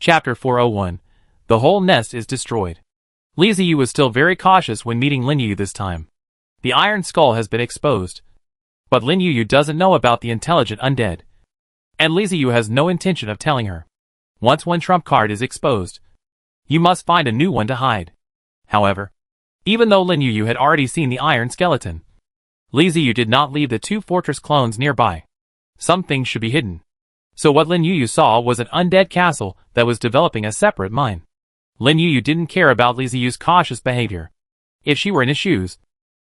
Chapter 401. The whole nest is destroyed. Li Ziyu was still very cautious when meeting Lin Yu this time. The iron skull has been exposed. But Lin Yu doesn't know about the intelligent undead. And Li Ziyu has no intention of telling her. Once one trump card is exposed, you must find a new one to hide. However, even though Lin Yu had already seen the iron skeleton, Li Ziyu did not leave the two fortress clones nearby. Some things should be hidden. So what Lin Yu saw was an undead castle that was developing a separate mine. Lin Yu didn't care about Li Ziyu's cautious behavior. If she were in his shoes,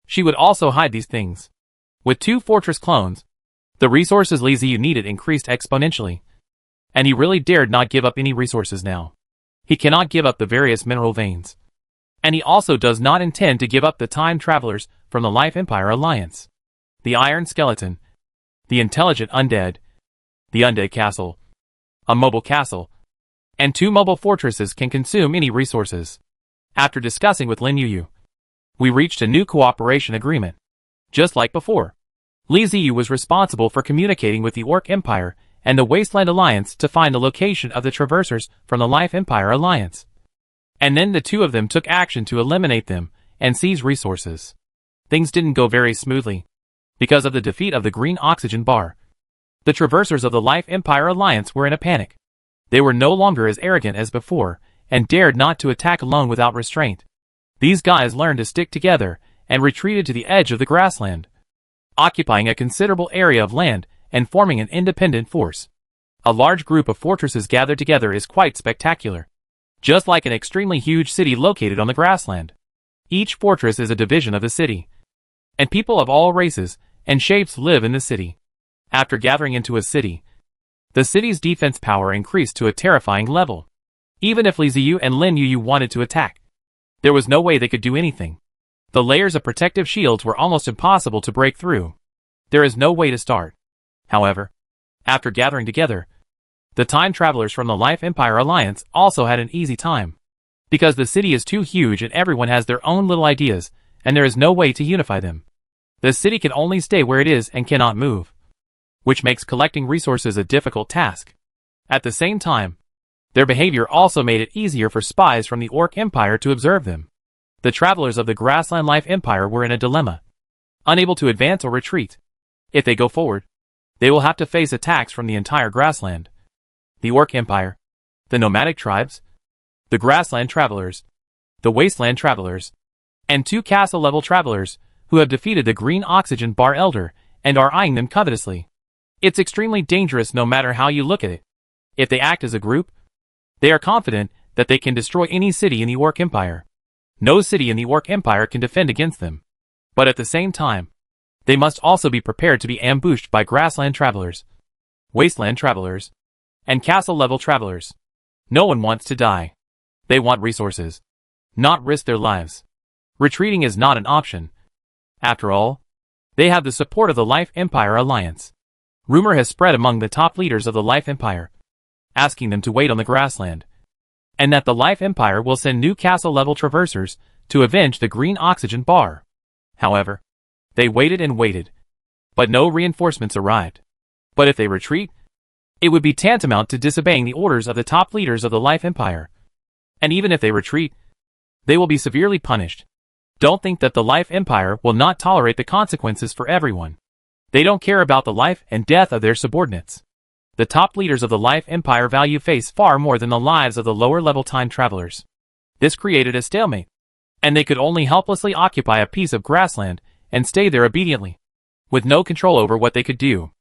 she would also hide these things. With two fortress clones, the resources Li Ziyu needed increased exponentially. And he really dared not give up any resources now. He cannot give up the various mineral veins. And he also does not intend to give up the time travelers from the Life Empire Alliance. The Iron Skeleton, the Intelligent Undead, the Undead Castle, a mobile castle, and two mobile fortresses can consume any resources. After discussing with Lin Yu, we reached a new cooperation agreement. Just like before, Li Ziyu was responsible for communicating with the Orc Empire and the Wasteland Alliance to find the location of the traversers from the Life Empire Alliance. And then the two of them took action to eliminate them and seize resources. Things didn't go very smoothly. Because of the defeat of the green oxygen bar, the traversers of the Life Empire Alliance were in a panic. They were no longer as arrogant as before, and dared not to attack alone without restraint. These guys learned to stick together, and retreated to the edge of the grassland, occupying a considerable area of land, and forming an independent force. A large group of fortresses gathered together is quite spectacular. Just like an extremely huge city located on the grassland. Each fortress is a division of the city. And people of all races and shapes live in the city. After gathering into a city, the city's defense power increased to a terrifying level. Even if Li Ziyu and Lin Yu wanted to attack, there was no way they could do anything. The layers of protective shields were almost impossible to break through. There is no way to start. However, after gathering together, the time travelers from the Life Empire Alliance also had an easy time. Because the city is too huge and everyone has their own little ideas, and there is no way to unify them. The city can only stay where it is and cannot move, which makes collecting resources a difficult task. At the same time, their behavior also made it easier for spies from the Orc Empire to observe them. The travelers of the Grassland Life Empire were in a dilemma, unable to advance or retreat. If they go forward, they will have to face attacks from the entire grassland. The Orc Empire, the nomadic tribes, the grassland travelers, the wasteland travelers, and two castle-level travelers who have defeated the green oxygen bar elder and are eyeing them covetously. It's extremely dangerous no matter how you look at it. If they act as a group, they are confident that they can destroy any city in the Orc Empire. No city in the Orc Empire can defend against them. But at the same time, they must also be prepared to be ambushed by grassland travelers, wasteland travelers, and castle-level travelers. No one wants to die. They want resources, not risk their lives. Retreating is not an option. After all, they have the support of the Life Empire Alliance. Rumor has spread among the top leaders of the Life Empire, asking them to wait on the grassland, and that the Life Empire will send new castle-level traversers to avenge the green oxygen bar. However, they waited and waited, but no reinforcements arrived. But if they retreat, it would be tantamount to disobeying the orders of the top leaders of the Life Empire. And even if they retreat, they will be severely punished. Don't think that the Life Empire will not tolerate the consequences for everyone. They don't care about the life and death of their subordinates. The top leaders of the Life Empire value face far more than the lives of the lower-level time travelers. This created a stalemate, and they could only helplessly occupy a piece of grassland and stay there obediently, with no control over what they could do.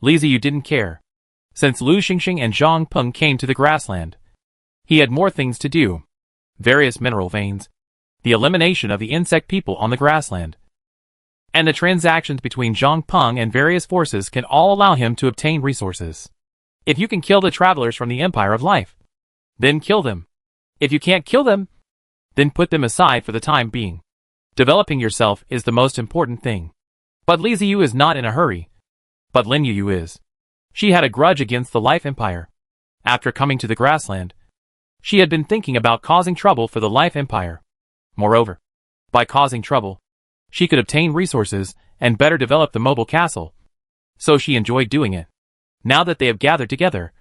Li Ziyu didn't care. Since Lu Xingxing and Zhang Peng came to the grassland, he had more things to do. Various mineral veins, the elimination of the insect people on the grassland, and the transactions between Zhang Peng and various forces can all allow him to obtain resources. If you can kill the travelers from the Empire of Life, then kill them. If you can't kill them, then put them aside for the time being. Developing yourself is the most important thing. But Li Ziyu is not in a hurry. But Lin Yu is. She had a grudge against the Life Empire. After coming to the grassland, she had been thinking about causing trouble for the Life Empire. Moreover, by causing trouble, she could obtain resources and better develop the mobile castle. So she enjoyed doing it. Now that they have gathered together,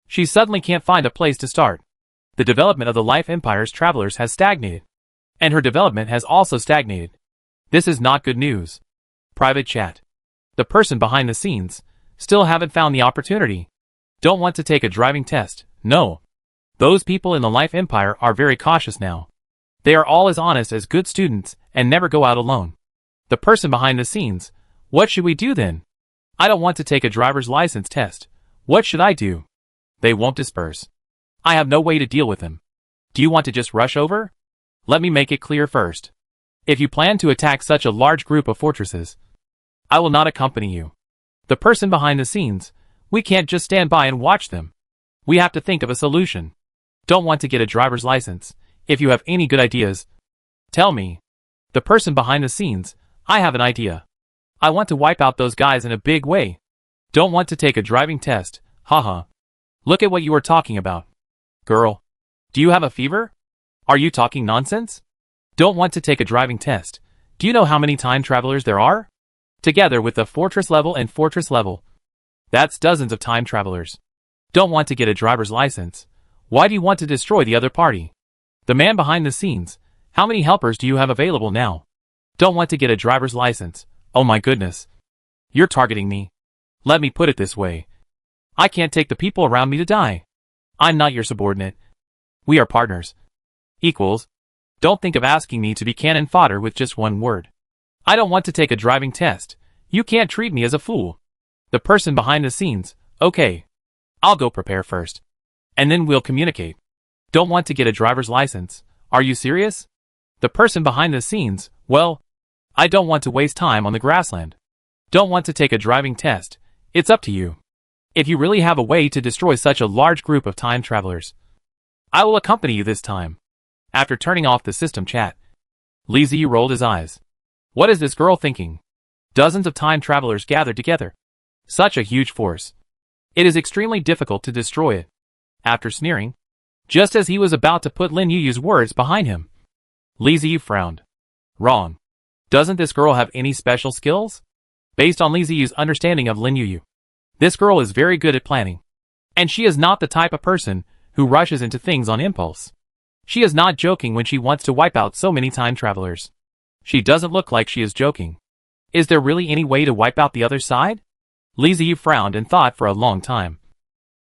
she suddenly can't find a place to start. The development of the Life Empire's travelers has stagnated. And her development has also stagnated. This is not good news. Private chat. The person behind the scenes. Still haven't found the opportunity. Don't want to take a driving test. No. Those people in the Life Empire are very cautious now. They are all as honest as good students and never go out alone. The person behind the scenes. What should we do then? I don't want to take a driver's license test. What should I do? They won't disperse. I have no way to deal with them. Do you want to just rush over? Let me make it clear first. If you plan to attack such a large group of fortresses, I will not accompany you. The person behind the scenes. We can't just stand by and watch them. We have to think of a solution. Don't want to get a driver's license. If you have any good ideas, tell me. The person behind the scenes. I have an idea. I want to wipe out those guys in a big way. Don't want to take a driving test. Haha. Look at what you are talking about. Girl. Do you have a fever? Are you talking nonsense? Don't want to take a driving test. Do you know how many time travelers there are? Together with the fortress level and fortress level. That's dozens of time travelers. Don't want to get a driver's license. Why do you want to destroy the other party? The man behind the scenes. How many helpers do you have available now? Don't want to get a driver's license. Oh my goodness. You're targeting me. Let me put it this way. I can't take the people around me to die. I'm not your subordinate. We are partners. Equals. Don't think of asking me to be cannon fodder with just one word. I don't want to take a driving test. You can't treat me as a fool. The person behind the scenes. Okay. I'll go prepare first. And then we'll communicate. Don't want to get a driver's license. Are you serious? The person behind the scenes. Well, I don't want to waste time on the grassland. Don't want to take a driving test. It's up to you. If you really have a way to destroy such a large group of time travelers, I will accompany you this time. After turning off the system chat, Li Ziyu rolled his eyes. What is this girl thinking? Dozens of time travelers gathered together. Such a huge force. It is extremely difficult to destroy it. After sneering, just as he was about to put Lin Yuyu's words behind him, Li Ziyu frowned. Wrong. Doesn't this girl have any special skills? Based on Li Ziyu's understanding of Lin Yuyu, this girl is very good at planning. And she is not the type of person who rushes into things on impulse. She is not joking when she wants to wipe out so many time travelers. She doesn't look like she is joking. Is there really any way to wipe out the other side? Li Ziyu frowned and thought for a long time,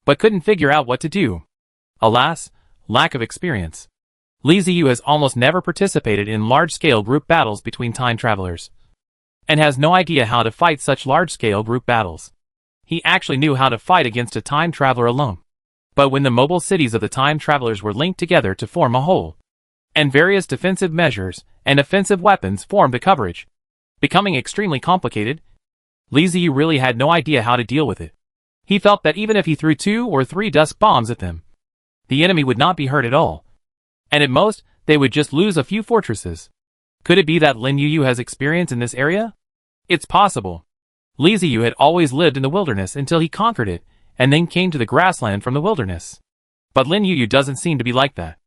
but couldn't figure out what to do. Alas, lack of experience. Li Ziyu has almost never participated in large-scale group battles between time travelers, and has no idea how to fight such large-scale group battles. He actually knew how to fight against a time traveler alone. But when the mobile cities of the time travelers were linked together to form a whole, and various defensive measures and offensive weapons formed the coverage, becoming extremely complicated, Li Ziyu really had no idea how to deal with it. He felt that even if he threw 2 or 3 dusk bombs at them, the enemy would not be hurt at all. And at most, they would just lose a few fortresses. Could it be that Lin Yuyu has experience in this area? It's possible. Li Ziyu had always lived in the wilderness until he conquered it, and then came to the grassland from the wilderness. But Lin Yuyu doesn't seem to be like that.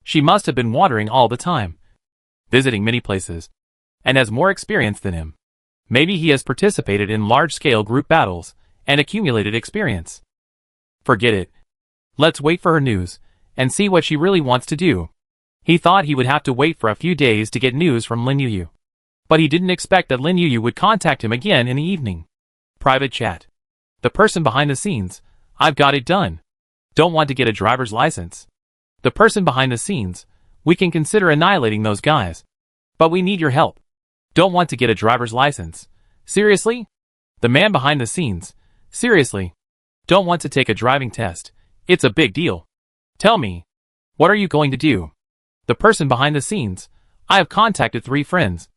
She must have been wandering all the time, visiting many places, and has more experience than him. Maybe he has participated in large-scale group battles, and accumulated experience. Forget it. Let's wait for her news, and see what she really wants to do. He thought he would have to wait for a few days to get news from Lin Yuyu. But he didn't expect that Lin Yuyu would contact him again in the evening. Private chat. The person behind the scenes. I've got it done. Don't want to get a driver's license. The person behind the scenes. We can consider annihilating those guys. But we need your help. Don't want to get a driver's license. Seriously? The man behind the scenes. Seriously? Don't want to take a driving test. It's a big deal. Tell me. What are you going to do? The person behind the scenes. I have contacted 3 friends.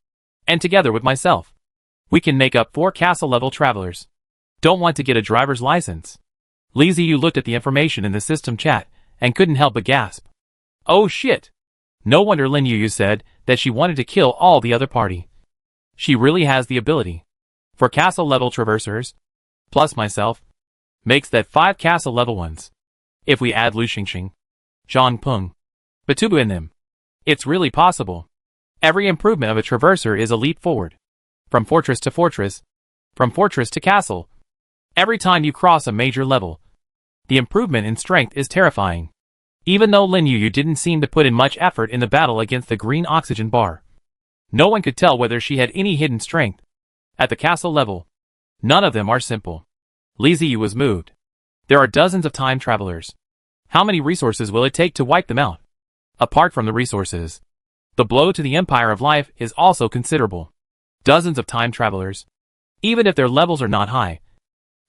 And together with myself, we can make up 4 castle-level travelers. Don't want to get a driver's license. Li Ziyu looked at the information in the system chat, and couldn't help but gasp. Oh shit! No wonder Lin Yuyu said that she wanted to kill all the other party. She really has the ability. For castle-level traversers, plus myself, makes that 5 castle-level ones. If we add Lu Xingxing, Zhang Peng, Batubu in them, it's really possible. Every improvement of a traverser is a leap forward. From fortress to fortress, from fortress to castle. Every time you cross a major level, the improvement in strength is terrifying. Even though Lin Yu didn't seem to put in much effort in the battle against the green oxygen bar, no one could tell whether she had any hidden strength. At the castle level, none of them are simple. Li Ziyu was moved. There are dozens of time travelers. How many resources will it take to wipe them out? Apart from the resources, the blow to the Empire of Life is also considerable. Dozens of time travelers, even if their levels are not high,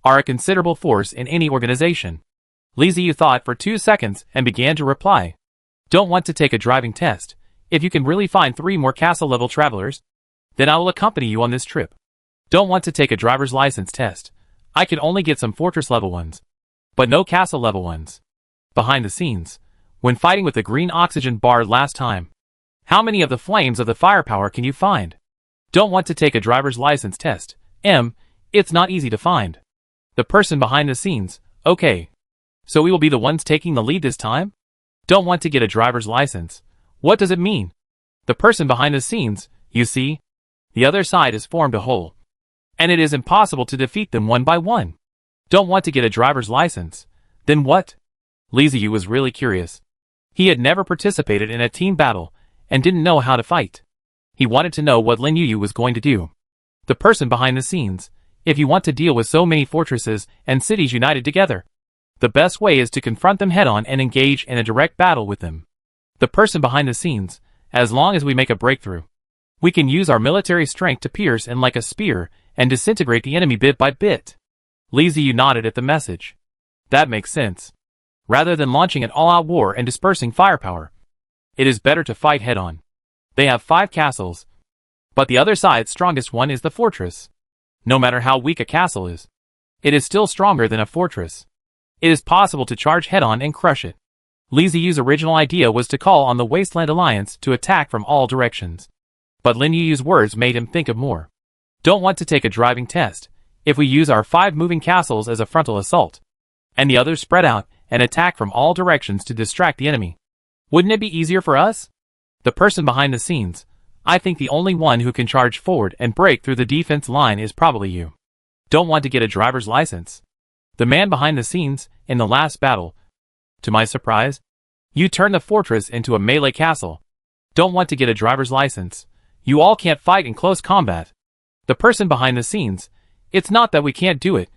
are a considerable force in any organization. Li Ziyu thought for 2 seconds and began to reply. Don't want to take a driving test. If you can really find 3 more castle-level travelers, then I will accompany you on this trip. Don't want to take a driver's license test. I can only get some fortress-level ones, but no castle-level ones. Behind the scenes, when fighting with the green oxygen bar last time, how many of the flames of the firepower can you find? Don't want to take a driver's license test. It's not easy to find. The person behind the scenes, okay. So we will be the ones taking the lead this time? Don't want to get a driver's license. What does it mean? The person behind the scenes, you see? The other side has formed a whole, and it is impossible to defeat them one by one. Don't want to get a driver's license. Then what? Li Ziyu was really curious. He had never participated in a team battle, and didn't know how to fight. He wanted to know what Lin Yu was going to do. The person behind the scenes, if you want to deal with so many fortresses and cities united together, the best way is to confront them head-on and engage in a direct battle with them. The person behind the scenes, as long as we make a breakthrough, we can use our military strength to pierce in like a spear and disintegrate the enemy bit by bit. Li Ziyu nodded at the message. That makes sense. Rather than launching an all-out war and dispersing firepower, it is better to fight head-on. They have 5 castles, but the other side's strongest one is the fortress. No matter how weak a castle is, it is still stronger than a fortress. It is possible to charge head-on and crush it. Li Ziyu's original idea was to call on the Wasteland Alliance to attack from all directions. But Lin Yu's words made him think of more. Don't want to take a driving test. If we use our 5 moving castles as a frontal assault, and the others spread out and attack from all directions to distract the enemy, wouldn't it be easier for us? The person behind the scenes, I think the only one who can charge forward and break through the defense line is probably you. Don't want to get a driver's license. The man behind the scenes, in the last battle, to my surprise, you turned the fortress into a melee castle. Don't want to get a driver's license. You all can't fight in close combat. The person behind the scenes, it's not that we can't do it,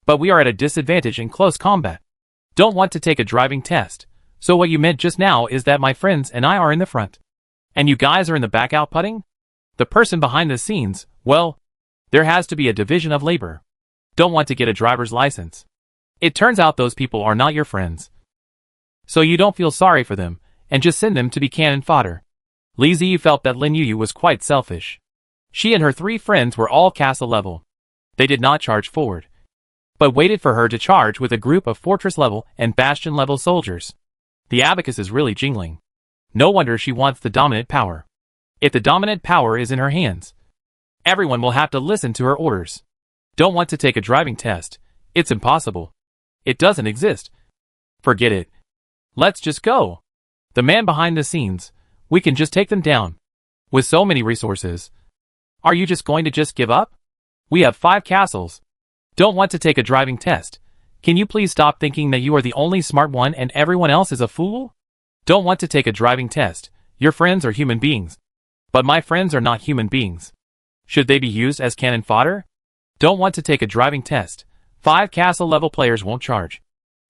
but we are at a disadvantage in close combat. Don't want to take a driving test. So what you meant just now is that my friends and I are in the front, and you guys are in the back outputting? The person behind the scenes, well, there has to be a division of labor. Don't want to get a driver's license. It turns out those people are not your friends. So you don't feel sorry for them, and just send them to be cannon fodder. Li Ziyu felt that Lin Yu was quite selfish. She and her 3 friends were all castle level. They did not charge forward, but waited for her to charge with a group of fortress level and bastion level soldiers. The abacus is really jingling. No wonder she wants the dominant power. If the dominant power is in her hands, everyone will have to listen to her orders. Don't want to take a driving test. It's impossible. It doesn't exist. Forget it. Let's just go. The man behind the scenes, we can just take them down. With so many resources. Are you just going to just give up? We have 5 castles. Don't want to take a driving test. Can you please stop thinking that you are the only smart one and everyone else is a fool? Don't want to take a driving test. Your friends are human beings. But my friends are not human beings. Should they be used as cannon fodder? Don't want to take a driving test. 5 castle level players won't charge.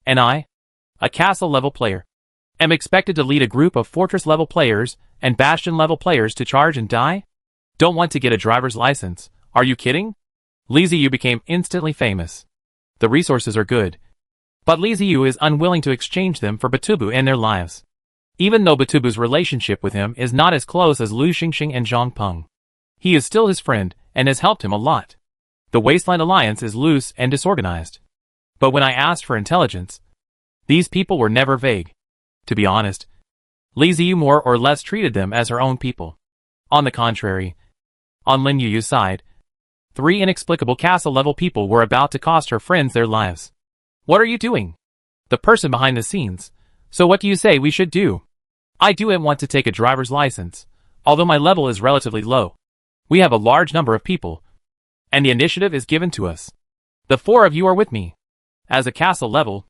And I, a castle level player, am expected to lead a group of fortress level players and bastion level players to charge and die? Don't want to get a driver's license. Are you kidding? Li Ziyu became instantly famous. The resources are good, but Li Ziyu is unwilling to exchange them for Batubu and their lives. Even though Batubu's relationship with him is not as close as Lu Xingxing and Zhang Peng, he is still his friend and has helped him a lot. The Wasteland Alliance is loose and disorganized. But when I asked for intelligence, these people were never vague. To be honest, Li Ziyu more or less treated them as her own people. On the contrary, on Lin Yu's side, 3 inexplicable castle-level people were about to cost her friends their lives. What are you doing? The person behind the scenes. So what do you say we should do? I do want to take a driver's license, although my level is relatively low. We have a large number of people, and the initiative is given to us. The 4 of you are with me. As a castle level,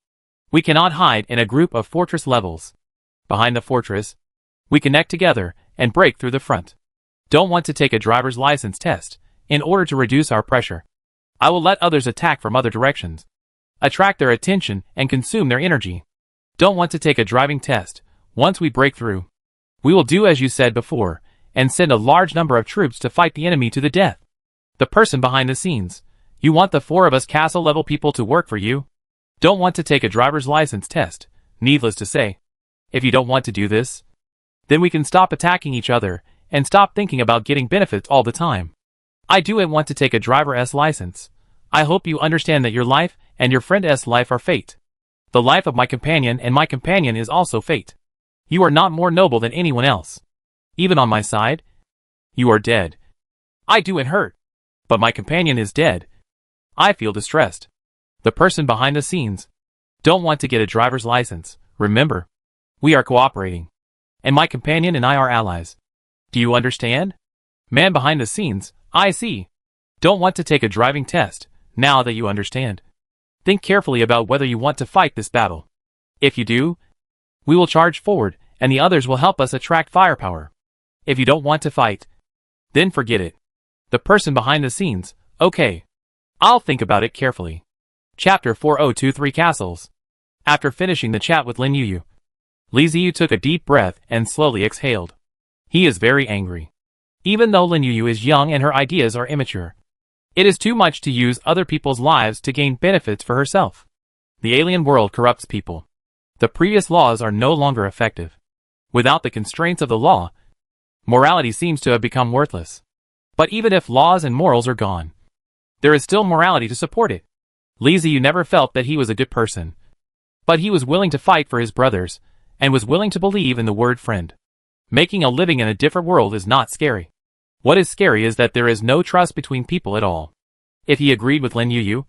we cannot hide in a group of fortress levels. behind the fortress. We connect together and break through the front. Don't want to take a driver's license test in order to reduce our pressure. I will let others attack from other directions, attract their attention and consume their energy. Don't want to take a driving test. Once we break through, we will do as you said before and send a large number of troops to fight the enemy to the death. The person behind the scenes. You want the 4 of us castle level people to work for you? Don't want to take a driver's license test. Needless to say, if you don't want to do this, then we can stop attacking each other and stop thinking about getting benefits all the time. I do want to take a driver's license. I hope you understand that your life and your friend's life are fate. The life of my companion and my companion is also fate. You are not more noble than anyone else. Even on my side, you are dead. I do hurt, but my companion is dead. I feel distressed. The person behind the scenes. Don't want to get a driver's license. Remember, we are cooperating. And my companion and I are allies. Do you understand? Man behind the scenes, I see. Don't want to take a driving test, now that you understand. Think carefully about whether you want to fight this battle. If you do, we will charge forward, and the others will help us attract firepower. If you don't want to fight, then forget it. The person behind the scenes, okay. I'll think about it carefully. Chapter 4023 Castles. After finishing the chat with Lin Yu, Li Ziyu took a deep breath and slowly exhaled. He is very angry. Even though Lin Yu is young and her ideas are immature, it is too much to use other people's lives to gain benefits for herself. The alien world corrupts people. The previous laws are no longer effective. Without the constraints of the law, morality seems to have become worthless. But even if laws and morals are gone, there is still morality to support it. Li Ziyu never felt that he was a good person. But he was willing to fight for his brothers, and was willing to believe in the word friend. Making a living in a different world is not scary. What is scary is that there is no trust between people at all. If he agreed with Lin Yu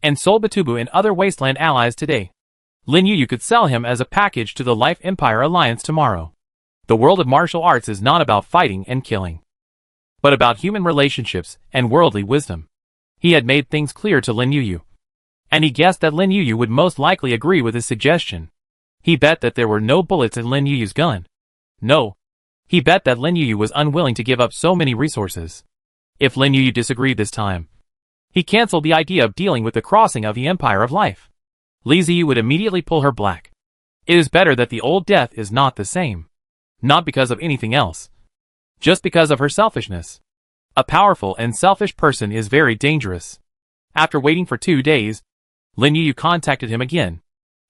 and sold Batubu and other wasteland allies today, Lin Yu could sell him as a package to the Life Empire Alliance tomorrow. The world of martial arts is not about fighting and killing, but about human relationships and worldly wisdom. He had made things clear to Lin Yu, and he guessed that Lin Yu would most likely agree with his suggestion. He bet that there were no bullets in Lin Yu's gun. No. He bet that Lin Yu was unwilling to give up so many resources. If Lin Yu disagreed this time, he cancelled the idea of dealing with the crossing of the Empire of Life. Li Ziyu would immediately pull her back. It is better that the old death is not the same. Not because of anything else. Just because of her selfishness. A powerful and selfish person is very dangerous. After waiting for 2 days, Lin Yu contacted him again.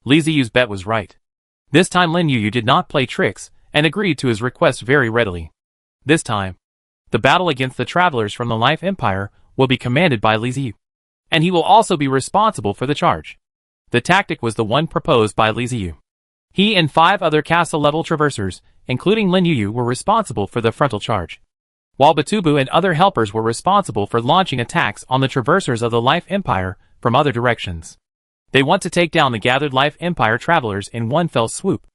Li Ziyu's bet was right. This time Lin Yu did not play tricks, and agreed to his request very readily. This time, the battle against the travelers from the Life Empire will be commanded by Li Ziyu, and he will also be responsible for the charge. The tactic was the one proposed by Li Ziyu. He and 5 other castle-level traversers, including Lin Yu, were responsible for the frontal charge, while Batubu and other helpers were responsible for launching attacks on the traversers of the Life Empire from other directions. They want to take down the gathered Life Empire travelers in one fell swoop.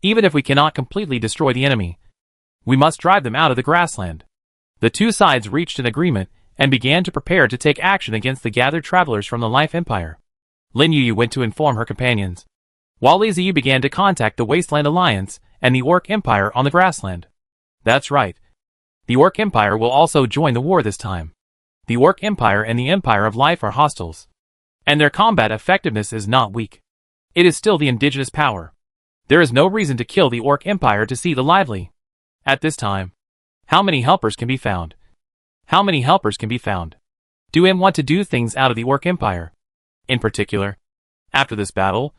Even if we cannot completely destroy the enemy, we must drive them out of the grassland. The 2 sides reached an agreement and began to prepare to take action against the gathered travelers from the Life Empire. Lin Yu went to inform her companions, while Li Ziyu began to contact the Wasteland Alliance and the Orc Empire on the grassland. That's right. The Orc Empire will also join the war this time. The Orc Empire and the Empire of Life are hostiles, and their combat effectiveness is not weak. It is still the indigenous power. There is no reason to kill the Orc Empire to see the lively. At this time, how many helpers can be found? How many helpers can be found? Do M want to do things out of the Orc Empire? In particular, after this battle,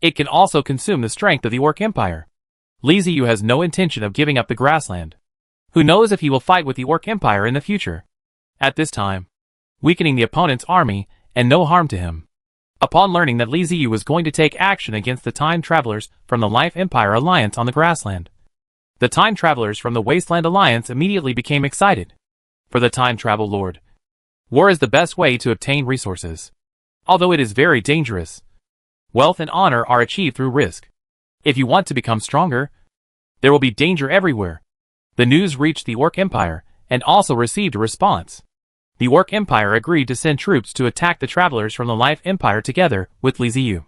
it can also consume the strength of the Orc Empire. Li Ziyu has no intention of giving up the grassland. Who knows if he will fight with the Orc Empire in the future? At this time, weakening the opponent's army and no harm to him. Upon learning that Li Ziyu was going to take action against the time travelers from the Life Empire Alliance on the grassland, the time travelers from the Wasteland Alliance immediately became excited. For the time travel lord, war is the best way to obtain resources. Although it is very dangerous, wealth and honor are achieved through risk. If you want to become stronger, there will be danger everywhere. The news reached the Orc Empire, and also received a response. The Orc Empire agreed to send troops to attack the travelers from the Life Empire together with Li Ziyu.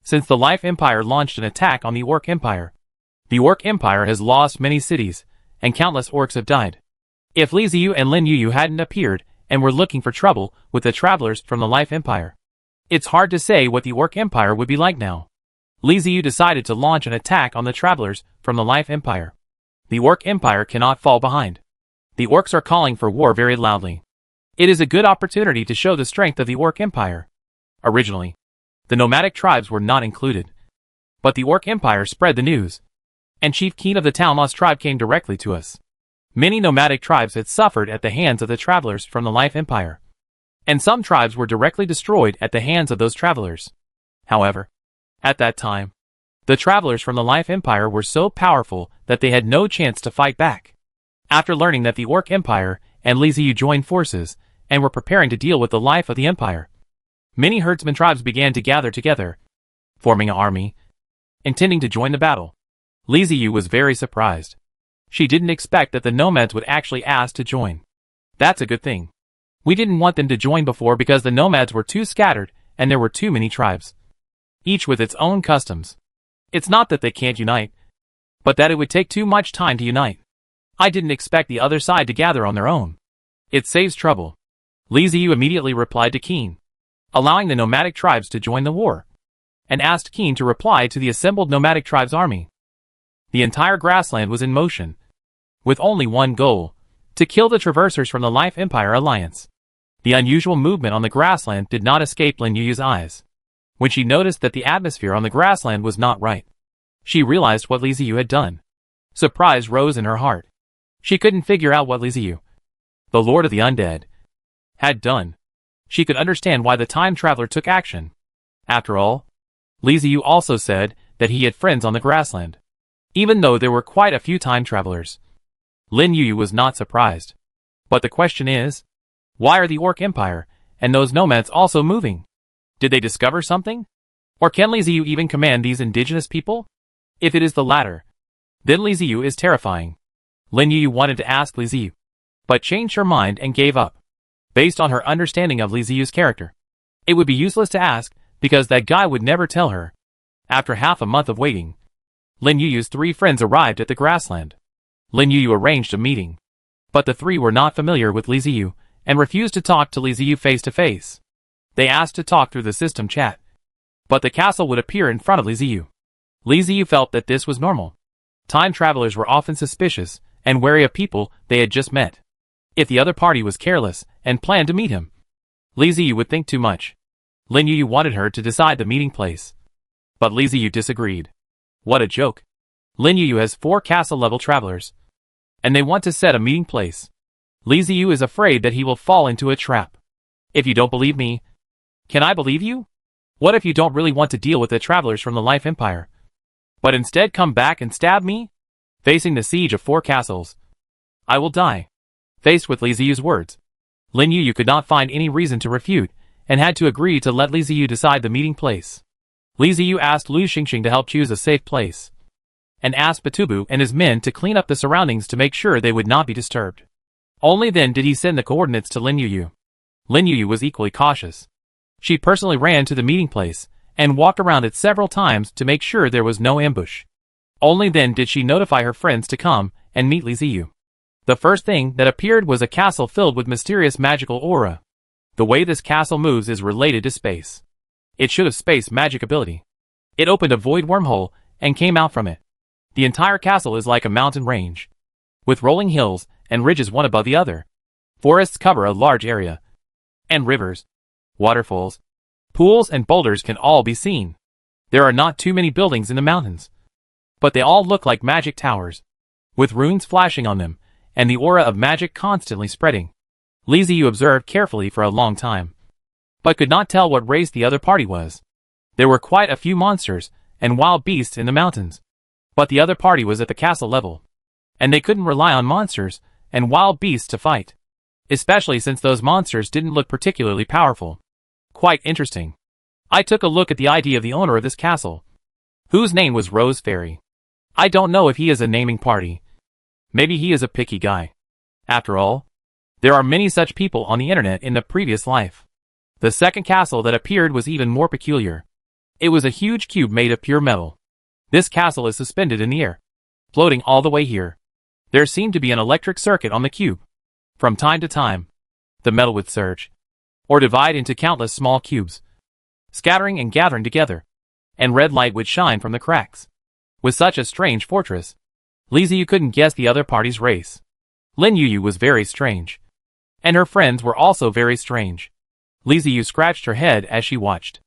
Since the Life Empire launched an attack on the Orc Empire, The Orc Empire has lost many cities, and countless orcs have died. If Li Ziyu and Lin Yuyu hadn't appeared and were looking for trouble with the travelers from the Life Empire, it's hard to say what the Orc Empire would be like now. Li Ziyu decided to launch an attack on the travelers from the Life Empire. The Orc Empire cannot fall behind. The orcs are calling for war very loudly. It is a good opportunity to show the strength of the Orc Empire. Originally, the nomadic tribes were not included. But the Orc Empire spread the news, and Chief Keen of the Talmos tribe came directly to us. Many nomadic tribes had suffered at the hands of the travelers from the Life Empire, and some tribes were directly destroyed at the hands of those travelers. However, at that time, the travelers from the Life Empire were so powerful that they had no chance to fight back. After learning that the Orc Empire and Li Ziyu joined forces and were preparing to deal with the life of the Empire, many herdsman tribes began to gather together, forming an army, intending to join the battle. Li Ziyu was very surprised. She didn't expect that the nomads would actually ask to join. That's a good thing. We didn't want them to join before because the nomads were too scattered and there were too many tribes, each with its own customs. It's not that they can't unite, but that it would take too much time to unite. I didn't expect the other side to gather on their own. It saves trouble. Li Ziyu immediately replied to Keen, allowing the nomadic tribes to join the war, and asked Keen to reply to the assembled nomadic tribes' army. The entire grassland was in motion, with only one goal: to kill the traversers from the Life Empire Alliance. The unusual movement on the grassland did not escape Lin Yuyu's eyes. When she noticed that the atmosphere on the grassland was not right, she realized what Li Ziyu had done. Surprise rose in her heart. She couldn't figure out what Li Ziyu, the Lord of the Undead, had done. She could understand why the time traveler took action. After all, Li Ziyu also said that he had friends on the grassland, even though there were quite a few time travelers. Lin Yuyu was not surprised. But the question is, why are the Orc Empire and those nomads also moving? Did they discover something? Or can Li Ziyu even command these indigenous people? If it is the latter, then Li Ziyu is terrifying. Lin Yuyu wanted to ask Li Ziyu, but changed her mind and gave up. Based on her understanding of Li Ziyu's character, it would be useless to ask because that guy would never tell her. After half a month of waiting, Lin Yuyu's 3 friends arrived at the grassland. Lin Yuyu arranged a meeting, but the 3 were not familiar with Li Ziyu and refused to talk to Li Ziyu face to face. They asked to talk through the system chat, but the castle would appear in front of Li Ziyu. Li Ziyu felt that this was normal. Time travelers were often suspicious and wary of people they had just met. If the other party was careless and planned to meet him, Li Ziyu would think too much. Lin Yuyu wanted her to decide the meeting place, but Li Ziyu disagreed. What a joke. Lin Yuyu has 4 castle-level travelers, and they want to set a meeting place. Li Ziyu is afraid that he will fall into a trap. If you don't believe me, can I believe you? What if you don't really want to deal with the travelers from the Life Empire, but instead come back and stab me? Facing the siege of 4 castles, I will die. Faced with Li Ziyu's words, Lin Yuyu could not find any reason to refute, and had to agree to let Li Ziyu decide the meeting place. Li Ziyu asked Lu Xingxing to help choose a safe place, and asked Batubu and his men to clean up the surroundings to make sure they would not be disturbed. Only then did he send the coordinates to Lin Yuyu. Lin Yuyu was equally cautious. She personally ran to the meeting place, and walked around it several times to make sure there was no ambush. Only then did she notify her friends to come and meet Li Ziyu. The first thing that appeared was a castle filled with mysterious magical aura. The way this castle moves is related to space. It should have space magic ability. It opened a void wormhole and came out from it. The entire castle is like a mountain range, with rolling hills and ridges one above the other. Forests cover a large area, and rivers, waterfalls, pools and boulders can all be seen. There are not too many buildings in the mountains, but they all look like magic towers, with runes flashing on them, and the aura of magic constantly spreading. Li Ziyu observed carefully for a long time, but could not tell what race the other party was. There were quite a few monsters and wild beasts in the mountains, but the other party was at the castle level, and they couldn't rely on monsters and wild beasts to fight, especially since those monsters didn't look particularly powerful. Quite interesting. I took a look at the ID of the owner of this castle, whose name was Rose Fairy. I don't know if he is a naming party. Maybe he is a picky guy. After all, there are many such people on the internet in the previous life. The second castle that appeared was even more peculiar. It was a huge cube made of pure metal. This castle is suspended in the air, floating all the way here. There seemed to be an electric circuit on the cube. From time to time, the metal would surge, or divide into countless small cubes, scattering and gathering together, and red light would shine from the cracks. With such a strange fortress, Li Ziyu couldn't guess the other party's race. Lin Yuyu was very strange, and her friends were also very strange. Li Ziyu scratched her head as she watched.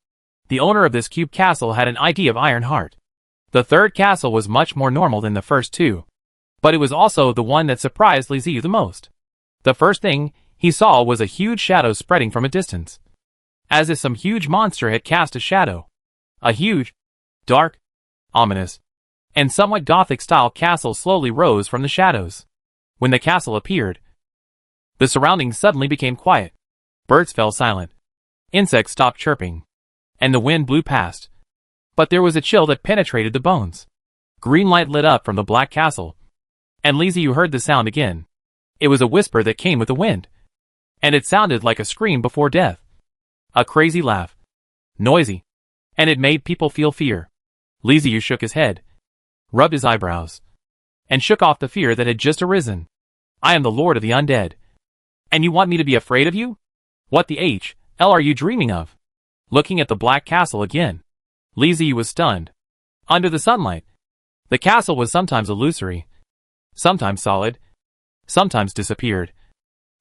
The owner of this cube castle had an idea of Iron Heart. The third castle was much more normal than the first two, but it was also the one that surprised Li Ziyu the most. The first thing he saw was a huge shadow spreading from a distance, as if some huge monster had cast a shadow. A huge, dark, ominous, and somewhat Gothic-style castle slowly rose from the shadows. When the castle appeared, the surroundings suddenly became quiet. Birds fell silent. Insects stopped chirping, and the wind blew past. But there was a chill that penetrated the bones. Green light lit up from the black castle, and Li Ziyu heard the sound again. It was a whisper that came with the wind, and it sounded like a scream before death. A crazy laugh. Noisy, and it made people feel fear. Li Ziyu shook his head, rubbed his eyebrows, and shook off the fear that had just arisen. I am the Lord of the Undead. And you want me to be afraid of you? What the hell are you dreaming of? Looking at the black castle again, Li Ziyu was stunned. Under the sunlight, the castle was sometimes illusory, sometimes solid, sometimes disappeared,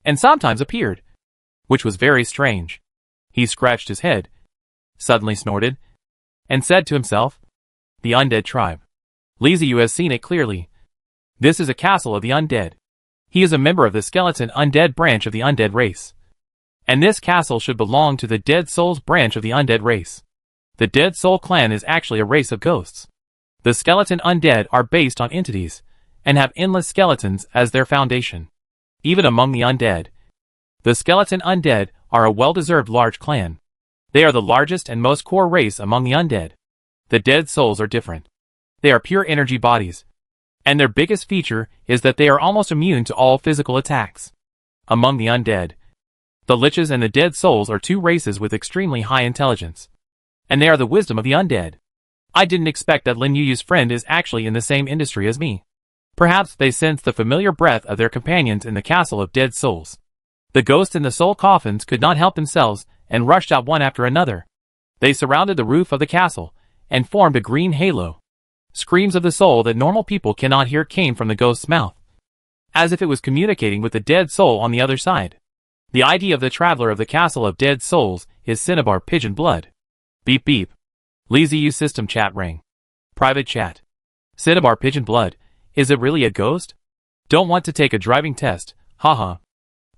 and sometimes appeared, which was very strange. He scratched his head, suddenly snorted, and said to himself, the Undead tribe. Li Ziyu has seen it clearly. This is a castle of the Undead. He is a member of the skeleton Undead branch of the Undead race. And this castle should belong to the Dead Souls branch of the Undead race. The Dead Soul clan is actually a race of ghosts. The skeleton Undead are based on entities, and have endless skeletons as their foundation. Even among the Undead, the skeleton Undead are a well-deserved large clan. They are the largest and most core race among the Undead. The Dead Souls are different. They are pure energy bodies, and their biggest feature is that they are almost immune to all physical attacks. Among the Undead, the Liches and the Dead Souls are two races with extremely high intelligence, and they are the wisdom of the Undead. I didn't expect that Lin Yuyu's friend is actually in the same industry as me. Perhaps they sensed the familiar breath of their companions in the castle of Dead Souls. The ghosts in the soul coffins could not help themselves and rushed out one after another. They surrounded the roof of the castle and formed a green halo. Screams of the soul that normal people cannot hear came from the ghost's mouth, as if it was communicating with the dead soul on the other side. The ID of the traveler of the castle of Dead Souls is Cinnabar Pigeon Blood. Beep beep. Li Ziyu system chat rang. Private chat. Cinnabar Pigeon Blood, is it really a ghost? Don't want to take a driving test, haha.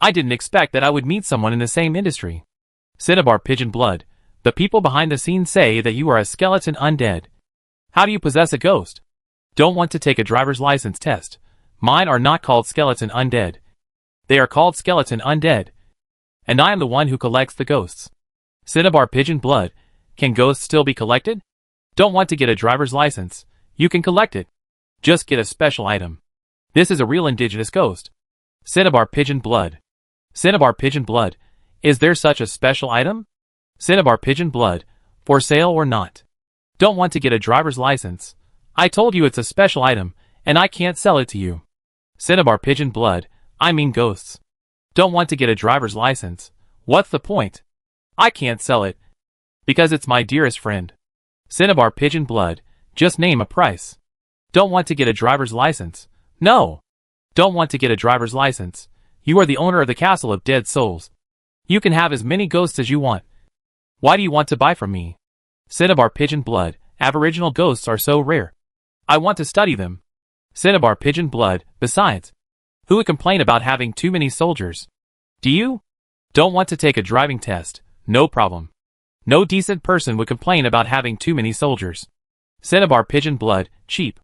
I didn't expect that I would meet someone in the same industry. Cinnabar Pigeon Blood, the people behind the scenes say that you are a skeleton Undead. How do you possess a ghost? Don't want to take a driver's license test. Mine are not called skeleton Undead. They are called skeleton Undead. And I am the one who collects the ghosts. Cinnabar Pigeon Blood, can ghosts still be collected? Don't want to get a driver's license. You can collect it. Just get a special item. This is a real indigenous ghost. Cinnabar Pigeon Blood. Cinnabar Pigeon Blood, is there such a special item? Cinnabar Pigeon Blood, for sale or not? Don't want to get a driver's license. I told you it's a special item, and I can't sell it to you. Cinnabar Pigeon Blood, I mean ghosts. Don't want to get a driver's license. What's the point? I can't sell it, because it's my dearest friend. Cinnabar Pigeon Blood, just name a price. Don't want to get a driver's license. No. Don't want to get a driver's license. You are the owner of the castle of Dead Souls. You can have as many ghosts as you want. Why do you want to buy from me? Cinnabar Pigeon Blood, aboriginal ghosts are so rare. I want to study them. Cinnabar Pigeon Blood, besides, who would complain about having too many soldiers? Do you? Don't want to take a driving test, no problem. No decent person would complain about having too many soldiers. Cinnabar Pigeon Blood, cheap.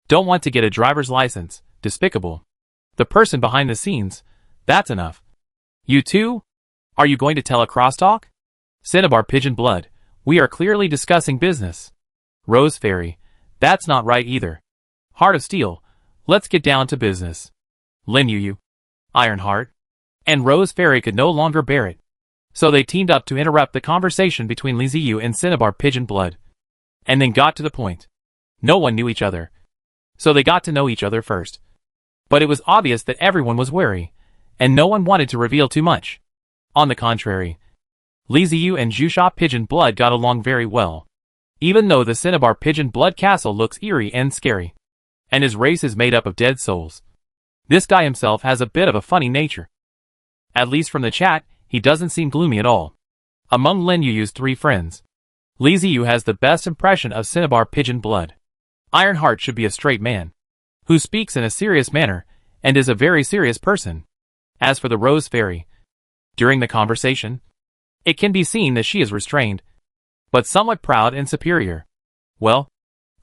Don't want to get a driver's license, despicable. The person behind the scenes, that's enough. You too? Are you going to tell a crosstalk? Cinnabar Pigeon Blood, we are clearly discussing business. Rose Fairy, that's not right either. Heart of Steel, let's get down to business. Lin Yuyu, Ironheart, and Rose Fairy could no longer bear it. So they teamed up to interrupt the conversation between Li Ziyu and Cinnabar Pigeon Blood, and then got to the point. No one knew each other. So they got to know each other first. But it was obvious that everyone was wary, and no one wanted to reveal too much. On the contrary, Li Ziyu and Zhusha Pigeon Blood got along very well. Even though the Cinnabar Pigeon Blood Castle looks eerie and scary, and his race is made up of dead souls, this guy himself has a bit of a funny nature. At least from the chat, he doesn't seem gloomy at all. Among Lin Yuyu's 3 friends, Li Ziyu has the best impression of Cinnabar Pigeon Blood. Ironheart should be a straight man, who speaks in a serious manner, and is a very serious person. As for the Rose Fairy, during the conversation, it can be seen that she is restrained, but somewhat proud and superior. Well,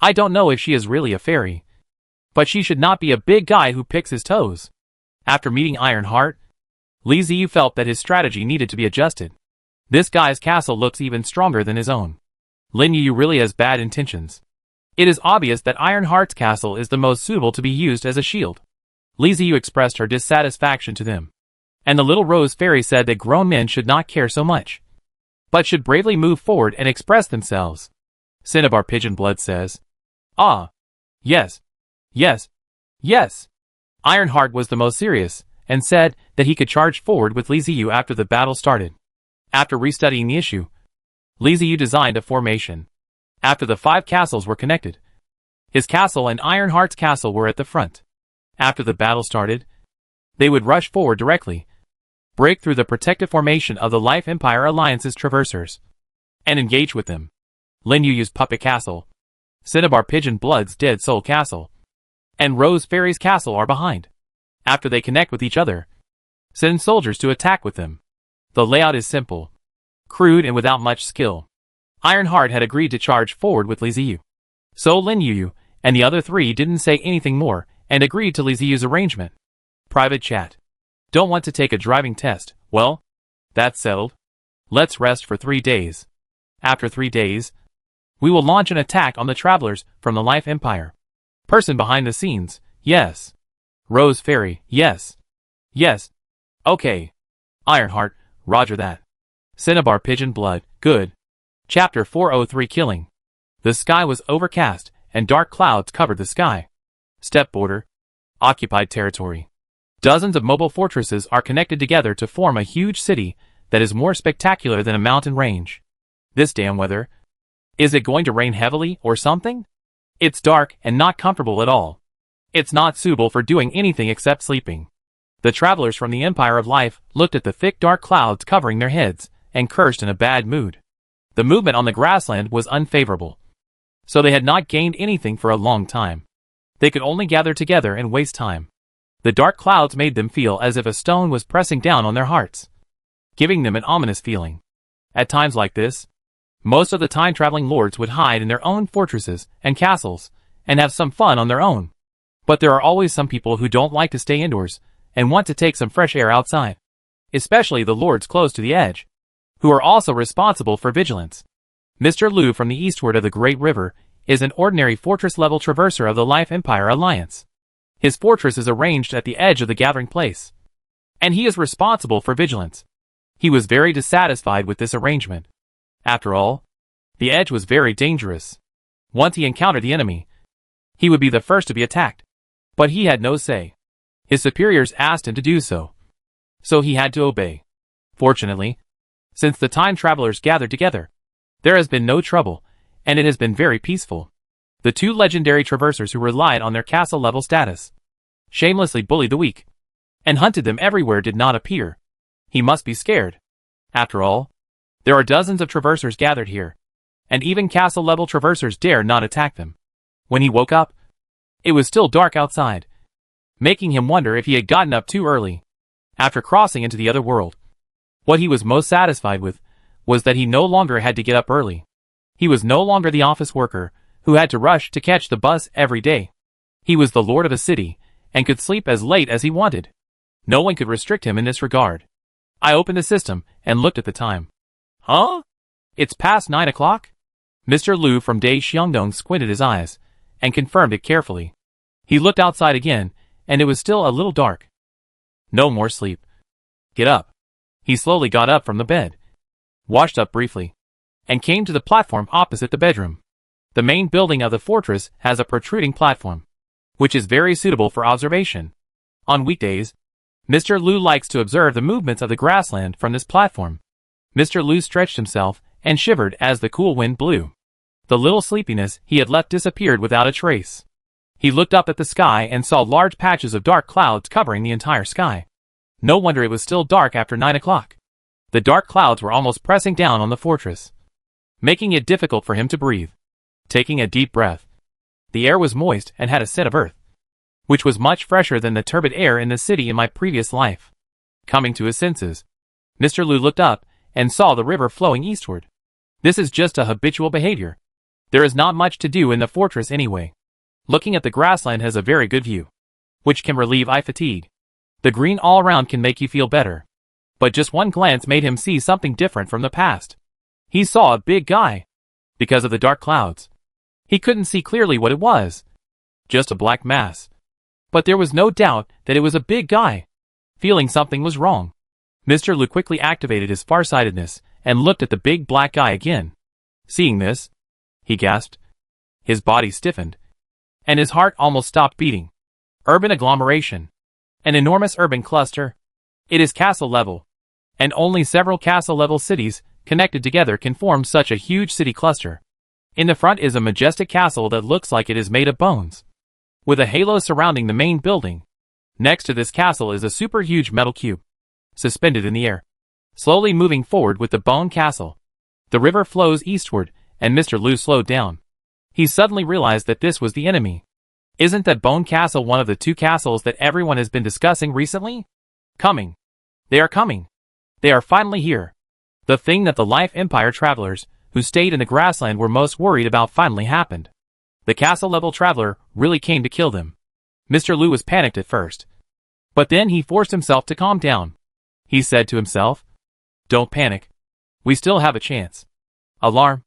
I don't know if she is really a fairy, but she should not be a big guy who picks his toes. After meeting Ironheart, Li Ziyu felt that his strategy needed to be adjusted. This guy's castle looks even stronger than his own. Lin Yuyu really has bad intentions. It is obvious that Ironheart's castle is the most suitable to be used as a shield. Li Ziyu expressed her dissatisfaction to them, and the little Rose Fairy said that grown men should not care so much, but should bravely move forward and express themselves. Cinnabar Pigeon Blood says, "Ah, yes, yes, yes." Ironheart was the most serious, and said that he could charge forward with Li Ziyu after the battle started. After restudying the issue, Li Ziyu designed a formation. After the 5 castles were connected, his castle and Ironheart's castle were at the front. After the battle started, they would rush forward directly, break through the protective formation of the Life Empire Alliance's traversers, and engage with them. Lin Yuyu's Puppet Castle, Cinnabar Pigeon Blood's Dead Soul Castle, and Rose Fairy's Castle are behind. After they connect with each other, send soldiers to attack with them. The layout is simple, crude and without much skill. Ironheart had agreed to charge forward with Li Ziyu. So Lin Yuyu and the other 3 didn't say anything more and agreed to Li Ziyu's arrangement. Private chat. Don't want to take a driving test. Well, that's settled. Let's rest for 3 days. After 3 days, we will launch an attack on the travelers from the Life Empire. Person behind the scenes, yes. Rose Fairy, yes. Yes. Okay. Ironheart, roger that. Cinnabar Pigeon Blood, good. Chapter 403 Killing. The sky was overcast, and dark clouds covered the sky. Steppe border. Occupied territory. Dozens of mobile fortresses are connected together to form a huge city that is more spectacular than a mountain range. This damn weather. Is it going to rain heavily or something? It's dark and not comfortable at all. It's not suitable for doing anything except sleeping. The travelers from the Empire of Life looked at the thick dark clouds covering their heads and cursed in a bad mood. The movement on the grassland was unfavorable, so they had not gained anything for a long time. They could only gather together and waste time. The dark clouds made them feel as if a stone was pressing down on their hearts, giving them an ominous feeling. At times like this, most of the time-traveling lords would hide in their own fortresses and castles and have some fun on their own. But there are always some people who don't like to stay indoors and want to take some fresh air outside, especially the lords close to the edge, who are also responsible for vigilance. Mr. Liu from the eastward of the Great River is an ordinary fortress-level traverser of the Life Empire Alliance. His fortress is arranged at the edge of the gathering place, and he is responsible for vigilance. He was very dissatisfied with this arrangement. After all, the edge was very dangerous. Once he encountered the enemy, he would be the first to be attacked. But he had no say. His superiors asked him to do so, so he had to obey. Fortunately, since the time travelers gathered together, there has been no trouble, and it has been very peaceful. The 2 legendary traversers who relied on their castle-level status shamelessly bullied the weak, and hunted them everywhere did not appear. He must be scared. After all, there are dozens of traversers gathered here, and even castle-level traversers dare not attack them. When he woke up, it was still dark outside, making him wonder if he had gotten up too early. After crossing into the other world, what he was most satisfied with was that he no longer had to get up early. He was no longer the office worker who had to rush to catch the bus every day. He was the lord of a city and could sleep as late as he wanted. No one could restrict him in this regard. I opened the system and looked at the time. Huh? It's past 9 o'clock? Mr. Liu from Dai Xiangdong squinted his eyes and confirmed it carefully. He looked outside again, and it was still a little dark. No more sleep. Get up. He slowly got up from the bed, washed up briefly, and came to the platform opposite the bedroom. The main building of the fortress has a protruding platform. which is very suitable for observation. On weekdays, Mr. Liu likes to observe the movements of the grassland from this platform. Mr. Liu stretched himself and shivered as the cool wind blew. The little sleepiness he had left disappeared without a trace. He looked up at the sky and saw large patches of dark clouds covering the entire sky. No wonder it was still dark after 9 o'clock. The dark clouds were almost pressing down on the fortress, making it difficult for him to breathe. Taking a deep breath, the air was moist and had a scent of earth, which was much fresher than the turbid air in the city in my previous life. Coming to his senses, Mr. Liu looked up and saw the river flowing eastward. This is just a habitual behavior. There is not much to do in the fortress anyway. Looking at the grassland has a very good view, which can relieve eye fatigue. The green all around can make you feel better. But just one glance made him see something different from the past. He saw a big guy. Because of the dark clouds, he couldn't see clearly what it was. Just a black mass. But there was no doubt that it was a big guy. Feeling something was wrong, Mr. Liu quickly activated his farsightedness and looked at the big black guy again. Seeing this, he gasped. His body stiffened, and his heart almost stopped beating. Urban agglomeration. An enormous urban cluster. It is castle level, and only several castle level cities connected together can form such a huge city cluster. In the front is a majestic castle that looks like it is made of bones, with a halo surrounding the main building. Next to this castle is a super huge metal cube, suspended in the air, slowly moving forward with the bone castle. The river flows eastward, and Mr. Liu slowed down. He suddenly realized that this was the enemy. Isn't that bone castle one of the 2 castles that everyone has been discussing recently? Coming. They are coming. They are finally here. The thing that the Life Empire travelers who stayed in the grassland were most worried about finally happened. The castle-level traveler really came to kill them. Mr. Liu was panicked at first, but then he forced himself to calm down. He said to himself, "Don't panic. We still have a chance." Alarm.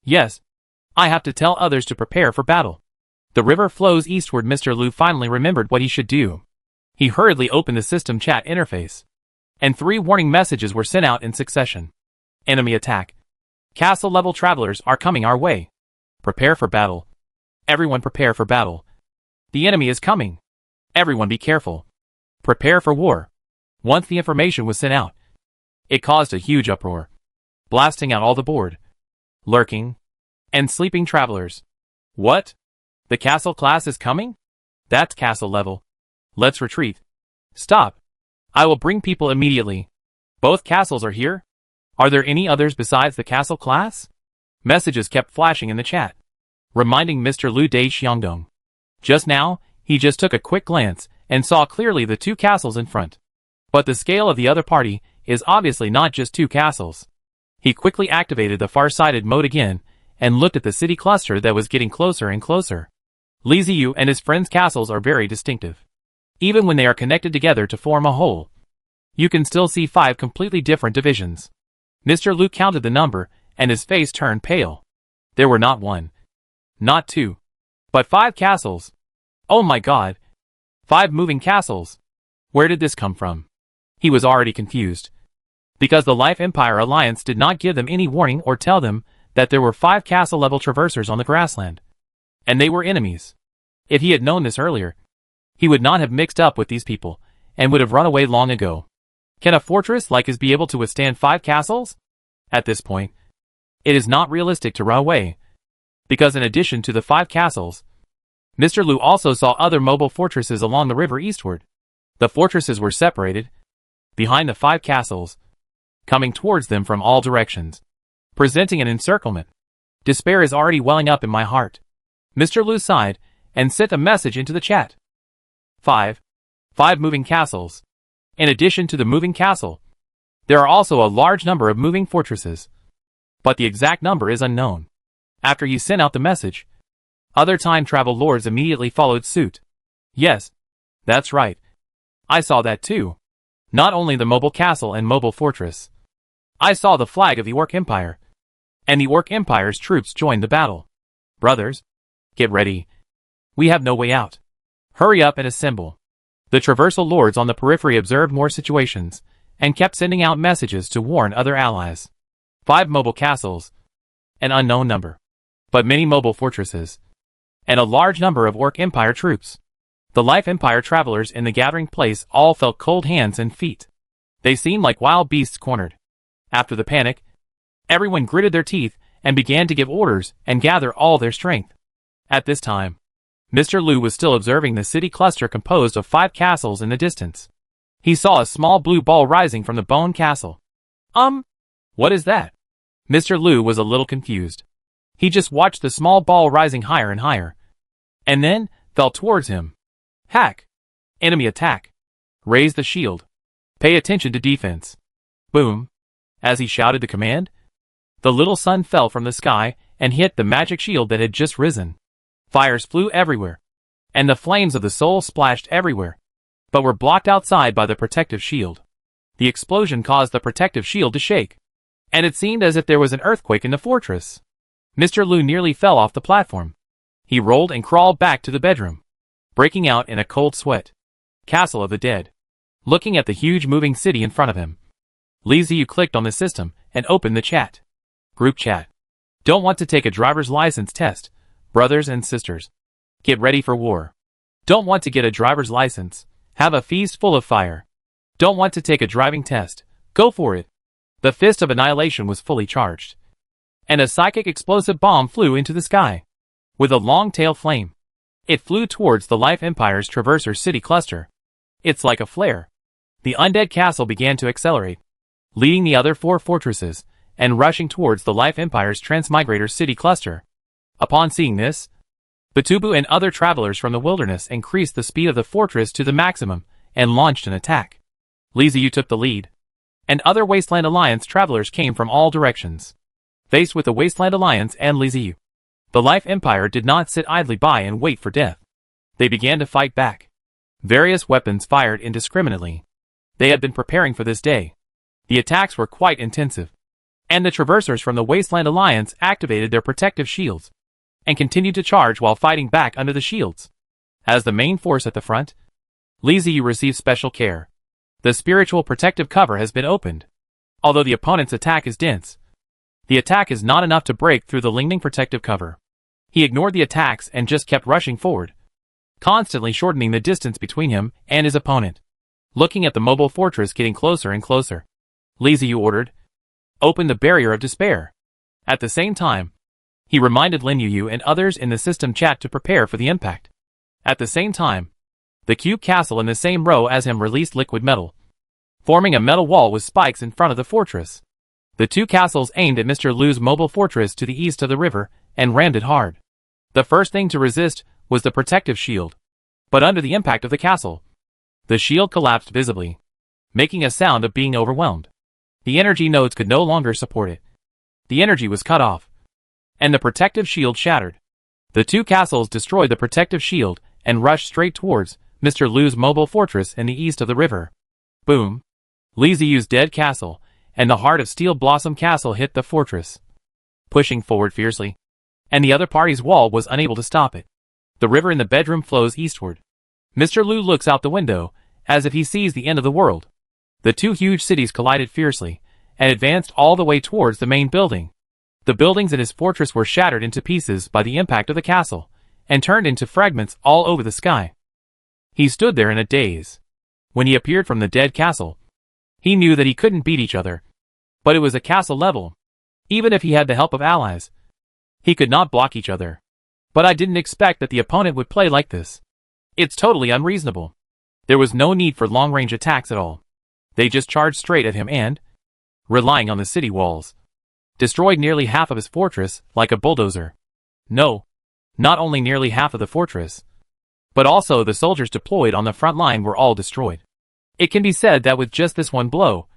Yes. I have to tell others to prepare for battle. The river flows eastward. Mr. Liu finally remembered what he should do. He hurriedly opened the system chat interface, and 3 warning messages were sent out in succession. Enemy attack. Castle-level travelers are coming our way. Prepare for battle. Everyone prepare for battle. The enemy is coming. Everyone be careful. Prepare for war. Once the information was sent out, it caused a huge uproar, blasting out all the bored, lurking, and sleeping travelers. What? The castle class is coming? That's castle level. Let's retreat. Stop. I will bring people immediately. Both castles are here? Are there any others besides the castle class? Messages kept flashing in the chat, reminding Mr. Liu de Xiangdong. Just now, he just took a quick glance and saw clearly the 2 castles in front. But the scale of the other party is obviously not just 2 castles. He quickly activated the far-sighted mode again and looked at the city cluster that was getting closer and closer. Li Ziyu and his friends' castles are very distinctive. Even when they are connected together to form a whole, you can still see 5 completely different divisions. Mr. Liu counted the number, and his face turned pale. There were not 1, not 2, but 5 castles. Oh my god! 5 moving castles! Where did this come from? He was already confused, because the Life Empire Alliance did not give them any warning or tell them that there were 5 castle-level traversers on the grassland, and they were enemies. If he had known this earlier, he would not have mixed up with these people, and would have run away long ago. Can a fortress like his be able to withstand 5 castles? At this point, it is not realistic to run away, because in addition to the 5 castles, Mr. Liu also saw other mobile fortresses along the river eastward. The fortresses were separated, behind the 5 castles, coming towards them from all directions, presenting an encirclement. Despair is already welling up in my heart. Mr. Liu sighed, and sent a message into the chat. 5 moving castles. In addition to the moving castle, there are also a large number of moving fortresses, but the exact number is unknown. After he sent out the message, other time travel lords immediately followed suit. Yes, that's right. I saw that too. Not only the mobile castle and mobile fortress. I saw the flag of the Orc Empire, and the Orc Empire's troops joined the battle. Brothers, get ready. We have no way out. Hurry up and assemble. The traversal lords on the periphery observed more situations, and kept sending out messages to warn other allies. 5 mobile castles, an unknown number, but many mobile fortresses, and a large number of Orc Empire troops. The Life Empire travelers in the gathering place all felt cold hands and feet. They seemed like wild beasts cornered. After the panic, everyone gritted their teeth and began to give orders and gather all their strength. At this time, Mr. Liu was still observing the city cluster composed of 5 castles in the distance. He saw a small blue ball rising from the bone castle. What is that? Mr. Liu was a little confused. He just watched the small ball rising higher and higher, and then fell towards him. Hack! Enemy attack! Raise the shield! Pay attention to defense! Boom! As he shouted the command, the little sun fell from the sky and hit the magic shield that had just risen. Fires flew everywhere, and the flames of the soul splashed everywhere, but were blocked outside by the protective shield. The explosion caused the protective shield to shake, and it seemed as if there was an earthquake in the fortress. Mr. Liu nearly fell off the platform. He rolled and crawled back to the bedroom, breaking out in a cold sweat. Castle of the Dead. Looking at the huge moving city in front of him, Li Ziyu clicked on the system and opened the chat. Group chat. Don't want to take a driver's license test, brothers and sisters. Get ready for war. Don't want to get a driver's license. Have a feast full of fire. Don't want to take a driving test. Go for it. The fist of annihilation was fully charged, and a psychic explosive bomb flew into the sky. With a long tail flame, it flew towards the Life Empire's Traverser city cluster. It's like a flare. The Undead castle began to accelerate, leading the other 4 fortresses, and rushing towards the Life Empire's Transmigrator city cluster. Upon seeing this, Batubu and other travelers from the wilderness increased the speed of the fortress to the maximum and launched an attack. Li Ziyu took the lead, and other Wasteland Alliance travelers came from all directions. Faced with the Wasteland Alliance and Li Ziyu, the Life Empire did not sit idly by and wait for death. They began to fight back. Various weapons fired indiscriminately. They had been preparing for this day. The attacks were quite intensive, and the Traversers from the Wasteland Alliance activated their protective shields and continued to charge while fighting back under the shields. As the main force at the front, Li Ziyu received special care. The spiritual protective cover has been opened. Although the opponent's attack is dense, the attack is not enough to break through the lingering protective cover. He ignored the attacks and just kept rushing forward, constantly shortening the distance between him and his opponent. Looking at the mobile fortress getting closer and closer, Li Ziyu ordered, "Open the barrier of despair." At the same time, he reminded Lin Yu and others in the system chat to prepare for the impact. At the same time, the cube castle in the same row as him released liquid metal, forming a metal wall with spikes in front of the fortress. The 2 castles aimed at Mr. Liu's mobile fortress to the east of the river and rammed it hard. The first thing to resist was the protective shield, but under the impact of the castle, the shield collapsed visibly, making a sound of being overwhelmed. The energy nodes could no longer support it. The energy was cut off, and the protective shield shattered. The 2 castles destroyed the protective shield and rushed straight towards Mr. Liu's mobile fortress in the east of the river. Boom! Li Ziyu's dead castle and the Heart of Steel Blossom castle hit the fortress, pushing forward fiercely, and the other party's wall was unable to stop it. The river in the bedroom flows eastward. Mr. Liu looks out the window, as if he sees the end of the world. The 2 huge cities collided fiercely, and advanced all the way towards the main building. The buildings in his fortress were shattered into pieces by the impact of the castle, and turned into fragments all over the sky. He stood there in a daze. When he appeared from the dead castle, he knew that he couldn't beat each other. But it was a castle level. Even if he had the help of allies, he could not block each other. But I didn't expect that the opponent would play like this. It's totally unreasonable. There was no need for long-range attacks at all. They just charged straight at him and, relying on the city walls, destroyed nearly half of his fortress like a bulldozer. No, not only nearly half of the fortress, but also the soldiers deployed on the front line were all destroyed. It can be said that with just this one blow,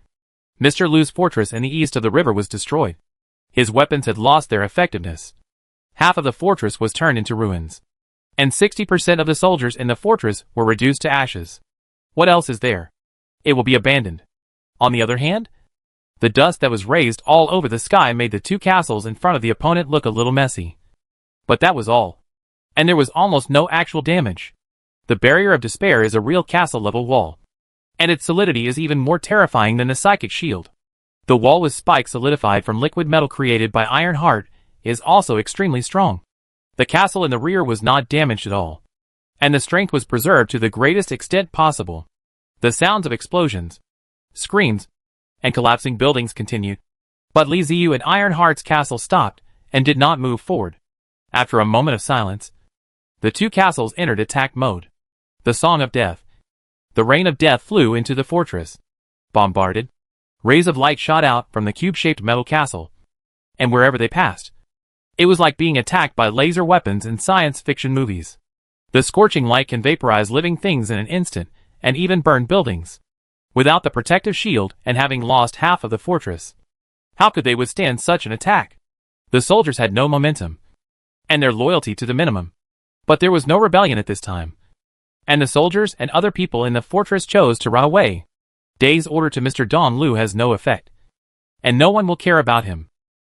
Mr. Liu's fortress in the east of the river was destroyed. His weapons had lost their effectiveness. Half of the fortress was turned into ruins, and 60% of the soldiers in the fortress were reduced to ashes. What else is there? It will be abandoned. On the other hand, the dust that was raised all over the sky made the 2 castles in front of the opponent look a little messy. But that was all. And there was almost no actual damage. The barrier of despair is a real castle-level wall, and its solidity is even more terrifying than the psychic shield. The wall with spikes solidified from liquid metal created by Iron Heart is also extremely strong. The castle in the rear was not damaged at all, and the strength was preserved to the greatest extent possible. The sounds of explosions, screams, and collapsing buildings continued. But Li Ziyu and Ironheart's castle stopped and did not move forward. After a moment of silence, the two castles entered attack mode. The Song of Death. The Rain of Death flew into the fortress. Bombarded, rays of light shot out from the cube-shaped metal castle, and wherever they passed, it was like being attacked by laser weapons in science fiction movies. The scorching light can vaporize living things in an instant, and even burn buildings. Without the protective shield and having lost half of the fortress, how could they withstand such an attack? The soldiers had no momentum, and their loyalty to the minimum. But there was no rebellion at this time, and the soldiers and other people in the fortress chose to run away. Day's order to Mr. Dong Lu has no effect, and no one will care about him.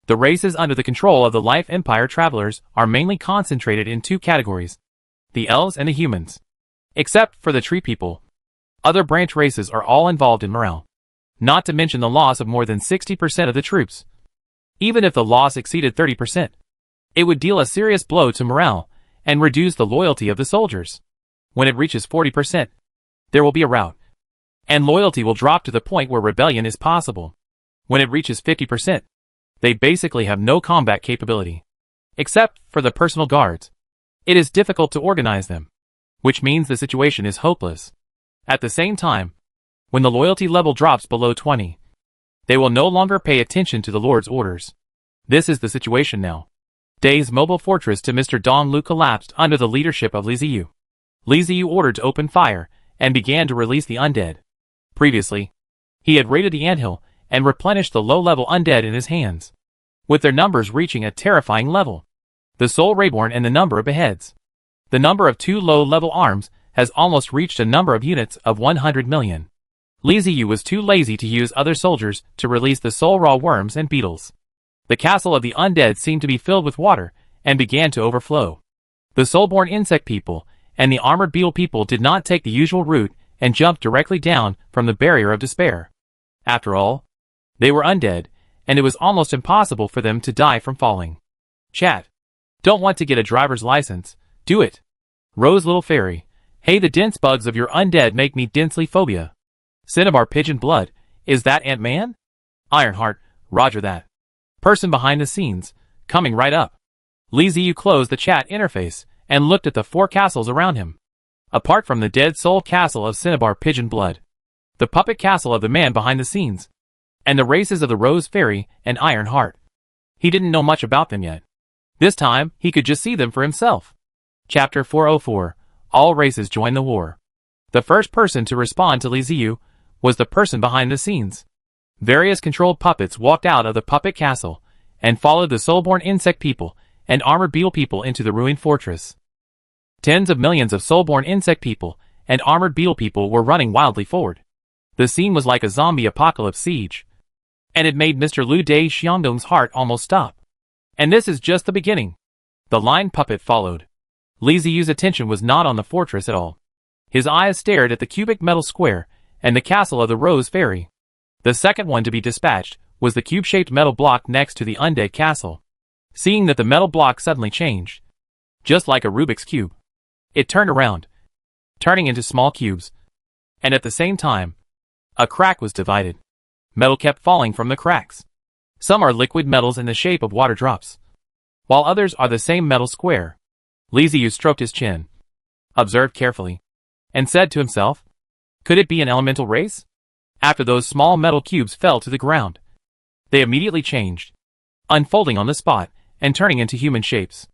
The races under the control of the Life Empire travelers are mainly concentrated in two categories: the elves and the humans. Except for the tree people, other branch races are all involved in morale. Not to mention the loss of more than 60% of the troops. Even if the loss exceeded 30%, it would deal a serious blow to morale and reduce the loyalty of the soldiers. When it reaches 40%, there will be a rout, and loyalty will drop to the point where rebellion is possible. When it reaches 50%, they basically have no combat capability. Except for the personal guards, it is difficult to organize them, which means the situation is hopeless. At the same time, when the loyalty level drops below 20, they will no longer pay attention to the Lord's orders. This is the situation now. Day's mobile fortress to Mr. Dong Lu collapsed under the leadership of Li Ziyu. Li Ziyu ordered to open fire and began to release the undead. Previously, he had raided the anthill and replenished the low-level undead in his hands, with their numbers reaching a terrifying level. The Soul Reborn and the number of beheads. The number of 2 low-level arms has almost reached a number of units of 100 million. Li Ziyu was too lazy to use other soldiers to release the soul raw worms and beetles. The castle of the undead seemed to be filled with water and began to overflow. The soulborn insect people and the armored beetle people did not take the usual route and jumped directly down from the barrier of despair. After all, they were undead, and it was almost impossible for them to die from falling. Chat. Don't want to get a driver's license? Do it. Rose Little Fairy. Hey, the dense bugs of your undead make me densely phobia. Cinnabar Pigeon Blood. Is that Ant-Man? Ironheart. Roger that. Person behind the scenes. Coming right up. Li Ziyu closed the chat interface and looked at the 4 castles around him. Apart from the dead soul castle of Cinnabar Pigeon Blood, the puppet castle of the man behind the scenes, and the races of the Rose Fairy and Ironheart. He didn't know much about them yet. This time, he could just see them for himself. Chapter 404. All races join the war. The first person to respond to Li Ziyu was the person behind the scenes. Various controlled puppets walked out of the puppet castle and followed the soulborn insect people and armored beetle people into the ruined fortress. Tens of millions of soulborn insect people and armored beetle people were running wildly forward. The scene was like a zombie apocalypse siege, and it made Mr. Liu Dai Xiangdong's heart almost stop. And this is just the beginning. The lion puppet followed. Li Ziyu's attention was not on the fortress at all. His eyes stared at the cubic metal square and the castle of the Rose Fairy. The second one to be dispatched was the cube-shaped metal block next to the undead castle. Seeing that the metal block suddenly changed, just like a Rubik's Cube, it turned around, turning into small cubes. And at the same time, a crack was divided. Metal kept falling from the cracks. Some are liquid metals in the shape of water drops, while others are the same metal square. Li Ziyu stroked his chin, observed carefully, and said to himself, could it be an elemental race? After those small metal cubes fell to the ground, they immediately changed, unfolding on the spot and turning into human shapes.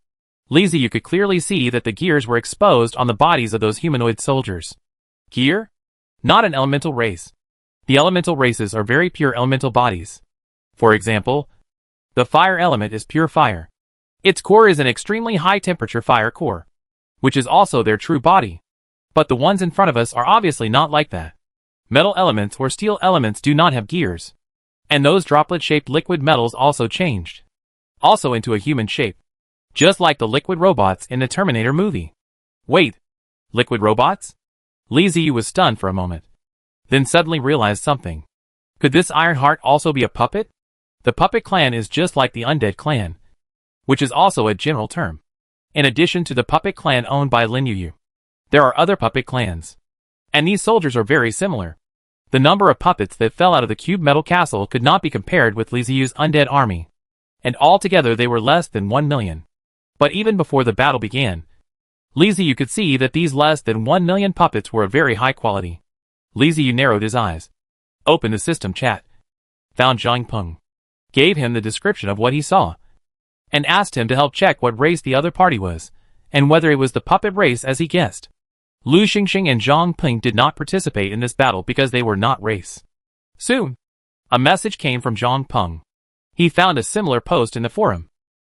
Li Ziyu could clearly see that the gears were exposed on the bodies of those humanoid soldiers. Gear? Not an elemental race. The elemental races are very pure elemental bodies. For example, the fire element is pure fire. Its core is an extremely high-temperature fire core, which is also their true body. But the ones in front of us are obviously not like that. Metal elements or steel elements do not have gears. And those droplet-shaped liquid metals also changed, also into a human shape, just like the liquid robots in the Terminator movie. Wait, liquid robots? Li Ziyu was stunned for a moment, then suddenly realized something. Could this Ironheart also be a puppet? The puppet clan is just like the Undead clan, which is also a general term, in addition to the puppet clan owned by Lin Yu. There are other puppet clans. And these soldiers are very similar. The number of puppets that fell out of the cube metal castle could not be compared with Li Ziyu's undead army. And altogether they were less than 1 million. But even before the battle began, Li Ziyu could see that these less than 1 million puppets were of very high quality. Li Ziyu narrowed his eyes, opened the system chat, found Zhang Peng, gave him the description of what he saw, and asked him to help check what race the other party was, and whether it was the puppet race as he guessed. Lu Xingxing and Zhang Peng did not participate in this battle because they were not race. Soon, a message came from Zhang Peng. He found a similar post in the forum.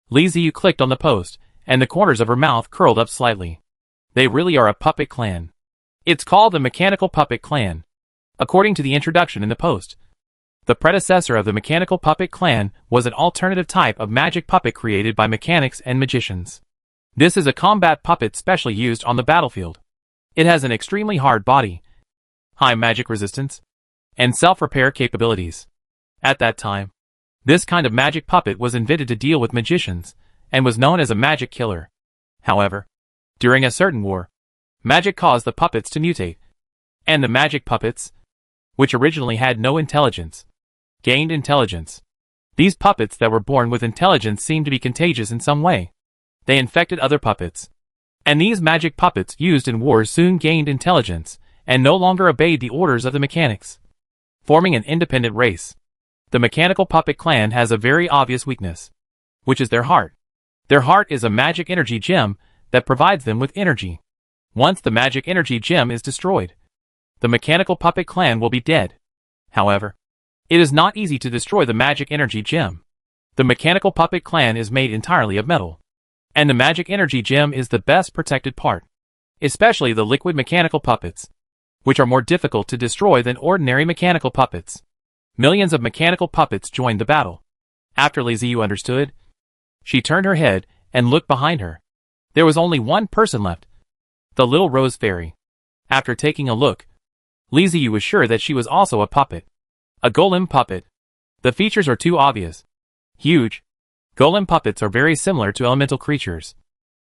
Li Ziyu clicked on the post, and the corners of her mouth curled up slightly. They really are a puppet clan. It's called the Mechanical Puppet Clan. According to the introduction in the post, the predecessor of the Mechanical Puppet Clan was an alternative type of magic puppet created by mechanics and magicians. This is a combat puppet specially used on the battlefield. It has an extremely hard body, high magic resistance, and self-repair capabilities. At that time, this kind of magic puppet was invented to deal with magicians, and was known as a magic killer. However, during a certain war, magic caused the puppets to mutate, and the magic puppets, which originally had no intelligence, gained intelligence. These puppets that were born with intelligence seemed to be contagious in some way. They infected other puppets. And these magic puppets used in wars soon gained intelligence, and no longer obeyed the orders of the mechanics, forming an independent race. The Mechanical Puppet Clan has a very obvious weakness, which is their heart. Their heart is a magic energy gem that provides them with energy. Once the magic energy gem is destroyed, the Mechanical Puppet Clan will be dead. However, it is not easy to destroy the magic energy gem. The Mechanical Puppet Clan is made entirely of metal. And the magic energy gem is the best protected part, especially the liquid mechanical puppets, which are more difficult to destroy than ordinary mechanical puppets. Millions of mechanical puppets joined the battle. After Li Ziyu understood, she turned her head and looked behind her. There was only one person left, the little rose fairy. After taking a look, Li Ziyu was sure that she was also a puppet. A golem puppet. The features are too obvious. Huge. Golem puppets are very similar to elemental creatures.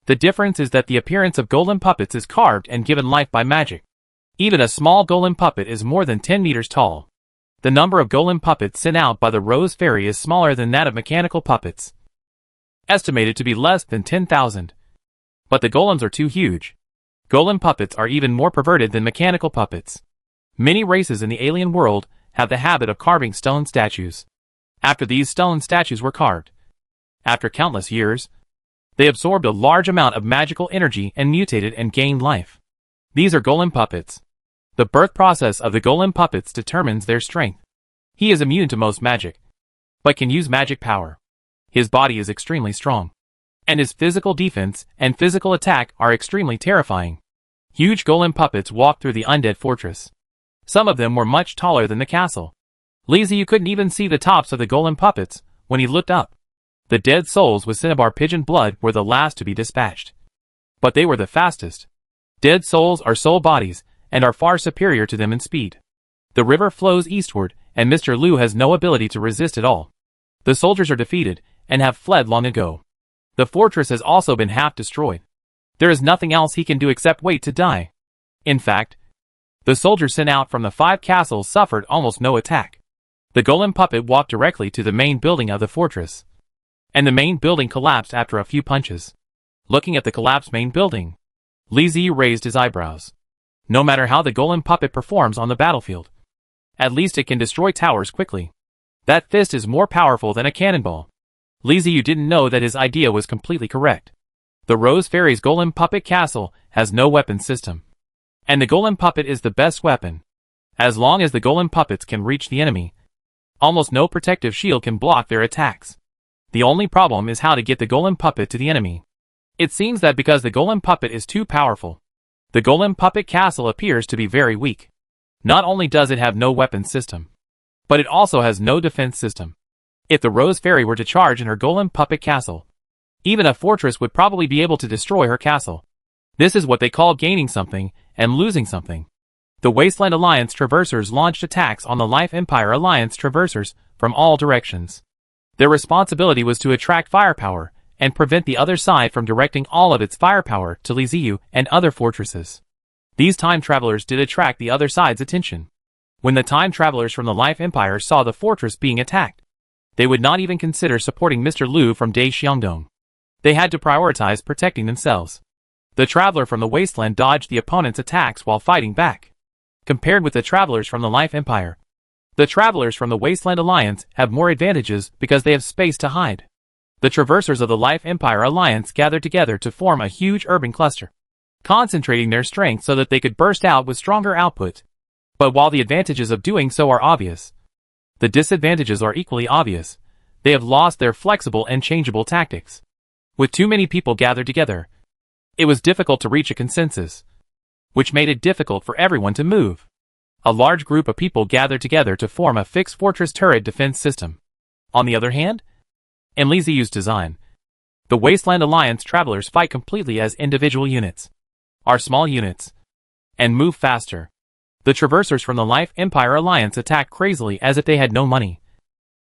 The difference is that the appearance of golem puppets is carved and given life by magic. Even a small golem puppet is more than 10 meters tall. The number of golem puppets sent out by the Rose Fairy is smaller than that of mechanical puppets, estimated to be less than 10,000. But the golems are too huge. Golem puppets are even more perverted than mechanical puppets. Many races in the alien world have the habit of carving stone statues. After these stone statues were carved, after countless years, they absorbed a large amount of magical energy and mutated and gained life. These are golem puppets. The birth process of the golem puppets determines their strength. He is immune to most magic, but can use magic power. His body is extremely strong, and his physical defense and physical attack are extremely terrifying. Huge golem puppets walked through the undead fortress. Some of them were much taller than the castle. Li Ziyu couldn't even see the tops of the golem puppets when he looked up. The dead souls with cinnabar pigeon blood were the last to be dispatched. But they were the fastest. Dead souls are soul bodies, and are far superior to them in speed. The river flows eastward, and Mr. Liu has no ability to resist at all. The soldiers are defeated, and have fled long ago. The fortress has also been half destroyed. There is nothing else he can do except wait to die. In fact, the soldiers sent out from the 5 castles suffered almost no attack. The golem puppet walked directly to the main building of the fortress, and the main building collapsed after a few punches. Looking at the collapsed main building, Li Ziyu raised his eyebrows. No matter how the golem puppet performs on the battlefield, at least it can destroy towers quickly. That fist is more powerful than a cannonball. Li Ziyu didn't know that his idea was completely correct. The Rose Fairy's golem puppet castle has no weapon system, and the golem puppet is the best weapon. As long as the golem puppets can reach the enemy, almost no protective shield can block their attacks. The only problem is how to get the golem puppet to the enemy. It seems that because the golem puppet is too powerful, the golem puppet castle appears to be very weak. Not only does it have no weapon system, but it also has no defense system. If the Rose Fairy were to charge in her golem puppet castle, even a fortress would probably be able to destroy her castle. This is what they call gaining something and losing something. The Wasteland Alliance Traversers launched attacks on the Life Empire Alliance Traversers from all directions. Their responsibility was to attract firepower and prevent the other side from directing all of its firepower to Li Ziyu and other fortresses. These time travelers did attract the other side's attention. When the time travelers from the Life Empire saw the fortress being attacked, they would not even consider supporting Mr. Liu from Dai Xiangdong. They had to prioritize protecting themselves. The traveler from the wasteland dodged the opponent's attacks while fighting back. Compared with the travelers from the Life Empire, the travelers from the Wasteland Alliance have more advantages because they have space to hide. The traversers of the Life Empire Alliance gathered together to form a huge urban cluster, concentrating their strength so that they could burst out with stronger output. But while the advantages of doing so are obvious, the disadvantages are equally obvious. They have lost their flexible and changeable tactics. With too many people gathered together, it was difficult to reach a consensus, which made it difficult for everyone to move. A large group of people gathered together to form a fixed fortress turret defense system. On the other hand, in Li Ziyu's design, the Wasteland Alliance travelers fight completely as individual units, are small units, and move faster. The traversers from the Life Empire Alliance attacked crazily as if they had no money,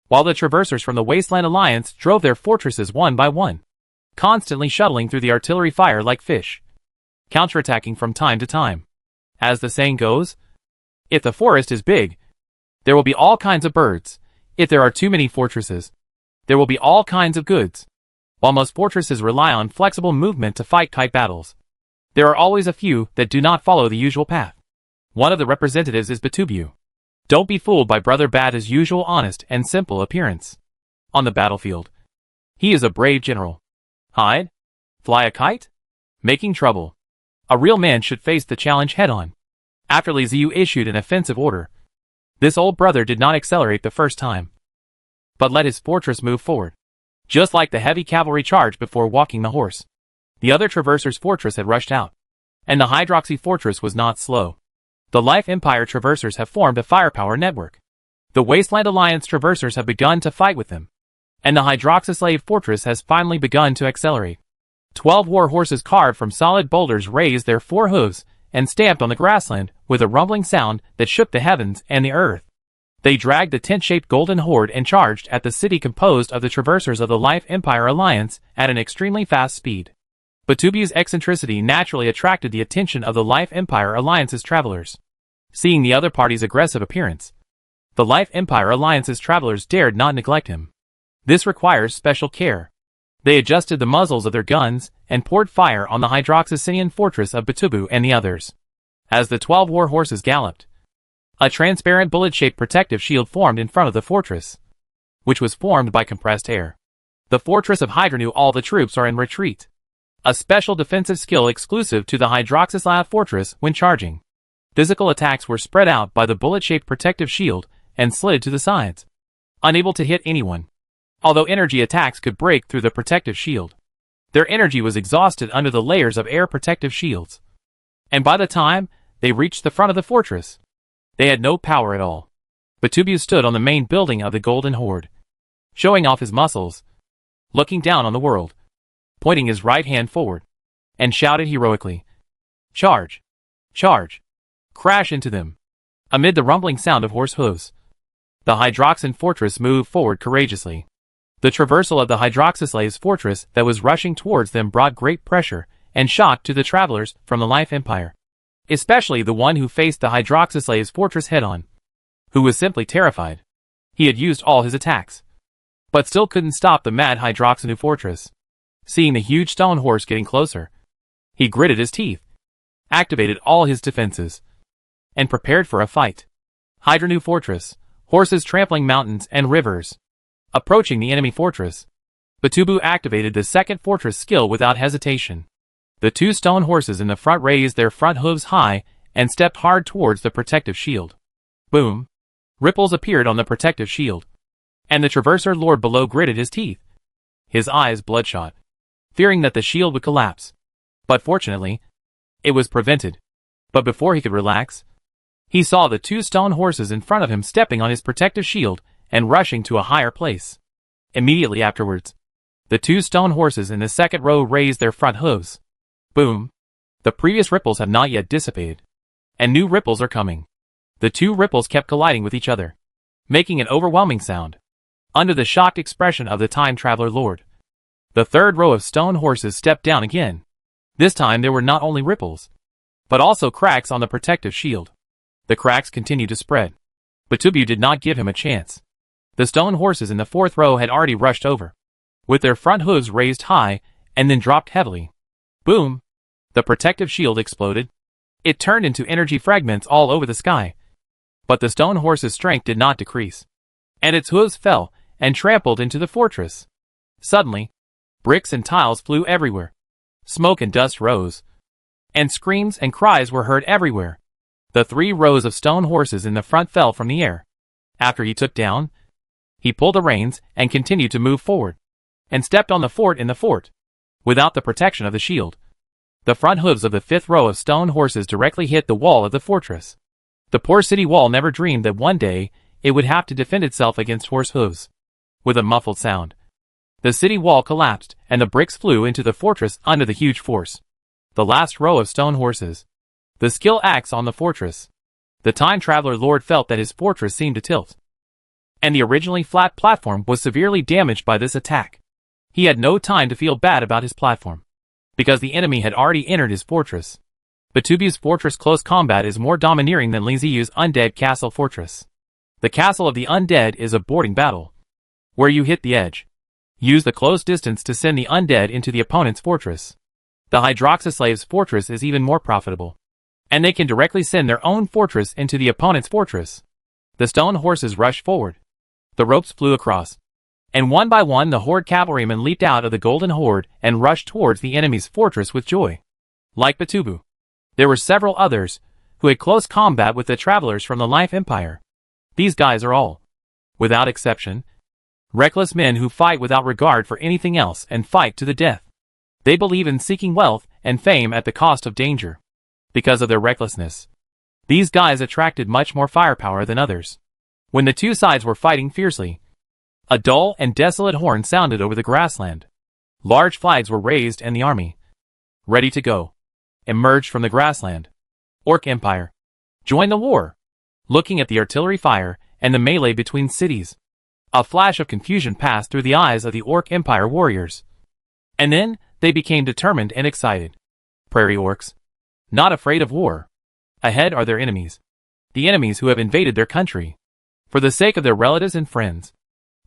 while the traversers from the Wasteland Alliance drove their fortresses one by one, constantly shuttling through the artillery fire like fish, counterattacking from time to time. As the saying goes, if the forest is big, there will be all kinds of birds. If there are too many fortresses, there will be all kinds of goods. While most fortresses rely on flexible movement to fight kite battles, there are always a few that do not follow the usual path. One of the representatives is Batubu. Don't be fooled by Brother Bata's usual honest and simple appearance. On the battlefield, he is a brave general. Hide? Fly a kite? Making trouble. A real man should face the challenge head-on. After Li Ziyu issued an offensive order, this old brother did not accelerate the first time, but let his fortress move forward, just like the heavy cavalry charge before walking the horse. The other traverser's fortress had rushed out, and the Hydroxy fortress was not slow. The Life Empire traversers have formed a firepower network. The Wasteland Alliance traversers have begun to fight with them, and the Hydroxyslave fortress has finally begun to accelerate. 12 war horses carved from solid boulders raised their 4 hooves and stamped on the grassland with a rumbling sound that shook the heavens and the earth. They dragged the tent-shaped golden horde and charged at the city composed of the traversers of the Life Empire Alliance at an extremely fast speed. Batubu's eccentricity naturally attracted the attention of the Life Empire Alliance's travelers. Seeing the other party's aggressive appearance, the Life Empire Alliance's travelers dared not neglect him. This requires special care. They adjusted the muzzles of their guns and poured fire on the Hydroxysian fortress of Batubu and the others. As the 12 war horses galloped, a transparent bullet-shaped protective shield formed in front of the fortress, which was formed by compressed air. The fortress of Hydra knew all the troops are in retreat. A special defensive skill exclusive to the Hydroxyslav fortress when charging. Physical attacks were spread out by the bullet-shaped protective shield and slid to the sides, unable to hit anyone. Although energy attacks could break through the protective shield, their energy was exhausted under the layers of air protective shields. And by the time they reached the front of the fortress, they had no power at all. Batubu stood on the main building of the Golden Horde, showing off his muscles, looking down on the world, pointing his right hand forward, and shouted heroically, "Charge! Charge! Crash into them!" Amid the rumbling sound of horse hooves, the Hydroxan fortress moved forward courageously. The traversal of the Hydroxyslave's fortress that was rushing towards them brought great pressure and shock to the travelers from the Life Empire, especially the one who faced the Hydroxyslave's fortress head-on, who was simply terrified. He had used all his attacks, but still couldn't stop the mad Hydroxanu fortress. Seeing the huge stone horse getting closer, he gritted his teeth, activated all his defenses, and prepared for a fight. Hydranu fortress, horses trampling mountains and rivers. Approaching the enemy fortress, Batubu activated the second fortress skill without hesitation. The 2 stone horses in the front raised their front hooves high and stepped hard towards the protective shield. Boom! Ripples appeared on the protective shield, and the Traverser Lord below gritted his teeth, his eyes bloodshot, fearing that the shield would collapse. But fortunately, it was prevented. But before he could relax, he saw the 2 stone horses in front of him stepping on his protective shield and rushing to a higher place. Immediately afterwards, the 2 stone horses in the second row raised their front hooves. Boom! The previous ripples have not yet dissipated, and new ripples are coming. The 2 ripples kept colliding with each other, making an overwhelming sound. Under the shocked expression of the Time Traveler Lord, the third row of stone horses stepped down again. This time there were not only ripples, but also cracks on the protective shield. The cracks continued to spread. Batubu did not give him a chance. The stone horses in the fourth row had already rushed over, with their front hooves raised high, and then dropped heavily. Boom! The protective shield exploded. It turned into energy fragments all over the sky. But the stone horse's strength did not decrease, and its hooves fell and trampled into the fortress. Suddenly, bricks and tiles flew everywhere. Smoke and dust rose, and screams and cries were heard everywhere. The 3 rows of stone horses in the front fell from the air. After he took down, he pulled the reins and continued to move forward, and stepped on the fort in the fort, without the protection of the shield. The front hooves of the 5th row of stone horses directly hit the wall of the fortress. The poor city wall never dreamed that one day it would have to defend itself against horse hooves. With a muffled sound, the city wall collapsed, and the bricks flew into the fortress under the huge force. The last row of stone horses. The skill axe on the fortress. The time traveler lord felt that his fortress seemed to tilt, and the originally flat platform was severely damaged by this attack. He had no time to feel bad about his platform, because the enemy had already entered his fortress. Batubu's fortress close combat is more domineering than Li Ziyu's undead castle fortress. The castle of the undead is a boarding battle, where you hit the edge. Use the close distance to send the undead into the opponent's fortress. The Hydroxyslave's fortress is even more profitable, and they can directly send their own fortress into the opponent's fortress. The stone horses rushed forward. The ropes flew across, and one by one the horde cavalrymen leaped out of the golden horde and rushed towards the enemy's fortress with joy. Like Batubu, there were several others who had close combat with the travelers from the Life Empire. These guys are all, without exception, reckless men who fight without regard for anything else and fight to the death. They believe in seeking wealth and fame at the cost of danger. Because of their recklessness, these guys attracted much more firepower than others. When the 2 sides were fighting fiercely, a dull and desolate horn sounded over the grassland. Large flags were raised and the army, ready to go, emerged from the grassland. Orc Empire joined the war. Looking at the artillery fire and the melee between cities, a flash of confusion passed through the eyes of the Orc Empire warriors. And then they became determined and excited. Prairie orcs, not afraid of war. Ahead are their enemies. The enemies who have invaded their country. For the sake of their relatives and friends.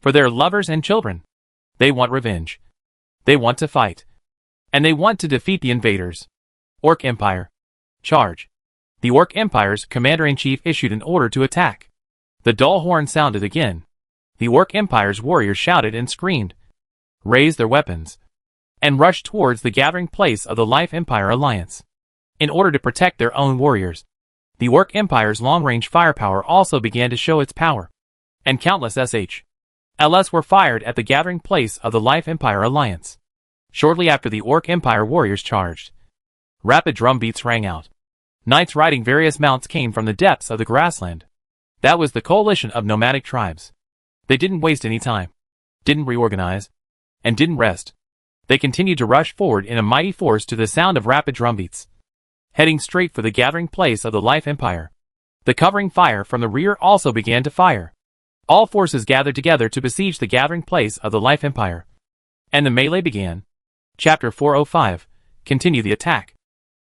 For their lovers and children. They want revenge. They want to fight. And they want to defeat the invaders. Orc Empire. Charge. The Orc Empire's commander-in-chief issued an order to attack. The dull horn sounded again. The Orc Empire's warriors shouted and screamed, raised their weapons, and rushed towards the gathering place of the Life Empire alliance. In order to protect their own warriors, the Orc Empire's long-range firepower also began to show its power, and countless SHLs were fired at the gathering place of the Life Empire alliance. Shortly after the Orc Empire warriors charged, rapid drum beats rang out. Knights riding various mounts came from the depths of the grassland. That was the coalition of nomadic tribes. They didn't waste any time, didn't reorganize, and didn't rest. They continued to rush forward in a mighty force to the sound of rapid drumbeats, heading straight for the gathering place of the Life Empire. The covering fire from the rear also began to fire. All forces gathered together to besiege the gathering place of the Life Empire. And the melee began. Chapter 405. Continue the attack.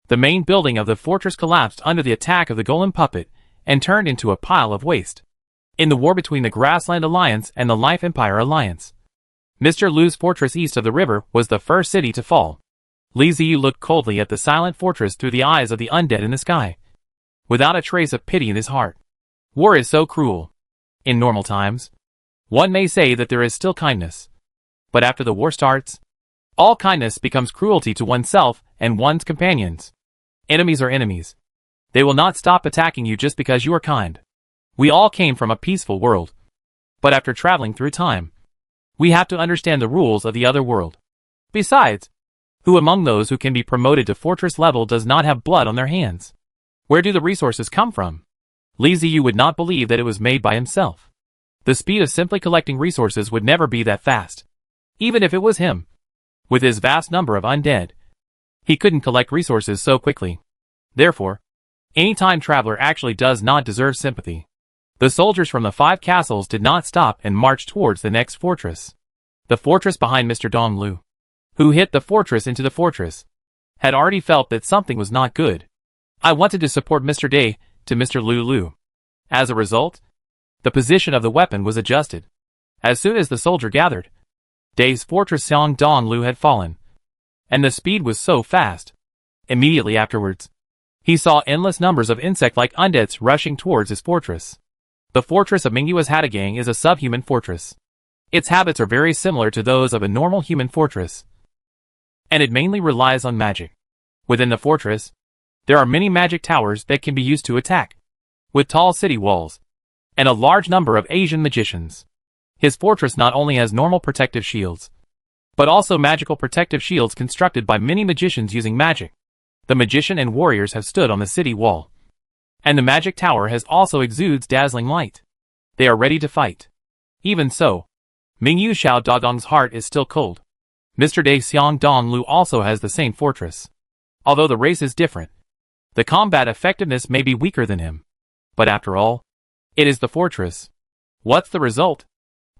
The main building of the fortress collapsed under the attack of the golem puppet and turned into a pile of waste. In the war between the Grassland Alliance and the Life Empire Alliance, Mr. Lu's fortress east of the river was the first city to fall. Li Ziyu looked coldly at the silent fortress through the eyes of the undead in the sky, without a trace of pity in his heart. War is so cruel. In normal times, one may say that there is still kindness. But after the war starts, all kindness becomes cruelty to oneself and one's companions. Enemies are enemies. They will not stop attacking you just because you are kind. We all came from a peaceful world. But after traveling through time, we have to understand the rules of the other world. Besides, who among those who can be promoted to fortress level does not have blood on their hands? Where do the resources come from? Li Ziyu would not believe that it was made by himself. The speed of simply collecting resources would never be that fast. Even if it was him. With his vast number of undead, he couldn't collect resources so quickly. Therefore, any time traveler actually does not deserve sympathy. The soldiers from the 5 castles did not stop and marched towards the next fortress. The fortress behind Mr. Dong Lu, who hit the fortress into the fortress, had already felt that something was not good. I wanted to support Mr. Day to Mr. Lulu. As a result, the position of the weapon was adjusted. As soon as the soldier gathered, Day's fortress Xiangdong had fallen, and the speed was so fast. Immediately afterwards, he saw endless numbers of insect-like undeads rushing towards his fortress. The fortress of Mingyu's Hatagang is a subhuman fortress. Its habits are very similar to those of a normal human fortress, and it mainly relies on magic. Within the fortress, there are many magic towers that can be used to attack, with tall city walls, and a large number of Asian magicians. His fortress not only has normal protective shields, but also magical protective shields constructed by many magicians using magic. The magician and warriors have stood on the city wall, and the magic tower has also exudes dazzling light. They are ready to fight. Even so, Mingyu Xiaodong's heart is still cold. Mr. Day Xiangdong also has the same fortress. Although the race is different, the combat effectiveness may be weaker than him. But after all, it is the fortress. What's the result?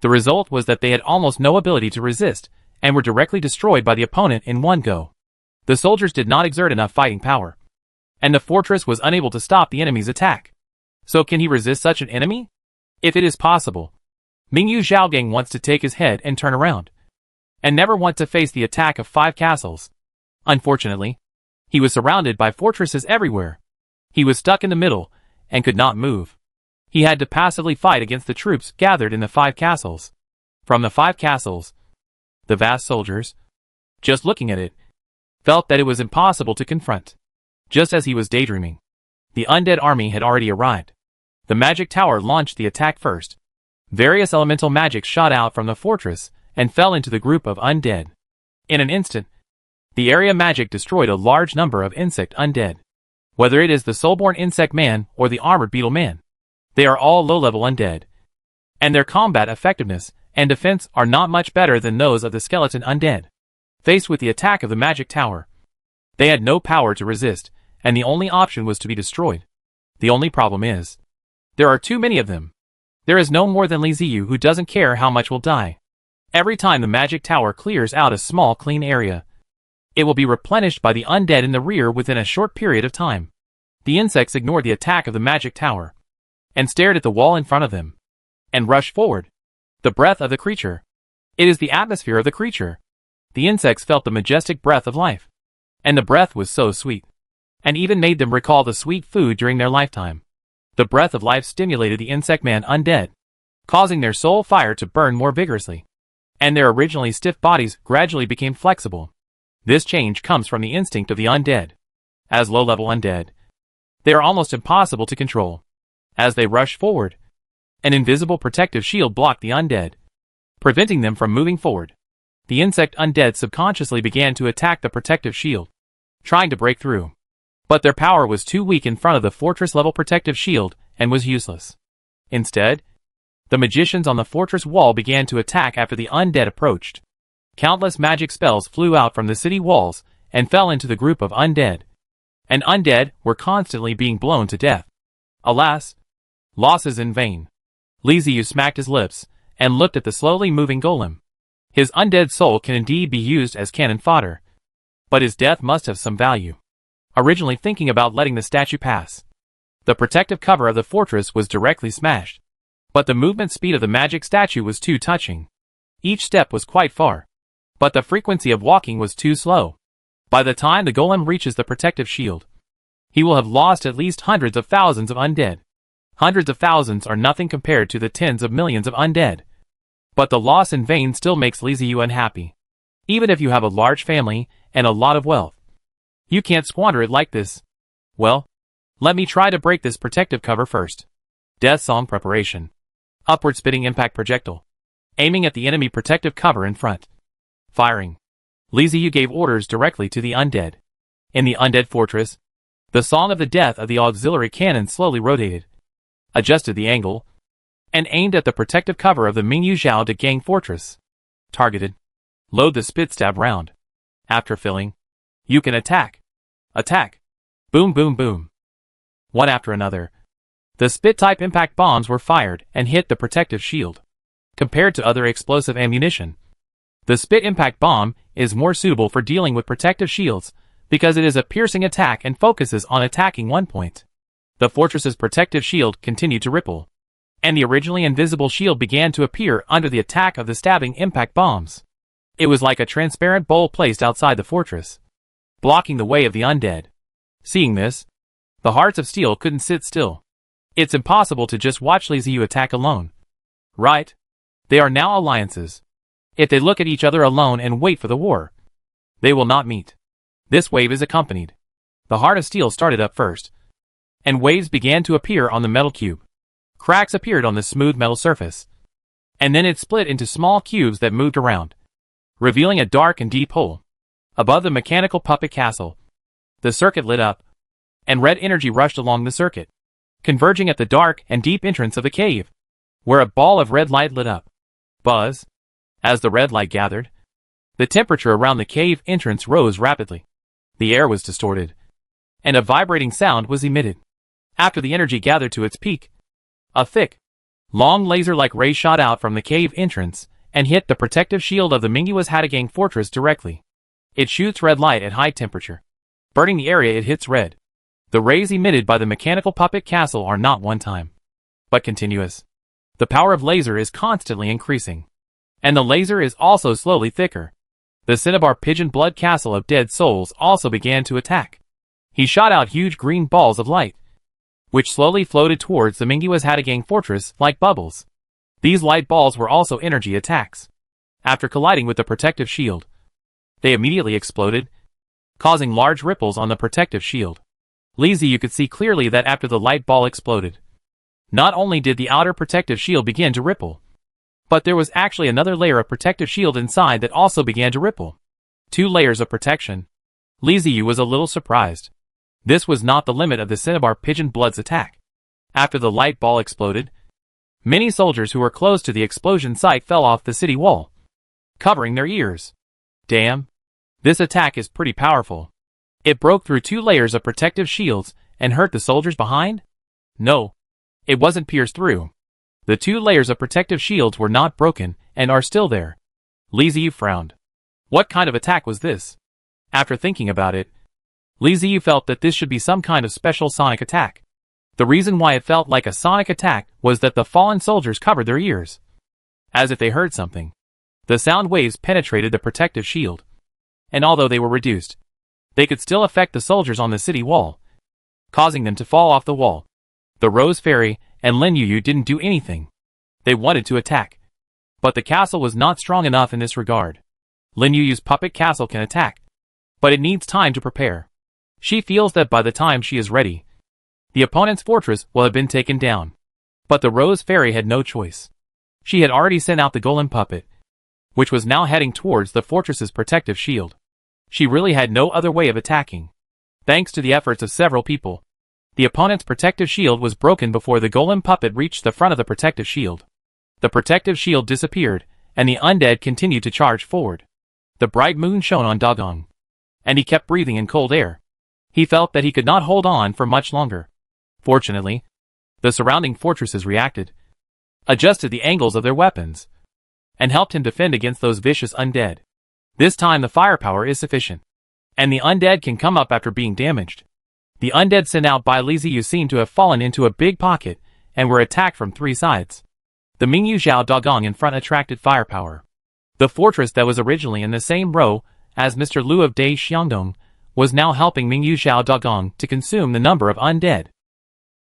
The result was that they had almost no ability to resist, and were directly destroyed by the opponent in one go. The soldiers did not exert enough fighting power, and the fortress was unable to stop the enemy's attack. So can he resist such an enemy? If it is possible, Mingyu Xiaogang wants to take his head and turn around, and never want to face the attack of 5 castles. Unfortunately, he was surrounded by fortresses everywhere. He was stuck in the middle, and could not move. He had to passively fight against the troops gathered in the 5 castles. From the 5 castles, the vast soldiers, just looking at it, felt that it was impossible to confront. Just as he was daydreaming, the undead army had already arrived. The magic tower launched the attack first. Various elemental magics shot out from the fortress and fell into the group of undead. In an instant, the area magic destroyed a large number of insect undead. Whether it is the soulborn insect man or the armored beetle man, they are all low-level undead, and their combat effectiveness and defense are not much better than those of the skeleton undead. Faced with the attack of the magic tower, they had no power to resist, and the only option was to be destroyed. The only problem is, there are too many of them. There is no more than Li Ziyu who doesn't care how much will die. Every time the magic tower clears out a small clean area, it will be replenished by the undead in the rear within a short period of time. The insects ignored the attack of the magic tower, and stared at the wall in front of them, and rushed forward. The breath of the creature. It is the atmosphere of the creature. The insects felt the majestic breath of life, and the breath was so sweet, and even made them recall the sweet food during their lifetime. The breath of life stimulated the insect man undead, causing their soul fire to burn more vigorously, and their originally stiff bodies gradually became flexible. This change comes from the instinct of the undead. As low-level undead, they are almost impossible to control. As they rush forward, an invisible protective shield blocked the undead, preventing them from moving forward. The insect undead subconsciously began to attack the protective shield, trying to break through. But their power was too weak in front of the fortress-level protective shield and was useless. Instead, the magicians on the fortress wall began to attack after the undead approached. Countless magic spells flew out from the city walls and fell into the group of undead. And undead were constantly being blown to death. Alas, losses in vain. Li Ziyu smacked his lips and looked at the slowly moving golem. His undead soul can indeed be used as cannon fodder, but his death must have some value. Originally thinking about letting the statue pass, the protective cover of the fortress was directly smashed. But the movement speed of the magic statue was too touching. Each step was quite far, but the frequency of walking was too slow. By the time the golem reaches the protective shield, he will have lost at least hundreds of thousands of undead. Hundreds of thousands are nothing compared to the tens of millions of undead. But the loss in vain still makes Li Ziyu unhappy. Even if you have a large family and a lot of wealth, you can't squander it like this. Well, let me try to break this protective cover first. Death Song Preparation. Upward spitting impact projectile. Aiming at the enemy protective cover in front. Firing. Li Ziyu gave orders directly to the undead. In the undead fortress, the song of the death of the auxiliary cannon slowly rotated, adjusted the angle, and aimed at the protective cover of the Mingyu Xiaodong fortress. Targeted. Load the spit stab round. After filling, you can attack. Attack. Boom boom boom. One after another, the spit-type impact bombs were fired and hit the protective shield. Compared to other explosive ammunition, the spit impact bomb is more suitable for dealing with protective shields, because it is a piercing attack and focuses on attacking one point. The fortress's protective shield continued to ripple, and the originally invisible shield began to appear under the attack of the stabbing impact bombs. It was like a transparent bowl placed outside the fortress, blocking the way of the undead. Seeing this, the Hearts of Steel couldn't sit still. It's impossible to just watch Liziu attack alone, right? They are now alliances. If they look at each other alone and wait for the war, they will not meet. This wave is accompanied. The Heart of Steel started up first, and waves began to appear on the metal cube. Cracks appeared on the smooth metal surface, and then it split into small cubes that moved around, revealing a dark and deep hole. Above the mechanical puppet castle, the circuit lit up, and red energy rushed along the circuit, converging at the dark and deep entrance of the cave, where a ball of red light lit up. Buzz. As the red light gathered, the temperature around the cave entrance rose rapidly. The air was distorted, and a vibrating sound was emitted. After the energy gathered to its peak, a thick, long laser-like ray shot out from the cave entrance and hit the protective shield of the Mingyu's Hatagang fortress directly. It shoots red light at high temperature, burning the area it hits red. The rays emitted by the mechanical puppet castle are not one-time, but continuous. The power of laser is constantly increasing, and the laser is also slowly thicker. The Cinnabar Pigeon Blood Castle of Dead Souls also began to attack. He shot out huge green balls of light, which slowly floated towards the Mingyu's Hatagang fortress like bubbles. These light balls were also energy attacks. After colliding with the protective shield, they immediately exploded, causing large ripples on the protective shield. Liziu could see clearly that after the light ball exploded, not only did the outer protective shield begin to ripple, but there was actually another layer of protective shield inside that also began to ripple. 2 layers of protection. Liziu was a little surprised. This was not the limit of the Cinnabar Pigeon Blood's attack. After the light ball exploded, many soldiers who were close to the explosion site fell off the city wall, covering their ears. Damn. This attack is pretty powerful. It broke through 2 layers of protective shields and hurt the soldiers behind? No. It wasn't pierced through. The 2 layers of protective shields were not broken and are still there. Liziu frowned. What kind of attack was this? After thinking about it, Liziu felt that this should be some kind of special sonic attack. The reason why it felt like a sonic attack was that the fallen soldiers covered their ears, as if they heard something. The sound waves penetrated the protective shield, and although they were reduced, they could still affect the soldiers on the city wall, causing them to fall off the wall. The Rose Fairy and Lin Yu didn't do anything. They wanted to attack, but the castle was not strong enough in this regard. Lin Yu's puppet castle can attack, but it needs time to prepare. She feels that by the time she is ready, the opponent's fortress will have been taken down. But the Rose Fairy had no choice. She had already sent out the golem puppet, which was now heading towards the fortress's protective shield. She really had no other way of attacking. Thanks to the efforts of several people, the opponent's protective shield was broken before the golem puppet reached the front of the protective shield. The protective shield disappeared, and the undead continued to charge forward. The bright moon shone on Dagong, and he kept breathing in cold air. He felt that he could not hold on for much longer. Fortunately, the surrounding fortresses reacted, adjusted the angles of their weapons, and helped him defend against those vicious undead. This time the firepower is sufficient, and the undead can come up after being damaged. The undead sent out by Liziu seemed to have fallen into a big pocket and were attacked from 3 sides. The Mingyu Zhao Dagong in front attracted firepower. The fortress that was originally in the same row as Mr. Liu of Dai Xiangdong was now helping Mingyu Zhao Dagong to consume the number of undead.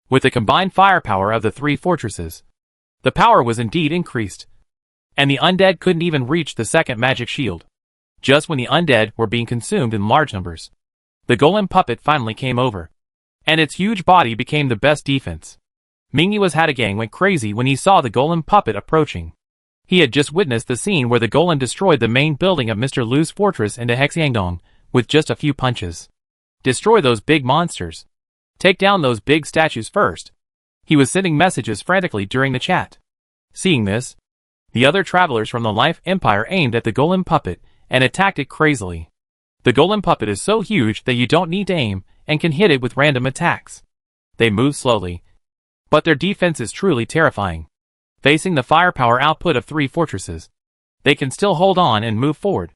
With the combined firepower of the 3 fortresses, the power was indeed increased, and the undead couldn't even reach the second magic shield. Just when the undead were being consumed in large numbers, the golem puppet finally came over, and its huge body became the best defense. Mingyu's Hatagang went crazy when he saw the golem puppet approaching. He had just witnessed the scene where the golem destroyed the main building of Mr. Liu's fortress into Hexiangdong with just a few punches. Destroy those big monsters. Take down those big statues first. He was sending messages frantically during the chat. Seeing this, the other travelers from the Life Empire aimed at the golem puppet and attacked it crazily. The golem puppet is so huge that you don't need to aim and can hit it with random attacks. They move slowly, but their defense is truly terrifying. Facing the firepower output of 3 fortresses, they can still hold on and move forward.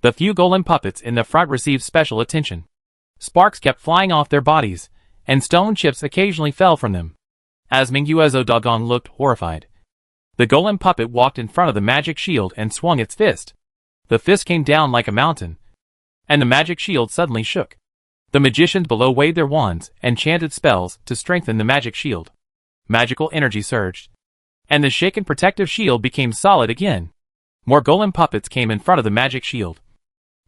The few golem puppets in the front receive special attention. Sparks kept flying off their bodies, and stone chips occasionally fell from them. As Mingyuezo Dagong looked horrified, the golem puppet walked in front of the magic shield and swung its fist. The fist came down like a mountain, and the magic shield suddenly shook. The magicians below waved their wands and chanted spells to strengthen the magic shield. Magical energy surged, and the shaken protective shield became solid again. More golem puppets came in front of the magic shield,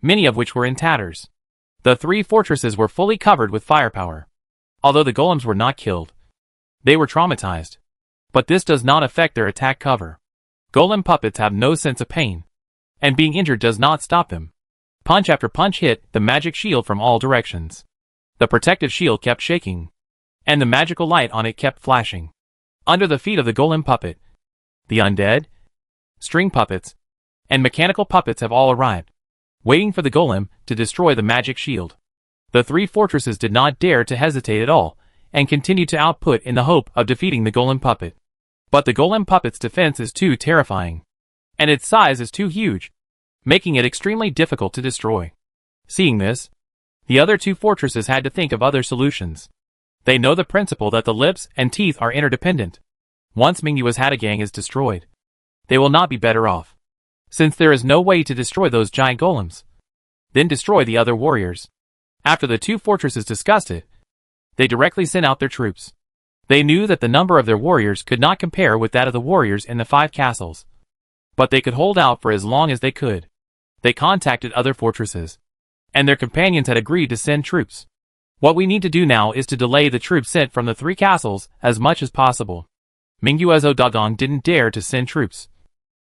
many of which were in tatters. The three fortresses were fully covered with firepower. Although the golems were not killed, they were traumatized. But this does not affect their attack cover. Golem puppets have no sense of pain, and being injured does not stop them. Punch after punch hit the magic shield from all directions. The protective shield kept shaking, and the magical light on it kept flashing. Under the feet of the golem puppet, the undead, string puppets, and mechanical puppets have all arrived, waiting for the golem to destroy the magic shield. The three fortresses did not dare to hesitate at all, and continued to output in the hope of defeating the golem puppet. But the golem puppet's defense is too terrifying, and its size is too huge, making it extremely difficult to destroy. Seeing this, the other two fortresses had to think of other solutions. They know the principle that the lips and teeth are interdependent. Once Mingyue's Hadagang is destroyed, they will not be better off, since there is no way to destroy those giant golems. Then destroy the other warriors. After the two fortresses discussed it, they directly sent out their troops. They knew that the number of their warriors could not compare with that of the warriors in the 5 castles, but they could hold out for as long as they could. They contacted other fortresses, and their companions had agreed to send troops. What we need to do now is to delay the troops sent from the 3 castles as much as possible. Mingyuezo Dagong didn't dare to send troops.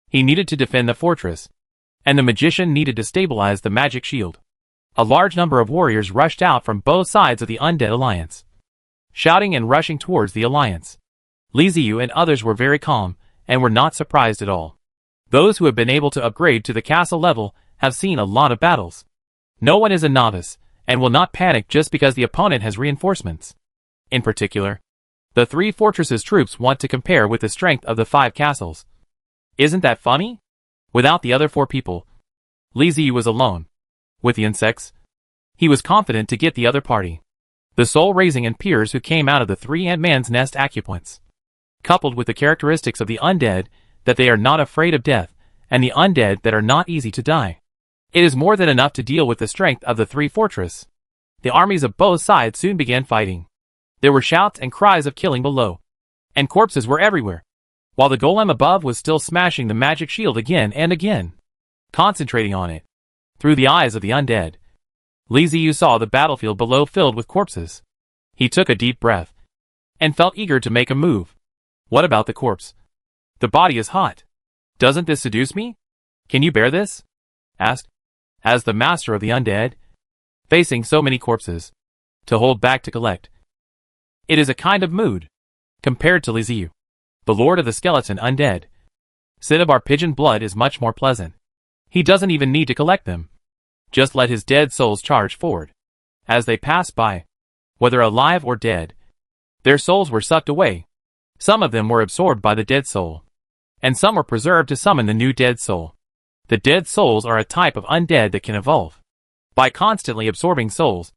He needed to defend the fortress, and the magician needed to stabilize the magic shield. A large number of warriors rushed out from both sides of the Undead Alliance, shouting and rushing towards the alliance. Li Ziyu and others were very calm, and were not surprised at all. Those who have been able to upgrade to the castle level have seen a lot of battles. No one is a novice, and will not panic just because the opponent has reinforcements. In particular, the 3 fortresses' troops want to compare with the strength of the 5 castles. Isn't that funny? Without the other 4 people, Li Ziyu was alone. With the insects, he was confident to get the other party. The soul-raising and peers who came out of the 3 Ant-Man's Nest acupoints, coupled with the characteristics of the undead, that they are not afraid of death, and the undead that are not easy to die. It is more than enough to deal with the strength of the 3 fortresses. The armies of both sides soon began fighting. There were shouts and cries of killing below, and corpses were everywhere, while the golem above was still smashing the magic shield again and again, concentrating on it. Through the eyes of the undead, Li Ziyu saw the battlefield below filled with corpses. He took a deep breath, and felt eager to make a move. What about the corpse? The body is hot. Doesn't this seduce me? Can you bear this? Asked, as the master of the undead, facing so many corpses, to hold back to collect. It is a kind of mood, compared to Li Ziyu, the lord of the skeleton undead. Cinnabar pigeon blood is much more pleasant. He doesn't even need to collect them. Just let his dead souls charge forward. As they passed by, whether alive or dead, their souls were sucked away. Some of them were absorbed by the dead soul, and some were preserved to summon the new dead soul. The dead souls are a type of undead that can evolve. By constantly absorbing souls,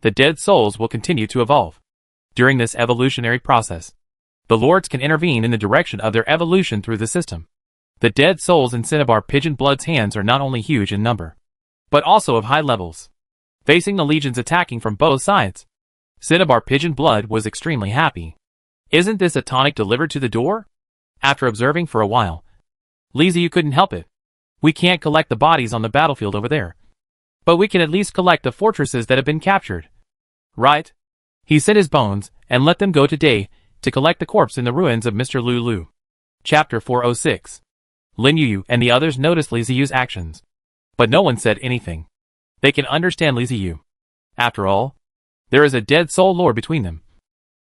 the dead souls will continue to evolve. During this evolutionary process, the lords can intervene in the direction of their evolution through the system. The dead souls in Cinnabar Pigeon Blood's hands are not only huge in number, but also of high levels. Facing the legions attacking from both sides, Cinnabar Pigeon Blood was extremely happy. Isn't this a tonic delivered to the door? After observing for a while, Li Ziyu couldn't help it. We can't collect the bodies on the battlefield over there, but we can at least collect the fortresses that have been captured. Right? He sent his bones, and let them go today, to collect the corpse in the ruins of Mr. Lulu. Chapter 406. Lin Yu and the others noticed Li Ziyu's actions, but no one said anything. They can understand Li Ziyu. After all, there is a dead soul lore between them,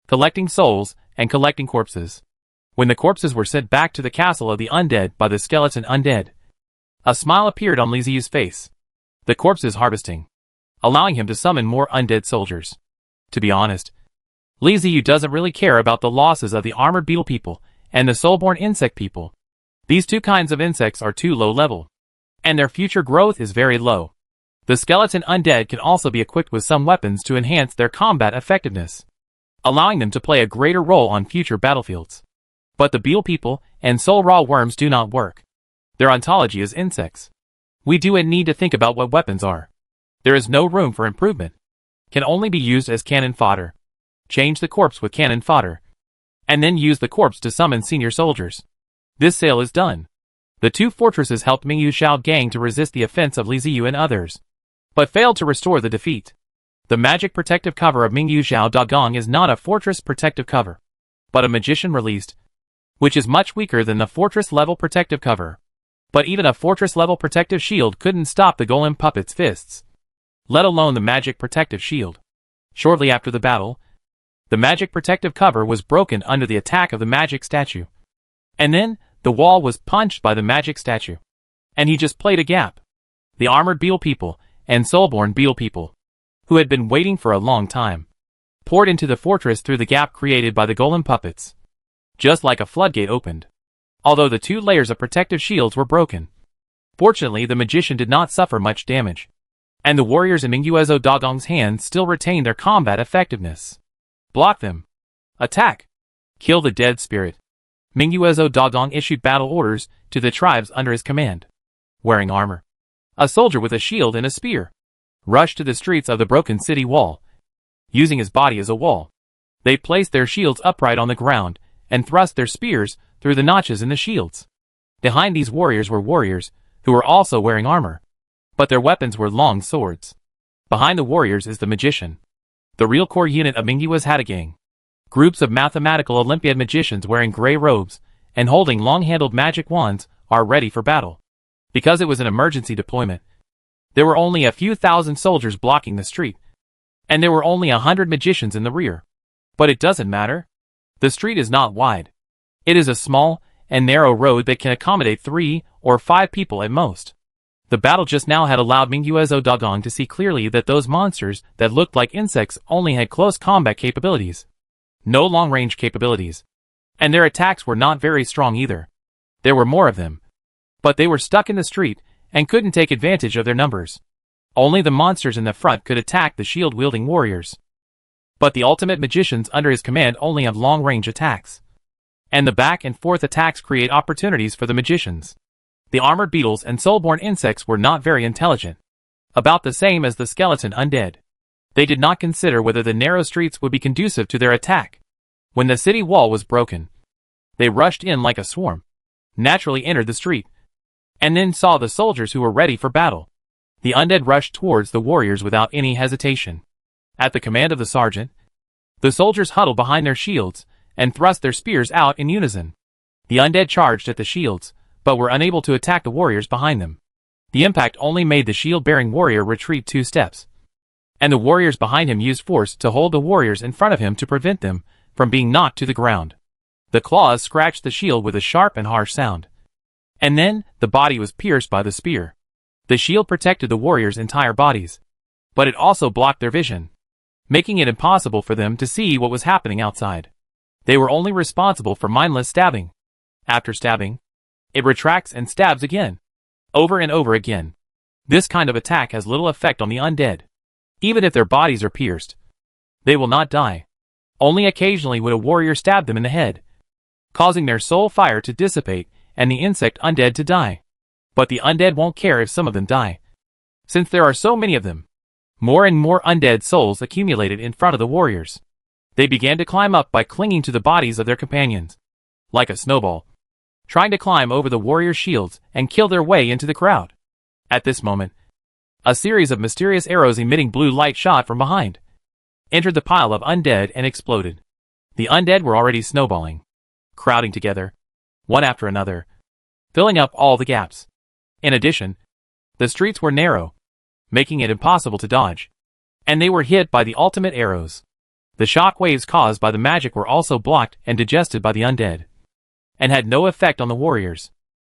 collecting souls and collecting corpses. When the corpses were sent back to the castle of the undead by the skeleton undead, a smile appeared on Li Ziyu's face. The corpses harvesting, allowing him to summon more undead soldiers. To be honest, Li Ziyu doesn't really care about the losses of the armored beetle people and the soulborn insect people. These two kinds of insects are too low level, and their future growth is very low. The skeleton undead can also be equipped with some weapons to enhance their combat effectiveness, allowing them to play a greater role on future battlefields. But the beetle people and soul raw worms do not work. Their ontology is insects. We do need to think about what weapons are. There is no room for improvement. Can only be used as cannon fodder. Change the corpse with cannon fodder, and then use the corpse to summon senior soldiers. This sale is done. The two fortresses helped Mingyu Xiao gang to resist the offense of Li Ziyu and others, but failed to restore the defeat. The magic protective cover of Mingyu Xiao Dagong is not a fortress protective cover, but a magician released, which is much weaker than the fortress level protective cover. But even a fortress level protective shield couldn't stop the golem puppet's fists, let alone the magic protective shield. Shortly after the battle, the magic protective cover was broken under the attack of the magic statue. And then, the wall was punched by the magic statue. And he just played a gap. The armored beetle people and soulborn beetle people, who had been waiting for a long time, poured into the fortress through the gap created by the golem puppets, just like a floodgate opened. Although the 2 layers of protective shields were broken, fortunately the magician did not suffer much damage, and the warriors in Mingyuezo Dagong's hands still retained their combat effectiveness. Block them. Attack. Kill the dead spirit. Mingyuezo Dagong issued battle orders to the tribes under his command. Wearing armor, a soldier with a shield and a spear rushed to the streets of the broken city wall. Using his body as a wall, they placed their shields upright on the ground and thrust their spears through the notches in the shields. Behind these warriors were warriors who were also wearing armor, but their weapons were long swords. Behind the warriors is the magician, the real core unit of Mingyue's Hatagang. Groups of mathematical Olympiad magicians wearing gray robes and holding long-handled magic wands are ready for battle. Because it was an emergency deployment, there were only a few thousand soldiers blocking the street, and there were only 100 magicians in the rear. But it doesn't matter. The street is not wide. It is a small and narrow road that can accommodate 3 or 5 people at most. The battle just now had allowed Mingyuezo Dagong to see clearly that those monsters that looked like insects only had close combat capabilities, no long-range capabilities. And their attacks were not very strong either. There were more of them, but they were stuck in the street and couldn't take advantage of their numbers. Only the monsters in the front could attack the shield-wielding warriors. But the ultimate magicians under his command only have long-range attacks, and the back and forth attacks create opportunities for the magicians. The armored beetles and soulborn insects were not very intelligent, about the same as the skeleton undead. They did not consider whether the narrow streets would be conducive to their attack. When the city wall was broken, they rushed in like a swarm, naturally entered the street, and then saw the soldiers who were ready for battle. The undead rushed towards the warriors without any hesitation. At the command of the sergeant, the soldiers huddled behind their shields and thrust their spears out in unison. The undead charged at the shields, but were unable to attack the warriors behind them. The impact only made the shield-bearing warrior retreat 2 steps, and the warriors behind him used force to hold the warriors in front of him to prevent them from being knocked to the ground. The claws scratched the shield with a sharp and harsh sound, and then the body was pierced by the spear. The shield protected the warriors' entire bodies, but it also blocked their vision, making it impossible for them to see what was happening outside. They were only responsible for mindless stabbing. After stabbing, it retracts and stabs again, over and over again. This kind of attack has little effect on the undead. Even if their bodies are pierced, they will not die. Only occasionally would a warrior stab them in the head, causing their soul fire to dissipate and the insect undead to die. But the undead won't care if some of them die, since there are so many of them. More and more undead souls accumulated in front of the warriors. They began to climb up by clinging to the bodies of their companions, like a snowball, trying to climb over the warriors' shields and kill their way into the crowd. At this moment, a series of mysterious arrows emitting blue light shot from behind, entered the pile of undead and exploded. The undead were already snowballing, crowding together, one after another, filling up all the gaps. In addition, the streets were narrow, making it impossible to dodge, and they were hit by the ultimate arrows. The shock waves caused by the magic were also blocked and digested by the undead, and had no effect on the warriors.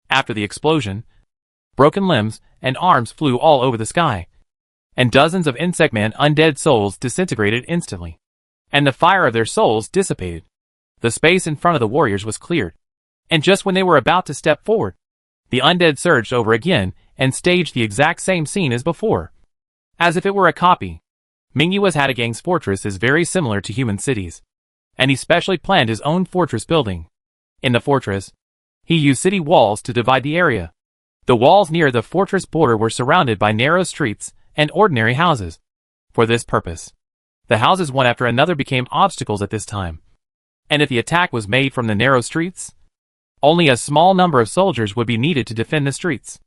After the explosion, broken limbs and arms flew all over the sky, and dozens of insect-man undead souls disintegrated instantly, and the fire of their souls dissipated. The space in front of the warriors was cleared, and just when they were about to step forward, the undead surged over again and staged the exact same scene as before. as if it were a copy. Mingyua's Hatagang's fortress is very similar to human cities, and he specially planned his own fortress building. In the fortress, he used city walls to divide the area. The walls near the fortress border were surrounded by narrow streets and ordinary houses. For this purpose, the houses one after another became obstacles at this time. And if the attack was made from the narrow streets, only a small number of soldiers would be needed to defend the streets.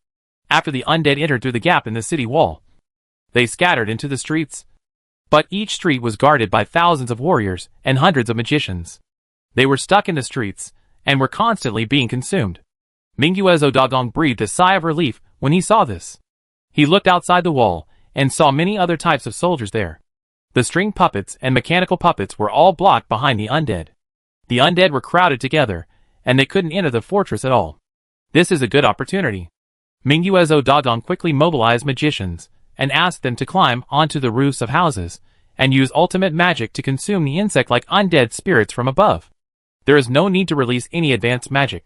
After the undead entered through the gap in the city wall, they scattered into the streets. But each street was guarded by thousands of warriors and hundreds of magicians. They were stuck in the streets and were constantly being consumed. Mingyue Zodagong breathed a sigh of relief when he saw this. He looked outside the wall and saw many other types of soldiers there. The string puppets and mechanical puppets were all blocked behind the undead. The undead were crowded together, and they couldn't enter the fortress at all. This is a good opportunity. Mingyue Zodagong quickly mobilized magicians and asked them to climb onto the roofs of houses and use ultimate magic to consume the insect-like undead spirits from above. There is no need to release any advanced magic.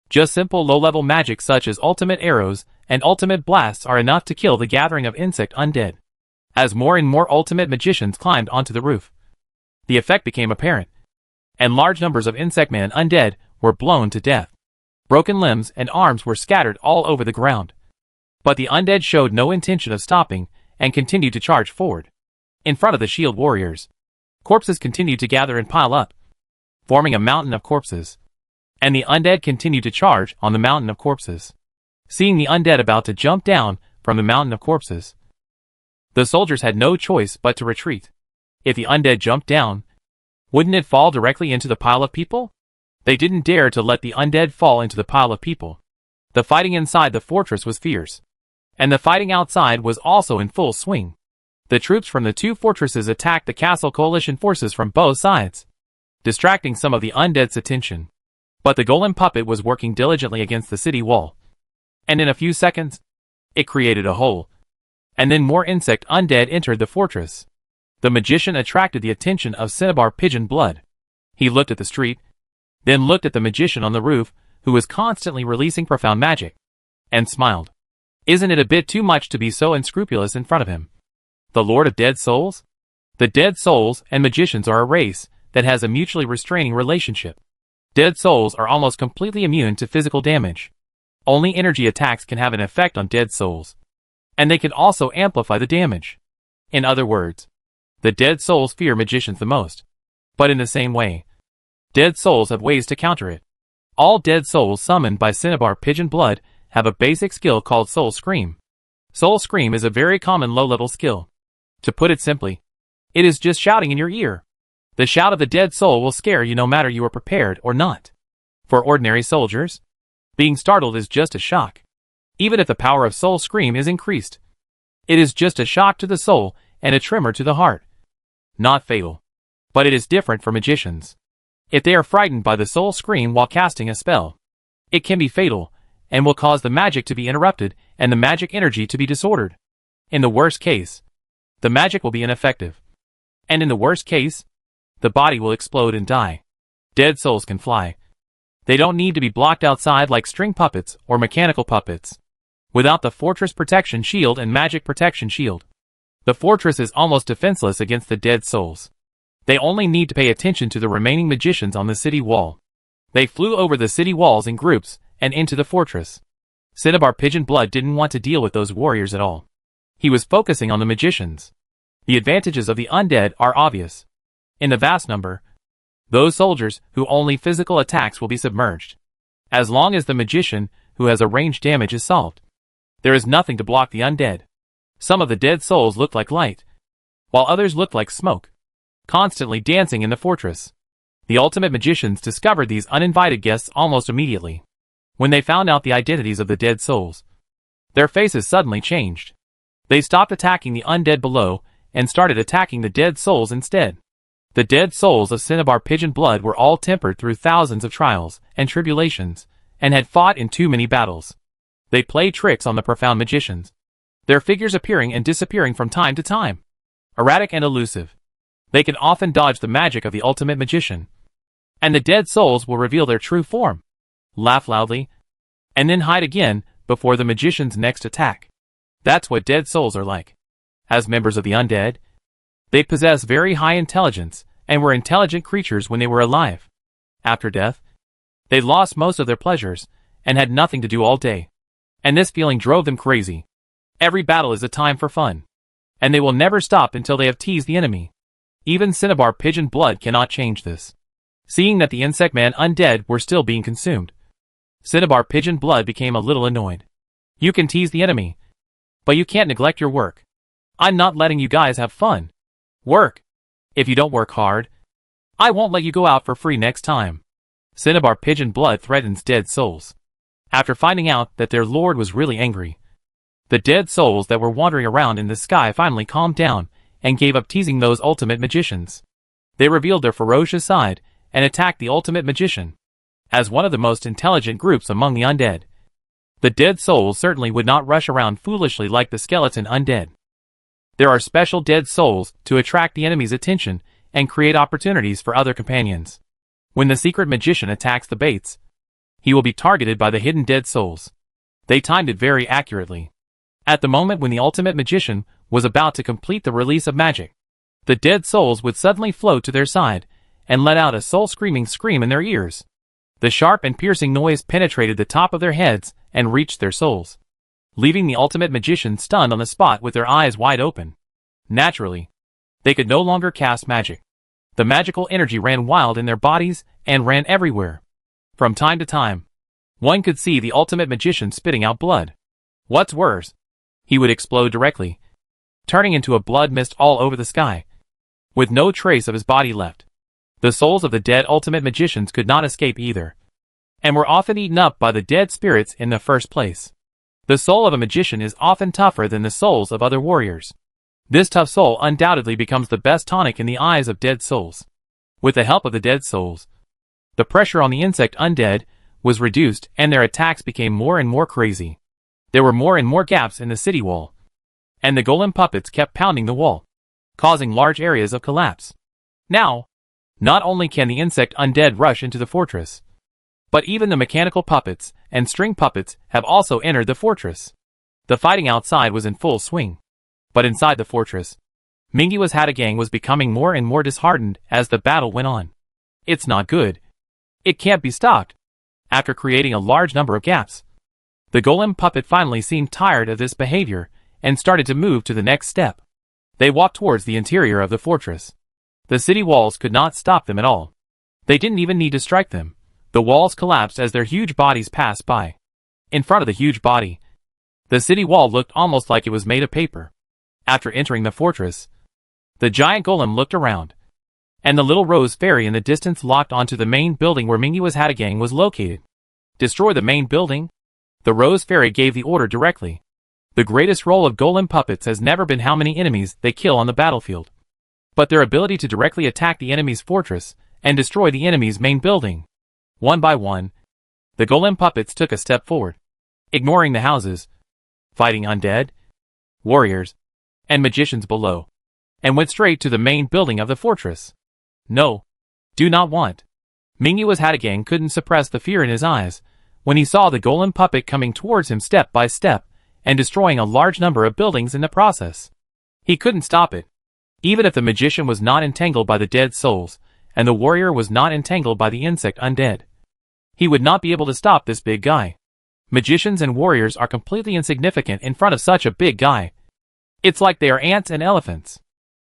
Just simple low-level magic such as ultimate arrows and ultimate blasts are enough to kill the gathering of insect undead. As more and more ultimate magicians climbed onto the roof, the effect became apparent, and large numbers of insectman undead were blown to death. Broken limbs and arms were scattered all over the ground. But the undead showed no intention of stopping and continued to charge forward. In front of the shield warriors, corpses continued to gather and pile up, forming a mountain of corpses. And the undead continued to charge on the mountain of corpses. Seeing the undead about to jump down from the mountain of corpses, the soldiers had no choice but to retreat. If the undead jumped down, wouldn't it fall directly into the pile of people? They didn't dare to let the undead fall into the pile of people. The fighting inside the fortress was fierce, and the fighting outside was also in full swing. The troops from the two fortresses attacked the castle coalition forces from both sides, distracting some of the undead's attention. But the golem puppet was working diligently against the city wall, and in a few seconds, it created a hole, and then more insect undead entered the fortress. The magician attracted the attention of Cinnabar Pigeon Blood. He looked at the street, then looked at the magician on the roof, who was constantly releasing profound magic, and smiled. Isn't it a bit too much to be so unscrupulous in front of him? The Lord of Dead Souls? The Dead Souls and magicians are a race that has a mutually restraining relationship. Dead souls are almost completely immune to physical damage. Only energy attacks can have an effect on dead souls, and they can also amplify the damage. In other words, the dead souls fear magicians the most. But in the same way, dead souls have ways to counter it. All dead souls summoned by Cinnabar Pigeon Blood have a basic skill called Soul Scream. Soul Scream is a very common low-level skill. To put it simply, it is just shouting in your ear. The shout of the dead soul will scare you no matter you are prepared or not. For ordinary soldiers, being startled is just a shock. Even if the power of Soul Scream is increased, it is just a shock to the soul and a tremor to the heart. Not fatal. But it is different for magicians. If they are frightened by the Soul Scream while casting a spell, it can be fatal, and will cause the magic to be interrupted and the magic energy to be disordered. In the worst case, the magic will be ineffective. And in the worst case, the body will explode and die. Dead souls can fly. They don't need to be blocked outside like string puppets or mechanical puppets. Without the fortress protection shield and magic protection shield, the fortress is almost defenseless against the dead souls. They only need to pay attention to the remaining magicians on the city wall. They flew over the city walls in groups and into the fortress. Cinnabar Pigeon Blood didn't want to deal with those warriors at all. He was focusing on the magicians. The advantages of the undead are obvious. In the vast number, those soldiers who only physical attacks will be submerged. As long as the magician who has a ranged damage is solved, there is nothing to block the undead. Some of the dead souls looked like light, while others looked like smoke, constantly dancing in the fortress. The ultimate magicians discovered these uninvited guests almost immediately. When they found out the identities of the dead souls, their faces suddenly changed. They stopped attacking the undead below and started attacking the dead souls instead. The dead souls of Cinnabar Pigeon Blood were all tempered through thousands of trials and tribulations, and had fought in too many battles. They played tricks on the profound magicians, their figures appearing and disappearing from time to time. Erratic and elusive, they can often dodge the magic of the ultimate magician. And the dead souls will reveal their true form, laugh loudly, and then hide again before the magician's next attack. That's what dead souls are like. As members of the Undead, they possess very high intelligence and were intelligent creatures when they were alive. After death, they lost most of their pleasures and had nothing to do all day. And this feeling drove them crazy. Every battle is a time for fun. And they will never stop until they have teased the enemy. Even Cinnabar Pigeon Blood cannot change this. Seeing that the Insect Man Undead were still being consumed, Cinnabar Pigeon Blood became a little annoyed. You can tease the enemy, but you can't neglect your work. I'm not letting you guys have fun. Work. If you don't work hard, I won't let you go out for free next time. Cinnabar Pigeon Blood threatens dead souls. After finding out that their lord was really angry, the dead souls that were wandering around in the sky finally calmed down and gave up teasing those ultimate magicians. They revealed their ferocious side and attacked the ultimate magician. As one of the most intelligent groups among the undead, the dead souls certainly would not rush around foolishly like the skeleton undead. There are special dead souls to attract the enemy's attention and create opportunities for other companions. When the secret magician attacks the baits, he will be targeted by the hidden dead souls. They timed it very accurately. At the moment when the ultimate magician was about to complete the release of magic, the dead souls would suddenly float to their side and let out a soul-screaming scream in their ears. The sharp and piercing noise penetrated the top of their heads and reached their souls, leaving the ultimate magician stunned on the spot with their eyes wide open. Naturally, they could no longer cast magic. The magical energy ran wild in their bodies and ran everywhere. From time to time, one could see the ultimate magician spitting out blood. What's worse, he would explode directly, turning into a blood mist all over the sky, with no trace of his body left. The souls of the dead ultimate magicians could not escape either, and were often eaten up by the dead spirits in the first place. The soul of a magician is often tougher than the souls of other warriors. This tough soul undoubtedly becomes the best tonic in the eyes of dead souls. With the help of the dead souls, the pressure on the insect undead was reduced and their attacks became more and more crazy. There were more and more gaps in the city wall, and the golem puppets kept pounding the wall, causing large areas of collapse. Now, not only can the insect undead rush into the fortress, but even the mechanical puppets and string puppets have also entered the fortress. The fighting outside was in full swing, but inside the fortress, Mingyua's Hatagang was becoming more and more disheartened as the battle went on. It's not good. It can't be stopped. After creating a large number of gaps, the golem puppet finally seemed tired of this behavior and started to move to the next step. They walked towards the interior of the fortress. The city walls could not stop them at all. They didn't even need to strike them. The walls collapsed as their huge bodies passed by. In front of the huge body, the city wall looked almost like it was made of paper. After entering the fortress, the giant golem looked around, and the little rose fairy in the distance locked onto the main building where Mingyua's Hatagang was located. Destroy the main building? The rose fairy gave the order directly. The greatest role of golem puppets has never been how many enemies they kill on the battlefield, but their ability to directly attack the enemy's fortress and destroy the enemy's main building. One by one, the golem puppets took a step forward, ignoring the houses, fighting undead, warriors, and magicians below, and went straight to the main building of the fortress. No. Do not want. Mingyua's Hatagang couldn't suppress the fear in his eyes when he saw the golem puppet coming towards him step by step and destroying a large number of buildings in the process. He couldn't stop it. Even if the magician was not entangled by the dead souls, and the warrior was not entangled by the insect undead, he would not be able to stop this big guy. Magicians and warriors are completely insignificant in front of such a big guy. It's like they are ants and elephants.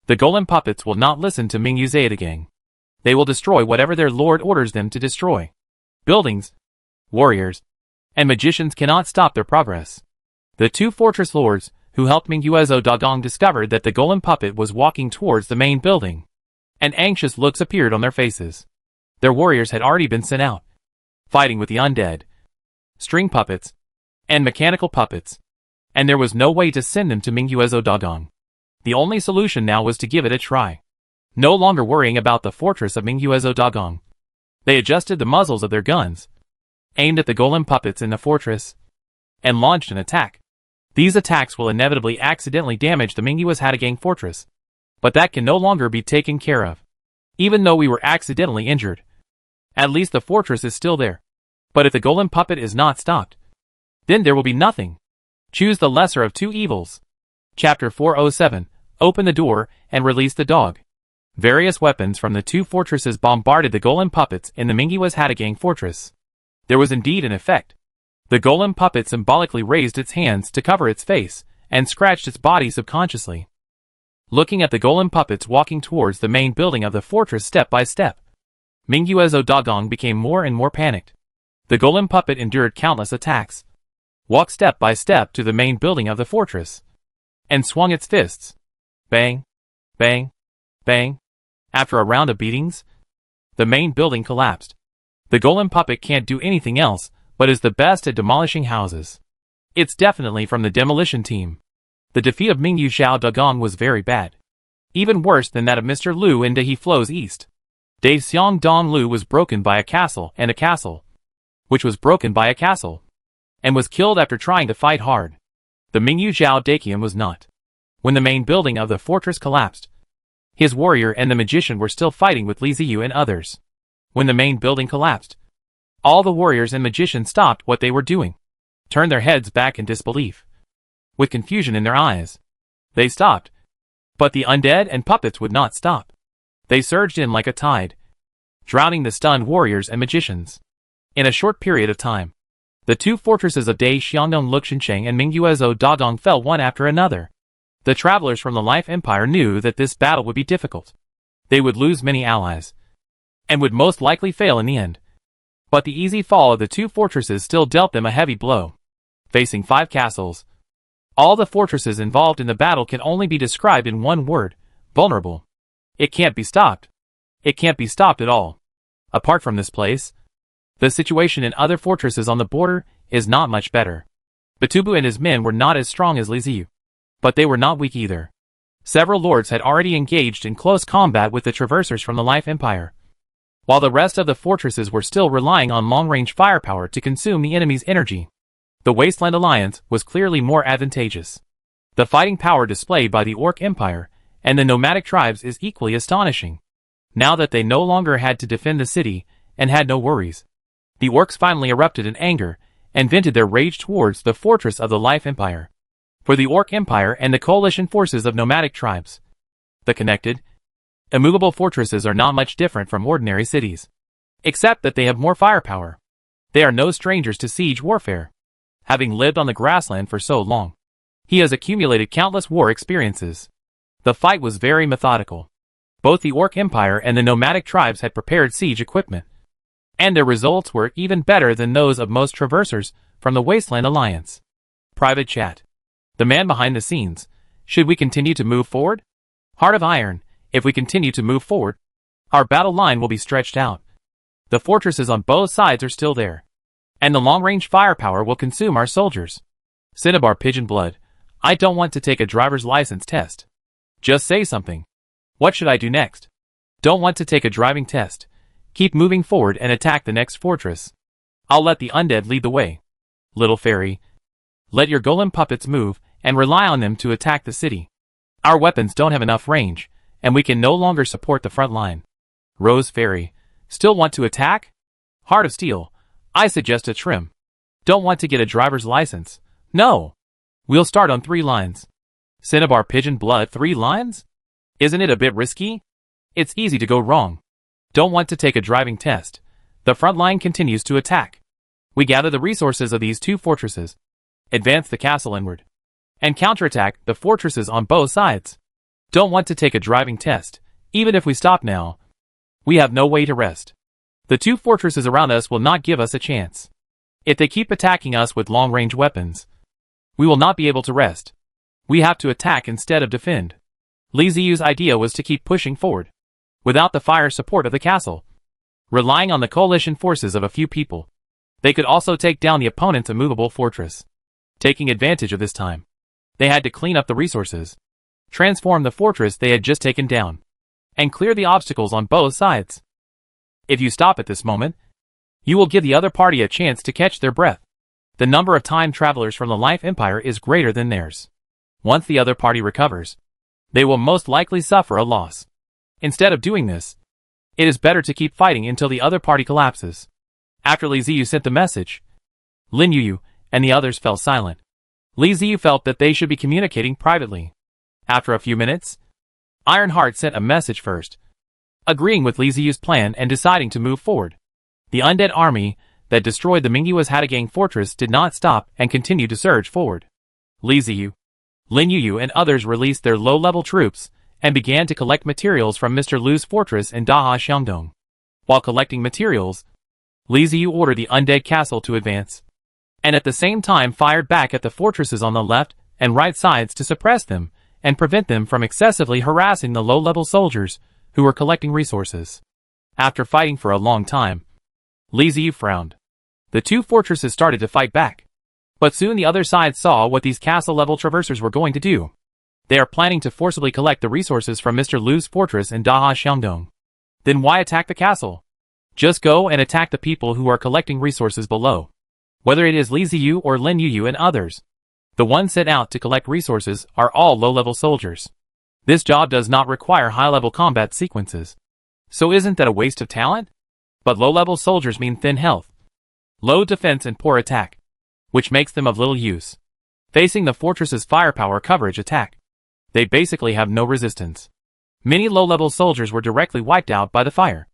The golem puppets will not listen to Mingyu's Hatagang. They will destroy whatever their lord orders them to destroy. Buildings, warriors, and magicians cannot stop their progress. The two fortress lords who helped Mingyua's Hatagang discovered that the golem puppet was walking towards the main building, and anxious looks appeared on their faces. Their warriors had already been sent out, fighting with the undead, string puppets, and mechanical puppets, and there was no way to send them to Mingyua's Hatagang. The only solution now was to give it a try. No longer worrying about the fortress of Mingyua's Hatagang, they adjusted the muzzles of their guns, aimed at the golem puppets in the fortress, and launched an attack. These attacks will inevitably accidentally damage the Mingyua's Hatagang fortress, but that can no longer be taken care of. Even though we were accidentally injured, at least the fortress is still there. But if the golem puppet is not stopped, then there will be nothing. Choose the lesser of two evils. Chapter 407. Open the door and release the dog. Various weapons from the two fortresses bombarded the golem puppets in the Mingyua's Hatagang fortress. There was indeed an effect. The golem puppet symbolically raised its hands to cover its face and scratched its body subconsciously. Looking at the golem puppets walking towards the main building of the fortress step by step, Mingyua's Dagong became more and more panicked. The golem puppet endured countless attacks, walked step by step to the main building of the fortress, and swung its fists. Bang, bang, bang. After a round of beatings, the main building collapsed. The golem puppet can't do anything else, but is the best at demolishing houses. It's definitely from the demolition team. The defeat of Mingyu Xiao Dagong was very bad. Even worse than that of Mr. Lu in Dehe Flows East. Dave Xiong Dong Lu was broken by a castle, which was broken by a castle, and was killed after trying to fight hard. The Mingyu Xiao Dakian was not. When the main building of the fortress collapsed, his warrior and the magician were still fighting with Li Ziyu and others. When the main building collapsed, all the warriors and magicians stopped what they were doing, turned their heads back in disbelief. With confusion in their eyes, they stopped. But the undead and puppets would not stop. They surged in like a tide, drowning the stunned warriors and magicians. In a short period of time, the two fortresses of Dai Xiangdong Luxiansheng and Mingyuezhou Dadong fell one after another. The travelers from the Life Empire knew that this battle would be difficult. They would lose many allies, and would most likely fail in the end. But the easy fall of the two fortresses still dealt them a heavy blow. Facing 5 castles, all the fortresses involved in the battle can only be described in one word: vulnerable. It can't be stopped. It can't be stopped at all. Apart from this place, the situation in other fortresses on the border is not much better. Batubu and his men were not as strong as Li Ziyu, but they were not weak either. Several lords had already engaged in close combat with the traversers from the Life Empire, while the rest of the fortresses were still relying on long-range firepower to consume the enemy's energy. The Wasteland Alliance was clearly more advantageous. The fighting power displayed by the Orc Empire and the nomadic tribes is equally astonishing. Now that they no longer had to defend the city and had no worries, the Orcs finally erupted in anger and vented their rage towards the fortress of the Life Empire. For the Orc Empire and the coalition forces of nomadic tribes, the connected, immovable fortresses are not much different from ordinary cities, except that they have more firepower. They are no strangers to siege warfare. Having lived on the grassland for so long, he has accumulated countless war experiences. The fight was very methodical. Both the Orc Empire and the nomadic tribes had prepared siege equipment, and their results were even better than those of most traversers from the Wasteland Alliance. Private chat. The man behind the scenes. Should we continue to move forward? Heart of Iron. If we continue to move forward, our battle line will be stretched out. The fortresses on both sides are still there, and the long-range firepower will consume our soldiers. Cinnabar Pigeon Blood. I don't want to take a driver's license test. Just say something. What should I do next? Don't want to take a driving test. Keep moving forward and attack the next fortress. I'll let the undead lead the way. Little Fairy. Let your golem puppets move and rely on them to attack the city. Our weapons don't have enough range, and we can no longer support the front line. Rose Fairy. Still want to attack? Heart of Steel. I suggest a trim. Don't want to get a driver's license. No. We'll start on 3 lines. Cinnabar Pigeon Blood. 3 lines? Isn't it a bit risky? It's easy to go wrong. Don't want to take a driving test. The front line continues to attack. We gather the resources of these 2 fortresses, advance the castle inward, and counterattack the fortresses on both sides. Don't want to take a driving test. Even if we stop now, we have no way to rest. The 2 fortresses around us will not give us a chance. If they keep attacking us with long-range weapons, we will not be able to rest. We have to attack instead of defend. Li Ziyu's idea was to keep pushing forward, without the fire support of the castle. Relying on the coalition forces of a few people, they could also take down the opponent's immovable fortress. Taking advantage of this time, they had to clean up the resources, transform the fortress they had just taken down, and clear the obstacles on both sides. If you stop at this moment, you will give the other party a chance to catch their breath. The number of time travelers from the Life Empire is greater than theirs. Once the other party recovers, they will most likely suffer a loss. Instead of doing this, it is better to keep fighting until the other party collapses. After Li Ziyu sent the message, Lin Yu and the others fell silent. Li Ziyu felt that they should be communicating privately. After a few minutes, Ironheart sent a message first, agreeing with Li Ziyu's plan and deciding to move forward. The undead army that destroyed the Mingguo's Hatagang fortress did not stop and continued to surge forward. Li Ziyu, Lin Yu and others released their low-level troops and began to collect materials from Mr. Lu's fortress in Daha Xiangdong. While collecting materials, Li Ziyu ordered the undead castle to advance, and at the same time fired back at the fortresses on the left and right sides to suppress them and prevent them from excessively harassing the low-level soldiers who were collecting resources. After fighting for a long time, Li Ziyu frowned. The two fortresses started to fight back. But soon the other side saw what these castle-level traversers were going to do. They are planning to forcibly collect the resources from Mr. Lu's fortress in Daha Xiangdong. Then why attack the castle? Just go and attack the people who are collecting resources below. Whether it is Li Ziyu or Lin Yu and others, the ones sent out to collect resources are all low-level soldiers. This job does not require high-level combat sequences. So isn't that a waste of talent? But low-level soldiers mean thin health, low defense and poor attack, which makes them of little use. Facing the fortress's firepower coverage attack, they basically have no resistance. Many low-level soldiers were directly wiped out by the fire.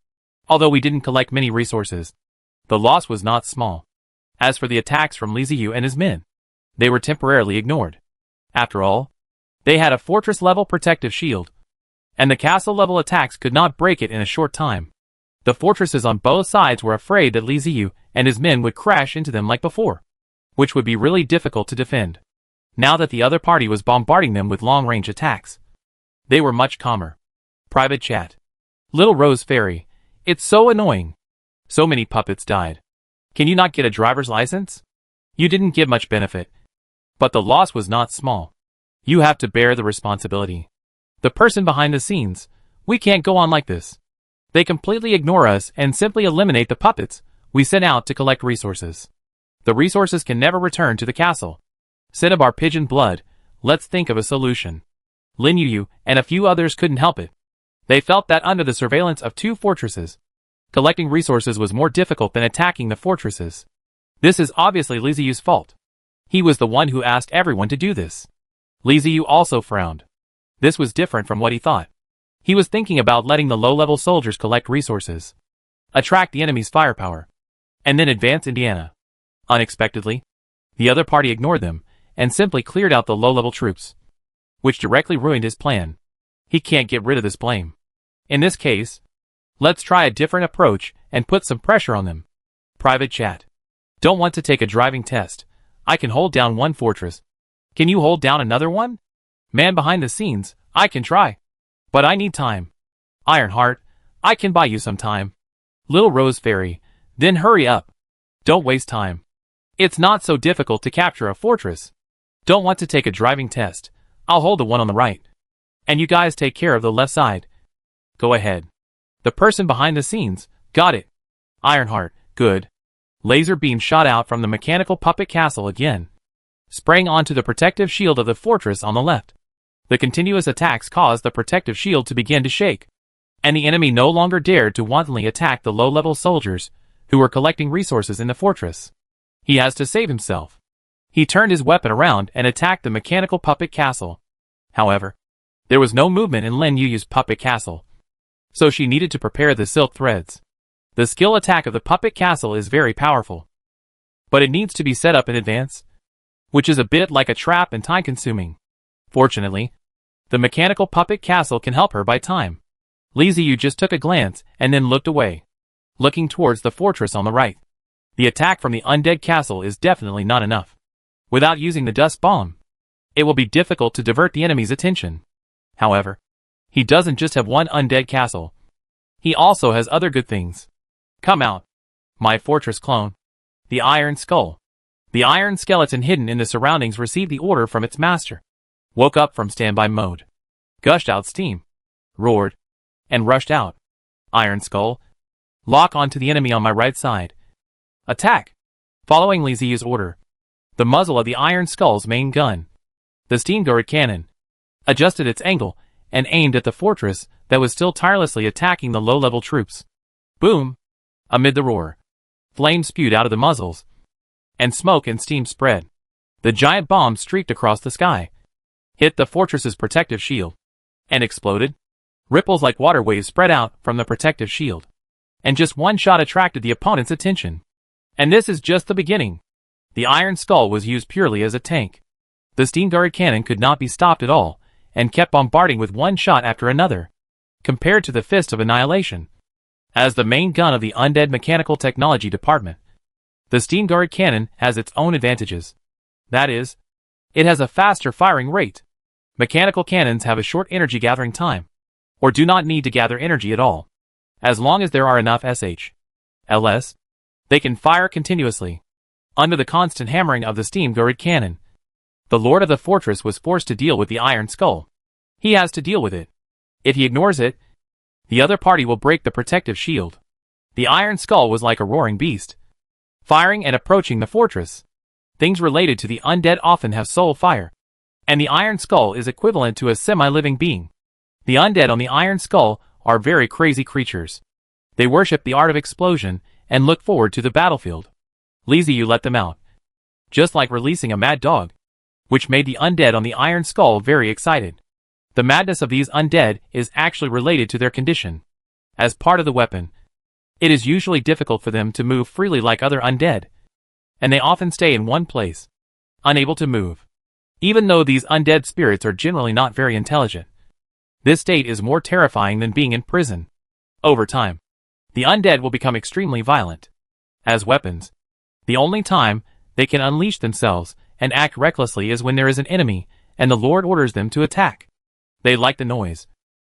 Although we didn't collect many resources, the loss was not small. As for the attacks from Li Ziyu and his men, they were temporarily ignored. After all, they had a fortress-level protective shield, and the castle-level attacks could not break it in a short time. The fortresses on both sides were afraid that Li Ziyu and his men would crash into them like before, which would be really difficult to defend. Now that the other party was bombarding them with long-range attacks, they were much calmer. Private chat. Little Rose Fairy, it's so annoying. So many puppets died. Can you not get a driver's license? You didn't give much benefit, but the loss was not small. You have to bear the responsibility. The person behind the scenes, we can't go on like this. They completely ignore us and simply eliminate the puppets we sent out to collect resources. The resources can never return to the castle. Cinnabar Pigeon Blood, let's think of a solution. Lin Yu and a few others couldn't help it. They felt that under the surveillance of two fortresses, collecting resources was more difficult than attacking the fortresses. This is obviously Li Ziyu's fault. He was the one who asked everyone to do this. Li Ziyu also frowned. This was different from what he thought. He was thinking about letting the low-level soldiers collect resources, attract the enemy's firepower, and then advance Indiana. Unexpectedly, the other party ignored them and simply cleared out the low-level troops, which directly ruined his plan. He can't get rid of this blame. In this case, let's try a different approach and put some pressure on them. Private chat. Don't want to take a driving test. I can hold down one fortress. Can you hold down another one? Man behind the scenes, I can try. But I need time. Ironheart, I can buy you some time. Little Rose Fairy, then hurry up. Don't waste time. It's not so difficult to capture a fortress. Don't want to take a driving test. I'll hold the one on the right. And you guys take care of the left side. Go ahead. The person behind the scenes, got it. Ironheart, good. Laser beam shot out from the mechanical puppet castle again, spraying onto the protective shield of the fortress on the left. The continuous attacks caused the protective shield to begin to shake, and the enemy no longer dared to wantonly attack the low-level soldiers who were collecting resources in the fortress. He has to save himself. He turned his weapon around and attacked the mechanical puppet castle. However, there was no movement in Lin Yu's puppet castle, so she needed to prepare the silk threads. The skill attack of the puppet castle is very powerful, but it needs to be set up in advance, which is a bit like a trap and time-consuming. Fortunately, the mechanical puppet castle can help her buy time. Li Ziyu just took a glance and then looked away, looking towards the fortress on the right. The attack from the undead castle is definitely not enough. Without using the dust bomb, it will be difficult to divert the enemy's attention. However, he doesn't just have one undead castle. He also has other good things. Come out, my fortress clone. The Iron Skull. The iron skeleton hidden in the surroundings received the order from its master, woke up from standby mode, gushed out steam, roared, and rushed out. Iron Skull, lock onto the enemy on my right side. Attack! Following Li Ziyu's order, the muzzle of the Iron Skull's main gun, the steam turret cannon, adjusted its angle and aimed at the fortress that was still tirelessly attacking the low-level troops. Boom! Amid the roar, flames spewed out of the muzzles, and smoke and steam spread. The giant bomb streaked across the sky, hit the fortress's protective shield, and exploded. Ripples like water waves spread out from the protective shield, and just one shot attracted the opponent's attention. And this is just the beginning. The Iron Skull was used purely as a tank. The steam-guarded cannon could not be stopped at all, and kept bombarding with one shot after another, compared to the Fist of Annihilation. As the main gun of the Undead Mechanical Technology Department, the steam-guarded cannon has its own advantages. That is, it has a faster firing rate. Mechanical cannons have a short energy gathering time, or do not need to gather energy at all. As long as there are enough SH/LS, they can fire continuously. Under the constant hammering of the steam-guarded cannon, the Lord of the Fortress was forced to deal with the Iron Skull. He has to deal with it. If he ignores it, the other party will break the protective shield. The Iron Skull was like a roaring beast, firing and approaching the fortress. Things related to the undead often have soul fire, and the Iron Skull is equivalent to a semi-living being. The undead on the Iron Skull are very crazy creatures. They worship the art of explosion and look forward to the battlefield. Liziu let them out, just like releasing a mad dog, which made the undead on the Iron Skull very excited. The madness of these undead is actually related to their condition. As part of the weapon, it is usually difficult for them to move freely like other undead, and they often stay in one place, unable to move. Even though these undead spirits are generally not very intelligent, this state is more terrifying than being in prison. Over time, the undead will become extremely violent. As weapons, the only time they can unleash themselves and act recklessly is when there is an enemy and the Lord orders them to attack. They like the noise,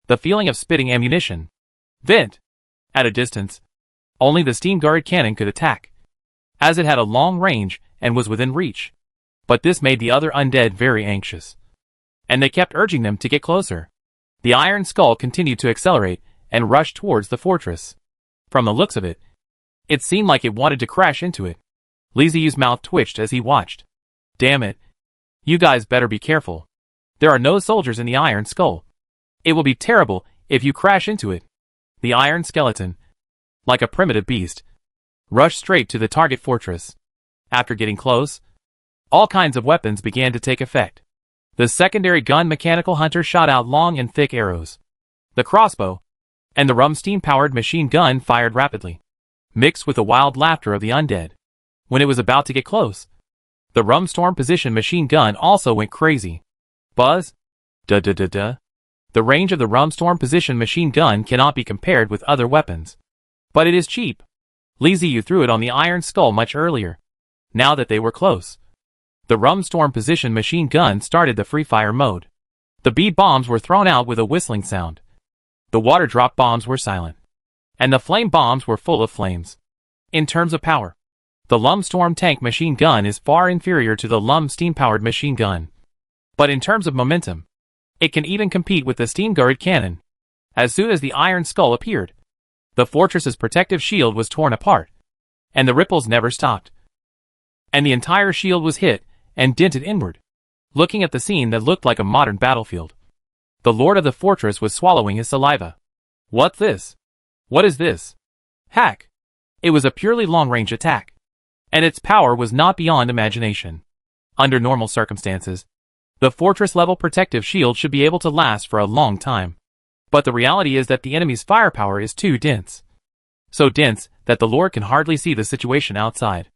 the feeling of spitting ammunition. Vent. At a distance, only the steam-guarded cannon could attack, as it had a long range and was within reach. But this made the other undead very anxious, and they kept urging them to get closer. The Iron Skull continued to accelerate and rush towards the fortress. From the looks of it, it seemed like it wanted to crash into it. Liziu's mouth twitched as he watched. Damn it. You guys better be careful. There are no soldiers in the Iron Skull. It will be terrible if you crash into it. The Iron Skeleton, like a primitive beast, rushed straight to the target fortress. After getting close, all kinds of weapons began to take effect. The secondary gun mechanical hunter shot out long and thick arrows. The crossbow and the rum steam-powered machine gun fired rapidly, mixed with the wild laughter of the undead. When it was about to get close, the rum storm position machine gun also went crazy. Buzz? Da-da-da-da. The range of the rum storm position machine gun cannot be compared with other weapons. But it is cheap. Liziu threw it on the Iron Skull much earlier, now that they were close. The rum storm position machine gun started the free fire mode. The bead bombs were thrown out with a whistling sound. The water drop bombs were silent, and the flame bombs were full of flames. In terms of power, the Lum Storm tank machine gun is far inferior to the Lum steam-powered machine gun. But in terms of momentum, it can even compete with the steam-guarded cannon. As soon as the Iron Skull appeared, the fortress's protective shield was torn apart, and the ripples never stopped. And the entire shield was hit and dented inward. Looking at the scene that looked like a modern battlefield, the Lord of the Fortress was swallowing his saliva. What's this? What is this? Hack! It was a purely long-range attack, and its power was not beyond imagination. Under normal circumstances, the fortress-level protective shield should be able to last for a long time. But the reality is that the enemy's firepower is too dense. So dense that the Lord can hardly see the situation outside.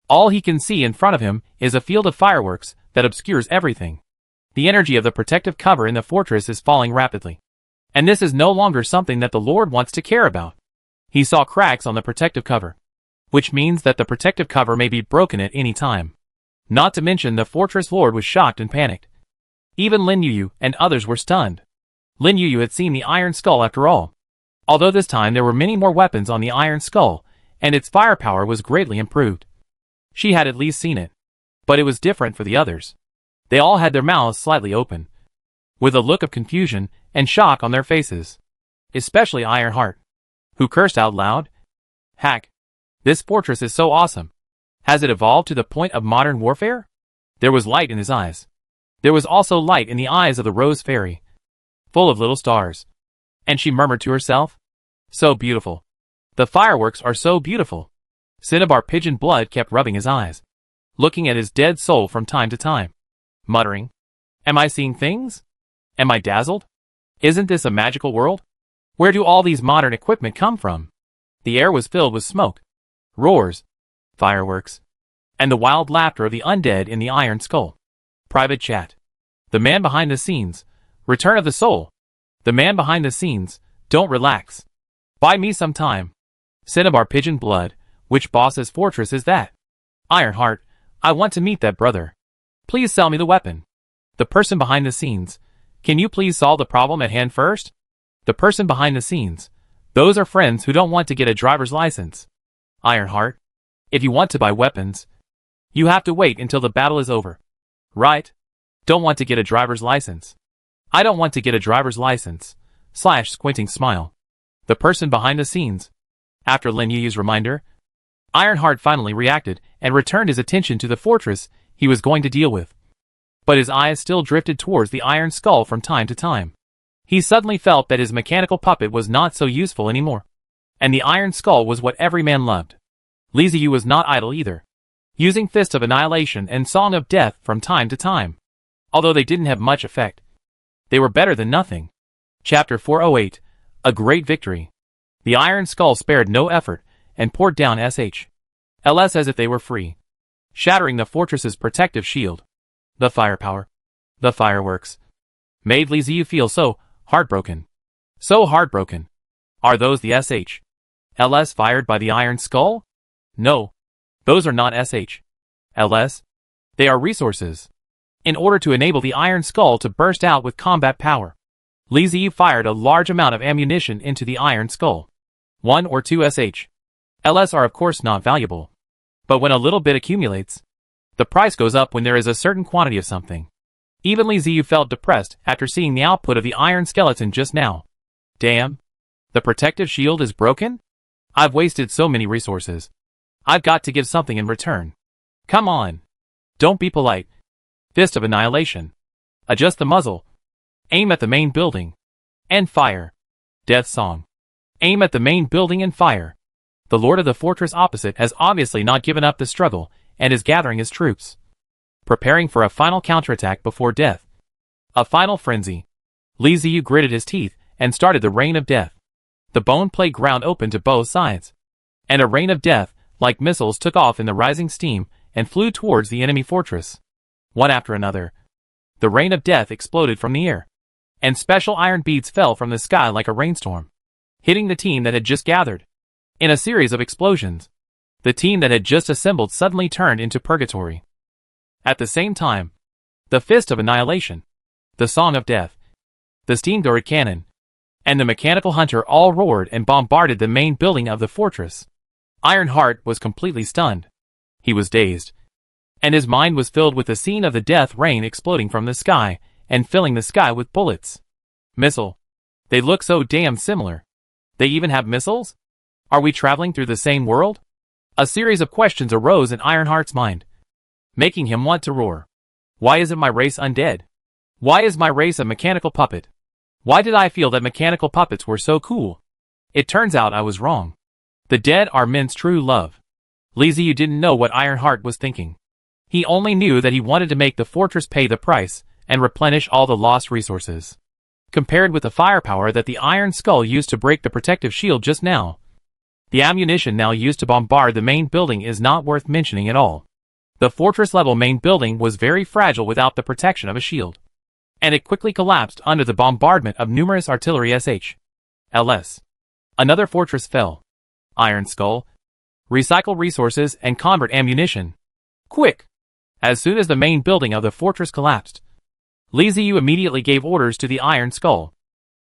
All he can see in front of him is a field of fireworks that obscures everything. The energy of the protective cover in the fortress is falling rapidly. And this is no longer something that the Lord wants to care about. He saw cracks on the protective cover, which means that the protective cover may be broken at any time. Not to mention the fortress lord was shocked and panicked. Even Lin Yuyu and others were stunned. Lin Yuyu had seen the Iron Skull after all. Although this time there were many more weapons on the Iron Skull, and its firepower was greatly improved. She had at least seen it. But it was different for the others. They all had their mouths slightly open, with a look of confusion and shock on their faces. Especially Ironheart, who cursed out loud. Hack! This fortress is so awesome. Has it evolved to the point of modern warfare? There was light in his eyes. There was also light in the eyes of the Rose Fairy, full of little stars. And she murmured to herself, so beautiful. The fireworks are so beautiful. Cinnabar Pigeon Blood kept rubbing his eyes. looking at his dead soul from time to time, muttering, "Am I seeing things? Am I dazzled? Isn't this a magical world? Where do all these modern equipment come from?" The air was filled with smoke, roars, fireworks, and the wild laughter of the undead in the Iron Skull. Private chat. The man behind the scenes. Return of the soul. The man behind the scenes. Don't relax. Buy me some time. Cinnabar Pigeon Blood. Which boss's fortress is that? Ironheart. I want to meet that brother. Please sell me the weapon. The person behind the scenes. Can you please solve the problem at hand first? The person behind the scenes. Those are friends who don't want to get a driver's license. Ironheart. If you want to buy weapons, you have to wait until the battle is over. Right? Don't want to get a driver's license. I don't want to get a driver's license. Squinting smile. The person behind the scenes. After Lin Yu's reminder, Ironheart finally reacted and returned his attention to the fortress he was going to deal with. But his eyes still drifted towards the Iron Skull from time to time. He suddenly felt that his mechanical puppet was not so useful anymore. And the Iron Skull was what every man loved. Li Ziyu was not idle either, using Fist of Annihilation and Song of Death from time to time. Although they didn't have much effect, they were better than nothing. Chapter 408. A Great Victory. The Iron Skull spared no effort and poured down SHLs as if they were free, shattering the fortress's protective shield. The firepower, the fireworks, made Li Ziyu feel so heartbroken. So heartbroken. Are those the SHLs fired by the Iron Skull? No. Those are not SHLs. They are resources. In order to enable the Iron Skull to burst out with combat power, Li Ziyu fired a large amount of ammunition into the Iron Skull. 1 or 2 SHLs are of course not valuable. But when a little bit accumulates, the price goes up when there is a certain quantity of something. Even Li Ziyu felt depressed after seeing the output of the Iron Skeleton just now. Damn. The protective shield is broken? I've wasted so many resources. I've got to give something in return. Come on. Don't be polite. Fist of Annihilation. Adjust the muzzle. Aim at the main building. And fire. Death Song. Aim at the main building and fire. The lord of the fortress opposite has obviously not given up the struggle and is gathering his troops, preparing for a final counterattack before death. A final frenzy. Li Ziyu gritted his teeth and started the rain of death. The bone plate ground open to both sides, and a rain of death, like missiles, took off in the rising steam and flew towards the enemy fortress. One after another, the rain of death exploded from the air, and special iron beads fell from the sky like a rainstorm, hitting the team that had just gathered. In a series of explosions, the team that had just assembled suddenly turned into purgatory. At the same time, the Fist of Annihilation, the Song of Death, the steam turret cannon, and the mechanical hunter all roared and bombarded the main building of the fortress. Ironheart was completely stunned. He was dazed, and his mind was filled with the scene of the death rain exploding from the sky and filling the sky with bullets. Missile. They look so damn similar. They even have missiles? Are we traveling through the same world? A series of questions arose in Ironheart's mind, making him want to roar. Why isn't my race undead? Why is my race a mechanical puppet? Why did I feel that mechanical puppets were so cool? It turns out I was wrong. The dead are men's true love. Li Ziyu didn't know what Ironheart was thinking. He only knew that he wanted to make the fortress pay the price and replenish all the lost resources. Compared with the firepower that the Iron Skull used to break the protective shield just now, the ammunition now used to bombard the main building is not worth mentioning at all. The fortress-level main building was very fragile without the protection of a shield, and it quickly collapsed under the bombardment of numerous artillery SHLs. Another fortress fell. Iron Skull. Recycle resources and convert ammunition. Quick! As soon as the main building of the fortress collapsed, Li Ziyu immediately gave orders to the Iron Skull.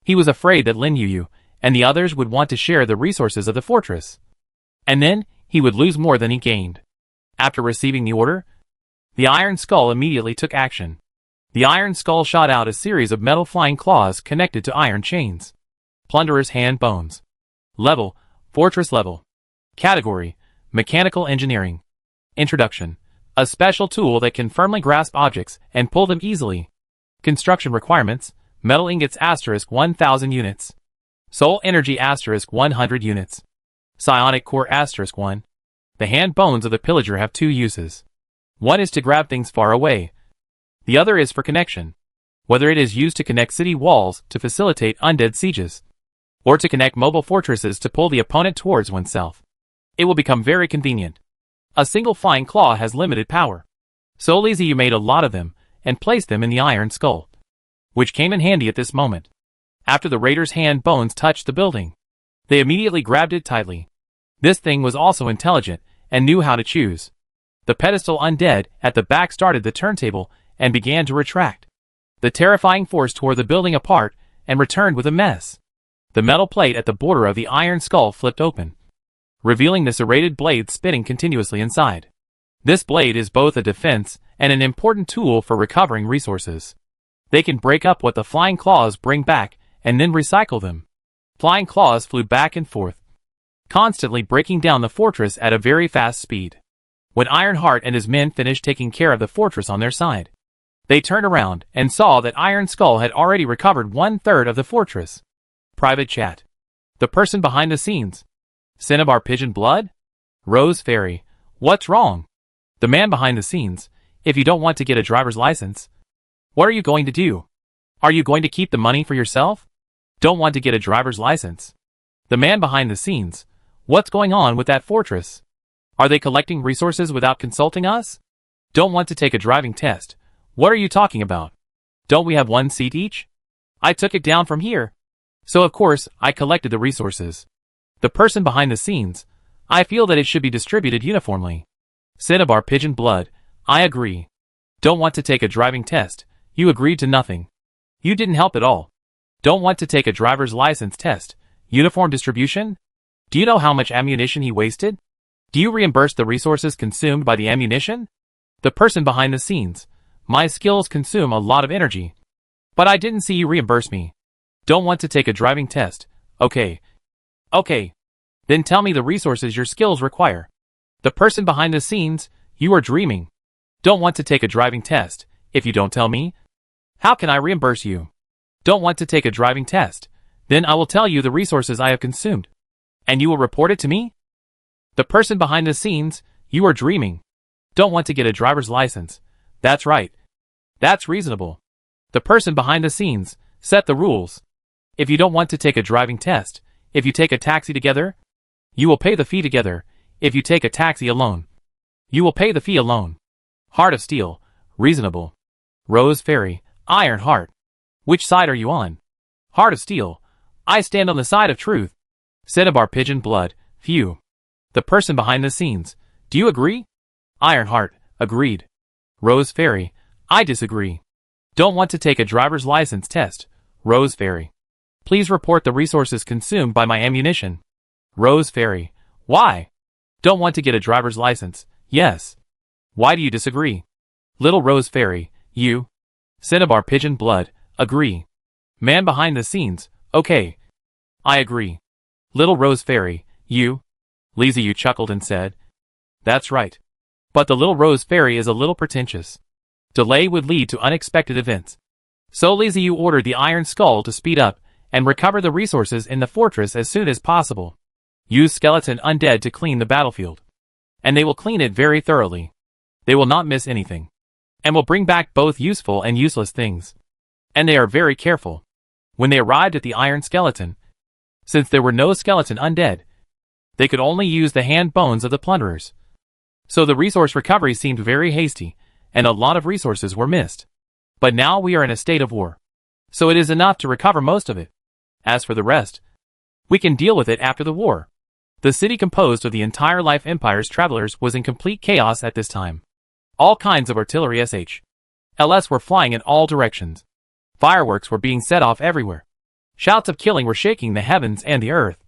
He was afraid that Lin Yu and the others would want to share the resources of the fortress, and then he would lose more than he gained. After receiving the order, the Iron Skull immediately took action. The Iron Skull shot out a series of metal flying claws connected to iron chains. Plunderer's Hand Bones. Level, Fortress Level. Category, Mechanical Engineering. Introduction. A special tool that can firmly grasp objects and pull them easily. Construction requirements, metal ingots * 1000 units. Soul energy * 100 units. Psionic core * 1. The hand bones of the pillager have 2 uses. One is to grab things far away. The other is for connection. Whether it is used to connect city walls to facilitate undead sieges, or to connect mobile fortresses to pull the opponent towards oneself, it will become very convenient. A single flying claw has limited power. So Li Ziyu made a lot of them, and placed them in the iron skull, which came in handy at this moment. After the raiders' hand bones touched the building, they immediately grabbed it tightly. This thing was also intelligent, and knew how to choose. The pedestal undead at the back started the turntable, and began to retract. The terrifying force tore the building apart, and returned with a mess. The metal plate at the border of the iron skull flipped open, revealing the serrated blade spinning continuously inside. This blade is both a defense and an important tool for recovering resources. They can break up what the flying claws bring back, and then recycle them. Flying claws flew back and forth, constantly breaking down the fortress at a very fast speed. When Ironheart and his men finished taking care of the fortress on their side, they turned around and saw that Iron Skull had already recovered 1/3 of the fortress. Private chat. The person behind the scenes. Cinnabar Pigeon Blood? Rose Fairy. What's wrong? The man behind the scenes. If you don't want to get a driver's license, what are you going to do? Are you going to keep the money for yourself? Don't want to get a driver's license. The man behind the scenes. What's going on with that fortress? Are they collecting resources without consulting us? Don't want to take a driving test. What are you talking about? Don't we have 1 seat each? I took it down from here. So of course, I collected the resources. The person behind the scenes. I feel that it should be distributed uniformly. Cinnabar Pigeon Blood. I agree. Don't want to take a driving test. You agreed to nothing. You didn't help at all. Don't want to take a driver's license test. Uniform distribution? Do you know how much ammunition he wasted? Do you reimburse the resources consumed by the ammunition? The person behind the scenes. My skills consume a lot of energy. But I didn't see you reimburse me. Don't want to take a driving test. Okay. Okay. Then tell me the resources your skills require. The person behind the scenes. You are dreaming. Don't want to take a driving test. If you don't tell me, how can I reimburse you? Don't want to take a driving test. Then I will tell you the resources I have consumed. And you will report it to me? The person behind the scenes. You are dreaming. Don't want to get a driver's license. That's right. That's reasonable. The person behind the scenes. Set the rules. If you don't want to take a driving test, if you take a taxi together, you will pay the fee together. If you take a taxi alone, you will pay the fee alone. Heart of Steel. Reasonable. Rose Fairy. Iron Heart. Which side are you on? Heart of Steel. I stand on the side of truth. Cinnabar Pigeon Blood. Phew. The person behind the scenes. Do you agree? Ironheart. Agreed. Rose Fairy. I disagree. Don't want to take a driver's license test. Rose Fairy. Please report the resources consumed by my ammunition. Rose Fairy. Why? Don't want to get a driver's license. Yes. Why do you disagree? Little Rose Fairy. You. Cinnabar Pigeon Blood. Agree. Man behind the scenes. Okay. I agree. Little Rose Fairy. You. Li Ziyu chuckled and said, That's right. But the Little Rose Fairy is a little pretentious. Delay would lead to unexpected events. So Li Ziyu ordered the Iron Skull to speed up and recover the resources in the fortress as soon as possible. Use skeleton undead to clean the battlefield. And they will clean it very thoroughly. They will not miss anything. And will bring back both useful and useless things. And they are very careful. When they arrived at the Iron Skeleton, since there were no skeleton undead, they could only use the hand bones of the plunderers. So the resource recovery seemed very hasty, and a lot of resources were missed. But now we are in a state of war. So it is enough to recover most of it. As for the rest, we can deal with it after the war. The city composed of the entire Life Empire's travelers was in complete chaos at this time. All kinds of artillery LS were flying in all directions. Fireworks were being set off everywhere. Shouts of killing were shaking the heavens and the earth.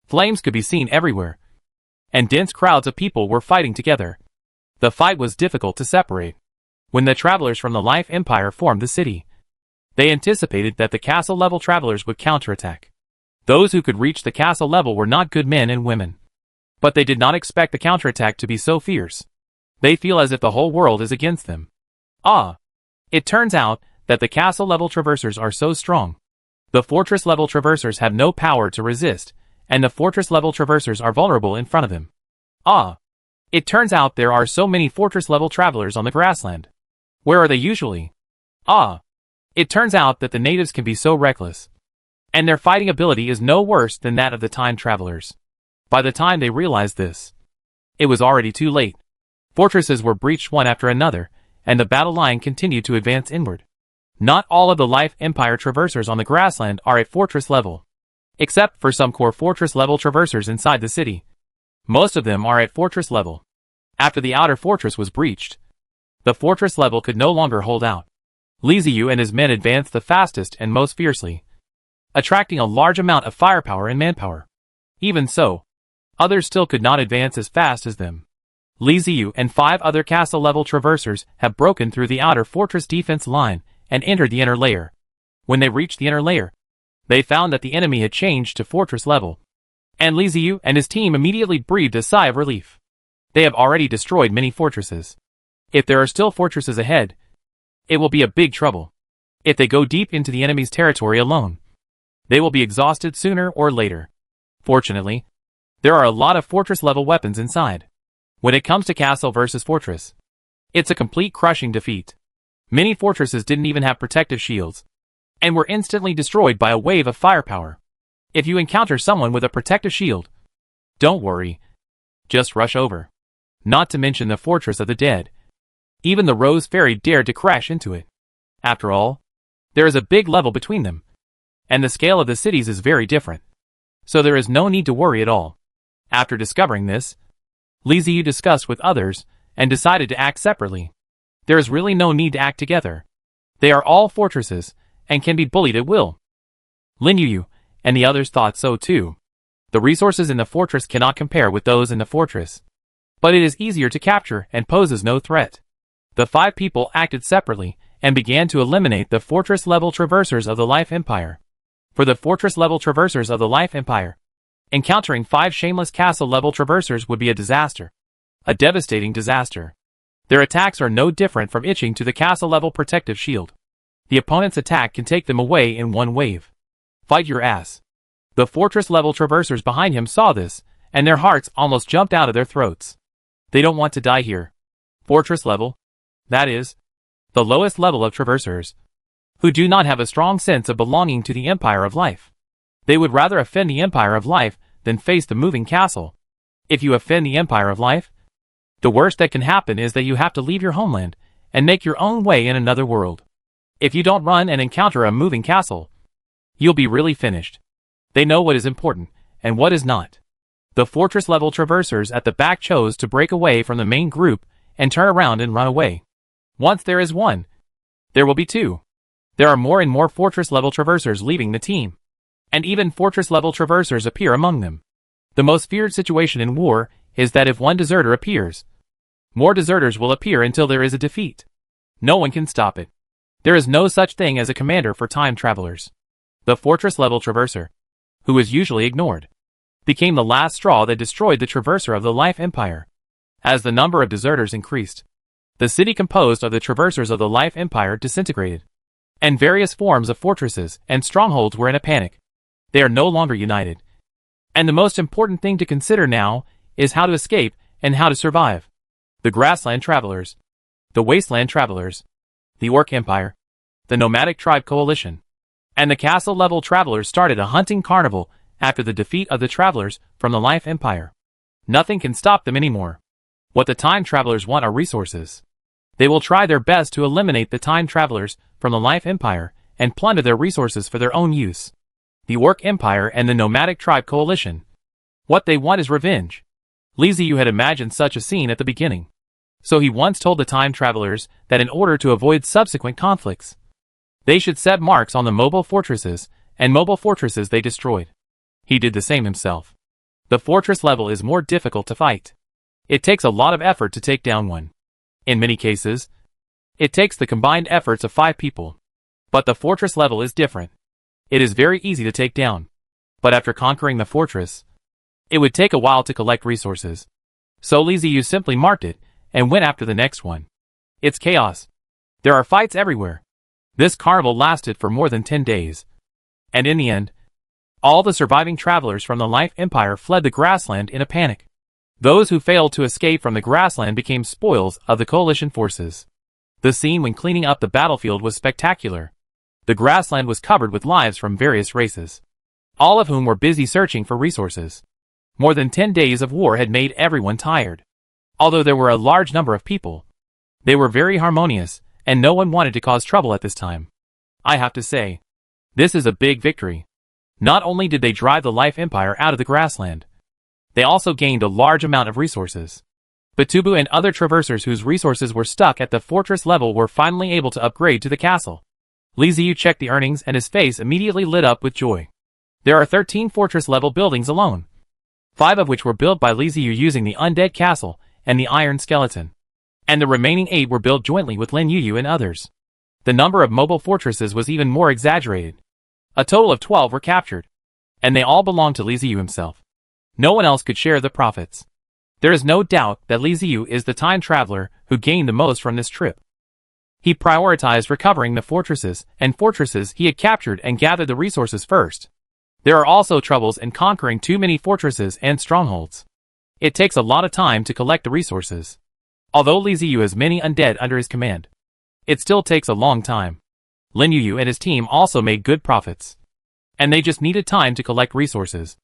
Flames could be seen everywhere. And dense crowds of people were fighting together. The fight was difficult to separate. When the travelers from the Life Empire formed the city, they anticipated that the castle-level travelers would counterattack. Those who could reach the castle level were not good men and women. But they did not expect the counterattack to be so fierce. They feel as if the whole world is against them. It turns out that the castle-level traversers are so strong. The fortress-level traversers have no power to resist, and the fortress-level traversers are vulnerable in front of them. It turns out there are so many fortress-level travelers on the grassland. Where are they usually? Ah. It turns out that the natives can be so reckless. And their fighting ability is no worse than that of the time travelers. By the time they realized this, it was already too late. Fortresses were breached one after another, and the battle line continued to advance inward. Not all of the Life Empire traversers on the grassland are at fortress level, except for some core fortress level traversers inside the city. Most of them are at fortress level. After the outer fortress was breached, the fortress level could no longer hold out. Li Ziyu and his men advanced the fastest and most fiercely, attracting a large amount of firepower and manpower. Even so, others still could not advance as fast as them. Li Ziyu and 5 other castle-level traversers have broken through the outer fortress defense line and entered the inner layer. When they reached the inner layer, they found that the enemy had changed to fortress level, and Li Ziyu and his team immediately breathed a sigh of relief. They have already destroyed many fortresses. If there are still fortresses ahead, it will be a big trouble. If they go deep into the enemy's territory alone, they will be exhausted sooner or later. Fortunately, there are a lot of fortress-level weapons inside. When it comes to castle versus fortress, it's a complete crushing defeat. Many fortresses didn't even have protective shields, and were instantly destroyed by a wave of firepower. If you encounter someone with a protective shield, don't worry. Just rush over. Not to mention the fortress of the dead. Even the Rose Fairy dared to crash into it. After all, there is a big level between them, and the scale of the cities is very different. So there is no need to worry at all. After discovering this, Li Ziyu discussed with others and decided to act separately. There is really no need to act together. They are all fortresses and can be bullied at will. Lin Yu and the others thought so too. The resources in the fortress cannot compare with those in the fortress, but it is easier to capture and poses no threat. The 5 people acted separately and began to eliminate the fortress-level traversers of the Life Empire. For the fortress-level traversers of the Life Empire, encountering 5 shameless castle-level traversers would be a disaster. A devastating disaster. Their attacks are no different from itching to the castle-level protective shield. The opponent's attack can take them away in one wave. Fight your ass. The fortress-level traversers behind him saw this, and their hearts almost jumped out of their throats. They don't want to die here. Fortress level, that is, the lowest level of traversers, who do not have a strong sense of belonging to the Empire of Life. They would rather offend the Empire of Life than face the moving castle. If you offend the Empire of Life, the worst that can happen is that you have to leave your homeland and make your own way in another world. If you don't run and encounter a moving castle, you'll be really finished. They know what is important and what is not. The fortress-level traversers at the back chose to break away from the main group and turn around and run away. Once there is one, there will be 2. There are more and more fortress-level traversers leaving the team, and even fortress-level traversers appear among them. The most feared situation in war is that if one deserter appears, more deserters will appear until there is a defeat. No one can stop it. There is no such thing as a commander for time travelers. The fortress-level traverser, who is usually ignored, became the last straw that destroyed the traverser of the Life Empire. As the number of deserters increased, the city composed of the traversers of the Life Empire disintegrated, and various forms of fortresses and strongholds were in a panic. They are no longer united. And the most important thing to consider now is how to escape and how to survive. The Grassland Travelers, the Wasteland Travelers, the Orc Empire, the Nomadic Tribe Coalition, and the Castle-level Travelers started a hunting carnival after the defeat of the Travelers from the Life Empire. Nothing can stop them anymore. What the Time Travelers want are resources. They will try their best to eliminate the Time Travelers from the Life Empire and plunder their resources for their own use. The Orc Empire and the Nomadic Tribe Coalition, what they want is revenge. Li Ziyu had imagined such a scene at the beginning. So he once told the Time Travelers that in order to avoid subsequent conflicts, they should set marks on the mobile fortresses and mobile fortresses they destroyed. He did the same himself. The fortress level is more difficult to fight. It takes a lot of effort to take down one. In many cases, it takes the combined efforts of 5 people. But the fortress level is different. It is very easy to take down. But after conquering the fortress, it would take a while to collect resources. So Li Ziyu simply marked it and went after the next one. It's chaos. There are fights everywhere. This carnival lasted for more than 10 days. And in the end, all the surviving travelers from the Life Empire fled the grassland in a panic. Those who failed to escape from the grassland became spoils of the coalition forces. The scene when cleaning up the battlefield was spectacular. The grassland was covered with lives from various races, all of whom were busy searching for resources. More than 10 days of war had made everyone tired. Although there were a large number of people, they were very harmonious, and no one wanted to cause trouble at this time. I have to say, this is a big victory. Not only did they drive the Life Empire out of the grassland, they also gained a large amount of resources. Batubu and other traversers whose resources were stuck at the fortress level were finally able to upgrade to the castle. Li Ziyu checked the earnings and his face immediately lit up with joy. There are 13 fortress-level buildings alone, 5 of which were built by Li Ziyu using the Undead Castle and the Iron Skeleton, and the remaining 8 were built jointly with Lin Yuyu and others. The number of mobile fortresses was even more exaggerated. A total of 12 were captured, and they all belonged to Li Ziyu himself. No one else could share the profits. There is no doubt that Li Ziyu is the time traveler who gained the most from this trip. He prioritized recovering the fortresses he had captured and gathered the resources first. There are also troubles in conquering too many fortresses and strongholds. It takes a lot of time to collect the resources. Although Li Ziyu has many undead under his command, it still takes a long time. Lin Yuyu and his team also made good profits, and they just needed time to collect resources.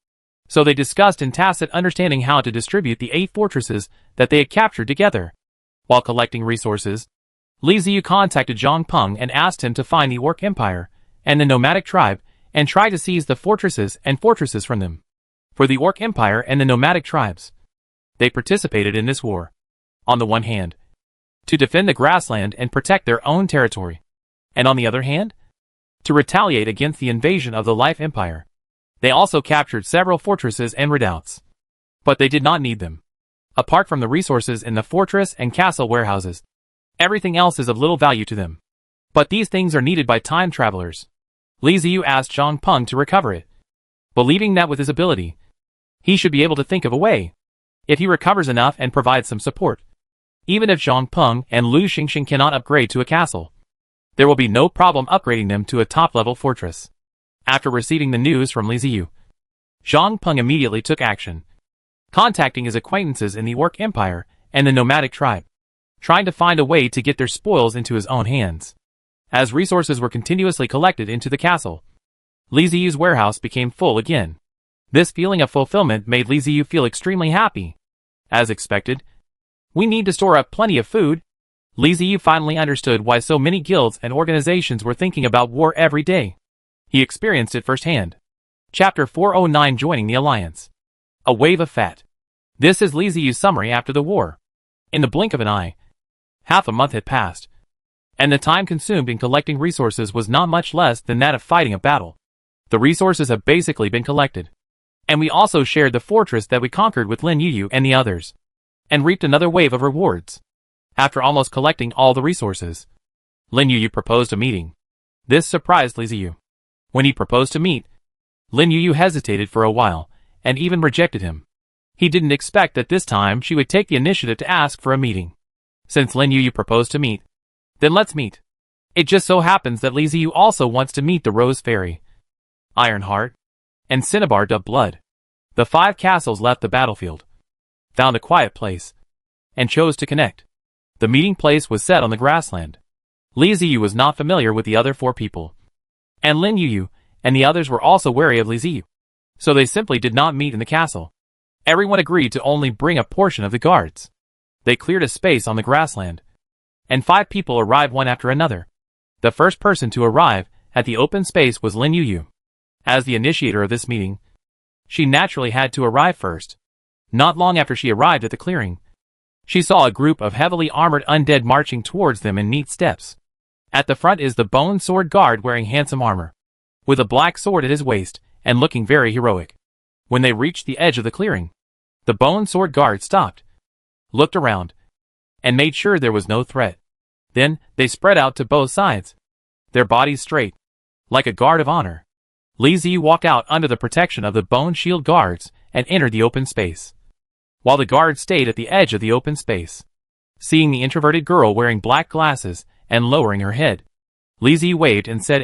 So they discussed in tacit understanding how to distribute the 8 fortresses that they had captured together. While collecting resources, Li Ziyu contacted Zhang Peng and asked him to find the Orc Empire and the nomadic tribe and try to seize the fortresses from them. For the Orc Empire and the nomadic tribes, they participated in this war. On the one hand, to defend the grassland and protect their own territory, and on the other hand, to retaliate against the invasion of the Life Empire. They also captured several fortresses and redoubts, but they did not need them. Apart from the resources in the fortress and castle warehouses, everything else is of little value to them. But these things are needed by time travelers. Li Ziyu asked Zhang Peng to recover it, believing that with his ability, he should be able to think of a way. If he recovers enough and provides some support, even if Zhang Peng and Lu Xingxing cannot upgrade to a castle, there will be no problem upgrading them to a top-level fortress. After receiving the news from Li Ziyu, Zhang Peng immediately took action, contacting his acquaintances in the Orc Empire and the nomadic tribe, trying to find a way to get their spoils into his own hands. As resources were continuously collected into the castle, Li Ziyu's warehouse became full again. This feeling of fulfillment made Li Ziyu feel extremely happy. As expected, we need to store up plenty of food. Li Ziyu finally understood why so many guilds and organizations were thinking about war every day. He experienced it firsthand. Chapter 409, Joining the Alliance. A wave of fat. This is Li Ziyu's summary after the war. In the blink of an eye, half a month had passed, and the time consumed in collecting resources was not much less than that of fighting a battle. The resources have basically been collected, and we also shared the fortress that we conquered with Lin Yuyu and the others, and reaped another wave of rewards. After almost collecting all the resources, Lin Yuyu proposed a meeting. This surprised Li Ziyu. When he proposed to meet, Lin Yuyu hesitated for a while, and even rejected him. He didn't expect that this time she would take the initiative to ask for a meeting. Since Lin Yuyu proposed to meet, then let's meet. It just so happens that Li Ziyu also wants to meet the Rose Fairy, Ironheart, and Cinnabar Dub Blood. The 5 castles left the battlefield, found a quiet place, and chose to connect. The meeting place was set on the grassland. Li Ziyu was not familiar with the other 4 people, and Lin Yuyu and the others were also wary of Li Ziyu, so they simply did not meet in the castle. Everyone agreed to only bring a portion of the guards. They cleared a space on the grassland, and 5 people arrived one after another. The first person to arrive at the open space was Lin Yuyu. As the initiator of this meeting, she naturally had to arrive first. Not long after she arrived at the clearing, she saw a group of heavily armored undead marching towards them in neat steps. At the front is the Bone Sword Guard wearing handsome armor, with a black sword at his waist and looking very heroic. When they reached the edge of the clearing, the Bone Sword Guard stopped, looked around, and made sure there was no threat. Then, they spread out to both sides, their bodies straight, like a guard of honor. Li Ziyu walked out under the protection of the Bone Shield Guards and entered the open space, while the guards stayed at the edge of the open space. Seeing the introverted girl wearing black glasses and lowering her head, Li Ziyu waved and said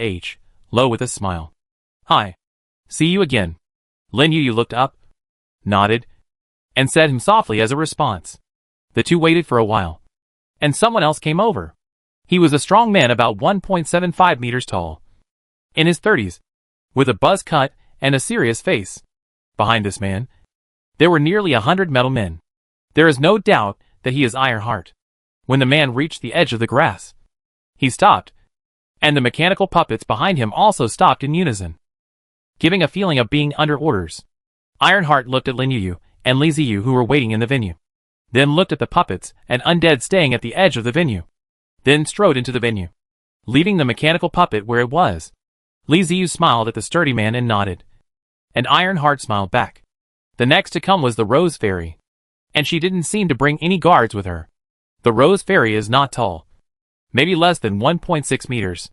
low with a smile. "Hi. See you again." Lin Yuyu looked up, nodded, and said him softly as a response. The two waited for a while, and someone else came over. He was a strong man about 1.75 meters tall, in his 30s, with a buzz cut and a serious face. Behind this man, there were nearly 100 metal men. There is no doubt that he is Ironheart. When the man reached the edge of the grass, he stopped, and the mechanical puppets behind him also stopped in unison, giving a feeling of being under orders. Ironheart looked at Lin Yu and Li Ziyu who were waiting in the venue, then looked at the puppets and Undead staying at the edge of the venue, then strode into the venue, leaving the mechanical puppet where it was. Li Ziyu smiled at the sturdy man and nodded, and Ironheart smiled back. The next to come was the Rose Fairy, and she didn't seem to bring any guards with her. The Rose Fairy is not tall, maybe less than 1.6 meters.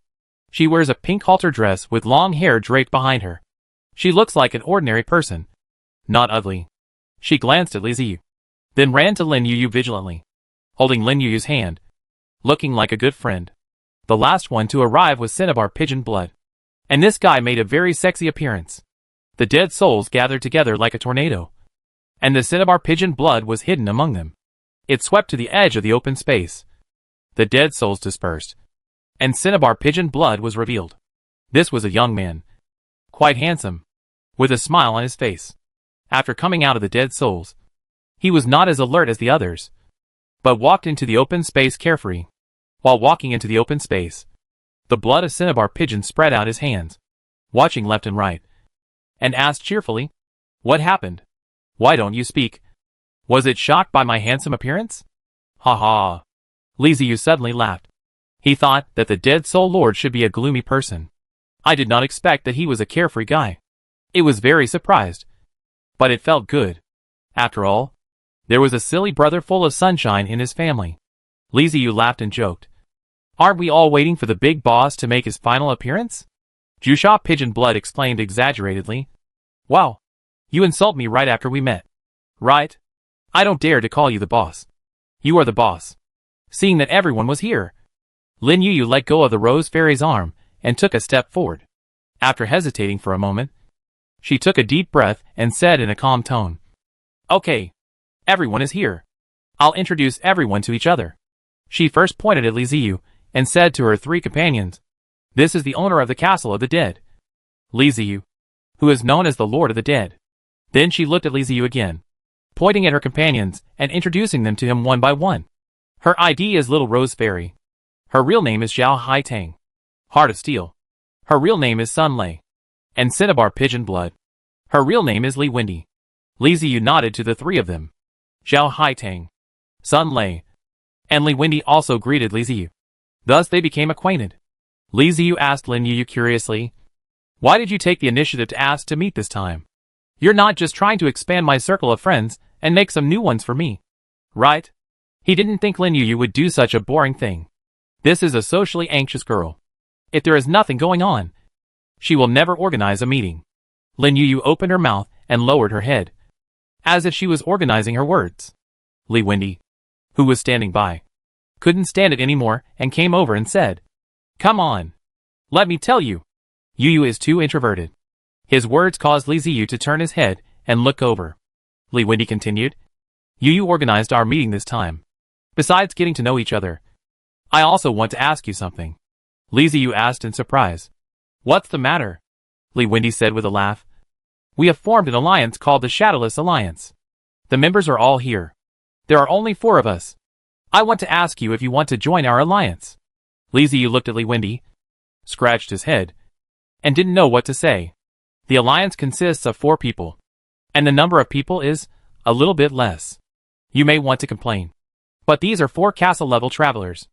She wears a pink halter dress with long hair draped behind her. She looks like an ordinary person, not ugly. She glanced at Li Ziyu, then ran to Lin Yu vigilantly, holding Lin Yu's hand, looking like a good friend. The last one to arrive was Cinnabar Pigeon Blood, and this guy made a very sexy appearance. The dead souls gathered together like a tornado, and the Cinnabar Pigeon Blood was hidden among them. It swept to the edge of the open space. The dead souls dispersed, and Cinnabar Pigeon Blood was revealed. This was a young man, quite handsome, with a smile on his face. After coming out of the dead souls, he was not as alert as the others, but walked into the open space carefree. While walking into the open space, the blood of Cinnabar Pigeon spread out his hands, watching left and right, and asked cheerfully, "What happened? Why don't you speak? Was it shocked by my handsome appearance?" Ha ha. Li Ziyu suddenly laughed. He thought that the dead soul lord should be a gloomy person. I did not expect that he was a carefree guy. It was very surprised, but it felt good. After all, there was a silly brother full of sunshine in his family. Li Ziyu laughed and joked. Aren't we all waiting for the big boss to make his final appearance? Jusha Pigeon Blood exclaimed exaggeratedly. Wow, you insult me right after we met. Right? I don't dare to call you the boss. You are the boss. Seeing that everyone was here, Lin Yu let go of the Rose Fairy's arm and took a step forward. After hesitating for a moment, she took a deep breath and said in a calm tone, Okay, everyone is here. I'll introduce everyone to each other. She first pointed at Li Ziyu and said to her three companions, This is the owner of the Castle of the Dead, Li Ziyu, who is known as the Lord of the Dead. Then she looked at Li Ziyu again, pointing at her companions and introducing them to him one by one. Her ID is Little Rose Fairy. Her real name is Zhao Haitang, Heart of Steel. Her real name is Sun Lei, and Cinnabar Pigeon Blood. Her real name is Li Wendy. Li Ziyu nodded to the three of them. Zhao Haitang, Sun Lei, and Li Wendy also greeted Li Ziyu. Thus they became acquainted. Li Ziyu asked Lin Yu curiously, Why did you take the initiative to ask to meet this time? You're not just trying to expand my circle of friends and make some new ones for me, right? He didn't think Lin Yu would do such a boring thing. This is a socially anxious girl. If there is nothing going on, she will never organize a meeting. Lin Yu opened her mouth and lowered her head, as if she was organizing her words. Li Wendy, who was standing by, couldn't stand it anymore and came over and said, Come on. Let me tell you. Yu is too introverted. His words caused Li Ziyu to turn his head and look over. Li Wendy continued, Yu organized our meeting this time. Besides getting to know each other, I also want to ask you something. Li Ziyu asked in surprise. What's the matter? Li Wendy said with a laugh. We have formed an alliance called the Shadowless Alliance. The members are all here. There are only 4 of us. I want to ask you if you want to join our alliance. Li Ziyu looked at Li Wendy, scratched his head, and didn't know what to say. The alliance consists of 4 people, and the number of people is a little bit less. You may want to complain, but these are 4 castle-level travelers.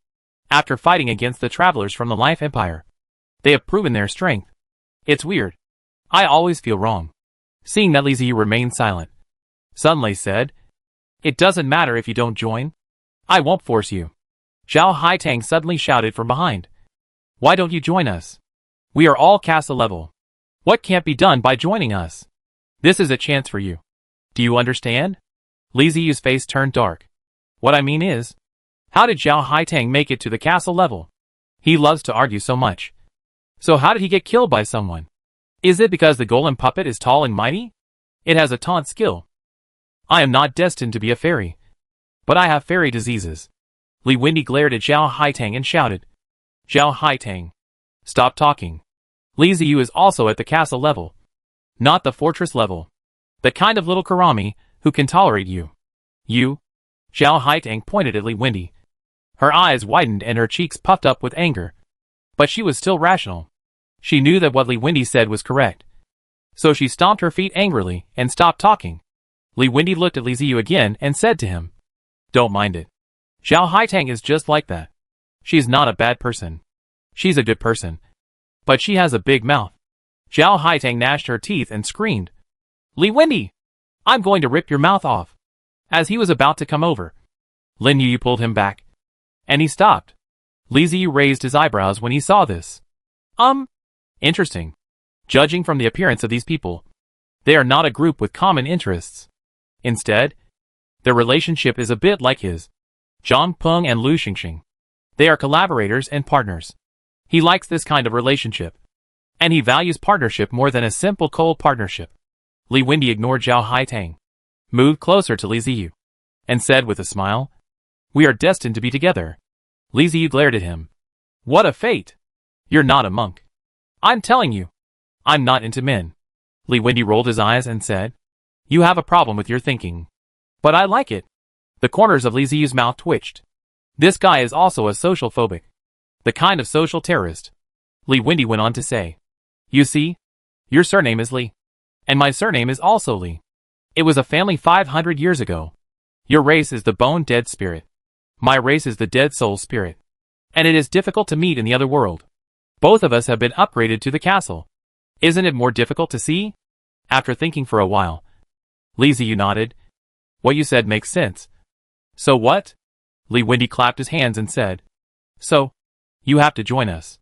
After fighting against the travelers from the Life Empire, they have proven their strength. It's weird. I always feel wrong. Seeing that Li Ziyu remained silent, Sun Lei said, It doesn't matter if you don't join. I won't force you. Zhao Haitang suddenly shouted from behind. Why don't you join us? We are all castle level. What can't be done by joining us? This is a chance for you. Do you understand? Li Ziyu's face turned dark. What I mean is, how did Zhao Haitang make it to the castle level? He loves to argue so much. So how did he get killed by someone? Is it because the golem puppet is tall and mighty? It has a taunt skill. I am not destined to be a fairy. But I have fairy diseases. Li Wendy glared at Zhao Haitang and shouted. Zhao Haitang. Stop talking. Li Ziyu is also at the castle level. Not the fortress level. The kind of little Karami who can tolerate you. You? Zhao Haitang pointed at Li Wendy. Her eyes widened and her cheeks puffed up with anger. But she was still rational. She knew that what Li Wendy said was correct. So she stomped her feet angrily and stopped talking. Li Wendy looked at Li Ziyu again and said to him. Don't mind it. Zhao Haitang is just like that. She's not a bad person. She's a good person. But she has a big mouth. Zhao Haitang gnashed her teeth and screamed. Li Wendy! I'm going to rip your mouth off. As he was about to come over, Lin Yu pulled him back. And he stopped. Li Ziyu raised his eyebrows when he saw this. Interesting. Judging from the appearance of these people, they are not a group with common interests. Instead, their relationship is a bit like his. Zhang Peng and Lu Xingxing. They are collaborators and partners. He likes this kind of relationship. And he values partnership more than a simple cold partnership. Li Wendy ignored Zhao Haitang, moved closer to Li Ziyu, and said with a smile, We are destined to be together. Li Ziyu glared at him. What a fate! You're not a monk. I'm telling you. I'm not into men. Li Wendy rolled his eyes and said, You have a problem with your thinking. But I like it. The corners of Li Ziyu's mouth twitched. This guy is also a social phobic. The kind of social terrorist. Li Wendy went on to say, You see? Your surname is Li. And my surname is also Li. It was a family 500 years ago. Your race is the bone dead spirit. My race is the dead soul spirit. And it is difficult to meet in the other world. Both of us have been upgraded to the castle. Isn't it more difficult to see? After thinking for a while, Li Ziyu nodded. What you said makes sense. So what? Li Wendy clapped his hands and said. So, you have to join us.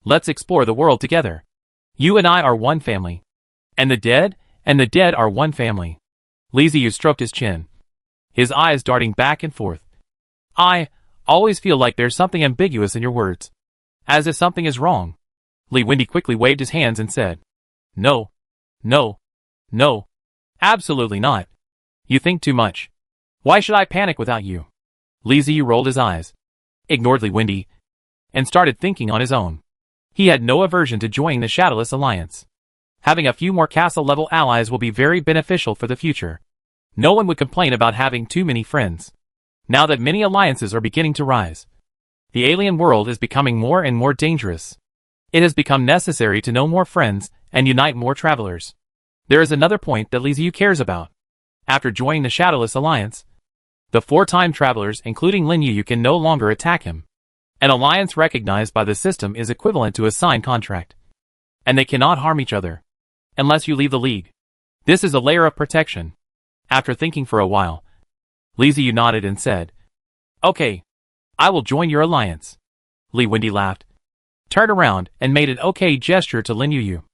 Let's explore the world together. You and I are one family. And the dead are one family. Li Ziyu stroked his chin, his eyes darting back and forth. I always feel like there's something ambiguous in your words. As if something is wrong. Li Wendy quickly waved his hands and said, No. No. No. Absolutely not. You think too much. Why should I panic without you? Li Ziyu rolled his eyes, ignored Li Wendy, and started thinking on his own. He had no aversion to joining the Shadowless Alliance. Having a few more castle-level allies will be very beneficial for the future. No one would complain about having too many friends. Now that many alliances are beginning to rise, the alien world is becoming more and more dangerous. It has become necessary to know more friends and unite more travelers. There is another point that Li Ziyu cares about. After joining the Shadowless Alliance, the 4 time travelers, including Lin Yu, can no longer attack him. An alliance recognized by the system is equivalent to a signed contract. And they cannot harm each other. Unless you leave the League. This is a layer of protection. After thinking for a while, Li Ziyu nodded and said, Okay. I will join your alliance. Li Wendy laughed, turned around, and made an okay gesture to Lin Yu.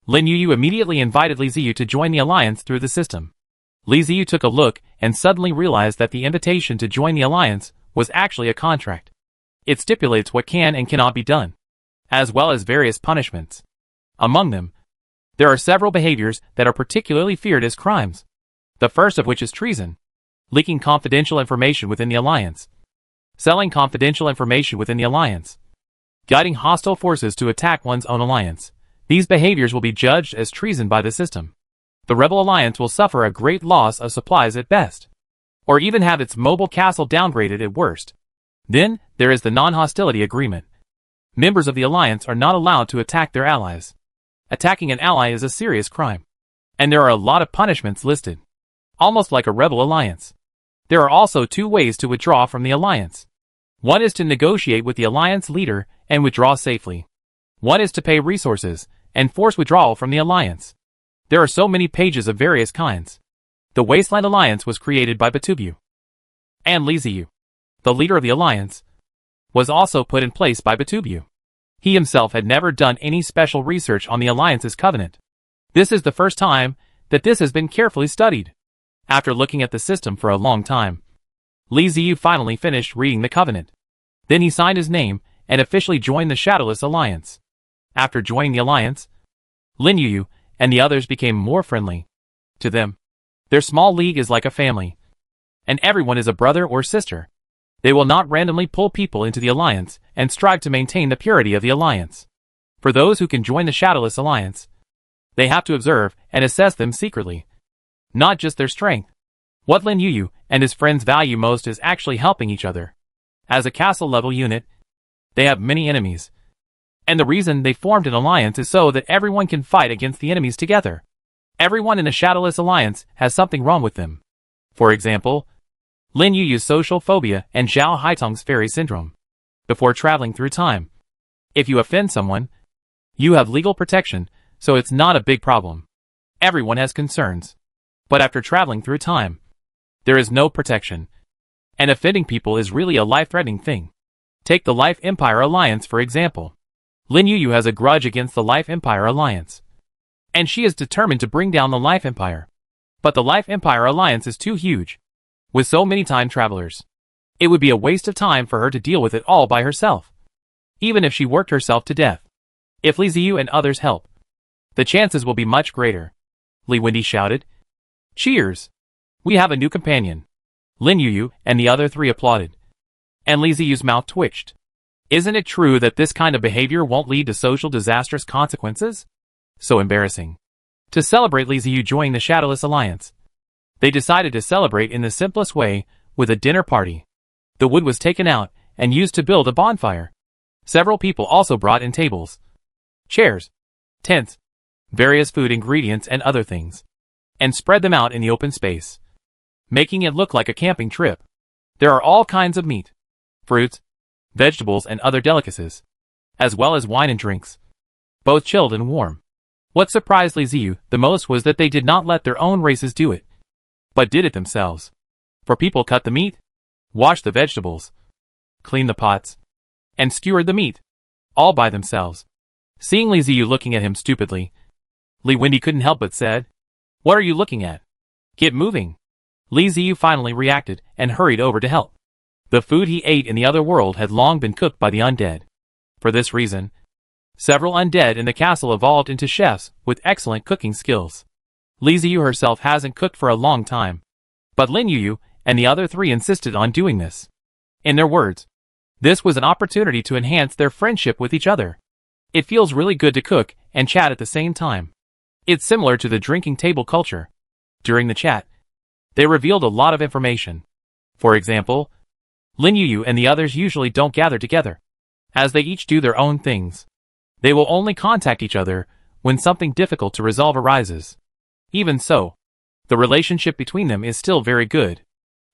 Lin Yu immediately invited Li Ziyu to join the alliance through the system. Li Ziyu took a look and suddenly realized that the invitation to join the alliance was actually a contract. It stipulates what can and cannot be done, as well as various punishments. Among them, there are several behaviors that are particularly feared as crimes. The first of which is treason, leaking confidential information within the alliance, selling confidential information within the alliance, guiding hostile forces to attack one's own alliance. These behaviors will be judged as treason by the system. The rebel alliance will suffer a great loss of supplies at best, or even have its mobile castle downgraded at worst. Then, there is the non-hostility agreement. Members of the alliance are not allowed to attack their allies. Attacking an ally is a serious crime. And there are a lot of punishments listed. Almost like a rebel alliance. There are also 2 ways to withdraw from the alliance. One is to negotiate with the alliance leader and withdraw safely. One is to pay resources and force withdrawal from the alliance. There are so many pages of various kinds. The Wasteland Alliance was created by Batubu. And Li Ziyu, the leader of the alliance, was also put in place by Batubu. He himself had never done any special research on the alliance's covenant. This is the first time that this has been carefully studied. After looking at the system for a long time, Li Ziyu finally finished reading the covenant. Then he signed his name and officially joined the Shadowless Alliance. After joining the alliance, Lin Yu and the others became more friendly. To them, Their small league is like a family, and everyone is a brother or sister. They will not randomly pull people into the alliance and strive to maintain the purity of the alliance. For those who can join the Shadowless Alliance, they have to observe and assess them secretly, not just their strength. What Lin Yu and his friends value most is actually helping each other. As a castle-level unit, they have many enemies, and the reason they formed an alliance is so that everyone can fight against the enemies together. Everyone in a Shadowless Alliance has something wrong with them. For example, Lin Yu's social phobia and Zhao Haitong's fairy syndrome. Before traveling through time, if you offend someone, you have legal protection, so it's not a big problem. Everyone has concerns. But after traveling through time, there is no protection, and offending people is really a life-threatening thing. Take the Life Empire Alliance for example. Lin Yu has a grudge against the Life Empire Alliance, and she is determined to bring down the Life Empire. But the Life Empire Alliance is too huge, with so many time travelers. It would be a waste of time for her to deal with it all by herself, even if she worked herself to death. If Li Ziyu and others help, the chances will be much greater. Li Wendy shouted. Cheers! We have a new companion. Lin Yu and the other three applauded, and Li Ziyu's mouth twitched. Isn't it true that this kind of behavior won't lead to social disastrous consequences? So embarrassing. To celebrate Li Ziyu joining the Shadowless Alliance, they decided to celebrate in the simplest way, with a dinner party. The wood was taken out and used to build a bonfire. Several people also brought in tables, chairs, tents, various food ingredients and other things, and spread them out in the open space, making it look like a camping trip. There are all kinds of meat, fruits, vegetables and other delicacies, as well as wine and drinks, both chilled and warm. What surprised Li Ziyu the most was that they did not let their own races do it, but did it themselves. For people cut the meat, washed the vegetables, cleaned the pots, and skewered the meat, all by themselves. Seeing Li Ziyu looking at him stupidly, Li Wendy couldn't help but said, "What are you looking at? Get moving." Li Ziyu finally reacted and hurried over to help. The food he ate in the other world had long been cooked by the undead. For this reason, several undead in the castle evolved into chefs with excellent cooking skills. Li Ziyu herself hasn't cooked for a long time, but Lin Yu and the other three insisted on doing this. In their words, this was an opportunity to enhance their friendship with each other. It feels really good to cook and chat at the same time. It's similar to the drinking table culture. During the chat, they revealed a lot of information. For example, Lin Yu and the others usually don't gather together, as they each do their own things. They will only contact each other when something difficult to resolve arises. Even so, the relationship between them is still very good.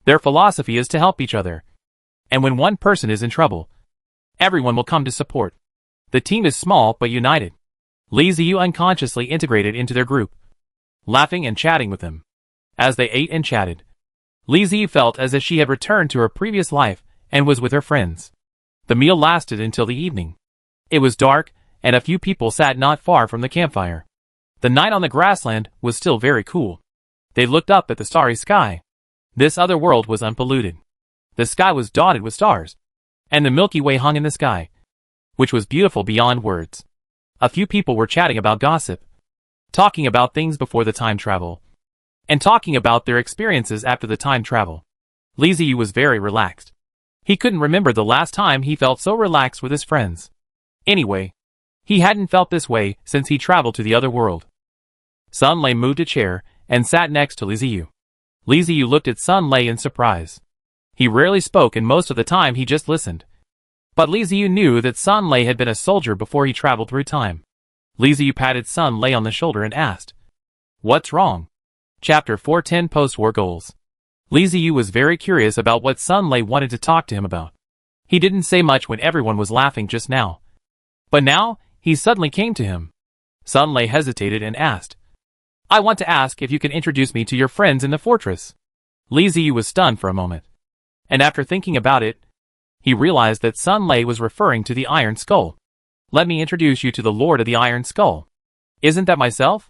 Their philosophy is to help each other, and when one person is in trouble, everyone will come to support. The team is small but united. Li Ziyu unconsciously integrated into their group, laughing and chatting with them. As they ate and chatted, Li Ziyu felt as if she had returned to her previous life and was with her friends. The meal lasted until the evening. It was dark, and a few people sat not far from the campfire. The night on the grassland was still very cool. They looked up at the starry sky. This other world was unpolluted. The sky was dotted with stars, and the Milky Way hung in the sky, which was beautiful beyond words. A few people were chatting about gossip, talking about things before the time travel, and talking about their experiences after the time travel. Li Ziyu was very relaxed. He couldn't remember the last time he felt so relaxed with his friends. Anyway, he hadn't felt this way since he traveled to the other world. Sun Lei moved a chair and sat next to Li Ziyu. Li Ziyu looked at Sun Lei in surprise. He rarely spoke and most of the time he just listened. But Li Ziyu knew that Sun Lei had been a soldier before he traveled through time. Li Ziyu patted Sun Lei on the shoulder and asked, "What's wrong?" Chapter 410 Post-War Goals. Li Ziyu was very curious about what Sun Lei wanted to talk to him about. He didn't say much when everyone was laughing just now. But now, he suddenly came to him. Sun Lei hesitated and asked, "I want to ask if you can introduce me to your friends in the fortress." Li Ziyu was stunned for a moment. And after thinking about it, he realized that Sun Lei was referring to the Iron Skull. "Let me introduce you to the Lord of the Iron Skull. Isn't that myself?"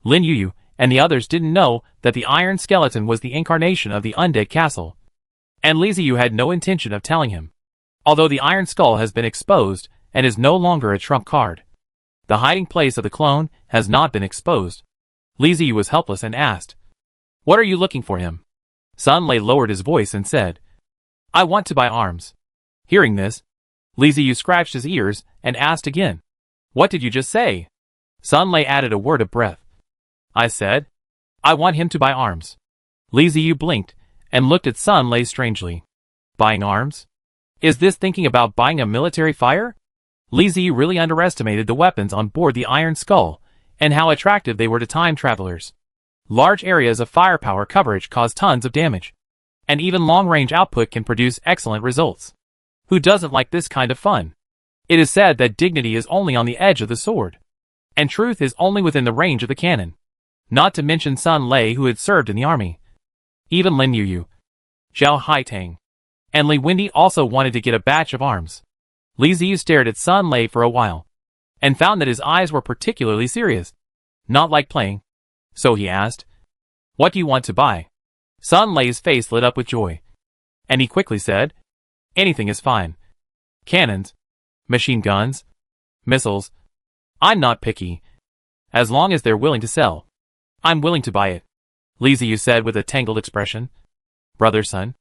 Lin Yu and the others didn't know that the Iron Skeleton was the incarnation of the Undead Castle, and Li Ziyu had no intention of telling him. Although the Iron Skull has been exposed and is no longer a trump card, the hiding place of the clone has not been exposed. Li Ziyu was helpless and asked, What are you looking for him? Sun Lei lowered his voice and said, I want to buy arms. Hearing this, Li Ziyu scratched his ears and asked again, What did you just say? Sun Lei added a word of breath. I said, I want him to buy arms. Li Ziyu blinked and looked at Sun Lei strangely. Buying arms? Is this thinking about buying a military fire? Li Ziyu really underestimated the weapons on board the Iron Skull and how attractive they were to time travelers. Large areas of firepower coverage cause tons of damage, and even long-range output can produce excellent results. Who doesn't like this kind of fun? It is said that dignity is only on the edge of the sword, and truth is only within the range of the cannon. Not to mention Sun Lei, who had served in the army. Even Lin Yuyu, Zhao Haitang, and Li Wendy also wanted to get a batch of arms. Li Ziyu stared at Sun Lei for a while, and found that his eyes were particularly serious. Not like playing. So he asked, What do you want to buy? Sun Lei's face lit up with joy, and he quickly said, Anything is fine. Cannons, machine guns, missiles. I'm not picky. As long as they're willing to sell, I'm willing to buy it. Li Ziyu said with a tangled expression. Brother Sun,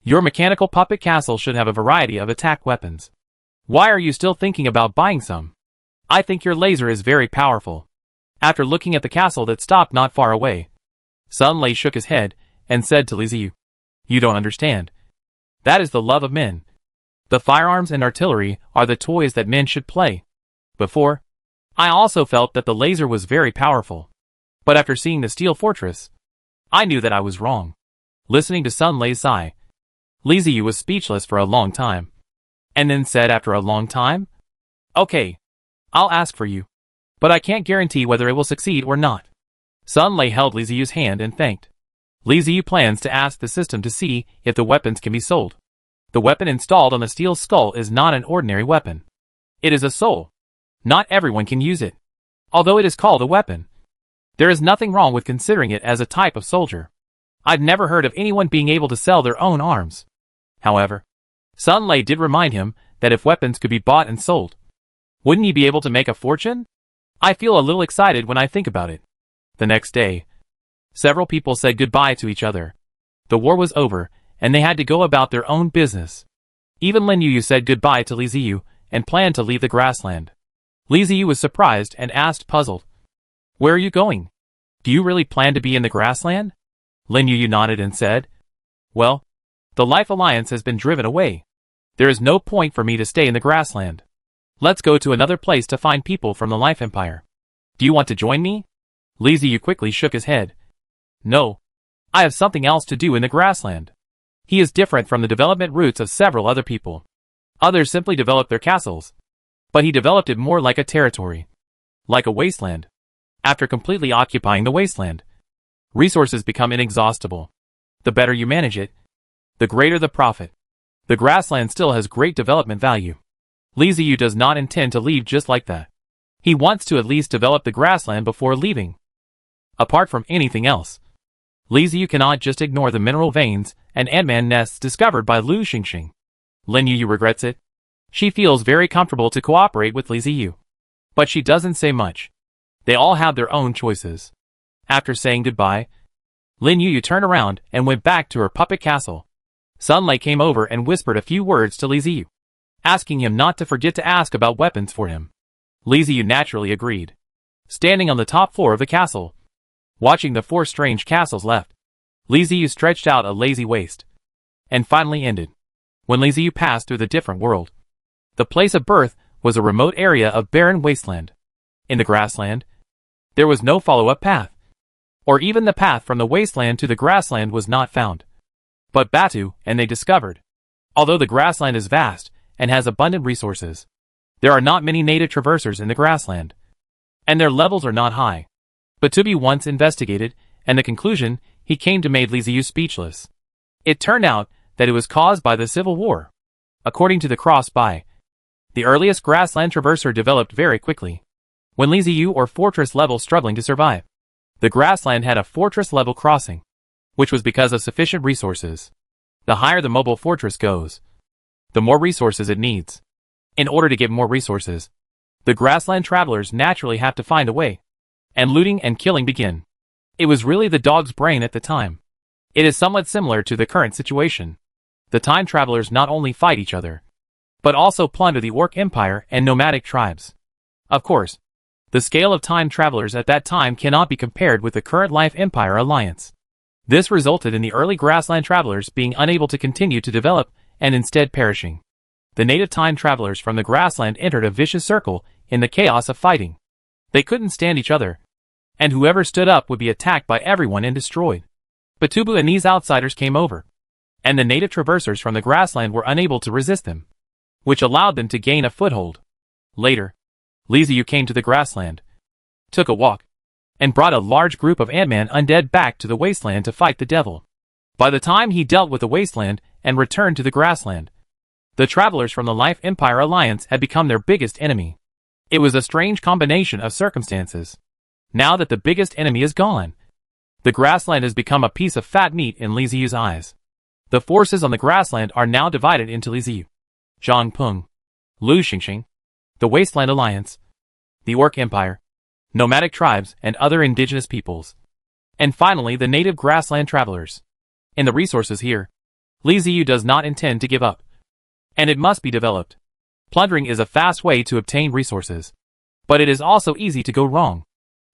your mechanical puppet castle should have a variety of attack weapons. Why are you still thinking about buying some? I think your laser is very powerful. After looking at the castle that stopped not far away, Sun Lei shook his head and said to Li Ziyu, You don't understand. That is the love of men. The firearms and artillery are the toys that men should play. Before, I also felt that the laser was very powerful. But after seeing the steel fortress, I knew that I was wrong. Listening to Sun Lei's sigh, Li Ziyu was speechless for a long time, and then said after a long time, Okay, I'll ask for you, but I can't guarantee whether it will succeed or not. Sun Lei held Li Ziyu's hand and thanked. Li Ziyu plans to ask the system to see if the weapons can be sold. The weapon installed on the steel skull is not an ordinary weapon. It is a soul. Not everyone can use it. Although it is called a weapon, there is nothing wrong with considering it as a type of soldier. I've never heard of anyone being able to sell their own arms. However, Sun Lei did remind him that if weapons could be bought and sold, wouldn't he be able to make a fortune? I feel a little excited when I think about it. The next day, several people said goodbye to each other. The war was over, and they had to go about their own business. Even Lin Yuyu said goodbye to Li Ziyu and planned to leave the grassland. Li Ziyu was surprised and asked, puzzled, Where are you going? Do you really plan to be in the grassland? Lin Yuyu nodded and said, Well, the Life Alliance has been driven away. There is no point for me to stay in the grassland. Let's go to another place to find people from the Life Empire. Do you want to join me? Li Ziyu quickly shook his head. No. I have something else to do in the grassland. He is different from the development routes of several other people. Others simply developed their castles, but he developed it more like a territory. Like a wasteland. After completely occupying the wasteland, resources become inexhaustible. The better you manage it, the greater the profit. The grassland still has great development value. Li Ziyu does not intend to leave just like that. He wants to at least develop the grassland before leaving. Apart from anything else, Li Ziyu cannot just ignore the mineral veins and Ant-Man nests discovered by Lu Xingxing. Lin Yuyu regrets it. She feels very comfortable to cooperate with Li Ziyu, but she doesn't say much. They all have their own choices. After saying goodbye, Lin Yuyu turned around and went back to her puppet castle. Sun Lei came over and whispered a few words to Li Ziyu, asking him not to forget to ask about weapons for him. Li Ziyu naturally agreed. Standing on the top floor of the castle, watching the four strange castles left, Li Ziyu stretched out a lazy waist, and finally ended. When Li Ziyu passed through the different world, the place of birth was a remote area of barren wasteland. In the grassland, there was no follow-up path, or even the path from the wasteland to the grassland was not found. But Batu and they discovered, although the grassland is vast and has abundant resources, there are not many native traversers in the grassland, and their levels are not high. But to be once investigated, and the conclusion he came to made Li Ziyu speechless. It turned out that it was caused by the Civil War. According to the cross-by, the earliest grassland traverser developed very quickly, when Li Ziyu or fortress level struggling to survive. The grassland had a fortress level crossing, which was because of sufficient resources. The higher the mobile fortress goes, the more resources it needs. In order to get more resources, the grassland travelers naturally have to find a way, and looting and killing begin. It was really the dog's brain at the time. It is somewhat similar to the current situation. The time travelers not only fight each other, but also plunder the Orc Empire and nomadic tribes. Of course, the scale of time travelers at that time cannot be compared with the current Life Empire alliance. This resulted in the early grassland travelers being unable to continue to develop and instead perishing. The native time travelers from the grassland entered a vicious circle in the chaos of fighting. They couldn't stand each other, and whoever stood up would be attacked by everyone and destroyed. Batubu and these outsiders came over, and the native traversers from the grassland were unable to resist them, which allowed them to gain a foothold. Later, Liziu came to the grassland, took a walk, and brought a large group of Ant-Man undead back to the wasteland to fight the devil. By the time he dealt with the wasteland and returned to the grassland, the travelers from the Life Empire Alliance had become their biggest enemy. It was a strange combination of circumstances. Now that the biggest enemy is gone, the grassland has become a piece of fat meat in Liziu's eyes. The forces on the grassland are now divided into Liziu, Zhangpeng, Lu Xingxing, the Wasteland Alliance, the Orc Empire, nomadic tribes and other indigenous peoples, and finally the native grassland travelers. In the resources here, Liziu does not intend to give up, and it must be developed. Plundering is a fast way to obtain resources, but it is also easy to go wrong.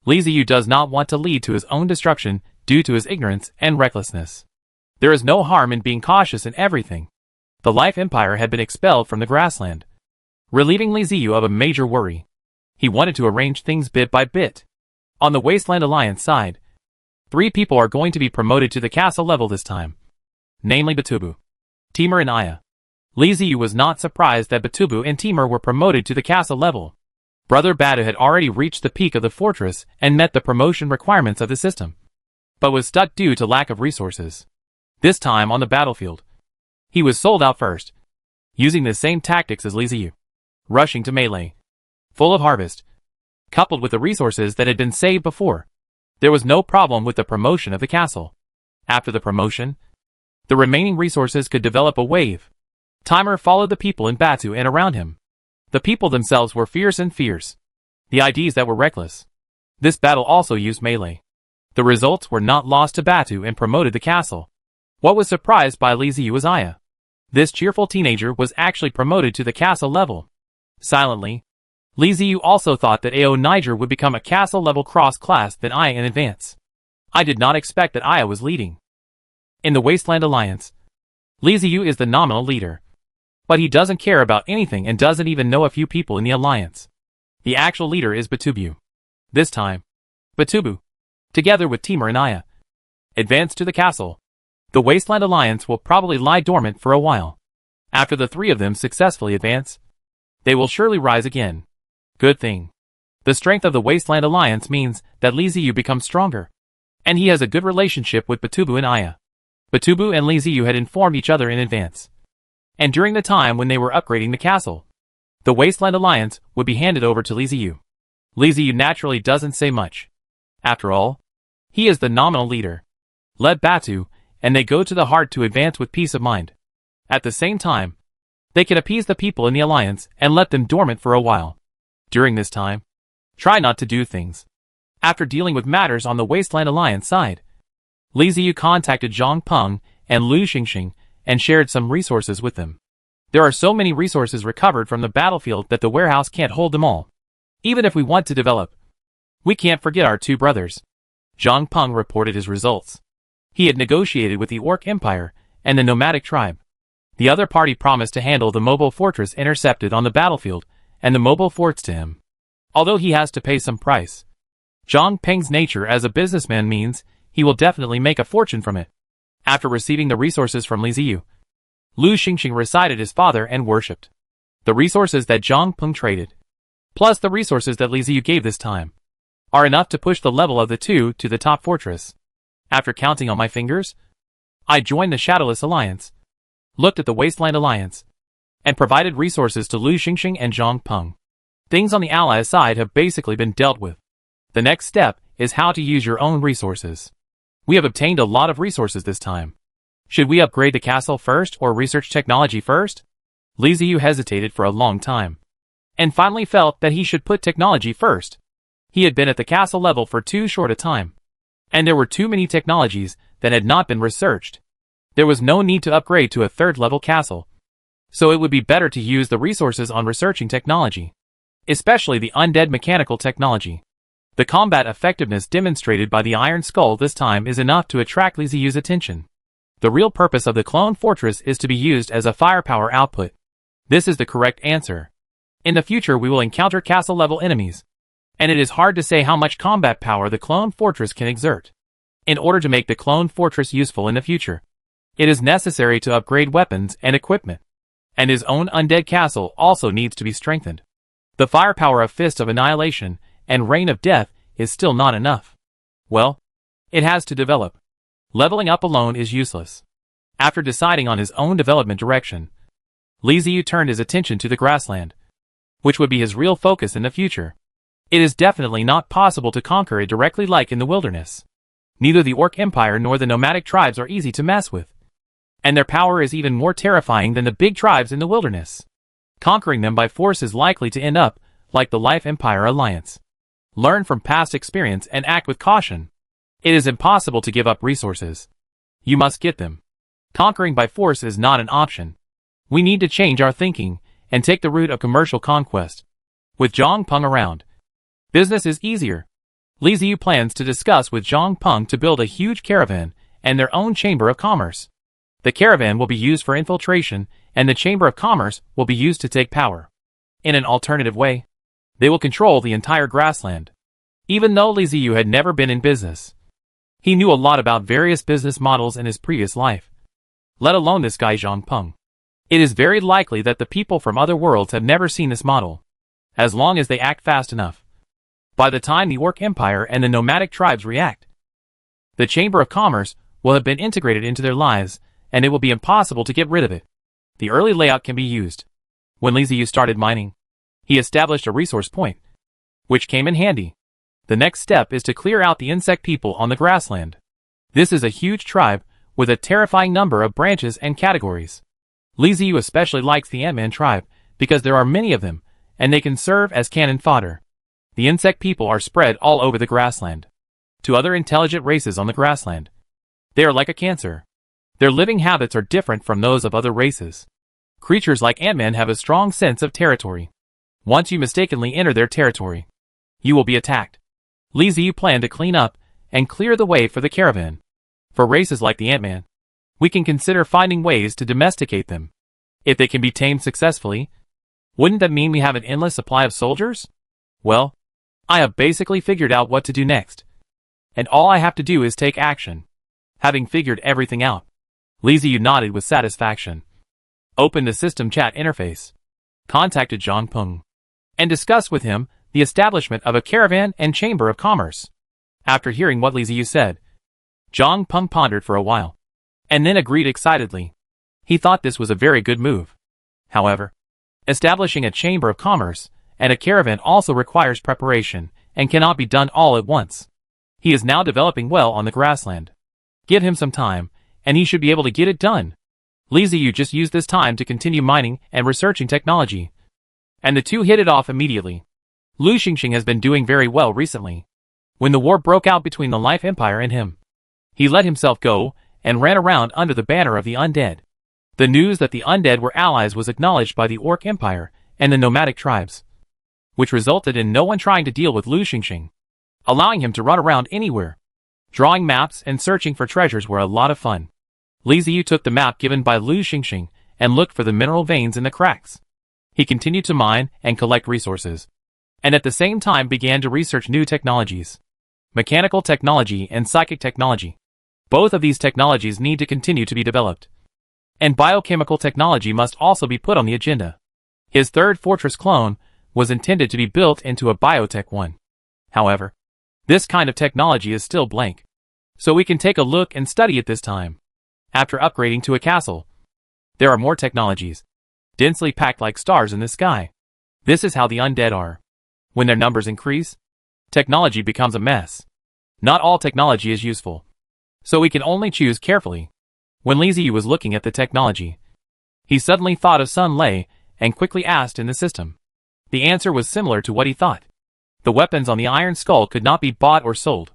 Liziu does not want to lead to his own destruction due to his ignorance and recklessness. There is no harm in being cautious in everything. The Life Empire had been expelled from the grassland, relieving Liziu of a major worry. He wanted to arrange things bit by bit. On the Wasteland Alliance side, 3 people are going to be promoted to the castle level this time, namely Batubu, Timur and Aya. Liziu was not surprised that Batubu and Timur were promoted to the castle level. Brother Batu had already reached the peak of the fortress and met the promotion requirements of the system, but was stuck due to lack of resources. This time on the battlefield, he was sold out first, using the same tactics as Liziu, rushing to melee, full of harvest, coupled with the resources that had been saved before. There was no problem with the promotion of the castle. After the promotion, the remaining resources could develop a wave. Timur followed the people in Batu and around him. The people themselves were fierce and fierce. The IDs that were reckless. This battle also used melee. The results were not lost to Batu and promoted the castle. What was surprised by Liziu was Aya. This cheerful teenager was actually promoted to the castle level. Silently, Liziu also thought that Ao Niger would become a castle level cross-class than Aya in advance. I did not expect that Aya was leading. In the Wasteland Alliance, Liziu is the nominal leader, but he doesn't care about anything and doesn't even know a few people in the alliance. The actual leader is Batubu. This time, Batubu, together with Timur and Aya, advance to the castle. The Wasteland Alliance will probably lie dormant for a while. After the 3 of them successfully advance, they will surely rise again. Good thing. The strength of the Wasteland Alliance means that Liziu becomes stronger, and he has a good relationship with Batubu and Aya. Batubu and Liziu had informed each other in advance, and during the time when they were upgrading the castle, the Wasteland Alliance would be handed over to Liziu. Liziu naturally doesn't say much. After all, he is the nominal leader. Led Batu, and they go to the heart to advance with peace of mind. At the same time, they can appease the people in the alliance and let them dormant for a while. During this time, try not to do things. After dealing with matters on the Wasteland Alliance side, Liziu contacted Zhang Peng and Lu Xingxing and shared some resources with them. There are so many resources recovered from the battlefield that the warehouse can't hold them all. Even if we want to develop, we can't forget our 2 brothers. Zhang Peng reported his results. He had negotiated with the Orc Empire and the nomadic tribe. The other party promised to handle the mobile fortress intercepted on the battlefield and the mobile forts to him, although he has to pay some price. Zhang Peng's nature as a businessman means he will definitely make a fortune from it. After receiving the resources from Liziu, Lu Xingxing recited his father and worshipped. The resources that Zhang Peng traded, plus the resources that Liziu gave this time, are enough to push the level of the 2 to the top fortress. After counting on my fingers, I joined the Shadowless Alliance, looked at the Wasteland Alliance, and provided resources to Lu Xingxing and Zhang Peng. Things on the Allies side have basically been dealt with. The next step is how to use your own resources. We have obtained a lot of resources this time. Should we upgrade the castle first or research technology first? Liziu hesitated for a long time, and finally felt that he should put technology first. He had been at the castle level for too short a time. And there were too many technologies that had not been researched. There was no need to upgrade to a third-level castle. So it would be better to use the resources on researching technology, especially the undead mechanical technology. The combat effectiveness demonstrated by the Iron Skull this time is enough to attract Li Ziyu's attention. The real purpose of the clone fortress is to be used as a firepower output. This is the correct answer. In the future we will encounter castle-level enemies, and it is hard to say how much combat power the clone fortress can exert. In order to make the clone fortress useful in the future, it is necessary to upgrade weapons and equipment. And his own undead castle also needs to be strengthened. The firepower of Fist of Annihilation and Reign of Death is still not enough. Well, it has to develop. Leveling up alone is useless. After deciding on his own development direction, Li Ziyu turned his attention to the grassland, which would be his real focus in the future. It is definitely not possible to conquer it directly like in the wilderness. Neither the Orc Empire nor the nomadic tribes are easy to mess with. And their power is even more terrifying than the big tribes in the wilderness. Conquering them by force is likely to end up like the Life Empire alliance. Learn from past experience and act with caution. It is impossible to give up resources. You must get them. Conquering by force is not an option. We need to change our thinking and take the route of commercial conquest. With Zhang Peng around, business is easier. Li Ziyu plans to discuss with Zhang Peng to build a huge caravan and their own chamber of commerce. The caravan will be used for infiltration, and the Chamber of Commerce will be used to take power. In an alternative way, they will control the entire grassland. Even though Li Ziyu had never been in business, he knew a lot about various business models in his previous life. Let alone this guy Zhang Peng. It is very likely that the people from other worlds have never seen this model, as long as they act fast enough. By the time the Orc Empire and the nomadic tribes react, the Chamber of Commerce will have been integrated into their lives, and it will be impossible to get rid of it. The early layout can be used. When Li Ziyu started mining, he established a resource point, which came in handy. The next step is to clear out the insect people on the grassland. This is a huge tribe, with a terrifying number of branches and categories. Li Ziyu especially likes the Ant-Man tribe, because there are many of them, and they can serve as cannon fodder. The insect people are spread all over the grassland. To other intelligent races on the grassland, they are like a cancer. Their living habits are different from those of other races. Creatures like Ant-Man have a strong sense of territory. Once you mistakenly enter their territory, you will be attacked. Li Ziyu planned to clean up and clear the way for the caravan. For races like the Ant-Man, we can consider finding ways to domesticate them. If they can be tamed successfully, wouldn't that mean we have an endless supply of soldiers? Well, I have basically figured out what to do next. And all I have to do is take action. Having figured everything out, Li Ziyu nodded with satisfaction, opened the system chat interface, contacted Zhang Peng, and discussed with him the establishment of a caravan and chamber of commerce. After hearing what Li Ziyu said, Zhang Peng pondered for a while, and then agreed excitedly. He thought this was a very good move. However, establishing a chamber of commerce and a caravan also requires preparation and cannot be done all at once. He is now developing well on the grassland. Give him some time, and he should be able to get it done. Li Ziyu just used this time to continue mining and researching technology. And the two hit it off immediately. Lu Xingxing has been doing very well recently. When the war broke out between the Life Empire and him, he let himself go and ran around under the banner of the Undead. The news that the Undead were allies was acknowledged by the Orc Empire and the nomadic tribes, which resulted in no one trying to deal with Lu Xingxing, allowing him to run around anywhere. Drawing maps and searching for treasures were a lot of fun. Li Ziyu took the map given by Lu Xingxing and looked for the mineral veins in the cracks. He continued to mine and collect resources, and at the same time began to research new technologies. Mechanical technology and psychic technology. Both of these technologies need to continue to be developed. And biochemical technology must also be put on the agenda. His third fortress clone was intended to be built into a biotech one. However, this kind of technology is still blank, so we can take a look and study it this time. After upgrading to a castle, there are more technologies, densely packed like stars in the sky. This is how the undead are. When their numbers increase, technology becomes a mess. Not all technology is useful, so we can only choose carefully. When Li Ziyu was looking at the technology, he suddenly thought of Sun Lei and quickly asked in the system. The answer was similar to what he thought. The weapons on the Iron Skull could not be bought or sold.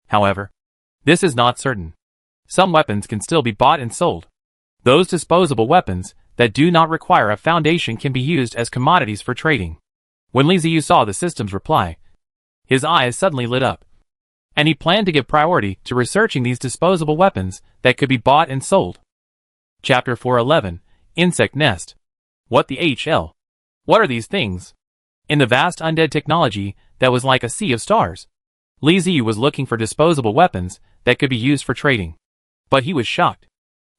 However, This is not certain. Some weapons can still be bought and sold. Those disposable weapons that do not require a foundation can be used as commodities for trading. When Li Ziyu saw the system's reply, his eyes suddenly lit up, and he planned to give priority to researching these disposable weapons that could be bought and sold. Chapter 411, Insect Nest. What the HL? What are these things? In the vast undead technology that was like a sea of stars, Li Ziyu was looking for disposable weapons that could be used for trading. But he was shocked.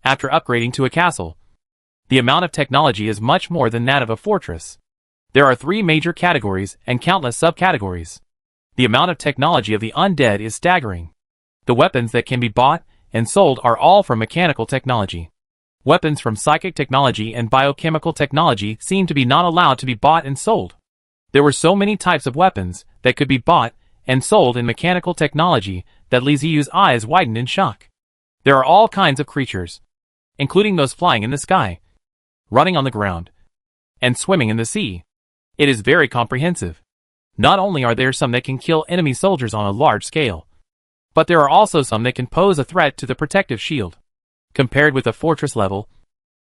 After upgrading to a castle, the amount of technology is much more than that of a fortress. There are 3 major categories and countless subcategories. The amount of technology of the undead is staggering. The weapons that can be bought and sold are all from mechanical technology. Weapons from psychic technology and biochemical technology seem to be not allowed to be bought and sold. There were so many types of weapons that could be bought and sold in mechanical technology that Li Ziyu's eyes widened in shock. There are all kinds of creatures, including those flying in the sky, running on the ground, and swimming in the sea. It is very comprehensive. Not only are there some that can kill enemy soldiers on a large scale, but there are also some that can pose a threat to the protective shield. Compared with the fortress level,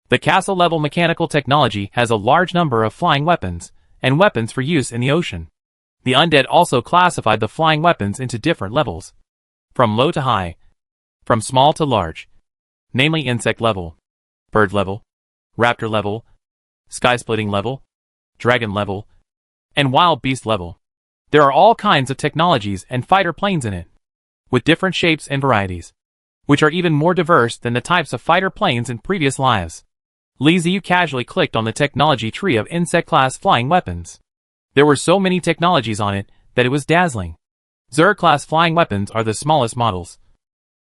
the castle level mechanical technology has a large number of flying weapons and weapons for use in the ocean. The undead also classified the flying weapons into different levels, from low to high, from small to large, namely insect level, bird level, raptor level, sky-splitting level, dragon level, and wild beast level. There are all kinds of technologies and fighter planes in it, with different shapes and varieties, which are even more diverse than the types of fighter planes in previous lives. Li Ziyu casually clicked on the technology tree of insect-class flying weapons. There were so many technologies on it that it was dazzling. Zerg-class flying weapons are the smallest models,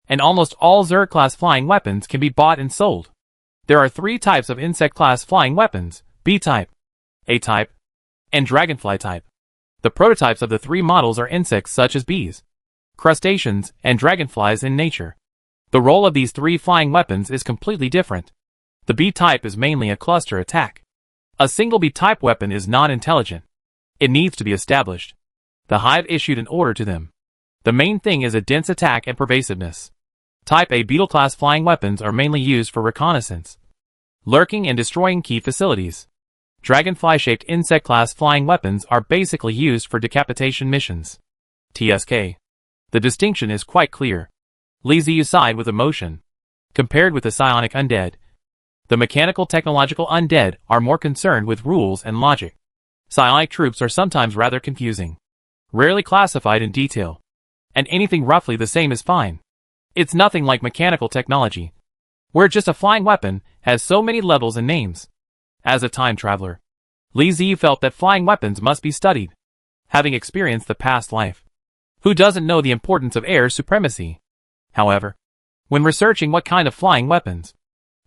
and almost all Zerg-class flying weapons can be bought and sold. There are 3 types of insect-class flying weapons: B-type, A-type, and Dragonfly type. The prototypes of the 3 models are insects such as bees, crustaceans, and dragonflies in nature. The role of these 3 flying weapons is completely different. The B-type is mainly a cluster attack. A single B-type weapon is not intelligent. It needs to be established. The hive issued an order to them. The main thing is a dense attack and pervasiveness. Type A beetle-class flying weapons are mainly used for reconnaissance, lurking and destroying key facilities. Dragonfly-shaped insect-class flying weapons are basically used for decapitation missions. TSK. The distinction is quite clear. Li Ziyu sighed with emotion. Compared with the psionic undead, the mechanical technological undead are more concerned with rules and logic. Psionic troops are sometimes rather confusing, rarely classified in detail, and anything roughly the same is fine. It's nothing like mechanical technology, where just a flying weapon has so many levels and names. As a time traveler, Li Ziyu felt that flying weapons must be studied, having experienced the past life. Who doesn't know the importance of air supremacy? However, when researching what kind of flying weapons,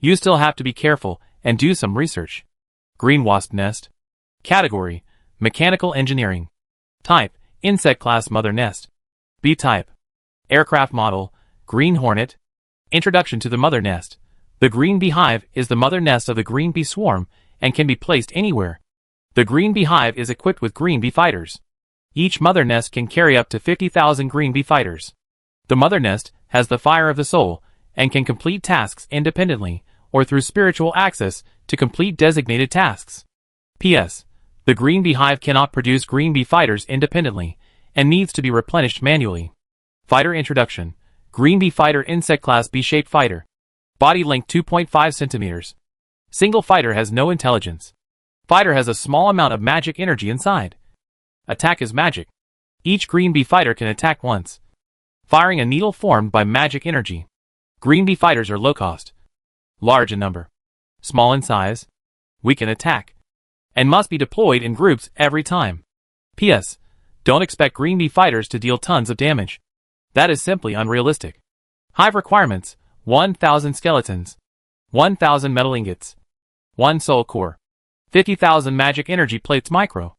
you still have to be careful and do some research. Green wasp nest. Category: mechanical engineering. Type: insect class mother nest. B-type. Aircraft model: green hornet. Introduction to the mother nest. The green beehive is the mother nest of the green bee swarm and can be placed anywhere. The green beehive is equipped with green bee fighters. Each mother nest can carry up to 50,000 green bee fighters. The mother nest has the fire of the soul and can complete tasks independently or through spiritual access to complete designated tasks. P.S. The green beehive cannot produce green bee fighters independently and needs to be replenished manually. Fighter introduction. Green bee fighter insect class B-shaped fighter. Body length 2.5 centimeters. Single fighter has no intelligence. Fighter has a small amount of magic energy inside. Attack is magic. Each green bee fighter can attack once, firing a needle formed by magic energy. Green bee fighters are low cost, large in number, small in size, weak in attack, and must be deployed in groups every time. P.S. Don't expect green bee fighters to deal tons of damage. That is simply unrealistic. Hive requirements: 1,000 skeletons, 1,000 metal ingots, 1 soul core, 50,000 magic energy plates micro.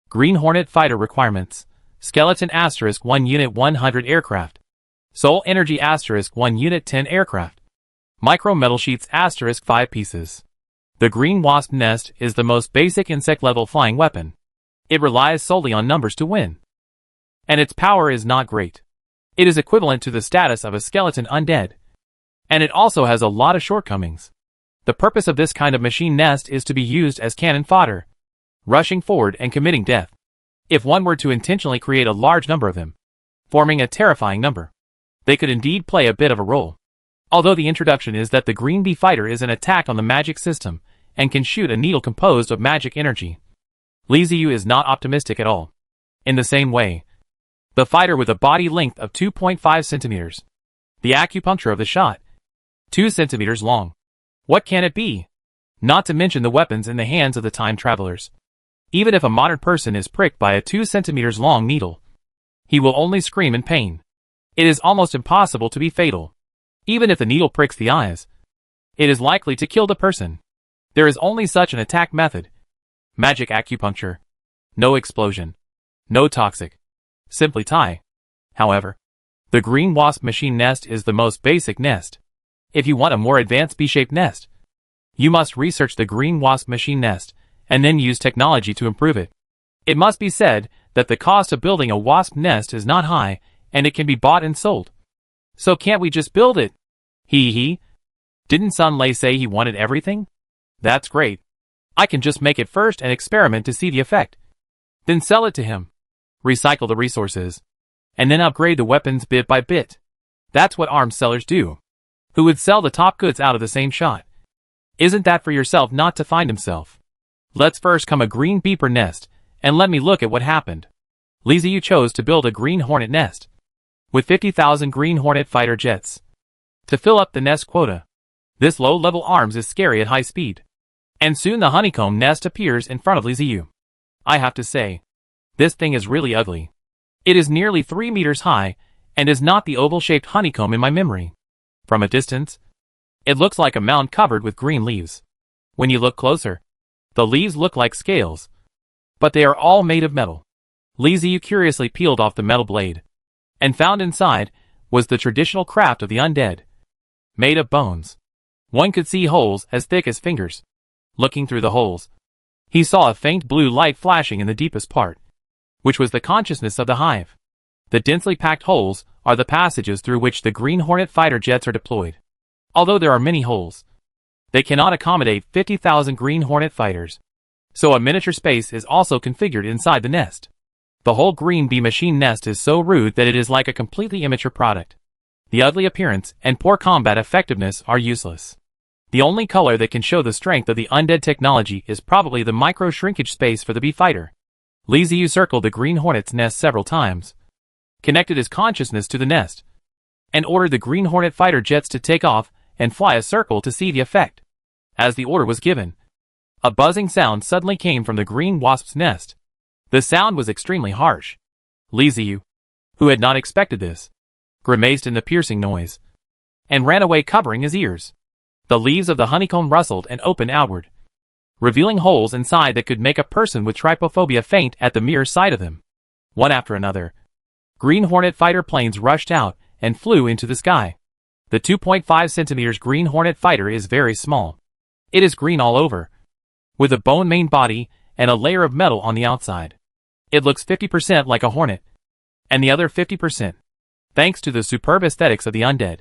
Green Hornet fighter requirements: skeleton * 1 unit 100 aircraft, soul energy * 1 unit 10 aircraft, micro metal sheets * 5 pieces. The green wasp nest is the most basic insect level flying weapon. It relies solely on numbers to win, and its power is not great. It is equivalent to the status of a skeleton undead. And it also has a lot of shortcomings. The purpose of this kind of machine nest is to be used as cannon fodder, rushing forward and committing death. If one were to intentionally create a large number of them, forming a terrifying number, they could indeed play a bit of a role. Although the introduction is that the green bee fighter is an attack on the magic system and can shoot a needle composed of magic energy, Li Ziyu is not optimistic at all. In the same way, the fighter with a body length of 2.5 centimeters, the acupuncture of the shot, 2 centimeters long. What can it be? Not to mention the weapons in the hands of the time travelers. Even if a modern person is pricked by a 2 centimeters long needle, he will only scream in pain. It is almost impossible to be fatal. Even if the needle pricks the eyes, it is likely to kill the person. There is only such an attack method. Magic acupuncture. No explosion. No toxic. Simply tie. However, the green wasp machine nest is the most basic nest. If you want a more advanced bee-shaped nest, you must research the green wasp machine nest and then use technology to improve it. It must be said that the cost of building a wasp nest is not high and it can be bought and sold. So can't we just build it? Hee. Didn't Sun Lei say he wanted everything? That's great. I can just make it first and experiment to see the effect. Then sell it to him. Recycle the resources. And then upgrade the weapons bit by bit. That's what arms sellers do. Who would sell the top goods out of the same shot? Isn't that for yourself not to find himself? Let's first come a green beeper nest, and let me look at what happened. Li Ziyu chose to build a green hornet nest, with 50,000 green hornet fighter jets, to fill up the nest quota. This low-level arms is scary at high speed. And soon the honeycomb nest appears in front of Li Ziyu. I have to say, this thing is really ugly. It is nearly 3 meters high, and is not the oval-shaped honeycomb in my memory. From a distance, it looks like a mound covered with green leaves. When you look closer, the leaves look like scales. But they are all made of metal. Li Ziyu curiously peeled off the metal blade, and found inside was the traditional craft of the undead, made of bones. One could see holes as thick as fingers. Looking through the holes, he saw a faint blue light flashing in the deepest part, which was the consciousness of the hive. The densely packed holes are the passages through which the green hornet fighter jets are deployed. Although there are many holes, they cannot accommodate 50,000 green hornet fighters. So a miniature space is also configured inside the nest. The whole green bee machine nest is so rude that it is like a completely immature product. The ugly appearance and poor combat effectiveness are useless. The only color that can show the strength of the undead technology is probably the micro-shrinkage space for the bee fighter. Li Ziyu circled the green hornet's nest several times, connected his consciousness to the nest, and ordered the green hornet fighter jets to take off and fly a circle to see the effect. As the order was given, a buzzing sound suddenly came from the green wasp's nest. The sound was extremely harsh. Li Ziyu, who had not expected this, grimaced in the piercing noise, and ran away covering his ears. The leaves of the honeycomb rustled and opened outward, revealing holes inside that could make a person with trypophobia faint at the mere sight of them. One after another, green hornet fighter planes rushed out and flew into the sky. The 2.5 centimeters green hornet fighter is very small. It is green all over, with a bone main body and a layer of metal on the outside. It looks 50% like a hornet, and the other 50%, thanks to the superb aesthetics of the undead.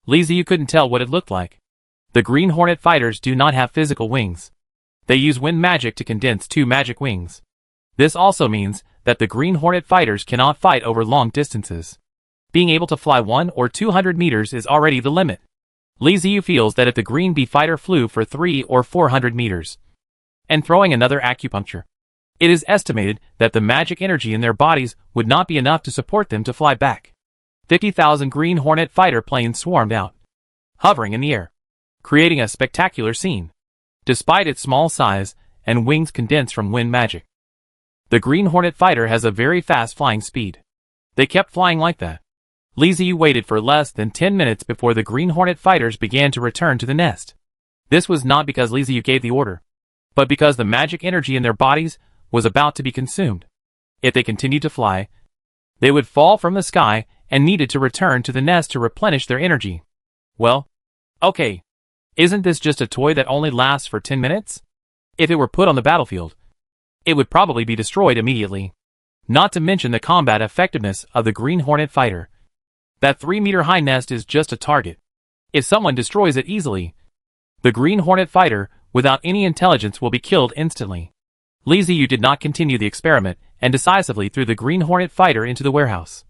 Li Ziyu couldn't tell what it looked like. The green hornet fighters do not have physical wings. They use wind magic to condense 2 magic wings. This also means that the green hornet fighters cannot fight over long distances. Being able to fly 100 or 200 meters is already the limit. Li Ziyu feels that if the green bee fighter flew for 300 or 400 meters, and throwing another acupuncture, it is estimated that the magic energy in their bodies would not be enough to support them to fly back. 50,000 green hornet fighter planes swarmed out, hovering in the air, creating a spectacular scene. Despite its small size and wings condensed from wind magic, the green hornet fighter has a very fast flying speed. They kept flying like that. Li Ziyu waited for less than 10 minutes before the green hornet fighters began to return to the nest. This was not because Li Ziyu gave the order, but because the magic energy in their bodies was about to be consumed. If they continued to fly, they would fall from the sky and needed to return to the nest to replenish their energy. Well, okay. Isn't this just a toy that only lasts for 10 minutes? If it were put on the battlefield, it would probably be destroyed immediately. Not to mention the combat effectiveness of the green hornet fighter. That 3-meter-high nest is just a target. If someone destroys it easily, the Green Hornet fighter, without any intelligence, will be killed instantly. Li Ziyu did not continue the experiment and decisively threw the Green Hornet fighter into the warehouse,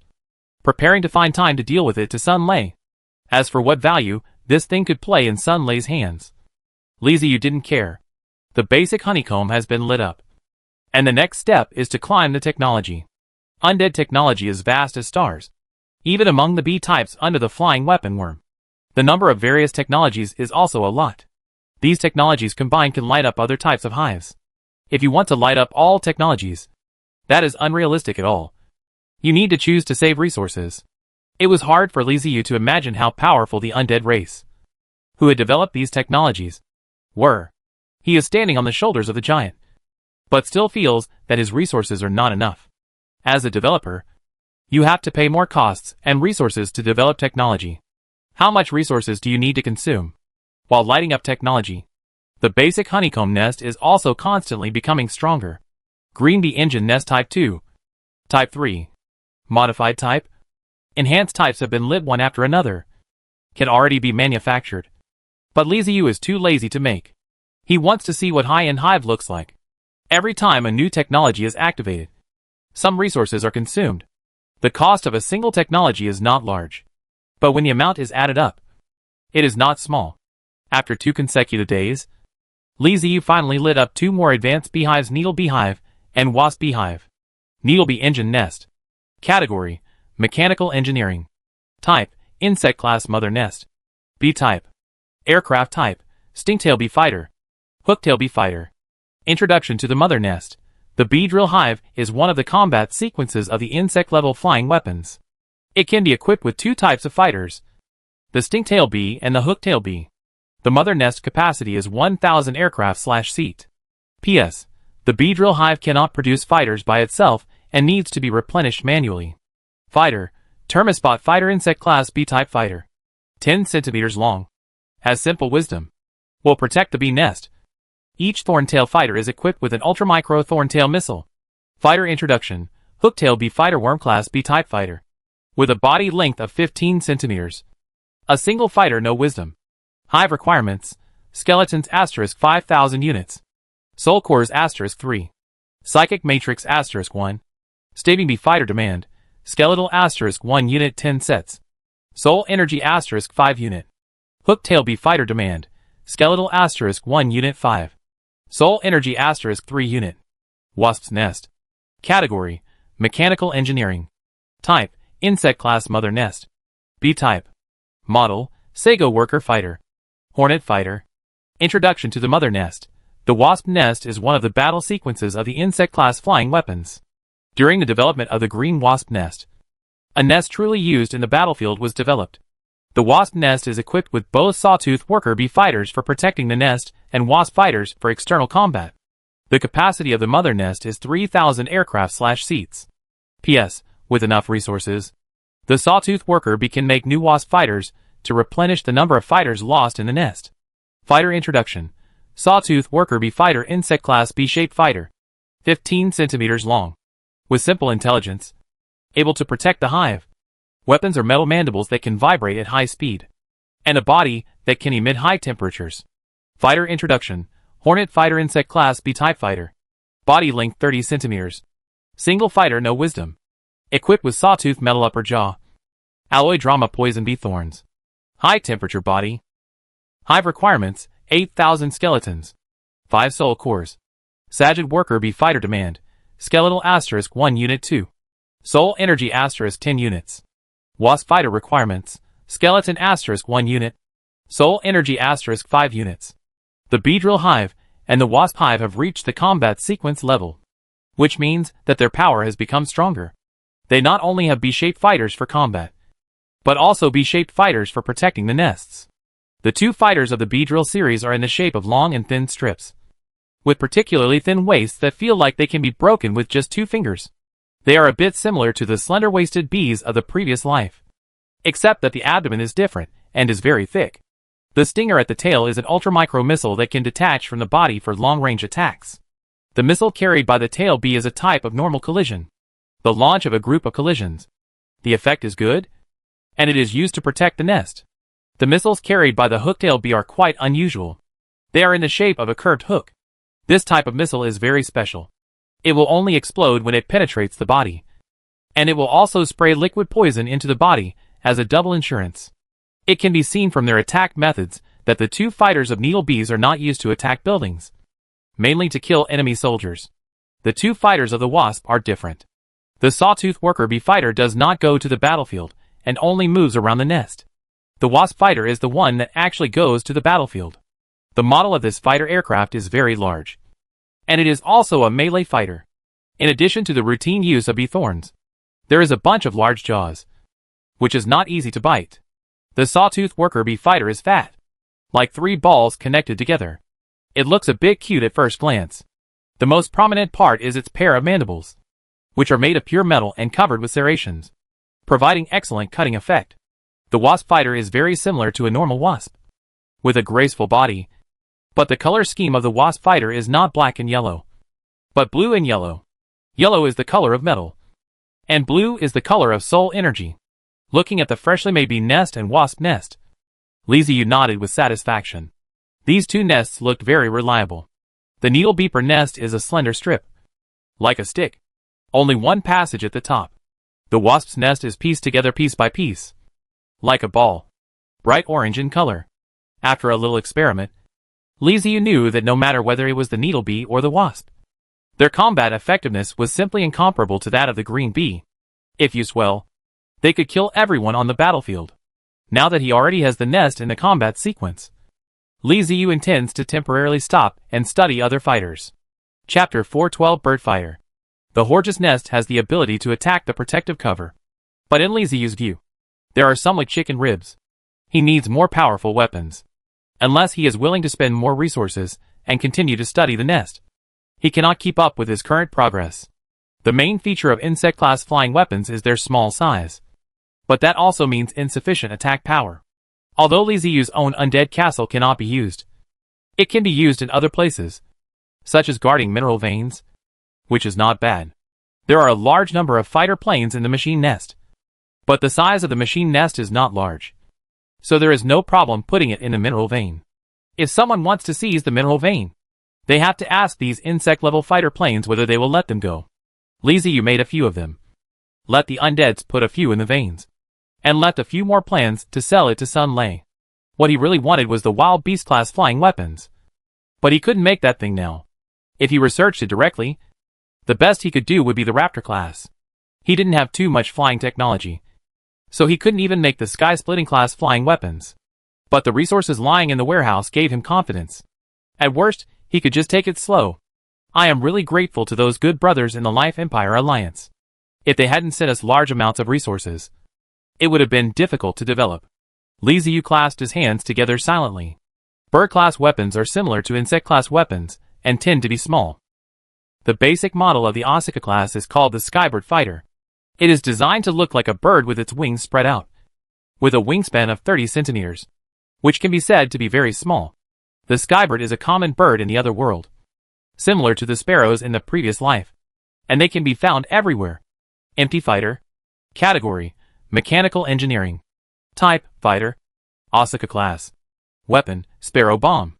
preparing to find time to deal with it to Sun Lei. As for what value this thing could play in Sun Lei's hands, Li Ziyu didn't care. The basic honeycomb has been lit up, and the next step is to climb the technology. Undead technology is vast as stars, even among the B-types under the flying weapon worm. The number of various technologies is also a lot. These technologies combined can light up other types of hives. If you want to light up all technologies, that is unrealistic at all. You need to choose to save resources. It was hard for Li Ziyu to imagine how powerful the undead race, who had developed these technologies, were. He is standing on the shoulders of the giant, but still feels that his resources are not enough. As a developer, you have to pay more costs and resources to develop technology. How much resources do you need to consume while lighting up technology? The basic honeycomb nest is also constantly becoming stronger. Green Bee Engine Nest Type 2, Type 3, Modified Type. Enhanced types have been lit one after another, can already be manufactured. But Li Ziyu is too lazy to make. He wants to see what high-end hive looks like. Every time a new technology is activated, some resources are consumed. The cost of a single technology is not large, but when the amount is added up, it is not small. After 2 consecutive days, Li Ziyu finally lit up 2 more advanced beehives: Needle Beehive and Wasp Beehive. Needle Bee Engine Nest. Category: Mechanical Engineering. Type: Insect Class Mother Nest. Bee Type: Aircraft Type: Stingtail Bee Fighter, Hooktail Bee Fighter. Introduction to the Mother Nest. The Bee Drill Hive is one of the combat sequences of the insect-level flying weapons. It can be equipped with 2 types of fighters, the Stingtail Bee and the Hooktail Bee. The Mother Nest capacity is 1,000 aircraft/seat. P.S. The Bee Drill Hive cannot produce fighters by itself and needs to be replenished manually. Fighter: Termispot Fighter, Insect Class B-Type Fighter. 10 centimeters long. Has simple wisdom. Will protect the bee nest. Each Thorntail fighter is equipped with an ultramicro Thorntail missile. Fighter introduction: Hooktail Bee Fighter, Worm Class B-Type Fighter, with a body length of 15 centimeters. A single fighter, no wisdom. Hive requirements: Skeletons * 5,000 units. Soul Cores * 3. Psychic Matrix * 1. Stabing Bee Fighter demand: Skeletal * 1 unit, 10 sets. Soul Energy * 5 unit. Hooktail Bee Fighter demand: Skeletal * 1 unit, 5. Soul Energy * 3 unit. Wasp's Nest. Category: Mechanical Engineering. Type: Insect Class Mother Nest. Bee Type. Model: Sago Worker Fighter, Hornet Fighter. Introduction to the Mother Nest. The Wasp Nest is one of the battle sequences of the insect-class flying weapons. During the development of the Green Wasp Nest, a nest truly used in the battlefield was developed. The Wasp Nest is equipped with both Sawtooth Worker Bee Fighters for protecting the nest and Wasp Fighters for external combat. The capacity of the Mother Nest is 3,000 aircraft/seats. P.S. With enough resources, the Sawtooth Worker Bee can make new Wasp Fighters to replenish the number of fighters lost in the nest. Fighter introduction: Sawtooth Worker Bee Fighter, Insect Class B-Shaped Fighter. 15 centimeters long. With simple intelligence, able to protect the hive. Weapons are metal mandibles that can vibrate at high speed, and a body that can emit high temperatures. Fighter introduction: Hornet Fighter, Insect Class B-Type Fighter. Body length 30 centimeters. Single fighter, no wisdom. Equipped with sawtooth metal upper jaw, alloy drama poison bee thorns. High temperature body. Hive requirements: 8,000 skeletons, 5 soul cores. Sagid Worker Bee Fighter demand: Skeletal * 1 unit, 2. Soul Energy * 10 units. Wasp Fighter requirements: Skeleton * 1 unit. Soul Energy * 5 units. The Bee Drill Hive and the Wasp Hive have reached the combat sequence level, which means that their power has become stronger. They not only have bee-shaped fighters for combat, but also bee-shaped fighters for protecting the nests. The 2 fighters of the Bee Drill series are in the shape of long and thin strips, with particularly thin waists that feel like they can be broken with just 2 fingers. They are a bit similar to the slender-waisted bees of the previous life, except that the abdomen is different and is very thick. The stinger at the tail is an ultramicro missile that can detach from the body for long-range attacks. The missile carried by the tail bee is a type of normal collision, the launch of a group of collisions. The effect is good, and it is used to protect the nest. The missiles carried by the hooktail bee are quite unusual. They are in the shape of a curved hook. This type of missile is very special. It will only explode when it penetrates the body. And it will also spray liquid poison into the body as a double insurance. It can be seen from their attack methods that the two fighters of needle bees are not used to attack buildings, mainly to kill enemy soldiers. The two fighters of the wasp are different. The sawtooth worker bee fighter does not go to the battlefield and only moves around the nest. The wasp fighter is the one that actually goes to the battlefield. The model of this fighter aircraft is very large, and it is also a melee fighter. In addition to the routine use of bee thorns, there is a bunch of large jaws, which is not easy to bite. The sawtooth worker bee fighter is fat, like 3 balls connected together. It looks a bit cute at first glance. The most prominent part is its pair of mandibles, which are made of pure metal and covered with serrations, providing excellent cutting effect. The wasp fighter is very similar to a normal wasp, with a graceful body, but the color scheme of the wasp fighter is not black and yellow, but blue and yellow. Yellow is the color of metal, and blue is the color of soul energy. Looking at the freshly made bee nest and wasp nest, Liziu nodded with satisfaction. These two nests looked very reliable. The needle beeper nest is a slender strip, like a stick, only one passage at the top. The wasp's nest is pieced together piece by piece, like a ball, bright orange in color. After a little experiment, Liziu knew that no matter whether it was the needle bee or the wasp, their combat effectiveness was simply incomparable to that of the green bee. If used well, they could kill everyone on the battlefield. Now that he already has the nest in the combat sequence, Liziu intends to temporarily stop and study other fighters. Chapter 412 Bird Fighter. The Horge's nest has the ability to attack the protective cover, but in Liziu's view, there are some like chicken ribs. He needs more powerful weapons. Unless he is willing to spend more resources and continue to study the nest, he cannot keep up with his current progress. The main feature of insect-class flying weapons is their small size, but that also means insufficient attack power. Although Liziu's own Undead castle cannot be used, it can be used in other places, such as guarding mineral veins, which is not bad. There are a large number of fighter planes in the machine nest, but the size of the machine nest is not large, so there is no problem putting it in a mineral vein. If someone wants to seize the mineral vein, they have to ask these insect-level fighter planes whether they will let them go. Liziu made a few of them, let the undeads put a few in the veins, and left a few more plans to sell it to Sun Lei. What he really wanted was the wild beast-class flying weapons, but he couldn't make that thing now. If he researched it directly, the best he could do would be the Raptor class. He didn't have too much flying technology, so he couldn't even make the sky-splitting class flying weapons. But the resources lying in the warehouse gave him confidence. At worst, he could just take it slow. I am really grateful to those good brothers in the Life Empire Alliance. If they hadn't sent us large amounts of resources, it would have been difficult to develop. Liziu clasped his hands together silently. Bird-class weapons are similar to insect-class weapons and tend to be small. The basic model of the Asuka class is called the Skybird Fighter. It is designed to look like a bird with its wings spread out, with a wingspan of 30 centimeters, which can be said to be very small. The skybird is a common bird in the other world, similar to the sparrows in the previous life, and they can be found everywhere. Empty fighter. Category: Mechanical engineering. Type: Fighter. Asuka class. Weapon: Sparrow bomb.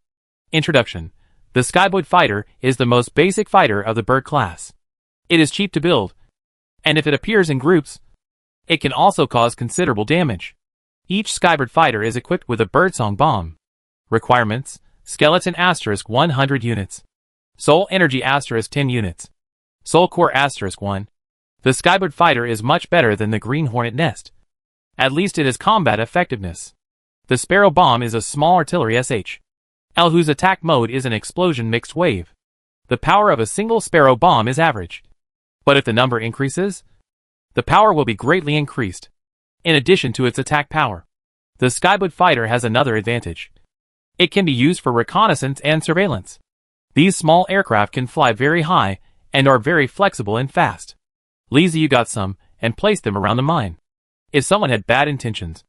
Introduction. The Skybird Fighter is the most basic fighter of the bird class. It is cheap to build, and if it appears in groups, it can also cause considerable damage. Each Skybird Fighter is equipped with a birdsong bomb. Requirements: Skeleton * 100 units. Soul Energy * 10 units. Soul Core * 1. The Skybird Fighter is much better than the Green Hornet nest. At least it has combat effectiveness. The Sparrow Bomb is a small artillery SH-L whose attack mode is an explosion mixed wave. The power of a single Sparrow Bomb is average, but if the number increases, the power will be greatly increased. In addition to its attack power, the Skybird Fighter has another advantage. It can be used for reconnaissance and surveillance. These small aircraft can fly very high and are very flexible and fast. Liziu got some and placed them around the mine. If someone had bad intentions,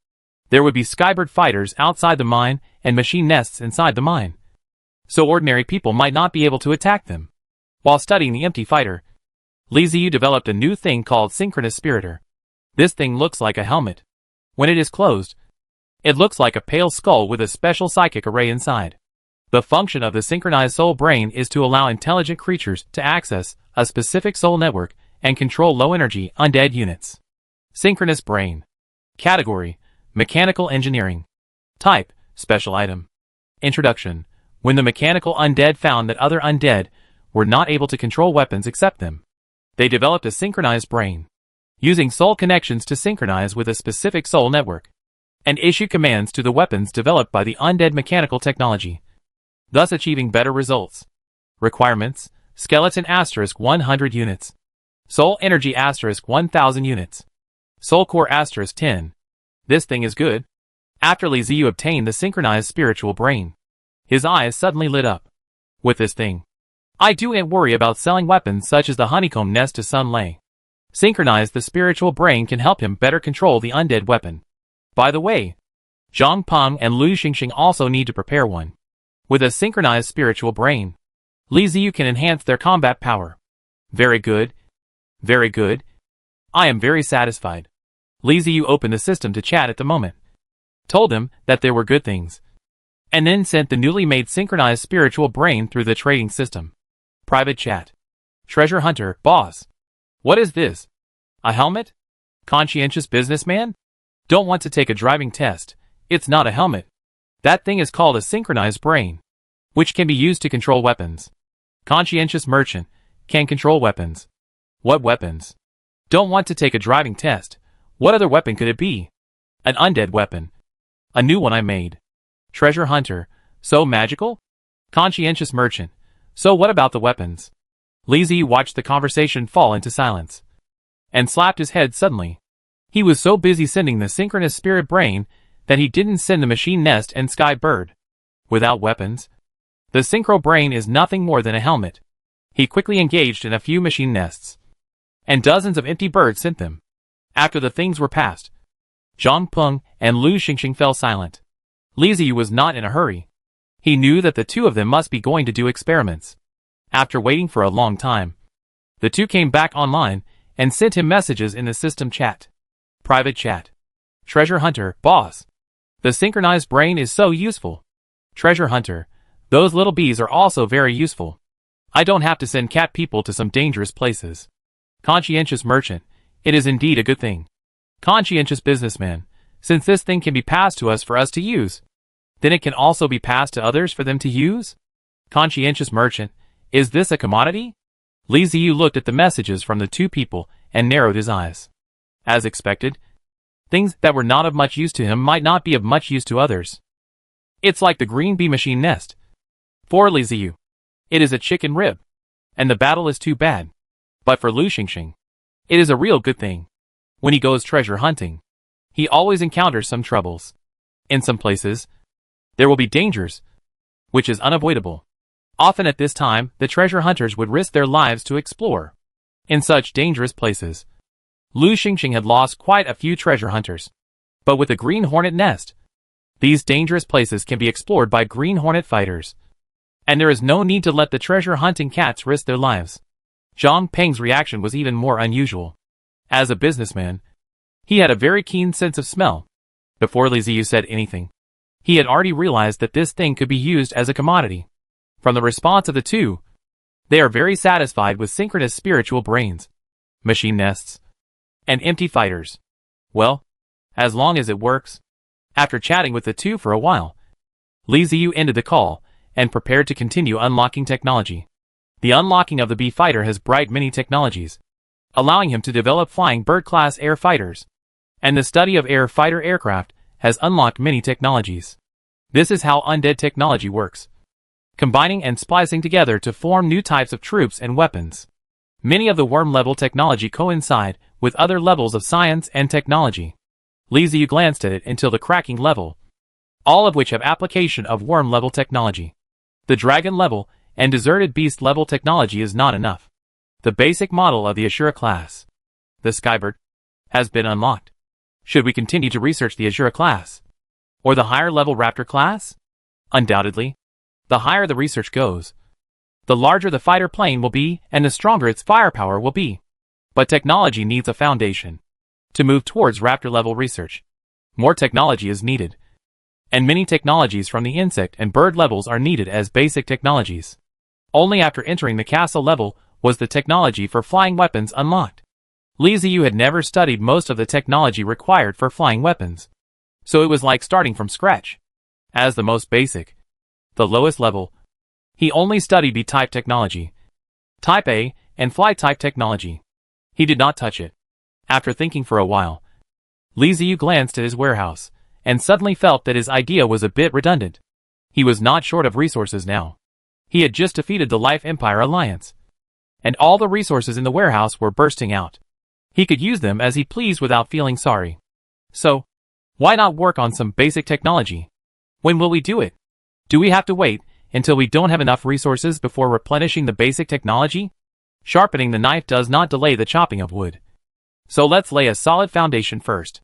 there would be Skybird Fighters outside the mine and machine nests inside the mine, so ordinary people might not be able to attack them. While studying the empty fighter, Liziu developed a new thing called Synchronous Spiritor. This thing looks like a helmet, When it is closed, it looks like a pale skull with a special psychic array inside. The function of the synchronized soul brain is to allow intelligent creatures to access a specific soul network and control low-energy, undead units. Synchronous brain. Category: Mechanical engineering. Type: Special item. Introduction. When the mechanical undead found that other undead were not able to control weapons except them, they developed a synchronized brain, using soul connections to synchronize with a specific soul network, and issue commands to the weapons developed by the undead mechanical technology, thus achieving better results. Requirements: Skeleton * 100 units. Soul energy * 1000 units. Soul core * 10. This thing is good. After Li Ziyu obtained the synchronized spiritual brain, his eyes suddenly lit up. With this thing, I don't worry about selling weapons such as the honeycomb nest to Sun Lei. Synchronize the spiritual brain can help him better control the undead weapon. By the way, Zhang Peng and Lu Xingxing also need to prepare one. With a synchronized spiritual brain, Li Ziyu can enhance their combat power. Very good. Very good. I am very satisfied. Li Ziyu opened the system to chat at the moment, told him that there were good things, and then sent the newly made synchronized spiritual brain through the trading system. Private chat. Treasure hunter, boss. What is this? A helmet? Conscientious businessman? Don't want to take a driving test. It's not a helmet. That thing is called a synchronized brain, which can be used to control weapons. Conscientious merchant, can control weapons. What weapons? Don't want to take a driving test. What other weapon could it be? An undead weapon. A new one I made. Treasure hunter, so magical? Conscientious merchant, so what about the weapons? Li Ziyu watched the conversation fall into silence, and slapped his head suddenly. He was so busy sending the synchronous spirit brain that he didn't send the machine nest and sky bird. Without weapons, the synchro brain is nothing more than a helmet. He quickly engaged in a few machine nests, and dozens of empty birds sent them. After the things were passed, Zhang Peng and Lu Xingxing fell silent. Li Ziyu was not in a hurry. He knew that the two of them must be going to do experiments. After waiting for a long time, the two came back online and sent him messages in the system chat. Private chat. Treasure hunter, boss. The synchronized brain is so useful. Treasure hunter, those little bees are also very useful. I don't have to send cat people to some dangerous places. Conscientious merchant, it is indeed a good thing. Conscientious businessman, since this thing can be passed to us for us to use, then it can also be passed to others for them to use? Conscientious merchant, is this a commodity? Li Ziyu looked at the messages from the two people and narrowed his eyes. As expected, things that were not of much use to him might not be of much use to others. It's like the green bee machine nest. For Li Ziyu, it is a chicken rib, and the battle is too bad. But for Lu Xingxing, it is a real good thing. When he goes treasure hunting, he always encounters some troubles. In some places, there will be dangers, which is unavoidable. Often at this time, the treasure hunters would risk their lives to explore. In such dangerous places, Lu Xingxing had lost quite a few treasure hunters. But with the green hornet nest, these dangerous places can be explored by green hornet fighters. And there is no need to let the treasure hunting cats risk their lives. Zhang Peng's reaction was even more unusual. As a businessman, he had a very keen sense of smell. Before Li Ziyu said anything, he had already realized that this thing could be used as a commodity. From the response of the two, they are very satisfied with synchronous spiritual brains, machine nests, and empty fighters. Well, as long as it works. After chatting with the two for a while, Li Ziyu ended the call and prepared to continue unlocking technology. The unlocking of the bee fighter has bright many technologies, allowing him to develop flying bird-class air fighters. And the study of air fighter aircraft has unlocked many technologies. This is how undead technology works, combining and splicing together to form new types of troops and weapons. Many of the worm-level technology coincide with other levels of science and technology. Li Ziyu glanced at it until the cracking level, all of which have application of worm-level technology. The dragon level and deserted beast level technology is not enough. The basic model of the Ashura class, the Skybird, has been unlocked. Should we continue to research the Ashura class? Or the higher level Raptor class? Undoubtedly, the higher the research goes, the larger the fighter plane will be and the stronger its firepower will be. But technology needs a foundation to move towards Raptor level research. More technology is needed. And many technologies from the insect and bird levels are needed as basic technologies. Only after entering the castle level was the technology for flying weapons unlocked. Li Ziyu had never studied most of the technology required for flying weapons, so it was like starting from scratch. As the most basic, the lowest level, he only studied B-type technology, Type A, and Fly-type technology. He did not touch it. After thinking for a while, Li Ziyu glanced at his warehouse, and suddenly felt that his idea was a bit redundant. He was not short of resources now. He had just defeated the Life Empire Alliance, and all the resources in the warehouse were bursting out. He could use them as he pleased without feeling sorry. So, why not work on some basic technology? When will we do it? Do we have to wait until we don't have enough resources before replenishing the basic technology? Sharpening the knife does not delay the chopping of wood. So let's lay a solid foundation first.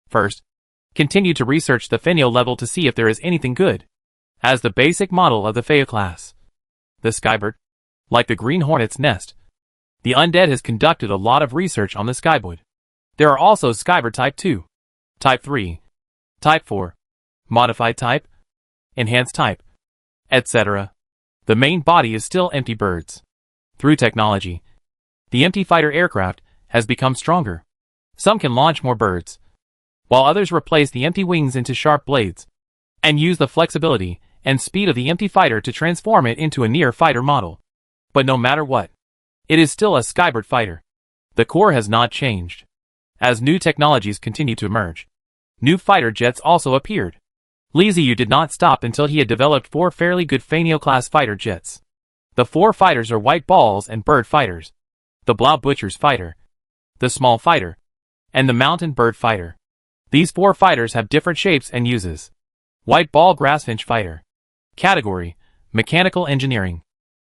First, continue to research the Fenio level to see if there is anything good. As the basic model of the Feo class, the Skybird, like the Green Hornet's nest, the Undead has conducted a lot of research on the Skybird. There are also Skybird Type 2, Type 3, Type 4, Modified Type, Enhanced Type, etc. The main body is still empty birds. Through technology, the empty fighter aircraft has become stronger. Some can launch more birds, while others replace the empty wings into sharp blades, and use the flexibility and speed of the empty fighter to transform it into a near fighter model. But no matter what, it is still a Skybird fighter. The core has not changed. As new technologies continue to emerge, new fighter jets also appeared. Li Ziyu did not stop until he had developed 4 fairly good Fenio-class fighter jets. The 4 fighters are White Balls and Bird fighters, the Blau Butcher's fighter, the Small fighter, and the Mountain Bird fighter. These 4 fighters have different shapes and uses. White Ball Grassfinch fighter. Category: Mechanical Engineering.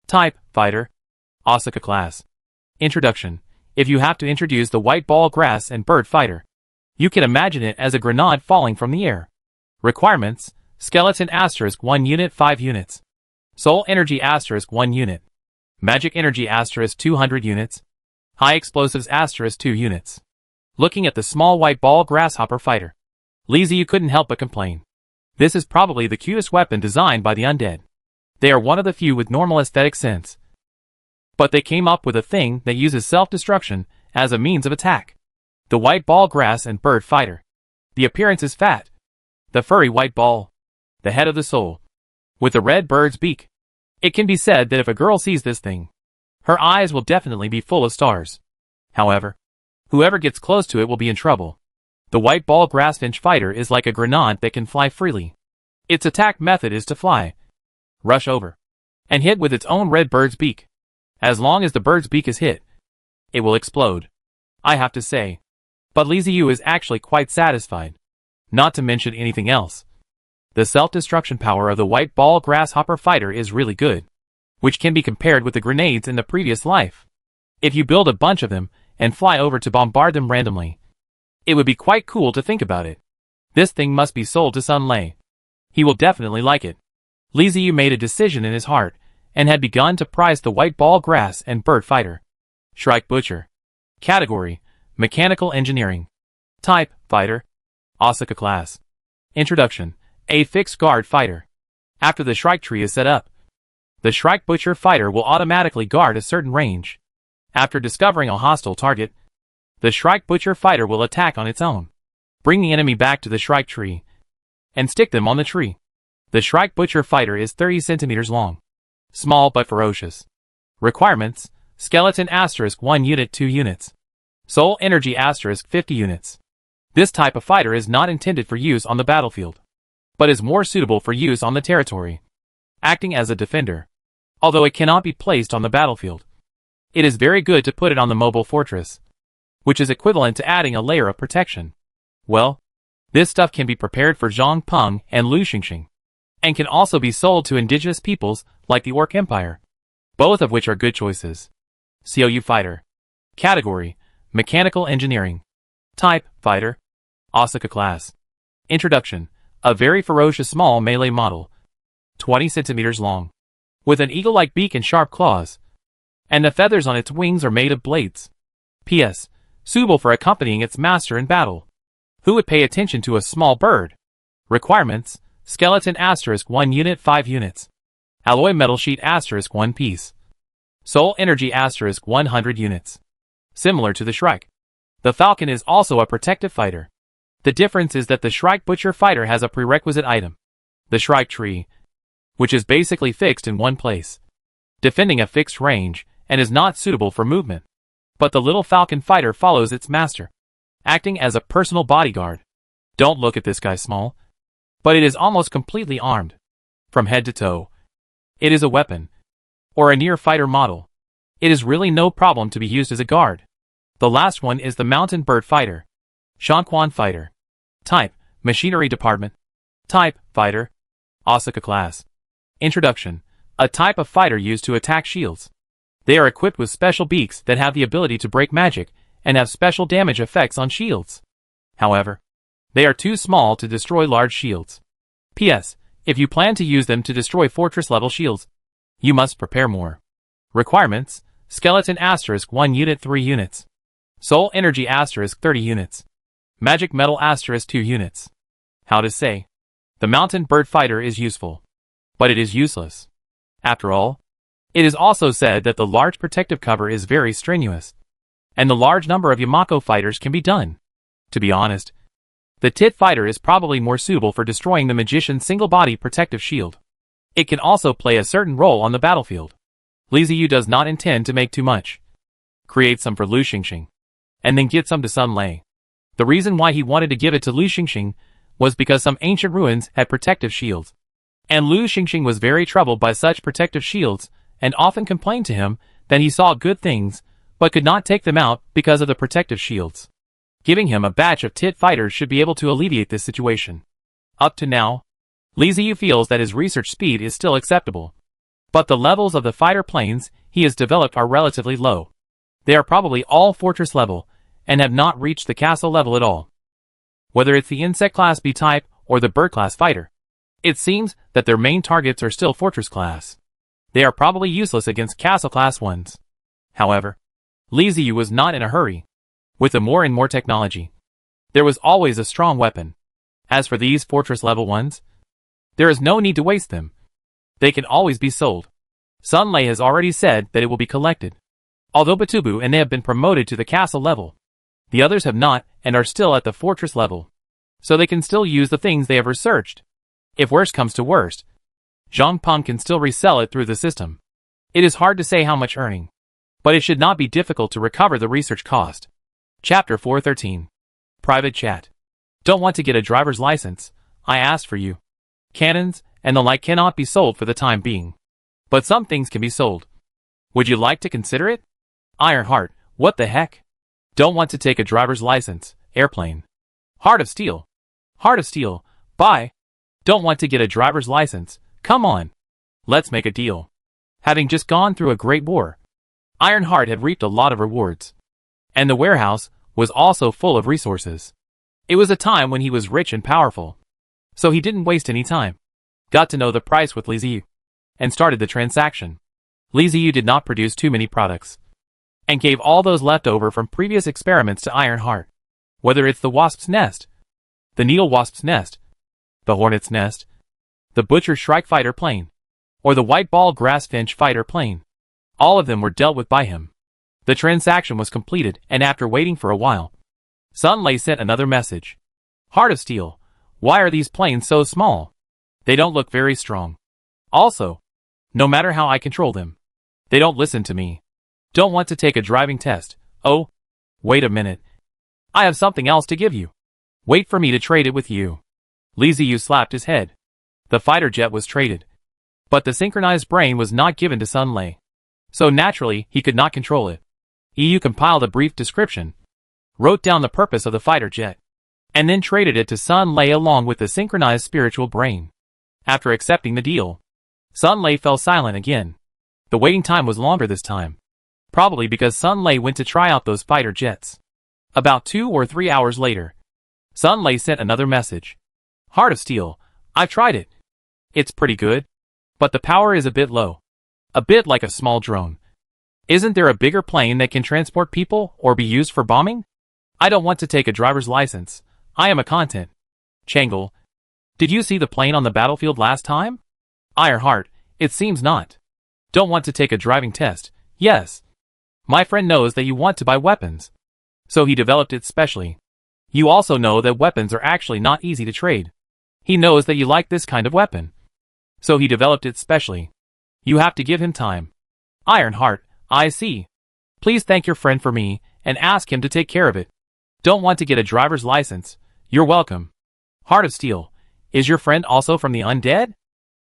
Type: Fighter. Asuka class. Introduction: If you have to introduce the White Ball Grass and Bird fighter, you can imagine it as a grenade falling from the air. Requirements: Skeleton * 1 unit 5 units. Soul Energy * 1 unit. Magic Energy * 200 units. High Explosives * 2 units. Looking at the small White Ball Grasshopper fighter, Li Ziyu couldn't help but complain. This is probably the cutest weapon designed by the Undead. They are one of the few with normal aesthetic sense. But they came up with a thing that uses self-destruction as a means of attack. The White Ball Grass and Bird fighter. The appearance is fat. The furry white ball. The head of the soul. With the red bird's beak. It can be said that if a girl sees this thing, her eyes will definitely be full of stars. However, whoever gets close to it will be in trouble. The White Ball Grassfinch fighter is like a grenade that can fly freely. Its attack method is to fly, rush over, and hit with its own red bird's beak. As long as the bird's beak is hit, it will explode. I have to say. But Li Ziyu is actually quite satisfied. Not to mention anything else. The self-destruction power of the White Ball Grasshopper fighter is really good, which can be compared with the grenades in the previous life. If you build a bunch of them and fly over to bombard them randomly, it would be quite cool to think about it. This thing must be sold to Sun Lei. He will definitely like it. Li Ziyu made a decision in his heart, and had begun to prize the White Ball Grass and Bird fighter. Shrike Butcher. Category: Mechanical Engineering. Type: Fighter. Asuka class. Introduction: A fixed guard fighter. After the Shrike tree is set up, the Shrike Butcher fighter will automatically guard a certain range. After discovering a hostile target, the Shrike Butcher fighter will attack on its own, bring the enemy back to the Shrike tree, and stick them on the tree. The Shrike Butcher fighter is 30 centimeters long. Small but ferocious. Requirements: Skeleton * 1 unit 2 units. Soul Energy * 50 units. This type of fighter is not intended for use on the battlefield, but is more suitable for use on the territory, acting as a defender. Although it cannot be placed on the battlefield, it is very good to put it on the mobile fortress, which is equivalent to adding a layer of protection. Well, this stuff can be prepared for Zhang Peng and Lu Xingxing, and can also be sold to indigenous peoples like the Orc Empire, both of which are good choices. COU Fighter. Category: Mechanical Engineering. Type: Fighter. Asuka class. Introduction: A very ferocious small melee model, 20 centimeters long, with an eagle-like beak and sharp claws, and the feathers on its wings are made of blades. P.S. Suitable for accompanying its master in battle. Who would pay attention to a small bird? Requirements: skeleton * 1 unit 5 units. Alloy metal sheet * 1 piece. Soul energy * 100 units. Similar to the Shrike, the Falcon is also a protective fighter. The difference is that the Shrike Butcher fighter has a prerequisite item, the Shrike Tree, which is basically fixed in one place, defending a fixed range, and is not suitable for movement. But the little Falcon fighter follows its master, acting as a personal bodyguard. Don't look at this guy small, but it is almost completely armed, from head to toe. It is a weapon, or a near fighter model. It is really no problem to be used as a guard. The last one is the Mountain Bird Fighter, Shanquan Fighter. Type: Machinery Department. Type: Fighter. Asuka Class. Introduction: a type of fighter used to attack shields. They are equipped with special beaks that have the ability to break magic and have special damage effects on shields. However, they are too small to destroy large shields. P.S. If you plan to use them to destroy fortress-level shields, you must prepare more. Requirements: skeleton * 1 unit 3 units. Soul energy * 30 units. Magic metal * 2 units. How to say? The Mountain Bird Fighter is useful, but it is useless. After all, it is also said that the large protective cover is very strenuous, and the large number of Yamako fighters can be done. To be honest, the Tit Fighter is probably more suitable for destroying the Magician's single-body protective shield. It can also play a certain role on the battlefield. Li Ziyu does not intend to make too much. Create some for Lu Xingxing, and then get some to Sun Lei. The reason why he wanted to give it to Lu Xingxing was because some ancient ruins had protective shields, and Lu Xingxing was very troubled by such protective shields and often complained to him that he saw good things but could not take them out because of the protective shields. Giving him a batch of Tit fighters should be able to alleviate this situation. Up to now, Li Ziyu feels that his research speed is still acceptable, but the levels of the fighter planes he has developed are relatively low. They are probably all fortress level and have not reached the castle level at all. Whether it's the insect class B type or the bird class fighter, it seems that their main targets are still fortress class. They are probably useless against castle class ones. However, Li Ziyu was not in a hurry. With the more and more technology, there was always a strong weapon. As for these fortress level ones, there is no need to waste them. They can always be sold. Sun Lei has already said that it will be collected. Although Batubu and they have been promoted to the castle level, the others have not and are still at the fortress level, so they can still use the things they have researched. If worst comes to worst, Zhang Peng can still resell it through the system. It is hard to say how much earning, but it should not be difficult to recover the research cost. Chapter 413. Private Chat. Don't want to get a driver's license? I asked for you. Cannons and the like cannot be sold for the time being, but some things can be sold. Would you like to consider it? Ironheart, what the heck? Don't want to take a driver's license. Airplane. Heart of Steel. Heart of Steel. Buy. Don't want to get a driver's license. Come on. Let's make a deal. Having just gone through a great war, Ironheart had reaped a lot of rewards, and the warehouse was also full of resources. It was a time when he was rich and powerful, so he didn't waste any time. Got to know the price with Li Ziyu, and started the transaction. Li Ziyu did not produce too many products, and gave all those left over from previous experiments to Ironheart. Whether it's the wasp's nest, the needle wasp's nest, the hornet's nest, the butcher shrike fighter plane, or the white ball grass finch fighter plane, all of them were dealt with by him. The transaction was completed, and after waiting for a while, Sun Lei sent another message. Heart of Steel, why are these planes so small? They don't look very strong. Also, no matter how I control them, they don't listen to me. Don't want to take a driving test. Oh, wait a minute. I have something else to give you. Wait for me to trade it with you. Li Ziyu slapped his head. The fighter jet was traded, but the synchronized brain was not given to Sun Lei, so naturally he could not control it. EU compiled a brief description, wrote down the purpose of the fighter jet, and then traded it to Sun Lei along with the synchronized spiritual brain. After accepting the deal, Sun Lei fell silent again. The waiting time was longer this time, probably because Sun Lei went to try out those fighter jets. About 2 or 3 hours later, Sun Lei sent another message. Heart of Steel, I've tried it. It's pretty good, but the power is a bit low. A bit like a small drone. Isn't there a bigger plane that can transport people or be used for bombing? I don't want to take a driver's license. I am a content. Changle. Did you see the plane on the battlefield last time? Ironheart. It seems not. Don't want to take a driving test. Yes. My friend knows that you want to buy weapons. So he developed it specially. You also know that weapons are actually not easy to trade. He knows that you like this kind of weapon. So he developed it specially. You have to give him time. Ironheart. I see. Please thank your friend for me, and ask him to take care of it. Don't want to get a driver's license. You're welcome. Heart of Steel. Is your friend also from the Undead?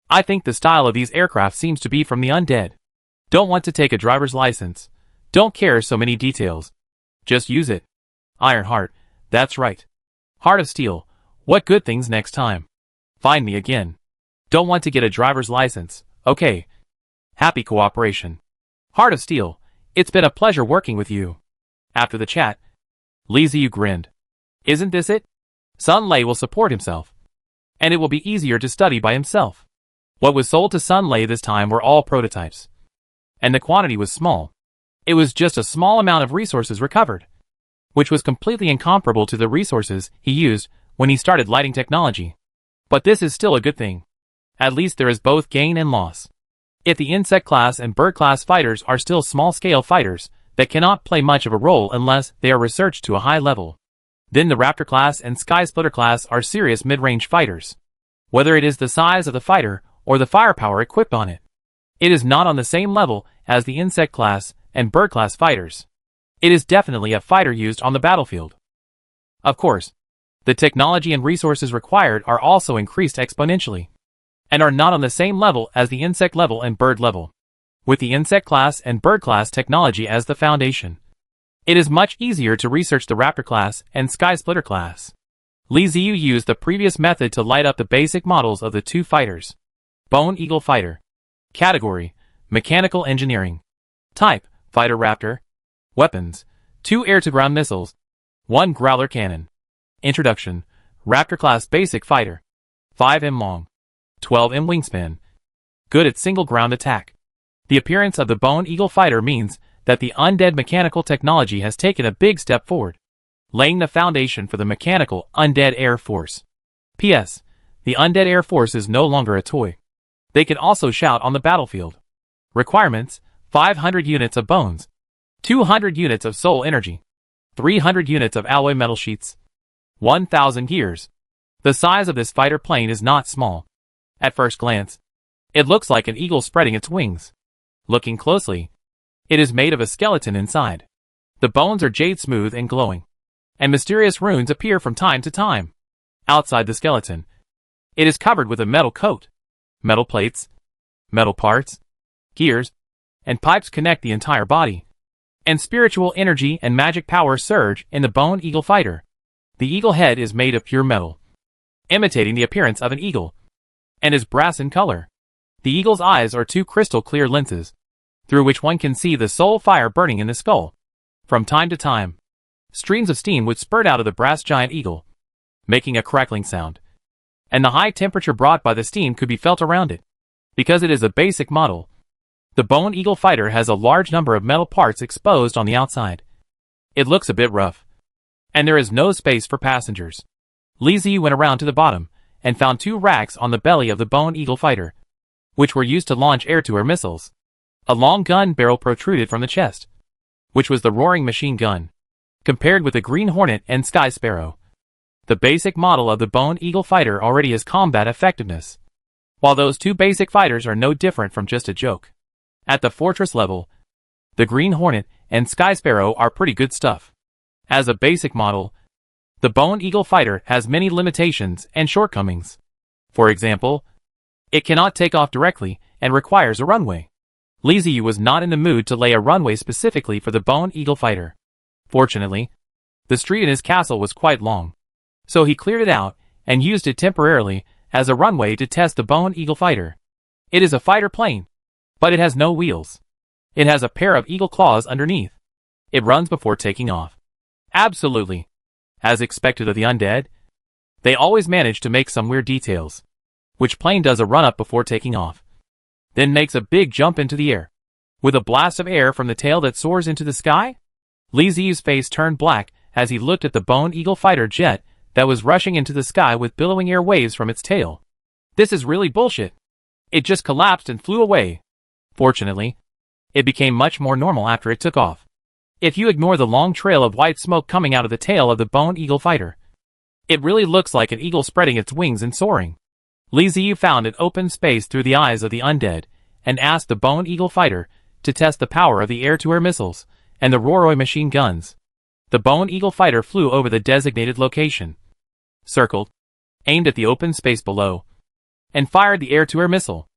I think the style of these aircraft seems to be from the Undead. Don't want to take a driver's license. Don't care so many details. Just use it. Ironheart. That's right. Heart of Steel. What good things next time. Find me again. Don't want to get a driver's license. Okay. Happy cooperation. Heart of Steel. It's been a pleasure working with you. After the chat, Li Ziyu grinned. Isn't this it? Sun Lei will support himself. And it will be easier to study by himself. What was sold to Sun Lei this time were all prototypes. And the quantity was small. It was just a small amount of resources recovered, which was completely incomparable to the resources he used when he started lighting technology. But this is still a good thing. At least there is both gain and loss. If the insect class and bird class fighters are still small-scale fighters that cannot play much of a role unless they are researched to a high level, then the raptor class and sky splitter class are serious mid-range fighters. Whether it is the size of the fighter or the firepower equipped on it, it is not on the same level as the insect class and bird class fighters. It is definitely a fighter used on the battlefield. Of course, the technology and resources required are also increased exponentially, and are not on the same level as the insect level and bird level. With the insect class and bird class technology as the foundation, it is much easier to research the raptor class and sky splitter class. Li Ziyu used the previous method to light up the basic models of the two fighters. Bone Eagle Fighter. Category: Mechanical Engineering. Type: Fighter Raptor. Weapons: 2 air-to-ground missiles, 1 growler cannon. Introduction: Raptor class basic fighter. 5 m long, 12 m wingspan. Good at single ground attack. The appearance of the Bone Eagle Fighter means that the Undead mechanical technology has taken a big step forward, laying the foundation for the mechanical Undead Air Force. P.S. The Undead Air Force is no longer a toy. They can also shout on the battlefield. Requirements: 500 units of bones, 200 units of soul energy, 300 units of alloy metal sheets, 1,000 gears. The size of this fighter plane is not small. At first glance, it looks like an eagle spreading its wings. Looking closely, it is made of a skeleton inside. The bones are jade smooth and glowing, and mysterious runes appear from time to time. Outside the skeleton, it is covered with a metal coat. Metal plates, metal parts, gears, and pipes connect the entire body. And spiritual energy and magic power surge in the Bone Eagle Fighter. The eagle head is made of pure metal, imitating the appearance of an eagle, and is brass in color. The eagle's eyes are 2 crystal clear lenses, through which one can see the soul fire burning in the skull. From time to time, streams of steam would spurt out of the brass giant eagle, making a crackling sound, and the high temperature brought by the steam could be felt around it. Because it is a basic model, the Bone Eagle Fighter has a large number of metal parts exposed on the outside. It looks a bit rough, and there is no space for passengers. Li Ziyu went around to the bottom and found 2 racks on the belly of the Bone Eagle Fighter, which were used to launch air-to-air missiles. A long gun barrel protruded from the chest, which was the roaring machine gun, compared with the Green Hornet and Sky Sparrow. The basic model of the Bone Eagle Fighter already has combat effectiveness, while those 2 basic fighters are no different from just a joke. At the fortress level, the Green Hornet and Sky Sparrow are pretty good stuff. As a basic model, the Bone Eagle Fighter has many limitations and shortcomings. For example, it cannot take off directly and requires a runway. Li Ziyu was not in the mood to lay a runway specifically for the Bone Eagle Fighter. Fortunately, the street in his castle was quite long, so he cleared it out and used it temporarily as a runway to test the Bone Eagle Fighter. It is a fighter plane, but it has no wheels. It has a pair of eagle claws underneath. It runs before taking off. Absolutely. As expected of the Undead, they always manage to make some weird details. Which plane does a run-up before taking off, then makes a big jump into the air, with a blast of air from the tail that soars into the sky? Li Ziyu's face turned black as he looked at the Bone Eagle Fighter jet that was rushing into the sky with billowing air waves from its tail. This is really bullshit. It just collapsed and flew away. Fortunately, it became much more normal after it took off. If you ignore the long trail of white smoke coming out of the tail of the bone eagle fighter, it really looks like an eagle spreading its wings and soaring. Li Ziyu found an open space through the eyes of the undead, and asked the bone eagle fighter to test the power of the air-to-air missiles and the Roroi machine guns. The bone eagle fighter flew over the designated location, circled, aimed at the open space below, and fired the air-to-air missile.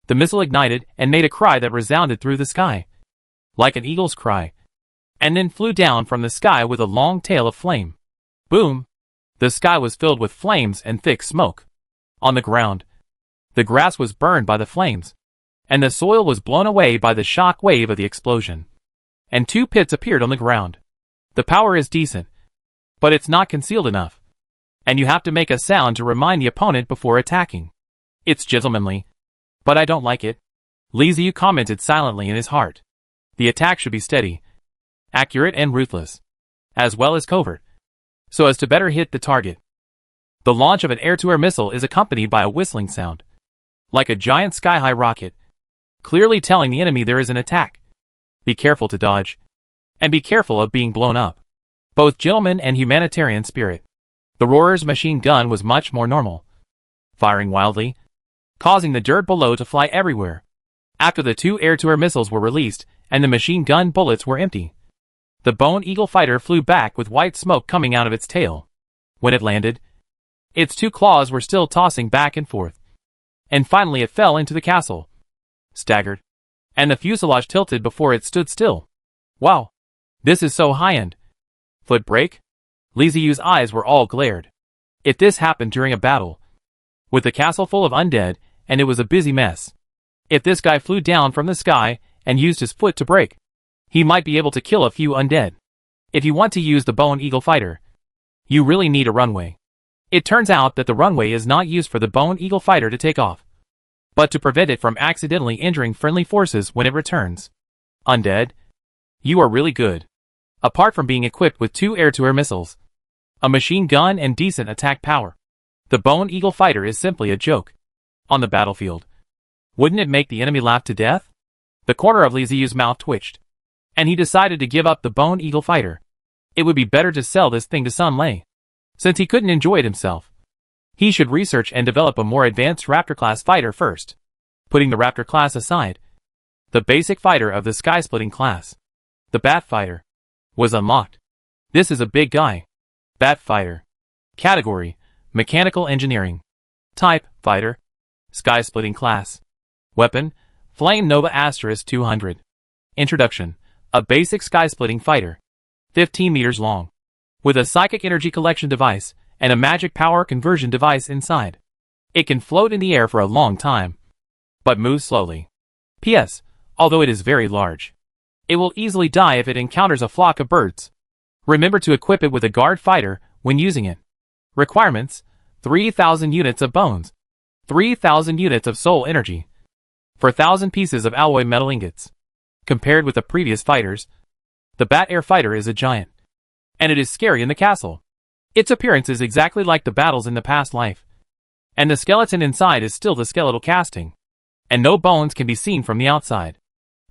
The missile ignited and made a cry that resounded through the sky, like an eagle's cry, and then flew down from the sky with a long tail of flame. Boom! The sky was filled with flames and thick smoke. On the ground, the grass was burned by the flames, and the soil was blown away by the shock wave of the explosion. And 2 pits appeared on the ground. The power is decent, but it's not concealed enough, and you have to make a sound to remind the opponent before attacking. It's gentlemanly, but I don't like it. Li Ziyu commented silently in his heart. The attack should be steady, accurate and ruthless, as well as covert, so as to better hit the target. The launch of an air-to-air missile is accompanied by a whistling sound, like a giant sky-high rocket, clearly telling the enemy there is an attack. Be careful to dodge, and be careful of being blown up. Both gentleman and humanitarian spirit. The roarer's machine gun was much more normal, firing wildly, causing the dirt below to fly everywhere. After the 2 air-to-air missiles were released and the machine gun bullets were empty, the bone eagle fighter flew back with white smoke coming out of its tail. When it landed, its 2 claws were still tossing back and forth, and finally it fell into the castle, staggered, and the fuselage tilted before it stood still. Wow! This is so high-end. Foot brake? Li Ziyu's eyes were all glared. If this happened during a battle, with the castle full of undead, and it was a busy mess, if this guy flew down from the sky and used his foot to brake, he might be able to kill a few undead. If you want to use the bone eagle fighter, you really need a runway. It turns out that the runway is not used for the bone eagle fighter to take off, but to prevent it from accidentally injuring friendly forces when it returns. Undead, you are really good. Apart from being equipped with 2 air-to-air missiles, a machine gun and decent attack power, the bone eagle fighter is simply a joke. On the battlefield, wouldn't it make the enemy laugh to death? The corner of Li Ziyu's mouth twitched, and he decided to give up the bone eagle fighter. It would be better to sell this thing to Sun Lei, since he couldn't enjoy it himself. He should research and develop a more advanced Raptor-class fighter first. Putting the Raptor class aside, the basic fighter of the sky-splitting class, the Bat Fighter, was unlocked. This is a big guy. Bat Fighter. Category: Mechanical Engineering. Type: Fighter. Sky-splitting class. Weapon: Flame Nova * 200. Introduction: a basic sky-splitting fighter, 15 meters long, with a psychic energy collection device and a magic power conversion device inside. It can float in the air for a long time, but moves slowly. P.S. Although it is very large, it will easily die if it encounters a flock of birds. Remember to equip it with a guard fighter when using it. Requirements: 3,000 units of bones, 3,000 units of soul energy, 4,000 pieces of alloy metal ingots. Compared with the previous fighters, the Bat Air Fighter is a giant, and it is scary in the castle. Its appearance is exactly like the battles in the past life, and the skeleton inside is still the skeletal casting, and no bones can be seen from the outside.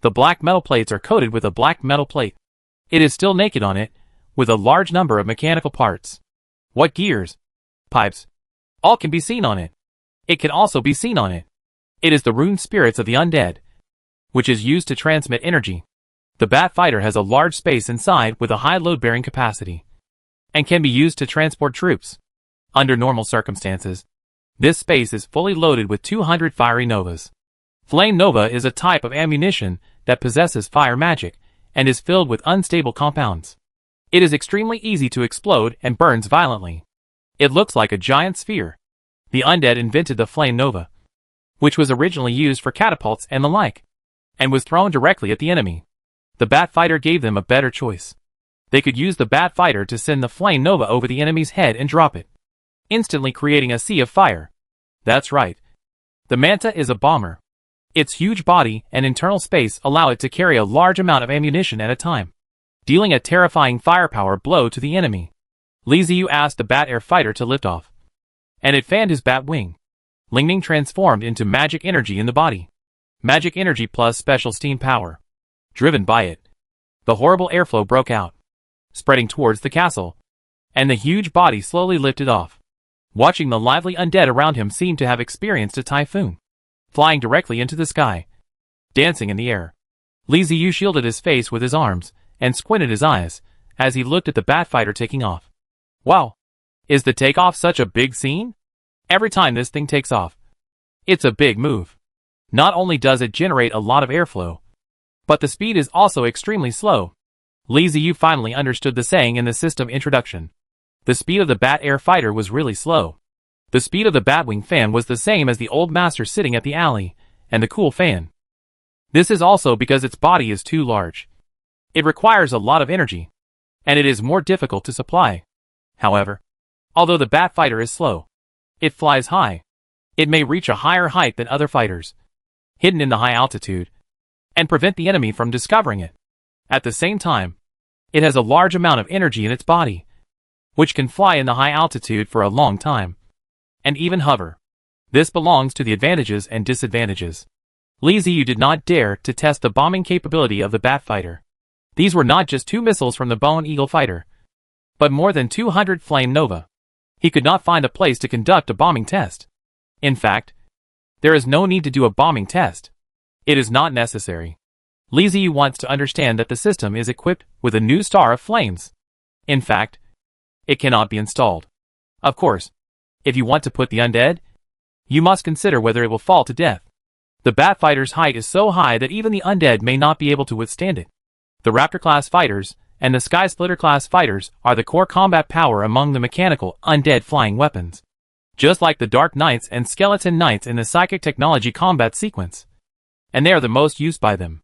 The black metal plates are coated with a black metal plate. It is still naked on it, with a large number of mechanical parts. What gears, pipes, all can be seen on it. It can also be seen on it. It is the rune spirits of the undead, which is used to transmit energy. The Bat Fighter has a large space inside with a high load-bearing capacity, and can be used to transport troops. Under normal circumstances, this space is fully loaded with 200 fiery novas. Flame Nova is a type of ammunition that possesses fire magic, and is filled with unstable compounds. It is extremely easy to explode and burns violently. It looks like a giant sphere. The undead invented the Flame Nova, which was originally used for catapults and the like, and was thrown directly at the enemy. The Bat Fighter gave them a better choice. They could use the Bat Fighter to send the Flame Nova over the enemy's head and drop it, instantly creating a sea of fire. That's right. The Manta is a bomber. Its huge body and internal space allow it to carry a large amount of ammunition at a time, dealing a terrifying firepower blow to the enemy. Li Ziyu asked the Bat Air Fighter to lift off. And it fanned his bat wing. Lightning transformed into magic energy in the body. Magic energy plus special steam power. Driven by it, the horrible airflow broke out, spreading towards the castle, and the huge body slowly lifted off. Watching the lively undead around him seemed to have experienced a typhoon, flying directly into the sky, dancing in the air. Li Ziyu shielded his face with his arms and squinted his eyes as he looked at the bat fighter taking off. Wow! Is the takeoff such a big scene? Every time this thing takes off, it's a big move. Not only does it generate a lot of airflow, but the speed is also extremely slow. Li Ziyu finally understood the saying in the system introduction. The speed of the Bat Air Fighter was really slow. The speed of the Batwing fan was the same as the old master sitting at the alley, and the cool fan. This is also because its body is too large. It requires a lot of energy, and it is more difficult to supply. However, although the Bat Fighter is slow, it flies high. It may reach a higher height than other fighters, hidden in the high altitude, and prevent the enemy from discovering it. At the same time, it has a large amount of energy in its body, which can fly in the high altitude for a long time, and even hover. This belongs to the advantages and disadvantages. Li Ziyu did not dare to test the bombing capability of the Bat Fighter. These were not just 2 missiles from the Bone Eagle Fighter, but more than 200 Flame Nova. He could not find a place to conduct a bombing test. In fact, there is no need to do a bombing test. It is not necessary. Li Ziyu wants to understand that the system is equipped with a new star of flames. In fact, it cannot be installed. Of course, if you want to put the undead, you must consider whether it will fall to death. The Bat Fighter's height is so high that even the undead may not be able to withstand it. The Raptor-class fighters and the Sky Splitter-class fighters are the core combat power among the mechanical, undead flying weapons. Just like the Dark Knights and Skeleton Knights in the Psychic Technology combat sequence. And they are the most used by them.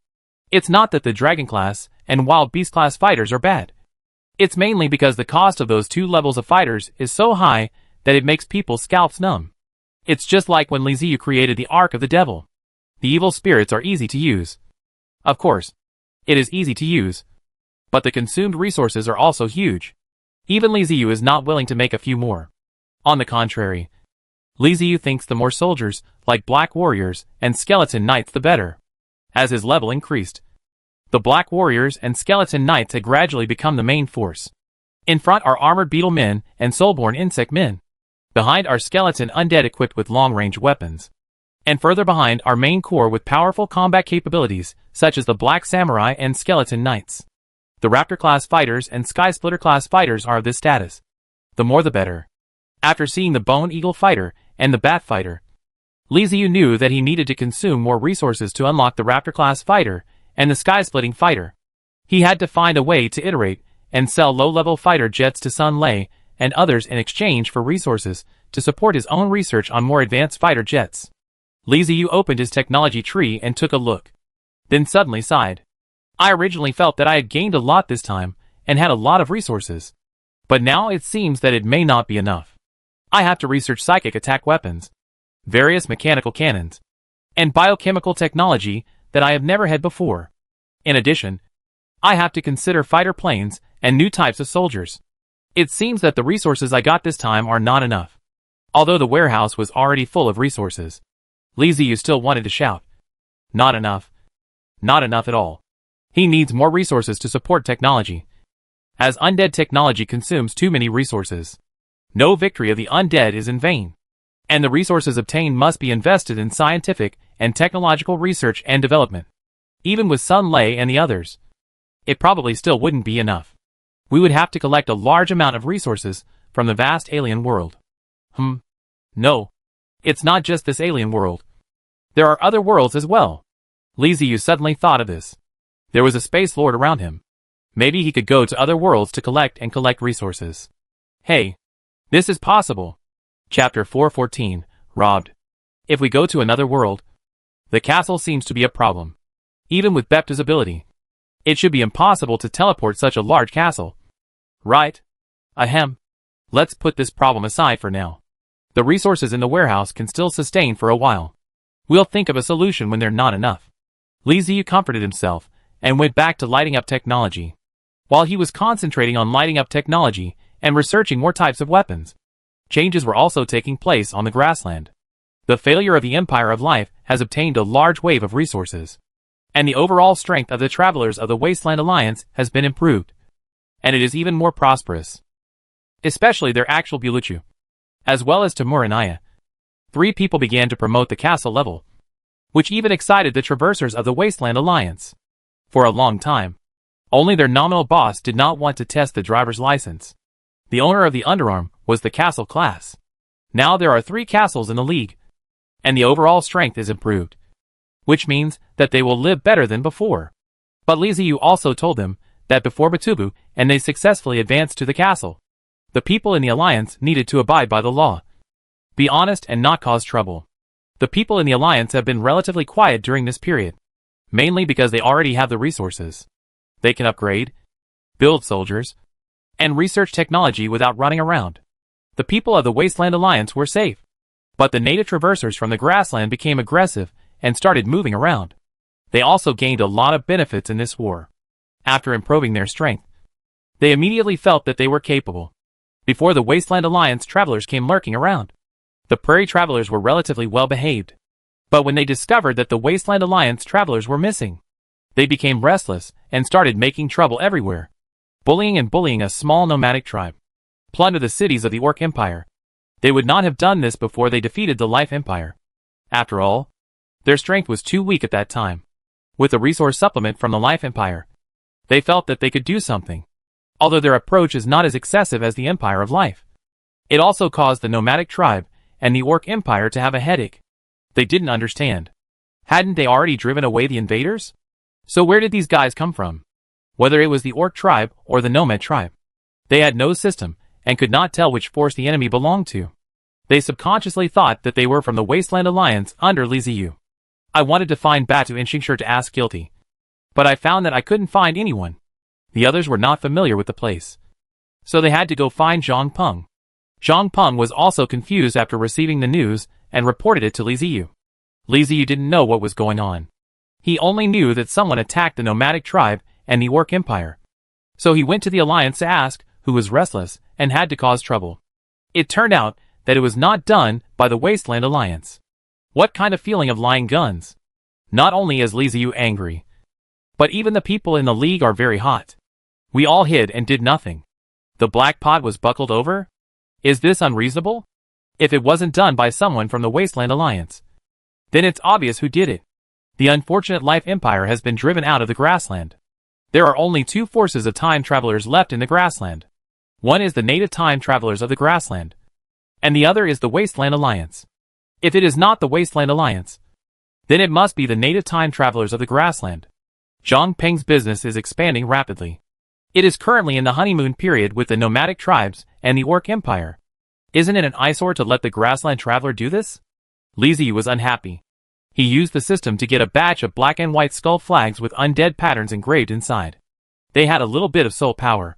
It's not that the Dragon-class and Wild Beast-class fighters are bad. It's mainly because the cost of those 2 levels of fighters is so high that it makes people's scalps numb. It's just like when Li Ziyu created the Ark of the Devil. The evil spirits are easy to use. Of course, it is easy to use, but the consumed resources are also huge. Even Li Ziyu is not willing to make a few more. On the contrary, Li Ziyu thinks the more soldiers, like Black Warriors and Skeleton Knights, the better. As his level increased, the Black Warriors and Skeleton Knights had gradually become the main force. In front are Armored Beetle Men and Soulborn Insect Men. Behind are Skeleton Undead equipped with long-range weapons. And further behind are main core with powerful combat capabilities, such as the Black Samurai and Skeleton Knights. The Raptor-class fighters and Sky Splitter-class fighters are of this status. The more the better. After seeing the Bone Eagle Fighter and the Bat Fighter, Li Ziyu knew that he needed to consume more resources to unlock the Raptor-class fighter and the Sky-Splitting Fighter. He had to find a way to iterate and sell low-level fighter jets to Sun Lei and others in exchange for resources to support his own research on more advanced fighter jets. Li Ziyu opened his technology tree and took a look. Then suddenly sighed. I originally felt that I had gained a lot this time and had a lot of resources. But now it seems that it may not be enough. I have to research psychic attack weapons, various mechanical cannons, and biochemical technology that I have never had before. In addition, I have to consider fighter planes and new types of soldiers. It seems that the resources I got this time are not enough. Although the warehouse was already full of resources, Li Ziyu still wanted to shout. Not enough. Not enough at all. He needs more resources to support technology, as undead technology consumes too many resources. No victory of the undead is in vain, and the resources obtained must be invested in scientific and technological research and development. Even with Sun Lei and the others, it probably still wouldn't be enough. We would have to collect a large amount of resources from the vast alien world. No. It's not just this alien world. There are other worlds as well. Li Ziyu suddenly thought of this. There was a space lord around him. Maybe he could go to other worlds to collect resources. Hey. This is possible. Chapter 414, Robbed. If we go to another world, the castle seems to be a problem. Even with Bepta's ability, it should be impossible to teleport such a large castle. Right? Ahem. Let's put this problem aside for now. The resources in the warehouse can still sustain for a while. We'll think of a solution when they're not enough. Li Ziyu comforted himself and went back to lighting up technology. While he was concentrating on lighting up technology and researching more types of weapons. Changes were also taking place on the grassland. The failure of the Empire of Life has obtained a large wave of resources, and the overall strength of the travelers of the Wasteland Alliance has been improved, and it is even more prosperous. Especially their actual Buluchu, as well as Timur and Aya. 3 people began to promote the castle level, which even excited the traversers of the Wasteland Alliance. For a long time, only their nominal boss did not want to test the driver's license. The owner of the underarm was the castle class. Now there are 3 castles in the league, and the overall strength is improved, which means that they will live better than before. But Li Ziyu also told them that before Batubu and they successfully advanced to the castle, the people in the alliance needed to abide by the law, be honest and not cause trouble. The people in the alliance have been relatively quiet during this period, mainly because they already have the resources. They can upgrade, build soldiers, and research technology without running around. The people of the Wasteland Alliance were safe, but the native traversers from the grassland became aggressive and started moving around. They also gained a lot of benefits in this war. After improving their strength, they immediately felt that they were capable. Before the Wasteland Alliance travelers came lurking around, the prairie travelers were relatively well behaved. But when they discovered that the Wasteland Alliance travelers were missing, they became restless and started making trouble everywhere, bullying a small nomadic tribe, plunder the cities of the Orc Empire. They would not have done this before they defeated the Life Empire. After all, their strength was too weak at that time. With the resource supplement from the Life Empire, they felt that they could do something. Although their approach is not as excessive as the Empire of Life, it also caused the nomadic tribe and the Orc Empire to have a headache. They didn't understand. Hadn't they already driven away the invaders? So where did these guys come from? Whether it was the Orc tribe or the Nomad tribe, they had no system and could not tell which force the enemy belonged to. They subconsciously thought that they were from the Wasteland Alliance under Li Ziyu. I wanted to find Batu and Xingshi to ask guilty, but I found that I couldn't find anyone. The others were not familiar with the place, so they had to go find Zhang Peng. Zhang Peng was also confused after receiving the news and reported it to Li Ziyu. Li Ziyu didn't know what was going on. He only knew that someone attacked the nomadic tribe and the Orc Empire. So he went to the Alliance to ask who was restless and had to cause trouble. It turned out that it was not done by the Wasteland Alliance. What kind of feeling of lying guns? Not only is Li Ziyu angry, but even the people in the league are very hot. We all hid and did nothing. The black pot was buckled over? Is this unreasonable? If it wasn't done by someone from the Wasteland Alliance, then it's obvious who did it. The unfortunate Life Empire has been driven out of the grassland. There are only 2 forces of time travelers left in the grassland. One is the native time travelers of the grassland, and the other is the Wasteland Alliance. If it is not the Wasteland Alliance, then it must be the native time travelers of the grassland. Zhang Peng's business is expanding rapidly. It is currently in the honeymoon period with the nomadic tribes and the Orc Empire. Isn't it an eyesore to let the grassland traveler do this? Li Ziyu was unhappy. He used the system to get a batch of black and white skull flags with undead patterns engraved inside. They had a little bit of soul power,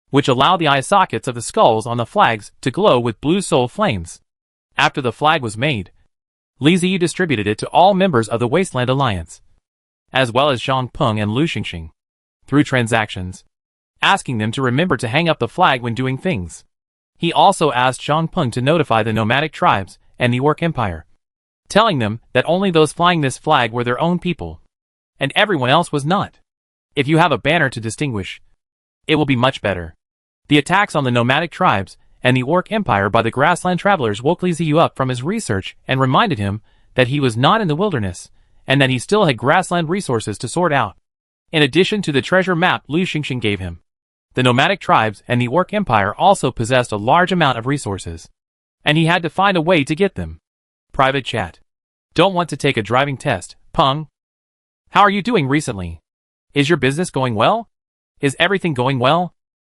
which allowed the eye sockets of the skulls on the flags to glow with blue soul flames. After the flag was made, Li Ziyu distributed it to all members of the Wasteland Alliance, as well as Zhang Peng and Lu Xingxing, through transactions, asking them to remember to hang up the flag when doing things. He also asked Zhang Peng to notify the nomadic tribes and the Orc Empire, telling them that only those flying this flag were their own people, and everyone else was not. If you have a banner to distinguish, it will be much better. The attacks on the nomadic tribes and the Orc Empire by the grassland travelers woke Li Ziyu up from his research and reminded him that he was not in the wilderness, and that he still had grassland resources to sort out. In addition to the treasure map Lu Xingxing gave him, the nomadic tribes and the Orc Empire also possessed a large amount of resources, and he had to find a way to get them. Private chat. Don't want to take a driving test, Peng? How are you doing recently? Is your business going well? Is everything going well?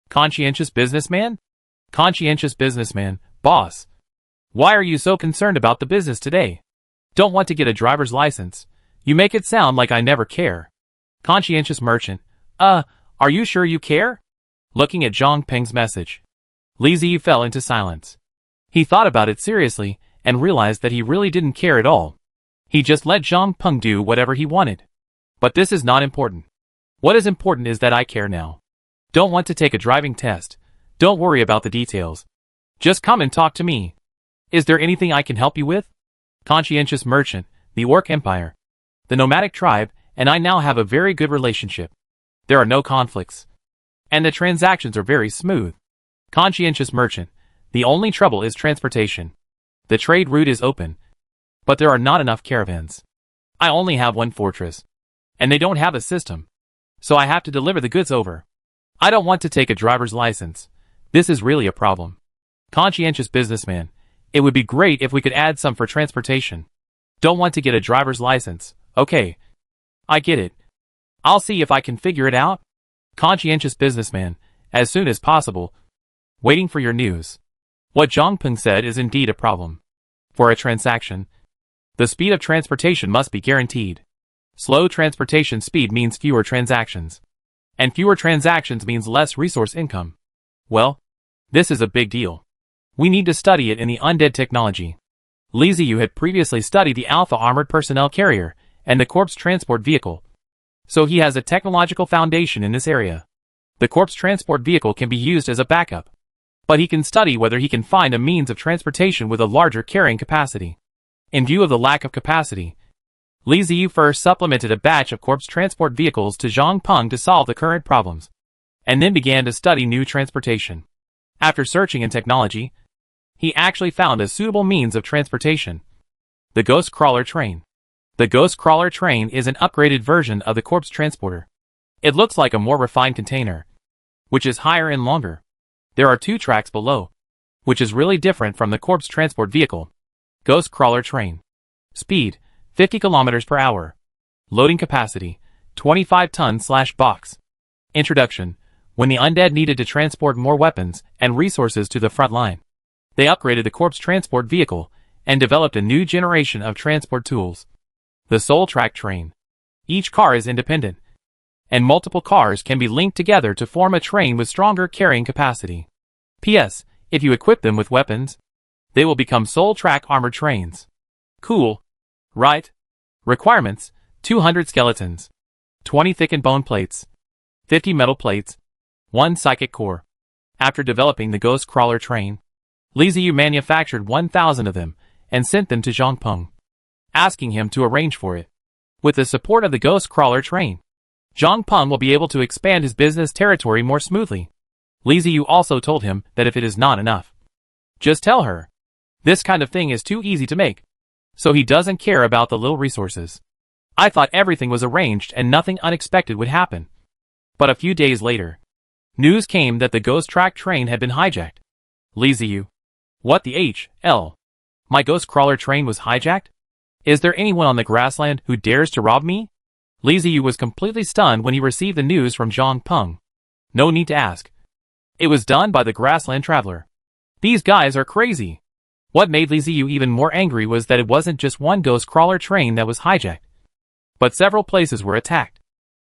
Conscientious businessman? Conscientious businessman, boss. Why are you so concerned about the business today? Don't want to get a driver's license. You make it sound like I never care. Conscientious merchant. Are you sure you care? Looking at Zhang Peng's message, Li Ziyu fell into silence. He thought about it seriously and realized that he really didn't care at all. He just let Zhang Peng do whatever he wanted. But this is not important. What is important is that I care now. Don't want to take a driving test. Don't worry about the details. Just come and talk to me. Is there anything I can help you with? Conscientious merchant, the Orc Empire, the nomadic tribe, and I now have a very good relationship. There are no conflicts. And the transactions are very smooth. Conscientious merchant, the only trouble is transportation. The trade route is open, but there are not enough caravans. I only have one fortress, and they don't have a system, so I have to deliver the goods over. I don't want to take a driver's license. This is really a problem. Conscientious businessman, it would be great if we could add some for transportation. Don't want to get a driver's license. Okay. I get it. I'll see if I can figure it out. Conscientious businessman, as soon as possible. Waiting for your news. What Zhangpeng said is indeed a problem. For a transaction, the speed of transportation must be guaranteed. Slow transportation speed means fewer transactions. And fewer transactions means less resource income. Well, this is a big deal. We need to study it in the Undead technology. Li Ziyu had previously studied the Alpha Armored Personnel Carrier and the Corpse Transport Vehicle, so he has a technological foundation in this area. The Corpse Transport Vehicle can be used as a backup, but he can study whether he can find a means of transportation with a larger carrying capacity. In view of the lack of capacity, Li Ziyu first supplemented a batch of Corpse Transport Vehicles to Zhangpeng to solve the current problems, and then began to study new transportation. After searching in technology, he actually found a suitable means of transportation. The Ghost Crawler Train. The Ghost Crawler Train is an upgraded version of the Corpse Transporter. It looks like a more refined container, which is higher and longer. There are 2 tracks below, which is really different from the Corpse Transport Vehicle. Ghost Crawler Train. Speed, 50 km per hour. Loading capacity, 25 ton/box. Introduction. When the Undead needed to transport more weapons and resources to the front line, they upgraded the Corpse Transport Vehicle and developed a new generation of transport tools. The Soul Track Train. Each car is independent, and multiple cars can be linked together to form a train with stronger carrying capacity. P.S. If you equip them with weapons, they will become Soul Track armored trains. Cool, right? Requirements: 200 skeletons, 20 thickened bone plates, 50 metal plates, 1 psychic core. After developing the Ghost Crawler Train, Li Ziyu manufactured 1,000 of them and sent them to Zhangpeng, asking him to arrange for it. With the support of the Ghost Crawler Train, Zhangpeng will be able to expand his business territory more smoothly. Li Ziyu also told him that if it is not enough, just tell her. This kind of thing is too easy to make, so he doesn't care about the little resources. I thought everything was arranged and nothing unexpected would happen. But a few days later, news came that the Ghost Track Train had been hijacked. Li Ziyu. What the h.l.? My Ghost Crawler Train was hijacked? Is there anyone on the grassland who dares to rob me? Li Ziyu was completely stunned when he received the news from Zhangpeng. No need to ask. It was done by the grassland traveler. These guys are crazy. What made Li Ziyu even more angry was that it wasn't just one Ghost Crawler Train that was hijacked, but several places were attacked.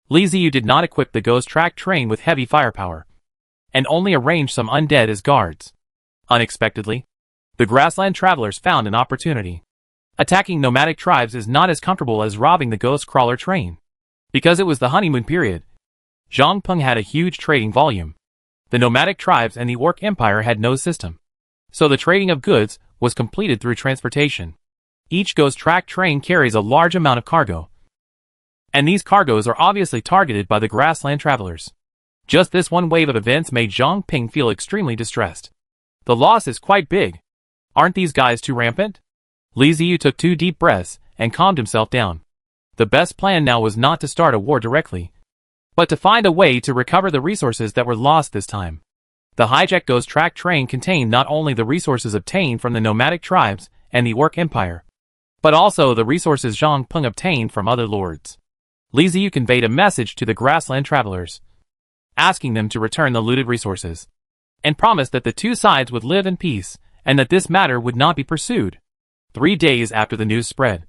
Li Ziyu did not equip the Ghost Track Train with heavy firepower, and only arranged some undead as guards. Unexpectedly, the grassland travelers found an opportunity. Attacking nomadic tribes is not as comfortable as robbing the Ghost Crawler Train. Because it was the honeymoon period, Zhangpeng had a huge trading volume. The nomadic tribes and the Orc Empire had no system, so the trading of goods was completed through transportation. Each Ghost Track Train carries a large amount of cargo, and these cargoes are obviously targeted by the grassland travelers. Just this one wave of events made Zhangpeng feel extremely distressed. The loss is quite big. Aren't these guys too rampant? Li Ziyu took 2 deep breaths and calmed himself down. The best plan now was not to start a war directly, but to find a way to recover the resources that were lost this time. The hijacked Ghost Track Train contained not only the resources obtained from the nomadic tribes and the Orc Empire, but also the resources Zhangpeng obtained from other lords. Li Ziyu conveyed a message to the grassland travelers, asking them to return the looted resources, and promised that the 2 sides would live in peace and that this matter would not be pursued. 3 days after the news spread,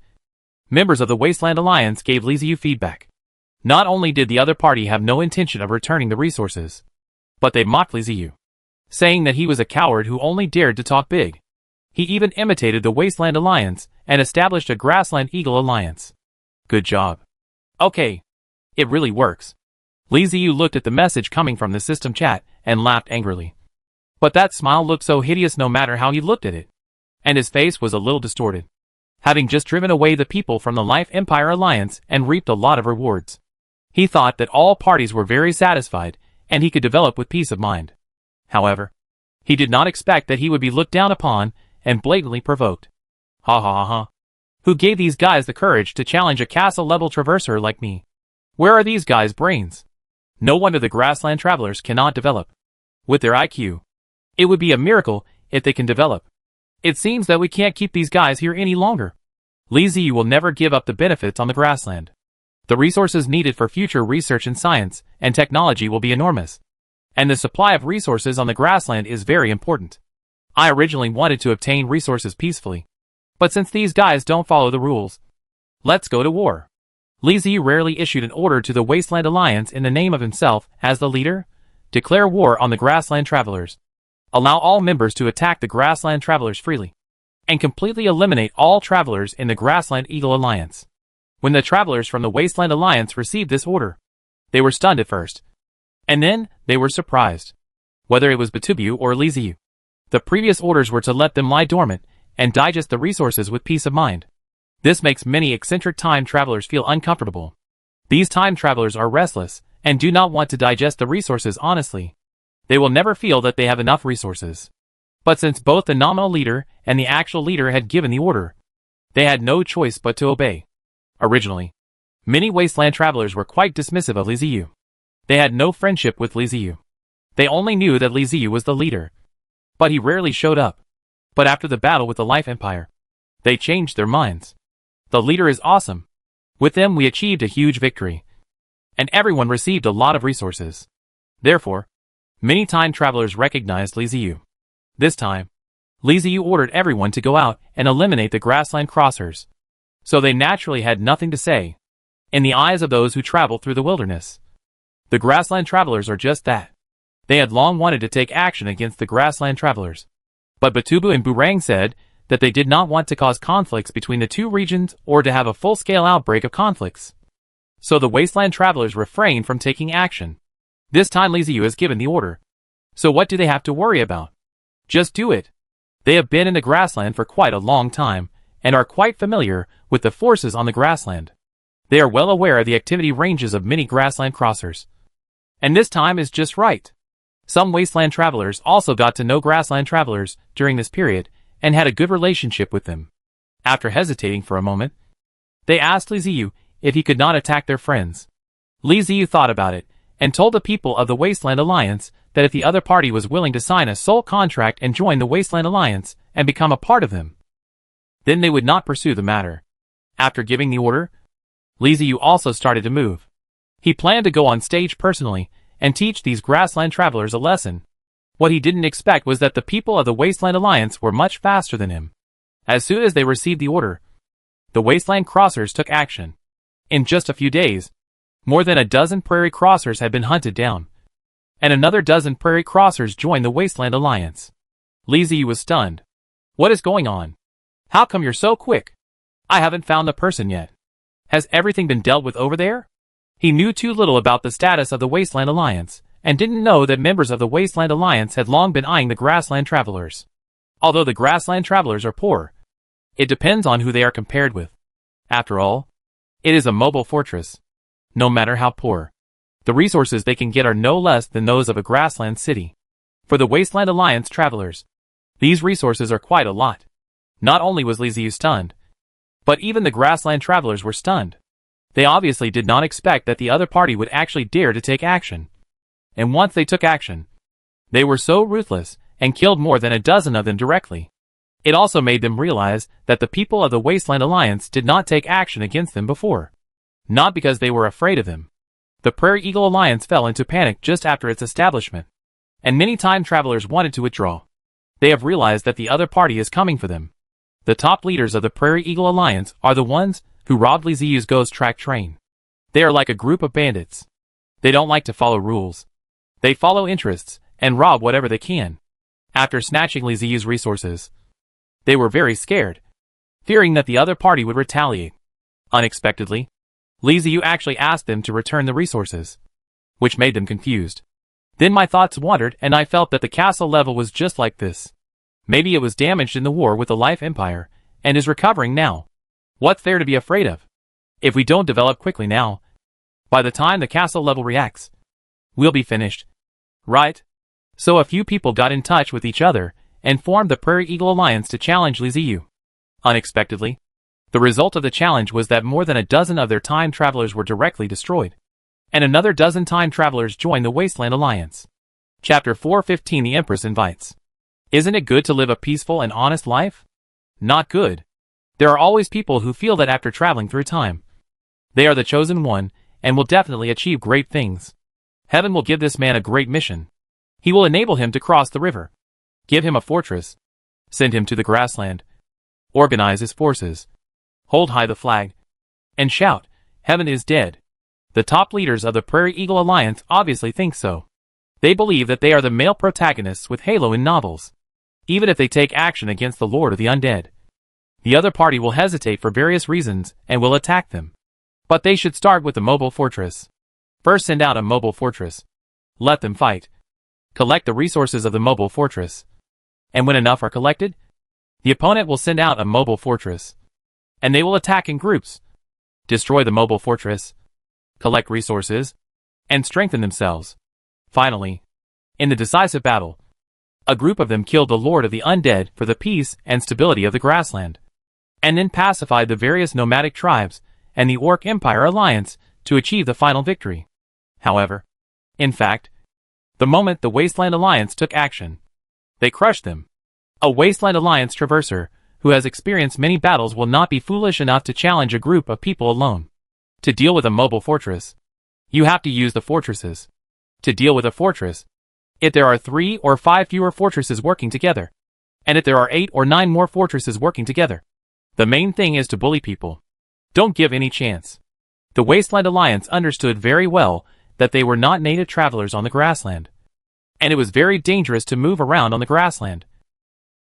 members of the Wasteland Alliance gave Li Ziyu feedback. Not only did the other party have no intention of returning the resources, but they mocked Li Ziyu, saying that he was a coward who only dared to talk big. He even imitated the Wasteland Alliance and established a Grassland Eagle Alliance. Good job. Okay. It really works. Li Ziyu looked at the message coming from the system chat and laughed angrily. But that smile looked so hideous no matter how he looked at it. And his face was a little distorted. Having just driven away the people from the Life Empire Alliance and reaped a lot of rewards, he thought that all parties were very satisfied, and he could develop with peace of mind. However, he did not expect that he would be looked down upon and blatantly provoked. Ha ha ha ha. Who gave these guys the courage to challenge a castle-level traverser like me? Where are these guys' brains? No wonder the grassland travelers cannot develop. With their IQ, it would be a miracle if they can develop. It seems that we can't keep these guys here any longer. Li Ziyu will never give up the benefits on the grassland. The resources needed for future research in science and technology will be enormous. And the supply of resources on the grassland is very important. I originally wanted to obtain resources peacefully. But since these guys don't follow the rules, let's go to war. Li Ziyu rarely issued an order to the Wasteland Alliance in the name of himself as the leader. Declare war on the grassland travelers. Allow all members to attack the grassland travelers freely. And completely eliminate all travelers in the Grassland Eagle Alliance. When the travelers from the Wasteland Alliance received this order, they were stunned at first. And then, they were surprised. Whether it was Batubu or Li Ziyu, the previous orders were to let them lie dormant and digest the resources with peace of mind. This makes many eccentric time travelers feel uncomfortable. These time travelers are restless and do not want to digest the resources honestly. They will never feel that they have enough resources. But since both the nominal leader and the actual leader had given the order, they had no choice but to obey. Originally, many wasteland travelers were quite dismissive of Li Ziyu. They had no friendship with Li Ziyu. They only knew that Li Ziyu was the leader. But he rarely showed up. But after the battle with the Life Empire, they changed their minds. The leader is awesome. With them we achieved a huge victory. And everyone received a lot of resources. Therefore, many time travelers recognized Li Ziyu. This time, Li Ziyu ordered everyone to go out and eliminate the grassland crossers. So they naturally had nothing to say. In the eyes of those who travel through the wilderness, the grassland travelers are just that. They had long wanted to take action against the grassland travelers. But Batubu and Burang said that they did not want to cause conflicts between the two regions or to have a full-scale outbreak of conflicts. So the wasteland travelers refrained from taking action. This time Li Ziyu has given the order. So what do they have to worry about? Just do it. They have been in the grassland for quite a long time, and are quite familiar with the forces on the grassland. They are well aware of the activity ranges of many grassland crossers. And this time is just right. Some wasteland travelers also got to know grassland travelers during this period, and had a good relationship with them. After hesitating for a moment, they asked Li Ziyu if he could not attack their friends. Li Ziyu thought about it, and told the people of the Wasteland Alliance that if the other party was willing to sign a sole contract and join the Wasteland Alliance and become a part of them, then they would not pursue the matter. After giving the order, Li Ziyu also started to move. He planned to go on stage personally and teach these grassland travelers a lesson. What he didn't expect was that the people of the Wasteland Alliance were much faster than him. As soon as they received the order, the Wasteland Crossers took action. In just a few days, more than a dozen Prairie Crossers had been hunted down, and another dozen Prairie Crossers joined the Wasteland Alliance. Li Ziyu was stunned. What is going on? How come you're so quick? I haven't found the person yet. Has everything been dealt with over there? He knew too little about the status of the Wasteland Alliance, and didn't know that members of the Wasteland Alliance had long been eyeing the grassland travelers. Although the grassland travelers are poor, it depends on who they are compared with. After all, it is a mobile fortress. No matter how poor, the resources they can get are no less than those of a grassland city. For the Wasteland Alliance travelers, these resources are quite a lot. Not only was Li Ziyu stunned, but even the grassland travelers were stunned. They obviously did not expect that the other party would actually dare to take action. And once they took action, they were so ruthless and killed more than a dozen of them directly. It also made them realize that the people of the Wasteland Alliance did not take action against them before. Not because they were afraid of them. The Prairie Eagle Alliance fell into panic just after its establishment, and many time travelers wanted to withdraw. They have realized that the other party is coming for them. The top leaders of the Prairie Eagle Alliance are the ones who robbed Li Ziyu's ghost track train. They are like a group of bandits. They don't like to follow rules. They follow interests and rob whatever they can. After snatching Li Ziyu's resources, they were very scared, fearing that the other party would retaliate. Unexpectedly, Li Ziyu actually asked them to return the resources, which made them confused. Then my thoughts wandered and I felt that the castle level was just like this. Maybe it was damaged in the war with the Life Empire, and is recovering now. What's there to be afraid of? If we don't develop quickly now, by the time the castle level reacts, we'll be finished. Right? So a few people got in touch with each other, and formed the Prairie Eagle Alliance to challenge Li Ziyu. Unexpectedly, the result of the challenge was that more than a dozen of their time travelers were directly destroyed, and another dozen time travelers joined the Wasteland Alliance. Chapter 415 The Empress Invites. Isn't it good to live a peaceful and honest life? Not good. There are always people who feel that after traveling through time, they are the chosen one, and will definitely achieve great things. Heaven will give this man a great mission. He will enable him to cross the river, give him a fortress, send him to the grassland, organize his forces, hold high the flag, and shout, "Heaven is dead." The top leaders of the Prairie Eagle Alliance obviously think so. They believe that they are the male protagonists with Halo in novels. Even if they take action against the Lord of the Undead, the other party will hesitate for various reasons and will attack them. But they should start with the mobile fortress. First send out a mobile fortress. Let them fight. Collect the resources of the mobile fortress. And when enough are collected, the opponent will send out a mobile fortress. And they will attack in groups. Destroy the mobile fortress. Collect resources. And strengthen themselves. Finally, in the decisive battle, a group of them killed the Lord of the Undead for the peace and stability of the grassland, and then pacified the various nomadic tribes and the Orc Empire Alliance to achieve the final victory. However, in fact, the moment the Wasteland Alliance took action, they crushed them. A Wasteland Alliance traverser who has experienced many battles will not be foolish enough to challenge a group of people alone. To deal with a mobile fortress, you have to use the fortresses. To deal with a fortress, if there are 3 or 5 fewer fortresses working together, and if there are 8 or 9 more fortresses working together, the main thing is to bully people. Don't give any chance. The Wasteland Alliance understood very well that they were not native travelers on the grassland, and it was very dangerous to move around on the grassland.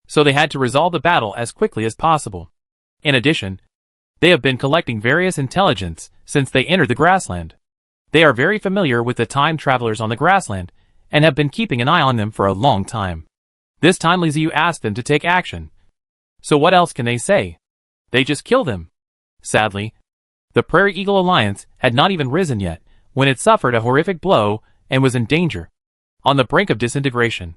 So they had to resolve the battle as quickly as possible. In addition, they have been collecting various intelligence since they entered the grassland. They are very familiar with the time travelers on the grassland, and have been keeping an eye on them for a long time. This time Li Ziyu asked them to take action. So what else can they say? They just kill them. Sadly, the Prairie Eagle Alliance had not even risen yet, when it suffered a horrific blow and was in danger, on the brink of disintegration.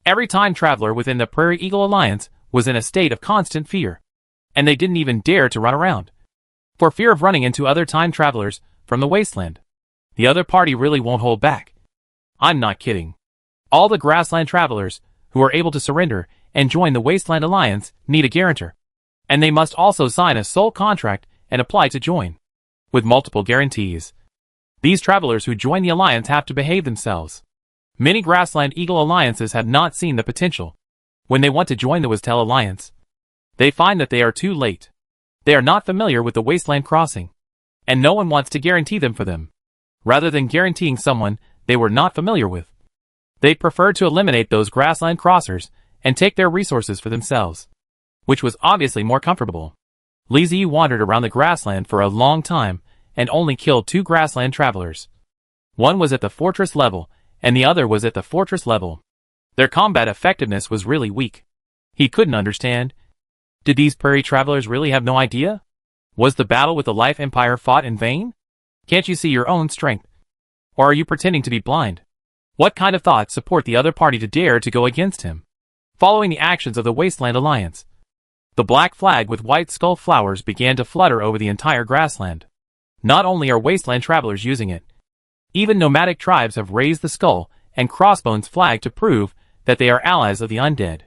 Every time traveler within the Prairie Eagle Alliance was in a state of constant fear, and they didn't even dare to run around, for fear of running into other time travelers from the wasteland. The other party really won't hold back. I'm not kidding. All the grassland travelers who are able to surrender and join the Wasteland Alliance need a guarantor, and they must also sign a soul contract and apply to join, with multiple guarantees. These travelers who join the alliance have to behave themselves. Many grassland eagle alliances have not seen the potential. When they want to join the Wastel Alliance, they find that they are too late. They are not familiar with the wasteland crossing, and no one wants to guarantee them for them. Rather than guaranteeing someone they were not familiar with, they prefer to eliminate those grassland crossers and take their resources for themselves, which was obviously more comfortable. Li Ziyu wandered around the grassland for a long time and only killed 2 grassland travelers. One was at the fortress level, and the other was at the fortress level. Their combat effectiveness was really weak. He couldn't understand. Did these prairie travelers really have no idea? Was the battle with the Life Empire fought in vain? Can't you see your own strength? Or are you pretending to be blind? What kind of thoughts support the other party to dare to go against him? Following the actions of the Wasteland Alliance, the black flag with white skull flowers began to flutter over the entire grassland. Not only are wasteland travelers using it, even nomadic tribes have raised the skull and crossbones flag to prove that they are allies of the undead.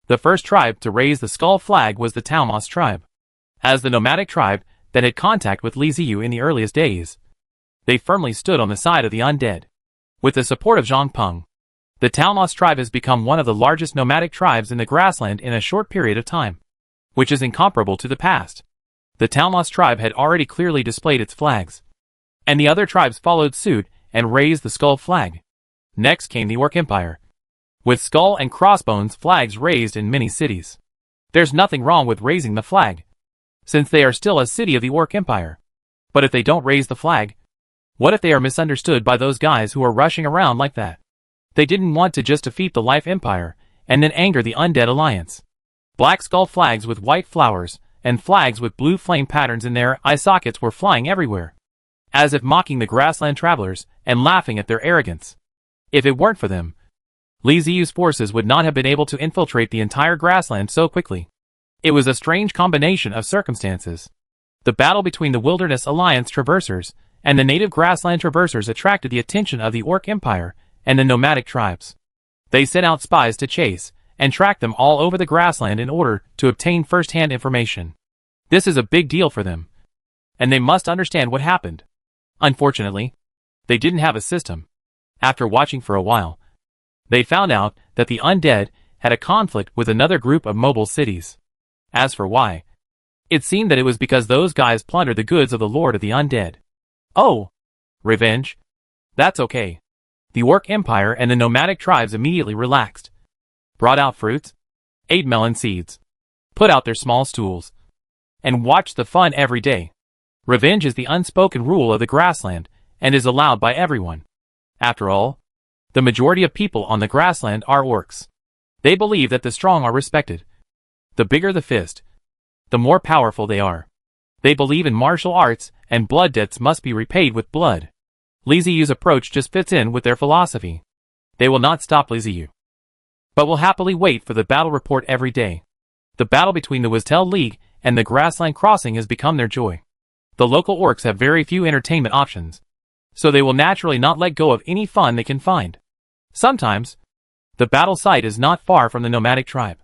The first tribe to raise the skull flag was the Talmos tribe. As the nomadic tribe that had contact with Li Ziyu in the earliest days, they firmly stood on the side of the undead. With the support of Zhang Peng, the Talmos tribe has become one of the largest nomadic tribes in the grassland in a short period of time, which is incomparable to the past. The Talmos tribe had already clearly displayed its flags, and the other tribes followed suit and raised the skull flag. Next came the Orc Empire, with skull and crossbones flags raised in many cities. There's nothing wrong with raising the flag, since they are still a city of the Orc Empire. But if they don't raise the flag, what if they are misunderstood by those guys who are rushing around like that? They didn't want to just defeat the Life Empire, and then anger the Undead Alliance. Black skull flags with white flowers, and flags with blue flame patterns in their eye sockets were flying everywhere, as if mocking the grassland travelers and laughing at their arrogance. If it weren't for them, Li Ziyu's forces would not have been able to infiltrate the entire grassland so quickly. It was a strange combination of circumstances. The battle between the Wilderness Alliance traversers and the native grassland traversers attracted the attention of the Orc Empire and the nomadic tribes. They sent out spies to chase and track them all over the grassland in order to obtain first-hand information. This is a big deal for them, and they must understand what happened. Unfortunately, they didn't have a system. After watching for a while, they found out that the Undead had a conflict with another group of mobile cities. As for why, it seemed that it was because those guys plundered the goods of the Lord of the Undead. Oh, revenge? That's okay. The Orc Empire and the nomadic tribes immediately relaxed, brought out fruits, ate melon seeds, put out their small stools, and watched the fun every day. Revenge is the unspoken rule of the grassland and is allowed by everyone. After all, the majority of people on the grassland are orcs. They believe that the strong are respected. The bigger the fist, the more powerful they are. They believe in martial arts, and blood debts must be repaid with blood. Li Ziyu's approach just fits in with their philosophy. They will not stop Li Ziyu, but will happily wait for the battle report every day. The battle between the Wistel League and the Grassland Crossing has become their joy. The local orcs have very few entertainment options, so they will naturally not let go of any fun they can find. Sometimes, the battle site is not far from the nomadic tribe,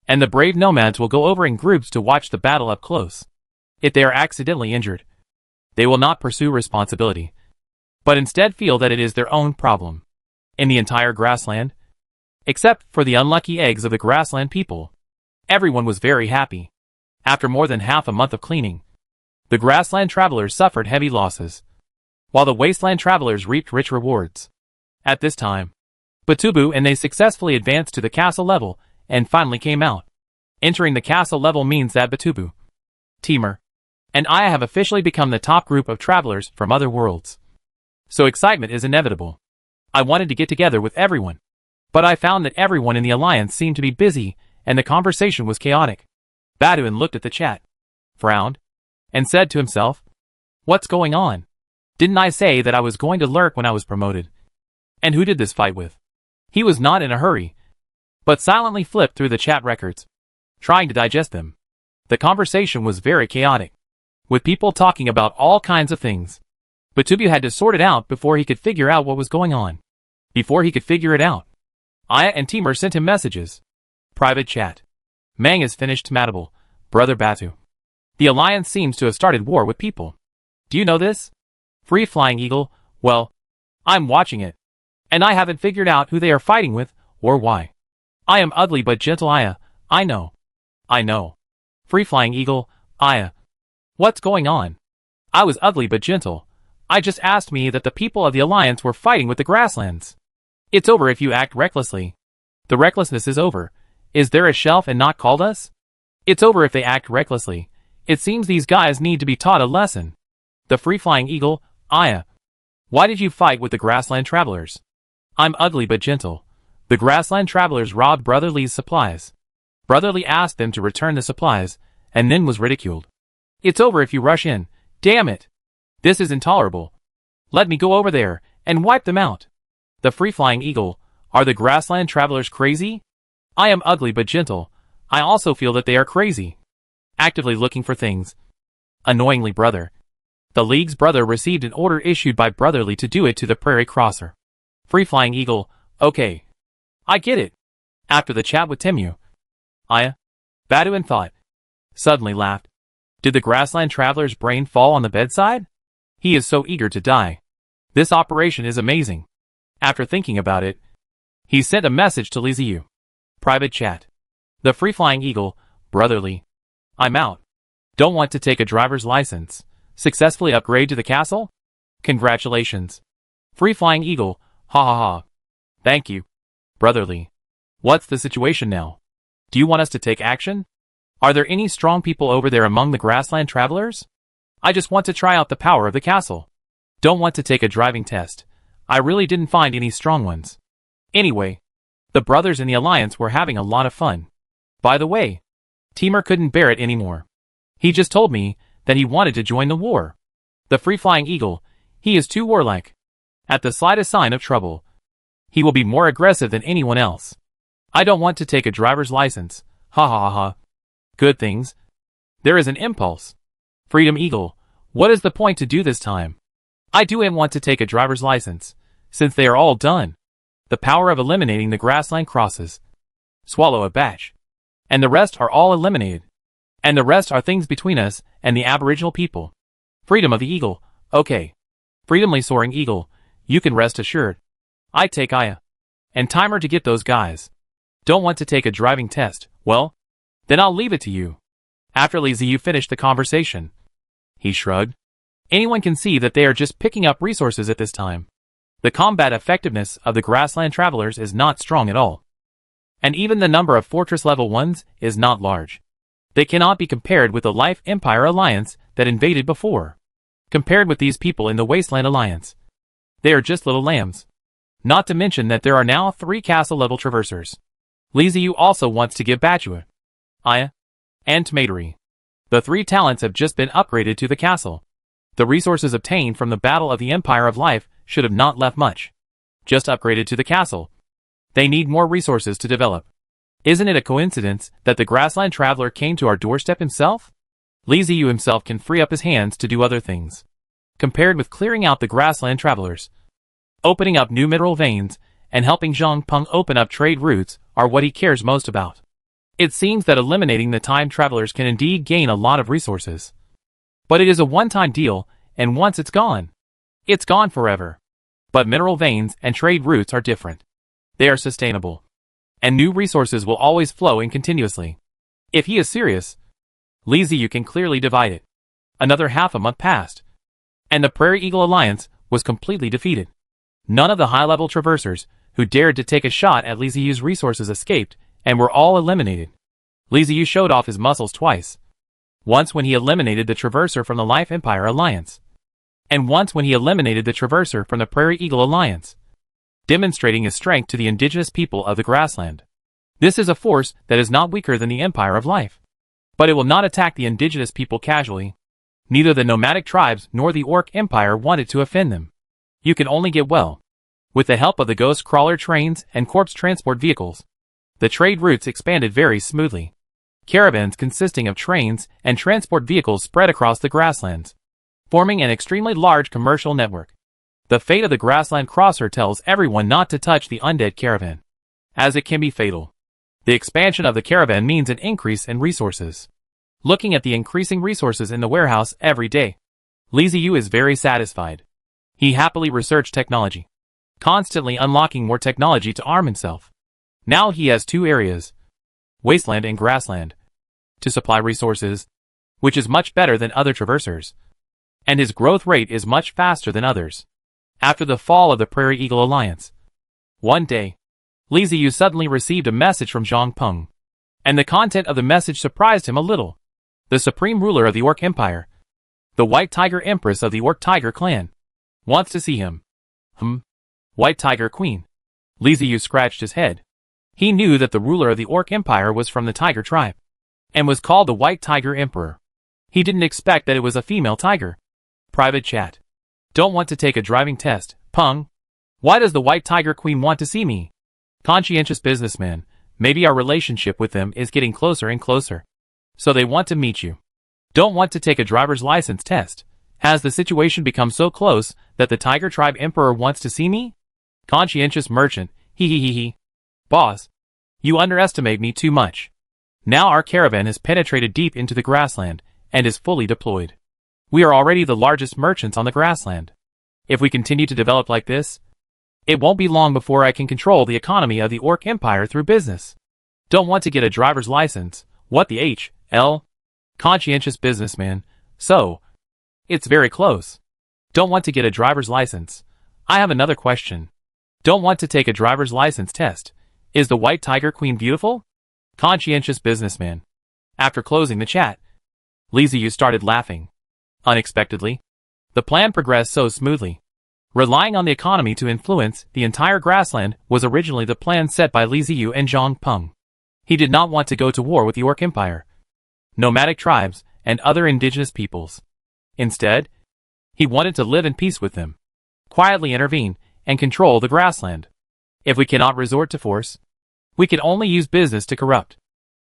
and the brave nomads will go over in groups to watch the battle up close. If they are accidentally injured, they will not pursue responsibility, but instead feel that it is their own problem. In the entire grassland, except for the unlucky eggs of the grassland people, everyone was very happy. After more than half a month of cleaning, the grassland travelers suffered heavy losses, while the wasteland travelers reaped rich rewards. At this time, Batubu and they successfully advanced to the castle level and finally came out. Entering the castle level means that Batubu, Timur, and I have officially become the top group of travelers from other worlds. So excitement is inevitable. I wanted to get together with everyone, but I found that everyone in the alliance seemed to be busy and the conversation was chaotic. Baduin looked at the chat, frowned, and said to himself, "What's going on? Didn't I say that I was going to lurk when I was promoted? And who did this fight with?" He was not in a hurry, but silently flipped through the chat records, trying to digest them. The conversation was very chaotic, with people talking about all kinds of things. Batubu had to sort it out before he could figure out what was going on. Before he could figure it out, Aya and Timur sent him messages. Private chat. Mang is finished Matable, Brother Batu. The Alliance seems to have started war with people. Do you know this? Free Flying Eagle, well, I'm watching it, and I haven't figured out who they are fighting with, or why. I am ugly but gentle Aya, I know. I know. Free Flying Eagle, Aya. What's going on? I was ugly but gentle. I just asked me that the people of the Alliance were fighting with the grasslands. It's over if you act recklessly. The recklessness is over. Is there a shelf and not called us? It's over if they act recklessly. It seems these guys need to be taught a lesson. The Free Flying Eagle, Aya. Why did you fight with the grassland travelers? I'm ugly but gentle. The grassland travelers robbed Brother Li's supplies. Brother Li asked them to return the supplies, and then was ridiculed. It's over if you rush in. Damn it. This is intolerable. Let me go over there and wipe them out. The Free Flying Eagle, are the grassland travelers crazy? I am ugly but gentle. I also feel that they are crazy. Actively looking for things. Annoyingly, brother. The League's brother received an order issued by Brother Li to do it to the Prairie Crosser. Free Flying Eagle, okay. I get it. After the chat with Temu, Aya, Baduin thought. Suddenly laughed. Did the grassland traveler's brain fall on the bedside? He is so eager to die. This operation is amazing. After thinking about it, he sent a message to Li Ziyu. Private chat. The Free Flying Eagle, Brother Li. I'm out. Don't want to take a driver's license. Successfully upgrade to the castle? Congratulations. Free Flying Eagle, ha ha ha. Thank you. Brother Li. What's the situation now? Do you want us to take action? Are there any strong people over there among the grassland travelers? I just want to try out the power of the castle. Don't want to take a driving test. I really didn't find any strong ones. Anyway, the brothers in the alliance were having a lot of fun. By the way, Timur couldn't bear it anymore. He just told me that he wanted to join the war. The free-flying eagle, he is too warlike. At the slightest sign of trouble, he will be more aggressive than anyone else. I don't want to take a driver's license. Ha ha ha ha. Good things. There is an impulse. Freedom Eagle, what is the point to do this time? I do want to take a driver's license, since they are all done. The power of eliminating the grassland crosses. Swallow a batch. And the rest are all eliminated. And the rest are things between us and the aboriginal people. Freedom of the Eagle, okay. Freedomly soaring eagle, you can rest assured. I take Aya. And Timer to get those guys. Don't want to take a driving test, well, then I'll leave it to you. After Li Ziyu finished the conversation, he shrugged. Anyone can see that they are just picking up resources at this time. The combat effectiveness of the grassland travelers is not strong at all. And even the number of Fortress Level 1s is not large. They cannot be compared with the Life Empire Alliance that invaded before. Compared with these people in the Wasteland Alliance, they are just little lambs. Not to mention that there are now 3 castle-level traversers. Li Ziyu also wants to give Batua, Aya, and Tomatery. The 3 talents have just been upgraded to the castle. The resources obtained from the Battle of the Empire of Life should have not left much. Just upgraded to the castle. They need more resources to develop. Isn't it a coincidence that the grassland traveler came to our doorstep himself? Li Ziyu himself can free up his hands to do other things. Compared with clearing out the grassland travelers, opening up new mineral veins, and helping Zhang Peng open up trade routes are what he cares most about. It seems that eliminating the time travelers can indeed gain a lot of resources. But it is a one-time deal, and once it's gone forever. But mineral veins and trade routes are different. They are sustainable. And new resources will always flow in continuously. If he is serious, Li Ziyu can clearly divide it. Another half a month passed, and the Prairie Eagle Alliance was completely defeated. None of the high-level traversers who dared to take a shot at Li Ziyu's resources escaped, and were all eliminated. Li Ziyu showed off his muscles twice. Once when he eliminated the traverser from the Life Empire Alliance, and once when he eliminated the traverser from the Prairie Eagle Alliance, demonstrating his strength to the indigenous people of the grassland. This is a force that is not weaker than the Empire of Life. But it will not attack the indigenous people casually. Neither the nomadic tribes nor the Orc Empire wanted to offend them. You can only get well with the help of the ghost crawler trains and corpse transport vehicles. The trade routes expanded very smoothly. Caravans consisting of trains and transport vehicles spread across the grasslands, forming an extremely large commercial network. The fate of the grassland crosser tells everyone not to touch the undead caravan, as it can be fatal. The expansion of the caravan means an increase in resources. Looking at the increasing resources in the warehouse every day, Li Ziyu is very satisfied. He happily researched technology, constantly unlocking more technology to arm himself. Now he has 2 areas, wasteland and grassland, to supply resources, which is much better than other traversers. And his growth rate is much faster than others. After the fall of the Prairie Eagle Alliance, one day, Li Ziyu suddenly received a message from Zhang Peng, and the content of the message surprised him a little. The supreme ruler of the Orc Empire, the White Tiger Empress of the Orc Tiger clan, wants to see him. White Tiger Queen. Li Ziyu scratched his head. He knew that the ruler of the Orc Empire was from the Tiger tribe, and was called the White Tiger Emperor. He didn't expect that it was a female tiger. Private chat. Don't want to take a driving test, Peng. Why does the White Tiger Queen want to see me? Conscientious businessman, maybe our relationship with them is getting closer and closer. So they want to meet you. Don't want to take a driver's license test. Has the situation become so close that the Tiger Tribe Emperor wants to see me? Conscientious merchant, he. Boss, you underestimate me too much. Now our caravan has penetrated deep into the grassland, and is fully deployed. We are already the largest merchants on the grassland. If we continue to develop like this, it won't be long before I can control the economy of the Orc Empire through business. Don't want to get a driver's license. What the H.L.? Conscientious businessman. So, it's very close. Don't want to get a driver's license. I have another question. Don't want to take a driver's license test. Is the White Tiger Queen beautiful? Conscientious businessman. After closing the chat, Li Ziyu started laughing. Unexpectedly, the plan progressed so smoothly. Relying on the economy to influence the entire grassland was originally the plan set by Li Ziyu and Zhang Peng. He did not want to go to war with the Orc Empire, nomadic tribes, and other indigenous peoples. Instead, he wanted to live in peace with them, quietly intervene, and control the grassland. If we cannot resort to force, we can only use business to corrupt.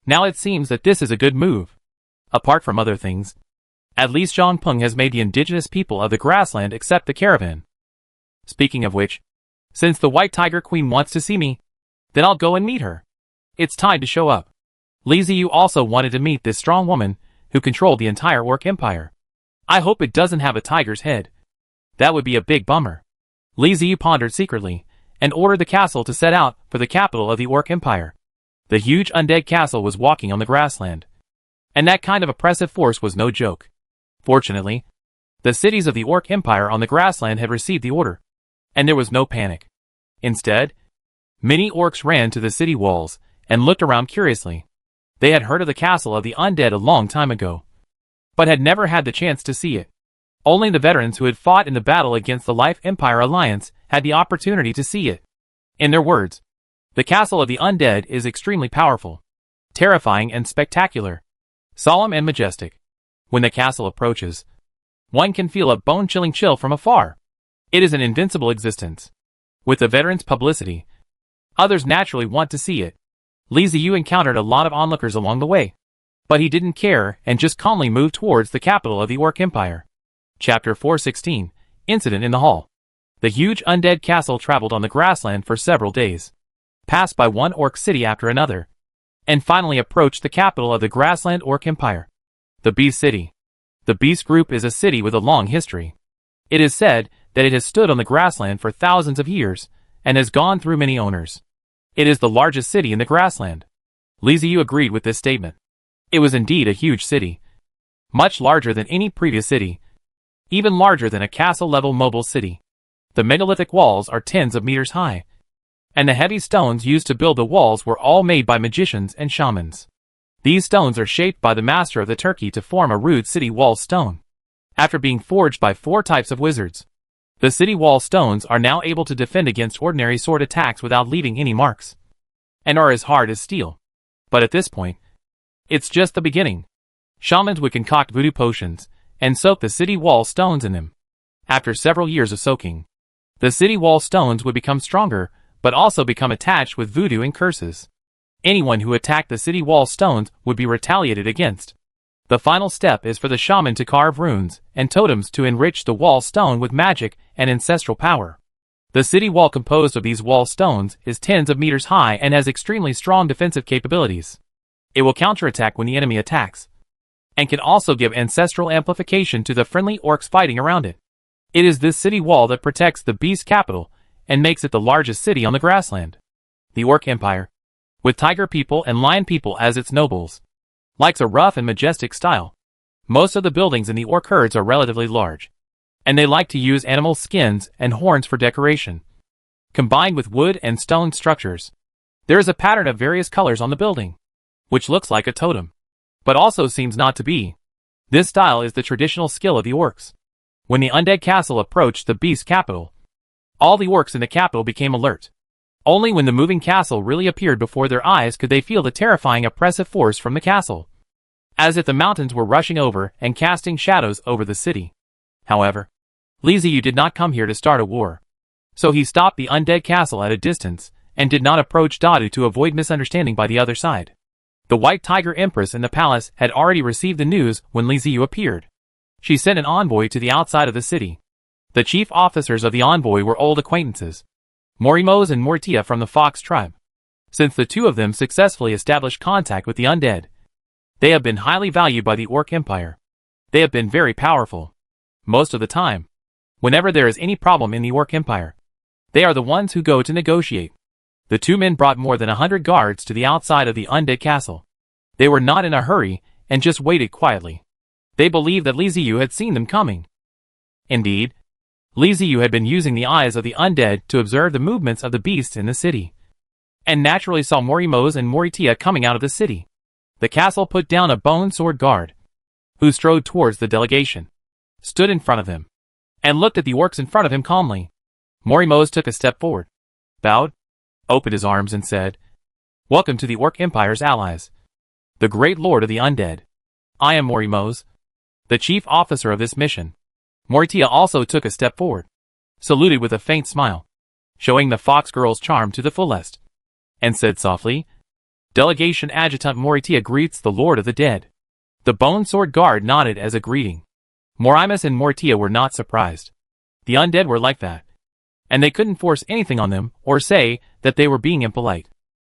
Now it seems that this is a good move. Apart from other things, at least Zhang Peng has made the indigenous people of the grassland accept the caravan. Speaking of which, since the White Tiger Queen wants to see me, then I'll go and meet her. It's time to show up. Li Ziyu also wanted to meet this strong woman who controlled the entire Orc Empire. I hope it doesn't have a tiger's head. That would be a big bummer. Li Ziyu pondered secretly and ordered the castle to set out for the capital of the Orc Empire. The huge undead castle was walking on the grassland, and that kind of oppressive force was no joke. Fortunately, the cities of the Orc Empire on the grassland had received the order, and there was no panic. Instead, many orcs ran to the city walls and looked around curiously. They had heard of the castle of the undead a long time ago, but had never had the chance to see it. Only the veterans who had fought in the battle against the Life Empire Alliance had the opportunity to see it. In their words, the castle of the undead is extremely powerful, terrifying and spectacular, solemn and majestic. When the castle approaches, one can feel a bone-chilling chill from afar. It is an invincible existence. With the veterans' publicity, others naturally want to see it. Li Ziyu encountered a lot of onlookers along the way, but he didn't care and just calmly moved towards the capital of the Orc Empire. Chapter 416, Incident in the Hall. The huge undead castle traveled on the grassland for several days, passed by one orc city after another, and finally approached the capital of the grassland Orc Empire, the Beast City. The Beast Group is a city with a long history. It is said that it has stood on the grassland for thousands of years and has gone through many owners. It is the largest city in the grassland. Li Ziyu agreed with this statement. It was indeed a huge city, much larger than any previous city, even larger than a castle-level mobile city. The megalithic walls are tens of meters high, and the heavy stones used to build the walls were all made by magicians and shamans. These stones are shaped by the master of the Turkey to form a rude city wall stone. After being forged by 4 types of wizards, the city wall stones are now able to defend against ordinary sword attacks without leaving any marks, and are as hard as steel. But at this point, it's just the beginning. Shamans would concoct voodoo potions and soak the city wall stones in them. After several years of soaking, the city wall stones would become stronger, but also become attached with voodoo and curses. Anyone who attacked the city wall stones would be retaliated against. The final step is for the shaman to carve runes and totems to enrich the wall stone with magic and ancestral power. The city wall composed of these wall stones is tens of meters high and has extremely strong defensive capabilities. It will counterattack when the enemy attacks, and can also give ancestral amplification to the friendly orcs fighting around it. It is this city wall that protects the beast capital and makes it the largest city on the grassland. The Orc Empire, with tiger people and lion people as its nobles, likes a rough and majestic style. Most of the buildings in the orc herds are relatively large, and they like to use animal skins and horns for decoration, combined with wood and stone structures. There is a pattern of various colors on the building, which looks like a totem, but also seems not to be. This style is the traditional skill of the orcs. When the undead castle approached the beast capital, all the orcs in the capital became alert. Only when the moving castle really appeared before their eyes could they feel the terrifying oppressive force from the castle, as if the mountains were rushing over and casting shadows over the city. However, Li Ziyu did not come here to start a war, so he stopped the undead castle at a distance and did not approach Dadu to avoid misunderstanding by the other side. The White Tiger Empress in the palace had already received the news when Li Ziyu appeared. She sent an envoy to the outside of the city. The chief officers of the envoy were old acquaintances, Morimos and Moritia from the Fox tribe. Since the two of them successfully established contact with the undead, they have been highly valued by the Orc Empire. They have been very powerful. Most of the time, whenever there is any problem in the Orc Empire, they are the ones who go to negotiate. The two men brought more than 100 guards to the outside of the undead castle. They were not in a hurry and just waited quietly. They believed that Li Ziyu had seen them coming. Indeed, Li Ziyu had been using the eyes of the undead to observe the movements of the beasts in the city, and naturally saw Morimos and Moritia coming out of the city. The castle put down a bone sword guard, who strode towards the delegation, stood in front of him, and looked at the orcs in front of him calmly. Morimo's took a step forward, bowed, opened his arms and said, "Welcome to the Orc Empire's allies, the great lord of the undead. I am Morimo's, the chief officer of this mission." Moritia also took a step forward, saluted with a faint smile, showing the fox girl's charm to the fullest, and said softly, "Delegation Adjutant Moritia greets the Lord of the Dead." The Bone Sword Guard nodded as a greeting. Morimus and Moritia were not surprised. The undead were like that, and they couldn't force anything on them or say that they were being impolite.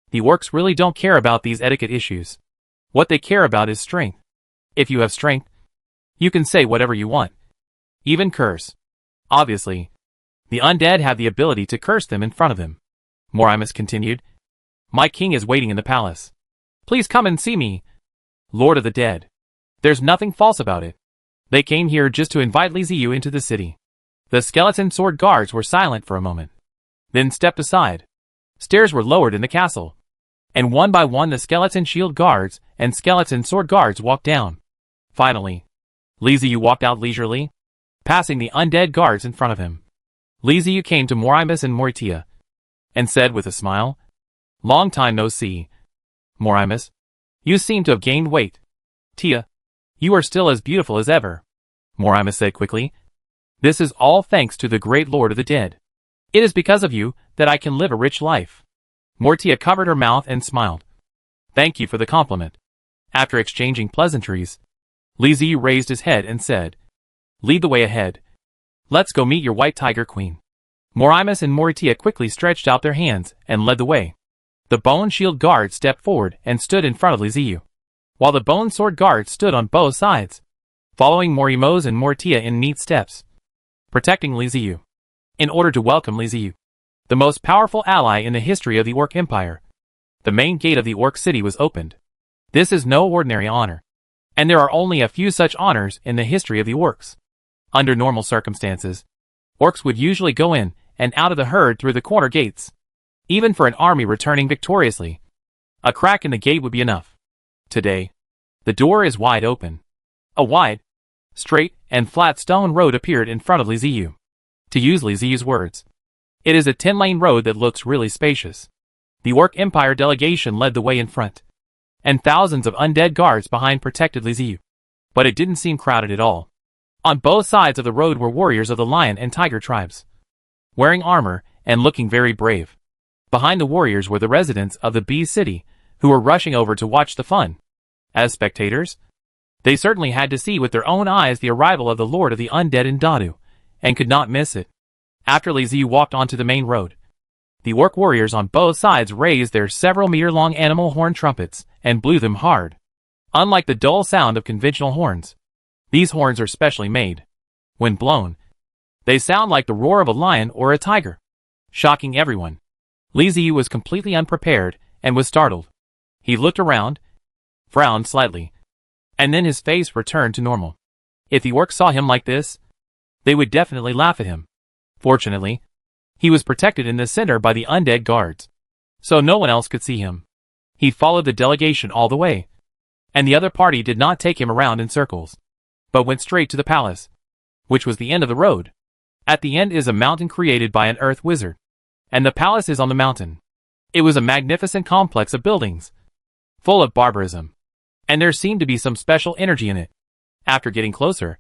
The orcs really don't care about these etiquette issues. What they care about is strength. If you have strength, you can say whatever you want, even curse. Obviously, the undead have the ability to curse them in front of them. Morimus continued, "My king is waiting in the palace. Please come and see me, Lord of the Dead. There's nothing false about it. They came here just to invite Liziu into the city." The skeleton sword guards were silent for a moment, then stepped aside. Stairs were lowered in the castle, and one by one the skeleton shield guards and skeleton sword guards walked down. Finally, Liziu walked out leisurely, passing the undead guards in front of him. Liziu came to Morimus and Moritia, and said with a smile, "Long time no see. Morimus, you seem to have gained weight. Tia, you are still as beautiful as ever." Morimus said quickly, "This is all thanks to the great Lord of the Dead. It is because of you that I can live a rich life." Moritia covered her mouth and smiled. "Thank you for the compliment." After exchanging pleasantries, Liziu raised his head and said, "Lead the way ahead. Let's go meet your white tiger queen." Morimus and Moritia quickly stretched out their hands and led the way. The bone shield guard stepped forward and stood in front of Liziu, while the bone sword guard stood on both sides, following Morimo's and Moritia in neat steps, protecting Liziu. In order to welcome Liziu, the most powerful ally in the history of the Orc Empire, the main gate of the Orc city was opened. This is no ordinary honor, and there are only a few such honors in the history of the Orcs. Under normal circumstances, Orcs would usually go in and out of the herd through the corner gates. Even for an army returning victoriously, a crack in the gate would be enough. Today, the door is wide open. A wide, straight, and flat stone road appeared in front of Liziu. To use Liziu's words, it is a 10-lane road that looks really spacious. The Orc Empire delegation led the way in front, and thousands of undead guards behind protected Liziu. But it didn't seem crowded at all. On both sides of the road were warriors of the lion and tiger tribes, wearing armor and looking very brave. Behind the warriors were the residents of the Bee City, who were rushing over to watch the fun. As spectators, they certainly had to see with their own eyes the arrival of the Lord of the Undead in Dadu, and could not miss it. After Liziu walked onto the main road, the orc warriors on both sides raised their several-meter-long animal horn trumpets and blew them hard. Unlike the dull sound of conventional horns, these horns are specially made. When blown, they sound like the roar of a lion or a tiger, shocking everyone. Liziu was completely unprepared and was startled. He looked around, frowned slightly, and then his face returned to normal. If the orcs saw him like this, they would definitely laugh at him. Fortunately, he was protected in the center by the undead guards, so no one else could see him. He followed the delegation all the way, and the other party did not take him around in circles, but went straight to the palace, which was the end of the road. At the end is a mountain created by an earth wizard, and the palace is on the mountain. It was a magnificent complex of buildings, full of barbarism, and there seemed to be some special energy in it. After getting closer,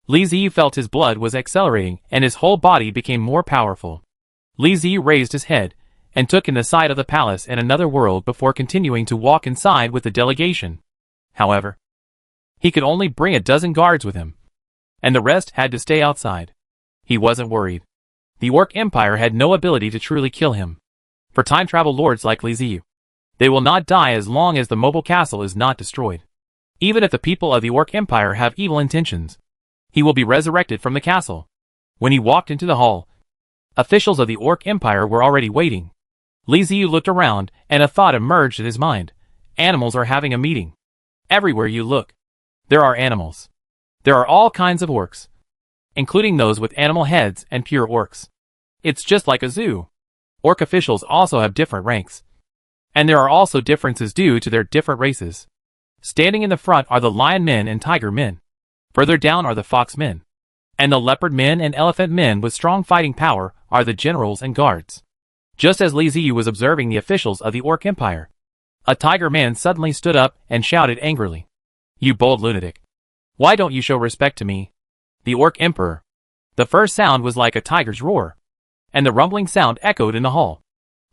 Liziu felt his blood was accelerating and his whole body became more powerful. Liziu raised his head and took in the sight of the palace and another world before continuing to walk inside with the delegation. However, he could only bring a dozen guards with him, and the rest had to stay outside. He wasn't worried. The Orc Empire had no ability to truly kill him. For time travel lords like Liziu, they will not die as long as the mobile castle is not destroyed. Even if the people of the Orc Empire have evil intentions, he will be resurrected from the castle. When he walked into the hall, officials of the Orc Empire were already waiting. Liziu looked around and a thought emerged in his mind. Animals are having a meeting. Everywhere you look, there are animals. There are all kinds of orcs, including those with animal heads and pure orcs. It's just like a zoo. Orc officials also have different ranks, and there are also differences due to their different races. Standing in the front are the lion men and tiger men. Further down are the fox men, and the leopard men and elephant men with strong fighting power are the generals and guards. Just as Li Ziyu was observing the officials of the Orc Empire, a tiger man suddenly stood up and shouted angrily. "You bold lunatic! Why don't you show respect to me, the Orc Emperor?" The first sound was like a tiger's roar, and the rumbling sound echoed in the hall.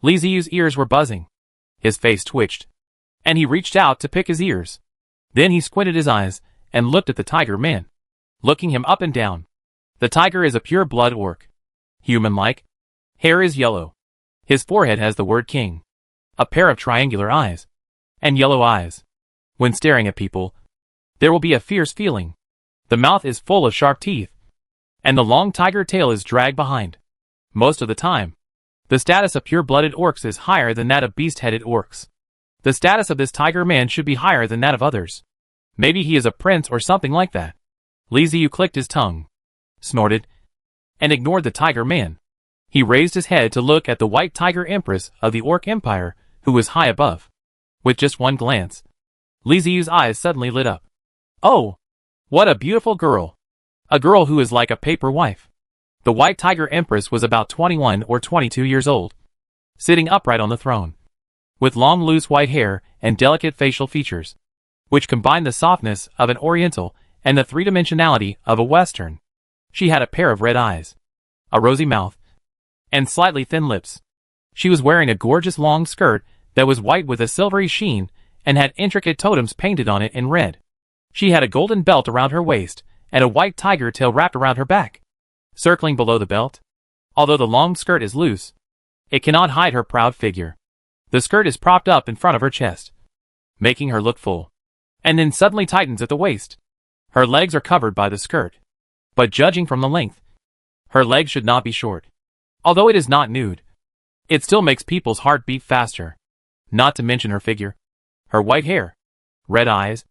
Li Ziyu's ears were buzzing. His face twitched, and he reached out to pick his ears. Then he squinted his eyes and looked at the tiger man, looking him up and down. The tiger is a pure-blood orc. Human-like. Hair is yellow. His forehead has the word king. A pair of triangular eyes. And yellow eyes. When staring at people, there will be a fierce feeling. The mouth is full of sharp teeth, and the long tiger tail is dragged behind. Most of the time, the status of pure-blooded orcs is higher than that of beast-headed orcs. The status of this tiger man should be higher than that of others. Maybe he is a prince or something like that. Li Ziyu clicked his tongue, snorted, and ignored the tiger man. He raised his head to look at the white tiger empress of the Orc Empire, who was high above. With just one glance, Li Ziyu's eyes suddenly lit up. Oh! What a beautiful girl! A girl who is like a paper wife. The white tiger empress was about 21 or 22 years old, sitting upright on the throne, with long loose white hair and delicate facial features, which combined the softness of an Oriental and the three-dimensionality of a Western. She had a pair of red eyes, a rosy mouth, and slightly thin lips. She was wearing a gorgeous long skirt that was white with a silvery sheen and had intricate totems painted on it in red. She had a golden belt around her waist and a white tiger tail wrapped around her back. Circling below the belt, although the long skirt is loose, it cannot hide her proud figure. The skirt is propped up in front of her chest, making her look full, and then suddenly tightens at the waist. Her legs are covered by the skirt, but judging from the length, her legs should not be short. Although it is not nude, it still makes people's heart beat faster. Not to mention her figure. Her white hair, red eyes,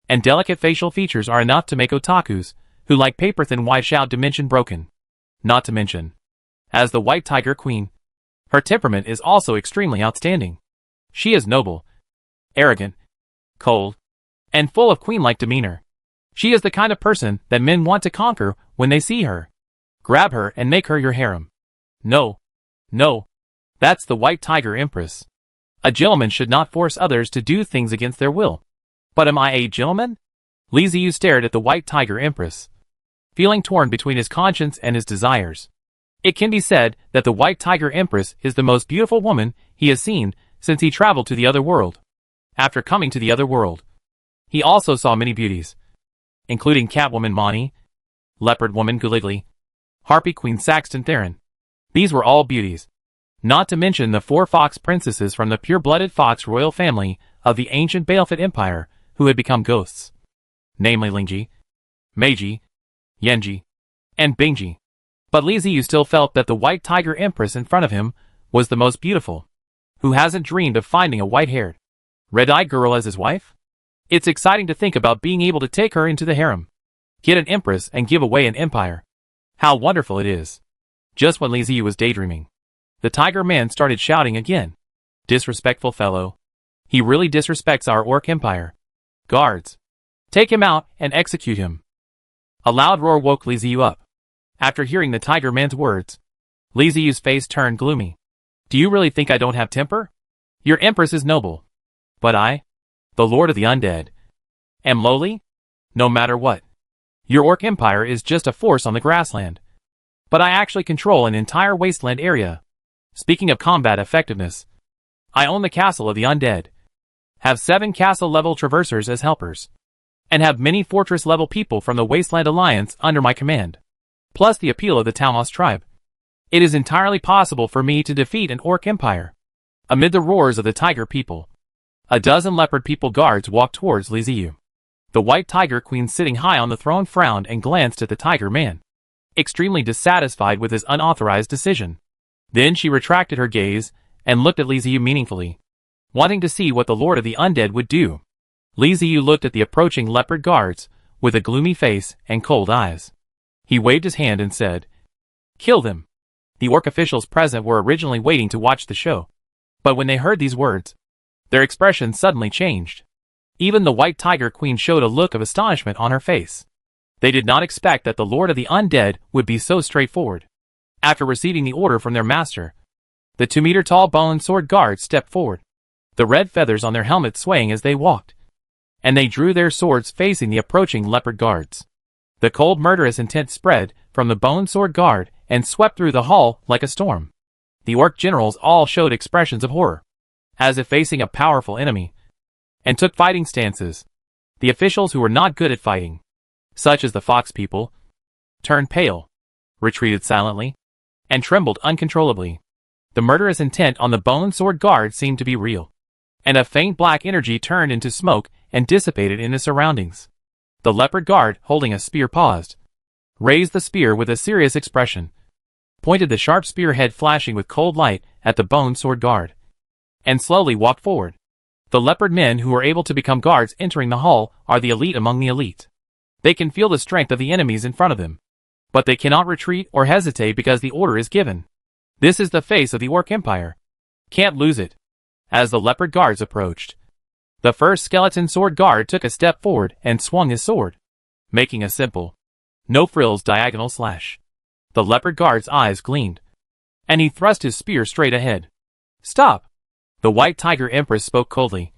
and delicate facial features are enough to make otakus, who like paper-thin white, shout dimension broken. Not to mention, as the white tiger queen, her temperament is also extremely outstanding. She is noble, arrogant, cold, and full of queen-like demeanor. She is the kind of person that men want to conquer when they see her. Grab her and make her your harem. No. No. That's the white tiger empress. A gentleman should not force others to do things against their will. But am I a gentleman? Li Ziyu stared at the white tiger empress, feeling torn between his conscience and his desires. It can be said that the white tiger empress is the most beautiful woman he has seen since he traveled to the other world. After coming to the other world, he also saw many beauties, including Catwoman Mani, Leopard Woman Guligli, Harpy Queen Saxton Theron. These were all beauties. Not to mention the 4 fox princesses from the pure-blooded fox royal family of the ancient Balefit Empire who had become ghosts, namely Lingji, Meiji, Yenji, and Bingji. But Li Ziyu still felt that the white tiger empress in front of him was the most beautiful. Who hasn't dreamed of finding a white-haired, red-eyed girl as his wife? It's exciting to think about being able to take her into the harem, get an empress and give away an empire. How wonderful it is. Just when Li Ziyu was daydreaming, the tiger man started shouting again. Disrespectful fellow. He really disrespects our orc empire. Guards, take him out and execute him. A loud roar woke Li Ziyu up. After hearing the tiger man's words, Li Ziyu's face turned gloomy. Do you really think I don't have temper? Your empress is noble. But I, the lord of the undead, am lowly? No matter what. Your orc empire is just a force on the grassland. But I actually control an entire wasteland area. Speaking of combat effectiveness, I own the castle of the undead, have 7 castle-level traversers as helpers, and have many fortress-level people from the Wasteland Alliance under my command, plus the appeal of the Talmos tribe. It is entirely possible for me to defeat an orc empire. Amid the roars of the tiger people, a dozen leopard people guards walked towards Li Ziyu. The white tiger queen sitting high on the throne frowned and glanced at the tiger man, extremely dissatisfied with his unauthorized decision. Then she retracted her gaze and looked at Li Ziyu meaningfully, wanting to see what the Lord of the Undead would do. Li Ziyu looked at the approaching leopard guards with a gloomy face and cold eyes. He waved his hand and said, "Kill them." The orc officials present were originally waiting to watch the show, but when they heard these words, their expressions suddenly changed. Even the white tiger queen showed a look of astonishment on her face. They did not expect that the Lord of the Undead would be so straightforward. After receiving the order from their master, the 2-meter-tall bone sword guards stepped forward, the red feathers on their helmets swaying as they walked, and they drew their swords facing the approaching leopard guards. The cold murderous intent spread from the bone sword guard and swept through the hall like a storm. The orc generals all showed expressions of horror, as if facing a powerful enemy, and took fighting stances. The officials who were not good at fighting, such as the fox people, turned pale, retreated silently, and trembled uncontrollably. The murderous intent on the bone sword guard seemed to be real, and a faint black energy turned into smoke and dissipated in the surroundings. The leopard guard, holding a spear, paused, raised the spear with a serious expression, pointed the sharp spearhead flashing with cold light at the bone sword guard, and slowly walked forward. The leopard men who are able to become guards entering the hall are the elite among the elite. They can feel the strength of the enemies in front of them, but they cannot retreat or hesitate because the order is given. This is the face of the Orc Empire. Can't lose it. As the leopard guards approached, the first skeleton sword guard took a step forward and swung his sword, making a simple, no-frills diagonal slash. The leopard guard's eyes gleamed, and he thrust his spear straight ahead. "Stop!" The white tiger empress spoke coldly.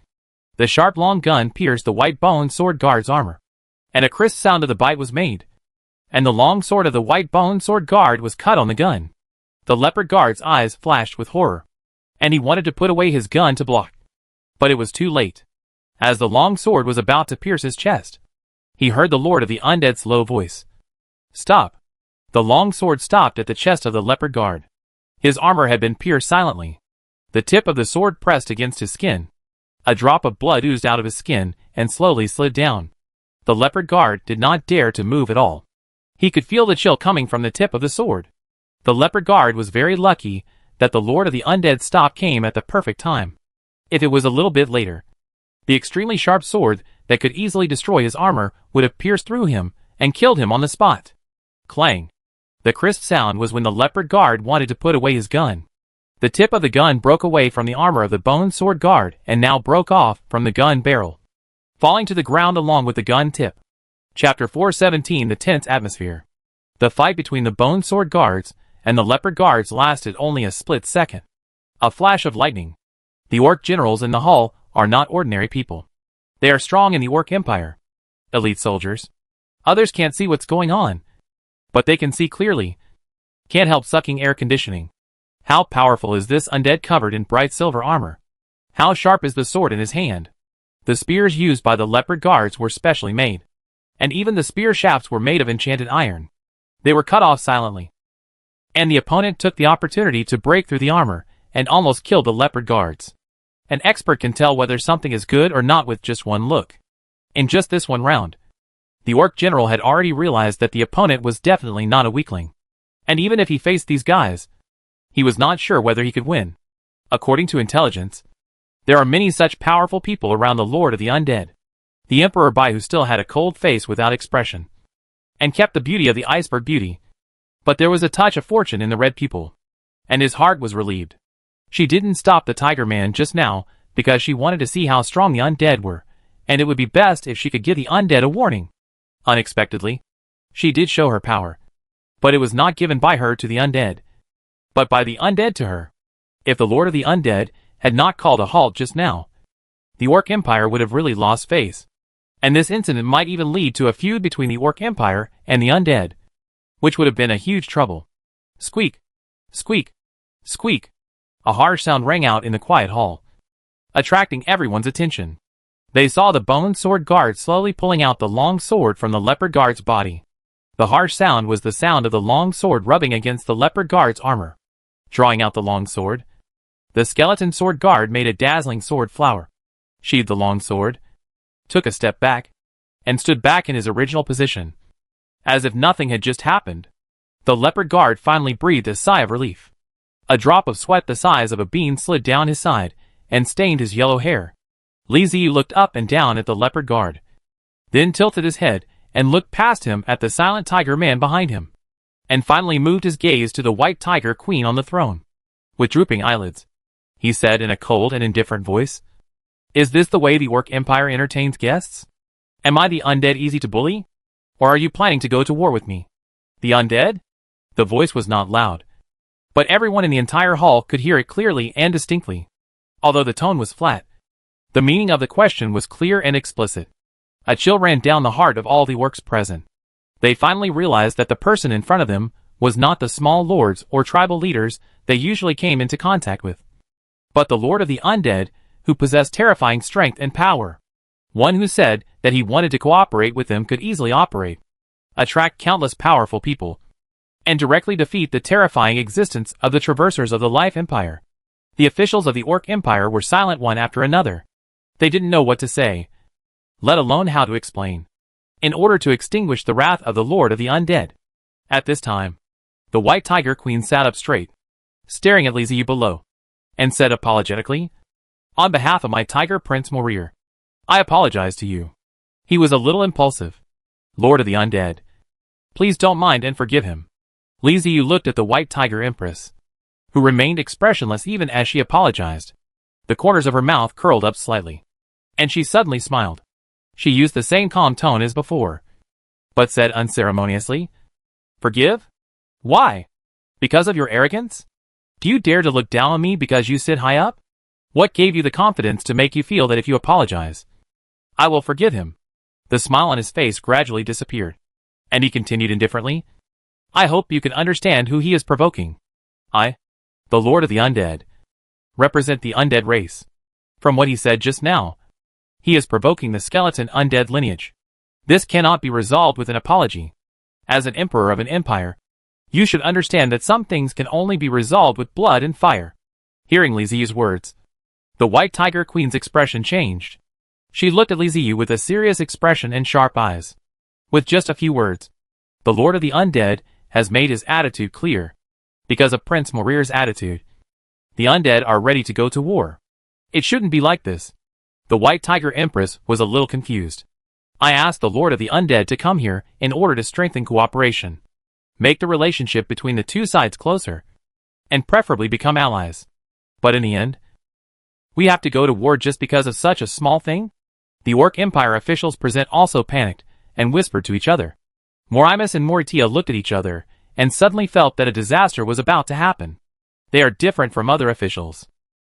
The sharp long gun pierced the white bone sword guard's armor, and a crisp sound of the bite was made, and the long sword of the white bone sword guard was cut on the gun. The leopard guard's eyes flashed with horror, and he wanted to put away his gun to block, but it was too late. As the long sword was about to pierce his chest, he heard the Lord of the Undead's low voice. "Stop!" The long sword stopped at the chest of the leopard guard. His armor had been pierced silently. The tip of the sword pressed against his skin. A drop of blood oozed out of his skin and slowly slid down. The leopard guard did not dare to move at all. He could feel the chill coming from the tip of the sword. The leopard guard was very lucky that the Lord of the Undead stop came at the perfect time. If it was a little bit later, the extremely sharp sword that could easily destroy his armor would have pierced through him and killed him on the spot. Clang! The crisp sound was when the leopard guard wanted to put away his gun. The tip of the gun broke away from the armor of the bone sword guard and now broke off from the gun barrel, falling to the ground along with the gun tip. Chapter 417: The Tense Atmosphere. The fight between the bone sword guards and the leopard guards lasted only a split second. A flash of lightning. The orc generals in the hall are not ordinary people. They are strong in the Orc Empire. Elite soldiers. Others can't see what's going on, but they can see clearly. Can't help sucking air conditioning. How powerful is this undead covered in bright silver armor? How sharp is the sword in his hand? The spears used by the leopard guards were specially made, and even the spear shafts were made of enchanted iron. They were cut off silently, and the opponent took the opportunity to break through the armor and almost kill the leopard guards. An expert can tell whether something is good or not with just one look. In just this one round, the orc general had already realized that the opponent was definitely not a weakling. And even if he faced these guys, he was not sure whether he could win. According to intelligence, there are many such powerful people around the Lord of the Undead. The Emperor Baihu still had a cold face without expression, and kept the beauty of the iceberg beauty. But there was a touch of fortune in the red pupil, and his heart was relieved. She didn't stop the Tiger Man just now, because she wanted to see how strong the undead were, and it would be best if she could give the undead a warning. Unexpectedly, she did show her power, but it was not given by her to the undead, but by the undead to her. If the Lord of the Undead had not called a halt just now, the Orc Empire would have really lost face, and this incident might even lead to a feud between the Orc Empire and the undead, which would have been a huge trouble. Squeak! Squeak! Squeak! A harsh sound rang out in the quiet hall, attracting everyone's attention. They saw the bone sword guard slowly pulling out the long sword from the leopard guard's body. The harsh sound was the sound of the long sword rubbing against the leopard guard's armor. Drawing out the long sword, the skeleton sword guard made a dazzling sword flower, sheathed the long sword, took a step back, and stood back in his original position, as if nothing had just happened. The leopard guard finally breathed a sigh of relief. A drop of sweat the size of a bean slid down his side and stained his yellow hair. Li Ziyu looked up and down at the leopard guard, then tilted his head and looked past him at the silent tiger man behind him, and finally moved his gaze to the white tiger queen on the throne. With drooping eyelids, he said in a cold and indifferent voice, "Is this the way the Orc Empire entertains guests? Am I the undead easy to bully? Or are you planning to go to war with me?" The undead? The voice was not loud, but everyone in the entire hall could hear it clearly and distinctly. Although the tone was flat, the meaning of the question was clear and explicit. A chill ran down the heart of all the orcs present. They finally realized that the person in front of them was not the small lords or tribal leaders they usually came into contact with, but the Lord of the Undead, who possessed terrifying strength and power. One who said that he wanted to cooperate with them could easily operate, attract countless powerful people, and directly defeat the terrifying existence of the Traversers of the Life Empire. The officials of the Orc Empire were silent one after another. They didn't know what to say, let alone how to explain, in order to extinguish the wrath of the Lord of the Undead. At this time, the White Tiger Queen sat up straight, staring at Liziu below, and said apologetically, "On behalf of my Tiger Prince Morir, I apologize to you. He was a little impulsive. Lord of the Undead, please don't mind and forgive him." Liziu looked at the White Tiger Empress, who remained expressionless even as she apologized. The corners of her mouth curled up slightly, and she suddenly smiled. She used the same calm tone as before, but said unceremoniously, "Forgive? Why? Because of your arrogance? Do you dare to look down on me because you sit high up? What gave you the confidence to make you feel that if you apologize, I will forgive him?" The smile on his face gradually disappeared, and he continued indifferently, "I hope you can understand who he is provoking. I, the Lord of the Undead, represent the undead race. From what he said just now, he is provoking the skeleton undead lineage. This cannot be resolved with an apology. As an emperor of an empire, you should understand that some things can only be resolved with blood and fire." Hearing Liziu's words, the White Tiger Queen's expression changed. She looked at Liziu with a serious expression and sharp eyes. With just a few words, the Lord of the Undead has made his attitude clear. Because of Prince Morir's attitude, the undead are ready to go to war. It shouldn't be like this. The White Tiger Empress was a little confused. "I asked the Lord of the Undead to come here in order to strengthen cooperation, make the relationship between the two sides closer, and preferably become allies. But in the end, we have to go to war just because of such a small thing?" The Orc Empire officials present also panicked and whispered to each other. Morimus and Moritia looked at each other and suddenly felt that a disaster was about to happen. They are different from other officials,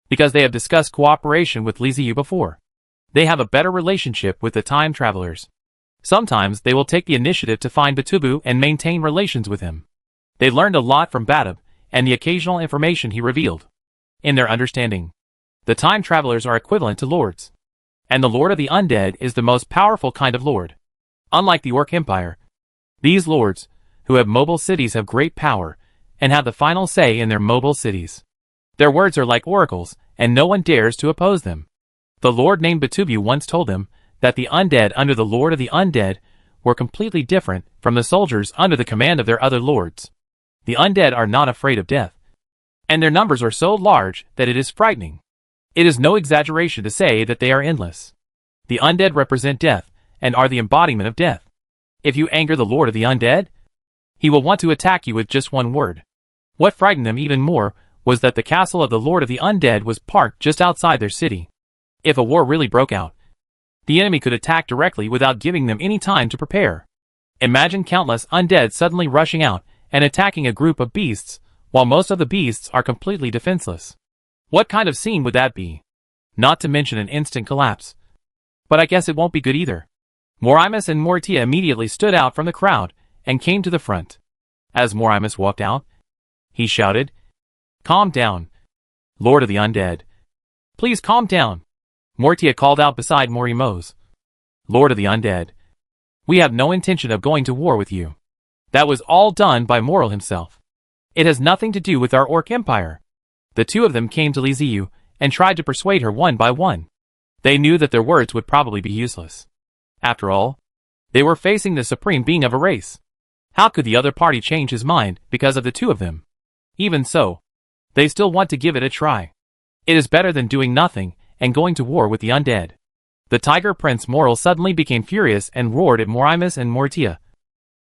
because they have discussed cooperation with Liziu before. They have a better relationship with the time travelers. Sometimes they will take the initiative to find Batubu and maintain relations with him. They learned a lot from Batub and the occasional information he revealed. In their understanding, the time travelers are equivalent to lords, and the Lord of the Undead is the most powerful kind of lord. Unlike the Orc Empire, these lords, who have mobile cities, have great power and have the final say in their mobile cities. Their words are like oracles, and no one dares to oppose them. The lord named Batubu once told them that the undead under the Lord of the Undead were completely different from the soldiers under the command of their other lords. The undead are not afraid of death, and their numbers are so large that it is frightening. It is no exaggeration to say that they are endless. The undead represent death, and are the embodiment of death. If you anger the Lord of the Undead, he will want to attack you with just one word. What frightened them even more was that the castle of the Lord of the Undead was parked just outside their city. If a war really broke out, the enemy could attack directly without giving them any time to prepare. Imagine countless undead suddenly rushing out and attacking a group of beasts, while most of the beasts are completely defenseless. What kind of scene would that be? Not to mention an instant collapse. But I guess it won't be good either. Morimus and Moritia immediately stood out from the crowd and came to the front. As Morimus walked out, he shouted, "Calm down, Lord of the Undead. Please calm down." Moritia called out beside Morimose, "Lord of the Undead, we have no intention of going to war with you. That was all done by Moral himself. It has nothing to do with our Orc Empire." The two of them came to Liziu and tried to persuade her one by one. They knew that their words would probably be useless. After all, they were facing the supreme being of a race. How could the other party change his mind because of the two of them? Even so, they still want to give it a try. It is better than doing nothing and going to war with the undead. The Tiger Prince Moral suddenly became furious and roared at Morimus and Moritia.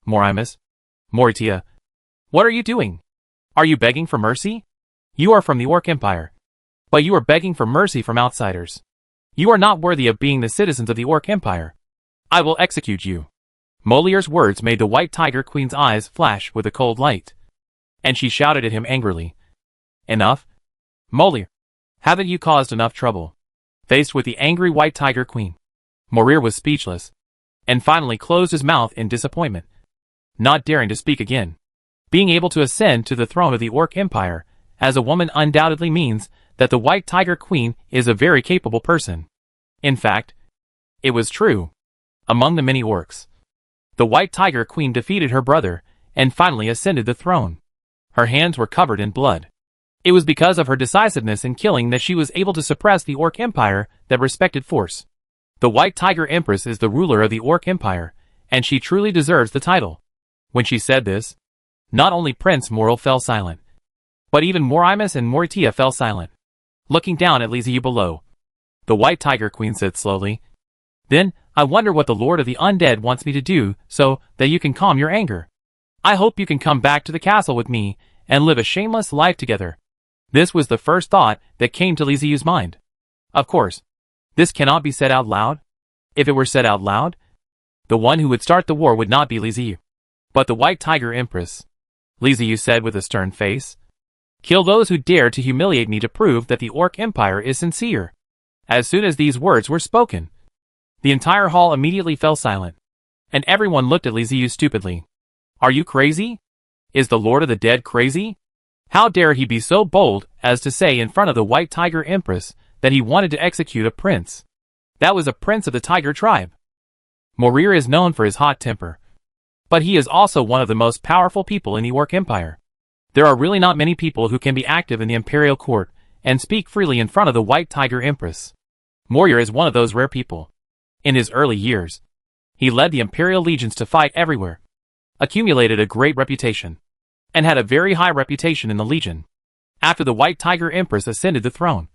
"Morimus, Moritia, what are you doing? Are you begging for mercy? You are from the Orc Empire, but you are begging for mercy from outsiders. You are not worthy of being the citizens of the Orc Empire. I will execute you." Molier's words made the White Tiger Queen's eyes flash with a cold light, and she shouted at him angrily, Enough? Molir, haven't you caused enough trouble? Faced with the angry White Tiger Queen, Morir was speechless, and finally closed his mouth in disappointment, not daring to speak again. Being able to ascend to the throne of the Orc Empire as a woman undoubtedly means that the White Tiger Queen is a very capable person. In fact, it was true. Among the many orcs, the White Tiger Queen defeated her brother and finally ascended the throne. Her hands were covered in blood. It was because of her decisiveness in killing that she was able to suppress the Orc Empire that respected force. The White Tiger Empress is the ruler of the Orc Empire, and she truly deserves the title. When she said this, not only Prince Moral fell silent, but even Morimus and Moritia fell silent, looking down at Liziu below. The White Tiger Queen said slowly, "Then, I wonder what the Lord of the Undead wants me to do so that you can calm your anger. I hope you can come back to the castle with me and live a shameless life together." This was the first thought that came to Liziu's mind. Of course, this cannot be said out loud. If it were said out loud, the one who would start the war would not be Liziu, but the White Tiger Empress. Liziu said with a stern face, "Kill those who dare to humiliate me to prove that the Orc Empire is sincere." As soon as these words were spoken, the entire hall immediately fell silent, and everyone looked at Liziu stupidly. "Are you crazy? Is the Lord of the Dead crazy? How dare he be so bold as to say in front of the White Tiger Empress that he wanted to execute a prince? That was a prince of the Tiger tribe. Morir is known for his hot temper, but he is also one of the most powerful people in the Orc Empire. There are really not many people who can be active in the Imperial Court and speak freely in front of the White Tiger Empress. Morir is one of those rare people. In his early years, he led the Imperial legions to fight everywhere, accumulated a great reputation, and had a very high reputation in the Legion. After the White Tiger Empress ascended the throne,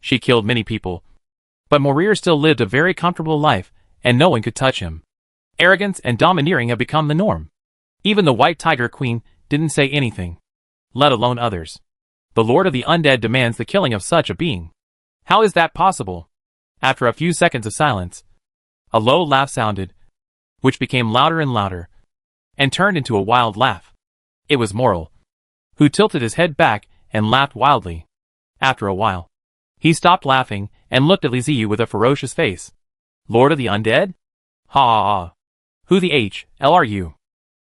she killed many people, but Morir still lived a very comfortable life, and no one could touch him. Arrogance and domineering have become the norm. Even the White Tiger Queen didn't say anything, let alone others. The Lord of the Undead demands the killing of such a being. How is that possible? After a few seconds of silence, a low laugh sounded, which became louder and louder, and turned into a wild laugh. It was Moral, who tilted his head back and laughed wildly. After a while, he stopped laughing and looked at Liziu with a ferocious face. "Lord of the Undead? Ha ha ha. Who the hell are you?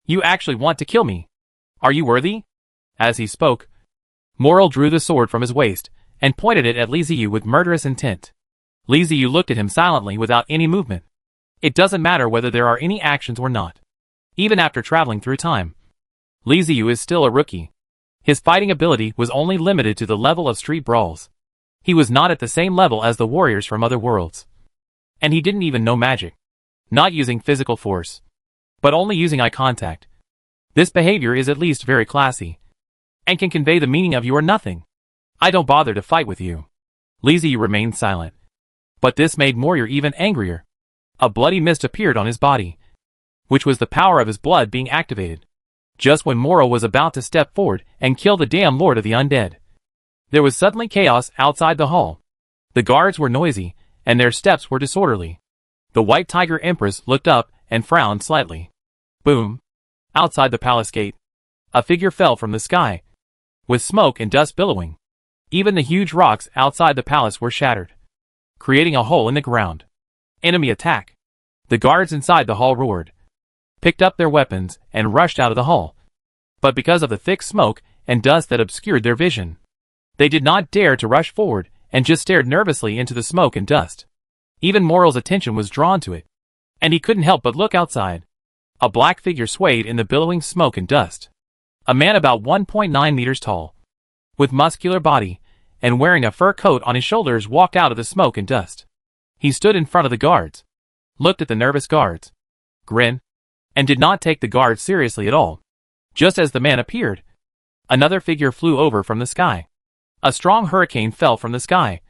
You actually want to kill me? Are you worthy?" As he spoke, Moral drew the sword from his waist and pointed it at Liziu with murderous intent. Liziu looked at him silently without any movement. It doesn't matter whether there are any actions or not. Even after traveling through time, Liziu is still a rookie. His fighting ability was only limited to the level of street brawls. He was not at the same level as the warriors from other worlds. And he didn't even know magic. Not using physical force, but only using eye contact. This behavior is at least very classy, and can convey the meaning of "you are nothing. I don't bother to fight with you." Liziu remained silent. But this made Morir even angrier. A bloody mist appeared on his body, which was the power of his blood being activated. Just when Moral was about to step forward and kill the damn Lord of the Undead, there was suddenly chaos outside the hall. The guards were noisy, and their steps were disorderly. The White Tiger Empress looked up and frowned slightly. Boom! Outside the palace gate, a figure fell from the sky, with smoke and dust billowing. Even the huge rocks outside the palace were shattered, creating a hole in the ground. Enemy attack! The guards inside the hall roared, picked up their weapons, and rushed out of the hall. But because of the thick smoke and dust that obscured their vision, they did not dare to rush forward and just stared nervously into the smoke and dust. Even Moral's attention was drawn to it, and he couldn't help but look outside. A black figure swayed in the billowing smoke and dust. A man about 1.9 meters tall, with muscular body, and wearing a fur coat on his shoulders walked out of the smoke and dust. He stood in front of the guards, looked at the nervous guards, grinned, and did not take the guards seriously at all. Just as the man appeared, another figure flew over from the sky. A strong hurricane fell from the sky,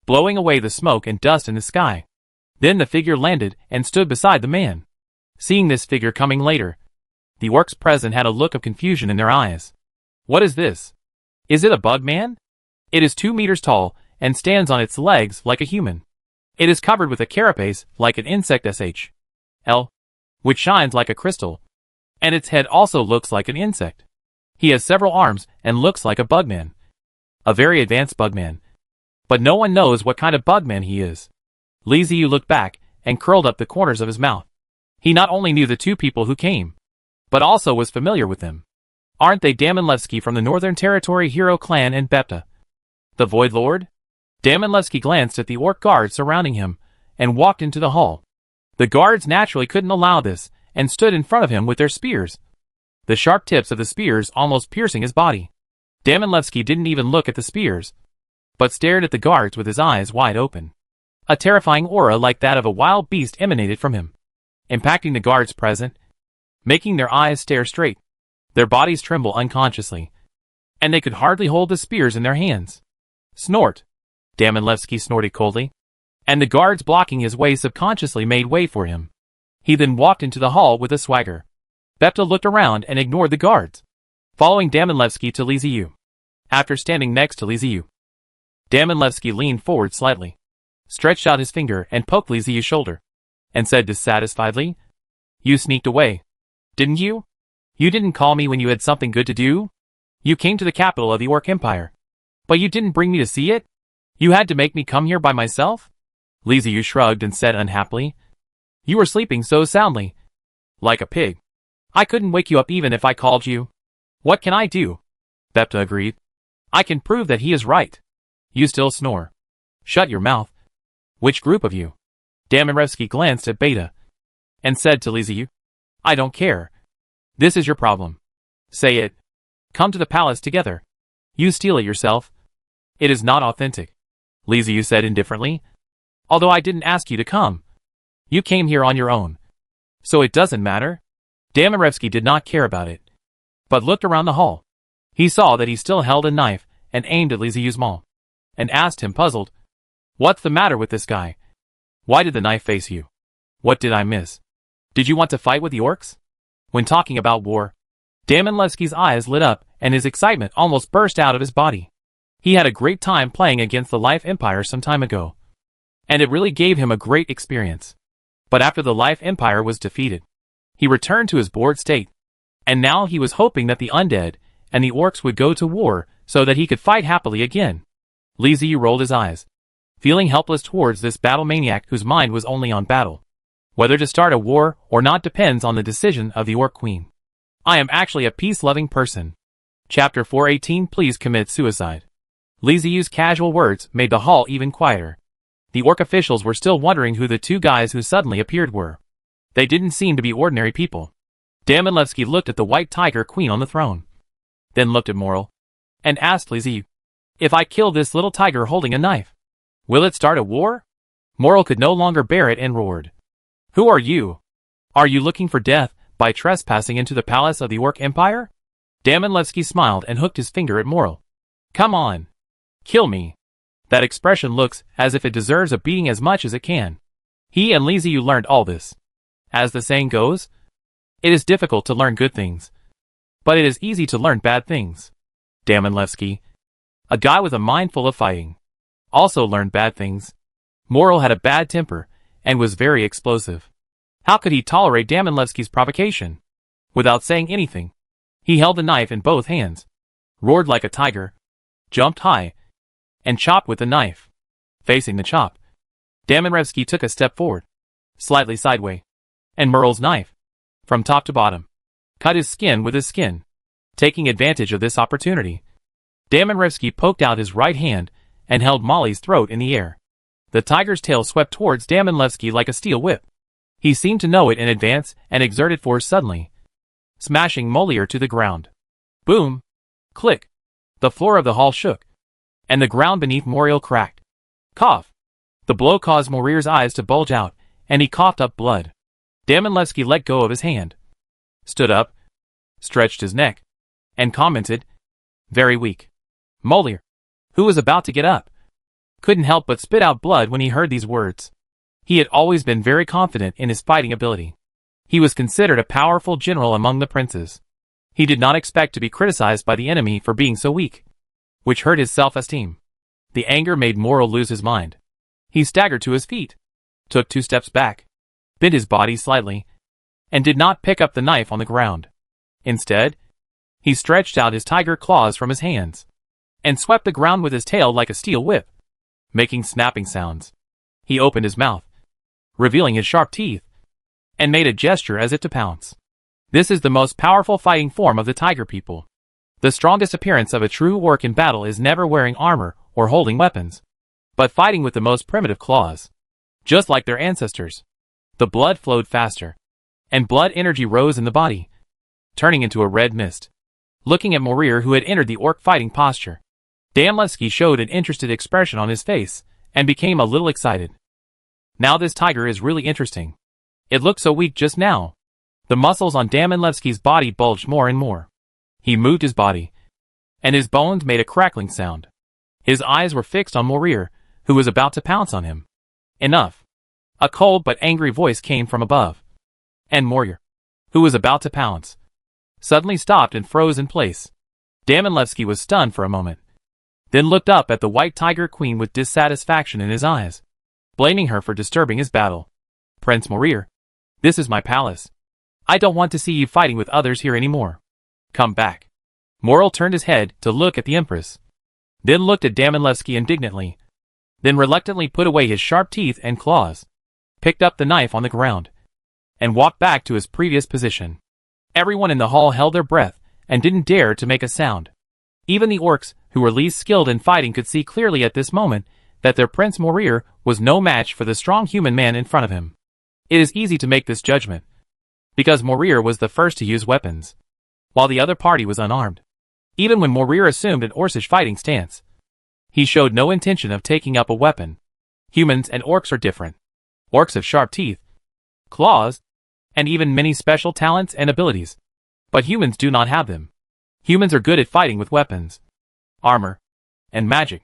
blowing away the smoke and dust in the sky. Then the figure landed and stood beside the man. Seeing this figure coming later, the orcs present had a look of confusion in their eyes. What is this? Is it a bug man? It is 2 meters tall and stands on its legs like a human. It is covered with a carapace like an insect SHL, which shines like a crystal, and its head also looks like an insect. He has several arms and looks like a bugman. A very advanced bugman. But no one knows what kind of bugman he is. Li Ziyu looked back and curled up the corners of his mouth. He not only knew the two people who came, but also was familiar with them. Aren't they Damonlevsky from the Northern Territory Hero Clan and Bepta, the Void Lord? Damonlevsky glanced at the orc guards surrounding him and walked into the hall. The guards naturally couldn't allow this and stood in front of him with their spears, the sharp tips of the spears almost piercing his body. Damonlevsky didn't even look at the spears, but stared at the guards with his eyes wide open. A terrifying aura like that of a wild beast emanated from him, impacting the guards present, making their eyes stare straight, their bodies tremble unconsciously, and they could hardly hold the spears in their hands. Snort! Damonlevsky snorted coldly, and the guards blocking his way subconsciously made way for him. He then walked into the hall with a swagger. Bepta looked around and ignored the guards, following Damonlevsky to Li Ziyu. After standing next to Li Ziyu, Damonlevsky leaned forward slightly, stretched out his finger and poked Li Ziyu's shoulder, and said dissatisfiedly, "You sneaked away, didn't you? You didn't call me when you had something good to do? You came to the capital of the Orc Empire, but you didn't bring me to see it? You had to make me come here by myself?" Li Ziyu shrugged and said unhappily, "You were sleeping so soundly, like a pig. I couldn't wake you up even if I called you. What can I do?" Bepta agreed. "I can prove that he is right. You still snore. Shut your mouth." "Which group of you?" Damonlevsky glanced at Beta and said to Li Ziyu, "I don't care. This is your problem. Say it. Come to the palace together. You steal it yourself. It is not authentic," Li Ziyu said indifferently. "Although I didn't ask you to come. You came here on your own. So it doesn't matter." Damonlevsky did not care about it, but looked around the hall. He saw that he still held a knife and aimed at Li Ziyu's maw, and asked him puzzled, "What's the matter with this guy? Why did the knife face you? What did I miss? Did you want to fight with the orcs?" When talking about war, Damonlevsky's eyes lit up and his excitement almost burst out of his body. He had a great time playing against the Life Empire some time ago, and it really gave him a great experience. But after the Life Empire was defeated, he returned to his bored state, and now he was hoping that the undead and the orcs would go to war so that he could fight happily again. Li Ziyu rolled his eyes, feeling helpless towards this battle maniac whose mind was only on battle. Whether to start a war or not depends on the decision of the Orc Queen. I am actually a peace-loving person. Chapter 418. Please commit suicide. Li Ziyu's casual words made the hall even quieter. The orc officials were still wondering who the two guys who suddenly appeared were. They didn't seem to be ordinary people. Damonlevsky looked at the white tiger queen on the throne, then looked at Moral, and asked Li Ziyu, "If I kill this little tiger holding a knife, will it start a war?" Moral could no longer bear it and roared, "Who are you? Are you looking for death by trespassing into the palace of the Orc Empire?" Damonlevsky smiled and hooked his finger at Moral. "Come on. Kill me. That expression looks as if it deserves a beating as much as it can." He and Li Ziyu learned all this. As the saying goes, it is difficult to learn good things, but it is easy to learn bad things. Damonlevsky, a guy with a mind full of fighting, also learned bad things. Moral had a bad temper and was very explosive. How could he tolerate Damonlevsky's provocation? Without saying anything, he held the knife in both hands, roared like a tiger, jumped high, and chopped with the knife. Facing the chop, Damonlevsky took a step forward, slightly sideways, and Moral's knife, from top to bottom, cut his skin with his skin. Taking advantage of this opportunity, Damonlevsky poked out his right hand and held Molly's throat in the air. The tiger's tail swept towards Damonlevsky like a steel whip. He seemed to know it in advance and exerted force suddenly, smashing Molière to the ground. Boom! Click! The floor of the hall shook, and the ground beneath Moriel cracked. Cough! The blow caused Morière's eyes to bulge out, and he coughed up blood. Damonlevsky let go of his hand, stood up, stretched his neck, and commented, "Very weak." Molière, who was about to get up, couldn't help but spit out blood when he heard these words. He had always been very confident in his fighting ability. He was considered a powerful general among the princes. He did not expect to be criticized by the enemy for being so weak, which hurt his self-esteem. The anger made Moral lose his mind. He staggered to his feet, took 2 steps back, bent his body slightly, and did not pick up the knife on the ground. Instead, he stretched out his tiger claws from his hands, and swept the ground with his tail like a steel whip, making snapping sounds. He opened his mouth, revealing his sharp teeth, and made a gesture as if to pounce. This is the most powerful fighting form of the tiger people. The strongest appearance of a true orc in battle is never wearing armor or holding weapons, but fighting with the most primitive claws. Just like their ancestors, the blood flowed faster, and blood energy rose in the body, turning into a red mist. Looking at Morir, who had entered the orc fighting posture, Damlevsky showed an interested expression on his face and became a little excited. Now this tiger is really interesting. It looked so weak just now. The muscles on Damlevsky's body bulged more and more. He moved his body, and his bones made a crackling sound. His eyes were fixed on Morir, who was about to pounce on him. Enough. A cold but angry voice came from above. And Morir, who was about to pounce, suddenly stopped and froze in place. Damlevsky was stunned for a moment, then looked up at the white tiger queen with dissatisfaction in his eyes, blaming her for disturbing his battle. Prince Morir, this is my palace. I don't want to see you fighting with others here anymore. Come back. Moral turned his head to look at the Empress, then looked at Damlevsky indignantly, then reluctantly put away his sharp teeth and claws, picked up the knife on the ground, and walked back to his previous position. Everyone in the hall held their breath and didn't dare to make a sound. Even the orcs, who were least skilled in fighting, could see clearly at this moment that their Prince Morir was no match for the strong human man in front of him. It is easy to make this judgment, because Morir was the first to use weapons, while the other party was unarmed. Even when Morir assumed an orcish fighting stance, he showed no intention of taking up a weapon. Humans and orcs are different. Orcs have sharp teeth, claws, and even many special talents and abilities. But humans do not have them. Humans are good at fighting with weapons, armor, and magic.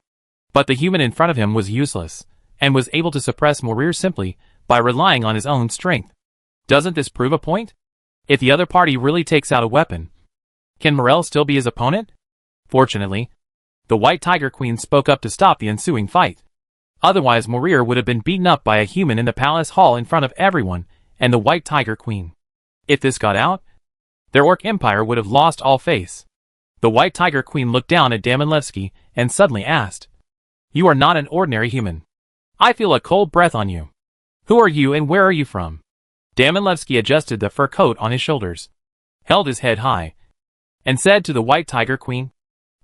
But the human in front of him was useless, and was able to suppress Morir simply by relying on his own strength. Doesn't this prove a point? If the other party really takes out a weapon, can Morel still be his opponent? Fortunately, the White Tiger Queen spoke up to stop the ensuing fight. Otherwise Morir would have been beaten up by a human in the palace hall in front of everyone and the White Tiger Queen. If this got out, their orc empire would have lost all face. The White Tiger Queen looked down at Damlevsky and suddenly asked, "You are not an ordinary human. I feel a cold breath on you. Who are you and where are you from?" Damlevsky adjusted the fur coat on his shoulders, held his head high, and said to the White Tiger Queen,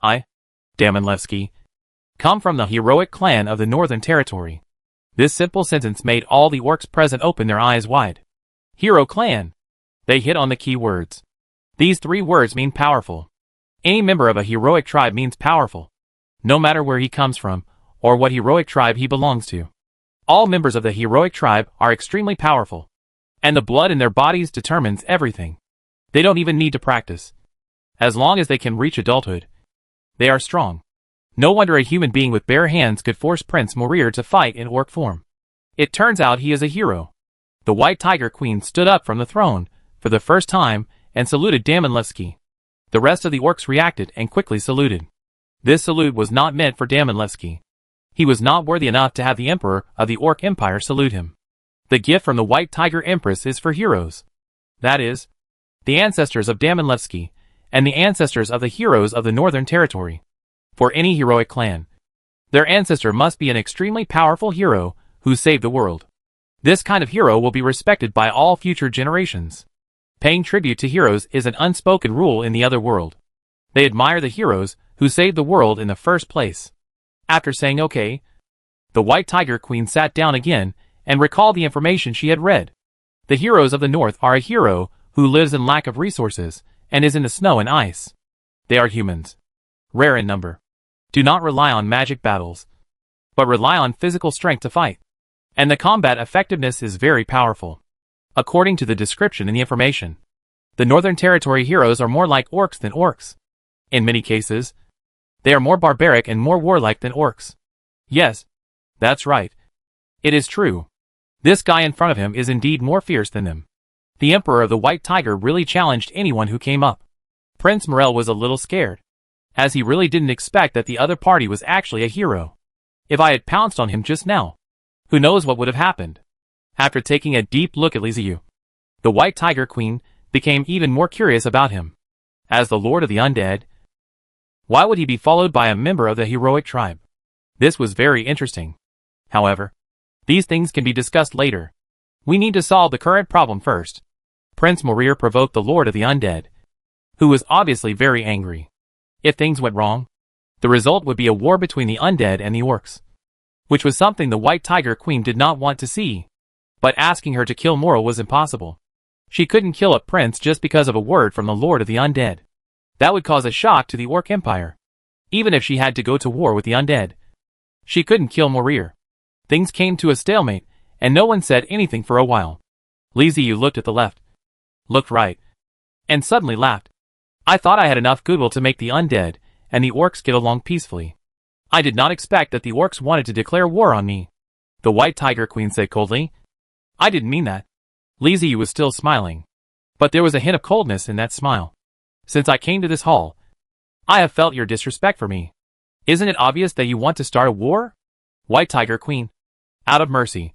"I, Damlevsky, come from the heroic clan of the Northern Territory." This simple sentence made all the orcs present open their eyes wide. Hero clan. They hit on the key words. These three words mean powerful. Any member of a heroic tribe means powerful, no matter where he comes from or what heroic tribe he belongs to. All members of the heroic tribe are extremely powerful, and the blood in their bodies determines everything. They don't even need to practice. As long as they can reach adulthood, they are strong. No wonder a human being with bare hands could force Prince Morir to fight in orc form. It turns out he is a hero. The White Tiger Queen stood up from the throne for the first time and saluted Damlevsky. The rest of the orcs reacted and quickly saluted. This salute was not meant for Damlevsky. He was not worthy enough to have the Emperor of the Orc Empire salute him. The gift from the White Tiger Empress is for heroes. That is, the ancestors of Damlevsky and the ancestors of the heroes of the Northern Territory. For any heroic clan, their ancestor must be an extremely powerful hero who saved the world. This kind of hero will be respected by all future generations. Paying tribute to heroes is an unspoken rule in the other world. They admire the heroes who saved the world in the first place. After saying okay, the White Tiger Queen sat down again and recalled the information she had read. The heroes of the North are a hero who lives in lack of resources and is in the snow and ice. They are humans, rare in number. Do not rely on magic battles, but rely on physical strength to fight. And the combat effectiveness is very powerful. According to the description in the information, the Northern Territory heroes are more like orcs than orcs. In many cases, they are more barbaric and more warlike than orcs. Yes, that's right. It is true. This guy in front of him is indeed more fierce than them. The Emperor of the White Tiger really challenged anyone who came up. Prince Morel was a little scared, as he really didn't expect that the other party was actually a hero. If I had pounced on him just now, who knows what would have happened? After taking a deep look at Liziu, the White Tiger Queen became even more curious about him. As the Lord of the Undead, Why would he be followed by a member of the heroic tribe? This was very interesting. However, these things can be discussed later. We need to solve the current problem first. Prince Morir provoked the Lord of the Undead, who was obviously very angry. If things went wrong, the result would be a war between the Undead and the Orcs, which was something the White Tiger Queen did not want to see. But asking her to kill Moral was impossible. She couldn't kill a prince just because of a word from the Lord of the Undead. That would cause a shock to the Orc Empire. Even if she had to go to war with the Undead, she couldn't kill Morir. Things came to a stalemate, and no one said anything for a while. Li Ziyu looked at the left, looked right, and suddenly laughed. I thought I had enough goodwill to make the Undead and the Orcs get along peacefully. I did not expect that the Orcs wanted to declare war on me. The White Tiger Queen said coldly. I didn't mean that. Li Ziyu was still smiling, but there was a hint of coldness in that smile. Since I came to this hall, I have felt your disrespect for me. Isn't it obvious that you want to start a war? White Tiger Queen. Out of mercy,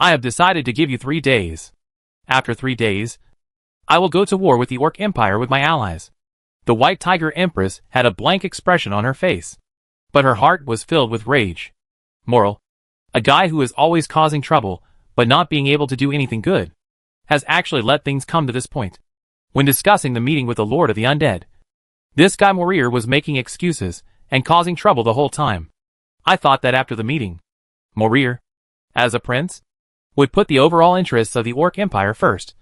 I have decided to give you 3 days. After 3 days, I will go to war with the Orc Empire with my allies. The White Tiger Empress had a blank expression on her face, but her heart was filled with rage. Moral, a guy who is always causing trouble, but not being able to do anything good, has actually let things come to this point. When discussing the meeting with the Lord of the Undead, this guy Morir was making excuses and causing trouble the whole time. I thought that after the meeting, Morir, as a prince, would put the overall interests of the Orc Empire first.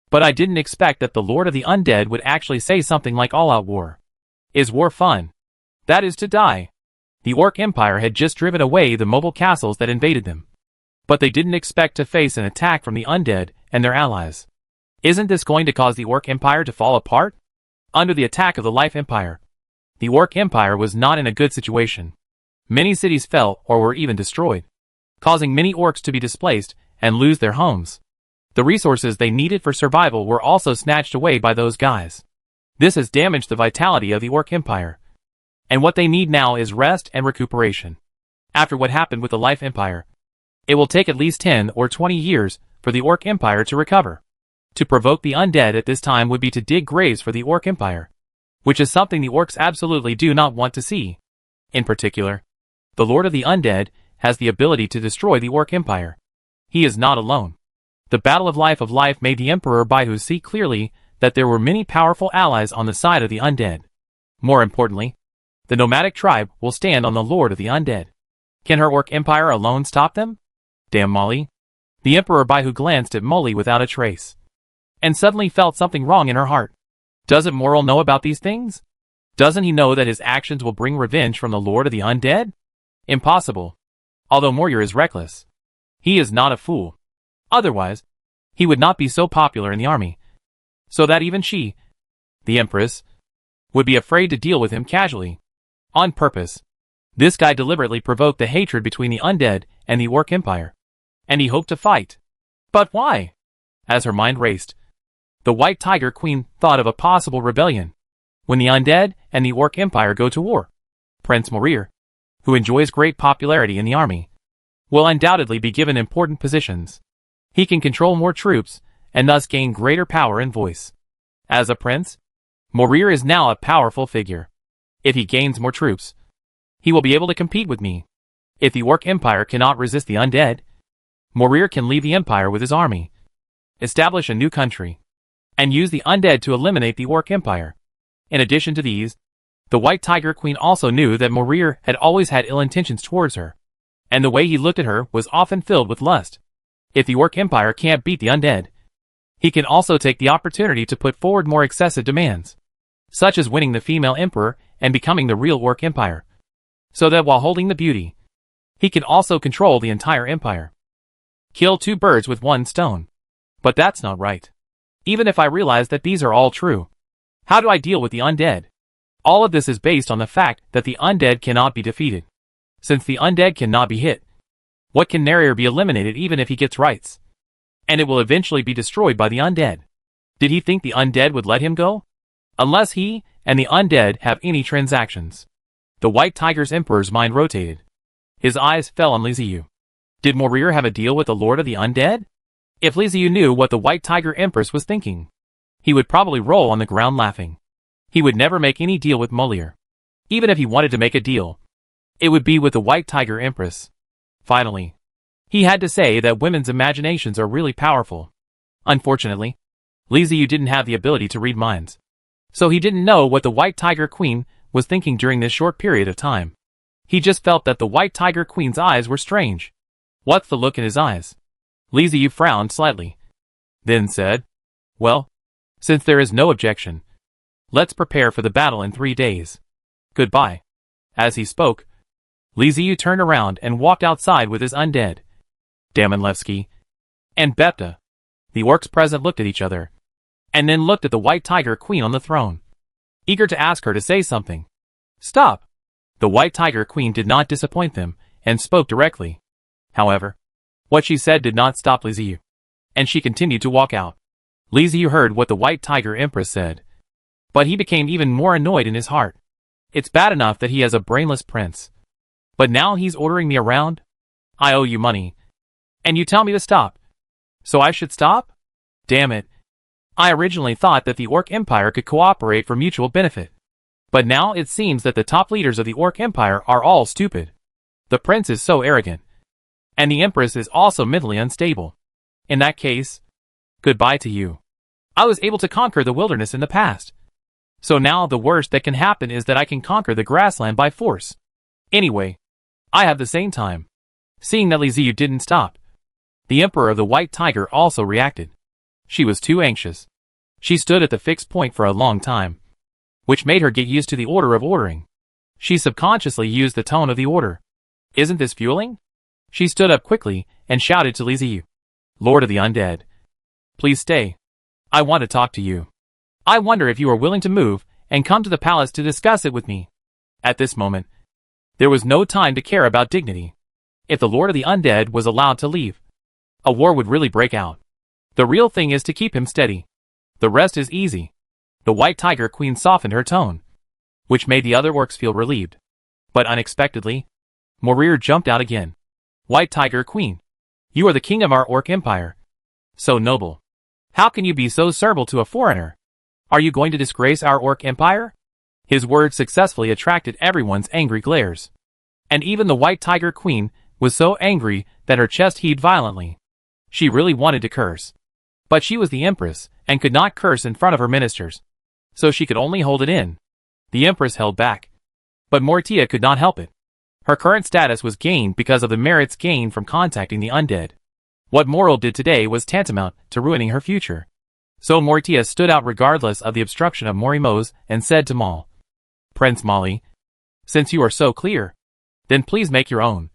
But I didn't expect that the Lord of the Undead would actually say something like all-out war. Is war fun? That is to die. The Orc Empire had just driven away the mobile castles that invaded them. But they didn't expect to face an attack from the Undead and their allies. Isn't this going to cause the Orc Empire to fall apart? Under the attack of the Life Empire, the Orc Empire was not in a good situation. Many cities fell or were even destroyed, causing many orcs to be displaced and lose their homes. The resources they needed for survival were also snatched away by those guys. This has damaged the vitality of the Orc Empire. And what they need now is rest and recuperation. After what happened with the Life Empire, it will take at least 10 or 20 years for the Orc Empire to recover. To provoke the Undead at this time would be to dig graves for the Orc Empire, which is something the Orcs absolutely do not want to see. In particular, the Lord of the Undead has the ability to destroy the Orc Empire. He is not alone. The Battle of Life made the Emperor Baihu see clearly that there were many powerful allies on the side of the Undead. More importantly, the nomadic tribe will stand on the Lord of the Undead. Can her Orc Empire alone stop them? Damn Molly. The Emperor Baihu glanced at Molly without a trace, and suddenly felt something wrong in her heart. Doesn't Moral know about these things? Doesn't he know that his actions will bring revenge from the Lord of the Undead? Impossible. Although Morir is reckless, he is not a fool. Otherwise, he would not be so popular in the army, so that even she, the Empress, would be afraid to deal with him casually. On purpose, this guy deliberately provoked the hatred between the Undead and the Orc Empire, and he hoped to fight. But why? As her mind raced, the White Tiger Queen thought of a possible rebellion. When the Undead and the Orc Empire go to war, Prince Morir, who enjoys great popularity in the army, will undoubtedly be given important positions. He can control more troops, and thus gain greater power and voice. As a prince, Morir is now a powerful figure. If he gains more troops, he will be able to compete with me. If the Orc Empire cannot resist the Undead, Morir can leave the Empire with his army, establish a new country, and use the Undead to eliminate the Orc Empire. In addition to these, the White Tiger Queen also knew that Morir had always had ill intentions towards her, and the way he looked at her was often filled with lust. If the Orc Empire can't beat the Undead, he can also take the opportunity to put forward more excessive demands, such as winning the female emperor and becoming the real Orc Empire, so that while holding the beauty, he can also control the entire empire. Kill 2 birds with 1 stone. But that's not right. Even if I realize that these are all true, how do I deal with the Undead? All of this is based on the fact that the Undead cannot be defeated. Since the Undead cannot be hit, what can Narrier be eliminated even if he gets rights? And it will eventually be destroyed by the Undead. Did he think the Undead would let him go? Unless he and the Undead have any transactions. The White Tiger's Emperor's mind rotated. His eyes fell on Li Ziyu. Did Morir have a deal with the Lord of the Undead? If Li Ziyu knew what the White Tiger Empress was thinking, he would probably roll on the ground laughing. He would never make any deal with Molir. Even if he wanted to make a deal, it would be with the White Tiger Empress. Finally, he had to say that women's imaginations are really powerful. Unfortunately, Li Ziyu didn't have the ability to read minds. So he didn't know what the White Tiger Queen was thinking during this short period of time. He just felt that the White Tiger Queen's eyes were strange. What's the look in his eyes? Li Ziyu frowned slightly, then said, well, since there is no objection, let's prepare for the battle in 3 days. Goodbye. As he spoke, Li Ziyu turned around and walked outside with his undead. Damanlevsky and Bepta, the orcs present, looked at each other, and then looked at the White Tiger Queen on the throne, eager to ask her to say something. Stop! The White Tiger Queen did not disappoint them, and spoke directly. However, what she said did not stop Li Ziyu, and she continued to walk out. Li Ziyu heard what the White Tiger Empress said, but he became even more annoyed in his heart. It's bad enough that he has a brainless prince, but now he's ordering me around? I owe you money, and you tell me to stop. So I should stop? Damn it. I originally thought that the Orc Empire could cooperate for mutual benefit. But now it seems that the top leaders of the Orc Empire are all stupid. The prince is so arrogant, and the empress is also mentally unstable. In that case, goodbye to you. I was able to conquer the wilderness in the past. So now the worst that can happen is that I can conquer the grassland by force. Anyway, I have the same time. Seeing that Li Ziyu didn't stop, the Emperor of the White Tiger also reacted. She was too anxious. She stood at the fixed point for a long time, which made her get used to the order of ordering. She subconsciously used the tone of the order. Isn't this fueling? She stood up quickly and shouted to Li Ziyu, Lord of the Undead, please stay. I want to talk to you. I wonder if you are willing to move and come to the palace to discuss it with me. At this moment, there was no time to care about dignity. If the Lord of the Undead was allowed to leave, a war would really break out. The real thing is to keep him steady. The rest is easy. The White Tiger Queen softened her tone, which made the other orcs feel relieved. But unexpectedly, Morir jumped out again. White Tiger Queen, you are the king of our orc empire. So noble. How can you be so servile to a foreigner? Are you going to disgrace our orc empire? His words successfully attracted everyone's angry glares. And even the White Tiger Queen was so angry that her chest heaved violently. She really wanted to curse. But she was the empress, and could not curse in front of her ministers. So she could only hold it in. The empress held back. But Mortia could not help it. Her current status was gained because of the merits gained from contacting the undead. What Moral did today was tantamount to ruining her future. So Mortia stood out regardless of the obstruction of Morimo's and said to Mal, Prince Mali, since you are so clear, then please make your own.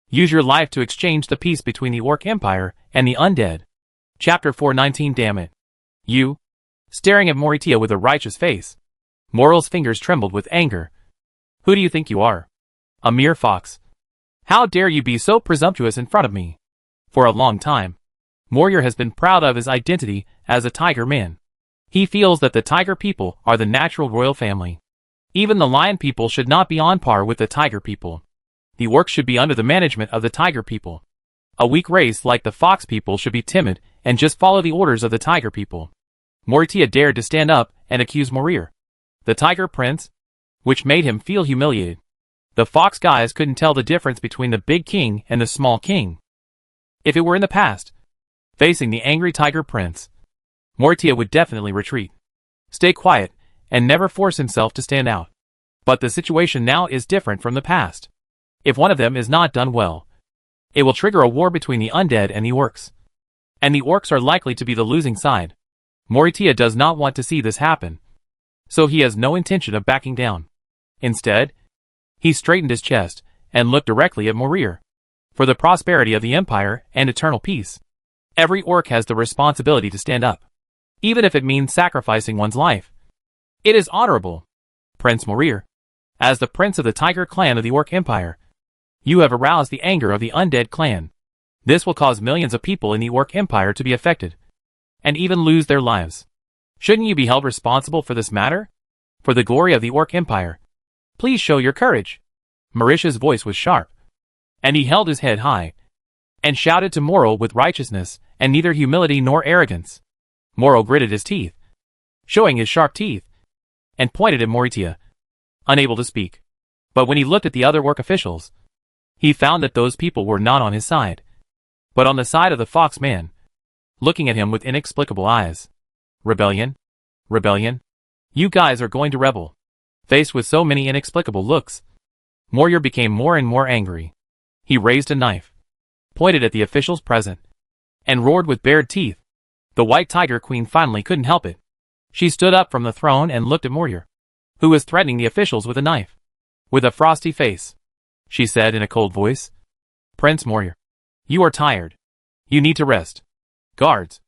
Use your life to exchange the peace between the Orc Empire and the undead. Chapter 419. Damn it. You? Staring at Moritia with a righteous face, Moral's fingers trembled with anger. Who do you think you are? A mere fox. How dare you be so presumptuous in front of me? For a long time, Morir has been proud of his identity as a tiger man. He feels that the tiger people are the natural royal family. Even the lion people should not be on par with the tiger people. The orcs should be under the management of the tiger people. A weak race like the fox people should be timid and just follow the orders of the tiger people. Moritia dared to stand up and accuse Morir, the tiger prince, which made him feel humiliated. The fox guys couldn't tell the difference between the big king and the small king. If it were in the past, facing the angry tiger prince, Moritia would definitely retreat, stay quiet, and never force himself to stand out. But the situation now is different from the past. If one of them is not done well, it will trigger a war between the undead and the orcs. And the orcs are likely to be the losing side. Moritia does not want to see this happen, so he has no intention of backing down. Instead, he straightened his chest and looked directly at Morir. For the prosperity of the empire and eternal peace, every orc has the responsibility to stand up, even if it means sacrificing one's life. It is honorable. Prince Morir, as the prince of the tiger clan of the orc empire, you have aroused the anger of the undead clan. This will cause millions of people in the orc empire to be affected, and even lose their lives. Shouldn't you be held responsible for this matter? For the glory of the orc empire, please show your courage. Marisha's voice was sharp, and he held his head high, and shouted to Moral with righteousness and neither humility nor arrogance. Moral gritted his teeth, showing his sharp teeth, and pointed at Moritia. unable to speak. But when he looked at the other work officials, he found that those people were not on his side, but on the side of the fox man, looking at him with inexplicable eyes. Rebellion? Rebellion? You guys are going to rebel. Faced with so many inexplicable looks, Moria became more and more angry. He raised a knife, pointed at the officials present, and roared with bared teeth. The White Tiger Queen finally couldn't help it. She stood up from the throne and looked at Moria, who was threatening the officials with a knife. With a frosty face, she said in a cold voice, "Prince Moria, you are tired. You need to rest. Guards,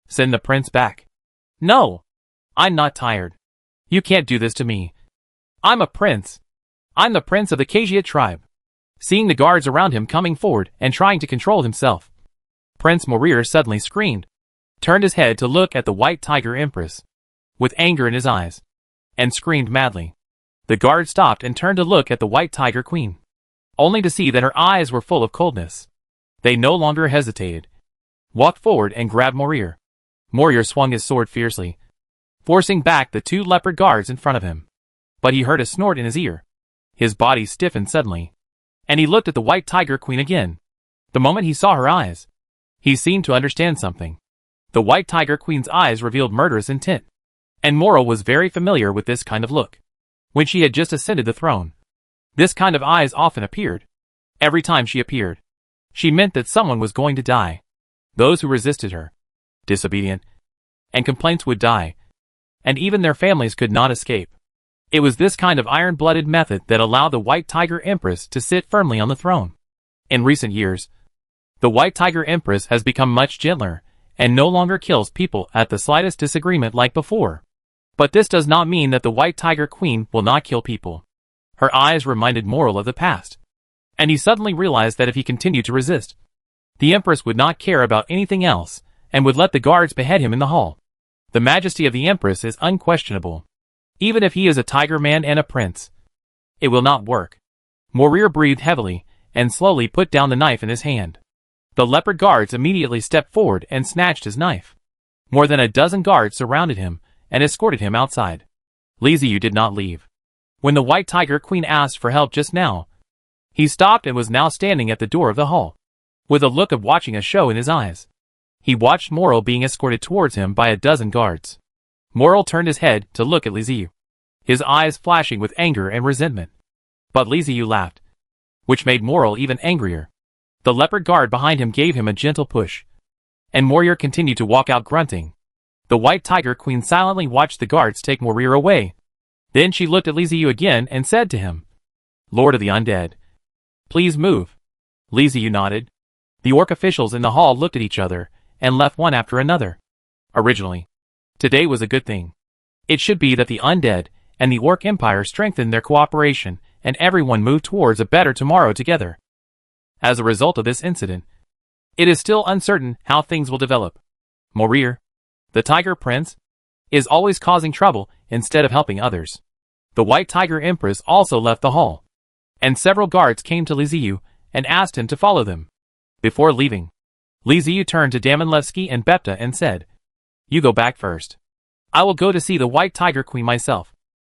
send the prince back." "No, I'm not tired. You can't do this to me. I'm a prince. I'm the prince of the Kajia tribe." Seeing the guards around him coming forward and trying to control himself, Prince Moria suddenly screamed, turned his head to look at the White Tiger Empress, with anger in his eyes, and screamed madly. The guard stopped and turned to look at the White Tiger Queen, only to see that her eyes were full of coldness. They no longer hesitated, walked forward and grabbed Moria. Moria swung his sword fiercely, forcing back the two leopard guards in front of him. But he heard a snort in his ear. His body stiffened suddenly, and he looked at the White Tiger Queen again. The moment he saw her eyes, he seemed to understand something. The White Tiger Queen's eyes revealed murderous intent, and Moria was very familiar with this kind of look. When she had just ascended the throne, this kind of eyes often appeared. Every time she appeared, she meant that someone was going to die. Those who resisted her, disobedient, and complaints would die, and even their families could not escape. It was this kind of iron-blooded method that allowed the White Tiger Empress to sit firmly on the throne. In recent years, the White Tiger Empress has become much gentler and no longer kills people at the slightest disagreement like before. But this does not mean that the White Tiger Queen will not kill people. Her eyes reminded Moria of the past, and he suddenly realized that if he continued to resist, the Empress would not care about anything else and would let the guards behead him in the hall. The majesty of the Empress is unquestionable. Even if he is a tiger man and a prince, it will not work. Moria breathed heavily and slowly put down the knife in his hand. The leopard guards immediately stepped forward and snatched his knife. More than a dozen guards surrounded him and escorted him outside. Li Ziyu did not leave. When the White Tiger Queen asked for help just now, he stopped and was now standing at the door of the hall, with a look of watching a show in his eyes. He watched Moria being escorted towards him by a dozen guards. Moria turned his head to look at Li Ziyu, his eyes flashing with anger and resentment. But Li Ziyu laughed, which made Moria even angrier. The leopard guard behind him gave him a gentle push, and Moria continued to walk out grunting. The White Tiger Queen silently watched the guards take Moria away. Then she looked at Li Ziyu again and said to him, "Lord of the Undead, please move." Li Ziyu nodded. The orc officials in the hall looked at each other and left one after another. Originally, today was a good thing. It should be that the Undead and the Orc Empire strengthened their cooperation and everyone moved towards a better tomorrow together. As a result of this incident, it is still uncertain how things will develop. Moria, the Tiger Prince, is always causing trouble instead of helping others. The White Tiger Empress also left the hall, and several guards came to Li Ziyu and asked him to follow them. Before leaving, Li Ziyu turned to Damonlevsky and Bepta and said, "You go back first. I will go to see the White Tiger Queen myself."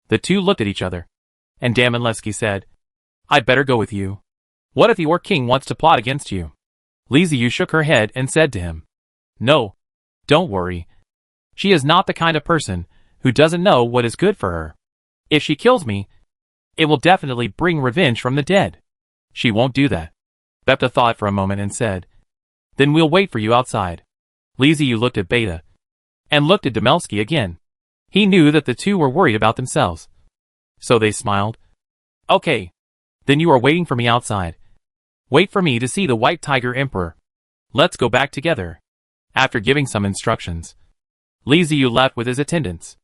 The two looked at each other, and Damonlevsky said, "I'd better go with you. What if the Orc King wants to plot against you?" Li Ziyu shook her head and said to him, "No, don't worry. She is not the kind of person who doesn't know what is good for her. If she kills me, it will definitely bring revenge from the dead. She won't do that." Bepta thought for a moment and said, "Then we'll wait for you outside." Li Ziyu looked at Beta, and looked at Demelsky again. He knew that the two were worried about themselves, so they smiled. "Okay, then you are waiting for me outside. Wait for me to see the White Tiger Emperor. Let's go back together." After giving some instructions, Li Ziyu left with his attendants.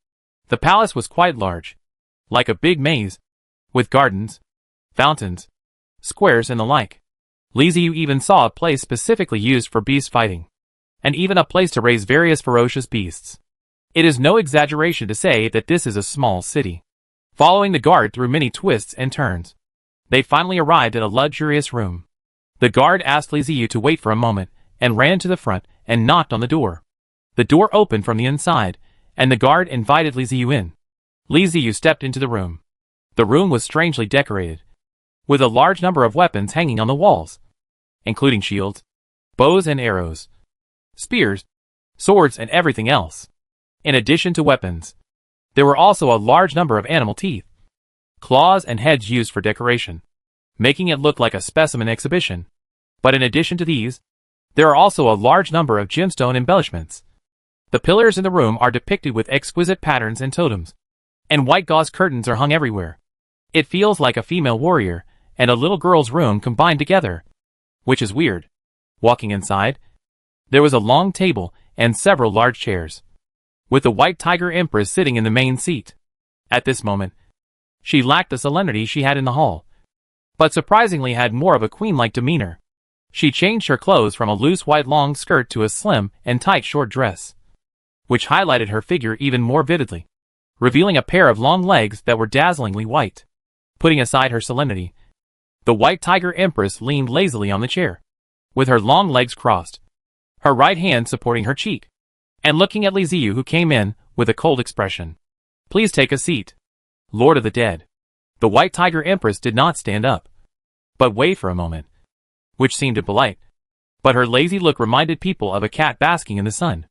The palace was quite large, like a big maze, with gardens, fountains, squares and the like. Li Ziyu even saw a place specifically used for beast fighting, and even a place to raise various ferocious beasts. It is no exaggeration to say that this is a small city. Following the guard through many twists and turns, they finally arrived at a luxurious room. The guard asked Li Ziyu to wait for a moment, and ran to the front and knocked on the door. The door opened from the inside, and the guard invited Li Ziyu in. Li Ziyu stepped into the room. The room was strangely decorated, with a large number of weapons hanging on the walls, including shields, bows and arrows, spears, swords, and everything else. In addition to weapons, there were also a large number of animal teeth, claws, and heads used for decoration, making it look like a specimen exhibition. But in addition to these, there are also a large number of gemstone embellishments. The pillars in the room are depicted with exquisite patterns and totems, and white gauze curtains are hung everywhere. It feels like a female warrior and a little girl's room combined together, which is weird. Walking inside, there was a long table and several large chairs, with the White Tiger Empress sitting in the main seat. At this moment, she lacked the solemnity she had in the hall, but surprisingly had more of a queen-like demeanor. She changed her clothes from a loose white long skirt to a slim and tight short dress, which highlighted her figure even more vividly, revealing a pair of long legs that were dazzlingly white. Putting aside her solemnity, the White Tiger Empress leaned lazily on the chair, with her long legs crossed, her right hand supporting her cheek, and looking at Li Ziyu, who came in with a cold expression. "Please take a seat, Lord of the Dead." The White Tiger Empress did not stand up, but wait for a moment, which seemed impolite, but her lazy look reminded people of a cat basking in the sun.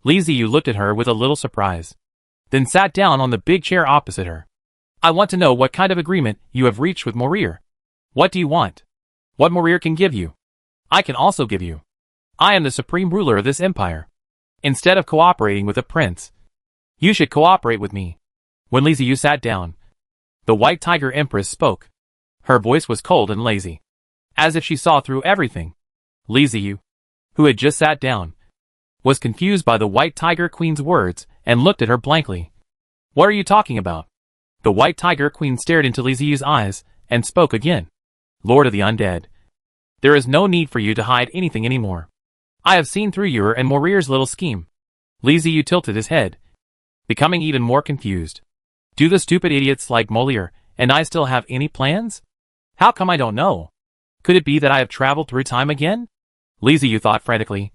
Li Ziyu looked at her with a little surprise, then sat down on the big chair opposite her. "I want to know what kind of agreement you have reached with Morir. What do you want? What Morir can give you, I can also give you. I am the supreme ruler of this empire. Instead of cooperating with a prince, you should cooperate with me." When Li Ziyu sat down, the White Tiger Empress spoke. Her voice was cold and lazy, as if she saw through everything. Li Ziyu, who had just sat down, was confused by the White Tiger Queen's words and looked at her blankly. "What are you talking about?" The White Tiger Queen stared into Li Ziyu's eyes and spoke again. "Lord of the Undead, there is no need for you to hide anything anymore. I have seen through your and Morir's little scheme." Li Ziyu tilted his head, becoming even more confused. "Do the stupid idiots like Morir and I still have any plans? How come I don't know? Could it be that I have traveled through time again?" Li Ziyu thought frantically,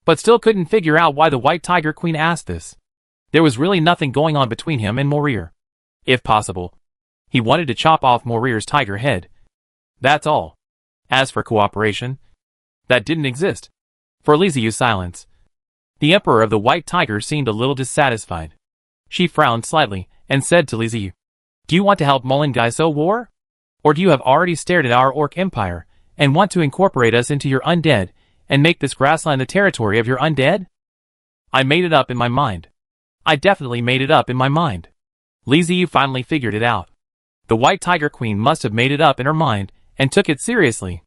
but still couldn't figure out why the White Tiger Queen asked this. There was really nothing going on between him and Morir. If possible, he wanted to chop off Morir's tiger head. That's all. As for cooperation, that didn't exist. For Li Ziyu's silence, the Emperor of the White Tiger seemed a little dissatisfied. She frowned slightly and said to Li Ziyu, "Do you want to help Mulin Gaiso war? Or do you have already stared at our Orc Empire and want to incorporate us into your undead and make this grassland the territory of your undead?" "I made it up in my mind. I definitely made it up in my mind." Li Ziyu finally figured it out. The White Tiger Queen must have made it up in her mind and took it seriously.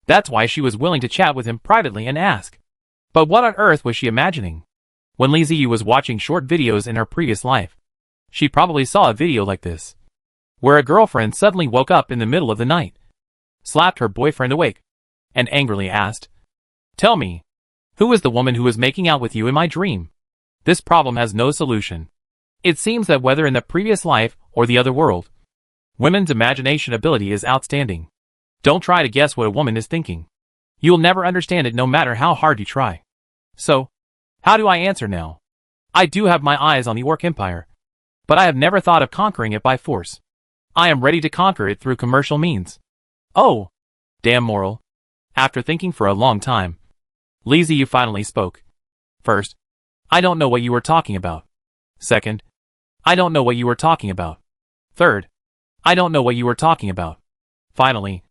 That's why she was willing to chat with him privately and ask. But what on earth was she imagining? When Li Ziyu was watching short videos in her previous life, she probably saw a video like this, where a girlfriend suddenly woke up in the middle of the night, slapped her boyfriend awake, and angrily asked, "Tell me, who is the woman who was making out with you in my dream?" This problem has no solution. It seems that whether in the previous life or the other world, women's imagination ability is outstanding. Don't try to guess what a woman is thinking. You'll never understand it no matter how hard you try. So, how do I answer now? I do have my eyes on the Orc Empire, but I have never thought of conquering it by force. I am ready to conquer it through commercial means. Oh, damn moral. After thinking for a long time, Li Ziyu finally spoke. First, I don't know what you were talking about. Second, I don't know what you were talking about. Third, I don't know what you were talking about. Finally,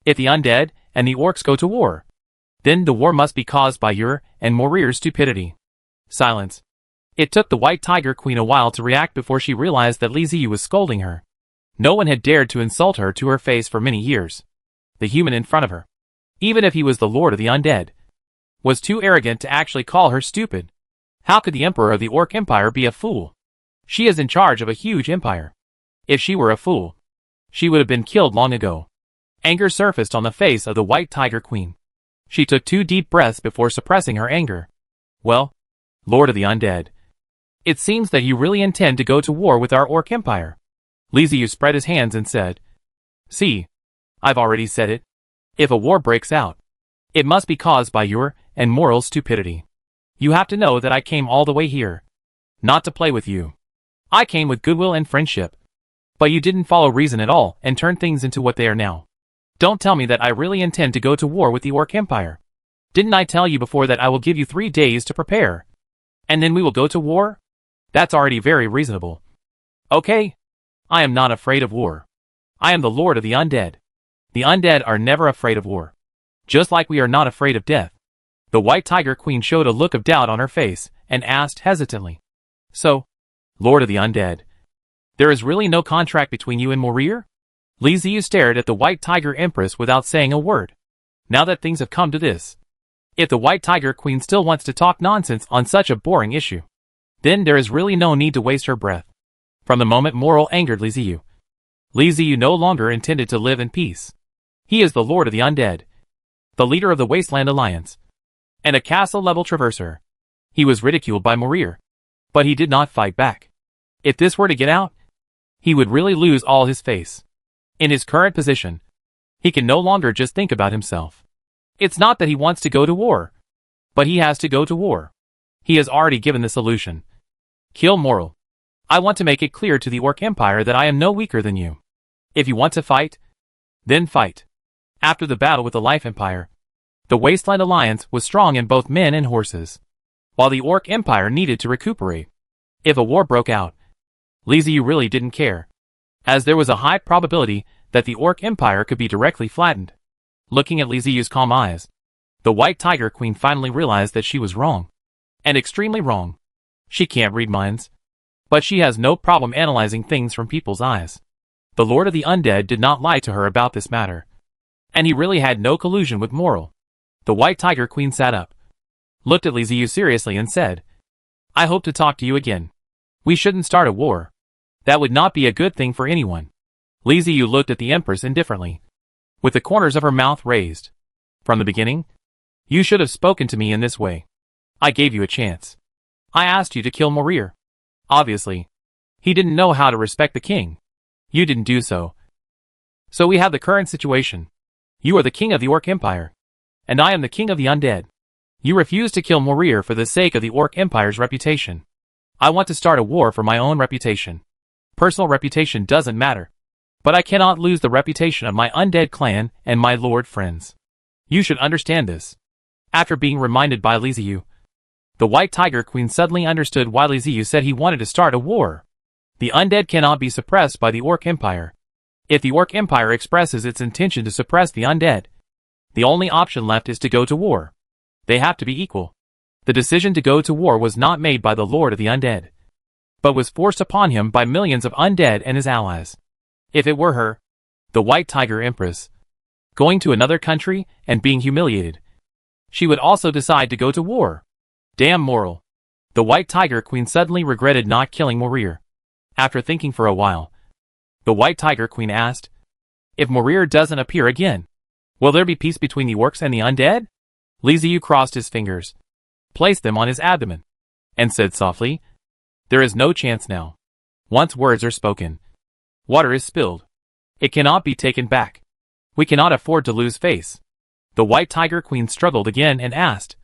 if the undead and the orcs go to war, then the war must be caused by your and Morir's stupidity. Silence. It took the White Tiger Queen a while to react before she realized that Li Ziyu was scolding her. No one had dared to insult her to her face for many years. The human in front of her, even if he was the Lord of the Undead, was too arrogant to actually call her stupid. How could the Emperor of the Orc Empire be a fool? She is in charge of a huge empire. If she were a fool, she would have been killed long ago. Anger surfaced on the face of the White Tiger Queen. She took 2 deep breaths before suppressing her anger. "Well, Lord of the Undead, it seems that you really intend to go to war with our Orc Empire." Li Ziyu spread his hands and said, "See, I've already said it. If a war breaks out, it must be caused by your and moral stupidity. You have to know that I came all the way here, not to play with you. I came with goodwill and friendship. But you didn't follow reason at all and turn things into what they are now. Don't tell me that I really intend to go to war with the Orc Empire. Didn't I tell you before that I will give you 3 days to prepare? And then we will go to war? That's already very reasonable. Okay. I am not afraid of war. I am the Lord of the Undead. The Undead are never afraid of war. Just like we are not afraid of death. The White Tiger Queen showed a look of doubt on her face and asked hesitantly. So, Lord of the Undead, there is really no contract between you and Morir? Li Ziyu stared at the White Tiger Empress without saying a word. Now that things have come to this, if the White Tiger Queen still wants to talk nonsense on such a boring issue, then there is really no need to waste her breath. From the moment Moral angered Li Ziyu no longer intended to live in peace. He is the Lord of the Undead, the leader of the Wasteland Alliance, and a castle-level traverser. He was ridiculed by Morir, but he did not fight back. If this were to get out, he would really lose all his face. In his current position, he can no longer just think about himself. It's not that he wants to go to war, but he has to go to war. He has already given the solution. Kill Moral. I want to make it clear to the Orc Empire that I am no weaker than you. If you want to fight, then fight. After the battle with the Life Empire, the Wasteland Alliance was strong in both men and horses, while the Orc Empire needed to recuperate. If a war broke out, Li Ziyu really didn't care, as there was a high probability that the Orc Empire could be directly flattened. Looking at Li Ziyu's calm eyes, the White Tiger Queen finally realized that she was wrong. And extremely wrong. She can't read minds, but she has no problem analyzing things from people's eyes. The Lord of the Undead did not lie to her about this matter, and he really had no collusion with Moral. The White Tiger Queen sat up, looked at Li Ziyu seriously and said, I hope to talk to you again. We shouldn't start a war. That would not be a good thing for anyone. Li Ziyu looked at the Empress indifferently, with the corners of her mouth raised. From the beginning, you should have spoken to me in this way. I gave you a chance. I asked you to kill Morir. Obviously, he didn't know how to respect the king. You didn't do so. So we have the current situation. You are the king of the Orc Empire, and I am the king of the Undead. You refuse to kill Morir for the sake of the Orc Empire's reputation. I want to start a war for my own reputation. Personal reputation doesn't matter, but I cannot lose the reputation of my Undead clan and my Lord friends. You should understand this. After being reminded by Li Ziyu, the White Tiger Queen suddenly understood why Li Ziyu said he wanted to start a war. The Undead cannot be suppressed by the Orc Empire. If the Orc Empire expresses its intention to suppress the Undead, the only option left is to go to war. They have to be equal. The decision to go to war was not made by the Lord of the Undead, but was forced upon him by millions of Undead and his allies. If it were her, the White Tiger Empress, going to another country and being humiliated, she would also decide to go to war. Damn Moral. The White Tiger Queen suddenly regretted not killing Morir. After thinking for a while, the White Tiger Queen asked, if Morir doesn't appear again, will there be peace between the orcs and the undead? Li Ziyu crossed his fingers, placed them on his abdomen, and said softly, there is no chance now. Once words are spoken, water is spilled. It cannot be taken back. We cannot afford to lose face. The White Tiger Queen struggled again and asked,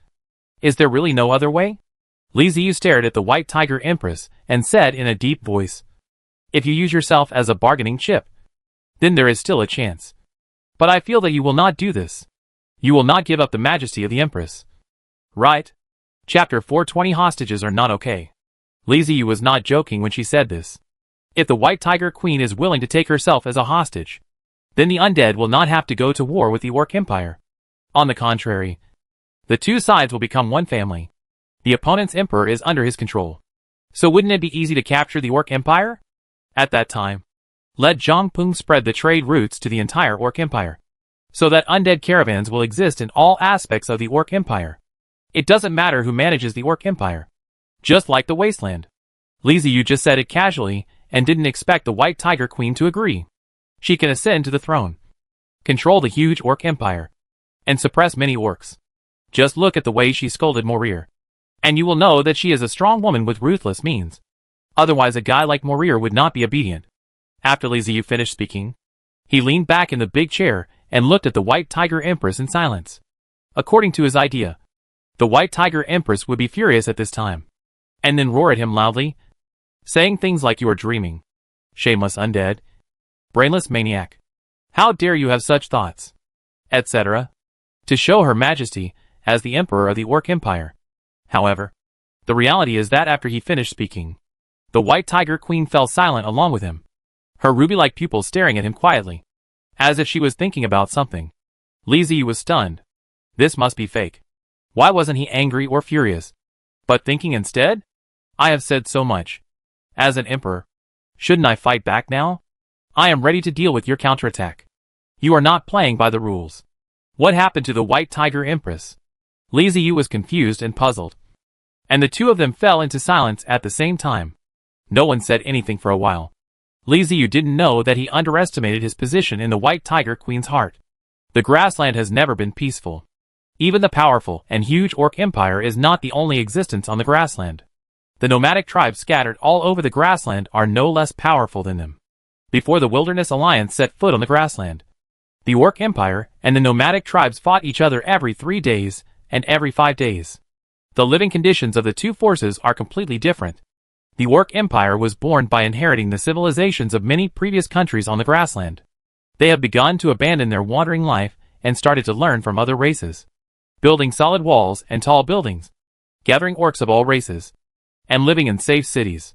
is there really no other way? Li Ziyu stared at the White Tiger Empress and said in a deep voice, if you use yourself as a bargaining chip, then there is still a chance. But I feel that you will not do this. You will not give up the majesty of the Empress. Right? Chapter 420 Hostages are not okay. Li Ziyu was not joking when she said this. If the White Tiger Queen is willing to take herself as a hostage, then the Undead will not have to go to war with the Orc Empire. On the contrary, the two sides will become one family. The opponent's emperor is under his control. So wouldn't it be easy to capture the Orc Empire? At that time, let Zhongping spread the trade routes to the entire Orc Empire, so that undead caravans will exist in all aspects of the Orc Empire. It doesn't matter who manages the Orc Empire. Just like the Wasteland. Li Ziyu just said it casually and didn't expect the White Tiger Queen to agree. She can ascend to the throne, control the huge Orc Empire, and suppress many orcs. Just look at the way she scolded Morir, and you will know that she is a strong woman with ruthless means. Otherwise a guy like Morir would not be obedient. After Li Ziyu finished speaking, he leaned back in the big chair and looked at the White Tiger Empress in silence. According to his idea, the White Tiger Empress would be furious at this time, and then roar at him loudly, saying things like you are dreaming. Shameless undead. Brainless maniac. How dare you have such thoughts? Etc. To show her majesty as the emperor of the Orc Empire. However, the reality is that after he finished speaking, the White Tiger Queen fell silent along with him, her ruby-like pupils staring at him quietly, as if she was thinking about something. Li Ziyu was stunned. This must be fake. Why wasn't he angry or furious, but thinking instead? I have said so much. As an emperor, shouldn't I fight back now? I am ready to deal with your counterattack. You are not playing by the rules. What happened to the White Tiger Empress? Li Ziyu was confused and puzzled, and the two of them fell into silence at the same time. No one said anything for a while. Li Ziyu didn't know that he underestimated his position in the White Tiger Queen's heart. The grassland has never been peaceful. Even the powerful and huge Orc Empire is not the only existence on the grassland. The nomadic tribes scattered all over the grassland are no less powerful than them. Before the Wilderness Alliance set foot on the grassland, the Orc Empire and the nomadic tribes fought each other every 3 days and every 5 days. The living conditions of the two forces are completely different. The Orc Empire was born by inheriting the civilizations of many previous countries on the grassland. They have begun to abandon their wandering life and started to learn from other races, building solid walls and tall buildings, gathering orcs of all races, and living in safe cities.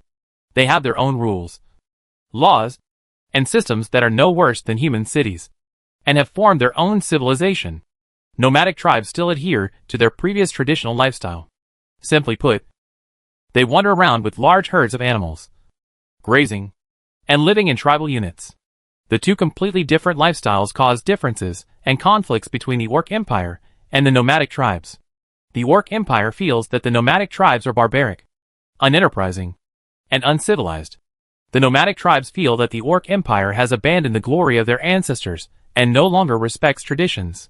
They have their own rules, laws, and systems that are no worse than human cities, and have formed their own civilization. Nomadic tribes still adhere to their previous traditional lifestyle. Simply put, they wander around with large herds of animals, grazing, and living in tribal units. The two completely different lifestyles cause differences and conflicts between the Orc Empire and the nomadic tribes. The Orc Empire feels that the nomadic tribes are barbaric, unenterprising, and uncivilized. The nomadic tribes feel that the Orc Empire has abandoned the glory of their ancestors and no longer respects traditions.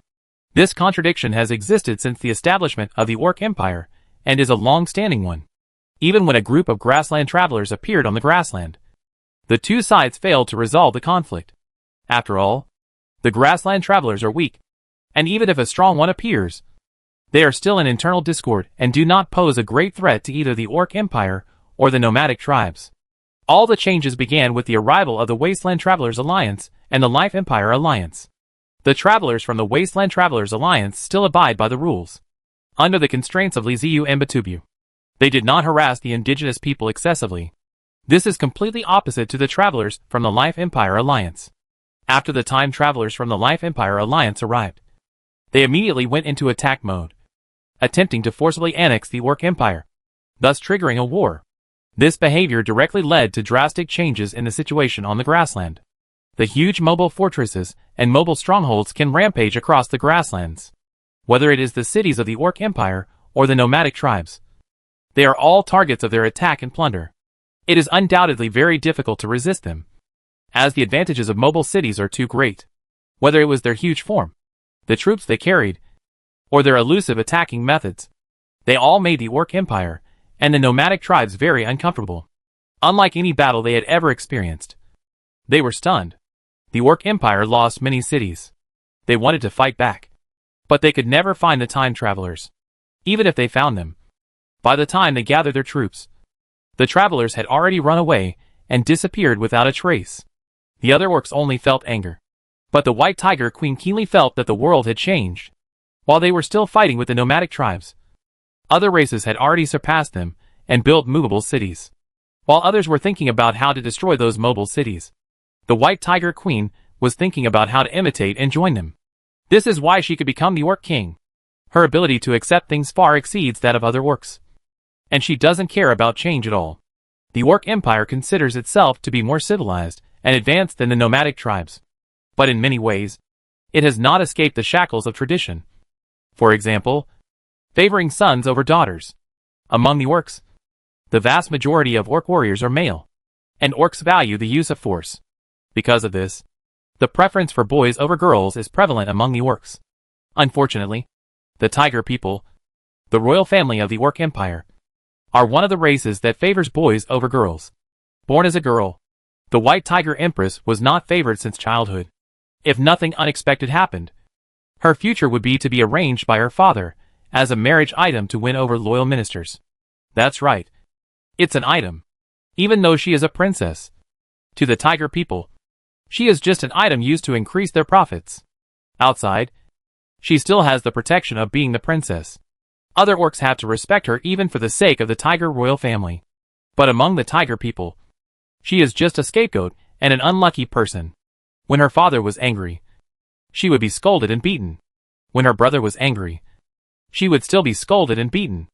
This contradiction has existed since the establishment of the Orc Empire and is a long-standing one. Even when a group of grassland travelers appeared on the grassland, the two sides failed to resolve the conflict. After all, the grassland travelers are weak, and even if a strong one appears, they are still in internal discord and do not pose a great threat to either the Orc Empire or the nomadic tribes. All the changes began with the arrival of the Wasteland Travelers Alliance and the Life Empire Alliance. The travelers from the Wasteland Travelers Alliance still abide by the rules, under the constraints of Li Ziyu and Batubu. They did not harass the indigenous people excessively. This is completely opposite to the travelers from the Life Empire Alliance. After the time travelers from the Life Empire Alliance arrived, they immediately went into attack mode, attempting to forcibly annex the Orc Empire, thus triggering a war. This behavior directly led to drastic changes in the situation on the grassland. The huge mobile fortresses and mobile strongholds can rampage across the grasslands. Whether it is the cities of the Orc Empire or the nomadic tribes, they are all targets of their attack and plunder. It is undoubtedly very difficult to resist them, as the advantages of mobile cities are too great. Whether it was their huge form, the troops they carried, or their elusive attacking methods, they all made the Orc Empire and the nomadic tribes very uncomfortable. Unlike any battle they had ever experienced, they were stunned. The Orc Empire lost many cities. They wanted to fight back, but they could never find the time travelers. Even if they found them, by the time they gathered their troops, the travelers had already run away and disappeared without a trace. The other orcs only felt anger, but the White Tiger Queen keenly felt that the world had changed. While they were still fighting with the nomadic tribes, other races had already surpassed them and built movable cities. While others were thinking about how to destroy those mobile cities, the White Tiger Queen was thinking about how to imitate and join them. This is why she could become the Orc King. Her ability to accept things far exceeds that of other orcs, and she doesn't care about change at all. The Orc Empire considers itself to be more civilized and advanced than the nomadic tribes, but in many ways, it has not escaped the shackles of tradition. For example, favoring sons over daughters. Among the orcs, the vast majority of orc warriors are male, and orcs value the use of force. Because of this, the preference for boys over girls is prevalent among the orcs. Unfortunately, the Tiger people, the royal family of the Orc Empire, are one of the races that favors boys over girls. Born as a girl, the White Tiger Empress was not favored since childhood. If nothing unexpected happened, her future would be to be arranged by her father as a marriage item to win over loyal ministers. That's right. It's an item. Even though she is a princess, To the tiger people, she is just an item used to increase their profits. Outside, she still has the protection of being the princess. Other orcs have to respect her even for the sake of the tiger royal family. But among the tiger people, she is just a scapegoat and an unlucky person. When her father was angry, she would be scolded and beaten. When her brother was angry, she would still be scolded and beaten.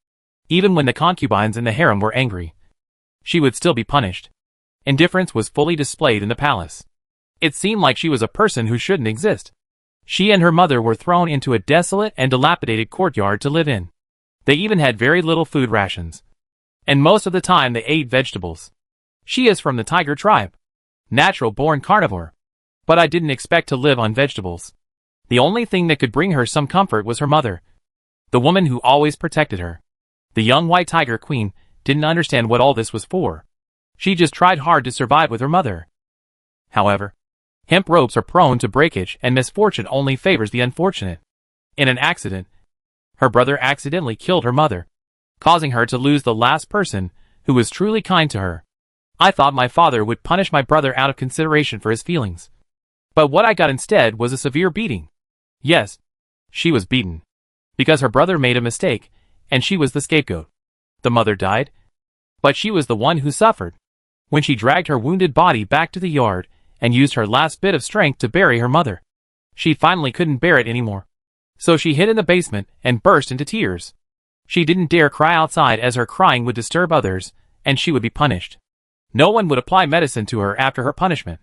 Even when the concubines in the harem were angry, she would still be punished. Indifference was fully displayed in the palace. It seemed like she was a person who shouldn't exist. She and her mother were thrown into a desolate and dilapidated courtyard to live in. They even had very little food rations. And most of the time they ate vegetables. She is from the tiger tribe. Natural-born carnivore. But I didn't expect to live on vegetables. The only thing that could bring her some comfort was her mother. The woman who always protected her. The young white tiger queen didn't understand what all this was for. She just tried hard to survive with her mother. However, hemp ropes are prone to breakage and misfortune only favors the unfortunate. In an accident, her brother accidentally killed her mother, causing her to lose the last person who was truly kind to her. I thought my father would punish my brother out of consideration for his feelings. But what I got instead was a severe beating. Yes, she was beaten. Because her brother made a mistake, and she was the scapegoat. The mother died, but she was the one who suffered. When she dragged her wounded body back to the yard and used her last bit of strength to bury her mother, she finally couldn't bear it anymore. So she hid in the basement and burst into tears. She didn't dare cry outside as her crying would disturb others, and she would be punished. No one would apply medicine to her after her punishment.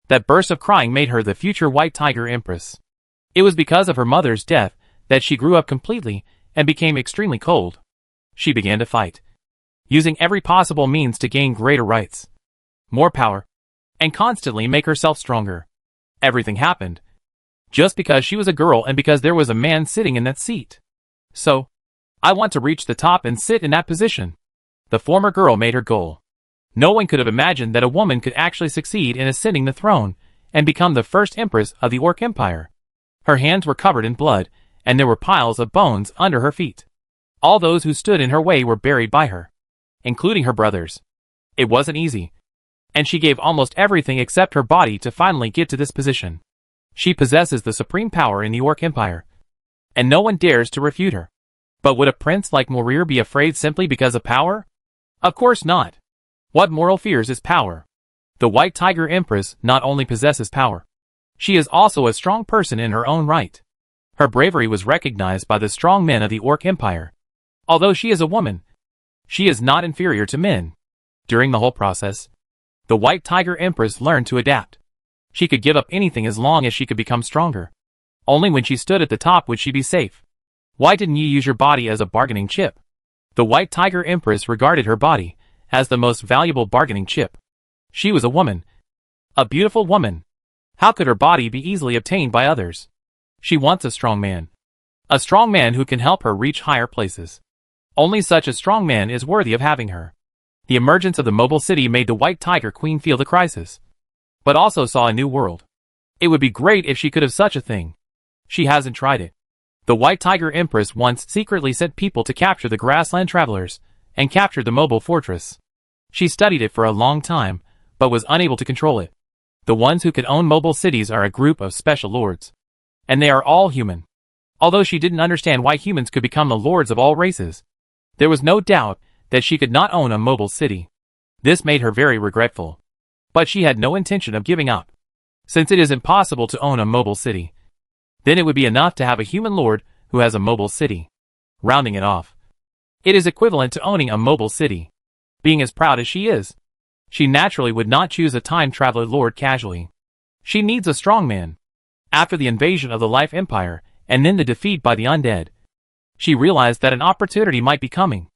That burst of crying made her the future white tiger empress. It was because of her mother's death that she grew up completely and became extremely cold. She began to fight, using every possible means to gain greater rights, more power, and constantly make herself stronger. Everything happened just because she was a girl and because there was a man sitting in that seat. So, I want to reach the top and sit in that position. The former girl made her goal. No one could have imagined that a woman could actually succeed in ascending the throne and become the first empress of the Orc Empire. Her hands were covered in blood, and there were piles of bones under her feet. All those who stood in her way were buried by her, including her brothers. It wasn't easy, and she gave almost everything except her body to finally get to this position. She possesses the supreme power in the Orc Empire, and no one dares to refute her. But would a prince like Morir be afraid simply because of power? Of course not. What Moral fears is power. The White Tiger Empress not only possesses power, she is also a strong person in her own right. Her bravery was recognized by the strong men of the Orc Empire. Although she is a woman, she is not inferior to men. During the whole process, the White Tiger Empress learned to adapt. She could give up anything as long as she could become stronger. Only when she stood at the top would she be safe. Why didn't you use your body as a bargaining chip? The White Tiger Empress regarded her body as the most valuable bargaining chip. She was a woman. A beautiful woman. How could her body be easily obtained by others? She wants a strong man. A strong man who can help her reach higher places. Only such a strong man is worthy of having her. The emergence of the mobile city made the White Tiger Queen feel the crisis, but also saw a new world. It would be great if she could have such a thing. She hasn't tried it. The White Tiger Empress once secretly sent people to capture the grassland travelers, and captured the mobile fortress. She studied it for a long time, but was unable to control it. The ones who could own mobile cities are a group of special lords. And they are all human. Although she didn't understand why humans could become the lords of all races, there was no doubt that she could not own a mobile city. This made her very regretful. But she had no intention of giving up. Since it is impossible to own a mobile city, then it would be enough to have a human lord who has a mobile city. Rounding it off, it is equivalent to owning a mobile city. Being as proud as she is, she naturally would not choose a time traveler lord casually. She needs a strong man. After the invasion of the Life Empire, and then the defeat by the Undead, she realized that an opportunity might be coming.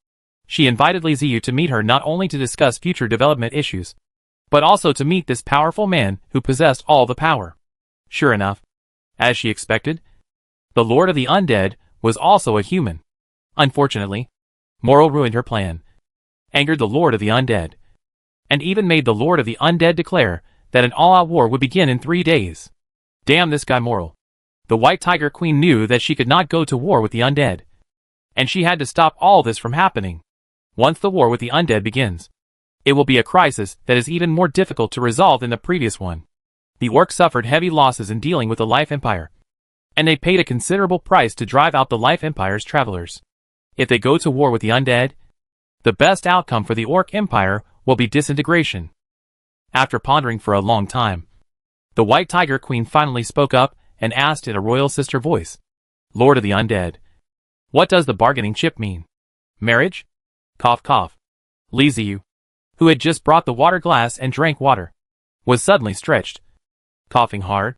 She invited Li Ziyu to meet her not only to discuss future development issues, but also to meet this powerful man who possessed all the power. Sure enough, as she expected, the Lord of the Undead was also a human. Unfortunately, Moral ruined her plan, angered the Lord of the Undead, and even made the Lord of the Undead declare that an all-out war would begin in 3 days. Damn this guy Moral. The White Tiger Queen knew that she could not go to war with the Undead, and she had to stop all this from happening. Once the war with the Undead begins, It will be a crisis that is even more difficult to resolve than the previous one. The orcs suffered heavy losses in dealing with the Life Empire, and they paid a considerable price to drive out the Life Empire's travelers. If they go to war with the undead, the best outcome for the Orc Empire will be disintegration. After pondering for a long time, the White Tiger Queen finally spoke up and asked in a royal sister voice, "Lord of the Undead, what does the bargaining chip mean? Marriage?" Cough cough. Li Ziyu, who had just brought the water glass and drank water, was suddenly stretched, coughing hard,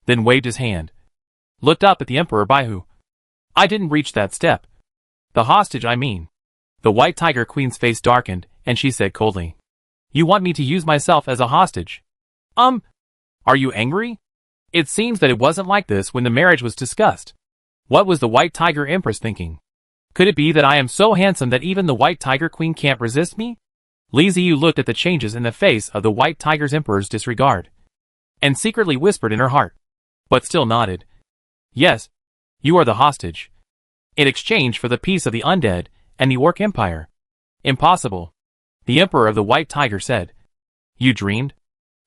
then waved his hand, looked up at the Emperor Baihu. "I didn't reach that step. The hostage, I mean." The White Tiger Queen's face darkened, and she said coldly, "You want me to use myself as a hostage? Are you angry? It seems that it wasn't like this when the marriage was discussed." What was the White Tiger Empress thinking? Could it be that I am so handsome that even the White Tiger Queen can't resist me? Li Ziyu looked at the changes in the face of the White Tiger's Emperor's disregard, and secretly whispered in her heart, but still nodded. "Yes, you are the hostage. In exchange for the peace of the undead and the Orc Empire." "Impossible," the Emperor of the White Tiger said. "You dreamed?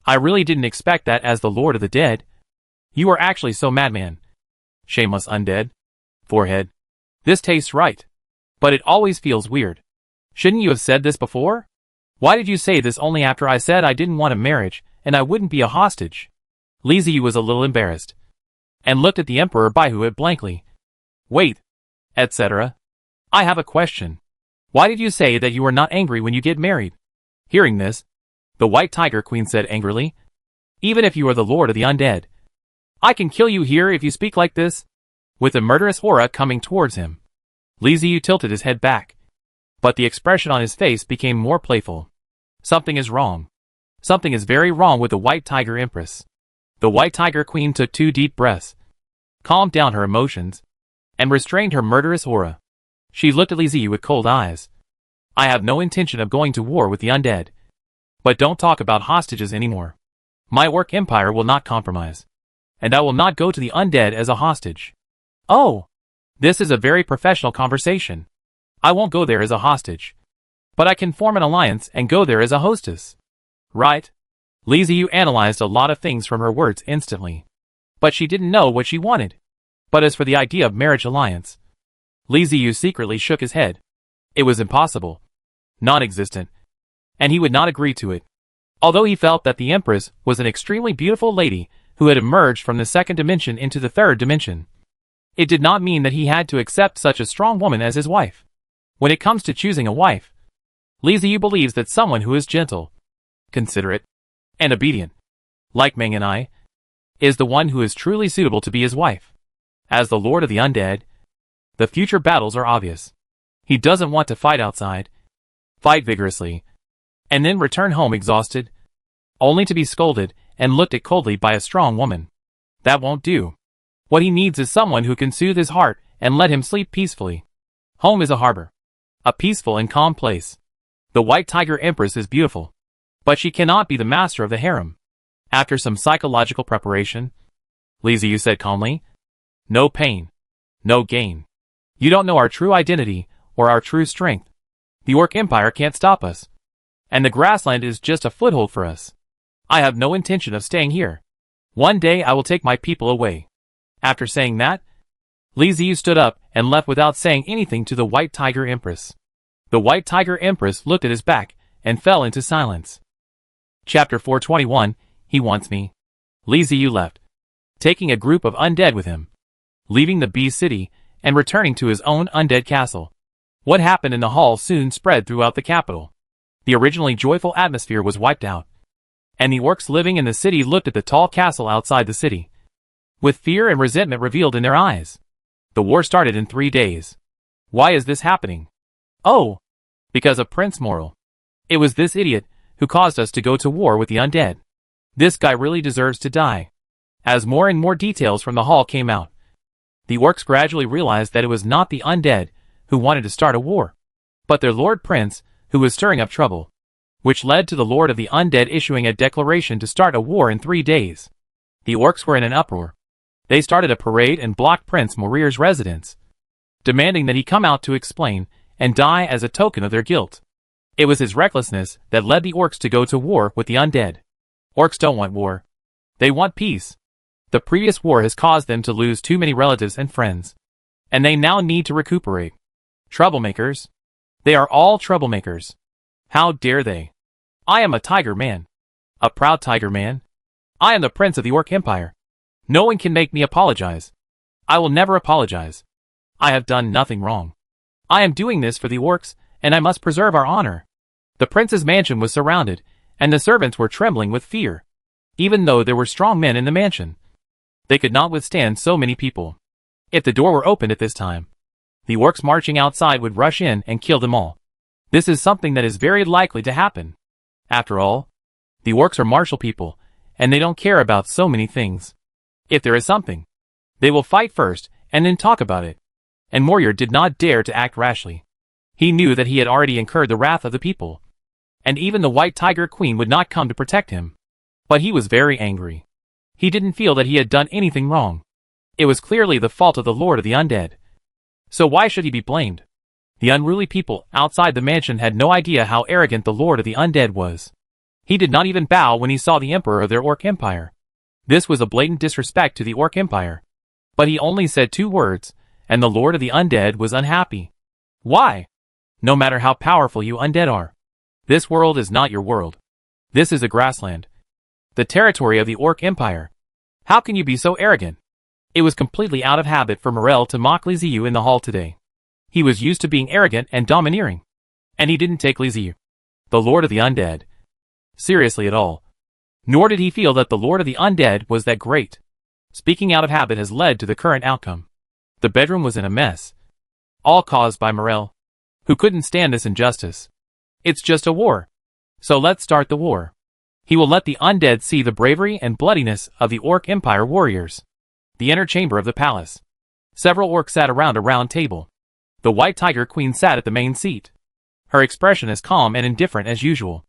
I really didn't expect that as the Lord of the Dead. You are actually so madman. Shameless undead. Forehead. This tastes right. But it always feels weird. Shouldn't you have said this before? Why did you say this only after I said I didn't want a marriage and I wouldn't be a hostage?" Li Ziyu was a little embarrassed, and looked at the Emperor Baihu blankly. "Wait, etc. I have a question. Why did you say that you are not angry when you get married?" Hearing this, the White Tiger Queen said angrily, "Even if you are the Lord of the Undead, I can kill you here if you speak like this." With a murderous aura coming towards him, Li Ziyu tilted his head back, but the expression on his face became more playful. Something is wrong. Something is very wrong with the White Tiger Empress. The White Tiger Queen took 2 deep breaths, calmed down her emotions, and restrained her murderous aura. She looked at Li Ziyu with cold eyes. "I have no intention of going to war with the undead. But don't talk about hostages anymore. My Orc Empire will not compromise, and I will not go to the undead as a hostage." "Oh, this is a very professional conversation. I won't go there as a hostage, but I can form an alliance and go there as a hostess." "Right." Li Ziyu analyzed a lot of things from her words instantly, but she didn't know what she wanted. But as for the idea of marriage alliance, Li Ziyu secretly shook his head. It was impossible, non-existent, and he would not agree to it. Although he felt that the Empress was an extremely beautiful lady who had emerged from the 2nd dimension into the 3rd dimension, it did not mean that he had to accept such a strong woman as his wife. When it comes to choosing a wife, Li Ziyu believes that someone who is gentle, considerate, and obedient, like Meng and I, is the one who is truly suitable to be his wife. As the Lord of the Undead, the future battles are obvious. He doesn't want to fight outside, fight vigorously, and then return home exhausted, only to be scolded and looked at coldly by a strong woman. That won't do. What he needs is someone who can soothe his heart and let him sleep peacefully. Home is a harbor, a peaceful and calm place. The White Tiger Empress is beautiful, but she cannot be the master of the harem. After some psychological preparation, Li Ziyu said calmly, "No pain, no gain. You don't know our true identity or our true strength. The Orc Empire can't stop us, and the grassland is just a foothold for us. I have no intention of staying here. One day I will take my people away." After saying that, Li Ziyu stood up and left without saying anything to the White Tiger Empress. The White Tiger Empress looked at his back and fell into silence. Chapter 421, He Wants Me. Li Ziyu left, taking a group of undead with him, leaving the Bee City and returning to his own undead castle. What happened in the hall soon spread throughout the capital. The originally joyful atmosphere was wiped out, and the orcs living in the city looked at the tall castle outside the city, with fear and resentment revealed in their eyes. The war started in 3 days. Why is this happening? Oh, because of Prince Moral. It was this idiot who caused us to go to war with the undead. This guy really deserves to die. As more and more details from the hall came out, the orcs gradually realized that it was not the undead who wanted to start a war, but their Lord Prince who was stirring up trouble, which led to the Lord of the Undead issuing a declaration to start a war in 3 days. The orcs were in an uproar. They started a parade and blocked Prince Morir's residence, demanding that he come out to explain and die as a token of their guilt. It was his recklessness that led the orcs to go to war with the undead. Orcs don't want war. They want peace. The previous war has caused them to lose too many relatives and friends. And they now need to recuperate. Troublemakers. They are all troublemakers. How dare they? I am a tiger man. A proud tiger man. I am the prince of the Orc Empire. No one can make me apologize. I will never apologize. I have done nothing wrong. I am doing this for the orcs, and I must preserve our honor. The prince's mansion was surrounded, and the servants were trembling with fear. Even though there were strong men in the mansion, they could not withstand so many people. If the door were opened at this time, the orcs marching outside would rush in and kill them all. This is something that is very likely to happen. After all, the orcs are martial people, and they don't care about so many things. If there is something, they will fight first and then talk about it. And Morir did not dare to act rashly. He knew that he had already incurred the wrath of the people, and even the White Tiger Queen would not come to protect him. But he was very angry. He didn't feel that he had done anything wrong. It was clearly the fault of the Lord of the Undead. So why should he be blamed? The unruly people outside the mansion had no idea how arrogant the Lord of the Undead was. He did not even bow when he saw the Emperor of their Orc Empire. This was a blatant disrespect to the Orc Empire. But he only said 2 words, and the Lord of the Undead was unhappy. Why? No matter how powerful you undead are, this world is not your world. This is a grassland. The territory of the Orc Empire. How can you be so arrogant? It was completely out of habit for Morel to mock Liziu in the hall today. He was used to being arrogant and domineering. And he didn't take Liziu, the Lord of the Undead, seriously at all. Nor did he feel that the Lord of the Undead was that great. Speaking out of habit has led to the current outcome. The bedroom was in a mess. All caused by Morel, who couldn't stand this injustice. It's just a war. So let's start the war. He will let the undead see the bravery and bloodiness of the Orc Empire warriors. The inner chamber of the palace. Several orcs sat around a round table. The White Tiger Queen sat at the main seat. Her expression as calm and indifferent as usual.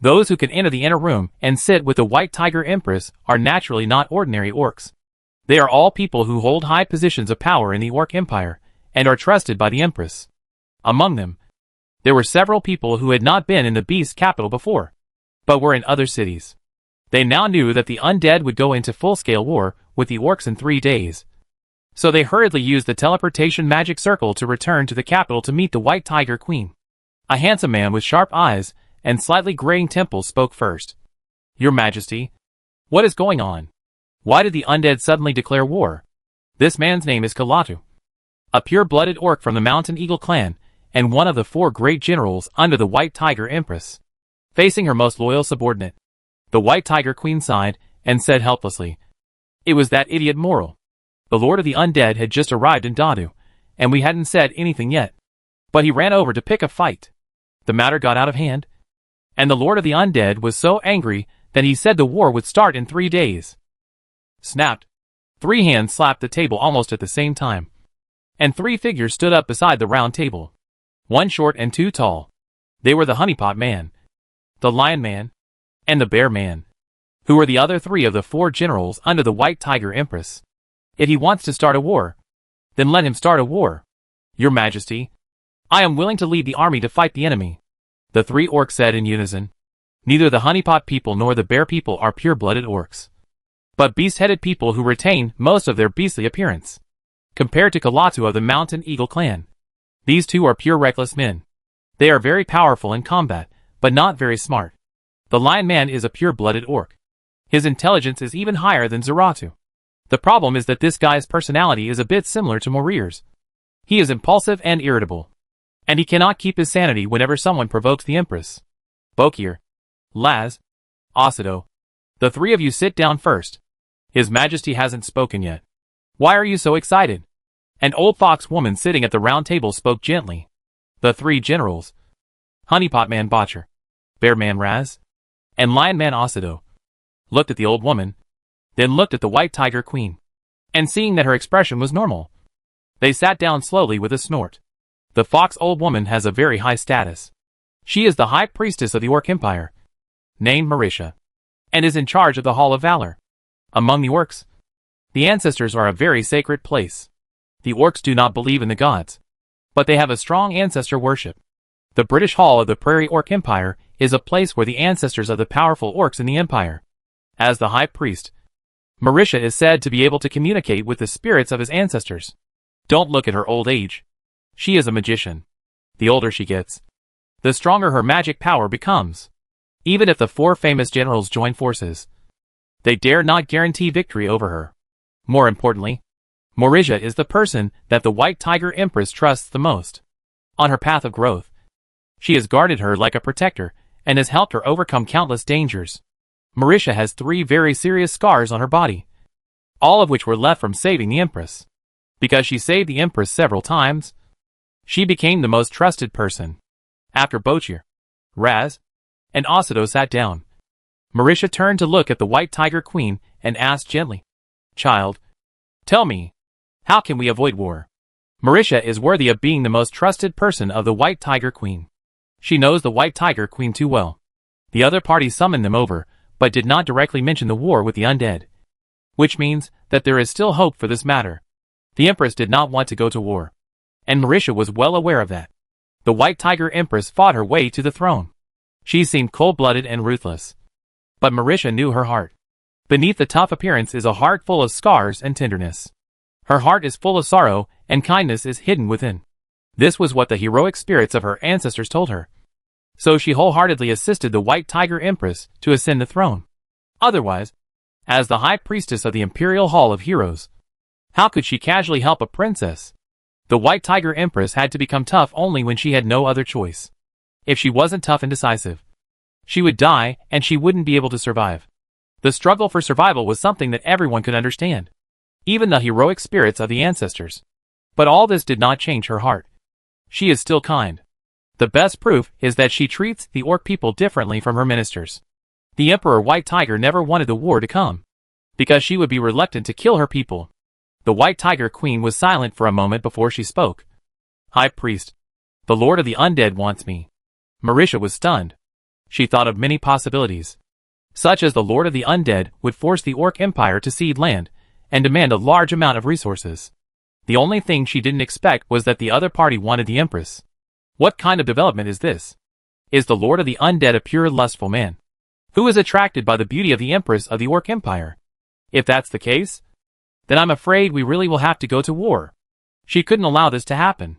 Those who can enter the inner room and sit with the White Tiger Empress are naturally not ordinary orcs. They are all people who hold high positions of power in the Orc Empire, and are trusted by the Empress. Among them, there were several people who had not been in the Beast capital before, but were in other cities. They now knew that the undead would go into full-scale war with the orcs in 3 days. So they hurriedly used the teleportation magic circle to return to the capital to meet the White Tiger Queen. A handsome man with sharp eyes and slightly graying temples spoke first. Your Majesty, what is going on? Why did the undead suddenly declare war? This man's name is Kalatu, a pure-blooded orc from the Mountain Eagle clan, and one of the 4 great generals under the White Tiger Empress. Facing her most loyal subordinate, the White Tiger Queen sighed and said helplessly, "It was that idiot Moral. The Lord of the Undead had just arrived in Dadu, and we hadn't said anything yet. But he ran over to pick a fight. The matter got out of hand, and the Lord of the Undead was so angry that he said the war would start in 3 days." Snapped. 3 hands slapped the table almost at the same time, and 3 figures stood up beside the round table. 1 short and 2 tall. They were the Honeypot Man, the Lion Man, and the Bear Man, who were the other 3 of the 4 generals under the White Tiger Empress. If he wants to start a war, then let him start a war. Your Majesty, I am willing to lead the army to fight the enemy, the 3 orcs said in unison. Neither the Honeypot people nor the Bear people are pure-blooded orcs, but beast-headed people who retain most of their beastly appearance. Compared to Kalatu of the Mountain Eagle clan, these 2 are pure reckless men. They are very powerful in combat, but not very smart. The Lion Man is a pure-blooded orc. His intelligence is even higher than Zaratu. The problem is that this guy's personality is a bit similar to Morir's. He is impulsive and irritable, and he cannot keep his sanity whenever someone provokes the Empress. Bokir, Laz, Osido, the 3 of you sit down first. His Majesty hasn't spoken yet. Why are you so excited? An old fox woman sitting at the round table spoke gently. The 3 generals, Honeypot Man Botcher, Bear Man Raz, and Lion Man Osido, looked at the old woman, then looked at the White Tiger Queen, and seeing that her expression was normal, they sat down slowly with a snort. The fox old woman has a very high status. She is the High Priestess of the Orc Empire, named Marisha, and is in charge of the Hall of Valor. Among the orcs, the ancestors are a very sacred place. The orcs do not believe in the gods, but they have a strong ancestor worship. The British Hall of the Prairie Orc Empire is a place where the ancestors of the powerful orcs in the empire. As the High Priest, Marisha is said to be able to communicate with the spirits of his ancestors. Don't look at her old age. She is a magician. The older she gets, the stronger her magic power becomes. Even if the 4 famous generals join forces, they dare not guarantee victory over her. More importantly, Marisha is the person that the White Tiger Empress trusts the most. On her path of growth, she has guarded her like a protector and has helped her overcome countless dangers. Marisha has 3 very serious scars on her body, all of which were left from saving the Empress. Because she saved the Empress several times, she became the most trusted person. After Bochir, Raz, and Asudo sat down, Marisha turned to look at the White Tiger Queen and asked gently, "Child, tell me, how can we avoid war?" Marisha is worthy of being the most trusted person of the White Tiger Queen. She knows the White Tiger Queen too well. The other party summoned them over, but did not directly mention the war with the undead. Which means that there is still hope for this matter. The Empress did not want to go to war, and Marisha was well aware of that. The White Tiger Empress fought her way to the throne. She seemed cold-blooded and ruthless. But Marisha knew her heart. Beneath the tough appearance is a heart full of scars and tenderness. Her heart is full of sorrow, and kindness is hidden within. This was what the heroic spirits of her ancestors told her. So she wholeheartedly assisted the White Tiger Empress to ascend the throne. Otherwise, as the High Priestess of the Imperial Hall of Heroes, how could she casually help a princess? The White Tiger Empress had to become tough only when she had no other choice. If she wasn't tough and decisive, she would die and she wouldn't be able to survive. The struggle for survival was something that everyone could understand, even the heroic spirits of the ancestors. But all this did not change her heart. She is still kind. The best proof is that she treats the orc people differently from her ministers. The Emperor White Tiger never wanted the war to come, because she would be reluctant to kill her people. The White Tiger Queen was silent for a moment before she spoke. "High Priest, the Lord of the Undead wants me." Marisha was stunned. She thought of many possibilities, such as the Lord of the Undead would force the Orc Empire to cede land and demand a large amount of resources. The only thing she didn't expect was that the other party wanted the Empress. What kind of development is this? Is the Lord of the Undead a pure lustful man, who is attracted by the beauty of the Empress of the Orc Empire? If that's the case, then I'm afraid we really will have to go to war. She couldn't allow this to happen.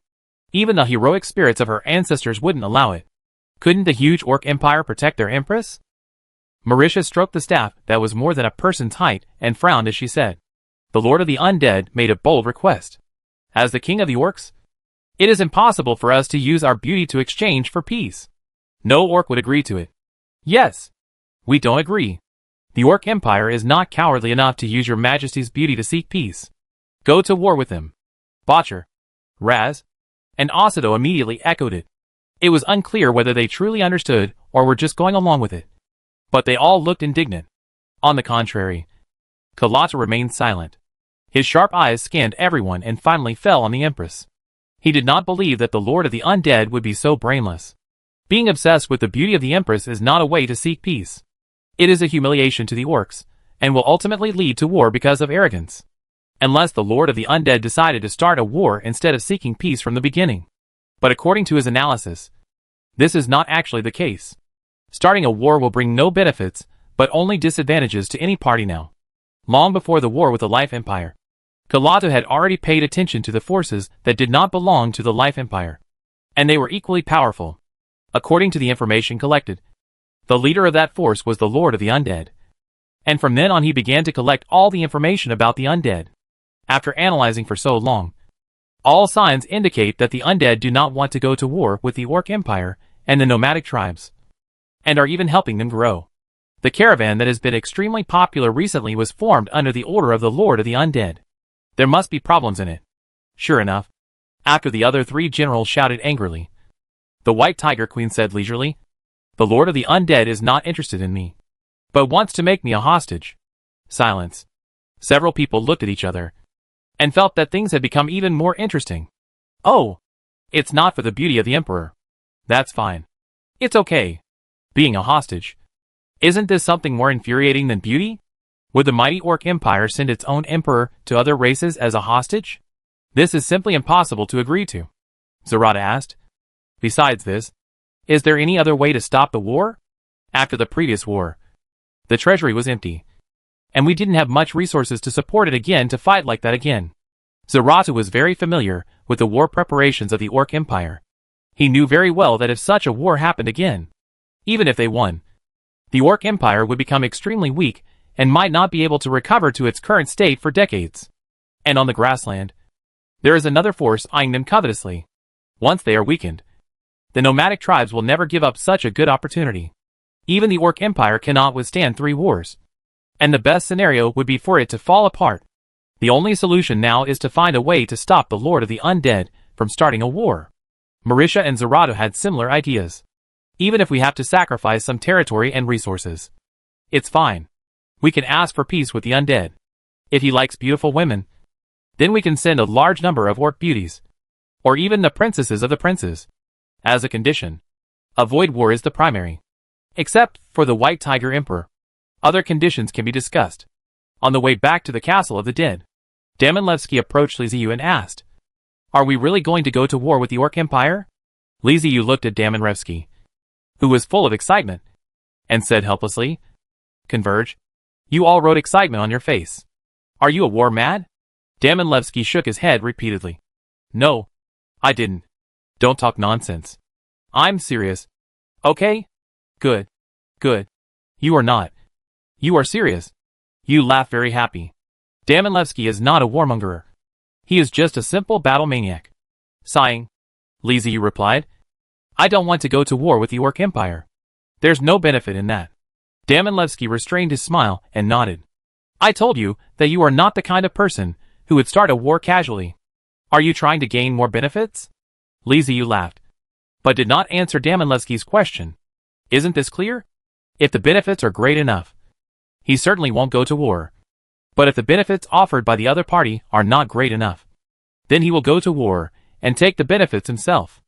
Even the heroic spirits of her ancestors wouldn't allow it. Couldn't the huge Orc Empire protect their Empress? Marisha stroked the staff that was more than a person's height and frowned as she said, "The Lord of the Undead made a bold request. As the King of the Orcs, it is impossible for us to use our beauty to exchange for peace. No orc would agree to it." "Yes, we don't agree. The Orc Empire is not cowardly enough to use your Majesty's beauty to seek peace. Go to war with them." Botcher, Raz, and Asudo immediately echoed it. It was unclear whether they truly understood or were just going along with it. But they all looked indignant. On the contrary, Kalata remained silent. His sharp eyes scanned everyone and finally fell on the Empress. He did not believe that the Lord of the Undead would be so brainless. Being obsessed with the beauty of the Empress is not a way to seek peace. It is a humiliation to the orcs, and will ultimately lead to war because of arrogance. Unless the Lord of the Undead decided to start a war instead of seeking peace from the beginning. But according to his analysis, this is not actually the case. Starting a war will bring no benefits, but only disadvantages to any party now. Long before the war with the Life Empire, Kalata had already paid attention to the forces that did not belong to the Life Empire. And they were equally powerful. According to the information collected, the leader of that force was the Lord of the Undead. And from then on he began to collect all the information about the Undead. After analyzing for so long, all signs indicate that the Undead do not want to go to war with the Orc Empire and the nomadic tribes, and are even helping them grow. The caravan that has been extremely popular recently was formed under the order of the Lord of the Undead. There must be problems in it. Sure enough, after the other 3 generals shouted angrily, the White Tiger Queen said leisurely, "The Lord of the Undead is not interested in me, but wants to make me a hostage." Silence. Several people looked at each other and felt that things had become even more interesting. "Oh, it's not for the beauty of the Emperor. That's fine. It's okay. Being a hostage. Isn't this something more infuriating than beauty? Would the mighty Orc Empire send its own emperor to other races as a hostage? This is simply impossible to agree to," Zarada asked. "Besides this, Is there any other way to stop the war? After the previous war, the treasury was empty, and we didn't have much resources to support it again to fight like that again. Zaratu was very familiar with the war preparations of the Orc Empire. He knew very well that if such a war happened again, even if they won, the Orc Empire would become extremely weak and might not be able to recover to its current state for decades. And on the grassland, there is another force eyeing them covetously. Once they are weakened, the nomadic tribes will never give up such a good opportunity. Even the Orc Empire cannot withstand 3 wars. And the best scenario would be for it to fall apart. The only solution now is to find a way to stop the Lord of the Undead from starting a war. Marisha and Zaratu had similar ideas. Even if we have to sacrifice some territory and resources, it's fine. We can ask for peace with the Undead. If he likes beautiful women, then we can send a large number of Orc beauties, or even the princesses of the princes. As a condition, avoid war is the primary. Except for the White Tiger Emperor, other conditions can be discussed. On the way back to the castle of the dead, Damanlevsky approached Liziu and asked, "Are we really going to go to war with the Orc Empire?" Liziu looked at Damanlevsky, who was full of excitement, and said helplessly, "Converge, you all wrote excitement on your face. Are you a war mad?" Damanlevsky shook his head repeatedly. "No, I didn't. Don't talk nonsense. I'm serious. Okay? Good. Good. You are not. You are serious. You laugh very happy. Damanlevsky is not a warmongerer. He is just a simple battle maniac." Sighing, Liziu replied, "I don't want to go to war with the Orc Empire. There's no benefit in that." Damanlevsky restrained his smile and nodded. "I told you that you are not the kind of person who would start a war casually. Are you trying to gain more benefits?" Liziu laughed, but did not answer Damanlevsky's question. Isn't this clear? If the benefits are great enough, he certainly won't go to war. But if the benefits offered by the other party are not great enough, then he will go to war and take the benefits himself.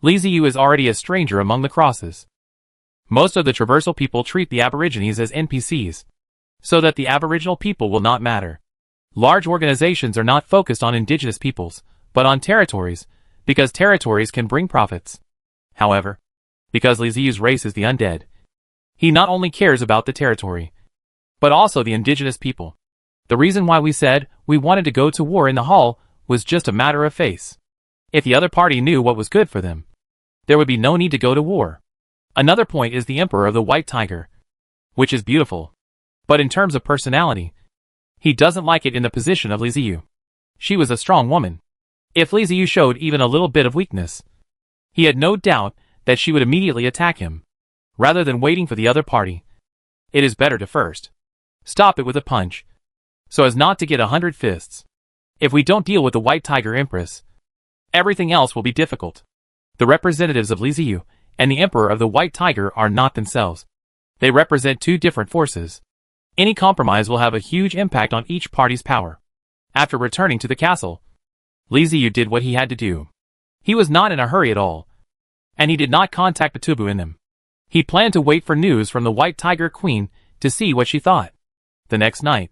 Liziu is already a stranger among the crosses. Most of the traversal people treat the Aborigines as NPCs, so that the Aboriginal people will not matter. Large organizations are not focused on indigenous peoples, but on territories, because territories can bring profits. However, because Liziu's race is the Undead, he not only cares about the territory, but also the indigenous people. The reason why we said we wanted to go to war in the hall was just a matter of face. If the other party knew what was good for them, there would be no need to go to war. Another point is the Emperor of the White Tiger, which is beautiful. But in terms of personality, he doesn't like it in the position of Liziu. She was a strong woman. If Liziu showed even a little bit of weakness, he had no doubt that she would immediately attack him. Rather than waiting for the other party, it is better to first stop it with a punch, so as not to get 100 fists. If we don't deal with the White Tiger Empress, everything else will be difficult. The representatives of Liziu and the Emperor of the White Tiger are not themselves. They represent 2 different forces. Any compromise will have a huge impact on each party's power. After returning to the castle, Liziu did what he had to do. He was not in a hurry at all, and he did not contact Batubu in them. He planned to wait for news from the White Tiger Queen to see what she thought. The next night,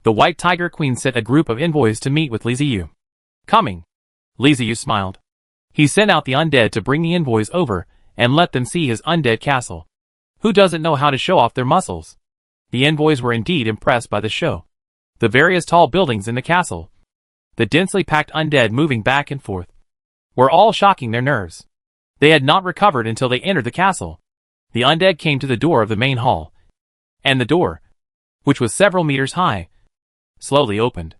the White Tiger Queen sent a group of envoys to meet with Liziu. Coming, Liziu smiled. He sent out the undead to bring the envoys over and let them see his undead castle. Who doesn't know how to show off their muscles? The envoys were indeed impressed by the show. The various tall buildings in the castle, the densely packed undead moving back and forth, were all shocking their nerves. They had not recovered until they entered the castle. The undead came to the door of the main hall, and the door, which was several meters high, slowly opened.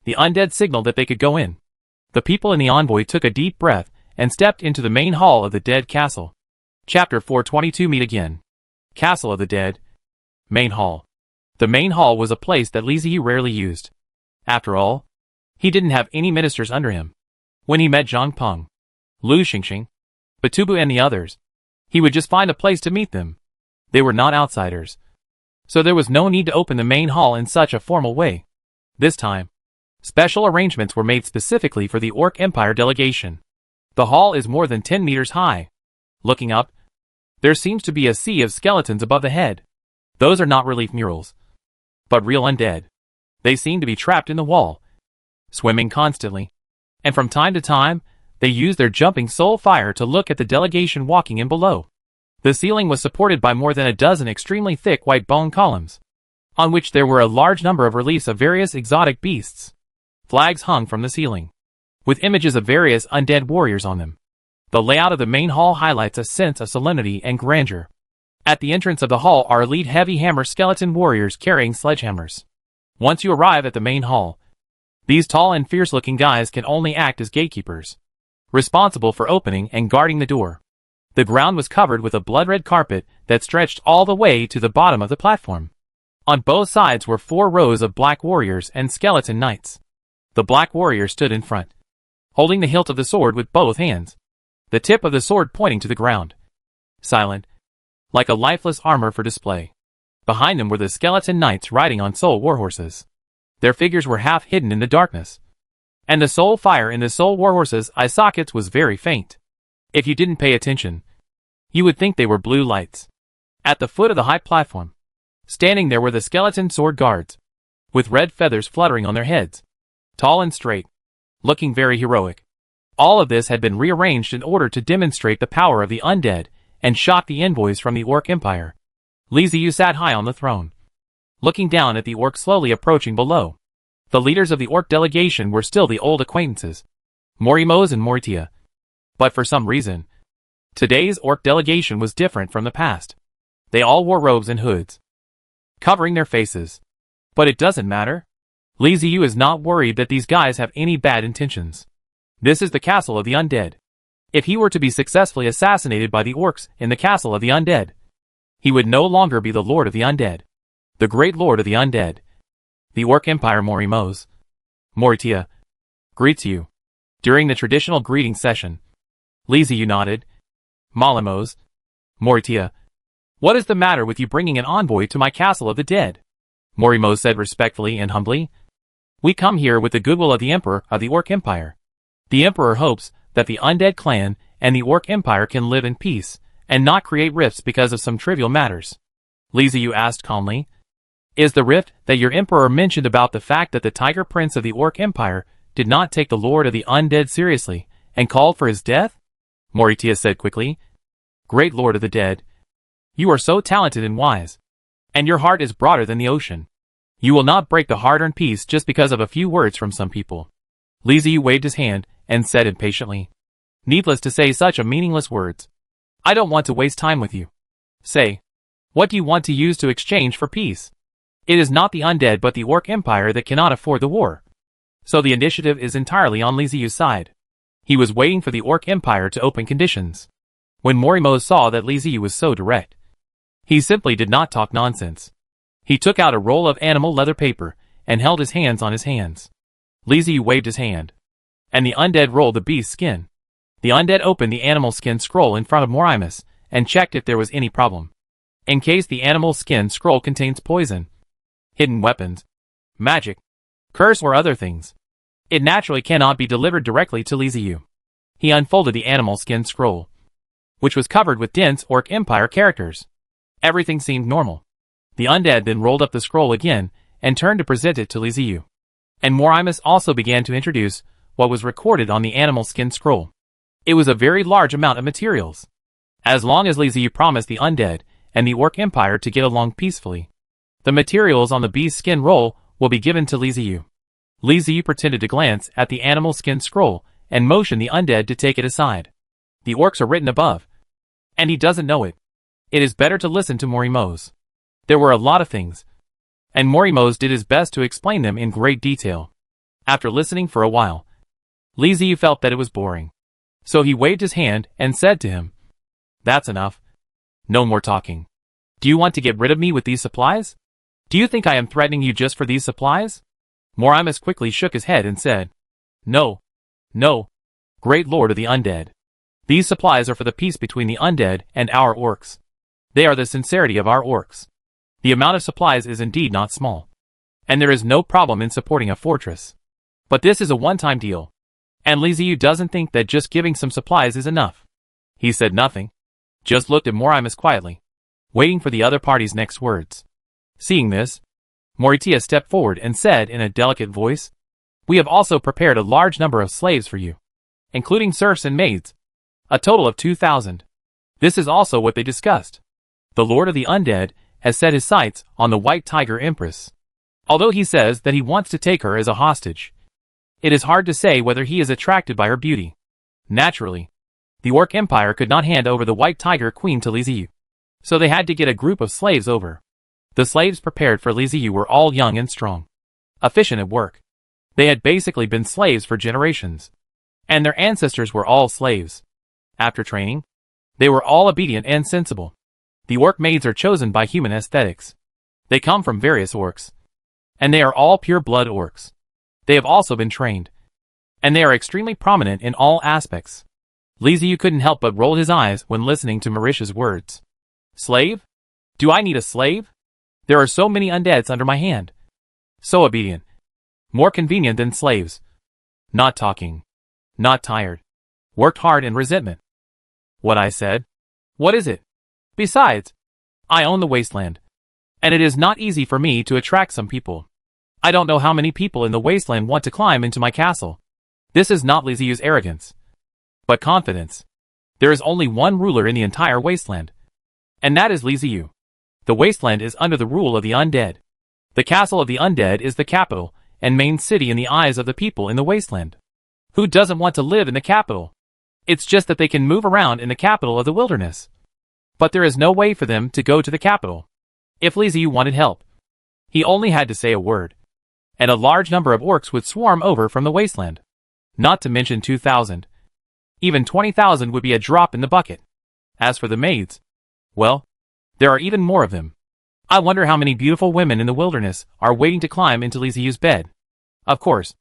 The undead signaled that they could go in. The people in the envoy took a deep breath and stepped into the main hall of the dead castle. Chapter 422 Meet again. Castle of the Dead. Main hall. The main hall was a place that Liziu rarely used. After all, he didn't have any ministers under him. When he met Zhang Peng, Lu Xingxing, Batubu and the others, he would just find a place to meet them. They were not outsiders, so there was no need to open the main hall in such a formal way. This time, special arrangements were made specifically for the Orc Empire delegation. The hall is more than 10 meters high. Looking up, there seems to be a sea of skeletons above the head. Those are not relief murals, but real undead. They seem to be trapped in the wall, swimming constantly, and from time to time, They used their jumping soul fire to look at the delegation walking in below. The ceiling was supported by more than a dozen extremely thick white bone columns, on which there were a large number of reliefs of various exotic beasts. Flags hung from the ceiling, with images of various undead warriors on them. The layout of the main hall highlights a sense of solemnity and grandeur. At the entrance of the hall are elite heavy hammer skeleton warriors carrying sledgehammers. Once you arrive at the main hall, these tall and fierce-looking guys can only act as gatekeepers, responsible for opening and guarding the door. The ground was covered with a blood-red carpet that stretched all the way to the bottom of the platform. On both sides were 4 rows of black warriors and skeleton knights. The black warrior stood in front, holding the hilt of the sword with both hands, the tip of the sword pointing to the ground, silent, like a lifeless armor for display. Behind them were the skeleton knights riding on soul warhorses. Their figures were half hidden in the darkness, and the soul fire in the soul warhorses' eye sockets was very faint. If you didn't pay attention, you would think they were blue lights. At the foot of the high platform, standing there were the skeleton sword guards, with red feathers fluttering on their heads, tall and straight, looking very heroic. All of this had been rearranged in order to demonstrate the power of the undead and shock the envoys from the Orc Empire. Li Ziyu sat high on the throne, looking down at the orcs slowly approaching below. The leaders of the orc delegation were still the old acquaintances, Morimose and Moritia. But for some reason, today's orc delegation was different from the past. They all wore robes and hoods, covering their faces. But it doesn't matter. Li Ziyu is not worried that these guys have any bad intentions. This is the castle of the undead. If he were to be successfully assassinated by the orcs in the castle of the undead, he would no longer be the lord of the undead, the great lord of the undead. The Orc Empire Morimose, Moritia, greets you. During the traditional greeting session, Li Ziyu nodded. Malimos, Moritia, what is the matter with you bringing an envoy to my castle of the dead? Morimose said respectfully and humbly. We come here with the goodwill of the Emperor of the Orc Empire. The Emperor hopes that the undead clan and the Orc Empire can live in peace and not create rifts because of some trivial matters. Li Ziyu asked calmly. Is the rift that your Emperor mentioned about the fact that the Tiger Prince of the Orc Empire did not take the Lord of the Undead seriously and called for his death? Moritia said quickly. Great Lord of the Dead, you are so talented and wise, and your heart is broader than the ocean. You will not break the hard-earned peace just because of a few words from some people. Li Ziyu waved his hand and said impatiently. Needless to say such a meaningless words. I don't want to waste time with you. Say, what do you want to use to exchange for peace? It is not the undead but the Orc Empire that cannot afford the war. So the initiative is entirely on Li Ziyu's side. He was waiting for the Orc Empire to open conditions. When Morimose saw that Li Ziyu was so direct, he simply did not talk nonsense. He took out a roll of animal leather paper and held his hands on his hands. Li Ziyu waved his hand, and the undead rolled the beast's skin. The undead opened the animal skin scroll in front of Morimose and checked if there was any problem. In case the animal skin scroll contains poison, hidden weapons, magic, curse or other things, it naturally cannot be delivered directly to Li Ziyu. He unfolded the animal skin scroll, which was covered with dense Orc Empire characters. Everything seemed normal. The undead then rolled up the scroll again and turned to present it to Li Ziyu. And Morimose also began to introduce what was recorded on the animal skin scroll. It was a very large amount of materials. As long as Li Ziyu promised the undead and the Orc Empire to get along peacefully, the materials on the beast skin roll will be given to Li Ziyu. Li Ziyu pretended to glance at the animal skin scroll and motioned the undead to take it aside. The orcs are written above, and he doesn't know it. It is better to listen to Morimose. There were a lot of things, and Morimose did his best to explain them in great detail. After listening for a while, Li Ziyu felt that it was boring. So he waved his hand and said to him, That's enough. No more talking. Do you want to get rid of me with these supplies? Do you think I am threatening you just for these supplies? Morimose quickly shook his head and said, No. No. Great Lord of the Undead. These supplies are for the peace between the undead and our orcs. They are the sincerity of our orcs. The amount of supplies is indeed not small, and there is no problem in supporting a fortress. But this is a one-time deal, and Li Ziyu doesn't think that just giving some supplies is enough. He said nothing, just looked at Morimose quietly, waiting for the other party's next words. Seeing this, Moritia stepped forward and said in a delicate voice, We have also prepared a large number of slaves for you. including serfs and maids. A total of 2,000. This is also what they discussed. The Lord of the Undead has set his sights on the White Tiger Empress. Although he says that he wants to take her as a hostage, it is hard to say whether he is attracted by her beauty. Naturally, the Orc Empire could not hand over the White Tiger Queen to Li Ziyu, so they had to get a group of slaves over. The slaves prepared for Li Ziyu were all young and strong, efficient at work. They had basically been slaves for generations, and their ancestors were all slaves. After training, they were all obedient and sensible. The orc maids are chosen by human aesthetics. They come from various orcs, and they are all pure-blood orcs. They have also been trained, and they are extremely prominent in all aspects. Li Ziyu couldn't help but roll his eyes when listening to Marisha's words. Slave? Do I need a slave? There are so many undeads under my hand. So obedient. More convenient than slaves. Not talking. Not tired. Worked hard in resentment. What I said? What is it? Besides, I own the wasteland, and it is not easy for me to attract some people. I don't know how many people in the wasteland want to climb into my castle. This is not Li Ziyu's arrogance, but confidence. There is only one ruler in the entire wasteland, and that is Li Ziyu. The wasteland is under the rule of the undead. The castle of the undead is the capital and main city in the eyes of the people in the wasteland. Who doesn't want to live in the capital? It's just that they can move around in the capital of the wilderness. But there is no way for them to go to the capital. If Li Ziyu wanted help, he only had to say a word, and a large number of orcs would swarm over from the wasteland. Not to mention 2,000. Even 20,000 would be a drop in the bucket. As for the maids, well, there are even more of them. I wonder how many beautiful women in the wilderness are waiting to climb into Li Ziyu's bed. Of course,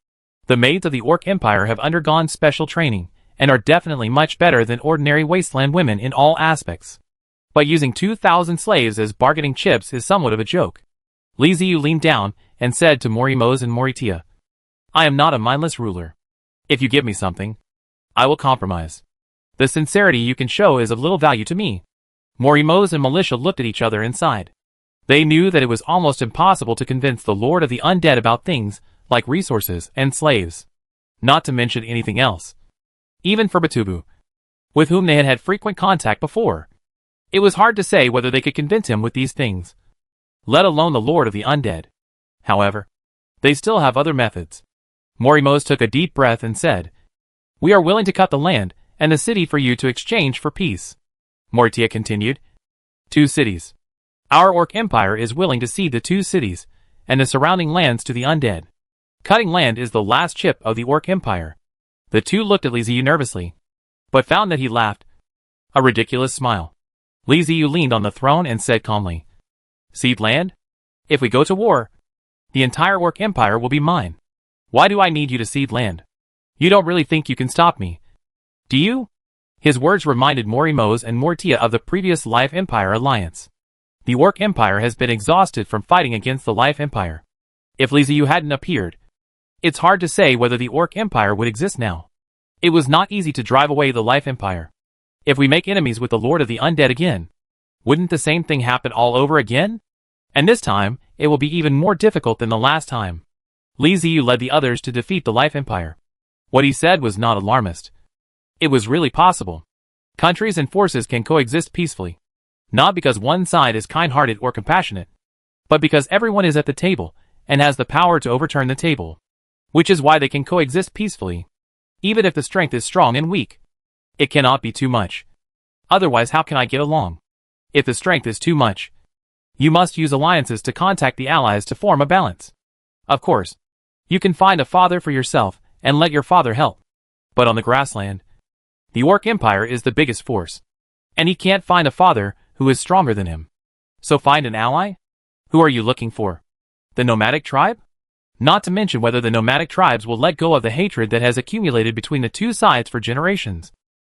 the maids of the Orc Empire have undergone special training, and are definitely much better than ordinary wasteland women in all aspects. But using 2,000 slaves as bargaining chips is somewhat of a joke. Li Ziyu leaned down and said to Morimoz and Moritia, I am not a mindless ruler. If you give me something, I will compromise. The sincerity you can show is of little value to me. Morimoz and Militia looked at each other and sighed. They knew that it was almost impossible to convince the Lord of the Undead about things like resources and slaves, not to mention anything else. Even for Batubu, with whom they had had frequent contact before, it was hard to say whether they could convince him with these things, let alone the Lord of the Undead. However, they still have other methods. Morimoz took a deep breath and said, We are willing to cut the land and the city for you to exchange for peace. Moritia continued, 2 cities. Our Orc Empire is willing to cede the 2 cities and the surrounding lands to the Undead. Cutting land is the last chip of the Orc Empire. The two looked at Li Ziyu nervously, but found that he laughed. A ridiculous smile. Li Ziyu leaned on the throne and said calmly, Cede land? If we go to war, the entire Orc Empire will be mine. Why do I need you to cede land? You don't really think you can stop me, do you? His words reminded Morimoz and Mortia of the previous Life Empire alliance. The Orc Empire has been exhausted from fighting against the Life Empire. If Li Ziyu hadn't appeared, it's hard to say whether the Orc Empire would exist now. It was not easy to drive away the Life Empire. If we make enemies with the Lord of the Undead again, wouldn't the same thing happen all over again? And this time, it will be even more difficult than the last time. Li Ziyu led the others to defeat the Life Empire. What he said was not alarmist. It was really possible. Countries and forces can coexist peacefully. Not because one side is kind-hearted or compassionate, but because everyone is at the table and has the power to overturn the table. Which is why they can coexist peacefully. Even if the strength is strong and weak. It cannot be too much. Otherwise, how can I get along? If the strength is too much, you must use alliances to contact the allies to form a balance. Of course, you can find a father for yourself and let your father help. But on the grassland, the Orc Empire is the biggest force. And he can't find a father who is stronger than him. So find an ally? Who are you looking for? The nomadic tribe? Not to mention whether the nomadic tribes will let go of the hatred that has accumulated between the two sides for generations.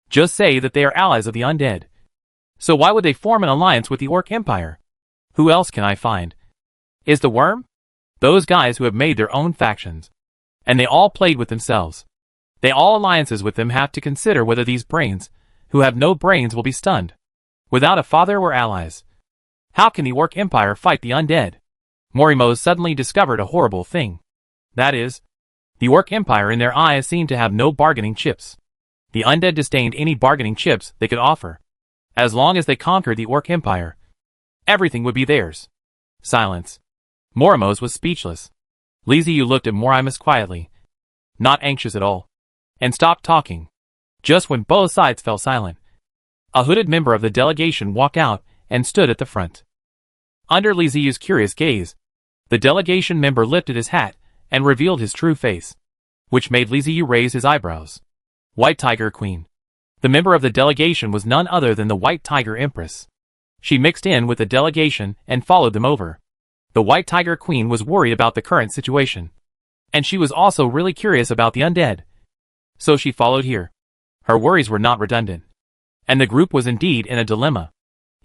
Just say that they are allies of the undead. So why would they form an alliance with the Orc Empire? Who else can I find? Is the Worm? Those guys who have made their own factions. And they all played with themselves. They all alliances with them have to consider whether these brains, who have no brains, will be stunned. Without a father or allies. How can the Orc Empire fight the undead? Morimoz suddenly discovered a horrible thing. That is, the Orc Empire in their eyes seemed to have no bargaining chips. The undead disdained any bargaining chips they could offer. As long as they conquered the Orc Empire, everything would be theirs. Silence. Moramos was speechless. Li Ziyu looked at Moramos quietly, not anxious at all, and stopped talking. Just when both sides fell silent, a hooded member of the delegation walked out and stood at the front. Under Li Ziyu's curious gaze, the delegation member lifted his hat and revealed his true face, which made Li Ziyu raise his eyebrows. White Tiger Queen. The member of the delegation was none other than the White Tiger Empress. She mixed in with the delegation and followed them over. The White Tiger Queen was worried about the current situation, and she was also really curious about the undead. So she followed here. Her worries were not redundant, and the group was indeed in a dilemma.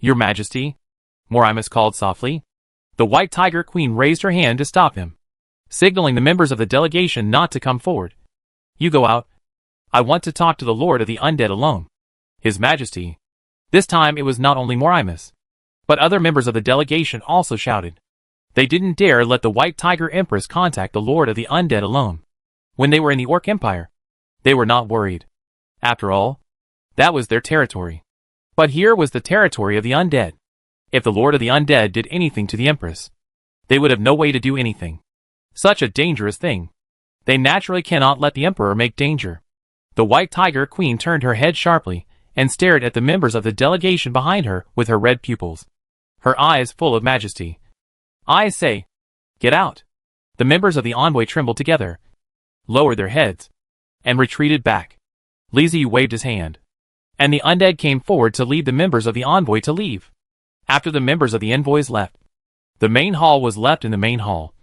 Your Majesty, Moramos called softly. The White Tiger Queen raised her hand to stop him, signaling the members of the delegation not to come forward. You go out. I want to talk to the Lord of the Undead alone. His Majesty. This time it was not only Moramos, but other members of the delegation also shouted. They didn't dare let the White Tiger Empress contact the Lord of the Undead alone. When they were in the Orc Empire, they were not worried. After all, that was their territory. But here was the territory of the Undead. If the Lord of the Undead did anything to the Empress, they would have no way to do anything. Such a dangerous thing. They naturally cannot let the Emperor make danger. The White Tiger Queen turned her head sharply and stared at the members of the delegation behind her with her red pupils, her eyes full of majesty. I say, get out. The members of the envoy trembled together, lowered their heads, and retreated back. Li Ziyu waved his hand, and the undead came forward to lead the members of the envoy to leave. After the members of the envoys left, the main hall was left in the main hall,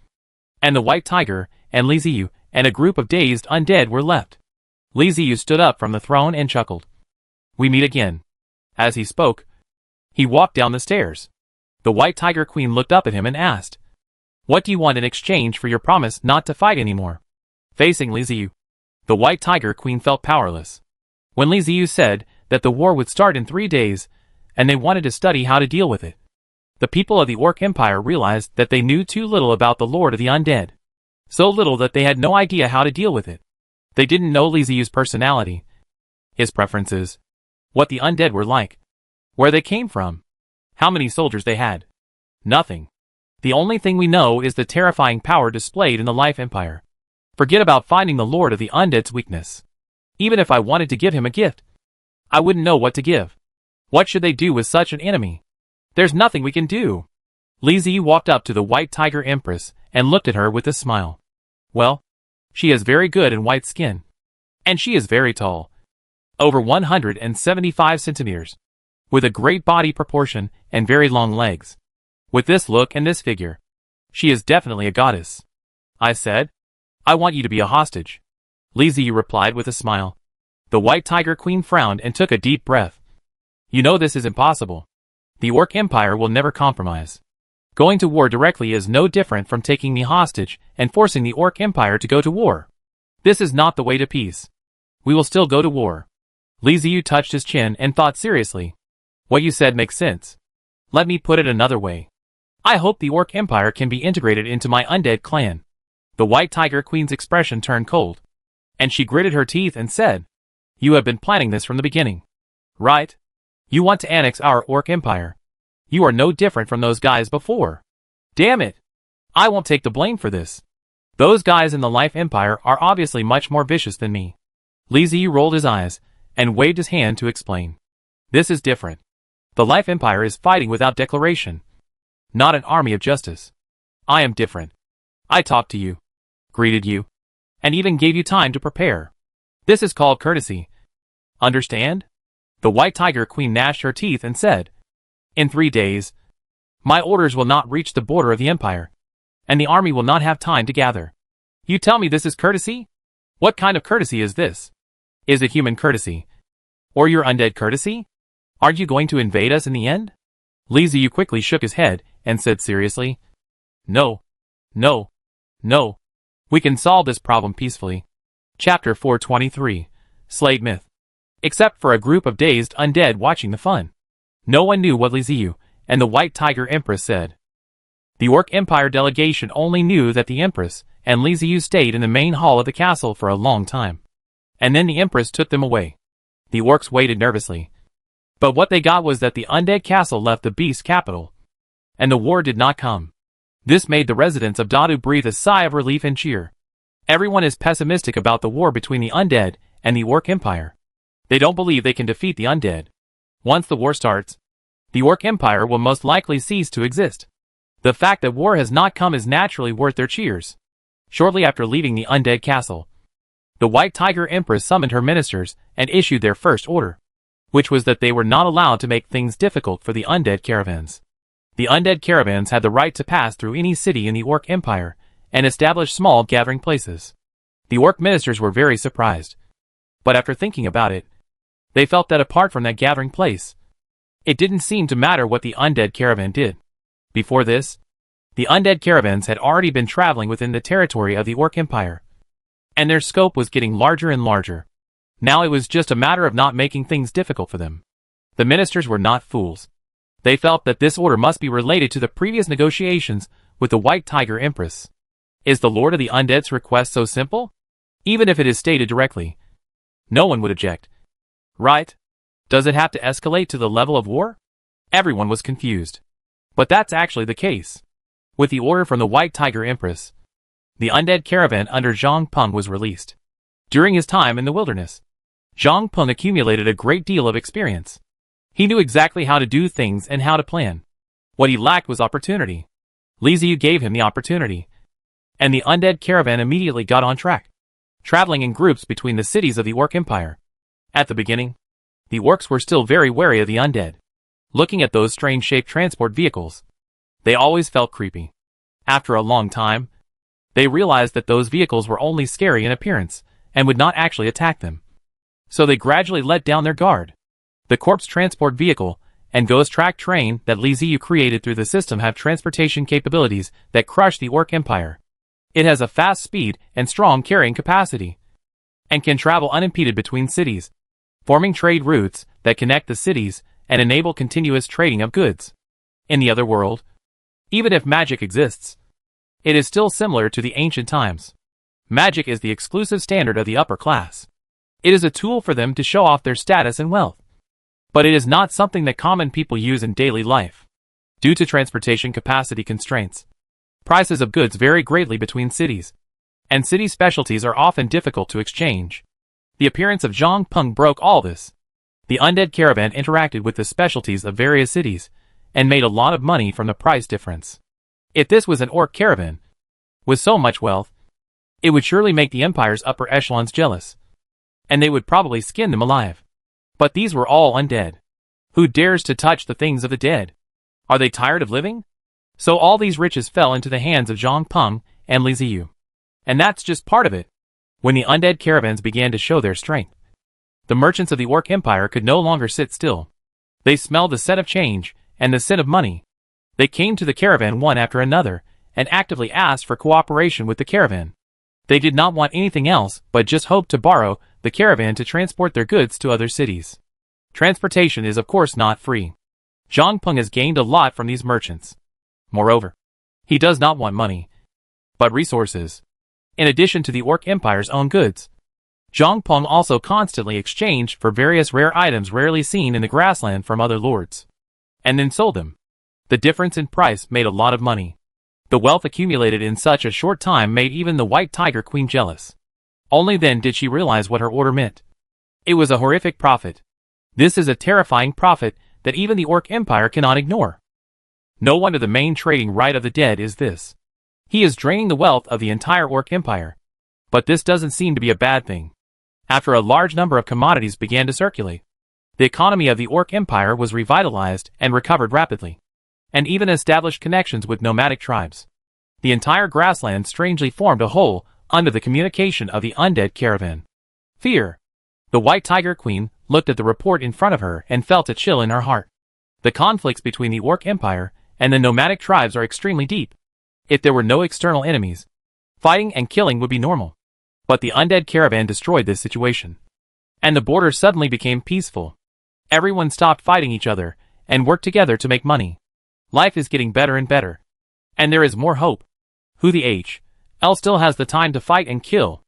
and the White Tiger and Li Ziyu and a group of dazed undead were left. Li Ziyu stood up from the throne and chuckled. We meet again. As he spoke, he walked down the stairs. The White Tiger Queen looked up at him and asked, what do you want in exchange for your promise not to fight anymore? Facing Li Ziyu, the White Tiger Queen felt powerless. When Li Ziyu said that the war would start in 3 days, and they wanted to study how to deal with it, the people of the Orc Empire realized that they knew too little about the Lord of the Undead. So little that they had no idea how to deal with it. They didn't know Li Ziyu's personality, his preferences, what the undead were like, where they came from, how many soldiers they had. Nothing. The only thing we know is the terrifying power displayed in the Life Empire. Forget about finding the Lord of the Undead's weakness. Even if I wanted to give him a gift, I wouldn't know what to give. What should they do with such an enemy? There's nothing we can do. Li Ziyu walked up to the White Tiger Empress and looked at her with a smile. Well, she has very good and white skin. And she is very tall. Over 175 centimeters. With a great body proportion and very long legs. With this look and this figure, she is definitely a goddess. I said, I want you to be a hostage. Li Ziyu replied with a smile. The White Tiger Queen frowned and took a deep breath. You know this is impossible. The Orc Empire will never compromise. Going to war directly is no different from taking me hostage and forcing the Orc Empire to go to war. This is not the way to peace. We will still go to war. Li Ziyu touched his chin and thought seriously. What you said makes sense. Let me put it another way. I hope the Orc Empire can be integrated into my undead clan. The White Tiger Queen's expression turned cold, and she gritted her teeth and said, You have been planning this from the beginning. Right? You want to annex our Orc Empire. You are no different from those guys before. Damn it. I won't take the blame for this. Those guys in the Life Empire are obviously much more vicious than me. Li Ziyu rolled his eyes and waved his hand to explain. This is different. The Life Empire is fighting without declaration. Not an army of justice. I am different. I talked to you, greeted you, and even gave you time to prepare. This is called courtesy. Understand? The White Tiger Queen gnashed her teeth and said, In 3 days, my orders will not reach the border of the Empire, and the army will not have time to gather. You tell me this is courtesy? What kind of courtesy is this? Is it human courtesy? Or your undead courtesy? Aren't you going to invade us in the end? Li Ziyu quickly shook his head and said seriously, No. No. No. We can solve this problem peacefully. Chapter 423, Slade Myth. Except for a group of dazed undead watching the fun, no one knew what Li Ziyu and the White Tiger Empress said. The Orc Empire delegation only knew that the Empress and Li Ziyu stayed in the main hall of the castle for a long time. And then the Empress took them away. The orcs waited nervously. But what they got was that the undead castle left the beast's capital, and the war did not come. This made the residents of Dadu breathe a sigh of relief and cheer. Everyone is pessimistic about the war between the undead and the orc empire. They don't believe they can defeat the undead. Once the war starts, the orc empire will most likely cease to exist. The fact that war has not come is naturally worth their cheers. Shortly after leaving the undead castle, the White Tiger Empress summoned her ministers and issued their first order, which was that they were not allowed to make things difficult for the undead caravans. The undead caravans had the right to pass through any city in the orc empire and establish small gathering places. The orc ministers were very surprised. But after thinking about it, they felt that apart from that gathering place, it didn't seem to matter what the undead caravan did. Before this, the undead caravans had already been traveling within the territory of the orc empire, and their scope was getting larger and larger. Now it was just a matter of not making things difficult for them. The ministers were not fools. They felt that this order must be related to the previous negotiations with the White Tiger Empress. Is the Lord of the Undead's request so simple? Even if it is stated directly, no one would object. Right? Does it have to escalate to the level of war? Everyone was confused. But that's actually the case. With the order from the White Tiger Empress, the undead caravan under Zhang Peng was released. During his time in the wilderness, Zhang Peng accumulated a great deal of experience. He knew exactly how to do things and how to plan. What he lacked was opportunity. Li Ziyu gave him the opportunity, and the undead caravan immediately got on track, traveling in groups between the cities of the Orc Empire. At the beginning, the orcs were still very wary of the undead. Looking at those strange-shaped transport vehicles, they always felt creepy. After a long time, they realized that those vehicles were only scary in appearance and would not actually attack them. So they gradually let down their guard. The corpse transport vehicle and ghost track train that Li Ziyu created through the system have transportation capabilities that crush the Orc Empire. It has a fast speed and strong carrying capacity, and can travel unimpeded between cities, forming trade routes that connect the cities and enable continuous trading of goods. In the other world, even if magic exists, it is still similar to the ancient times. Magic is the exclusive standard of the upper class. It is a tool for them to show off their status and wealth. But it is not something that common people use in daily life. Due to transportation capacity constraints, prices of goods vary greatly between cities, and city specialties are often difficult to exchange. The appearance of Zhang Peng broke all this. The undead caravan interacted with the specialties of various cities, and made a lot of money from the price difference. If this was an orc caravan, with so much wealth, it would surely make the empire's upper echelons jealous, and they would probably skin them alive. But these were all undead. Who dares to touch the things of the dead? Are they tired of living? So all these riches fell into the hands of Zhang Peng and Li Ziyu. And that's just part of it. When the undead caravans began to show their strength, the merchants of the Orc Empire could no longer sit still. They smelled the scent of change and the scent of money. They came to the caravan one after another and actively asked for cooperation with the caravan. They did not want anything else but just hoped to borrow the caravan to transport their goods to other cities. Transportation is of course not free. Zhang Peng has gained a lot from these merchants. Moreover, he does not want money, but resources. In addition to the Orc Empire's own goods, Zhang Peng also constantly exchanged for various rare items rarely seen in the grassland from other lords, and then sold them. The difference in price made a lot of money. The wealth accumulated in such a short time made even the White Tiger Queen jealous. Only then did she realize what her order meant. It was a horrific profit. This is a terrifying profit that even the Orc Empire cannot ignore. No wonder the main trading right of the dead is this. He is draining the wealth of the entire Orc Empire. But this doesn't seem to be a bad thing. After a large number of commodities began to circulate, the economy of the Orc Empire was revitalized and recovered rapidly, and even established connections with nomadic tribes. The entire grassland strangely formed a whole under the communication of the undead caravan. Fear. The White Tiger Queen looked at the report in front of her and felt a chill in her heart. The conflicts between the Orc Empire and the nomadic tribes are extremely deep. If there were no external enemies, fighting and killing would be normal. But the undead caravan destroyed this situation, and the border suddenly became peaceful. Everyone stopped fighting each other and worked together to make money. Life is getting better and better, and there is more hope. Who the L still has the time to fight and kill?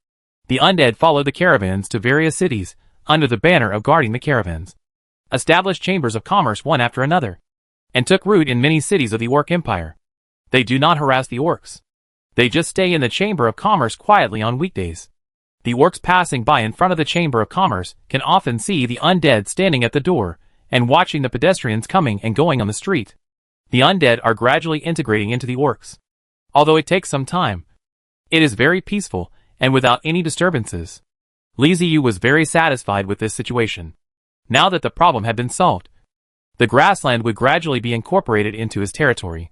The undead followed the caravans to various cities, under the banner of guarding the caravans, established chambers of commerce one after another, and took root in many cities of the Orc Empire. They do not harass the orcs. They just stay in the Chamber of Commerce quietly on weekdays. The orcs passing by in front of the Chamber of Commerce can often see the undead standing at the door and watching the pedestrians coming and going on the street. The undead are gradually integrating into the orcs. Although it takes some time, it is very peaceful and without any disturbances. Li Ziyu was very satisfied with this situation. Now that the problem had been solved, the grassland would gradually be incorporated into his territory.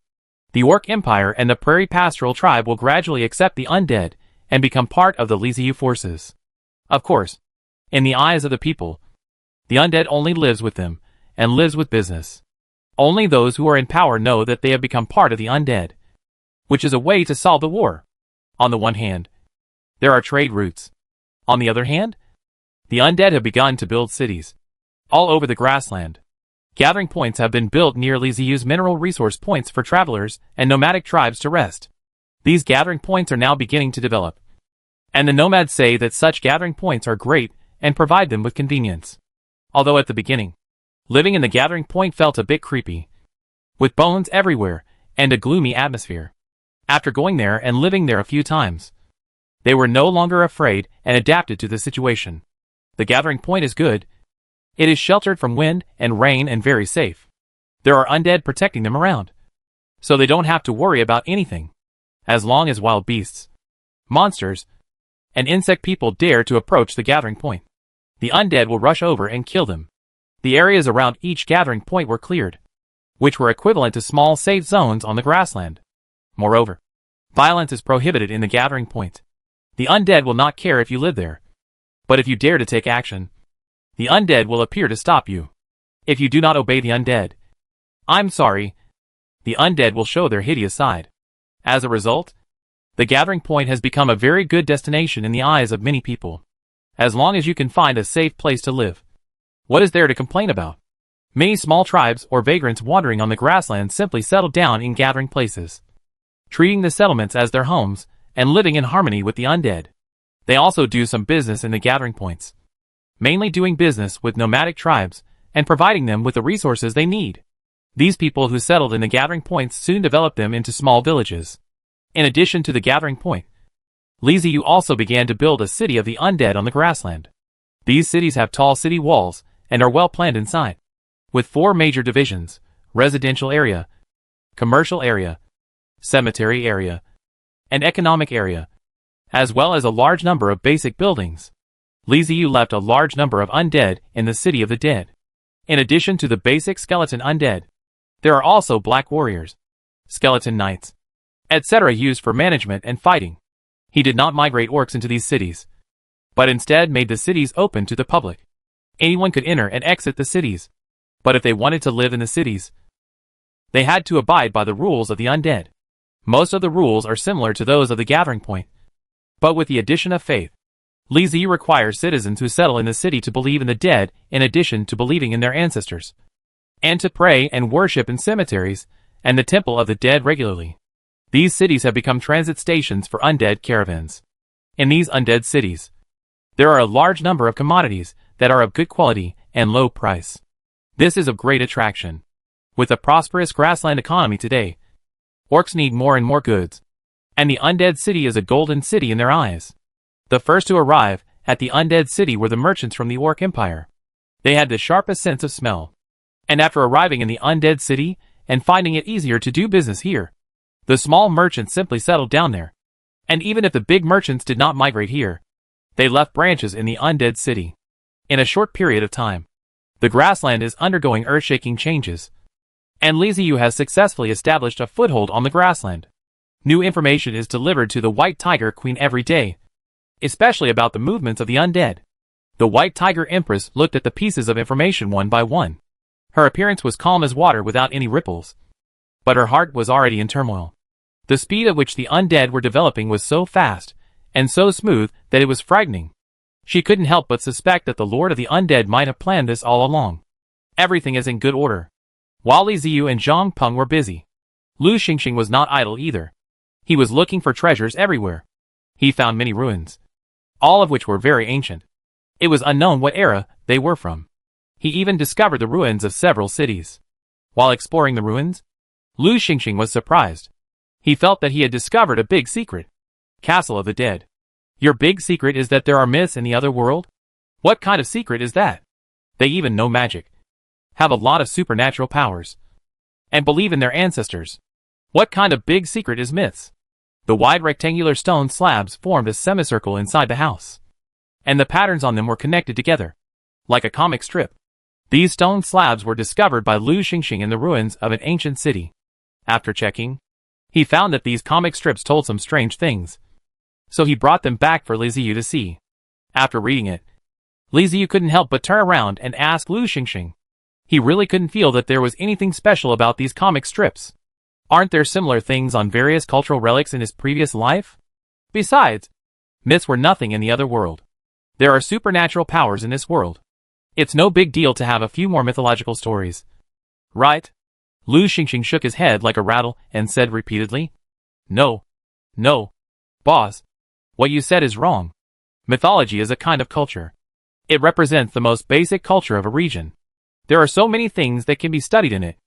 The Orc Empire and the Prairie Pastoral Tribe will gradually accept the undead and become part of the Li Ziyu forces. Of course, in the eyes of the people, the undead only lives with them and lives with business. Only those who are in power know that they have become part of the undead, which is a way to solve the war. On the one hand, there are trade routes. On the other hand, the undead have begun to build cities all over the grassland. Gathering points have been built near Li Ziyu's mineral resource points for travelers and nomadic tribes to rest. These gathering points are now beginning to develop, and the nomads say that such gathering points are great and provide them with convenience. Although at the beginning, living in the gathering point felt a bit creepy, with bones everywhere and a gloomy atmosphere. After going there and living there a few times, they were no longer afraid and adapted to the situation. The gathering point is good. It is sheltered from wind and rain and very safe. There are undead protecting them around, so they don't have to worry about anything. As long as wild beasts, monsters, and insect people dare to approach the gathering point, the undead will rush over and kill them. The areas around each gathering point were cleared, which were equivalent to small safe zones on the grassland. Moreover, violence is prohibited in the gathering point. The undead will not care if you live there, but if you dare to take action, the undead will appear to stop you. If you do not obey the undead, I'm sorry, the undead will show their hideous side. As a result, the gathering point has become a very good destination in the eyes of many people. As long as you can find a safe place to live, what is there to complain about? Many small tribes or vagrants wandering on the grassland simply settle down in gathering places, treating the settlements as their homes and living in harmony with the undead. They also do some business in the gathering points, mainly doing business with nomadic tribes and providing them with the resources they need. These people who settled in the gathering points soon developed them into small villages. In addition to the gathering point, Li Ziyu also began to build a city of the undead on the grassland. These cities have tall city walls and are well planned inside, with 4 major divisions: residential area, commercial area, cemetery area, and economic area, as well as a large number of basic buildings. Li Ziyu left a large number of undead in the City of the Dead. In addition to the basic skeleton undead, there are also black warriors, skeleton knights, etc. used for management and fighting. He did not migrate orcs into these cities, but instead made the cities open to the public. Anyone could enter and exit the cities, but if they wanted to live in the cities, they had to abide by the rules of the undead. Most of the rules are similar to those of the gathering point, but with the addition of faith. Li Ziyu requires citizens who settle in the city to believe in the dead in addition to believing in their ancestors, and to pray and worship in cemeteries and the temple of the dead regularly. These cities have become transit stations for undead caravans. In these undead cities, there are a large number of commodities that are of good quality and low price. This is of great attraction. With the prosperous grassland economy today, orcs need more and more goods, and the undead city is a golden city in their eyes. The first to arrive at the undead city were the merchants from the Orc Empire. They had the sharpest sense of smell, and after arriving in the undead city and finding it easier to do business here, the small merchants simply settled down there. And even if the big merchants did not migrate here, they left branches in the undead city. In a short period of time, the grassland is undergoing earth-shaking changes, and Li Ziyu has successfully established a foothold on the grassland. New information is delivered to the White Tiger Queen every day, especially about the movements of the undead. The White Tiger Empress looked at the pieces of information one by one. Her appearance was calm as water without any ripples, but her heart was already in turmoil. The speed at which the undead were developing was so fast and so smooth that it was frightening. She couldn't help but suspect that the Lord of the Undead might have planned this all along. Everything is in good order. While Li Ziyu and Zhang Peng were busy, Lu Xingxing was not idle either. He was looking for treasures everywhere. He found many ruins, all of which were very ancient. It was unknown what era they were from. He even discovered the ruins of several cities. While exploring the ruins, Lu Xingxing was surprised. He felt that he had discovered a big secret. Castle of the Dead. Your big secret is that there are myths in the other world? What kind of secret is that? They even know magic, have a lot of supernatural powers, and believe in their ancestors. What kind of big secret is myths? The wide rectangular stone slabs formed a semicircle inside the house, and the patterns on them were connected together, like a comic strip. These stone slabs were discovered by Lu Xingxing in the ruins of an ancient city. After checking, he found that these comic strips told some strange things. So he brought them back for Li Ziyu to see. After reading it, Li Ziyu couldn't help but turn around and ask Lu Xingxing. He really couldn't feel that there was anything special about these comic strips. Aren't there similar things on various cultural relics in his previous life? Besides, myths were nothing in the other world. There are supernatural powers in this world. It's no big deal to have a few more mythological stories. Right? Lu Xingxing shook his head like a rattle and said repeatedly, No. Boss. What you said is wrong. Mythology is a kind of culture. It represents the most basic culture of a region. There are so many things that can be studied in it.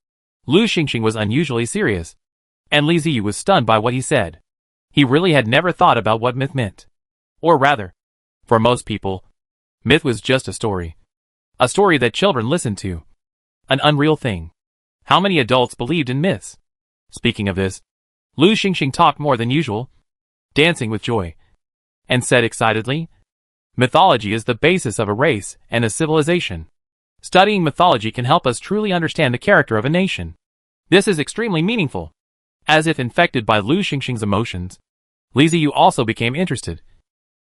Lu Xingxing was unusually serious, and Li Ziyu was stunned by what he said. He really had never thought about what myth meant. Or rather, for most people, myth was just a story. A story that children listened to. An unreal thing. How many adults believed in myths? Speaking of this, Lu Xingxing talked more than usual, dancing with joy, and said excitedly, Mythology is the basis of a race and a civilization. Studying mythology can help us truly understand the character of a nation. This is extremely meaningful. As if infected by Lu Xingxing's emotions, Li Ziyu also became interested.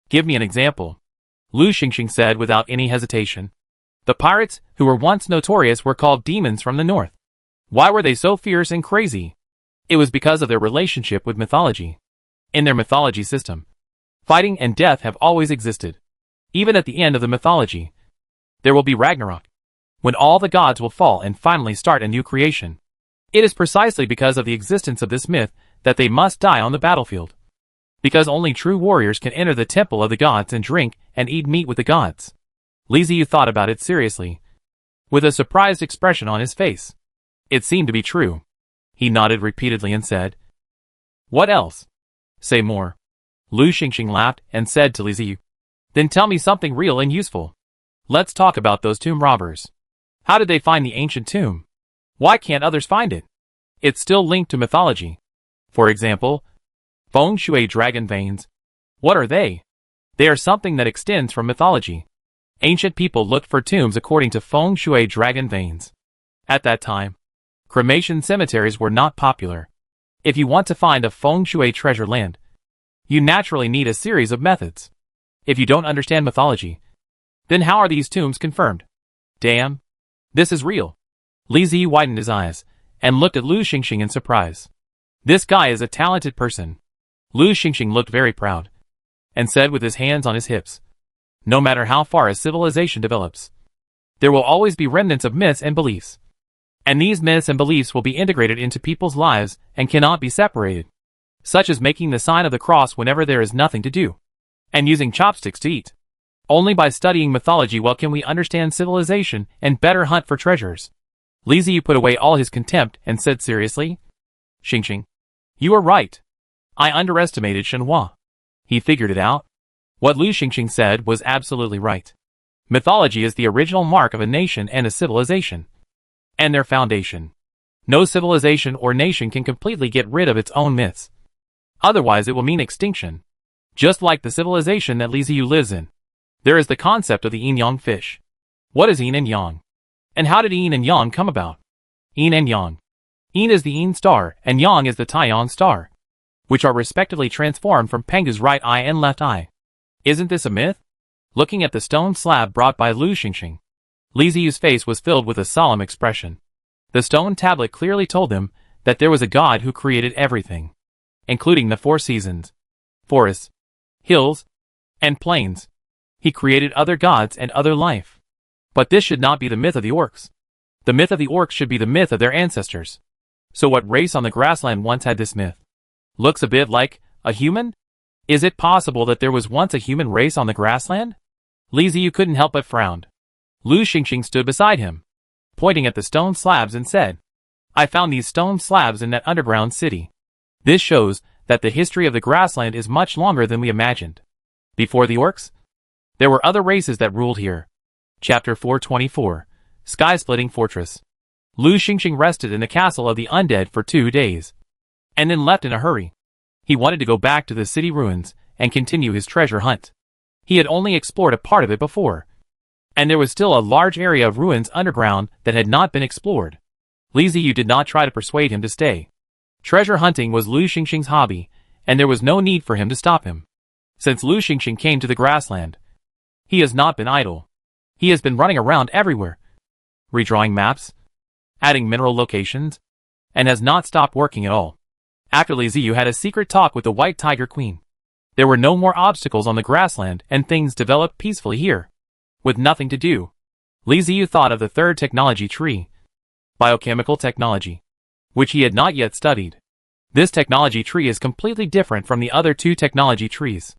Give me an example. Lu Xingxing said without any hesitation. The pirates, who were once notorious, were called demons from the north. Why were they so fierce and crazy? It was because of their relationship with mythology. In their mythology system, fighting and death have always existed. Even at the end of the mythology, there will be Ragnarok, when all the gods will fall and finally start a new creation. It is precisely because of the existence of this myth that they must die on the battlefield. Because only true warriors can enter the temple of the gods and drink and eat meat with the gods. Li Ziyu thought about it seriously, with a surprised expression on his face. It seemed to be true. He nodded repeatedly and said, What else? Say more. Lu Xingxing laughed and said to Li Ziyu, Then tell me something real and useful. Let's talk about those tomb robbers. How did they find the ancient tomb? Why can't others find it? It's still linked to mythology. For example, feng shui dragon veins. What are they? They are something that extends from mythology. Ancient people looked for tombs according to feng shui dragon veins. At that time, cremation cemeteries were not popular. If you want to find a feng shui treasure land, you naturally need a series of methods. If you don't understand mythology, then how are these tombs confirmed? Damn. This is real. Li Ziyu widened his eyes and looked at Lu Xingxing in surprise. This guy is a talented person. Lu Xingxing looked very proud and said with his hands on his hips, No matter how far a civilization develops, there will always be remnants of myths and beliefs. And these myths and beliefs will be integrated into people's lives and cannot be separated. Such as making the sign of the cross whenever there is nothing to do, and using chopsticks to eat. Only by studying mythology well can we understand civilization and better hunt for treasures. Li Ziyu put away all his contempt and said seriously, Xingxing, you are right. I underestimated Shenhua. He figured it out. What Lu Xingxing said was absolutely right. Mythology is the original mark of a nation and a civilization, and their foundation. No civilization or nation can completely get rid of its own myths. Otherwise it will mean extinction. Just like the civilization that Li Ziyu lives in. There is the concept of the yin-yang fish. What is yin and yang? And how did yin and yang come about? Yin and yang. Yin is the yin star and yang is the Taiyang star, which are respectively transformed from Pengu's right eye and left eye. Isn't this a myth? Looking at the stone slab brought by Lu Xingxing, Li Ziyu's face was filled with a solemn expression. The stone tablet clearly told him that there was a god who created everything, including the 4 seasons, forests, hills, and plains. He created other gods and other life. But this should not be the myth of the orcs. The myth of the orcs should be the myth of their ancestors. So what race on the grassland once had this myth? Looks a bit like a human? Is it possible that there was once a human race on the grassland? Li Ziyu couldn't help but frown. Lu Xingxing stood beside him, pointing at the stone slabs and said, I found these stone slabs in that underground city. This shows that the history of the grassland is much longer than we imagined. Before the orcs, there were other races that ruled here. Chapter 424, Sky-Splitting Fortress. Lu Xingxing rested in the castle of the undead for 2 days, and then left in a hurry. He wanted to go back to the city ruins and continue his treasure hunt. He had only explored a part of it before, and there was still a large area of ruins underground that had not been explored. Li Ziyu did not try to persuade him to stay. Treasure hunting was Lu Xingxing's hobby, and there was no need for him to stop him. Since Lu Xingxing came to the grassland, he has not been idle. He has been running around everywhere, redrawing maps, adding mineral locations, and has not stopped working at all. After Li Ziyu had a secret talk with the White Tiger Queen, there were no more obstacles on the grassland and things developed peacefully here. With nothing to do, Li Ziyu thought of the third technology tree, biochemical technology, which he had not yet studied. This technology tree is completely different from the other 2 technology trees.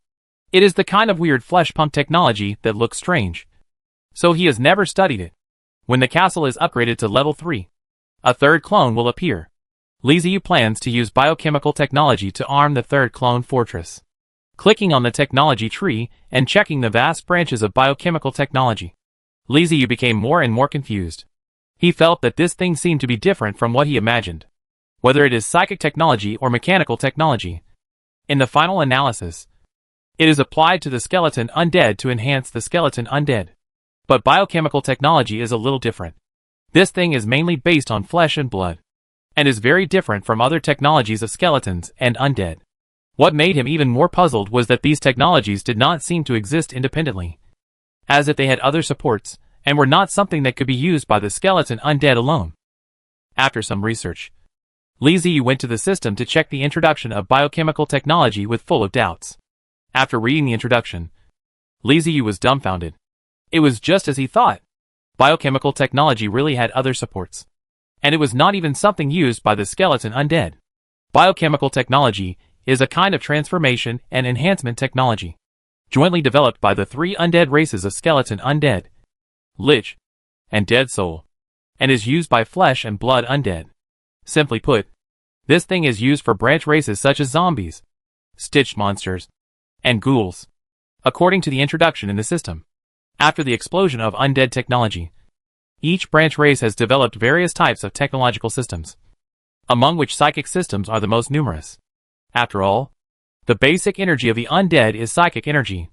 It is the kind of weird flesh pump technology that looks strange, so he has never studied it. When the castle is upgraded to level 3, a third clone will appear. Li Ziyu plans to use biochemical technology to arm the third clone fortress. Clicking on the technology tree and checking the vast branches of biochemical technology, Li Ziyu became more and more confused. He felt that this thing seemed to be different from what he imagined, whether it is psychic technology or mechanical technology. In the final analysis, it is applied to the skeleton undead to enhance the skeleton undead. But biochemical technology is a little different. This thing is mainly based on flesh and blood, and is very different from other technologies of skeletons and undead. What made him even more puzzled was that these technologies did not seem to exist independently, as if they had other supports, and were not something that could be used by the skeleton undead alone. After some research, Li Ziyu went to the system to check the introduction of biochemical technology with full of doubts. After reading the introduction, Li Ziyu was dumbfounded. It was just as he thought. Biochemical technology really had other supports, and it was not even something used by the skeleton undead. Biochemical technology is a kind of transformation and enhancement technology, jointly developed by the 3 undead races of skeleton undead, lich, and dead soul, and is used by flesh and blood undead. Simply put, this thing is used for branch races such as zombies, stitched monsters, and ghouls, according to the introduction in the system. After the explosion of undead technology, each branch race has developed various types of technological systems, among which psychic systems are the most numerous. After all, the basic energy of the undead is psychic energy,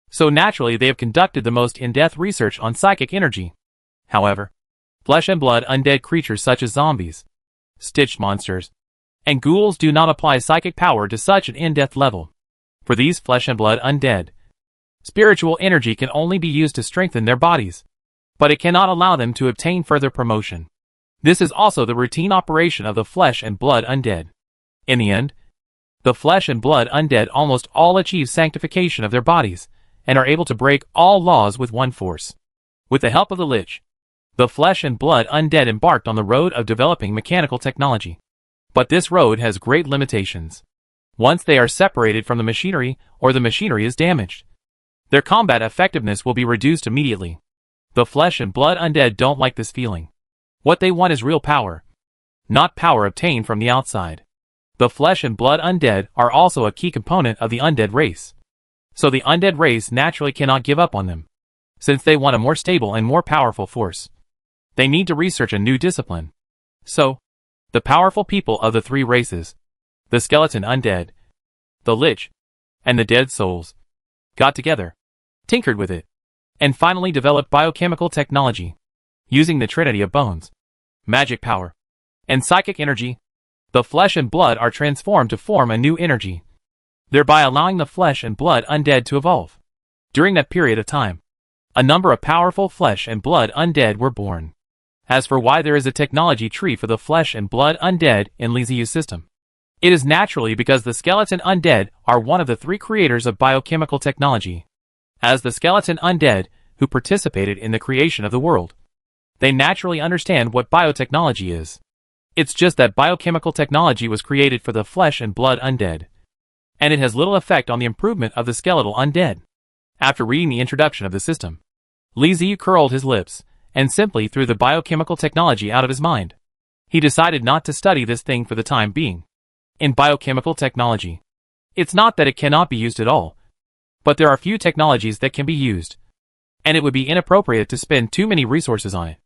so naturally they have conducted the most in-depth research on psychic energy. However, flesh and blood undead creatures such as zombies, stitched monsters, and ghouls do not apply psychic power to such an in-depth level. For these flesh and blood undead, spiritual energy can only be used to strengthen their bodies, but it cannot allow them to obtain further promotion. This is also the routine operation of the flesh and blood undead. In the end, the flesh and blood undead almost all achieve sanctification of their bodies, and are able to break all laws with one force. With the help of the lich, the flesh and blood undead embarked on the road of developing mechanical technology. But this road has great limitations. Once they are separated from the machinery, or the machinery is damaged, their combat effectiveness will be reduced immediately. The flesh and blood undead don't like this feeling. What they want is real power, not power obtained from the outside. The flesh and blood undead are also a key component of the undead race, so the undead race naturally cannot give up on them. Since they want a more stable and more powerful force, they need to research a new discipline. So, the powerful people of the 3 races, the skeleton undead, the lich, and the dead souls, got together, tinkered with it, and finally developed biochemical technology. Using the trinity of bones, magic power, and psychic energy, the flesh and blood are transformed to form a new energy, thereby allowing the flesh and blood undead to evolve. During that period of time, a number of powerful flesh and blood undead were born. As for why there is a technology tree for the flesh and blood undead in Li Ziyu's system, it is naturally because the skeleton undead are one of the 3 creators of biochemical technology. As the skeleton undead who participated in the creation of the world, they naturally understand what biotechnology is. It's just that biochemical technology was created for the flesh and blood undead, and it has little effect on the improvement of the skeletal undead. After reading the introduction of the system, Li Ziyu curled his lips and simply threw the biochemical technology out of his mind. He decided not to study this thing for the time being. In biochemical technology, it's not that it cannot be used at all, but there are few technologies that can be used, and it would be inappropriate to spend too many resources on it.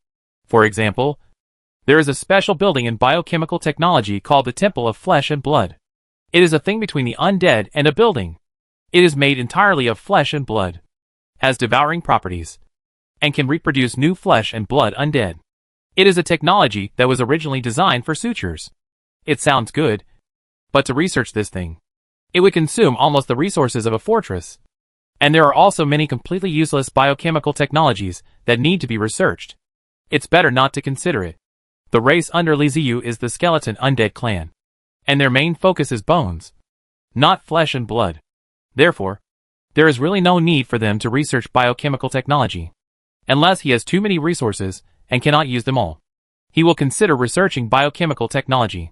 For example, there is a special building in biochemical technology called the Temple of Flesh and Blood. It is a thing between the undead and a building. It is made entirely of flesh and blood, has devouring properties, and can reproduce new flesh and blood undead. It is a technology that was originally designed for sutures. It sounds good, but to research this thing, it would consume almost the resources of a fortress. And there are also many completely useless biochemical technologies that need to be researched. It's better not to consider it. The race under Li Ziyu is the skeleton undead clan, and their main focus is bones, not flesh and blood. Therefore, there is really no need for them to research biochemical technology, unless he has too many resources and cannot use them all. He will consider researching biochemical technology.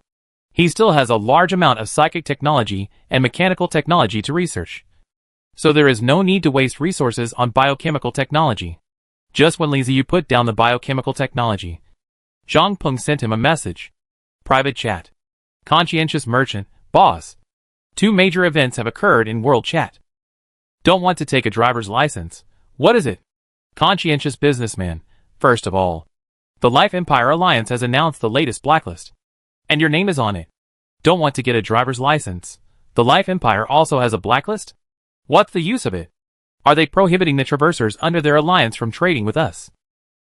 He still has a large amount of psychic technology and mechanical technology to research, so there is no need to waste resources on biochemical technology. Just when Li Ziyu put down the biochemical technology, Zhang Peng sent him a message. Private chat. Conscientious merchant, boss. 2 major events have occurred in world chat. Don't want to take a driver's license. What is it? Conscientious businessman. First of all, the Life Empire Alliance has announced the latest blacklist, and your name is on it. Don't want to get a driver's license. The Life Empire also has a blacklist? What's the use of it? Are they prohibiting the traversers under their alliance from trading with us?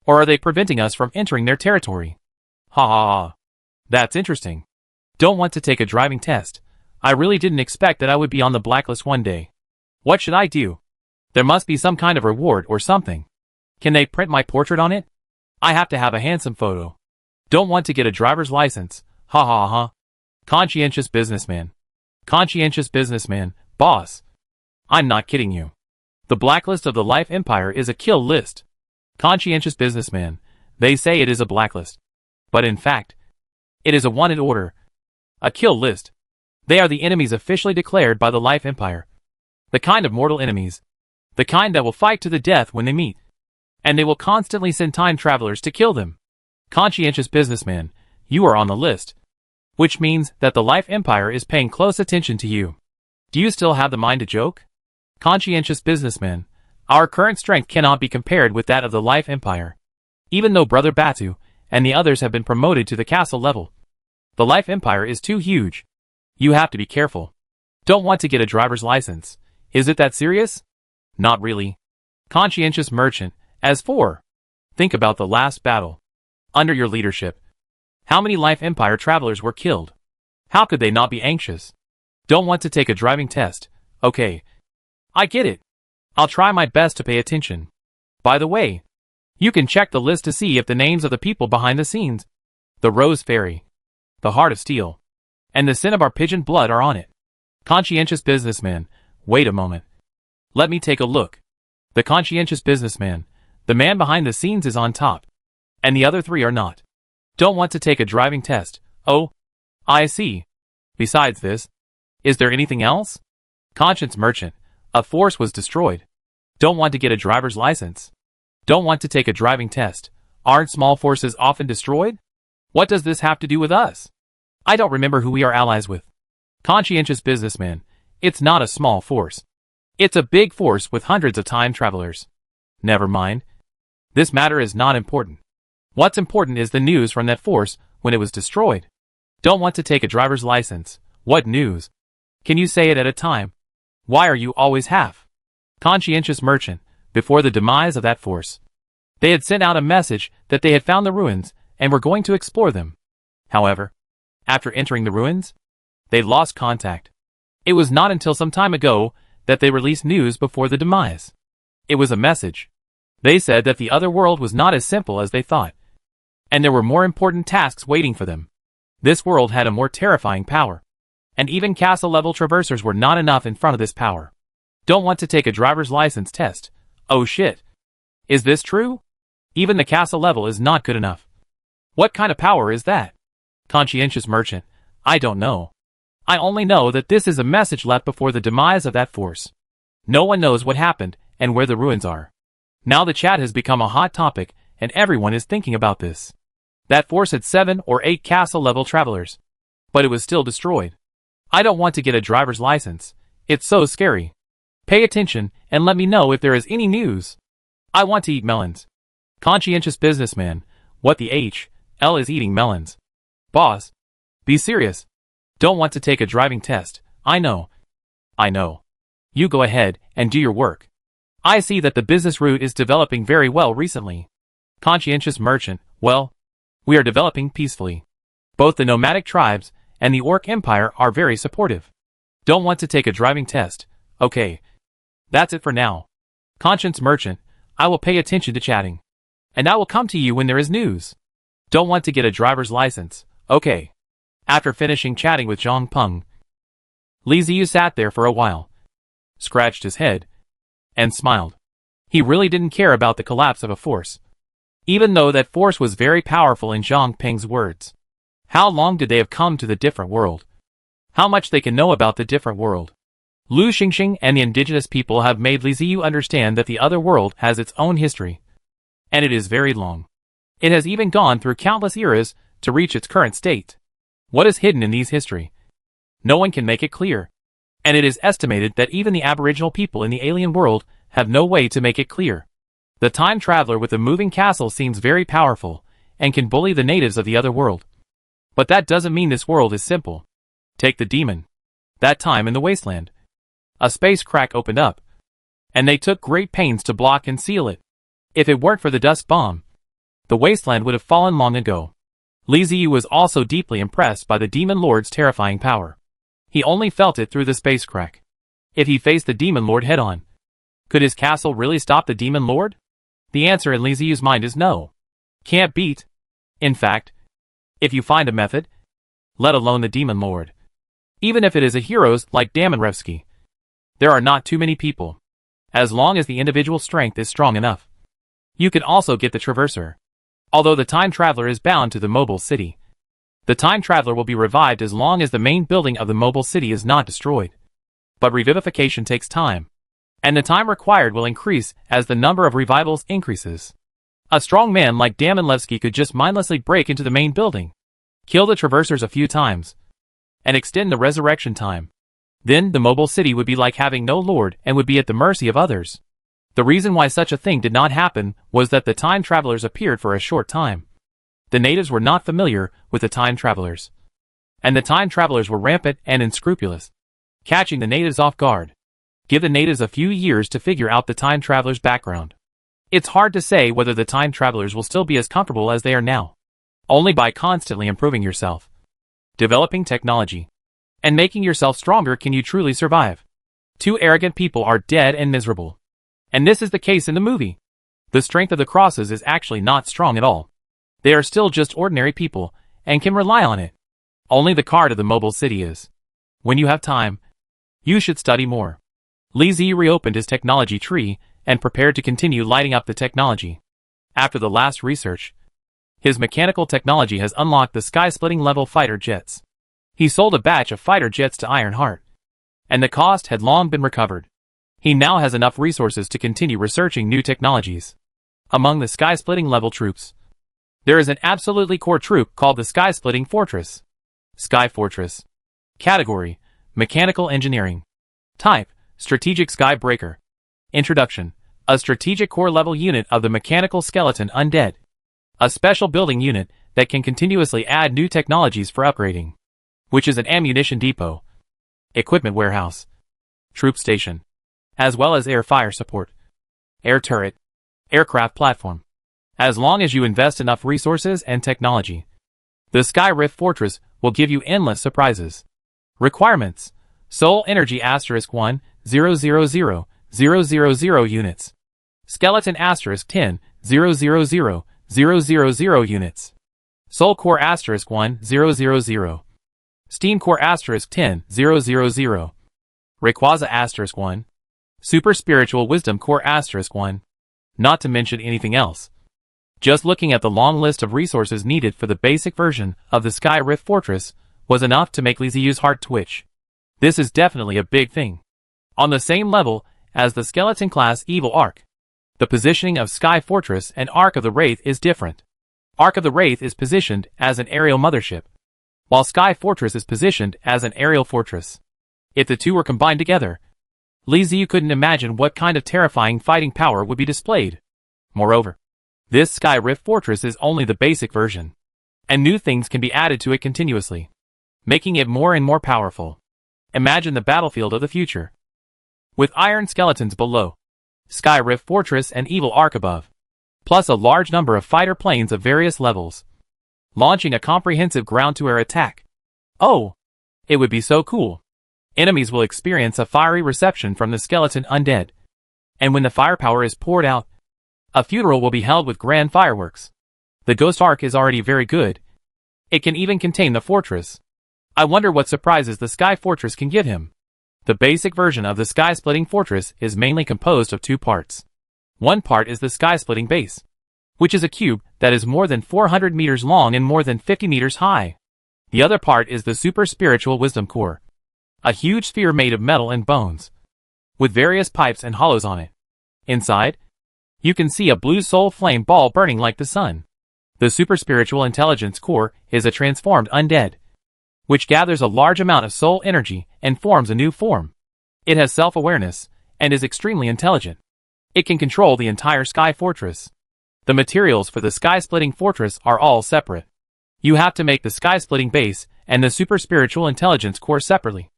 Or are they preventing us from entering their territory? Ha ha ha. That's interesting. Don't want to take a driving test. I really didn't expect that I would be on the blacklist one day. What should I do? There must be some kind of reward or something. Can they print my portrait on it? I have to have a handsome photo. Don't want to get a driver's license. Ha ha ha. Conscientious businessman. Conscientious businessman, boss. I'm not kidding you. The blacklist of the Life Empire is a kill list. Conscientious businessman. They say it is a blacklist, but in fact, it is a wanted order. A kill list. They are the enemies officially declared by the Life Empire. The kind of mortal enemies. The kind that will fight to the death when they meet. And they will constantly send time travelers to kill them. Conscientious businessman, you are on the list. Which means that the Life Empire is paying close attention to you. Do you still have the mind to joke? Conscientious businessman, our current strength cannot be compared with that of the Life Empire. Even though Brother Batu and the others have been promoted to the castle level, the Life Empire is too huge. You have to be careful. Don't want to get a driver's license. Is it that serious? Not really. Conscientious merchant, as for, think about the last battle. Under your leadership, how many Life Empire travelers were killed? How could they not be anxious? Don't want to take a driving test. Okay. I get it. I'll try my best to pay attention. By the way, you can check the list to see if the names of the people behind the scenes, the Rose Fairy, the Heart of Steel, and the Cinnabar Pigeon Blood are on it. Conscientious businessman, wait a moment. Let me take a look. The conscientious businessman, the man behind the scenes is on top, and the other 3 are not. Don't want to take a driving test. Oh, I see. Besides this, is there anything else? Conscience merchant, a force was destroyed. Don't want to get a driver's license. Don't want to take a driving test. Aren't small forces often destroyed? What does this have to do with us? I don't remember who we are allies with. Conscientious businessman, it's not a small force. It's a big force with hundreds of time travelers. Never mind. This matter is not important. What's important is the news from that force when it was destroyed. Don't want to take a driver's license. What news? Can you say it at a time? Why are you always half? Conscientious merchant, before the demise of that force, they had sent out a message that they had found the ruins and were going to explore them. However, after entering the ruins, they lost contact. It was not until some time ago that they released news before the demise. It was a message. They said that the other world was not as simple as they thought, and there were more important tasks waiting for them. This world had a more terrifying power, and even castle-level traversers were not enough in front of this power. Don't want to take a driver's license test. Oh shit. Is this true? Even the castle level is not good enough. What kind of power is that? Conscientious merchant, I don't know. I only know that this is a message left before the demise of that force. No one knows what happened, and where the ruins are. Now the chat has become a hot topic, and everyone is thinking about this. That force had 7 or 8 castle-level travelers. But it was still destroyed. I don't want to get a driver's license. It's so scary. Pay attention, and let me know if there is any news. I want to eat melons. Conscientious businessman, what the L is eating melons. Boss. Be serious. Don't want to take a driving test, I know. I know. You go ahead, and do your work. I see that the business route is developing very well recently. Conscientious merchant, well, we are developing peacefully. Both the nomadic tribes and the Orc Empire are very supportive. Don't want to take a driving test, okay. That's it for now. Conscience merchant, I will pay attention to chatting. And I will come to you when there is news. Don't want to get a driver's license, okay. After finishing chatting with Zhang Peng, Li Ziyu sat there for a while, scratched his head, and smiled. He really didn't care about the collapse of a force. Even though that force was very powerful in Zhang Peng's words. How long did they have come to the different world? How much they can know about the different world? Lu Xingxing and the indigenous people have made Li Ziyu understand that the other world has its own history. And it is very long. It has even gone through countless eras to reach its current state. What is hidden in these history? No one can make it clear. And it is estimated that even the aboriginal people in the alien world have no way to make it clear. The time traveler with the moving castle seems very powerful, and can bully the natives of the other world. But that doesn't mean this world is simple. Take the demon. That time in the wasteland. A space crack opened up, and they took great pains to block and seal it. If it weren't for the dust bomb, the wasteland would have fallen long ago. Li Ziyu was also deeply impressed by the Demon Lord's terrifying power. He only felt it through the space crack. If he faced the Demon Lord head-on, could his castle really stop the Demon Lord? The answer in Li Ziyu's mind is no. Can't beat. In fact, if you find a method, let alone the Demon Lord, even if it is a heroes like Damonrevsky, there are not too many people. As long as the individual strength is strong enough, you can also get the Traverser. Although the Time Traveler is bound to the mobile city, the Time Traveler will be revived as long as the main building of the mobile city is not destroyed. But revivification takes time, and the time required will increase as the number of revivals increases. A strong man like Damonlevsky could just mindlessly break into the main building, kill the Traversers a few times, and extend the resurrection time. Then the mobile city would be like having no lord and would be at the mercy of others. The reason why such a thing did not happen was that the time travelers appeared for a short time. The natives were not familiar with the time travelers, and the time travelers were rampant and unscrupulous, catching the natives off guard. Give the natives a few years to figure out the time travelers' background. It's hard to say whether the time travelers will still be as comfortable as they are now. Only by constantly improving yourself, developing technology, and making yourself stronger can you truly survive. 2 arrogant people are dead and miserable. And this is the case in the movie. The strength of the crosses is actually not strong at all. They are still just ordinary people, and can rely on it. Only the card of the mobile city is. When you have time, you should study more. Li Ziyu reopened his technology tree, and prepared to continue lighting up the technology. After the last research, his mechanical technology has unlocked the sky-splitting level fighter jets. He sold a batch of fighter jets to Ironheart, and the cost had long been recovered. He now has enough resources to continue researching new technologies. Among the sky-splitting level troops, there is an absolutely core troop called the Sky-Splitting Fortress. Sky Fortress. Category: Mechanical Engineering. Type: Strategic Sky Breaker. Introduction: a strategic core level unit of the mechanical skeleton Undead. A special building unit that can continuously add new technologies for upgrading. Which is an ammunition depot, equipment warehouse, troop station, as well as air fire support, air turret, aircraft platform. As long as you invest enough resources and technology, the Sky Rift Fortress will give you endless surprises. Requirements: Soul Energy *1 000 units. Skeleton *10 000 units. Soul Core *1 000. Steam Core *10 000. Rayquaza *1. Super Spiritual Wisdom Core *1. Not to mention anything else. Just looking at the long list of resources needed for the basic version of the Sky Rift Fortress was enough to make Li Ziyu's heart twitch. This is definitely a big thing. On the same level as the skeleton-class Evil Ark. The positioning of Sky Fortress and Ark of the Wraith is different. Ark of the Wraith is positioned as an aerial mothership, while Sky Fortress is positioned as an aerial fortress. If the two were combined together, Li Ziyu couldn't imagine what kind of terrifying fighting power would be displayed. Moreover, this Sky Rift Fortress is only the basic version, and new things can be added to it continuously, making it more and more powerful. Imagine the battlefield of the future, with iron skeletons below, Sky Rift Fortress and Evil Ark above, plus a large number of fighter planes of various levels, launching a comprehensive ground-to-air attack. Oh! It would be so cool. Enemies will experience a fiery reception from the skeleton undead, and when the firepower is poured out, a funeral will be held with grand fireworks. The Ghost Ark is already very good. It can even contain the fortress. I wonder what surprises the Sky Fortress can give him. The basic version of the Sky-Splitting Fortress is mainly composed of two parts. One part is the Sky-Splitting Base, which is a cube that is more than 400 meters long and more than 50 meters high. The other part is the Super Spiritual Wisdom Core, a huge sphere made of metal and bones, with various pipes and hollows on it. Inside, you can see a blue soul flame ball burning like the sun. The Super Spiritual Intelligence Core is a transformed undead, which gathers a large amount of soul energy and forms a new form. It has self-awareness, and is extremely intelligent. It can control the entire Sky Fortress. The materials for the Sky-Splitting Fortress are all separate. You have to make the Sky-Splitting Base and the Super Spiritual Intelligence Core separately,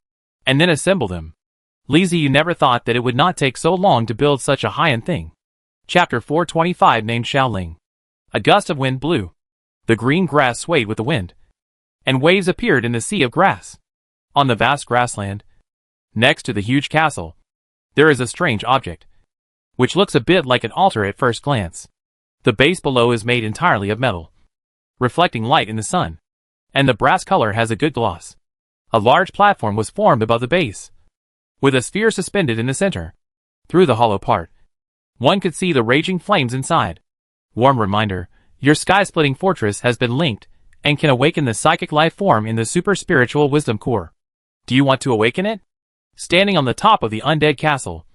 and then assemble them. Li Ziyu never thought that it would not take so long to build such a high-end thing. Chapter 425 named Shaoling. A gust of wind blew. The green grass swayed with the wind, and waves appeared in the sea of grass. On the vast grassland, next to the huge castle, there is a strange object, which looks a bit like an altar at first glance. The base below is made entirely of metal, reflecting light in the sun, and the brass color has a good gloss. A large platform was formed above the base, with a sphere suspended in the center. Through the hollow part, one could see the raging flames inside. Warm reminder, your Sky-Splitting Fortress has been linked, and can awaken the psychic life form in the Super Spiritual Wisdom Core. Do you want to awaken it? Standing on the top of the undead castle,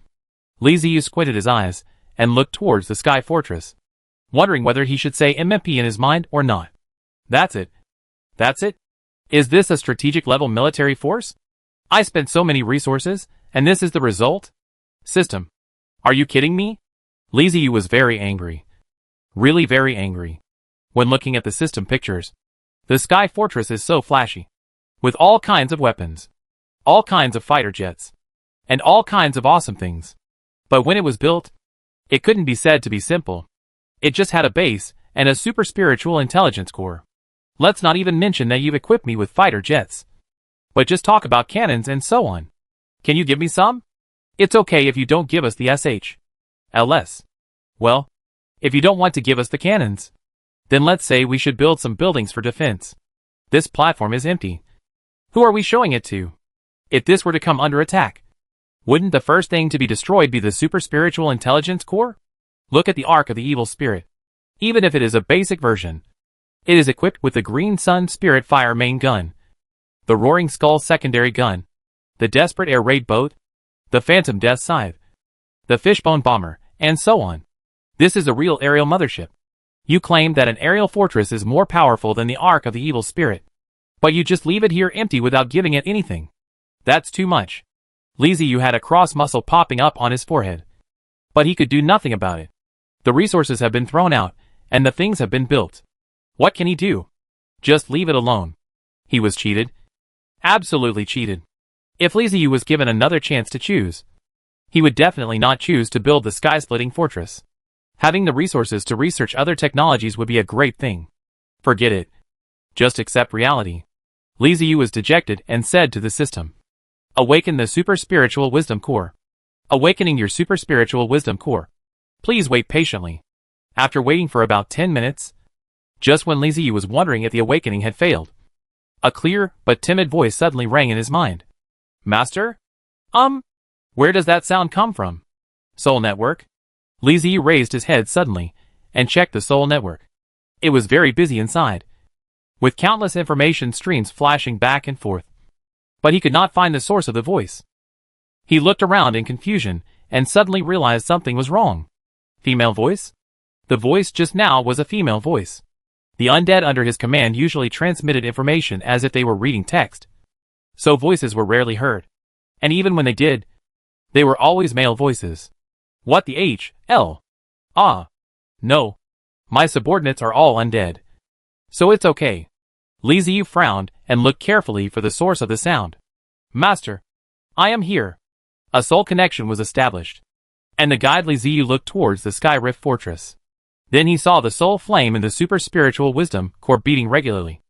Li Ziyu squinted his eyes, and looked towards the Sky Fortress, wondering whether he should say MMP in his mind or not. That's it. That's it? Is this a strategic level military force? I spent so many resources, and this is the result? System. Are you kidding me? Li Ziyu was very angry. Really very angry. When looking at the system pictures, the Sky Fortress is so flashy, with all kinds of weapons, all kinds of fighter jets, and all kinds of awesome things. But when it was built, it couldn't be said to be simple. It just had a base and a Super Spiritual Intelligence Core. Let's not even mention that you've equipped me with fighter jets, but just talk about cannons and so on. Can you give me some? It's okay if you don't give us the SHLS. Well, if you don't want to give us the cannons, then let's say we should build some buildings for defense. This platform is empty. Who are we showing it to? If this were to come under attack, wouldn't the first thing to be destroyed be the Super Spiritual Intelligence Core? Look at the Ark of the Evil Spirit. Even if it is a basic version, it is equipped with the Green Sun Spirit Fire main gun, the Roaring Skull secondary gun, the Desperate Air Raid boat, the Phantom Death Scythe, the Fishbone Bomber, and so on. This is a real aerial mothership. You claim that an aerial fortress is more powerful than the Ark of the Evil Spirit, but you just leave it here empty without giving it anything. That's too much. Li Ziyu had a cross muscle popping up on his forehead, but he could do nothing about it. The resources have been thrown out, and the things have been built. What can he do? Just leave it alone. He was cheated. Absolutely cheated. If Li Ziyu was given another chance to choose, he would definitely not choose to build the Sky-Splitting Fortress. Having the resources to research other technologies would be a great thing. Forget it. Just accept reality. Li Ziyu was dejected and said to the system, "Awaken the Super Spiritual Wisdom Core. Awakening your Super Spiritual Wisdom Core. Please wait patiently." After waiting for about 10 minutes, just when Li Ziyu was wondering if the awakening had failed, a clear but timid voice suddenly rang in his mind. "Master? Where does that sound come from? Soul Network?" Li Ziyu raised his head suddenly and checked the Soul Network. It was very busy inside, with countless information streams flashing back and forth. But he could not find the source of the voice. He looked around in confusion and suddenly realized something was wrong. Female voice? The voice just now was a female voice. The undead under his command usually transmitted information as if they were reading text, so voices were rarely heard. And even when they did, they were always male voices. What the hell? Ah. No. My subordinates are all undead. So it's okay. Li Ziyu frowned and looked carefully for the source of the sound. Master. I am here. A soul connection was established. And the guide Li Ziyu looked towards the Sky Rift Fortress. Then he saw the soul flame in the super spiritual wisdom core beating regularly,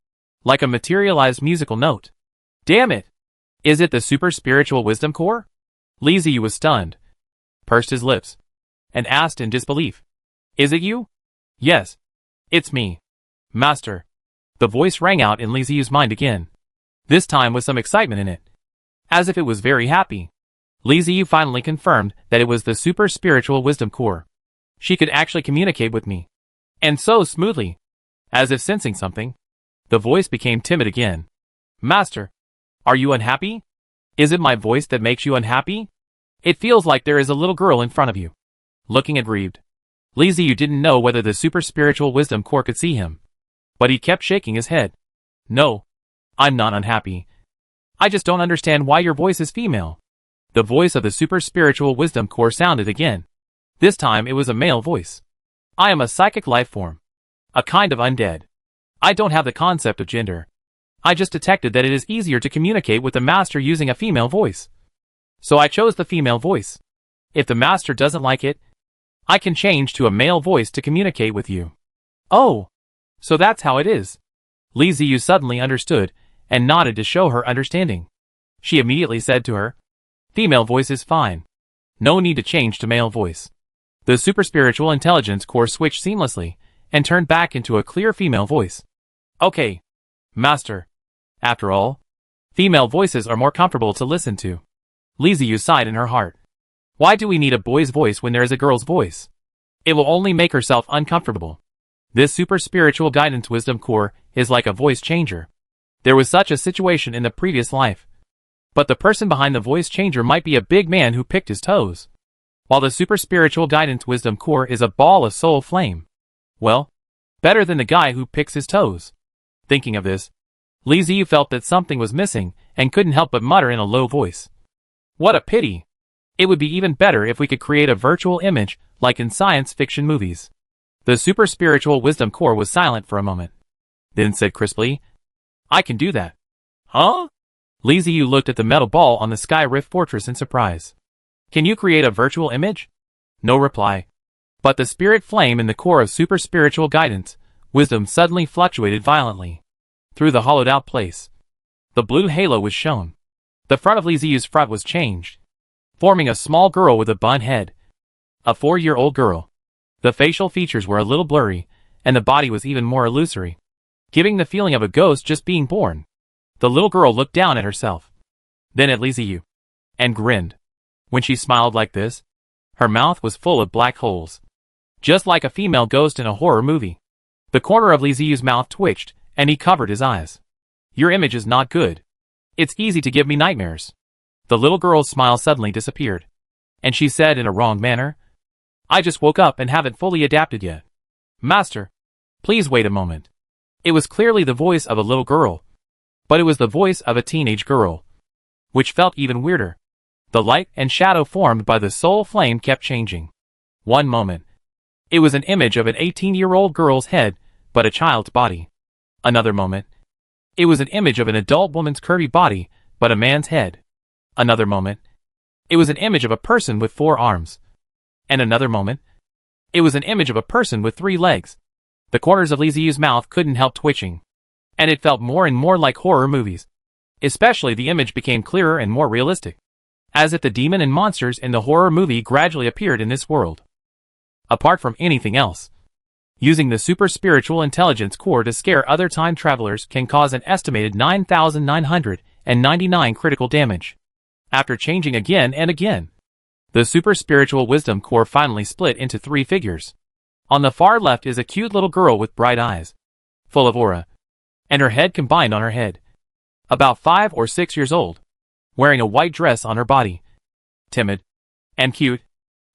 like a materialized musical note. Damn it! Is it the super spiritual wisdom core? Li Ziyu was stunned, pursed his lips, and asked in disbelief. Is it you? Yes. It's me. Master. The voice rang out in Li Ziyu's mind again, this time with some excitement in it, as if it was very happy. Li Ziyu finally confirmed that it was the super spiritual wisdom core. She could actually communicate with me. And so smoothly. As if sensing something, the voice became timid again. Master. Are you unhappy? Is it my voice that makes you unhappy? It feels like there is a little girl in front of you. Looking aggrieved. Li Ziyu didn't know whether the super spiritual wisdom core could see him, but he kept shaking his head. No. I'm not unhappy. I just don't understand why your voice is female. The voice of the super spiritual wisdom core sounded again. This time it was a male voice. I am a psychic life form. A kind of undead. I don't have the concept of gender. I just detected that it is easier to communicate with the master using a female voice. So I chose the female voice. If the master doesn't like it, I can change to a male voice to communicate with you. Oh, so that's how it is. Li Ziyu suddenly understood and nodded to show her understanding. She immediately said to her, female voice is fine. No need to change to male voice. The super spiritual intelligence core switched seamlessly and turned back into a clear female voice. Okay, master. After all, female voices are more comfortable to listen to. Li Ziyu sighed in her heart. Why do we need a boy's voice when there is a girl's voice? It will only make herself uncomfortable. This super spiritual guidance wisdom core is like a voice changer. There was such a situation in the previous life. But the person behind the voice changer might be a big man who picked his toes, while the super spiritual guidance wisdom core is a ball of soul flame. Well, better than the guy who picks his toes. Thinking of this, Li Ziyu felt that something was missing and couldn't help but mutter in a low voice. What a pity. It would be even better if we could create a virtual image like in science fiction movies. The super spiritual wisdom core was silent for a moment, then said crisply, I can do that. Huh? Li Ziyu looked at the metal ball on the Sky Rift Fortress in surprise. Can you create a virtual image? No reply. But the spirit flame in the core of super spiritual guidance wisdom suddenly fluctuated violently through the hollowed out place. The blue halo was shown. The front of Li Ziyu's front was changed, forming a small girl with a bun head. A 4-year-old girl. The facial features were a little blurry, and the body was even more illusory, giving the feeling of a ghost just being born. The little girl looked down at herself, then at Li Ziyu, and grinned. When she smiled like this, her mouth was full of black holes, just like a female ghost in a horror movie. The corner of Li Ziyu's mouth twitched, and he covered his eyes. Your image is not good. It's easy to give me nightmares. The little girl's smile suddenly disappeared, and she said in a wrong manner, I just woke up and haven't fully adapted yet. Master, please wait a moment. It was clearly the voice of a little girl, but it was the voice of a teenage girl, which felt even weirder. The light and shadow formed by the soul flame kept changing. One moment, it was an image of an 18-year-old girl's head, but a child's body. Another moment, it was an image of an adult woman's curvy body, but a man's head. Another moment, it was an image of a person with 4 arms. And another moment, it was an image of a person with 3 legs. The corners of Li Ziyu's mouth couldn't help twitching, and it felt more and more like horror movies. Especially the image became clearer and more realistic, as if the demon and monsters in the horror movie gradually appeared in this world. Apart from anything else, using the super spiritual intelligence core to scare other time travelers can cause an estimated 9,999 critical damage. After changing again and again, the super spiritual wisdom core finally split into 3 figures. On the far left is a cute little girl with bright eyes, full of aura, and her head combined on her head. About 5 or 6 years old, wearing a white dress on her body. Timid and cute,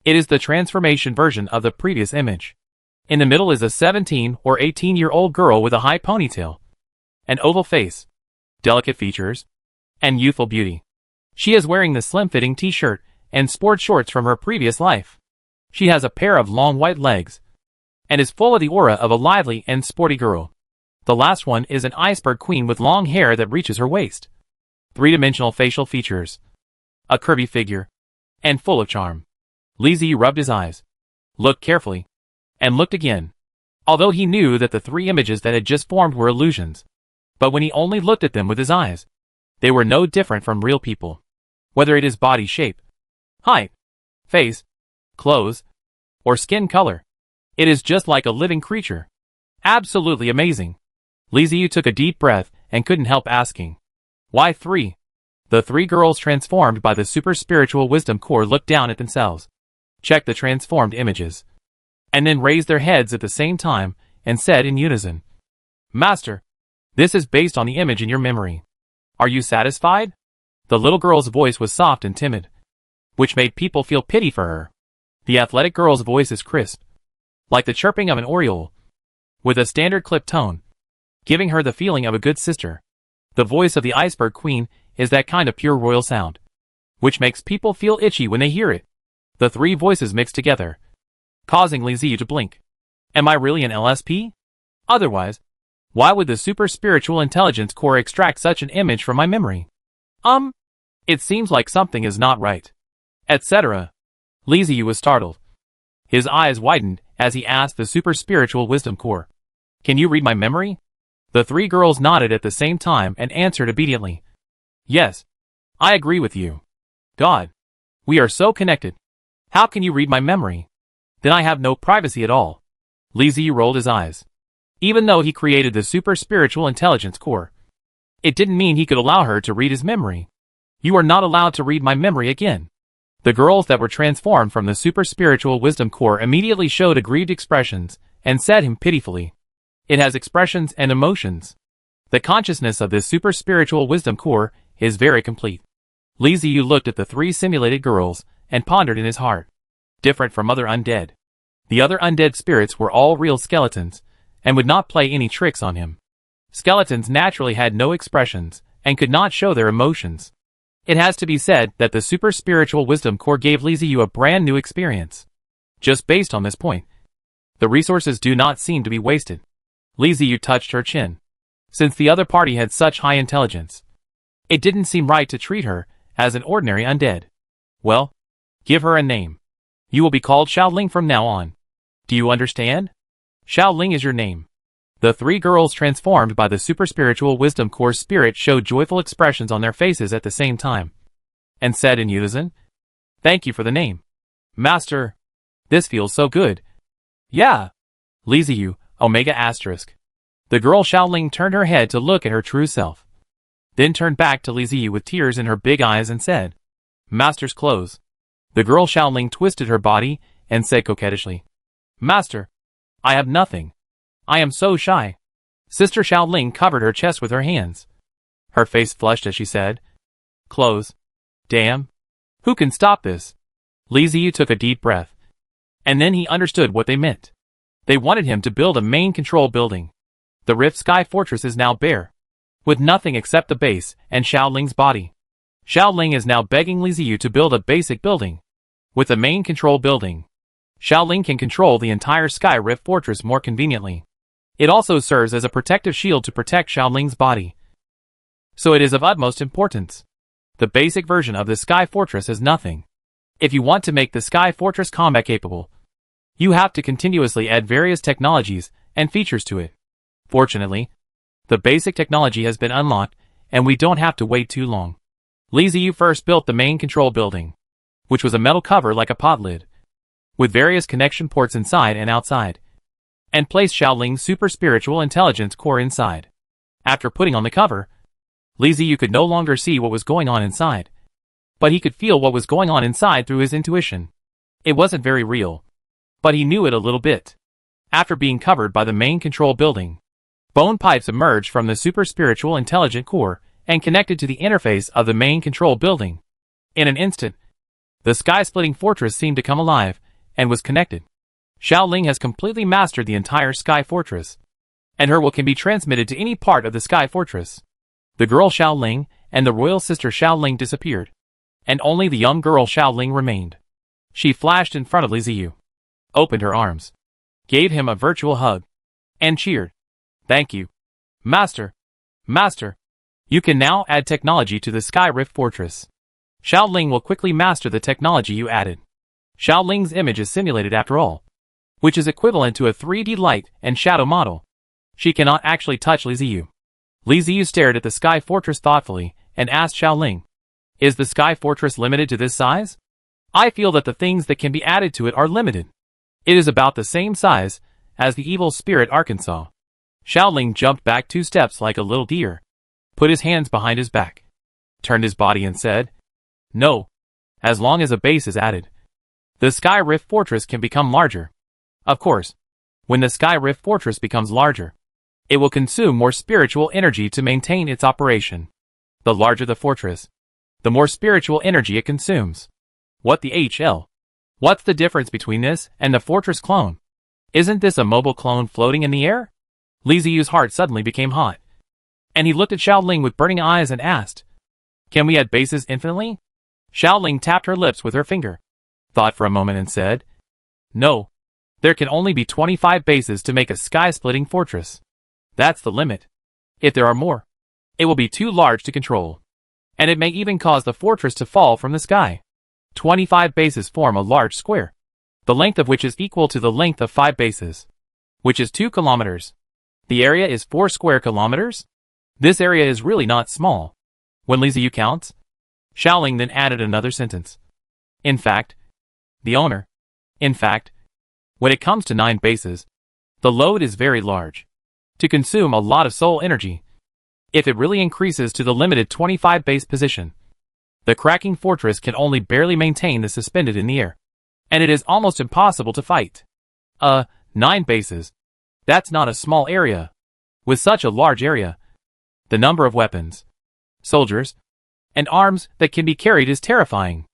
It is the transformation version of the previous image. In the middle is a 17 or 18-year-old girl with a high ponytail, an oval face, delicate features, and youthful beauty. She is wearing the slim-fitting t-shirt and sport shorts from her previous life. She has a pair of long white legs and is full of the aura of a lively and sporty girl. The last one is an iceberg queen with long hair that reaches her waist, three-dimensional facial features, a curvy figure, and full of charm. Li Ziyu rubbed his eyes, looked carefully, and looked again, although he knew that the three images that had just formed were illusions. But when he only looked at them with his eyes, they were no different from real people. Whether it is body shape, height, face, clothes, or skin color, it is just like a living creature. Absolutely amazing. Li Ziyu took a deep breath and couldn't help asking, why three? The three girls transformed by the super spiritual wisdom core looked down at themselves, checked the transformed images, and then raised their heads at the same time and said in unison, Master, this is based on the image in your memory. Are you satisfied? The little girl's voice was soft and timid, which made people feel pity for her. The athletic girl's voice is crisp, like the chirping of an oriole, with a standard clip tone, giving her the feeling of a good sister. The voice of the iceberg queen is that kind of pure royal sound, which makes people feel itchy when they hear it. The three voices mixed together, causing Li Ziyu to blink. Am I really an LSP? Otherwise, why would the super spiritual intelligence core extract such an image from my memory? It seems like something is not right. Etc. Li Ziyu was startled. His eyes widened as he asked the super spiritual wisdom core, Can you read my memory? The three girls nodded at the same time and answered obediently. Yes, I agree with you. God, we are so connected. How can you read my memory? Then I have no privacy at all. Li Ziyu rolled his eyes. Even though he created the super spiritual intelligence core, it didn't mean he could allow her to read his memory. You are not allowed to read my memory again. The girls that were transformed from the super spiritual wisdom core immediately showed aggrieved expressions and said him pitifully, It has expressions and emotions. The consciousness of this super spiritual wisdom core is very complete. Li Ziyu looked at the three simulated girls and pondered in his heart. Different from other undead. The other undead spirits were all real skeletons and would not play any tricks on him. Skeletons naturally had no expressions and could not show their emotions. It has to be said that the super spiritual wisdom core gave Li Ziyu a brand new experience. Just based on this point, the resources do not seem to be wasted. Li Ziyu touched her chin. Since the other party had such high intelligence, it didn't seem right to treat her as an ordinary undead. Well, give her a name. You will be called Xiaoling from now on. Do you understand? Xiaoling is your name. The three girls transformed by the super spiritual wisdom core spirit showed joyful expressions on their faces at the same time, and said in unison, Thank you for the name. Master, this feels so good. Yeah. Li Ziyu, Omega Asterisk. The girl Xiaoling turned her head to look at her true self, then turned back to Li Ziyu with tears in her big eyes and said, Master's clothes. The girl Xiaoling twisted her body and said coquettishly, Master, I have nothing. I am so shy. Sister Xiaoling covered her chest with her hands. Her face flushed as she said, Clothes. Damn. Who can stop this? Li Ziyu took a deep breath. And then he understood what they meant. They wanted him to build a main control building. The Rift Sky Fortress is now bare, with nothing except the base and Xiaoling's body. Xiaoling is now begging Li Ziyu to build a basic building. With a main control building, Xiaoling can control the entire Sky Rift Fortress more conveniently. It also serves as a protective shield to protect Xiaoling's body. So it is of utmost importance. The basic version of the Sky Fortress is nothing. If you want to make the Sky Fortress combat capable, you have to continuously add various technologies and features to it. Fortunately, the basic technology has been unlocked, and we don't have to wait too long. Li Ziyu first built the main control building, which was a metal cover like a pot lid, with various connection ports inside and outside, and placed Xiaoling's super spiritual intelligence core inside. After putting on the cover, Li Ziyu could no longer see what was going on inside, but he could feel what was going on inside through his intuition. It wasn't very real, but he knew it a little bit. After being covered by the main control building, bone pipes emerged from the super spiritual intelligent core and connected to the interface of the main control building. In an instant, The sky-splitting fortress seemed to come alive, and was connected. Xiaoling has completely mastered the entire Sky Fortress, and her will can be transmitted to any part of the Sky Fortress. The girl Xiaoling and the royal sister Xiaoling disappeared, and only the young girl Xiaoling remained. She flashed in front of Li Ziyu, opened her arms, gave him a virtual hug, and cheered. "Thank you, Master! Master! You can now add technology to the Sky Rift Fortress. Xiaoling will quickly master the technology you added." Xiaoling's image is simulated after all, which is equivalent to a 3D light and shadow model. She cannot actually touch Li Ziyu. Li Ziyu stared at the Sky Fortress thoughtfully and asked Xiaoling, "Is the Sky Fortress limited to this size? I feel that the things that can be added to it are limited." "It is about the same size as the evil spirit Arkansas." Xiaoling jumped back 2 steps like a little deer, put his hands behind his back, turned his body and said, "No, as long as a base is added, the Sky Rift Fortress can become larger. Of course, when the Sky Rift Fortress becomes larger, it will consume more spiritual energy to maintain its operation. The larger the fortress, the more spiritual energy it consumes." "What the HL? What's the difference between this and the fortress clone? Isn't this a mobile clone floating in the air?" Li Ziyu's heart suddenly became hot, and he looked at Xiaoling with burning eyes and asked, "Can we add bases infinitely?" Xiaoling tapped her lips with her finger, thought for a moment and said, "No, there can only be 25 bases to make a sky-splitting fortress. That's the limit. If there are more, it will be too large to control, and it may even cause the fortress to fall from the sky. 25 bases form a large square, the length of which is equal to the length of 5 bases, which is 2 kilometers. The area is 4 square kilometers? This area is really not small. When Li Ziyu counts." Xiaoling then added another sentence. In fact, when it comes to 9 bases, the load is very large, to consume a lot of soul energy. If it really increases to the limited 25 base position, the cracking fortress can only barely maintain the suspended in the air, and it is almost impossible to fight. 9 bases. That's not a small area. With such a large area, the number of weapons, soldiers, and arms that can be carried is terrifying.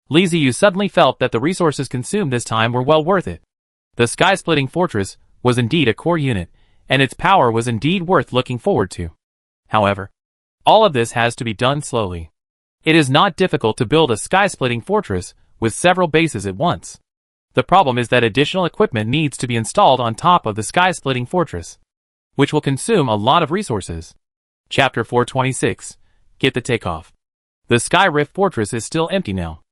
Li Ziyu suddenly felt that the resources consumed this time were well worth it. The sky-splitting fortress was indeed a core unit, and its power was indeed worth looking forward to. However, all of this has to be done slowly. It is not difficult to build a sky-splitting fortress with several bases at once. The problem is that additional equipment needs to be installed on top of the sky-splitting fortress, which will consume a lot of resources. Chapter 426. Get the takeoff. The Sky Rift Fortress is still empty now,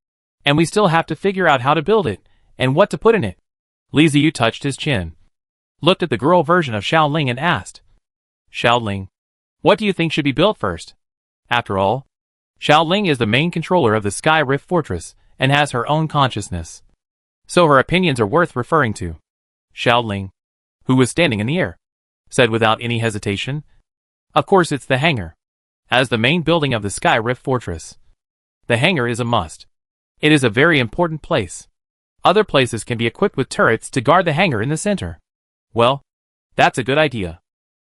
and we still have to figure out how to build it, and what to put in it. Li Ziyu touched his chin, looked at the girl version of Xiaoling and asked, "Xiaoling, what do you think should be built first?" After all, Xiaoling is the main controller of the Sky Rift Fortress, and has her own consciousness, so her opinions are worth referring to. Xiaoling, who was standing in the air, said without any hesitation, "Of course it's the hangar. As the main building of the Sky Rift Fortress, the hangar is a must. It is a very important place. Other places can be equipped with turrets to guard the hangar in the center." "Well, that's a good idea."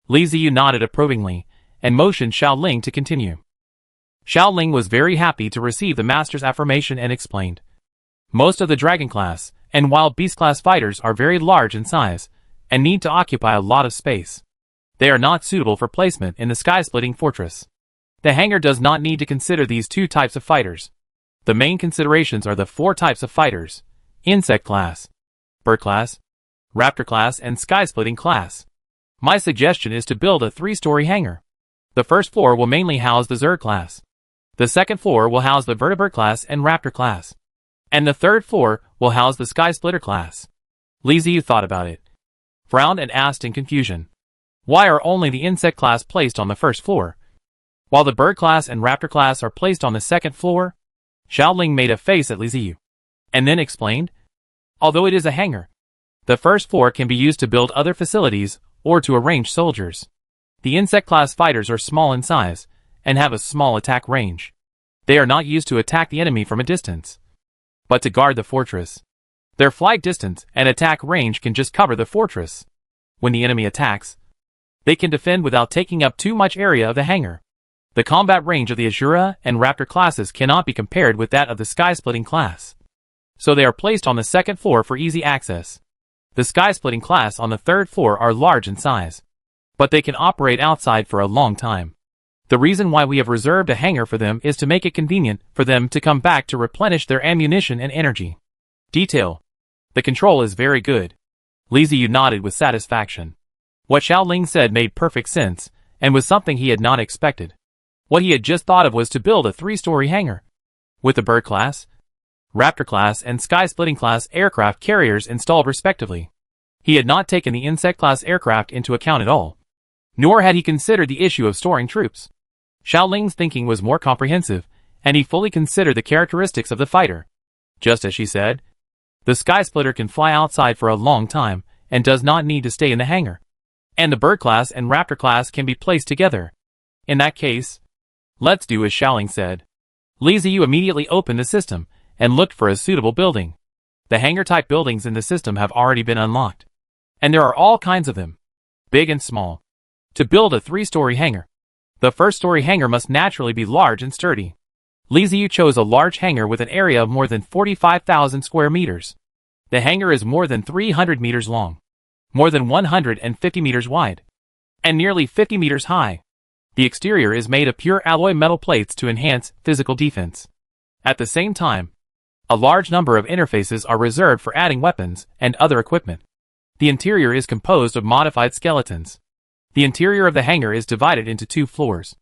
Li Ziyu nodded approvingly, and motioned Xiaoling to continue. Xiaoling was very happy to receive the master's affirmation and explained, "Most of the Dragon class and Wild Beast class fighters are very large in size, and need to occupy a lot of space. They are not suitable for placement in the sky-splitting fortress. The hangar does not need to consider these 2 types of fighters. The main considerations are the 4 types of fighters: Insect class, Bird class, Raptor class, and Sky-splitting class. My suggestion is to build a 3-story hangar. The first floor will mainly house the Zerg class. The second floor will house the Vertibird class and Raptor class. And the third floor will house the Sky-splitter class." Li Ziyu thought about it, frowned and asked in confusion, "Why are only the Insect class placed on the first floor, while the Bird class and Raptor class are placed on the second floor?" Xiaoling made a face at Li Ziyu, and then explained, "Although it is a hangar, the first floor can be used to build other facilities or to arrange soldiers. The Insect class fighters are small in size, and have a small attack range. They are not used to attack the enemy from a distance, but to guard the fortress. Their flight distance and attack range can just cover the fortress. When the enemy attacks, they can defend without taking up too much area of the hangar. The combat range of the Azura and Raptor classes cannot be compared with that of the Sky-splitting class. so they are placed on the second floor for easy access. The sky-splitting class on the third floor are large in size, but they can operate outside for a long time. The reason why we have reserved a hangar for them is to make it convenient for them to come back to replenish their ammunition and energy. Detail. The control is very good. Li Ziyu nodded with satisfaction. What Xiaoling said made perfect sense, and was something he had not expected. What he had just thought of was to build a 3-story hangar, with the Bird class, Raptor class and Sky-splitting class aircraft carriers installed respectively. He had not taken the Insect class aircraft into account at all. Nor had he considered the issue of storing troops. Xiaoling's thinking was more comprehensive, and he fully considered the characteristics of the fighter. Just as she said, the Sky Splitter can fly outside for a long time, and does not need to stay in the hangar. And the Bird class and Raptor class can be placed together. In that case, let's do as Xiaoling said. Li Ziyu immediately opened the system, and looked for a suitable building. The hangar-type buildings in the system have already been unlocked. And there are all kinds of them, big and small. To build a 3-story hangar, the first-story hangar must naturally be large and sturdy. Li Ziyu chose a large hangar with an area of more than 45,000 square meters. The hangar is more than 300 meters long, more than 150 meters wide, and nearly 50 meters high. The exterior is made of pure alloy metal plates to enhance physical defense. At the same time, a large number of interfaces are reserved for adding weapons and other equipment. The interior is composed of modified skeletons. The interior of the hangar is divided into 2 floors,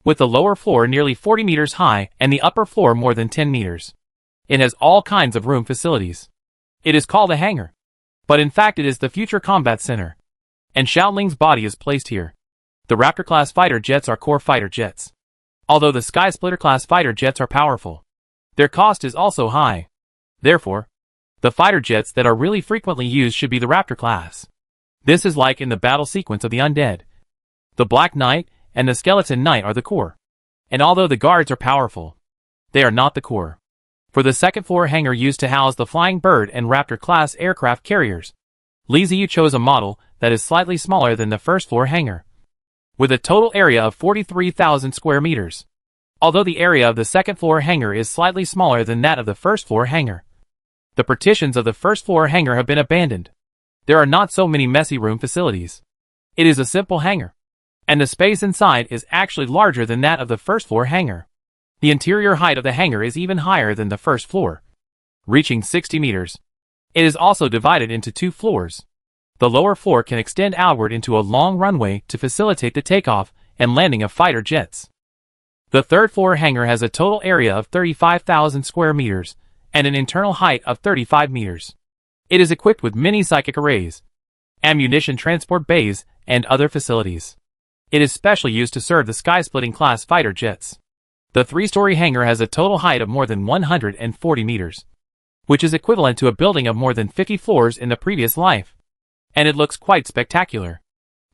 with the lower floor nearly 40 meters high and the upper floor more than 10 meters. It has all kinds of room facilities. It is called a hangar, but in fact it is the future combat center. And Xiaoling's body is placed here. The Raptor-class fighter jets are core fighter jets. Although the Sky Splitter-class fighter jets are powerful, their cost is also high. Therefore, the fighter jets that are really frequently used should be the Raptor class. This is like in the battle sequence of the Undead. The Black Knight and the Skeleton Knight are the core. And although the guards are powerful, they are not the core. For the second floor hangar used to house the Flying Bird and Raptor class aircraft carriers, Li Ziyu chose a model that is slightly smaller than the first floor hangar, with a total area of 43,000 square meters. Although the area of the second floor hangar is slightly smaller than that of the first floor hangar, the partitions of the first floor hangar have been abandoned. There are not so many messy room facilities. It is a simple hangar, and the space inside is actually larger than that of the first floor hangar. The interior height of the hangar is even higher than the first floor, reaching 60 meters. It is also divided into 2 floors. The lower floor can extend outward into a long runway to facilitate the takeoff and landing of fighter jets. The third floor hangar has a total area of 35,000 square meters and an internal height of 35 meters. It is equipped with many psychic arrays, ammunition transport bays, and other facilities. It is specially used to serve the Sky-splitting class fighter jets. The 3-story hangar has a total height of more than 140 meters, which is equivalent to a building of more than 50 floors in the previous life. And it looks quite spectacular.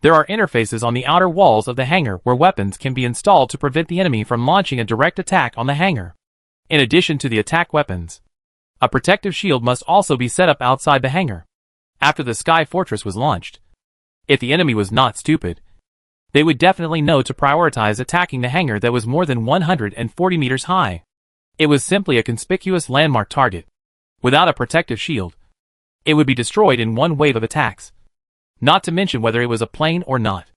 There are interfaces on the outer walls of the hangar where weapons can be installed to prevent the enemy from launching a direct attack on the hangar. In addition to the attack weapons, a protective shield must also be set up outside the hangar. After the Sky Fortress was launched, if the enemy was not stupid, they would definitely know to prioritize attacking the hangar that was more than 140 meters high. It was simply a conspicuous landmark target. Without a protective shield, it would be destroyed in one wave of attacks. Not to mention whether it was a plane or not.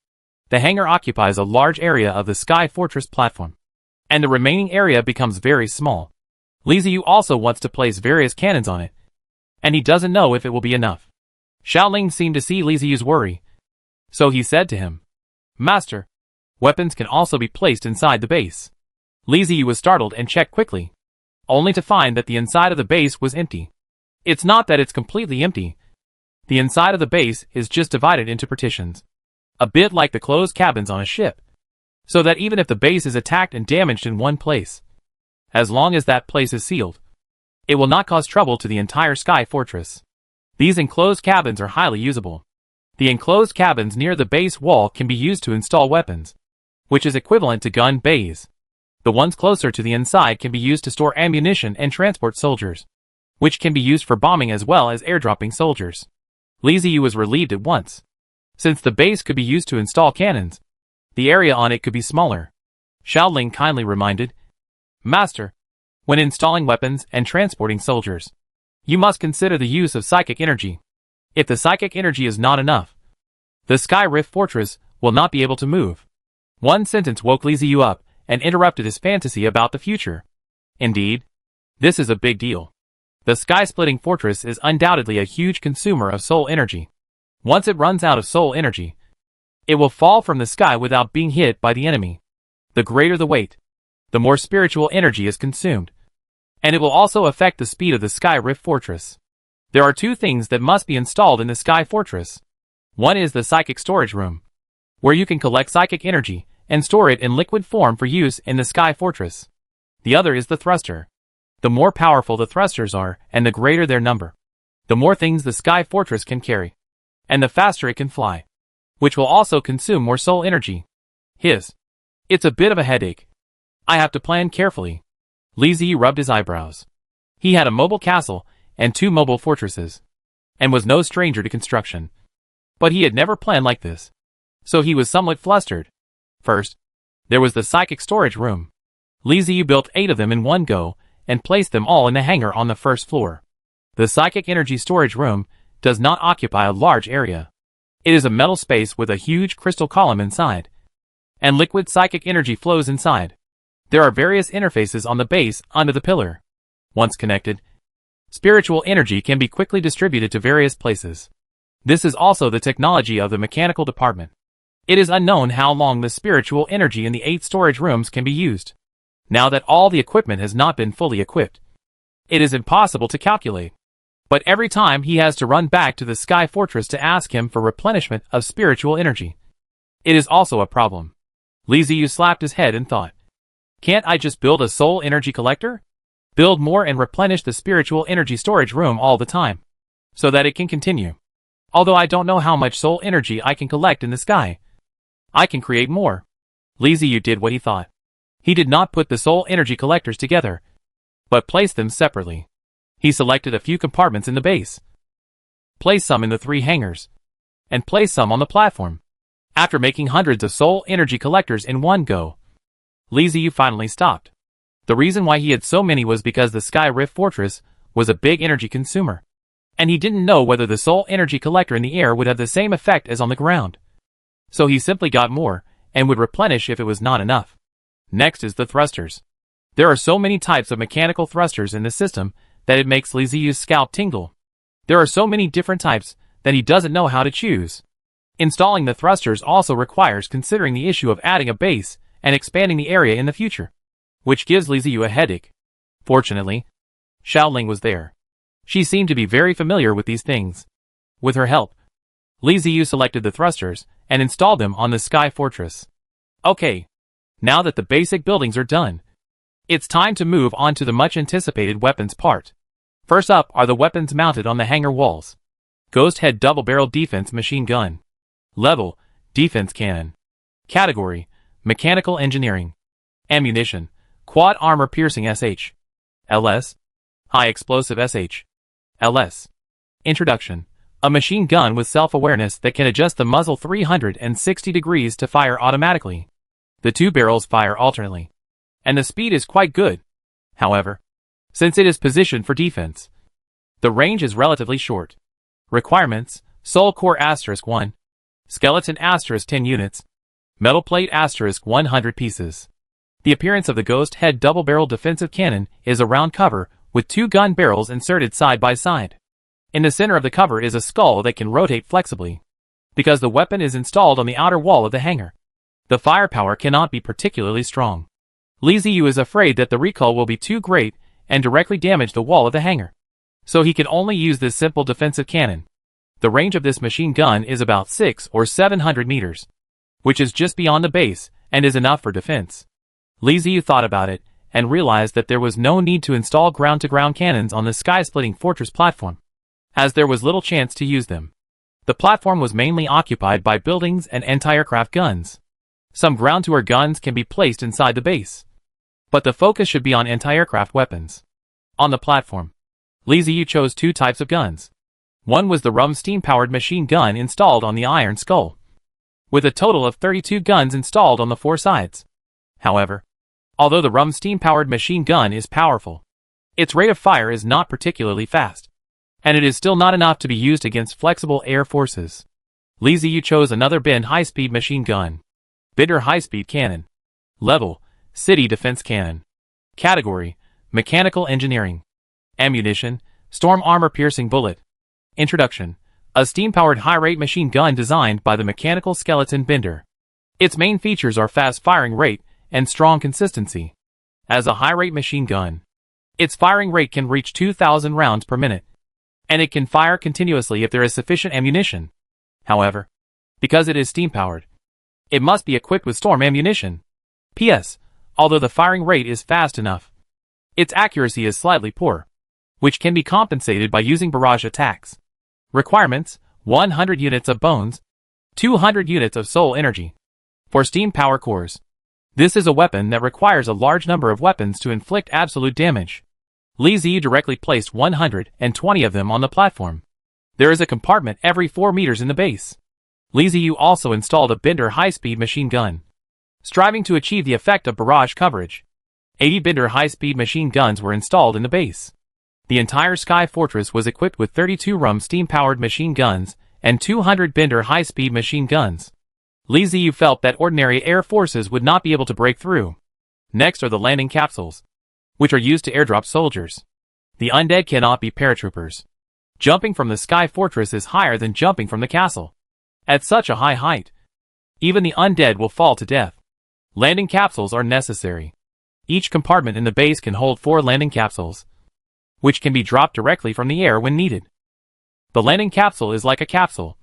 The hangar occupies a large area of the Sky Fortress platform, and the remaining area becomes very small. Li Ziyu also wants to place various cannons on it, and he doesn't know if it will be enough. Xiaoling seemed to see Li Ziyu's worry, so he said to him, "Master, weapons can also be placed inside the base." Li Ziyu was startled and checked quickly, only to find that the inside of the base was empty. It's not that it's completely empty. The inside of the base is just divided into partitions, a bit like the closed cabins on a ship, so that even if the base is attacked and damaged in one place, as long as that place is sealed, it will not cause trouble to the entire Sky Fortress. These enclosed cabins are highly usable. The enclosed cabins near the base wall can be used to install weapons, which is equivalent to gun bays. The ones closer to the inside can be used to store ammunition and transport soldiers, which can be used for bombing as well as airdropping soldiers. Li Ziyu was relieved at once. Since the base could be used to install cannons, the area on it could be smaller. Xiaoling kindly reminded, "Master, when installing weapons and transporting soldiers, You must consider the use of psychic energy. If the psychic energy is not enough, the Sky Rift Fortress will not be able to move. One sentence woke Li Ziyu up and interrupted his fantasy about the future. Indeed, this is a big deal. The sky-splitting fortress is undoubtedly a huge consumer of soul energy. Once it runs out of soul energy, it will fall from the sky without being hit by the enemy. The greater the weight, the more spiritual energy is consumed. And it will also affect the speed of the Sky Rift Fortress. There are two things that must be installed in the Sky Fortress. One is the Psychic Storage Room, where you can collect psychic energy and store it in liquid form for use in the Sky Fortress. The other is the thruster. The more powerful the thrusters are, and the greater their number, the more things the Sky Fortress can carry, and the faster it can fly, which will also consume more soul energy. It's a bit of a headache. I have to plan carefully. Li Ziyu rubbed his eyebrows. He had a mobile castle and 2 mobile fortresses, and was no stranger to construction. But he had never planned like this, so he was somewhat flustered. First, there was the Psychic Storage Room. Li Ziyu built 8 of them in one go, and placed them all in the hangar on the first floor. The Psychic Energy Storage Room does not occupy a large area. It is a metal space with a huge crystal column inside, and liquid psychic energy flows inside. There are various interfaces on the base under the pillar. Once connected, spiritual energy can be quickly distributed to various places. This is also the technology of the mechanical department. It is unknown how long the spiritual energy in the 8 storage rooms can be used. Now that all the equipment has not been fully equipped, it is impossible to calculate. But every time he has to run back to the Sky Fortress to ask him for replenishment of spiritual energy. It is also a problem. Li Ziyu slapped his head and thought, can't I just build a soul energy collector? Build more and replenish the spiritual energy storage room all the time, so that it can continue. Although I don't know how much soul energy I can collect in the sky, I can create more. Li Ziyu did what he thought. He did not put the soul energy collectors together, but placed them separately. He selected a few compartments in the base, placed some in the 3 hangars, and placed some on the platform. After making hundreds of soul energy collectors in one go, Li Ziyu finally stopped. The reason why he had so many was because the Sky Rift Fortress was a big energy consumer, and he didn't know whether the soul energy collector in the air would have the same effect as on the ground. So he simply got more, and would replenish if it was not enough. Next is the thrusters. There are so many types of mechanical thrusters in the system that it makes Li Ziyu's scalp tingle. There are so many different types that he doesn't know how to choose. Installing the thrusters also requires considering the issue of adding a base and expanding the area in the future, which gives Li Ziyu a headache. Fortunately, Xiaoling was there. She seemed to be very familiar with these things. With her help, Li Ziyu selected the thrusters and installed them on the Sky Fortress. Okay, now that the basic buildings are done, it's time to move on to the much-anticipated weapons part. First up are the weapons mounted on the hangar walls. Ghost Head Double-Barrel Defense Machine Gun. Level, Defense Cannon. Category, Mechanical Engineering. Ammunition, Quad Armor Piercing SH. LS. High Explosive SH. LS. Introduction. A machine gun with self-awareness that can adjust the muzzle 360 degrees to fire automatically. The 2 barrels fire alternately, and the speed is quite good. However, since it is positioned for defense, the range is relatively short. Requirements: Soul Core *1, Skeleton *10 units, Metal Plate *100 pieces. The appearance of the Ghost Head Double-Barrel Defensive Cannon is a round cover with 2 gun barrels inserted side by side. In the center of the cover is a skull that can rotate flexibly. Because the weapon is installed on the outer wall of the hangar, the firepower cannot be particularly strong. Li Ziyu is afraid that the recoil will be too great and directly damage the wall of the hangar, so he can only use this simple defensive cannon. The range of this machine gun is about 600 or 700 meters, which is just beyond the base and is enough for defense. Li Ziyu thought about it and realized that there was no need to install ground-to-ground cannons on the sky-splitting fortress platform, as there was little chance to use them. The platform was mainly occupied by buildings and anti-aircraft guns. Some ground-to-air guns can be placed inside the base, but the focus should be on anti-aircraft weapons. On the platform, Li Ziyu chose 2 types of guns. One was the Rum steam-powered machine gun installed on the Iron Skull, with a total of 32 guns installed on the 4 sides. However, although the Rum steam-powered machine gun is powerful, its rate of fire is not particularly fast. and it is still not enough to be used against flexible air forces. Li Ziyu chose another Bend high-speed machine gun. Bender high-speed cannon. Level: City Defense Cannon. Category: Mechanical Engineering. Ammunition: Storm Armor Piercing Bullet. Introduction: A steam-powered high-rate machine gun designed by the mechanical skeleton Bender. Its main features are fast firing rate and strong consistency. As a high-rate machine gun, its firing rate can reach 2,000 rounds per minute, and it can fire continuously if there is sufficient ammunition. However, because it is steam-powered, it must be equipped with storm ammunition. P.S. Although the firing rate is fast enough, its accuracy is slightly poor, which can be compensated by using barrage attacks. Requirements: 100 units of bones, 200 units of soul energy. For steam power cores, this is a weapon that requires a large number of weapons to inflict absolute damage. Li Ziyu directly placed 120 of them on the platform. There is a compartment every 4 meters in the base. Li Ziyu also installed a Bender high-speed machine gun, striving to achieve the effect of barrage coverage. 80 Bender high-speed machine guns were installed in the base. The entire Sky Fortress was equipped with 32 Rum steam-powered machine guns and 200 Bender high-speed machine guns. Li Ziyu felt that ordinary air forces would not be able to break through. Next are the landing capsules, which are used to airdrop soldiers. The undead cannot be paratroopers. Jumping from the Sky Fortress is higher than jumping from the castle. At such a high height, even the undead will fall to death. Landing capsules are necessary. Each compartment in the base can hold 4 landing capsules, which can be dropped directly from the air when needed. The landing capsule is like a capsule,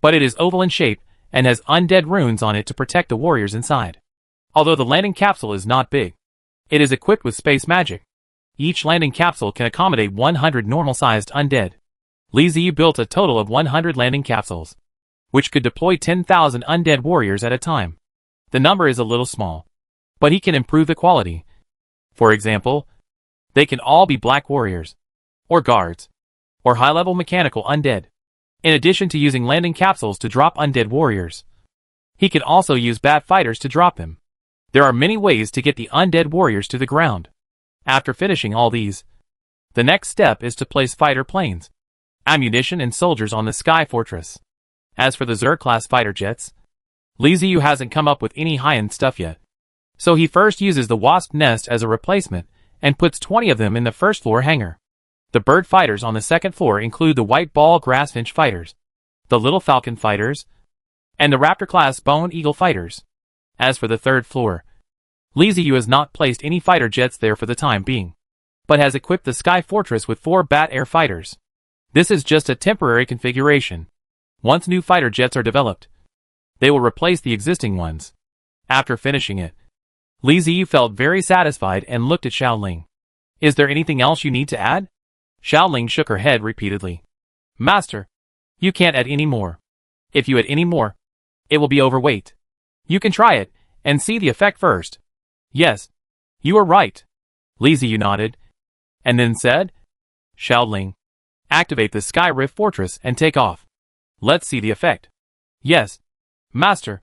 but it is oval in shape and has undead runes on it to protect the warriors inside. Although the landing capsule is not big, it is equipped with space magic. Each landing capsule can accommodate 100 normal-sized undead. Li Ziyu built a total of 100 landing capsules, which could deploy 10,000 undead warriors at a time. The number is a little small, but he can improve the quality. For example, they can all be black warriors, or guards, or high-level mechanical undead. In addition to using landing capsules to drop undead warriors, he can also use bat fighters to drop them. There are many ways to get the undead warriors to the ground. After finishing all these, the next step is to place fighter planes, ammunition and soldiers on the Sky Fortress. As for the Zerg-class fighter jets, Li Ziyu hasn't come up with any high-end stuff yet. So he first uses the wasp nest as a replacement and puts 20 of them in the first floor hangar. The bird fighters on the second floor include the white ball grassfinch fighters, the little falcon fighters, and the raptor-class bone eagle fighters. As for the third floor, Li Ziyu has not placed any fighter jets there for the time being, but has equipped the Sky Fortress with 4 bat air fighters. This is just a temporary configuration. Once new fighter jets are developed, they will replace the existing ones. After finishing it, Li Ziyu felt very satisfied and looked at Xiaoling. Is there anything else you need to add? Xiaoling shook her head repeatedly. Master, you can't add any more. If you add any more, it will be overweight. You can try it and see the effect first. Yes, you are right. Li Ziyu nodded, and then said, Xiaoling, activate the Sky Rift Fortress and take off. Let's see the effect. Yes, Master.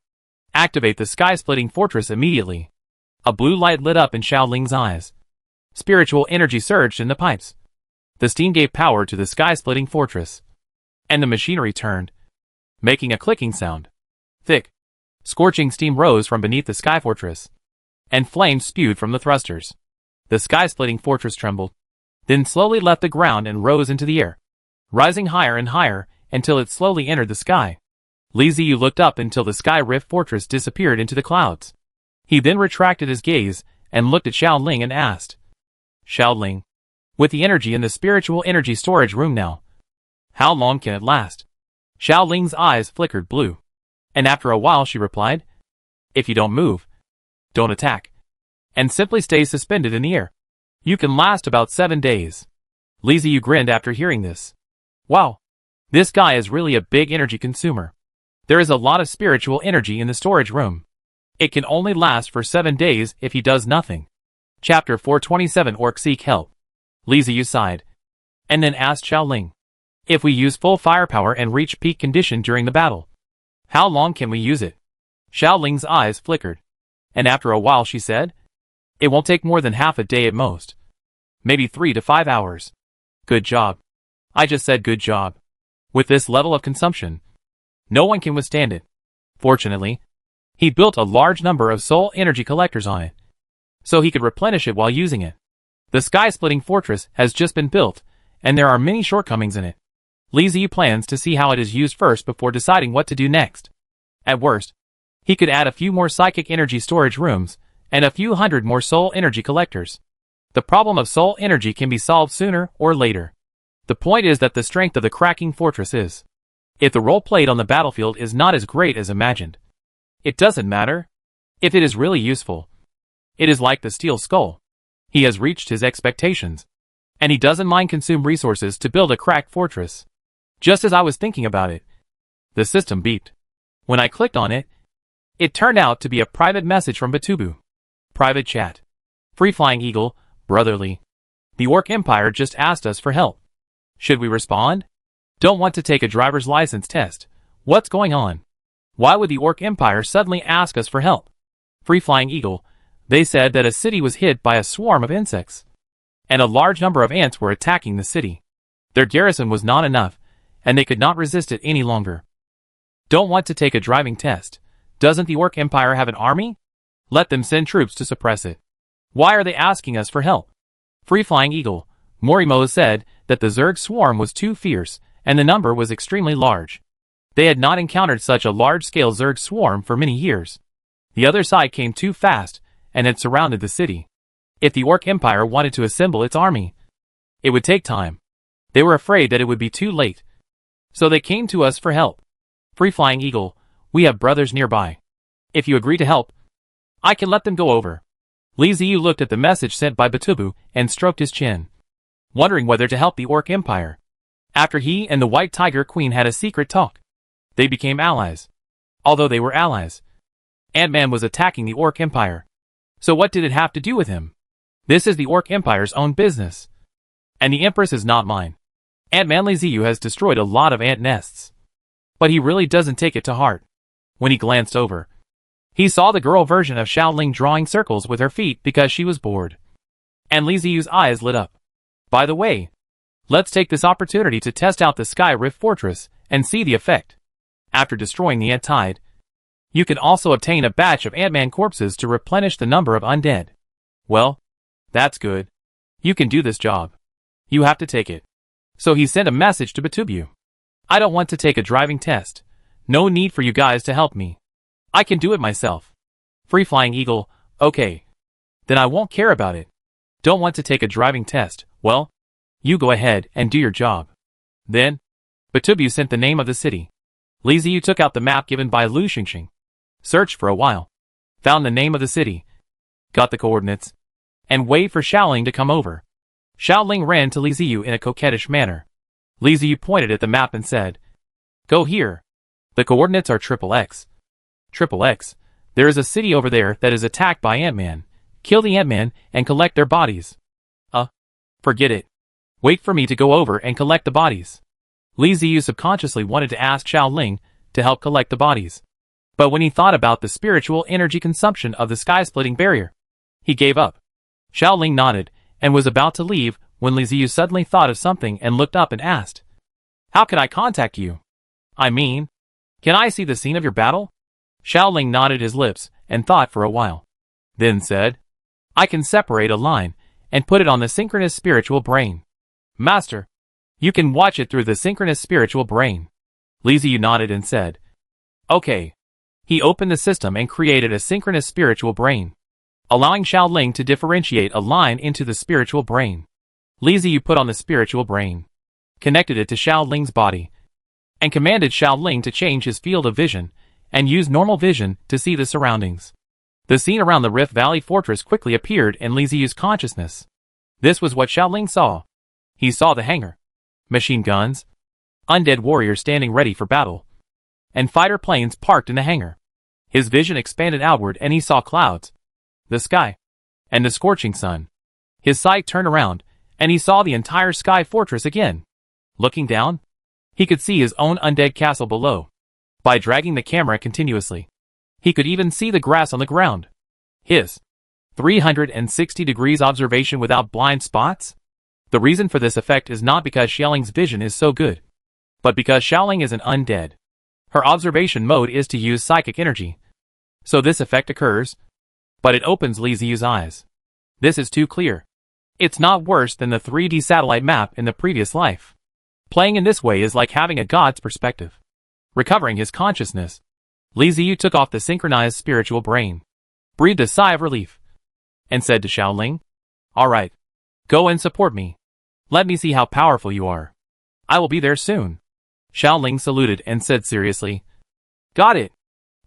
Activate the Sky-Splitting Fortress immediately. A blue light lit up in Xiaoling's eyes. Spiritual energy surged in the pipes. The steam gave power to the Sky-Splitting Fortress, and the machinery turned, making a clicking sound. Thick, scorching steam rose from beneath the Sky Fortress, and flames spewed from the thrusters. The Sky-Splitting Fortress trembled, then slowly left the ground and rose into the air, rising higher and higher until it slowly entered the sky. Li Ziyu looked up until the Sky Rift Fortress disappeared into the clouds. He then retracted his gaze and looked at Xiaoling and asked, Xiaoling, with the energy in the spiritual energy storage room now, how long can it last? Xiaoling's eyes flickered blue, and after a while she replied, if you don't move, don't attack, and simply stay suspended in the air, you can last about 7 days. Li Ziyu grinned after hearing this. Wow, this guy is really a big energy consumer. There is a lot of spiritual energy in the storage room. It can only last for 7 days if he does nothing. Chapter 427 Orc Seek Help. Li Ziyu sighed, and then asked Xiaoling, if we use full firepower and reach peak condition during the battle, how long can we use it? Xiaoling's eyes flickered, and after a while she said, it won't take more than half a day at most. Maybe 3 to 5 hours. Good job. I just said good job. With this level of consumption, no one can withstand it. Fortunately, he built a large number of soul energy collectors on it, so he could replenish it while using it. The sky-splitting fortress has just been built, and there are many shortcomings in it. Li Ziyu plans to see how it is used first before deciding what to do next. At worst, he could add a few more psychic energy storage rooms, and a few hundred more soul energy collectors. The problem of soul energy can be solved sooner or later. The point is that the strength of the cracking fortress is. If the role played on the battlefield is not as great as imagined, it doesn't matter. If it is really useful, it is like the steel skull. He has reached his expectations, and he doesn't mind consume resources to build a cracked fortress. Just as I was thinking about it, the system beeped. When I clicked on it, it turned out to be a private message from Batubu. Private chat. Free Flying Eagle, brotherly. The Orc Empire just asked us for help. Should we respond? Don't want to take a driver's license test. What's going on? Why would the Orc Empire suddenly ask us for help? Free Flying Eagle. They said that a city was hit by a swarm of insects, and a large number of ants were attacking the city. Their garrison was not enough, and they could not resist it any longer. Don't want to take a driving test. Doesn't the Orc Empire have an army? Let them send troops to suppress it. Why are they asking us for help? Free Flying Eagle. Morimo said that the Zerg swarm was too fierce, and the number was extremely large. They had not encountered such a large-scale Zerg swarm for many years. The other side came too fast, and had surrounded the city. If the Orc Empire wanted to assemble its army, it would take time. They were afraid that it would be too late, so they came to us for help. Free Flying Eagle. We have brothers nearby. If you agree to help, I can let them go over. Li Ziyu looked at the message sent by Batubu and stroked his chin, wondering whether to help the Orc Empire. After he and the White Tiger Queen had a secret talk, they became allies. Although they were allies, Ant-Man was attacking the Orc Empire. So what did it have to do with him? This is the Orc Empire's own business, and the Empress is not mine. Ant-Man Li Ziyu has destroyed a lot of ant nests, but he really doesn't take it to heart. When he glanced over, he saw the girl version of Xiaoling drawing circles with her feet because she was bored. And Li Ziyu's eyes lit up. By the way, let's take this opportunity to test out the Sky Rift Fortress and see the effect. After destroying the Ant Tide, you can also obtain a batch of Ant-Man corpses to replenish the number of undead. Well, that's good. You can do this job. You have to take it. So he sent a message to Batubu. I don't want to take a driving test. No need for you guys to help me. I can do it myself. Free Flying Eagle. Okay. Then I won't care about it. Don't want to take a driving test. Well, you go ahead and do your job. Then, Batubu sent the name of the city. Li Ziyu took out the map given by Lu Xingxing. Searched for a while. Found the name of the city. Got the coordinates. And waited for Xiaoling to come over. Xiaoling ran to Li Ziyu in a coquettish manner. Li Ziyu pointed at the map and said, "Go here. The coordinates are XXX. XXX. There is a city over there that is attacked by Ant-Man. Kill the Ant-Man and collect their bodies." Forget it. Wait for me to go over and collect the bodies. Li Ziyu subconsciously wanted to ask Xiaoling to help collect the bodies. But when he thought about the spiritual energy consumption of the sky-splitting barrier, he gave up. Xiaoling nodded and was about to leave when Li Ziyu suddenly thought of something and looked up and asked, "How can I contact you? I mean, can I see the scene of your battle?" Xiaoling nodded his lips and thought for a while. Then said, "I can separate a line and put it on the synchronous spiritual brain." "Master, you can watch it through the synchronous spiritual brain." Li Ziyu nodded and said, "Okay." He opened the system and created a synchronous spiritual brain, allowing Xiaoling to differentiate a line into the spiritual brain. Li Ziyu put on the spiritual brain, connected it to Xiaoling's body, and commanded Xiaoling to change his field of vision and use normal vision to see the surroundings. The scene around the Rift Valley Fortress quickly appeared in Li Ziyu's consciousness. This was what Xiaoling saw. He saw the hangar, machine guns, undead warriors standing ready for battle, and fighter planes parked in the hangar. His vision expanded outward and he saw clouds, the sky, and the scorching sun. His sight turned around, and he saw the entire Sky Fortress again. Looking down, he could see his own undead castle below. By dragging the camera continuously, he could even see the grass on the ground. His 360 degrees observation without blind spots? The reason for this effect is not because Xiaoling's vision is so good, but because Xiaoling is an undead. Her observation mode is to use psychic energy. So this effect occurs, but it opens Li Ziyu's eyes. This is too clear. It's not worse than the 3D satellite map in the previous life. Playing in this way is like having a god's perspective. Recovering his consciousness, Li Ziyu took off the synchronized spiritual brain, breathed a sigh of relief, and said to Xiaoling, "All right, go and support me. Let me see how powerful you are. I will be there soon." Xiaoling saluted and said seriously, "Got it."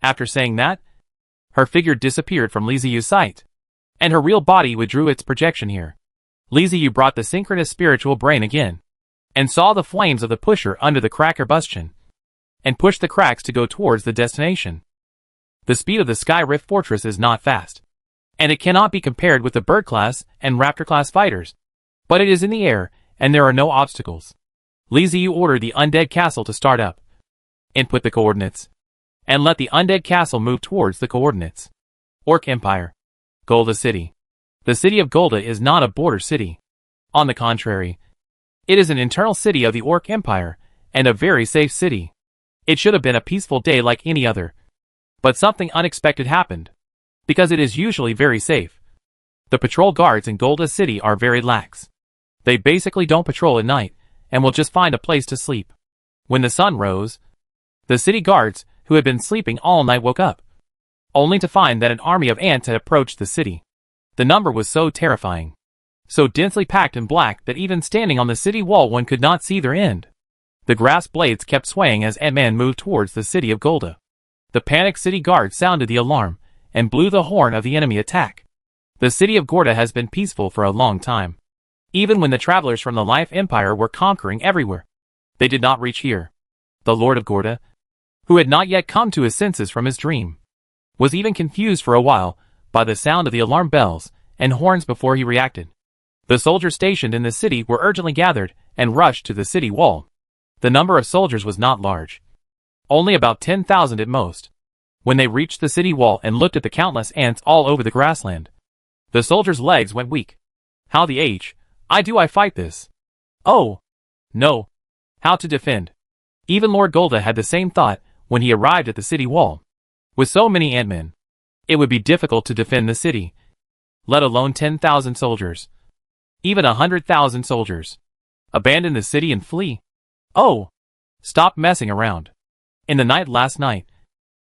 After saying that, her figure disappeared from Li Ziyu's sight, and her real body withdrew its projection here. Li Ziyu brought the synchronous spiritual brain again, and saw the flames of the pusher under the cracker bastion, and pushed the cracks to go towards the destination. The speed of the Sky Rift Fortress is not fast, and it cannot be compared with the Bird class and Raptor class fighters, but it is in the air, and there are no obstacles. Li Ziyu ordered the Undead Castle to start up. Input the coordinates, and let the Undead Castle move towards the coordinates. Orc Empire. Golda City. The city of Golda is not a border city. On the contrary, it is an internal city of the Orc Empire, and a very safe city. It should have been a peaceful day like any other. But something unexpected happened, because it is usually very safe. The patrol guards in Golda City are very lax. They basically don't patrol at night, and will just find a place to sleep. When the sun rose, the city guards, who had been sleeping all night, woke up, only to find that an army of ants had approached the city. The number was so terrifying, so densely packed in black that even standing on the city wall one could not see their end. The grass blades kept swaying as Ant-Man moved towards the city of Golda. The panicked city guard sounded the alarm, and blew the horn of the enemy attack. The city of Golda has been peaceful for a long time. Even when the travelers from the Life Empire were conquering everywhere, they did not reach here. The Lord of Golda, who had not yet come to his senses from his dream, was even confused for a while by the sound of the alarm bells and horns before he reacted. The soldiers stationed in the city were urgently gathered and rushed to the city wall. The number of soldiers was not large, only about 10,000 at most. When they reached the city wall and looked at the countless ants all over the grassland, the soldiers' legs went weak. How the H I fight this? Oh, no. How to defend? Even Lord Golda had the same thought when he arrived at the city wall. With so many Ant-Men, it would be difficult to defend the city, let alone 10,000 soldiers. Even 100,000 soldiers. Abandon the city and flee? Oh! Stop messing around. In the night last night,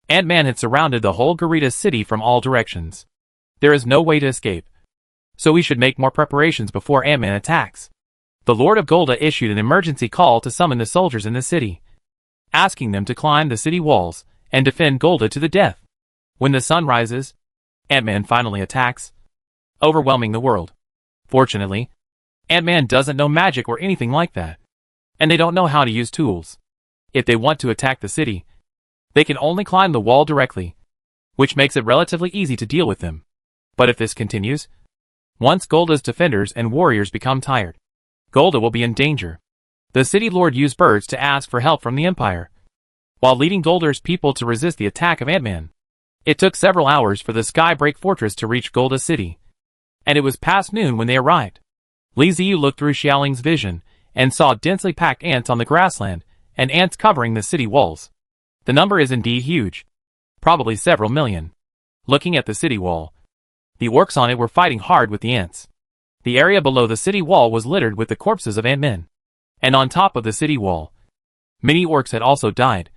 Ant-Man had surrounded the whole Garita city from all directions. There is no way to escape, so we should make more preparations before Ant-Man attacks. The Lord of Golda issued an emergency call to summon the soldiers in the city, asking them to climb the city walls and defend Golda to the death. When the sun rises, Ant-Man finally attacks, overwhelming the world. Fortunately, Ant-Man doesn't know magic or anything like that, and they don't know how to use tools. If they want to attack the city, they can only climb the wall directly, which makes it relatively easy to deal with them. But if this continues, once Golda's defenders and warriors become tired, Golda will be in danger. The city lord used birds to ask for help from the Empire, while leading Golda's people to resist the attack of Ant-Man. It took several hours for the Skybreak Fortress to reach Golda City, and it was past noon when they arrived. Li Ziyu looked through Xiaoling's vision and saw densely packed ants on the grassland and ants covering the city walls. The number is indeed huge, probably several million. Looking at the city wall, the orcs on it were fighting hard with the ants. The area below the city wall was littered with the corpses of Ant-Men, and on top of the city wall, many orcs had also died,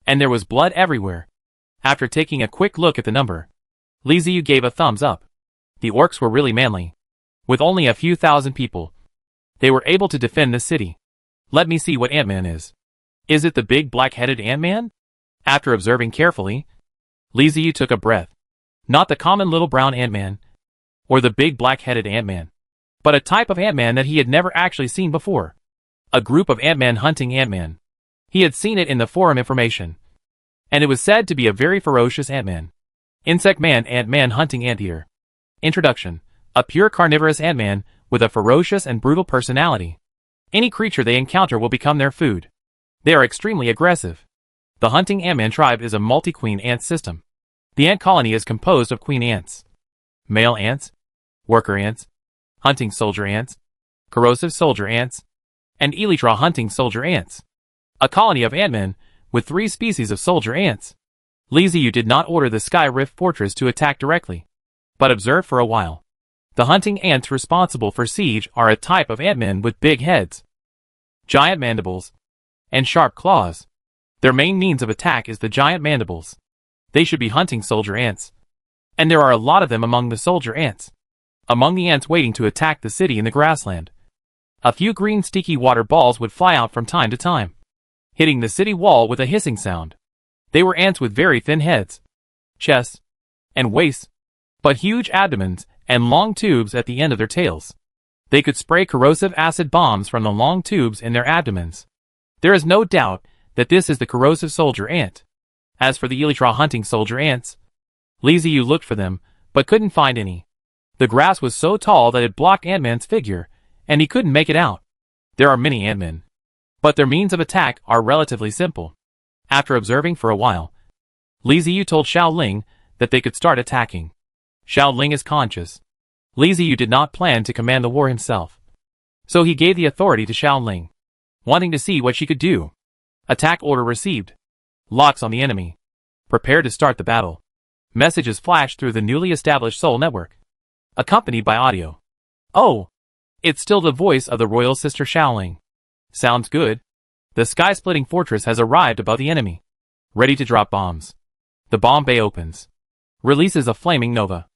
and there was blood everywhere. After taking a quick look at the number, Li Ziyu gave a thumbs up. The orcs were really manly. With only a few thousand people, they were able to defend the city. Let me see what Ant-Man is. Is it the big black-headed Ant-Man? After observing carefully, Li Ziyu took a breath. Not the common little brown Ant-Man, or the big black-headed Ant-Man, but a type of Ant-Man that he had never actually seen before. A group of Ant-Man hunting Ant-Man. He had seen it in the forum information, and it was said to be a very ferocious Ant-Man. Insect Man Ant-Man hunting Ant-Eater. Introduction. A pure carnivorous Ant-Man with a ferocious and brutal personality. Any creature they encounter will become their food. They are extremely aggressive. The hunting Ant-Man tribe is a multi-queen ant system. The ant colony is composed of queen ants, male ants, worker ants, hunting soldier ants, corrosive soldier ants, and elytra hunting soldier ants. A colony of antmen, with 3 species of soldier ants. Li Ziyu did not order the Sky Rift Fortress to attack directly, but observed for a while. The hunting ants responsible for siege are a type of antmen with big heads, giant mandibles, and sharp claws. Their main means of attack is the giant mandibles. They should be hunting soldier ants. And there are a lot of them among the soldier ants. Among the ants waiting to attack the city in the grassland, a few green sticky water balls would fly out from time to time, hitting the city wall with a hissing sound. They were ants with very thin heads, chests, and waists, but huge abdomens and long tubes at the end of their tails. They could spray corrosive acid bombs from the long tubes in their abdomens. There is no doubt that this is the corrosive soldier ant. As for the elytra hunting soldier ants, Li Ziyu looked for them, but couldn't find any. The grass was so tall that it blocked Ant-Man's figure, and he couldn't make it out. There are many Ant-Men, but their means of attack are relatively simple. After observing for a while, Li Ziyu told Xiao Ling that they could start attacking. Xiao Ling is conscious. Li Ziyu did not plan to command the war himself, so he gave the authority to Xiao Ling, wanting to see what she could do. Attack order received. Locks on the enemy. Prepare to start the battle. Messages flashed through the newly established Soul Network, accompanied by audio. Oh! It's still the voice of the royal sister Xiaoling. Sounds good. The sky-splitting fortress has arrived above the enemy, ready to drop bombs. The bomb bay opens. Releases a flaming nova.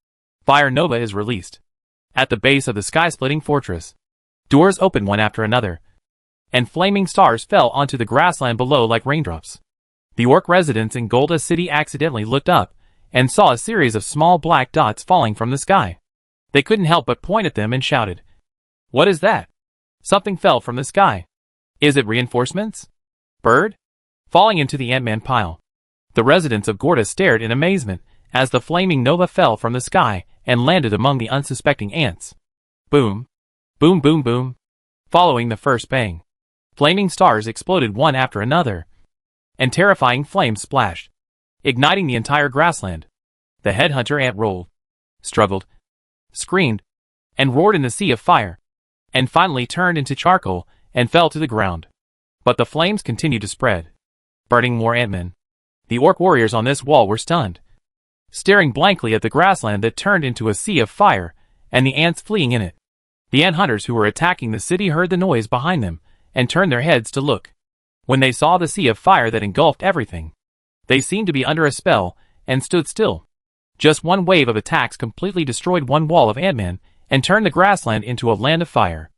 Fire nova is released. At the base of the sky-splitting fortress, doors open one after another, and flaming stars fell onto the grassland below like raindrops. The orc residents in Golda City accidentally looked up and saw a series of small black dots falling from the sky. They couldn't help but point at them and shouted, "What is that? Something fell from the sky. Is it reinforcements? Bird?" Falling into the Ant-Man pile. The residents of Gorda stared in amazement as the flaming nova fell from the sky and landed among the unsuspecting ants. Boom. Boom boom boom. Following the first bang, flaming stars exploded one after another, and terrifying flames splashed, igniting the entire grassland. The headhunter ant rolled, struggled, screamed, and roared in the sea of fire, and finally turned into charcoal and fell to the ground. But the flames continued to spread, burning more Ant-Men. The orc warriors on this wall were stunned, staring blankly at the grassland that turned into a sea of fire, and the ants fleeing in it. The ant hunters who were attacking the city heard the noise behind them, and turned their heads to look. When they saw the sea of fire that engulfed everything, they seemed to be under a spell, and stood still. Just one wave of attacks completely destroyed one wall of Ant-Man, and turned the grassland into a land of fire.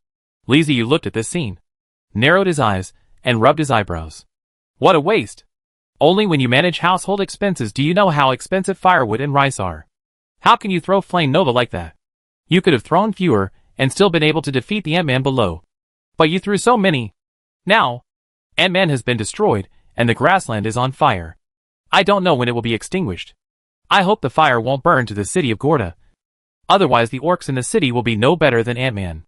Li Ziyu looked at this scene, narrowed his eyes, and rubbed his eyebrows. What a waste! Only when you manage household expenses do you know how expensive firewood and rice are. How can you throw flame nova like that? You could have thrown fewer, and still been able to defeat the Ant-Man below. But you threw so many. Now, Ant-Man has been destroyed, and the grassland is on fire. I don't know when it will be extinguished. I hope the fire won't burn to the city of Gorda. Otherwise the orcs in the city will be no better than Ant-Man.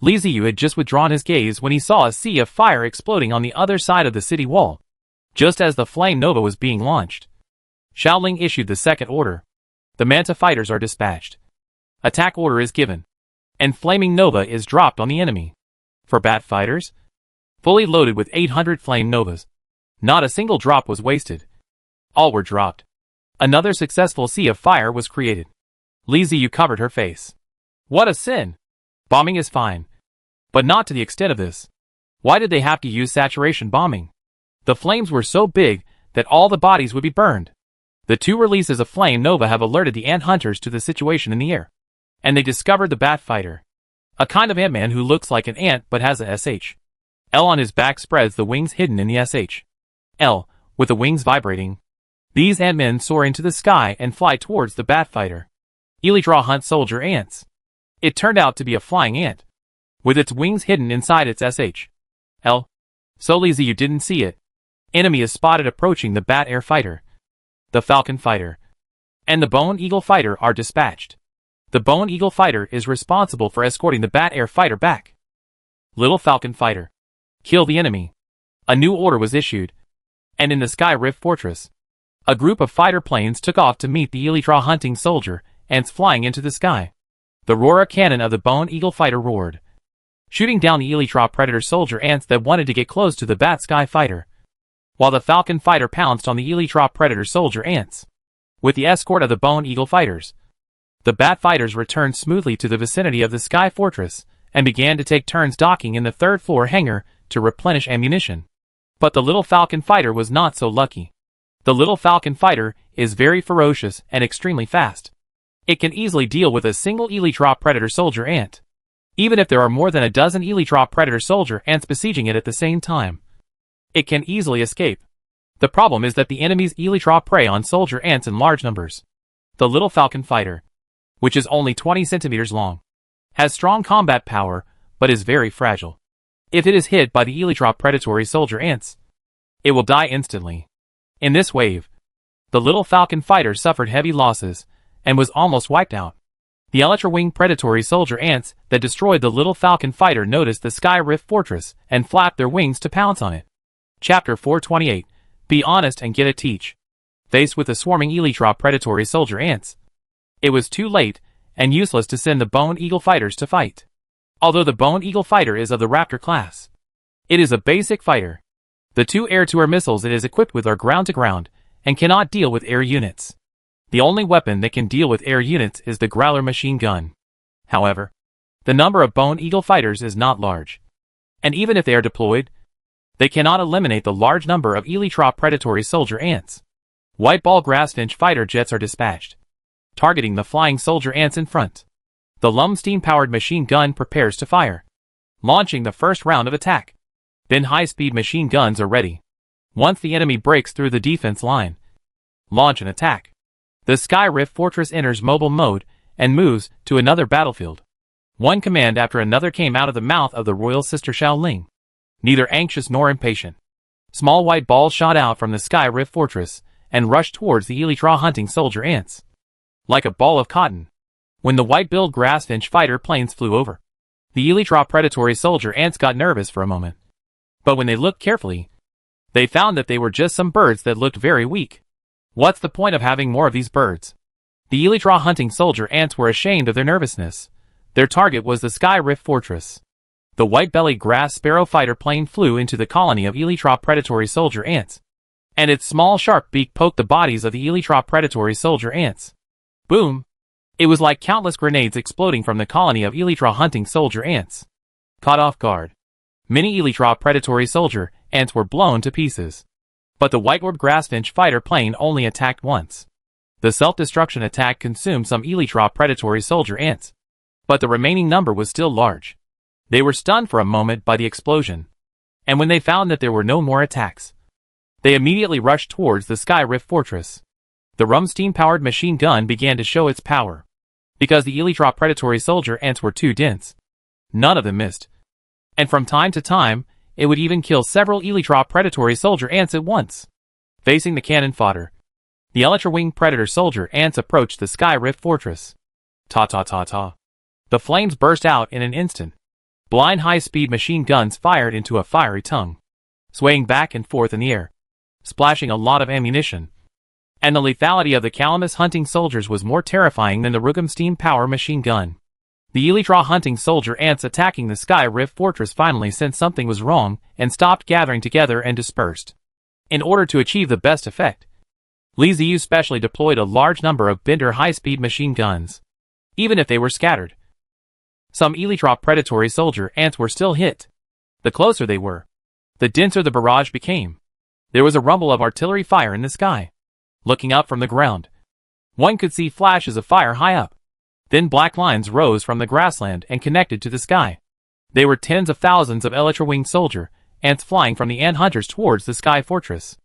Li Ziyu had just withdrawn his gaze when he saw a sea of fire exploding on the other side of the city wall, just as the flame nova was being launched. Xiaoling issued the second order. The Manta fighters are dispatched. Attack order is given, and flaming nova is dropped on the enemy. For bat fighters, fully loaded with 800 flame novas. Not a single drop was wasted. All were dropped. Another successful sea of fire was created. Li Ziyu covered her face. What a sin! Bombing is fine, but not to the extent of this. Why did they have to use saturation bombing? The flames were so big that all the bodies would be burned. The 2 releases of flame nova have alerted the ant hunters to the situation in the air, and they discovered the bat fighter, a kind of Ant-Man who looks like an ant but has a SH. L on his back spreads the wings hidden in the SH. L, with the wings vibrating. These Ant-Men soar into the sky and fly towards the bat fighter. Elytra hunt soldier ants. It turned out to be a flying ant, with its wings hidden inside its SH. L. So Li Ziyu didn't see it. Enemy is spotted approaching the bat air fighter. The falcon fighter and the bone eagle fighter are dispatched. The bone eagle fighter is responsible for escorting the bat air fighter back. Little falcon fighter. Kill the enemy. A new order was issued, and in the Sky Rift Fortress, a group of fighter planes took off to meet the Elytra hunting soldier ants flying into the sky. The roarer cannon of the bone eagle fighter roared, shooting down the Elytra Predator soldier ants that wanted to get close to the Bat Sky Fighter, while the Falcon Fighter pounced on the Elytra Predator soldier ants. With the escort of the Bone Eagle fighters, the Bat fighters returned smoothly to the vicinity of the Sky Fortress and began to take turns docking in the third-floor hangar to replenish ammunition. But the little Falcon Fighter was not so lucky. The little Falcon Fighter is very ferocious and extremely fast. It can easily deal with a single Elytra Predator soldier ant, even if there are more than a dozen Elytra Predator soldier ants besieging it at the same time. It can easily escape. The problem is that the enemy's Elytra prey on soldier ants in large numbers. The little Falcon Fighter, which is only 20 centimeters long, has strong combat power, but is very fragile. If it is hit by the Elytra predatory soldier ants, it will die instantly. In this wave, the little Falcon Fighter suffered heavy losses and was almost wiped out. The Elytra Wing predatory soldier ants that destroyed the little Falcon Fighter noticed the Sky Rift Fortress and flapped their wings to pounce on it. Chapter 428. Be honest and get a teach. Faced with the swarming Elytra predatory soldier ants, it was too late and useless to send the Bone Eagle fighters to fight. Although the Bone Eagle fighter is of the Raptor class, it is a basic fighter. The two air-to-air missiles it is equipped with are ground-to-ground and cannot deal with air units. The only weapon that can deal with air units is the Growler machine gun. However, the number of Bone Eagle fighters is not large, and even if they are deployed, they cannot eliminate the large number of Elytra predatory soldier ants. White ball grassfinch fighter jets are dispatched, targeting the flying soldier ants in front. The Lum steam-powered machine gun prepares to fire, launching the first round of attack. Then high-speed machine guns are ready. Once the enemy breaks through the defense line, launch an attack. The Sky Rift Fortress enters mobile mode and moves to another battlefield. One command after another came out of the mouth of the royal sister Shaoling, neither anxious nor impatient. Small white balls shot out from the Sky Rift Fortress and rushed towards the Elytra hunting soldier ants, like a ball of cotton. When the white-billed grassfinch fighter planes flew over, the Elytra predatory soldier ants got nervous for a moment. But when they looked carefully, they found that they were just some birds that looked very weak. What's the point of having more of these birds? The Elytra hunting soldier ants were ashamed of their nervousness. Their target was the Sky Rift Fortress. The white-bellied grass sparrow fighter plane flew into the colony of Elytra predatory soldier ants, and its small sharp beak poked the bodies of the Elytra predatory soldier ants. Boom! It was like countless grenades exploding from the colony of Elytra hunting soldier ants. Caught off guard, many Elytra predatory soldier ants were blown to pieces. But the white-orbed grassfinch fighter plane only attacked once. The self-destruction attack consumed some Elytra predatory soldier ants, but the remaining number was still large. They were stunned for a moment by the explosion, and when they found that there were no more attacks, they immediately rushed towards the Sky Rift Fortress. The Rum steam-powered machine gun began to show its power. Because the Elytra predatory soldier ants were too dense, none of them missed. And from time to time, it would even kill several Elytra predatory soldier ants at once. Facing the cannon fodder, the Elytra Wing predator soldier ants approached the Sky Rift Fortress. Ta-ta-ta-ta. The flames burst out in an instant. Blind high-speed machine guns fired into a fiery tongue, swaying back and forth in the air, splashing a lot of ammunition. And the lethality of the Calamus hunting soldiers was more terrifying than the Rugum steam power machine gun. The Elytra hunting soldier ants attacking the Sky Rift Fortress finally sensed something was wrong and stopped gathering together and dispersed. In order to achieve the best effect, Li Ziyu specially deployed a large number of Bender high-speed machine guns. Even if they were scattered, some Elytra predatory soldier ants were still hit. The closer they were, the denser the barrage became. There was a rumble of artillery fire in the sky. Looking up from the ground, one could see flashes of fire high up. Then black lines rose from the grassland and connected to the sky. They were tens of thousands of Elytra-winged soldier ants flying from the ant hunters towards the Sky Fortress.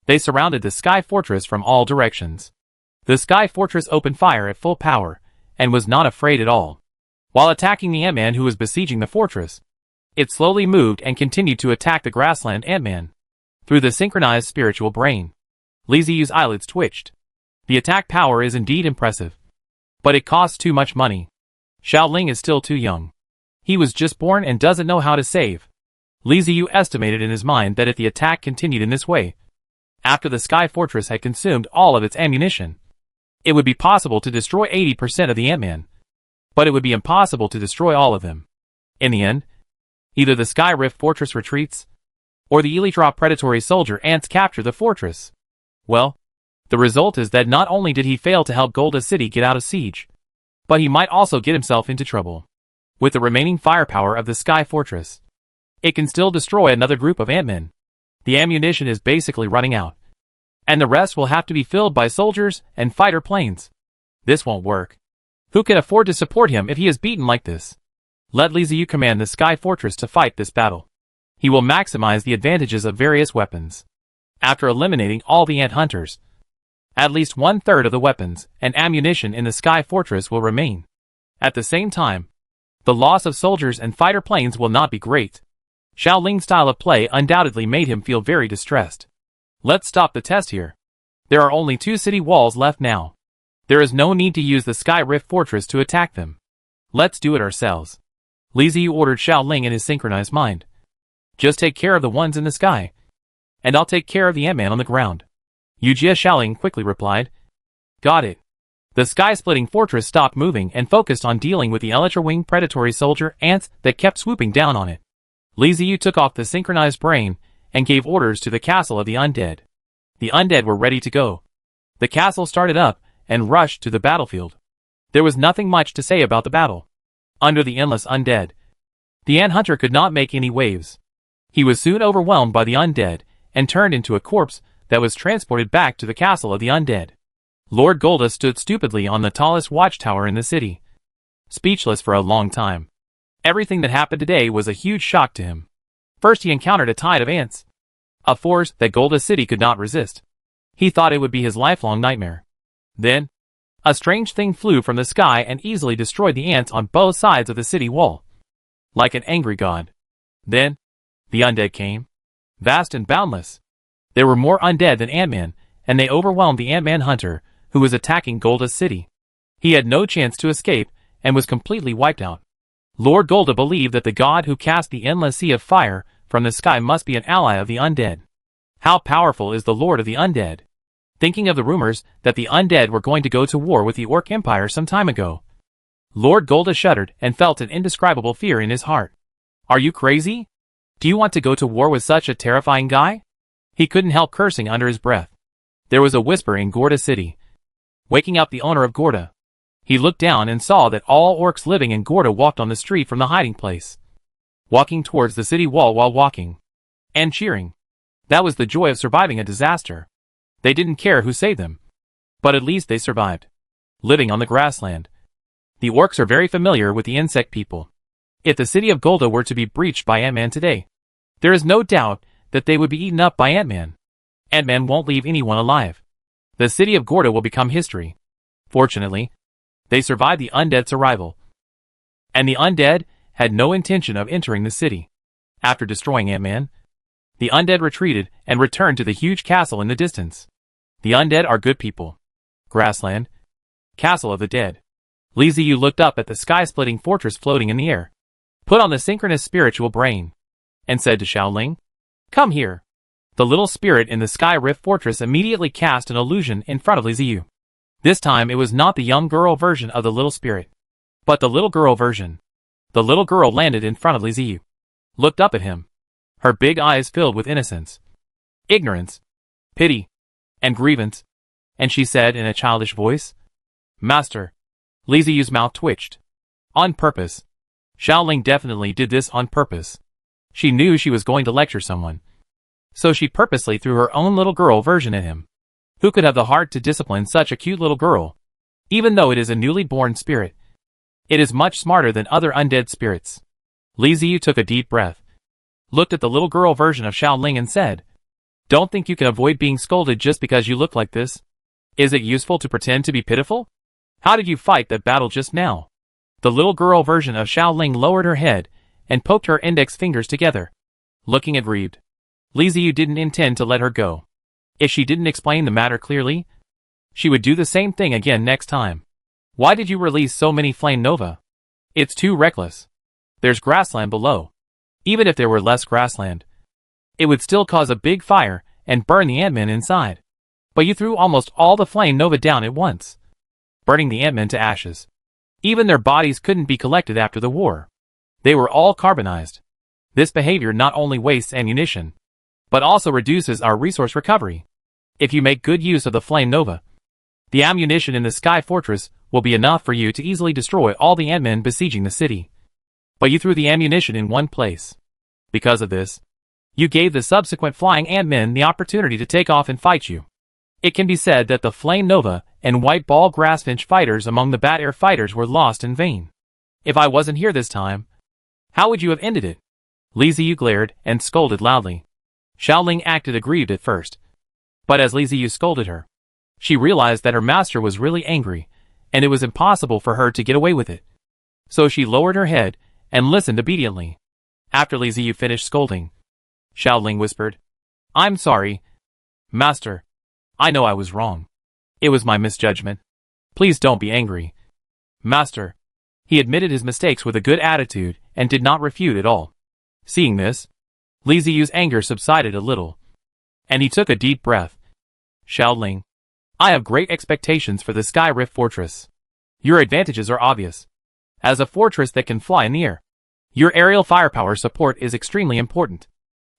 They surrounded the Sky Fortress from all directions. The Sky Fortress opened fire at full power and was not afraid at all. While attacking the Ant-Man who was besieging the fortress, it slowly moved and continued to attack the grassland Ant-Man. Through the synchronized spiritual brain, Li Ziyu's eyelids twitched. The attack power is indeed impressive, but it costs too much money. Shaoling is still too young. He was just born and doesn't know how to save. Li Ziyu estimated in his mind that if the attack continued in this way, after the Sky Fortress had consumed all of its ammunition, it would be possible to destroy 80% of the Ant-Man, but it would be impossible to destroy all of them. In the end, Either the Sky Rift fortress retreats, or the Elytra predatory soldier ants capture the fortress. Well, the result is that not only did he fail to help Golda City get out of siege, but he might also get himself into trouble. With the remaining firepower of the Sky Fortress, it can still destroy another group of Ant-Men. The ammunition is basically running out, and the rest will have to be filled by soldiers and fighter planes. This won't work. Who can afford to support him if he is beaten like this? Let Li Ziyu command the Sky Fortress to fight this battle. He will maximize the advantages of various weapons. After eliminating all the ant hunters, at least 1/3 of the weapons and ammunition in the Sky Fortress will remain. At the same time, the loss of soldiers and fighter planes will not be great. Xiaoling's style of play undoubtedly made him feel very distressed. Let's stop the test here. There are only 2 city walls left now. There is no need to use the Sky Rift Fortress to attack them. Let's do it ourselves. Li Ziyu ordered Xiaoling in his synchronized mind. Just take care of the ones in the sky, and I'll take care of the Ant-Man on the ground. Yujia Xiaoling quickly replied. Got it. The sky-splitting fortress stopped moving and focused on dealing with the Elytra-winged predatory soldier ants that kept swooping down on it. Li Ziyu took off the synchronized brain and gave orders to the castle of the Undead. The Undead were ready to go. The castle started up and rushed to the battlefield. There was nothing much to say about the battle. Under the endless Undead, the Ant Hunter could not make any waves. He was soon overwhelmed by the Undead and turned into a corpse that was transported back to the castle of the Undead. Lord Golda stood stupidly on the tallest watchtower in the city, speechless for a long time. Everything that happened today was a huge shock to him. First he encountered a tide of ants, a force that Golda City could not resist. He thought it would be his lifelong nightmare. Then, a strange thing flew from the sky and easily destroyed the ants on both sides of the city wall, like an angry god. Then, the Undead came, vast and boundless. There were more Undead than Ant-Man, and they overwhelmed the Ant-Man hunter, who was attacking Golda's city. He had no chance to escape, and was completely wiped out. Lord Golda believed that the god who cast the endless sea of fire from the sky must be an ally of the Undead. How powerful is the Lord of the Undead? Thinking of the rumors that the Undead were going to go to war with the Orc Empire some time ago, Lord Golda shuddered and felt an indescribable fear in his heart. Are you crazy? Do you want to go to war with such a terrifying guy? He couldn't help cursing under his breath. There was a whisper in Gorda City, waking up the owner of Gorda. He looked down and saw that all orcs living in Gorda walked on the street from the hiding place, walking towards the city wall while walking, and cheering. That was the joy of surviving a disaster. They didn't care who saved them, but at least they survived. Living on the grassland, the orcs are very familiar with the insect people. If the city of Golda were to be breached by Ant-Man today, there is no doubt that they would be eaten up by Ant-Man. Ant-Man won't leave anyone alive. The city of Gorda will become history. Fortunately, they survived the Undead's arrival, and the Undead had no intention of entering the city. After destroying Ant-Man, the Undead retreated and returned to the huge castle in the distance. The Undead are good people. Grassland, Castle of the Dead. Li Ziyu looked up at the sky-splitting fortress floating in the air, put on the synchronous spiritual brain, and said to Xiaoling, "Come here." The little spirit in the Sky Rift Fortress immediately cast an illusion in front of Li Ziyu. This time it was not the young girl version of the little spirit, but the little girl version. The little girl landed in front of Li Ziyu, looked up at him, her big eyes filled with innocence, ignorance, pity, and grievance, and she said in a childish voice, "Master." Li Ziyu's mouth twitched. On purpose. Xiaoling definitely did this on purpose. She knew she was going to lecture someone, so she purposely threw her own little girl version at him. Who could have the heart to discipline such a cute little girl? Even though it is a newly born spirit, it is much smarter than other undead spirits. Li Ziyu took a deep breath, looked at the little girl version of Xiaoling and said, "Don't think you can avoid being scolded just because you look like this. Is it useful to pretend to be pitiful? How did you fight that battle just now?" The little girl version of Xiaoling lowered her head and poked her index fingers together, looking aggrieved. Li Ziyu didn't intend to let her go. If she didn't explain the matter clearly, she would do the same thing again next time. Why did you release so many flame nova? It's too reckless. There's grassland below. Even if there were less grassland, it would still cause a big fire and burn the Ant-Men inside. But you threw almost all the flame nova down at once, burning the Ant-Men to ashes. Even their bodies couldn't be collected after the war. They were all carbonized. This behavior not only wastes ammunition, but also reduces our resource recovery. If you make good use of the Flame Nova, the ammunition in the Sky Fortress will be enough for you to easily destroy all the Ant-Men besieging the city. But you threw the ammunition in one place. Because of this, you gave the subsequent flying Ant-Men the opportunity to take off and fight you. It can be said that the Flame Nova and White Ball Grassfinch fighters among the Bat Air fighters were lost in vain. If I wasn't here this time, how would you have ended it? Li Ziyu glared and scolded loudly. Xiaoling acted aggrieved at first, but as Li Ziyu scolded her, she realized that her master was really angry, and it was impossible for her to get away with it. So she lowered her head and listened obediently. After Li Ziyu finished scolding, Xiaoling whispered, "I'm sorry, Master. I know I was wrong. It was my misjudgment. Please don't be angry, Master." He admitted his mistakes with a good attitude and did not refute at all. Seeing this, Li Ziyu's anger subsided a little, and he took a deep breath. "Xiaoling, I have great expectations for the Sky Rift Fortress. Your advantages are obvious. As a fortress that can fly in the air, your aerial firepower support is extremely important.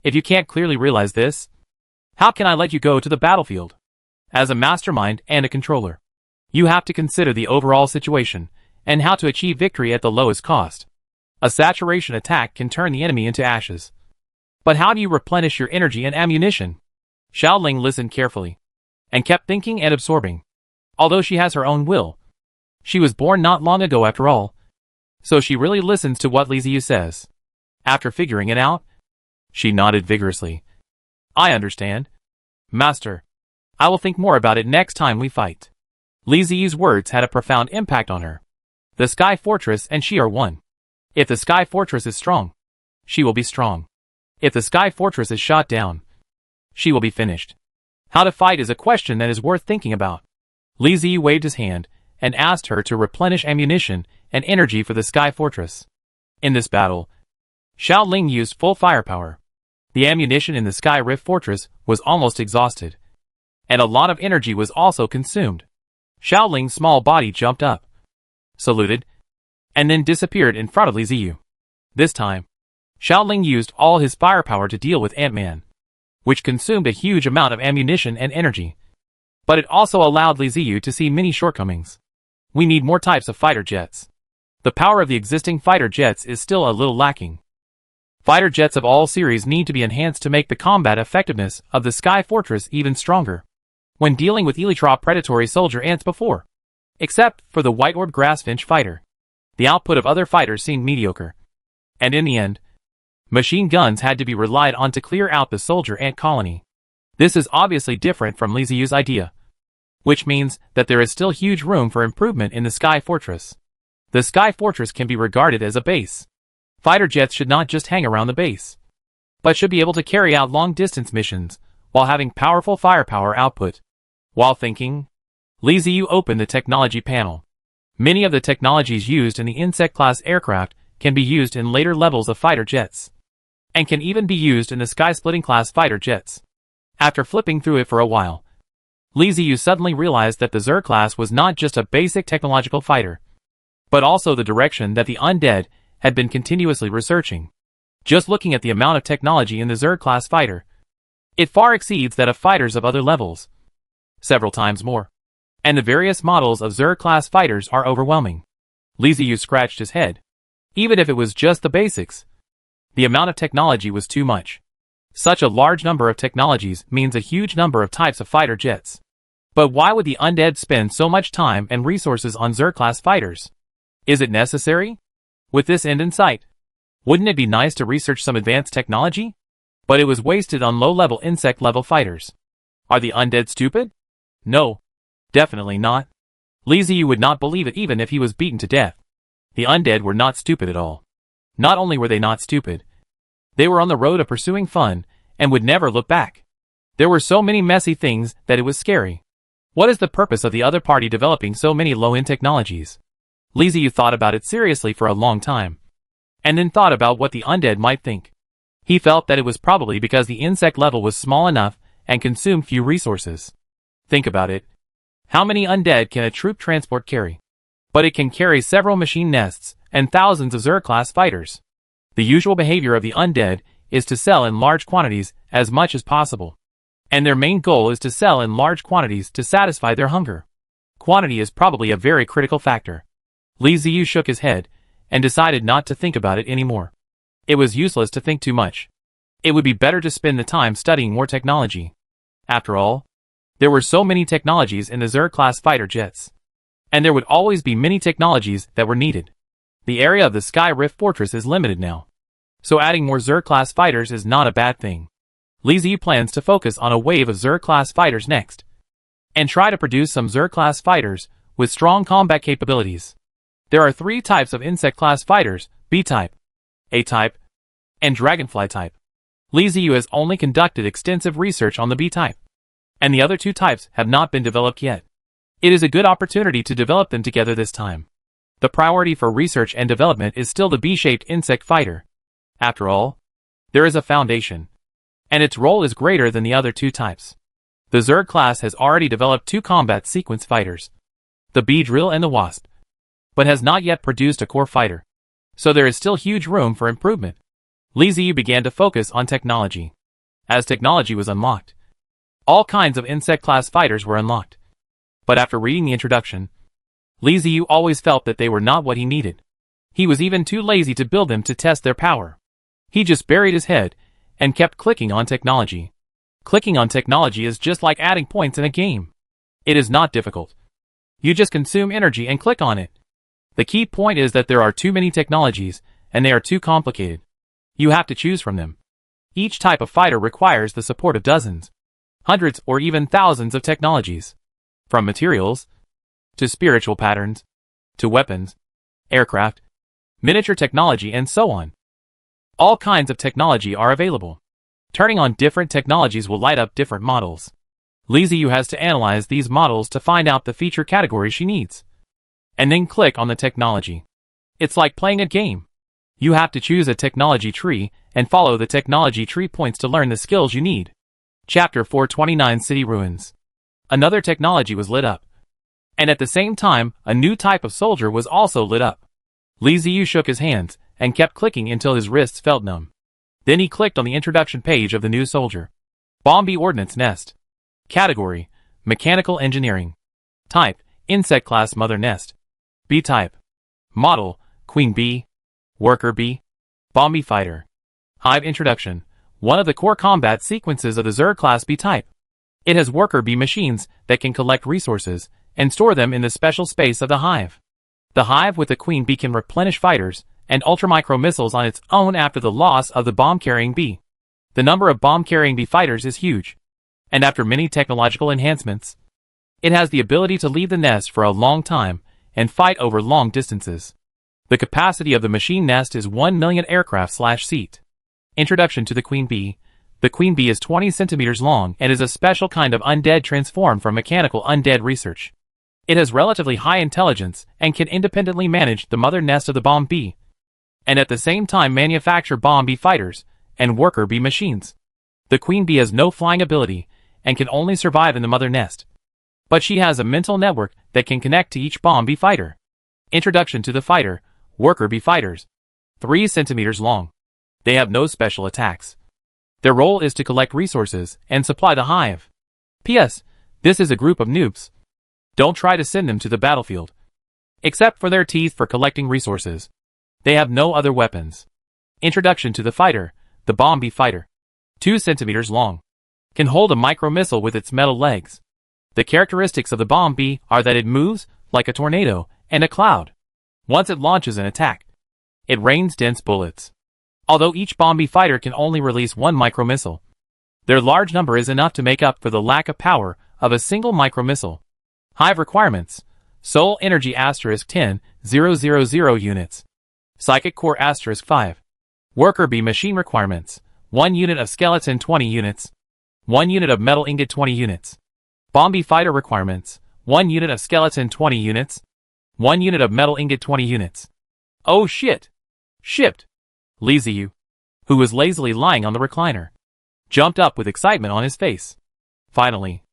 If you can't clearly realize this, how can I let you go to the battlefield? As a mastermind and a controller, you have to consider the overall situation and how to achieve victory at the lowest cost. A saturation attack can turn the enemy into ashes. But how do you replenish your energy and ammunition?" Xiaoling listened carefully and kept thinking and absorbing. Although she has her own will, she was born not long ago after all, so she really listens to what Li Ziyu says. After figuring it out, she nodded vigorously. "I understand, Master. I will think more about it next time we fight." Li Ziyu's words had a profound impact on her. The Sky Fortress and she are one. If the Sky Fortress is strong, she will be strong. If the Sky Fortress is shot down, she will be finished. How to fight is a question that is worth thinking about. Li Ziyu waved his hand and asked her to replenish ammunition and energy for the Sky Fortress. In this battle, Xiaoling used full firepower. The ammunition in the Sky Rift Fortress was almost exhausted, and a lot of energy was also consumed. Xiaoling's small body jumped up, saluted, and then disappeared in front of Li Ziyu. This time, Xiaoling used all his firepower to deal with Ant-Man, which consumed a huge amount of ammunition and energy. But it also allowed Li Ziyu to see many shortcomings. We need more types of fighter jets. The power of the existing fighter jets is still a little lacking. Fighter jets of all series need to be enhanced to make the combat effectiveness of the Sky Fortress even stronger. When dealing with Elytra predatory soldier ants before, except for the White-Orbed Grassfinch fighter, the output of other fighters seemed mediocre. And in the end, machine guns had to be relied on to clear out the soldier ant colony. This is obviously different from Li Ziyu's idea, which means that there is still huge room for improvement in the Sky Fortress. The Sky Fortress can be regarded as a base. Fighter jets should not just hang around the base, but should be able to carry out long-distance missions while having powerful firepower output. While thinking, Li Ziyu opened the technology panel. Many of the technologies used in the insect-class aircraft can be used in later levels of fighter jets, and can even be used in the sky-splitting class fighter jets. After flipping through it for a while, Li Ziyu suddenly realized that the Zerg class was not just a basic technological fighter, but also the direction that the Undead had been continuously researching. Just looking at the amount of technology in the Zerg class fighter, it far exceeds that of fighters of other levels, several times more. And the various models of Zerg class fighters are overwhelming. Li Ziyu scratched his head. Even if it was just the basics, the amount of technology was too much. Such a large number of technologies means a huge number of types of fighter jets. But why would the Undead spend so much time and resources on Zerg class fighters? Is it necessary? With this end in sight, wouldn't it be nice to research some advanced technology? But it was wasted on low-level insect-level fighters. Are the Undead stupid? No, definitely not. Li Ziyu would not believe it even if he was beaten to death. The Undead were not stupid at all. Not only were they not stupid, they were on the road of pursuing fun and would never look back. There were so many messy things that it was scary. What is the purpose of the other party developing so many low-end technologies? Li Ziyu thought about it seriously for a long time, and then thought about what the Undead might think. He felt that it was probably because the insect level was small enough and consumed few resources. Think about it. How many Undead can a troop transport carry? But it can carry several machine nests and thousands of Zerg class fighters. The usual behavior of the undead is to sell in large quantities as much as possible. And their main goal is to sell in large quantities to satisfy their hunger. Quantity is probably a very critical factor. Li Ziyu shook his head and decided not to think about it anymore. It was useless to think too much. It would be better to spend the time studying more technology. After all, there were so many technologies in the Zerg-class fighter jets. And there would always be many technologies that were needed. The area of the Sky Rift Fortress is limited now. So adding more Zerg-class fighters is not a bad thing. Li Ziyu plans to focus on a wave of Zerg-class fighters next. And try to produce some Zerg-class fighters with strong combat capabilities. There are 3 types of insect-class fighters: B-type, A-type, and Dragonfly-type. Li Ziyu has only conducted extensive research on the B-type. And the other 2 types have not been developed yet. It is a good opportunity to develop them together this time. The priority for research and development is still the B-shaped insect fighter. After all, there is a foundation. And its role is greater than the other 2 types. The Zerg class has already developed 2 combat sequence fighters, the Bee-Drill and the Wasp, but has not yet produced a core fighter. So there is still huge room for improvement. Li Ziyu began to focus on technology. As technology was unlocked, all kinds of insect-class fighters were unlocked. But after reading the introduction, Li Ziyu always felt that they were not what he needed. He was even too lazy to build them to test their power. He just buried his head and kept clicking on technology. Clicking on technology is just like adding points in a game. It is not difficult. You just consume energy and click on it. The key point is that there are too many technologies, and they are too complicated. You have to choose from them. Each type of fighter requires the support of dozens, hundreds, or even thousands of technologies. From materials, to spiritual patterns, to weapons, aircraft, miniature technology, and so on. All kinds of technology are available. Turning on different technologies will light up different models. Li Ziyu has to analyze these models to find out the feature category she needs. And then click on the technology. It's like playing a game. You have to choose a technology tree and follow the technology tree points to learn the skills you need. Chapter 429 City Ruins. Another technology was lit up. And at the same time, a new type of soldier was also lit up. Li Ziyu shook his hands and kept clicking until his wrists felt numb. Then he clicked on the introduction page of the new soldier. Bombi Ordnance Nest. Category: Mechanical Engineering. Type: Insect Class Mother Nest. B-Type. Model: Queen Bee. Worker Bee. Bombi Fighter. Hive Introduction. One of the core combat sequences of the Zerg Class B-Type. It has Worker Bee machines that can collect resources and store them in the special space of the hive. The hive with the Queen Bee can replenish fighters and ultramicro missiles on its own after the loss of the bomb-carrying bee. The number of bomb-carrying bee fighters is huge. And after many technological enhancements, it has the ability to leave the nest for a long time and fight over long distances. The capacity of the machine nest is 1 million aircraft/seat. Introduction to the Queen Bee. The Queen Bee is 20 centimeters long and is a special kind of undead transformed from mechanical undead research. It has relatively high intelligence and can independently manage the mother nest of the bomb bee, and at the same time manufacture bomb bee fighters and worker bee machines. The Queen Bee has no flying ability and can only survive in the mother nest. But she has a mental network that can connect to each bomb bee fighter. Introduction to the fighter, worker bee fighters. 3 centimeters long. They have no special attacks. Their role is to collect resources and supply the hive. P.S. This is a group of noobs. Don't try to send them to the battlefield. Except for their teeth for collecting resources. They have no other weapons. Introduction to the fighter, the bomb bee fighter. 2 centimeters long. Can hold a micro-missile with its metal legs. The characteristics of the bomb bee are that it moves like a tornado and a cloud. Once it launches an attack, it rains dense bullets. Although each bomb bee fighter can only release 1 micro-missile, their large number is enough to make up for the lack of power of a single micro-missile. Hive requirements: Soul Energy *10,000 units. Psychic Core *5. Worker Bee Machine requirements: 1 unit of skeleton 20 units. 1 unit of metal ingot 20 units. Bomb Bee Fighter requirements: 1 unit of skeleton 20 units. 1 unit of metal ingot 20 units. Oh shit! Shipped! Li Ziyu, who was lazily lying on the recliner, jumped up with excitement on his face. Finally,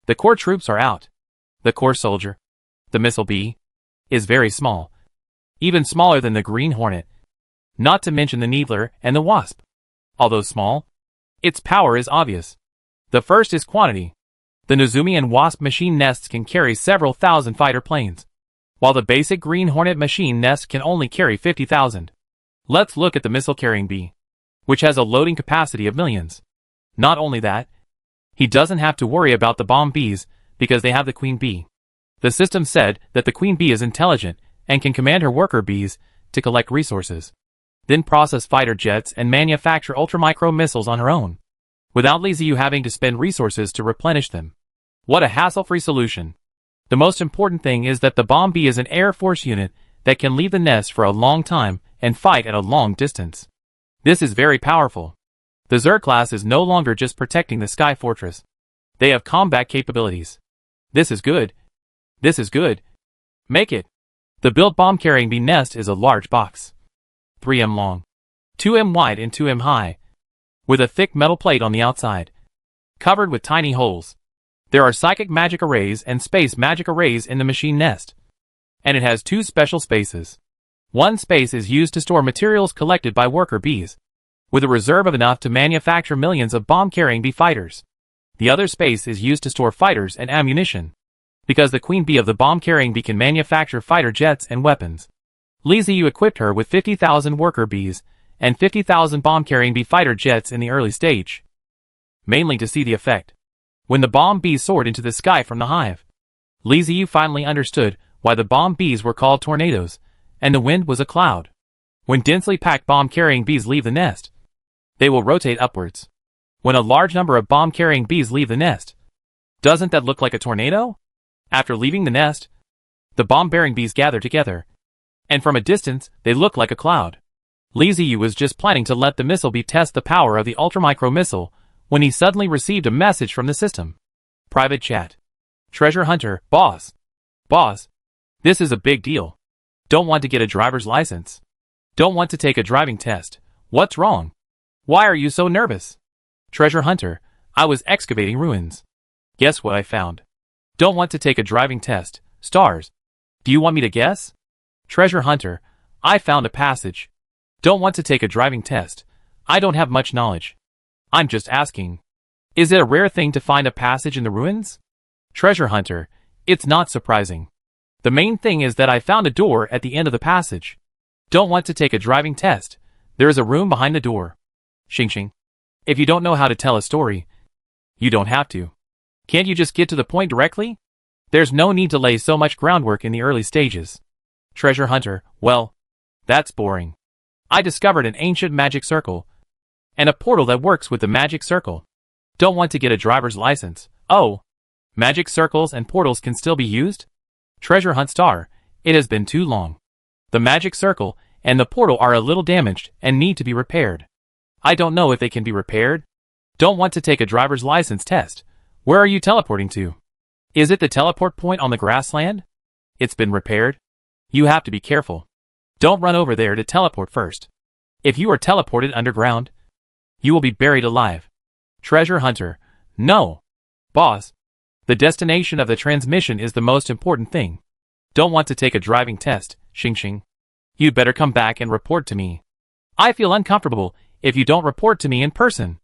the core troops are out. The core soldier, the missile bee, is very small. Even smaller than the Green Hornet. Not to mention the Needler and the Wasp. Although small, its power is obvious. The first is quantity. The Nezumi and Wasp machine nests can carry several thousand fighter planes, while the basic Green Hornet machine nest can only carry 50,000. Let's look at the missile-carrying bee, which has a loading capacity of millions. Not only that, he doesn't have to worry about the bomb bees because they have the queen bee. The system said that the queen bee is intelligent and can command her worker bees to collect resources, then process fighter jets and manufacture ultramicro missiles on her own, without Liziu having to spend resources to replenish them. What a hassle-free solution. The most important thing is that the bomb bee is an Air Force unit that can leave the nest for a long time and fight at a long distance. This is very powerful. The Zerg class is no longer just protecting the Sky Fortress. They have combat capabilities. This is good. This is good. Make it. The built bomb-carrying bee nest is a large box. 3 m long, 2 m wide and 2 m high, with a thick metal plate on the outside, covered with tiny holes. There are psychic magic arrays and space magic arrays in the machine nest. And it has 2 special spaces. One space is used to store materials collected by worker bees, with a reserve of enough to manufacture millions of bomb-carrying bee fighters. The other space is used to store fighters and ammunition, because the queen bee of the bomb-carrying bee can manufacture fighter jets and weapons. Liziu equipped her with 50,000 worker bees and 50,000 bomb-carrying bee fighter jets in the early stage, mainly to see the effect. When the bomb bees soared into the sky from the hive, Liziu finally understood why the bomb bees were called tornadoes, and the wind was a cloud. When densely packed bomb-carrying bees leave the nest, they will rotate upwards. When a large number of bomb-carrying bees leave the nest, doesn't that look like a tornado? After leaving the nest, the bomb-bearing bees gather together, and from a distance, they look like a cloud. Liziu was just planning to let the missile bee test the power of the ultramicro missile when he suddenly received a message from the system. Private chat. Treasure Hunter, boss. Boss. This is a big deal. Don't want to get a driver's license. Don't want to take a driving test. What's wrong? Why are you so nervous? Treasure Hunter, I was excavating ruins. Guess what I found? Don't want to take a driving test. Stars. Do you want me to guess? Treasure Hunter, I found a passage. Don't want to take a driving test. I don't have much knowledge. I'm just asking. Is it a rare thing to find a passage in the ruins? Treasure Hunter, it's not surprising. The main thing is that I found a door at the end of the passage. Don't want to take a driving test. There is a room behind the door. Xing. If you don't know how to tell a story, you don't have to. Can't you just get to the point directly? There's no need to lay so much groundwork in the early stages. Treasure Hunter, well, that's boring. I discovered an ancient magic circle, and a portal that works with the magic circle. Don't want to get a driver's license. Oh, magic circles and portals can still be used? Treasure Hunt Star, it has been too long. The magic circle and the portal are a little damaged and need to be repaired. I don't know if they can be repaired. Don't want to take a driver's license test. Where are you teleporting to? Is it the teleport point on the grassland? It's been repaired? You have to be careful. Don't run over there to teleport first. If you are teleported underground, you will be buried alive. Treasure Hunter, no. Boss, the destination of the transmission is the most important thing. Don't want to take a driving test, Xing. You'd better come back and report to me. I feel uncomfortable if you don't report to me in person.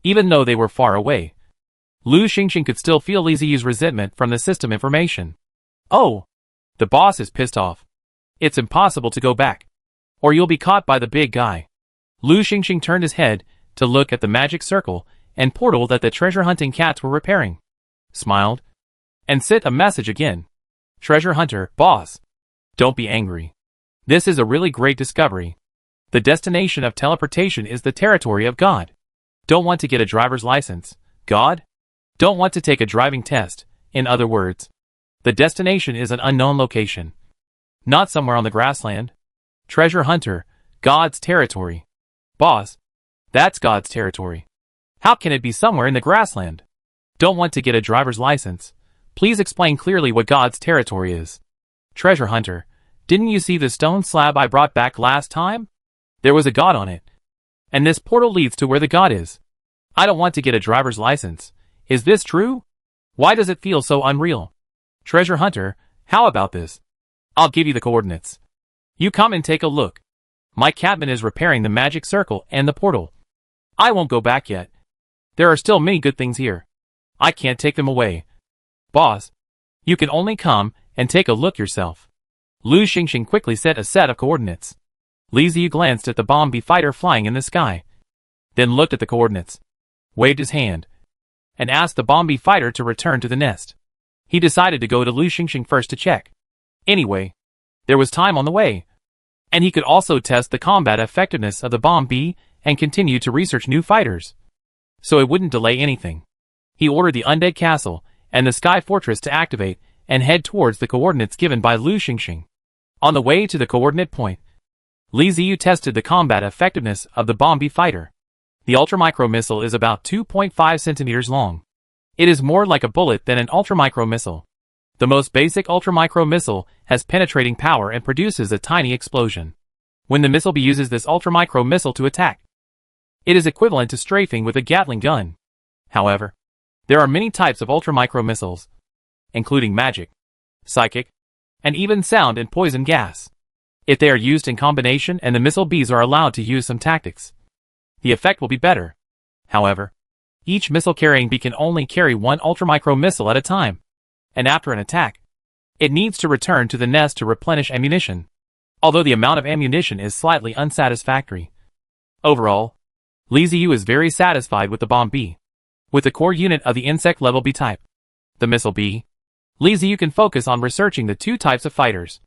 Even though they were far away, Lu Xing could still feel Liziu's resentment from the system information. Oh, the boss is pissed off. It's impossible to go back, or you'll be caught by the big guy. Lu Xing turned his head to look at the magic circle and portal that the treasure hunting cats were repairing, smiled, and sent a message again. Treasure Hunter, boss. Don't be angry. This is a really great discovery. The destination of teleportation is the territory of God. Don't want to get a driver's license. God? Don't want to take a driving test. In other words, the destination is an unknown location. Not somewhere on the grassland. Treasure Hunter, God's territory. Boss, that's God's territory. How can it be somewhere in the grassland? Don't want to get a driver's license. Please explain clearly what God's territory is. Treasure Hunter, didn't you see the stone slab I brought back last time? There was a god on it. And this portal leads to where the god is. I don't want to get a driver's license. Is this true? Why does it feel so unreal? Treasure Hunter, how about this? I'll give you the coordinates. You come and take a look. My cabman is repairing the magic circle and the portal. I won't go back yet. There are still many good things here. I can't take them away. Boss, you can only come and take a look yourself. Lu Xingxing quickly set a set of coordinates. Li Ziyu glanced at the bomb bee fighter flying in the sky, then looked at the coordinates, waved his hand, and asked the bomb bee fighter to return to the nest. He decided to go to Lu Xingxing first to check. Anyway, there was time on the way, and he could also test the combat effectiveness of the bomb bee and continue to research new fighters, so it wouldn't delay anything. He ordered the Undead Castle and the Sky Fortress to activate and head towards the coordinates given by Lu Xingxing. On the way to the coordinate point, Li Ziyu tested the combat effectiveness of the bomb bee fighter. The ultramicro missile is about 2.5 centimeters long. It is more like a bullet than an ultramicro missile. The most basic ultramicro missile has penetrating power and produces a tiny explosion. When the missile bee uses this ultramicro missile to attack, it is equivalent to strafing with a Gatling gun. However, there are many types of ultramicro missiles, including magic, psychic, and even sound and poison gas. If they are used in combination and the missile bees are allowed to use some tactics, the effect will be better. However, each missile carrying bee can only carry one ultramicro missile at a time, and after an attack, it needs to return to the nest to replenish ammunition, although the amount of ammunition is slightly unsatisfactory. Overall, Li Ziyu is very satisfied with the bomb bee. With the core unit of the insect level bee type, the missile bee, Li Ziyu can focus on researching the two types of fighters,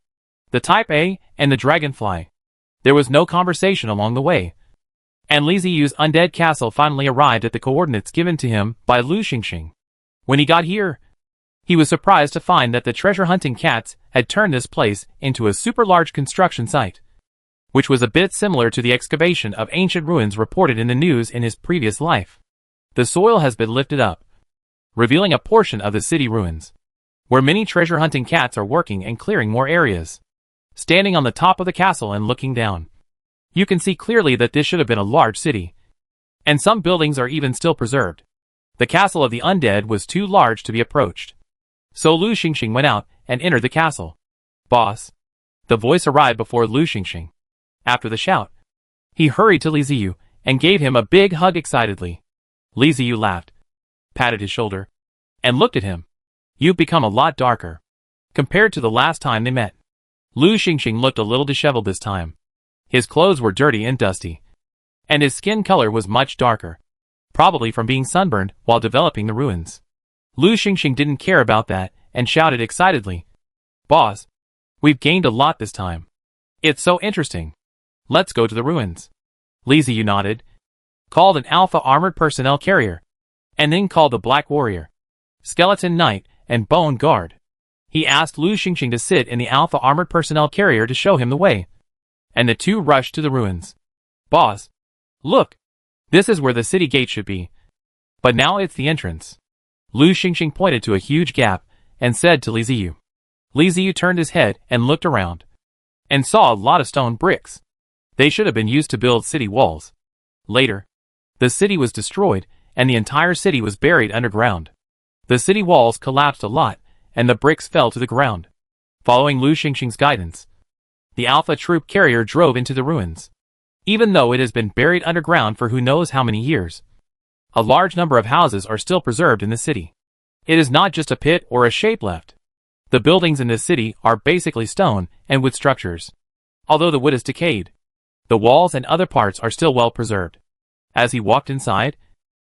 the Type A and the Dragonfly. There was no conversation along the way, and Li Ziyu's Undead Castle finally arrived at the coordinates given to him by Lu Xingxing. When he got here, he was surprised to find that the treasure-hunting cats had turned this place into a super-large construction site, which was a bit similar to the excavation of ancient ruins reported in the news in his previous life. The soil has been lifted up, revealing a portion of the city ruins, where many treasure-hunting cats are working and clearing more areas. Standing on the top of the castle and looking down, you can see clearly that this should have been a large city, and some buildings are even still preserved. The castle of the undead was too large to be approached, so Lu Xingxing went out and entered the castle. Boss. The voice arrived before Lu Xingxing. After the shout, he hurried to Li Ziyu and gave him a big hug excitedly. Li Ziyu laughed, patted his shoulder, and looked at him. You've become a lot darker compared to the last time they met. Lu Xingxing looked a little disheveled this time. His clothes were dirty and dusty, and his skin color was much darker, probably from being sunburned while developing the ruins. Lu Xingxing didn't care about that and shouted excitedly, Boss, we've gained a lot this time. It's so interesting. Let's go to the ruins. Li Ziyu nodded, called an Alpha armored personnel carrier, and then called the Black Warrior, Skeleton Knight, and Bone Guard. He asked Lu Xingxing to sit in the Alpha armored personnel carrier to show him the way, and the two rushed to the ruins. Boss, look, this is where the city gate should be, but now it's the entrance. Lu Xingxing pointed to a huge gap and said to Li Ziyu. Li Ziyu turned his head and looked around, and saw a lot of stone bricks. They should have been used to build city walls. Later, the city was destroyed, and the entire city was buried underground. The city walls collapsed a lot, and the bricks fell to the ground. Following Lu Xingxing's guidance, the Alpha troop carrier drove into the ruins. Even though it has been buried underground for who knows how many years, a large number of houses are still preserved in the city. It is not just a pit or a shape left. The buildings in this city are basically stone and wood structures. Although the wood is decayed, the walls and other parts are still well preserved. As he walked inside,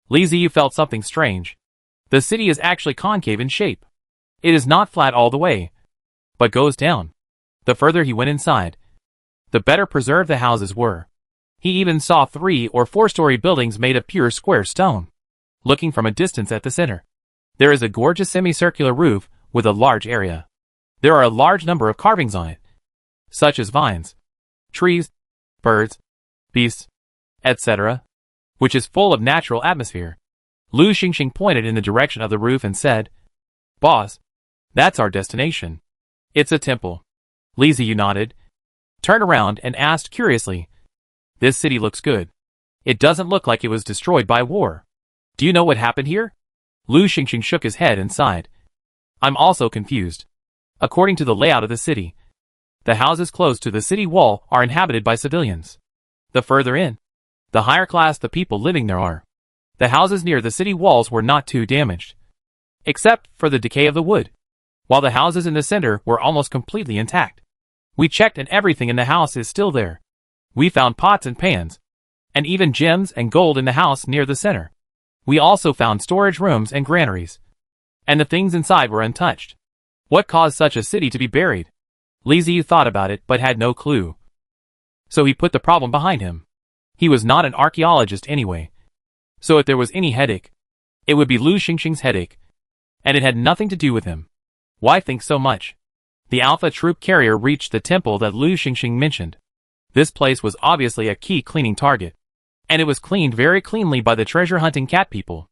Li Ziyu felt something strange. The city is actually concave in shape. It is not flat all the way, but goes down. The further he went inside, the better preserved the houses were. He even saw 3- or 4-story buildings made of pure square stone. Looking from a distance at the center, there is a gorgeous semicircular roof with a large area. There are a large number of carvings on it, such as vines, trees, birds, beasts, etc., which is full of natural atmosphere. Lu Xingxing pointed in the direction of the roof and said, Boss, that's our destination. It's a temple. Li Ziyu nodded, turned around and asked curiously, This city looks good. It doesn't look like it was destroyed by war. Do you know what happened here? Lu Xingxing shook his head and sighed. I'm also confused. According to the layout of the city, The houses close to the city wall are inhabited by civilians. The further in, the higher class the people living there are. The houses near the city walls were not too damaged, except for the decay of the wood, while the houses in the center were almost completely intact. We checked and everything in the house is still there. We found pots and pans, and even gems and gold in the house near the center. We also found storage rooms and granaries, and the things inside were untouched. What caused such a city to be buried? Li Ziyu thought about it but had no clue. So he put the problem behind him. He was not an archaeologist anyway. So if there was any headache, it would be Lu Xingxing's headache. And it had nothing to do with him. Why think so much? The Alpha troop carrier reached the temple that Lu Xingxing mentioned. This place was obviously a key cleaning target. And it was cleaned very cleanly by the treasure-hunting cat people.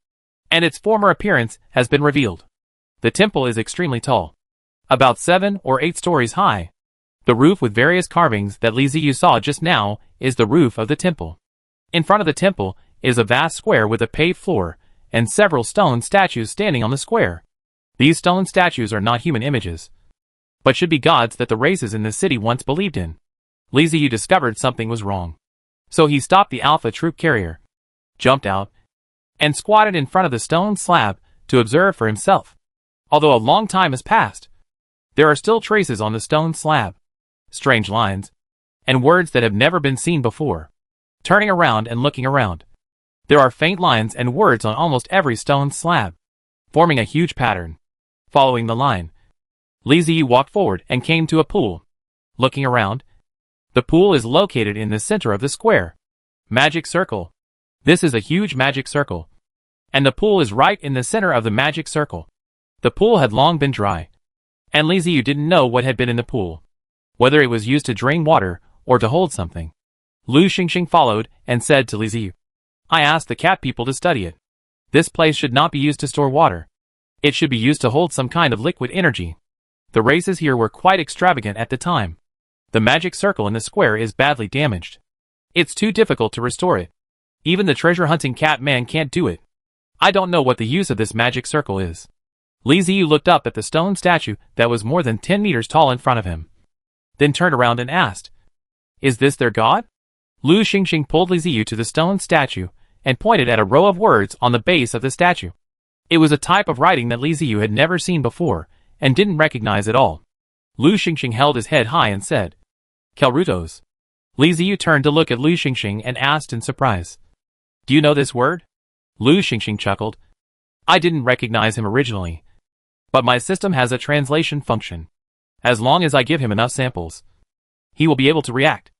And its former appearance has been revealed. The temple is extremely tall, about 7 or 8 stories high. The roof with various carvings that Li Ziyu saw just now is the roof of the temple. In front of the temple is a vast square with a paved floor, and several stone statues standing on the square. These stone statues are not human images, but should be gods that the races in the city once believed in. Li Ziyu discovered something was wrong. So he stopped the Alpha troop carrier, jumped out, and squatted in front of the stone slab to observe for himself. Although a long time has passed, there are still traces on the stone slab, strange lines, and words that have never been seen before. Turning around and looking around, there are faint lines and words on almost every stone slab, forming a huge pattern. Following the line, Li Ziyu walked forward and came to a pool. Looking around, the pool is located in the center of the square. Magic circle. This is a huge magic circle, and the pool is right in the center of the magic circle. The pool had long been dry, and Li Ziyu didn't know what had been in the pool, whether it was used to drain water or to hold something. Lu Xingxing followed and said to Li Ziyu, I asked the cat people to study it. This place should not be used to store water. It should be used to hold some kind of liquid energy. The races here were quite extravagant at the time. The magic circle in the square is badly damaged. It's too difficult to restore it. Even the treasure-hunting cat man can't do it. I don't know what the use of this magic circle is. Li Ziyu looked up at the stone statue that was more than 10 meters tall in front of him, then turned around and asked, Is this their god? Lu Xingxing pulled Li Ziyu to the stone statue and pointed at a row of words on the base of the statue. It was a type of writing that Li Ziyu had never seen before and didn't recognize at all. Lu Xingxing held his head high and said, Kelrutos. Li Ziyu turned to look at Lu Xingxing and asked in surprise, Do you know this word? Lu Xingxing chuckled. I didn't recognize him originally, but my system has a translation function. As long as I give him enough samples, he will be able to react.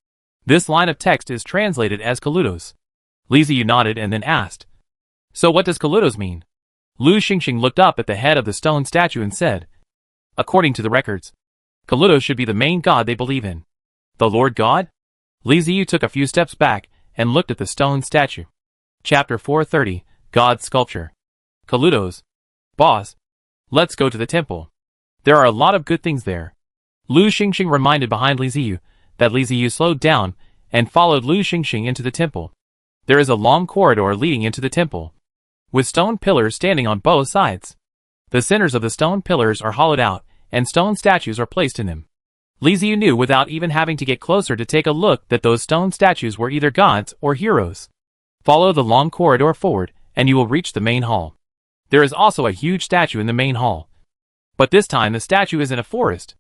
This line of text is translated as Kalutos. Li Ziyu nodded and then asked, So what does Kalutos mean? Lu Xingxing looked up at the head of the stone statue and said, According to the records, Kalutos should be the main god they believe in. The Lord God? Li Ziyu took a few steps back and looked at the stone statue. Chapter 430, God Sculpture. Kalutos. Boss, let's go to the temple. There are a lot of good things there. Lu Xingxing reminded behind Li Ziyu that Li Ziyu slowed down and followed Lu Xingxing into the temple. There is a long corridor leading into the temple, with stone pillars standing on both sides. The centers of the stone pillars are hollowed out, and stone statues are placed in them. Li Ziyu knew without even having to get closer to take a look that those stone statues were either gods or heroes. Follow the long corridor forward, and you will reach the main hall. There is also a huge statue in the main hall, but this time the statue is in a forest.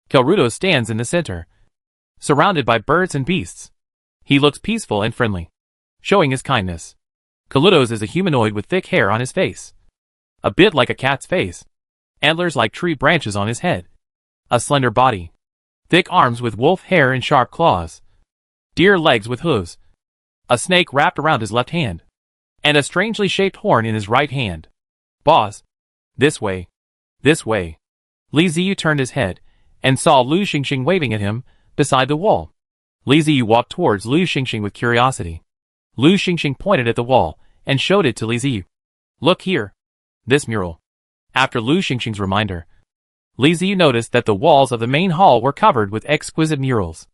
Kelrutos stands in the center, surrounded by birds and beasts. He looks peaceful and friendly, showing his kindness. Kalutos is a humanoid with thick hair on his face, a bit like a cat's face, antlers like tree branches on his head, a slender body, thick arms with wolf hair and sharp claws, deer legs with hooves, a snake wrapped around his left hand, and a strangely shaped horn in his right hand. Boss, this way, this way. Li Ziyu turned his head and saw Lu Xingxing waving at him beside the wall. Li Ziyu walked towards Lu Xingxing with curiosity. Lu Xingxing pointed at the wall and showed it to Li Ziyu. Look here. This mural. After Lu Xingxing's reminder, Li Ziyu noticed that the walls of the main hall were covered with exquisite murals.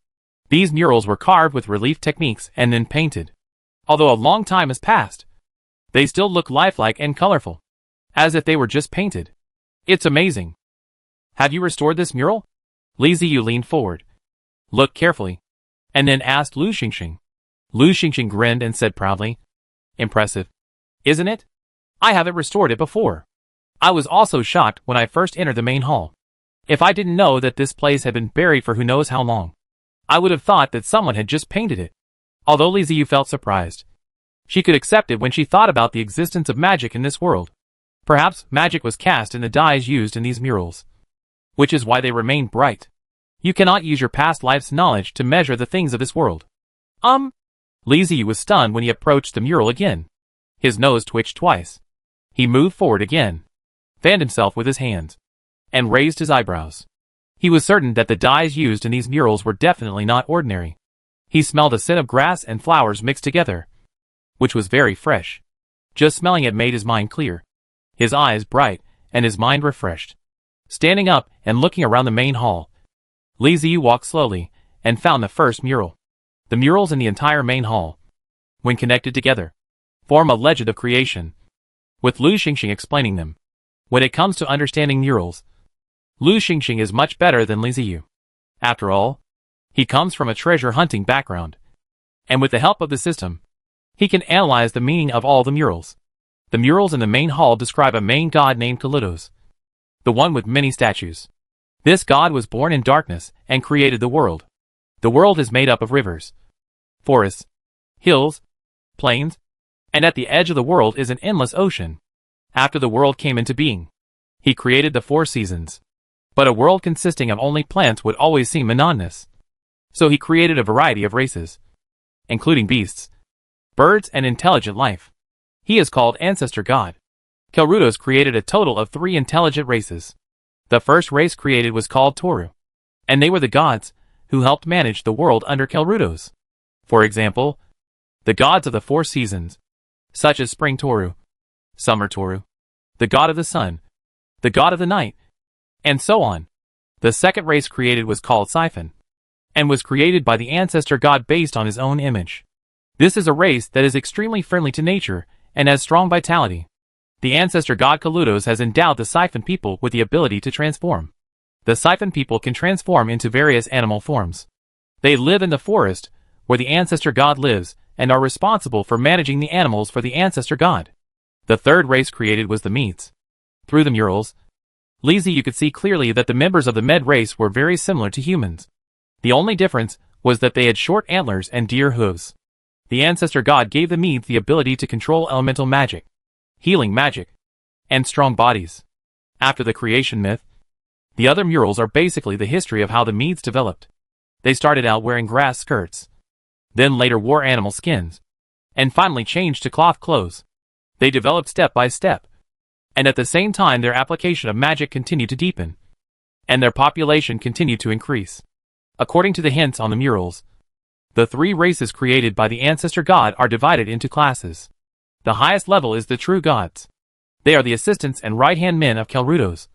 These murals were carved with relief techniques and then painted. Although a long time has passed, they still look lifelike and colorful, as if they were just painted. It's amazing. Have you restored this mural? Li Ziyu leaned forward, looked carefully, and then asked Lu Xingxing. Lu Xingxing grinned and said proudly, "Impressive. Isn't it? I haven't restored it before. I was also shocked when I first entered the main hall. If I didn't know that this place had been buried for who knows how long, I would have thought that someone had just painted it." Although Li Ziyu felt surprised, she could accept it when she thought about the existence of magic in this world. Perhaps magic was cast in the dyes used in these murals, which is why they remain bright. You cannot use your past life's knowledge to measure the things of this world. Li Ziyu was stunned when he approached the mural again. His nose twitched twice. He moved forward again, fanned himself with his hands, and raised his eyebrows. He was certain that the dyes used in these murals were definitely not ordinary. He smelled a scent of grass and flowers mixed together, which was very fresh. Just smelling it made his mind clear, his eyes bright, and his mind refreshed. Standing up and looking around the main hall, Li Ziyu walked slowly and found the first mural. The murals in the entire main hall, when connected together, form a legend of creation, with Lu Xingxing explaining them. When it comes to understanding murals, Lu Xingxing is much better than Li Ziyu. After all, he comes from a treasure hunting background, and with the help of the system, he can analyze the meaning of all the murals. The murals in the main hall describe a main god named Kalutos, the one with many statues. This god was born in darkness and created the world. The world is made up of rivers, forests, hills, plains, and at the edge of the world is an endless ocean. After the world came into being, he created the 4 seasons. But a world consisting of only plants would always seem monotonous. So he created a variety of races, including beasts, birds, and intelligent life. He is called Ancestor God. Kalutos created a total of 3 intelligent races. The first race created was called Toru, and they were the gods who helped manage the world under Kalutos. For example, the gods of the 4 seasons, such as Spring Toru, Summer Toru, the god of the sun, the god of the night, and so on. The second race created was called Siphon, and was created by the Ancestor God based on his own image. This is a race that is extremely friendly to nature and has strong vitality. The Ancestor God Kalutos has endowed the Siphon people with the ability to transform. The Siphon people can transform into various animal forms. They live in the forest, where the Ancestor God lives, and are responsible for managing the animals for the Ancestor God. The third race created was the Medes. Through the murals, Li Ziyu could see clearly that the members of the Med race were very similar to humans. The only difference was that they had short antlers and deer hooves. The Ancestor God gave the Medes the ability to control elemental magic, healing magic, and strong bodies. After the creation myth, the other murals are basically the history of how the Medes developed. They started out wearing grass skirts, then later wore animal skins, and finally changed to cloth clothes. They developed step by step, and at the same time their application of magic continued to deepen, and their population continued to increase. According to the hints on the murals, the 3 races created by the Ancestor God are divided into classes. The highest level is the True Gods. They are the assistants and right-hand men of Kalutos,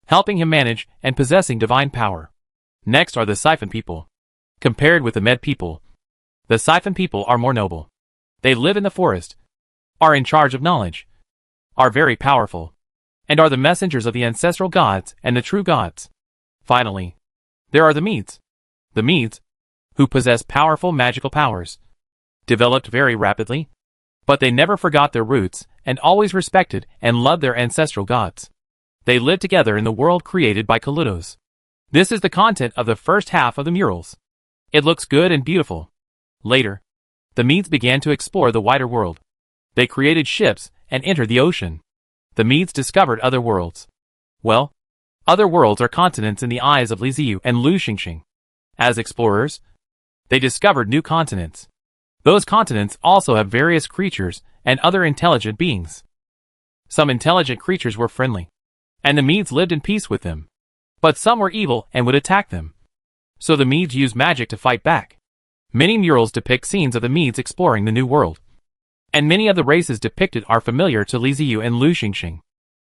helping him manage and possessing divine power. Next are the Siphon people. Compared with the Med people, the Siphon people are more noble. They live in the forest, are in charge of knowledge, are very powerful, and are the messengers of the ancestral gods and the true gods. Finally, there are the Medes. The Medes, who possess powerful magical powers, developed very rapidly, but they never forgot their roots and always respected and loved their ancestral gods. They lived together in the world created by Kalutos. This is the content of the first half of the murals. It looks good and beautiful. Later, the Medes began to explore the wider world. They created ships and entered the ocean. The Medes discovered other worlds. Well, other worlds are continents in the eyes of Li Ziyu and Lu Xingxing. As explorers, they discovered new continents. Those continents also have various creatures and other intelligent beings. Some intelligent creatures were friendly, and the Medes lived in peace with them. But some were evil and would attack them. So the Medes used magic to fight back. Many murals depict scenes of the Medes exploring the new world, and many of the races depicted are familiar to Li Ziyu and Lu Xingxing.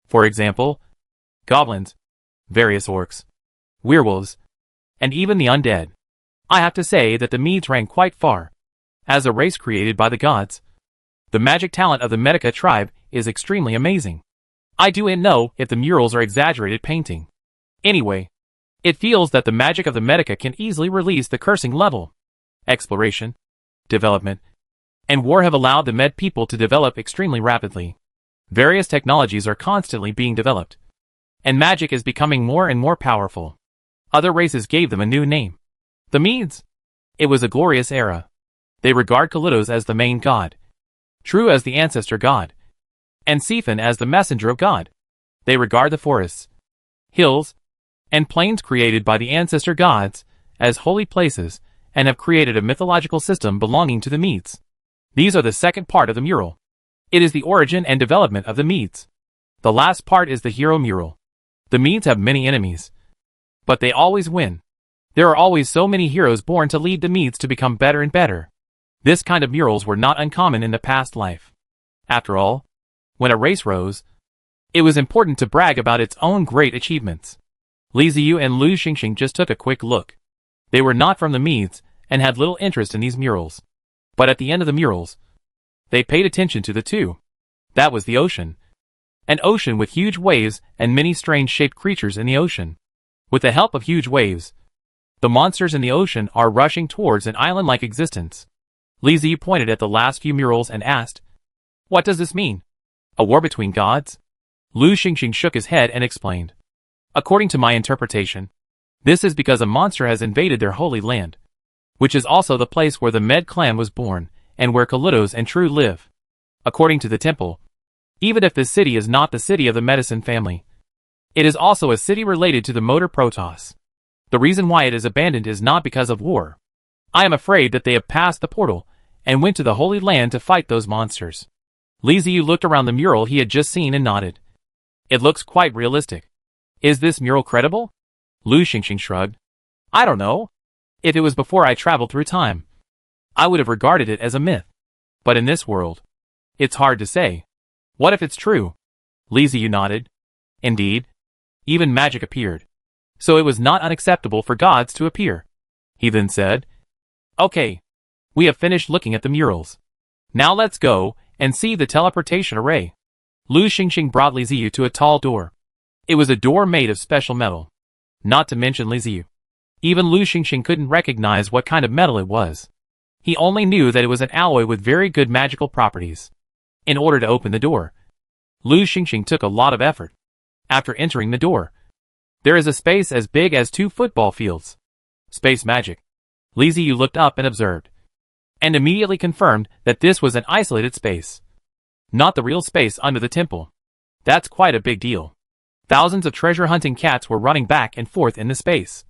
For example, goblins, various orcs, werewolves, and even the undead. I have to say that the Medes rank quite far. As a race created by the gods, the magic talent of the Medica tribe is extremely amazing. I do not know if the murals are exaggerated painting. Anyway, It feels that the magic of the Medica can easily release the cursing level. Exploration, development, and war have allowed the Med people to develop extremely rapidly. Various technologies are constantly being developed, and magic is becoming more and more powerful. Other races gave them a new name. The Medes. It was a glorious era. They regard Kalitos as the main god, Tru as the ancestor god, and Sephan as the messenger of God. They regard the forests, hills, and plains created by the ancestor gods as holy places, and have created a mythological system belonging to the Medes. These are the second part of the mural. It is the origin and development of the Medes. The last part is the hero mural. The Medes have many enemies, but they always win. There are always so many heroes born to lead the Medes to become better and better. This kind of murals were not uncommon in the past life. After all, when a race rose, it was important to brag about its own great achievements. Li Ziyu and Lu Xingxing just took a quick look. They were not from the Medes and had little interest in these murals. But at the end of the murals, they paid attention to the two. That was the ocean. An ocean with huge waves and many strange-shaped creatures in the ocean. With the help of huge waves, the monsters in the ocean are rushing towards an island-like existence. Li Ziyu pointed at the last few murals and asked, "What does this mean? A war between gods?" Lu Xingxing shook his head and explained, "According to my interpretation, this is because a monster has invaded their holy land, which is also the place where the Med clan was born, and where Kalitos and Tru live. According to the temple, even if this city is not the city of the medicine family, it is also a city related to the Motor Protoss. The reason why it is abandoned is not because of war. I am afraid that they have passed the portal and went to the Holy Land to fight those monsters." Li Ziyu looked around the mural he had just seen and nodded. "It looks quite realistic. Is this mural credible?" Lu Xingxing shrugged. "I don't know. If it was before I traveled through time, I would have regarded it as a myth. But in this world, it's hard to say. What if it's true?" Li Ziyu nodded. Indeed, even magic appeared. So it was not unacceptable for gods to appear. He then said, "Okay, we have finished looking at the murals. Now let's go and see the teleportation array." Lu Xingxing brought Li Ziyu to a tall door. It was a door made of special metal. Not to mention Li Ziyu. Even Lu Xingxing couldn't recognize what kind of metal it was. He only knew that it was an alloy with very good magical properties. In order to open the door, Lu Xingxing took a lot of effort. After entering the door, there is a space as big as 2 football fields. Space magic. Li Ziyu looked up and observed, and immediately confirmed that this was an isolated space. Not the real space under the temple. That's quite a big deal. Thousands of treasure-hunting cats were running back and forth in the space,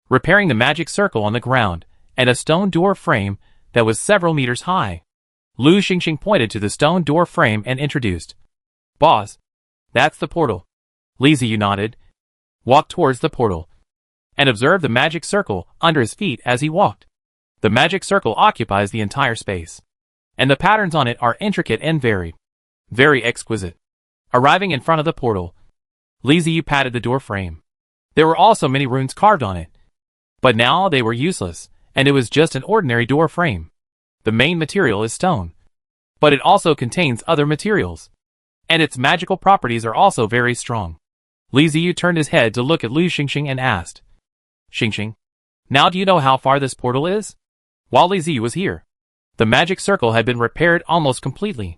repairing the magic circle on the ground, and a stone door frame that was several meters high. Lu Xingxing pointed to the stone door frame and introduced, "Boss, that's the portal." Li Ziyu nodded, walked towards the portal, and observed the magic circle under his feet as he walked. The magic circle occupies the entire space, and the patterns on it are intricate and varied. Very exquisite. Arriving in front of the portal, Li Ziyu patted the door frame. There were also many runes carved on it, but now they were useless, and it was just an ordinary door frame. The main material is stone, but it also contains other materials, and its magical properties are also very strong. Li Ziyu turned his head to look at Lu Xingxing and asked, "Xingxing, now do you know how far this portal is?" While Li Ziyu was here, the magic circle had been repaired almost completely,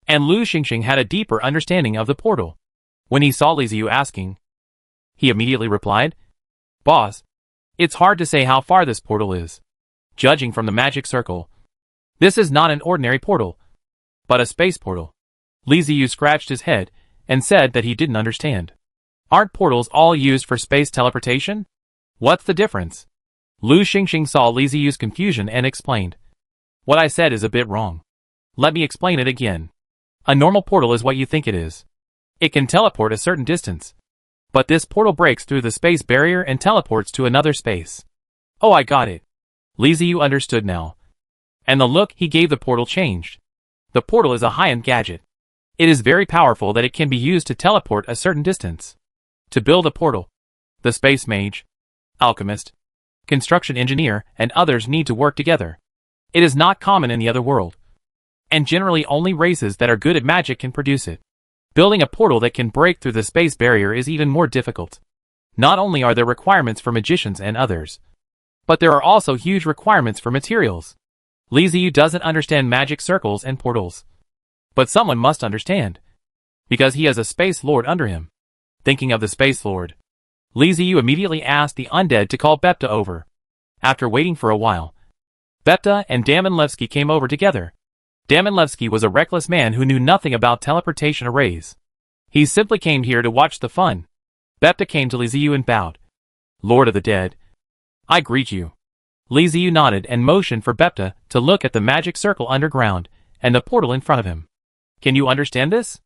and Lu Xingxing had a deeper understanding of the portal. When he saw Li Ziyu asking, he immediately replied, "Boss, it's hard to say how far this portal is. Judging from the magic circle, this is not an ordinary portal, but a space portal." Li Ziyu scratched his head and said that he didn't understand. Aren't portals all used for space teleportation? What's the difference? Lu Xingxing saw Li Ziyu's confusion and explained, "What I said is a bit wrong. Let me explain it again. A normal portal is what you think it is. It can teleport a certain distance. But this portal breaks through the space barrier and teleports to another space." "Oh, I got it." Li Ziyu understood now, and the look he gave the portal changed. The portal is a high-end gadget. It is very powerful that it can be used to teleport a certain distance. To build a portal, the space mage, alchemist, construction engineer, and others need to work together. It is not common in the other world, and generally only races that are good at magic can produce it. Building a portal that can break through the space barrier is even more difficult. Not only are there requirements for magicians and others, but there are also huge requirements for materials. Li Ziyu doesn't understand magic circles and portals. But someone must understand, because he has a Space Lord under him. Thinking of the Space Lord, Li Ziyu immediately asked the Undead to call Bepta over. After waiting for a while, Bepta and Damanlevsky came over together. Damanlevsky was a reckless man who knew nothing about teleportation arrays. He simply came here to watch the fun. Bepta came to Li Ziyu and bowed. Lord of the Dead, I greet you. Li Ziyu nodded and motioned for Bepta to look at the magic circle underground and the portal in front of him. Can you understand this?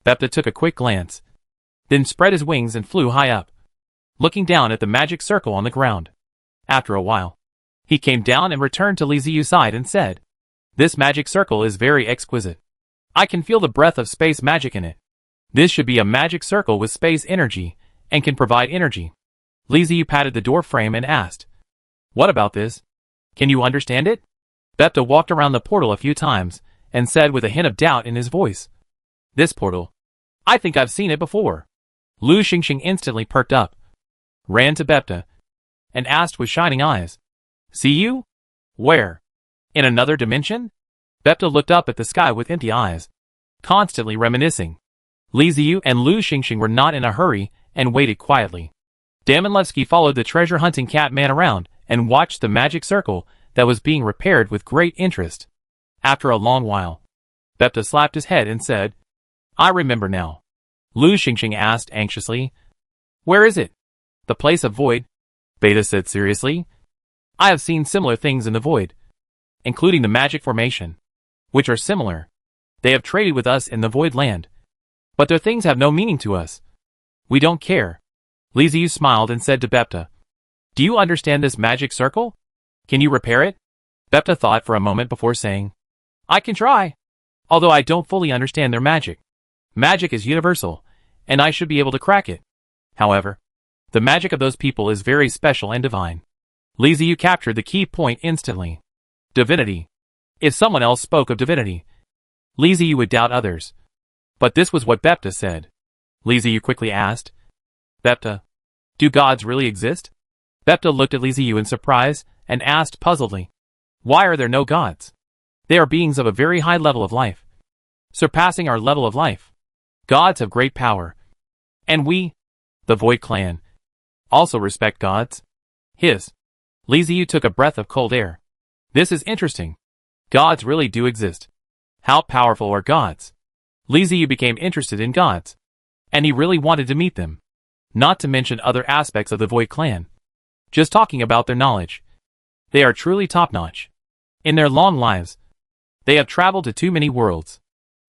Bepta took a quick glance, then spread his wings and flew high up, looking down at the magic circle on the ground. After a while, he came down and returned to Li Ziyu's side and said, This magic circle is very exquisite. I can feel the breath of space magic in it. This should be a magic circle with space energy and can provide energy. Li Ziyu patted the door frame and asked, What about this? Can you understand it? Bepta walked around the portal a few times and said with a hint of doubt in his voice, This portal? I think I've seen it before. Lu Xingxing instantly perked up, ran to Bepta, and asked with shining eyes, See you? Where? In another dimension? Bepta looked up at the sky with empty eyes, constantly reminiscing. Li Ziyu and Lu Xingxing were not in a hurry and waited quietly. Damanlevsky followed the treasure-hunting cat man around and watched the magic circle that was being repaired with great interest. After a long while, Bepta slapped his head and said, I remember now. Lu Xingxing asked anxiously, Where is it? The place of void? Beta said seriously, I have seen similar things in the void, including the magic formation, which are similar. They have traded with us in the void land, but their things have no meaning to us. We don't care. Li Ziyu smiled and said to Bepta, Do you understand this magic circle? Can you repair it? Bepta thought for a moment before saying, I can try, although I don't fully understand their magic. Magic is universal, and I should be able to crack it. However, the magic of those people is very special and divine. Li Ziyu captured the key point instantly. Divinity. If someone else spoke of divinity, Li Ziyu would doubt others. But this was what Bepta said. Li Ziyu quickly asked, Bepta, do gods really exist? Bepta looked at Li Ziyu in surprise and asked puzzledly, Why are there no gods? They are beings of a very high level of life, surpassing our level of life. Gods have great power. And we, the Void Clan, also respect gods. Hiss. Li Ziyu took a breath of cold air. This is interesting. Gods really do exist. How powerful are gods? Li Ziyu became interested in gods, and he really wanted to meet them. Not to mention other aspects of the Void Clan. Just talking about their knowledge, they are truly top-notch. In their long lives, they have traveled to too many worlds.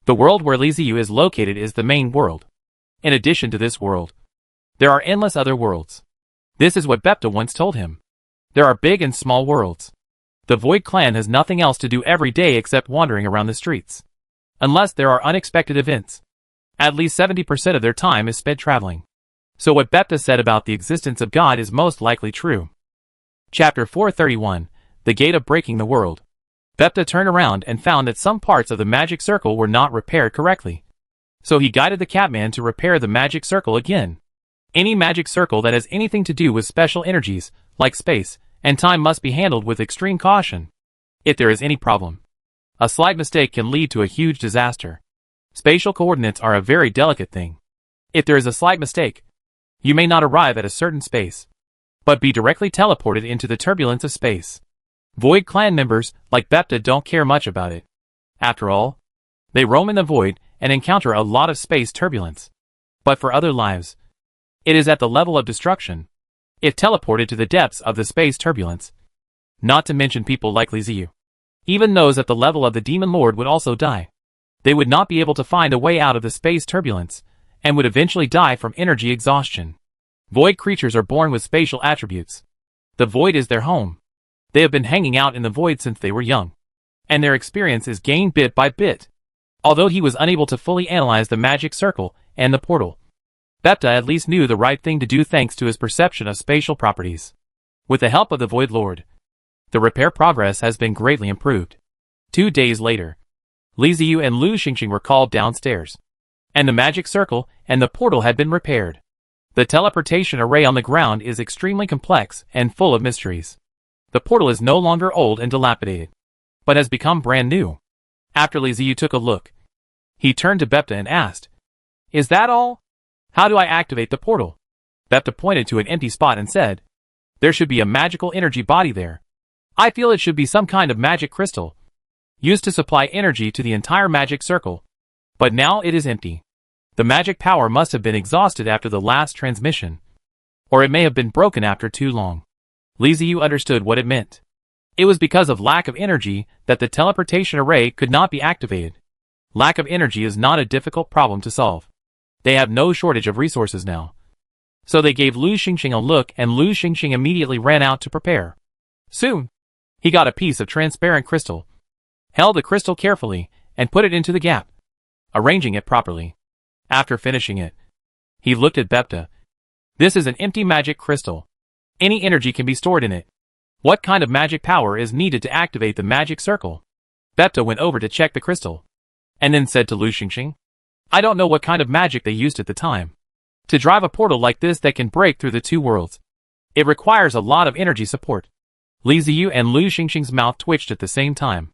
The world where Li Ziyu is located is the main world. In addition to this world, there are endless other worlds. This is what Bepta once told him. There are big and small worlds. The Void Clan has nothing else to do every day except wandering around the streets. Unless there are unexpected events. At least 70% of their time is spent traveling. So what Bepta said about the existence of God is most likely true. Chapter 431, The Gate of Breaking the World. Bepta turned around and found that some parts of the magic circle were not repaired correctly. So he guided the catman to repair the magic circle again. Any magic circle that has anything to do with special energies, like space and time, must be handled with extreme caution. If there is any problem, a slight mistake can lead to a huge disaster. Spatial coordinates are a very delicate thing. If there is a slight mistake, you may not arrive at a certain space, but be directly teleported into the turbulence of space. Void Clan members, like Bepta, don't care much about it. After all, they roam in the void and encounter a lot of space turbulence. But for other lives, it is at the level of destruction, if teleported to the depths of the space turbulence. Not to mention people like Li Ziyu. Even those at the level of the Demon Lord would also die. They would not be able to find a way out of the space turbulence, and would eventually die from energy exhaustion. Void creatures are born with spatial attributes. The void is their home. They have been hanging out in the void since they were young, and their experience is gained bit by bit. Although he was unable to fully analyze the magic circle and the portal, Bepta at least knew the right thing to do thanks to his perception of spatial properties. With the help of the Void Lord, the repair progress has been greatly improved. 2 days later, Li Ziyu and Lu Xingxing were called downstairs, and the magic circle and the portal had been repaired. The teleportation array on the ground is extremely complex and full of mysteries. The portal is no longer old and dilapidated, but has become brand new. After Li Ziyu took a look, he turned to Bepta and asked, "Is that all? How do I activate the portal?" Bepta pointed to an empty spot and said, "There should be a magical energy body there. I feel it should be some kind of magic crystal, used to supply energy to the entire magic circle. But now it is empty. The magic power must have been exhausted after the last transmission, or it may have been broken after too long." Li Ziyu understood what it meant. It was because of lack of energy that the teleportation array could not be activated. Lack of energy is not a difficult problem to solve. They have no shortage of resources now. So they gave Lu Xingxing a look, and Lu Xingxing immediately ran out to prepare. Soon, he got a piece of transparent crystal, held the crystal carefully, and put it into the gap, arranging it properly. After finishing it, he looked at Bepta. "This is an empty magic crystal. Any energy can be stored in it. What kind of magic power is needed to activate the magic circle?" Bepta went over to check the crystal, and then said to Lu Xingxing, "I don't know what kind of magic they used at the time to drive a portal like this that can break through the two worlds. It requires a lot of energy support." Li Ziyu and Lu Xingxing's mouth twitched at the same time.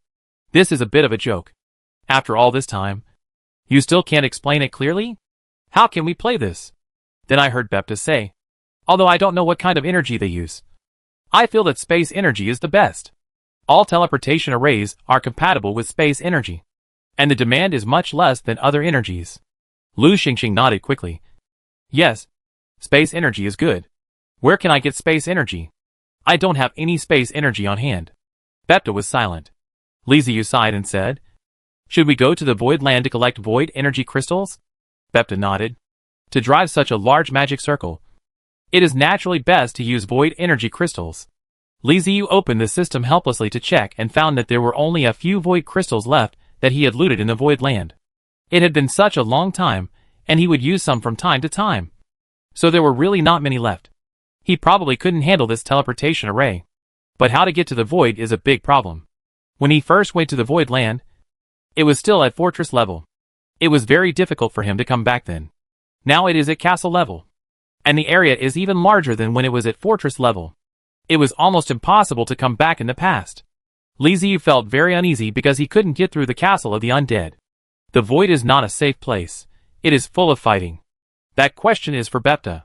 This is a bit of a joke. After all this time, you still can't explain it clearly? How can we play this? Then I heard Bepta say, "Although I don't know what kind of energy they use, I feel that space energy is the best. All teleportation arrays are compatible with space energy, and the demand is much less than other energies." Lu Xingxing nodded quickly. "Yes, space energy is good. Where can I get space energy? I don't have any space energy on hand." Bepta was silent. Li Ziyu sighed and said, "Should we go to the Void Land to collect void energy crystals?" Bepta nodded. To drive such a large magic circle, it is naturally best to use void energy crystals. Li Ziyu opened the system helplessly to check and found that there were only a few void crystals left that he had looted in the Void Land. It had been such a long time, and he would use some from time to time, so there were really not many left. He probably couldn't handle this teleportation array. But how to get to the Void is a big problem. When he first went to the Void Land, it was still at fortress level. It was very difficult for him to come back then. Now it is at castle level, and the area is even larger than when it was at fortress level. It was almost impossible to come back in the past. Li Ziyu felt very uneasy because he couldn't get through the castle of the undead. The Void is not a safe place. It is full of fighting. That question is for Bepta.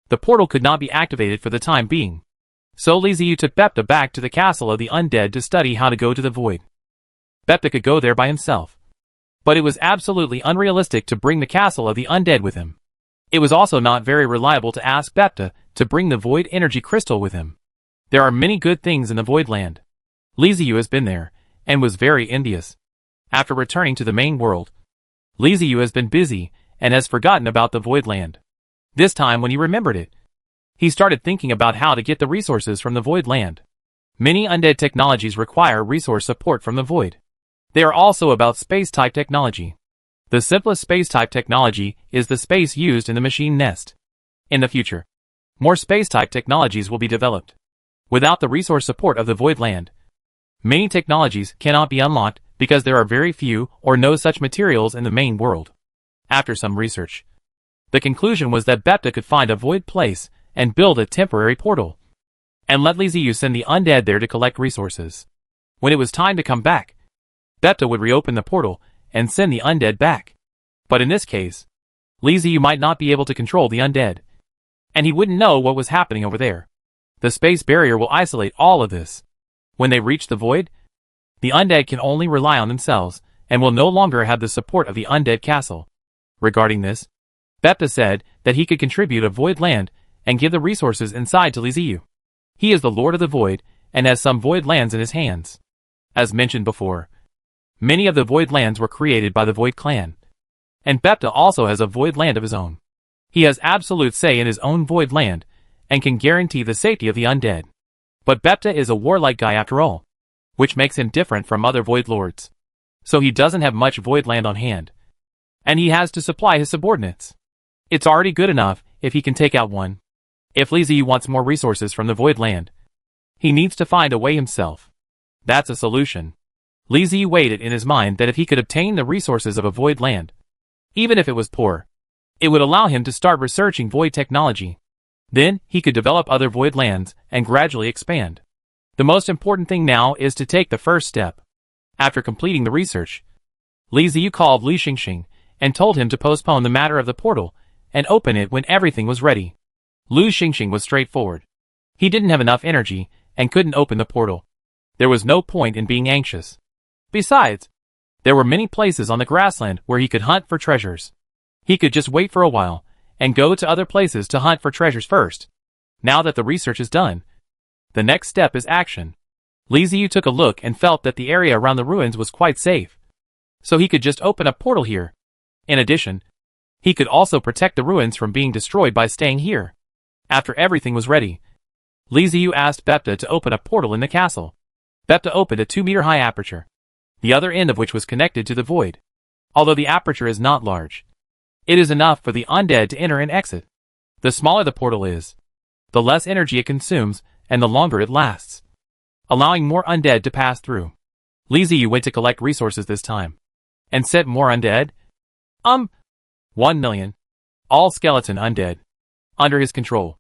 The portal could not be activated for the time being. So Li Ziyu took Bepta back to the castle of the undead to study how to go to the Void. Bepta could go there by himself, but it was absolutely unrealistic to bring the castle of the undead with him. It was also not very reliable to ask Bepta to bring the void energy crystal with him. There are many good things in the Void Land. Li Ziyu has been there, and was very envious. After returning to the main world, Li Ziyu has been busy, and has forgotten about the Void Land. This time when he remembered it, he started thinking about how to get the resources from the Void Land. Many undead technologies require resource support from the Void. They are also about space-type technology. The simplest space-type technology is the space used in the machine nest. In the future, more space-type technologies will be developed. Without the resource support of the Void Land, many technologies cannot be unlocked because there are very few or no such materials in the main world. After some research, the conclusion was that Bepta could find a void place and build a temporary portal, and let Li Ziyu send the undead there to collect resources. When it was time to come back, Bepta would reopen the portal and send the undead back. But in this case, Li Ziyu might not be able to control the undead, and he wouldn't know what was happening over there. The space barrier will isolate all of this. When they reach the Void, the undead can only rely on themselves, and will no longer have the support of the undead castle. Regarding this, Bepta said that he could contribute a Void Land and give the resources inside to Li Ziyu. He is the Lord of the Void, and has some Void Lands in his hands. As mentioned before, many of the Void Lands were created by the Void Clan, and Bepta also has a Void Land of his own. He has absolute say in his own Void Land, and can guarantee the safety of the undead. But Bepta is a warlike guy after all, which makes him different from other Void Lords. So he doesn't have much Void Land on hand, and he has to supply his subordinates. It's already good enough if he can take out one. If Li Ziyu wants more resources from the Void Land, he needs to find a way himself. That's a solution. Li Ziyu weighed it in his mind that if he could obtain the resources of a Void Land, even if it was poor, It would allow him to start researching void technology. Then, he could develop other void lands and gradually expand. The most important thing now is to take the first step. After completing the research, Li Ziyu called Li Xingxing and told him to postpone the matter of the portal and open it when everything was ready. Li Xingxing was straightforward. He didn't have enough energy and couldn't open the portal. There was no point in being anxious. Besides, there were many places on the grassland where he could hunt for treasures. He could just wait for a while and go to other places to hunt for treasures first. Now that the research is done, the next step is action. Li Ziyu took a look and felt that the area around the ruins was quite safe. So he could just open a portal here. In addition, he could also protect the ruins from being destroyed by staying here. After everything was ready, Li Ziyu asked Bepta to open a portal in the castle. Bepta opened a 2-meter-high aperture, the other end of which was connected to the void. Although the aperture is not large, it is enough for the undead to enter and exit. The smaller the portal is, the less energy it consumes and the longer it lasts, allowing more undead to pass through. Li Ziyu went to collect resources this time, and sent more undead. 1 million. All skeleton undead. Under his control.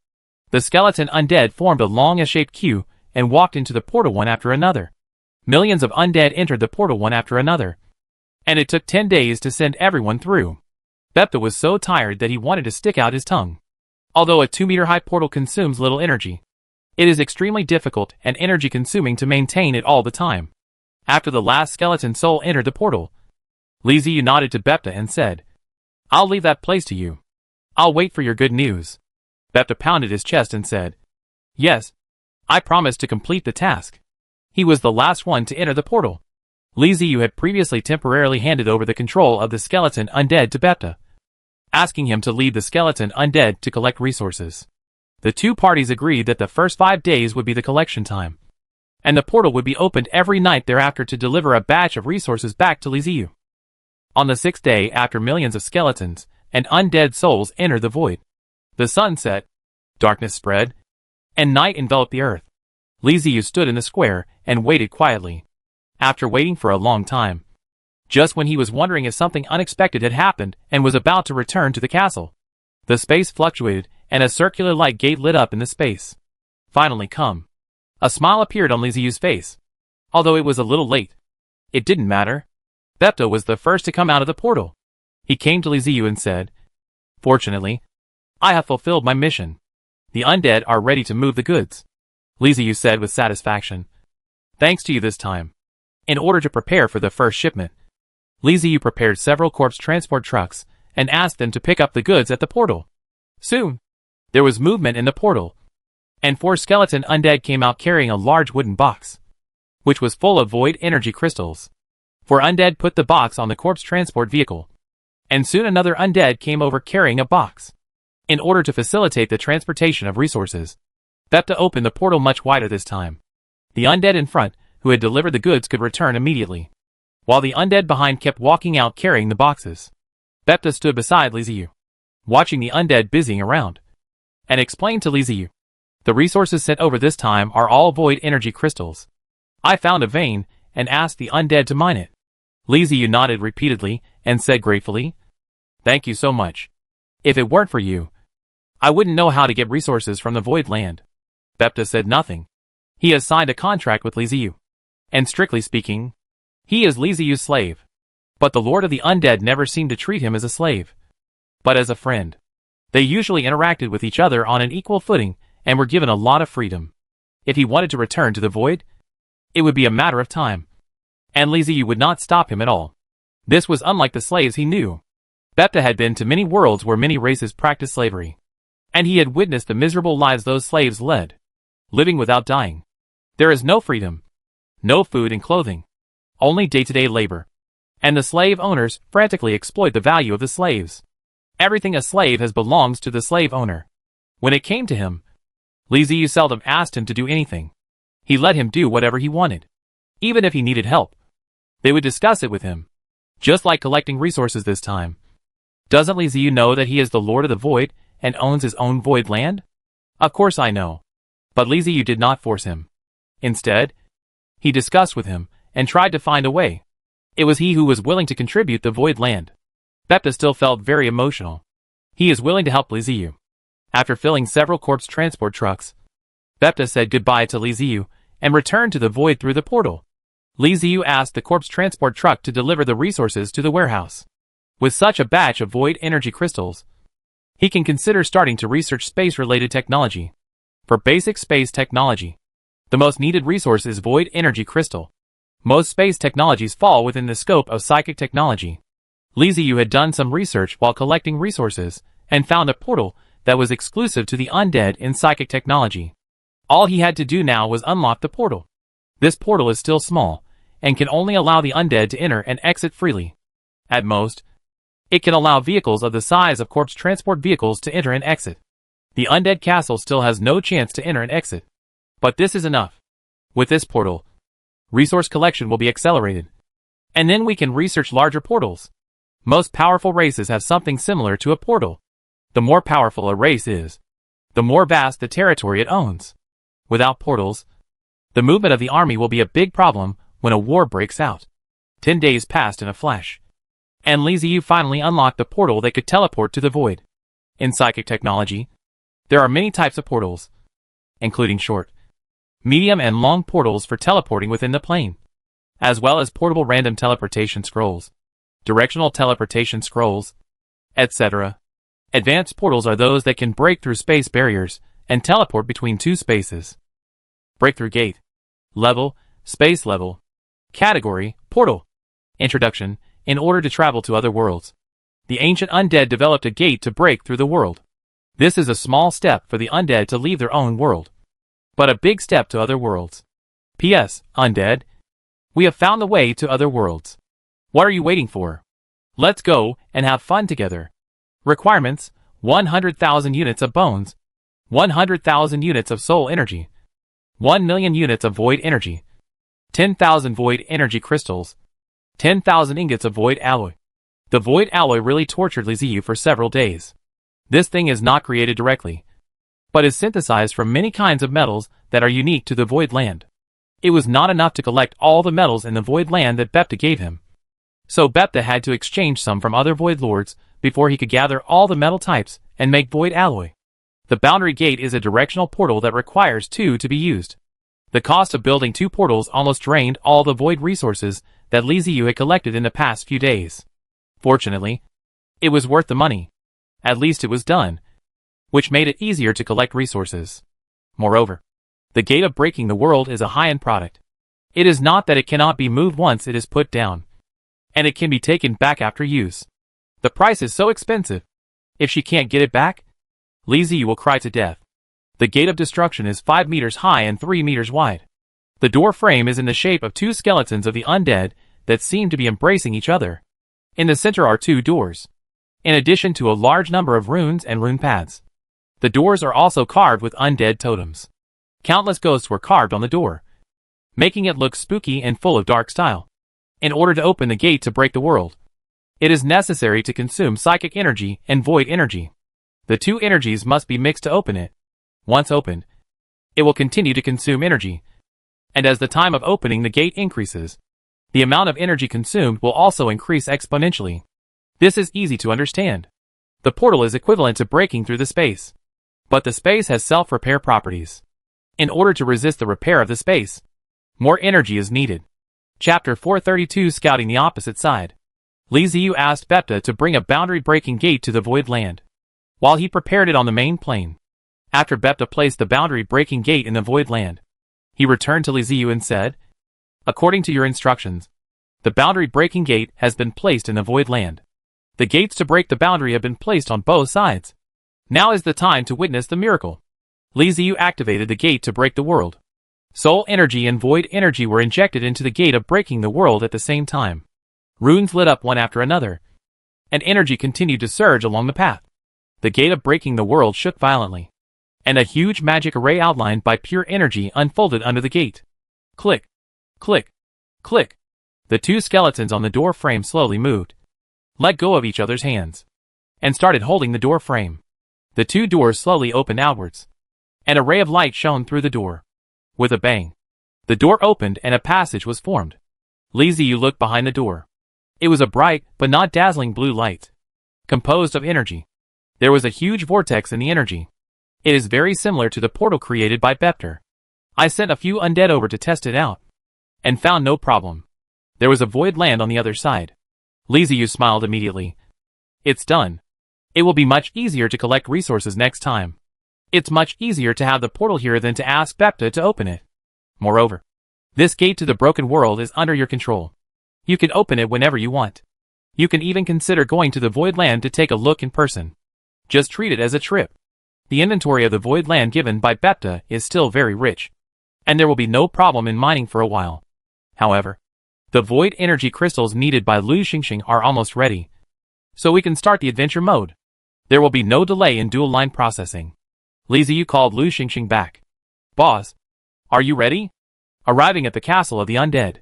The skeleton undead formed a long S-shaped queue and walked into the portal one after another. Millions of undead entered the portal one after another. And it took 10 days to send everyone through. Bepta was so tired that he wanted to stick out his tongue. Although a 2-meter-high portal consumes little energy, it is extremely difficult and energy-consuming to maintain it all the time. After the last skeleton soul entered the portal, Li Ziyu nodded to Bepta and said, "I'll leave that place to you. I'll wait for your good news." Bepta pounded his chest and said, "Yes, I promise to complete the task." He was the last one to enter the portal. Li Ziyu had previously temporarily handed over the control of the skeleton undead to Bepta, asking him to lead the skeleton undead to collect resources. The two parties agreed that the first 5 days would be the collection time, and the portal would be opened every night thereafter to deliver a batch of resources back to Li Ziyu. On the 6th day after millions of skeletons and undead souls entered the void, the sun set, darkness spread, and night enveloped the earth. Li Ziyu stood in the square and waited quietly. After waiting for a long time, just when he was wondering if something unexpected had happened and was about to return to the castle, the space fluctuated and a circular light gate lit up in the space. Finally come. A smile appeared on Li Ziyu's face. Although it was a little late, it didn't matter. Bepta was the first to come out of the portal. He came to Li Ziyu and said, "Fortunately, I have fulfilled my mission. The undead are ready to move the goods." Li Ziyu said with satisfaction, "Thanks to you this time." In order to prepare for the first shipment, Li Ziyu prepared several corpse transport trucks and asked them to pick up the goods at the portal. Soon, there was movement in the portal, and 4 skeleton undead came out carrying a large wooden box, which was full of void energy crystals. 4 undead put the box on the corpse transport vehicle, and soon another undead came over carrying a box. In order to facilitate the transportation of resources, Bepta opened the portal much wider this time. The undead in front, who had delivered the goods, could return immediately, while the undead behind kept walking out carrying the boxes. Bepta stood beside Li Ziyu, watching the undead busying around, and explained to Li Ziyu, "The resources sent over this time are all void energy crystals. I found a vein and asked the undead to mine it." Li Ziyu nodded repeatedly and said gratefully, "Thank you so much. If it weren't for you, I wouldn't know how to get resources from the void land." Bepta said nothing. He has signed a contract with Li Ziyu, and strictly speaking, he is Li Ziyu's slave. But the Lord of the Undead never seemed to treat him as a slave, but as a friend. They usually interacted with each other on an equal footing and were given a lot of freedom. If he wanted to return to the void, it would be a matter of time, and Li Ziyu would not stop him at all. This was unlike the slaves he knew. Bepta had been to many worlds where many races practiced slavery, and he had witnessed the miserable lives those slaves led, living without dying. There is no freedom, no food and clothing, only day-to-day labor, and the slave owners frantically exploit the value of the slaves. Everything a slave has belongs to the slave owner. When it came to him, Li Ziyu seldom asked him to do anything. He let him do whatever he wanted. Even if he needed help, they would discuss it with him. Just like collecting resources this time. Doesn't Li Ziyu know that he is the Lord of the Void and owns his own void land? Of course I know. But Li Ziyu did not force him. Instead, he discussed with him and tried to find a way. It was he who was willing to contribute the void land. Bepta still felt very emotional. He is willing to help Li Ziyu. After filling several corpse transport trucks, Bepta said goodbye to Li Ziyu and returned to the void through the portal. Li Ziyu asked the corpse transport truck to deliver the resources to the warehouse. With such a batch of void energy crystals, he can consider starting to research space-related technology. For basic space technology, the most needed resource is void energy crystal. Most space technologies fall within the scope of psychic technology. Li Ziyu had done some research while collecting resources and found a portal that was exclusive to the undead in psychic technology. All he had to do now was unlock the portal. This portal is still small and can only allow the undead to enter and exit freely. At most, it can allow vehicles of the size of corpse transport vehicles to enter and exit. The undead castle still has no chance to enter and exit. But this is enough. With this portal, resource collection will be accelerated. And then we can research larger portals. Most powerful races have something similar to a portal. The more powerful a race is, the more vast the territory it owns. Without portals, the movement of the army will be a big problem when a war breaks out. 10 days passed in a flash, and Li Ziyu finally unlocked the portal that could teleport to the void. In psychic technology, there are many types of portals, including short, medium and long portals for teleporting within the plane, as well as portable random teleportation scrolls, directional teleportation scrolls, etc. Advanced portals are those that can break through space barriers and teleport between two spaces. Breakthrough gate. Level, space level. Category, portal. Introduction, in order to travel to other worlds. The ancient undead developed a gate to break through the world. This is a small step for the undead to leave their own world, but a big step to other worlds. P.S. Undead, we have found the way to other worlds. What are you waiting for? Let's go and have fun together. Requirements: 100,000 units of bones, 100,000 units of soul energy, 1 million units of void energy, 10,000 void energy crystals, 10,000 ingots of void alloy. The void alloy really tortured Li Ziyu for several days. This thing is not created directly, but is synthesized from many kinds of metals that are unique to the void land. It was not enough to collect all the metals in the void land that Bepta gave him. So Bepta had to exchange some from other void lords before he could gather all the metal types and make void alloy. The boundary gate is a directional portal that requires 2 to be used. The cost of building 2 portals almost drained all the void resources that Li Ziyu had collected in the past few days. Fortunately, it was worth the money. At least it was done, which made it easier to collect resources. Moreover, the gate of breaking the world is a high-end product. It is not that it cannot be moved once it is put down, and it can be taken back after use. The price is so expensive. If she can't get it back, Li Ziyu will cry to death. The gate of destruction is 5 meters high and 3 meters wide. The door frame is in the shape of 2 skeletons of the undead that seem to be embracing each other. In the center are 2 doors, in addition to a large number of runes and rune paths. The doors are also carved with undead totems. Countless ghosts were carved on the door, making it look spooky and full of dark style. In order to open the gate to break the world, it is necessary to consume psychic energy and void energy. The 2 energies must be mixed to open it. Once opened, it will continue to consume energy, and as the time of opening the gate increases, the amount of energy consumed will also increase exponentially. This is easy to understand. The portal is equivalent to breaking through the space, but the space has self-repair properties. In order to resist the repair of the space, more energy is needed. Chapter 432, Scouting the Opposite Side. Li Ziyu asked Bepta to bring a boundary-breaking gate to the void land, while he prepared it on the main plane. After Bepta placed the boundary-breaking gate in the void land, he returned to Li Ziyu and said, "According to your instructions, the boundary-breaking gate has been placed in the void land. The gates to break the boundary have been placed on both sides. Now is the time to witness the miracle." Li Ziyu activated the gate to break the world. Soul energy and void energy were injected into the gate of breaking the world at the same time. Runes lit up one after another, and energy continued to surge along the path. The gate of breaking the world shook violently, and a huge magic array outlined by pure energy unfolded under the gate. Click, click, click. The 2 skeletons on the door frame slowly moved, let go of each other's hands, and started holding the door frame. The 2 doors slowly opened outwards. An array of light shone through the door. With a bang, the door opened and a passage was formed. Li Ziyu looked behind the door. It was a bright but not dazzling blue light, composed of energy. There was a huge vortex in the energy. It is very similar to the portal created by Bepter. I sent a few undead over to test it out, and found no problem. There was a void land on the other side. Liziu smiled immediately. It's done. It will be much easier to collect resources next time. It's much easier to have the portal here than to ask Bepta to open it. Moreover, this gate to the broken world is under your control. You can open it whenever you want. You can even consider going to the void land to take a look in person. Just treat it as a trip. The inventory of the void land given by Bepta is still very rich, and there will be no problem in mining for a while. However, the void energy crystals needed by Lu Xingxing are almost ready, so we can start the adventure mode. There will be no delay in dual line processing. Liziu called Lu Xingxing back. Boss, are you ready? Arriving at the castle of the undead,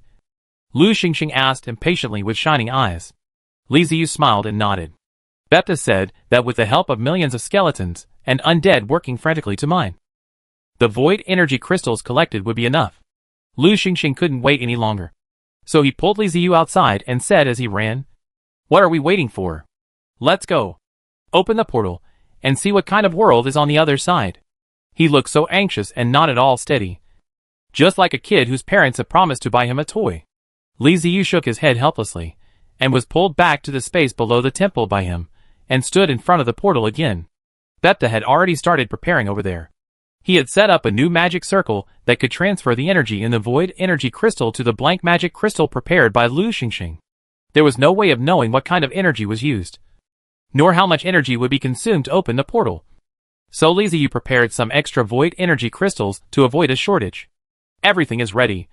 Lu Xingxing asked impatiently with shining eyes. Liziu smiled and nodded. Bepta said that with the help of millions of skeletons and undead working frantically to mine, the void energy crystals collected would be enough. Lu Xingxing couldn't wait any longer, so he pulled Liziu outside and said as he ran, "What are we waiting for? Let's go. Open the portal and see what kind of world is on the other side." He looked so anxious and not at all steady, just like a kid whose parents have promised to buy him a toy. Liziu shook his head helplessly, and was pulled back to the space below the temple by him, and stood in front of the portal again. Bepta had already started preparing over there. He had set up a new magic circle that could transfer the energy in the void energy crystal to the blank magic crystal prepared by Lu Xingxing. There was no way of knowing what kind of energy was used, nor how much energy would be consumed to open the portal. So Liziu prepared some extra void energy crystals to avoid a shortage. Everything is ready,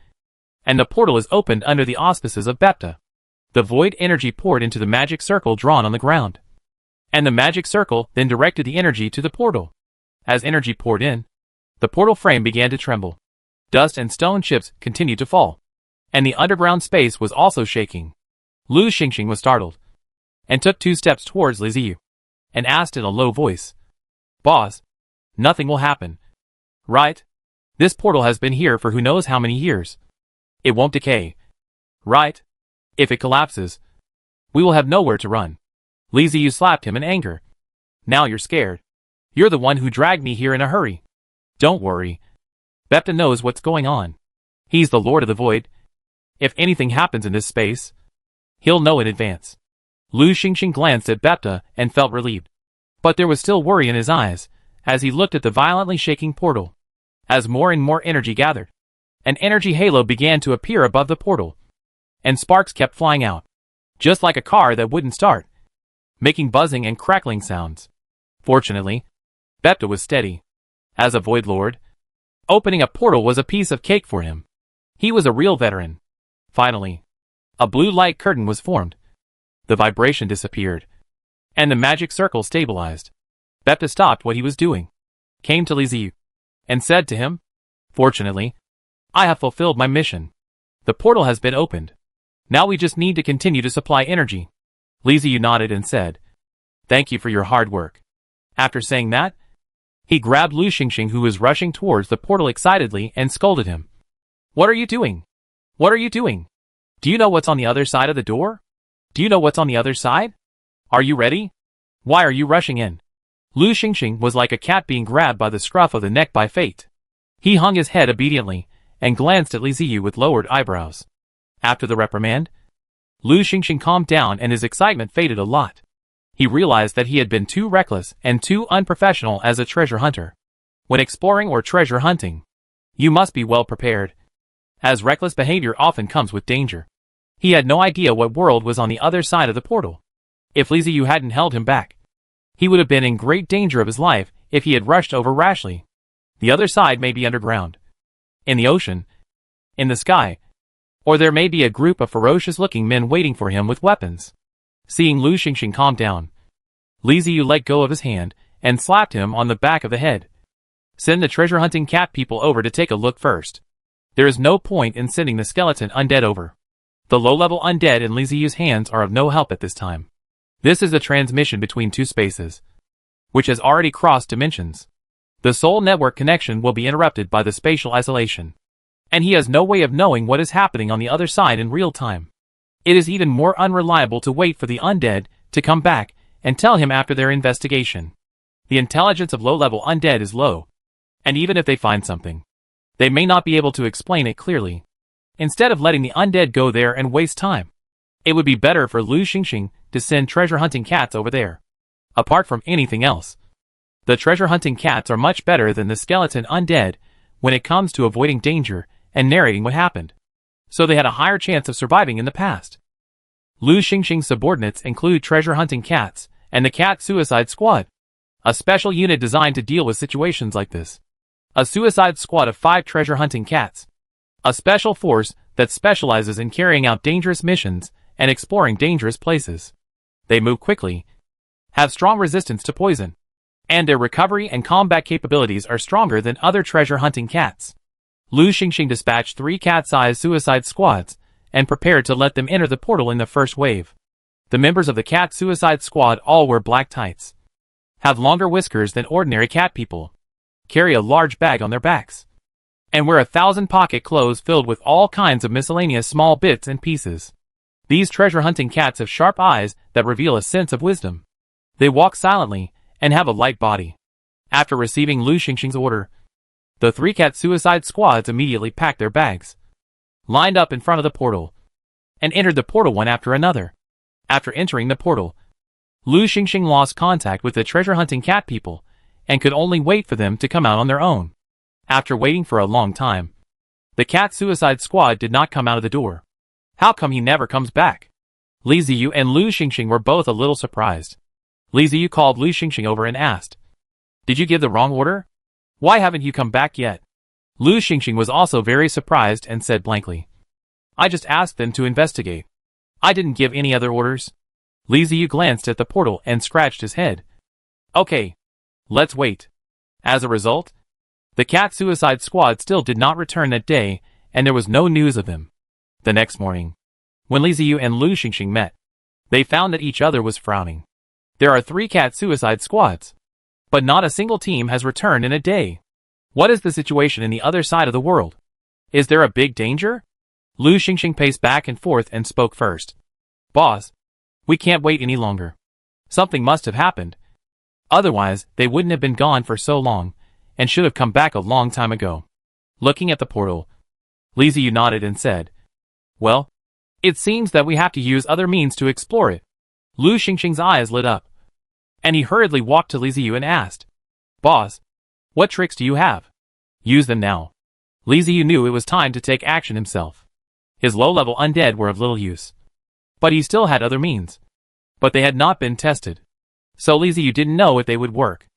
and the portal is opened under the auspices of Bepta. The void energy poured into the magic circle drawn on the ground, and the magic circle then directed the energy to the portal. As energy poured in, the portal frame began to tremble. Dust and stone chips continued to fall, and the underground space was also shaking. Lu Xingxing was startled, and took 2 steps towards Liziu, and asked in a low voice, "Boss, nothing will happen, right? This portal has been here for who knows how many years. It won't decay, right? If it collapses, we will have nowhere to run." Liziu slapped him in anger. "Now you're scared. You're the one who dragged me here in a hurry. Don't worry. Bepta knows what's going on. He's the Lord of the Void. If anything happens in this space, he'll know in advance." Lu Xingxing glanced at Bepta and felt relieved. But there was still worry in his eyes, as he looked at the violently shaking portal. As more and more energy gathered, an energy halo began to appear above the portal, and sparks kept flying out, just like a car that wouldn't start, making buzzing and crackling sounds. Fortunately, Bepta was steady. As a Void Lord, opening a portal was a piece of cake for him. He was a real veteran. Finally, a blue light curtain was formed. The vibration disappeared, and the magic circle stabilized. Bepta stopped what he was doing, came to Liziu, and said to him, "Fortunately, I have fulfilled my mission. The portal has been opened. Now we just need to continue to supply energy." Liziu nodded and said, "Thank you for your hard work." After saying that, he grabbed Lu Xingxing, who was rushing towards the portal excitedly, and scolded him. "What are you doing? What are you doing? Do you know what's on the other side of the door? Do you know what's on the other side? Are you ready? Why are you rushing in?" Lu Xingxing was like a cat being grabbed by the scruff of the neck by fate. He hung his head obediently, and glanced at Liziu with lowered eyebrows. After the reprimand, Lu Xingxing calmed down and his excitement faded a lot. He realized that he had been too reckless and too unprofessional as a treasure hunter. When exploring or treasure hunting, you must be well prepared, as reckless behavior often comes with danger. He had no idea what world was on the other side of the portal. If Liziu hadn't held him back, he would have been in great danger of his life if he had rushed over rashly. The other side may be underground, in the ocean, in the sky, or there may be a group of ferocious-looking men waiting for him with weapons. Seeing Lu Xingxing calm down, Liziu let go of his hand and slapped him on the back of the head. "Send the treasure-hunting cat people over to take a look first. There is no point in sending the skeleton undead over. The low-level undead in Liziu's hands are of no help at this time. This is a transmission between 2 spaces, which has already crossed dimensions. The soul network connection will be interrupted by the spatial isolation, and he has no way of knowing what is happening on the other side in real time. It is even more unreliable to wait for the undead to come back and tell him after their investigation. The intelligence of low-level undead is low, and even if they find something, they may not be able to explain it clearly. Instead of letting the undead go there and waste time, it would be better for Lu Xingxing to send treasure-hunting cats over there. Apart from anything else, the treasure-hunting cats are much better than the skeleton undead when it comes to avoiding danger and narrating what happened, so they had a higher chance of surviving in the past. Lu Xingxing's subordinates include treasure-hunting cats and the Cat Suicide Squad, a special unit designed to deal with situations like this. A suicide squad of 5 treasure-hunting cats. A special force that specializes in carrying out dangerous missions and exploring dangerous places. They move quickly, have strong resistance to poison, and their recovery and combat capabilities are stronger than other treasure-hunting cats. Lu Xingxing dispatched 3 cat-sized suicide squads and prepared to let them enter the portal in the first wave. The members of the Cat Suicide Squad all wear black tights, have longer whiskers than ordinary cat people, carry a large bag on their backs, and wear 1,000 pocket clothes filled with all kinds of miscellaneous small bits and pieces. These treasure-hunting cats have sharp eyes that reveal a sense of wisdom. They walk silently and have a light body. After receiving Lu Xingxing's order, the 3 cat suicide squads immediately packed their bags, lined up in front of the portal, and entered the portal one after another. After entering the portal, Lu Xingxing lost contact with the treasure-hunting cat people and could only wait for them to come out on their own. After waiting for a long time, the Cat Suicide Squad did not come out of the door. How come he never comes back? Li Ziyu and Lu Xingxing were both a little surprised. Li Ziyu called Lu Xingxing over and asked, "Did you give the wrong order? Why haven't you come back yet?" Lu Xingxing was also very surprised and said blankly, "I just asked them to investigate. I didn't give any other orders." Li Ziyu glanced at the portal and scratched his head. "Okay, let's wait." As a result, the Cat Suicide Squad still did not return that day, and there was no news of them. The next morning, when Li Ziyu and Lu Xingxing met, they found that each other was frowning. There are 3 Cat Suicide Squads, but not a single team has returned in a day. What is the situation in the other side of the world? Is there a big danger? Lu Xingxing paced back and forth and spoke first. "Boss, we can't wait any longer. Something must have happened. Otherwise, they wouldn't have been gone for so long, and should have come back a long time ago." Looking at the portal, Li Ziyu nodded and said, "Well, it seems that we have to use other means to explore it." Lu Xingxing's eyes lit up, and he hurriedly walked to Li Ziyu and asked, "Boss, what tricks do you have? Use them now." Li Ziyu knew it was time to take action himself. His low-level undead were of little use, but he still had other means. But they had not been tested, so Li Ziyu didn't know if they would work.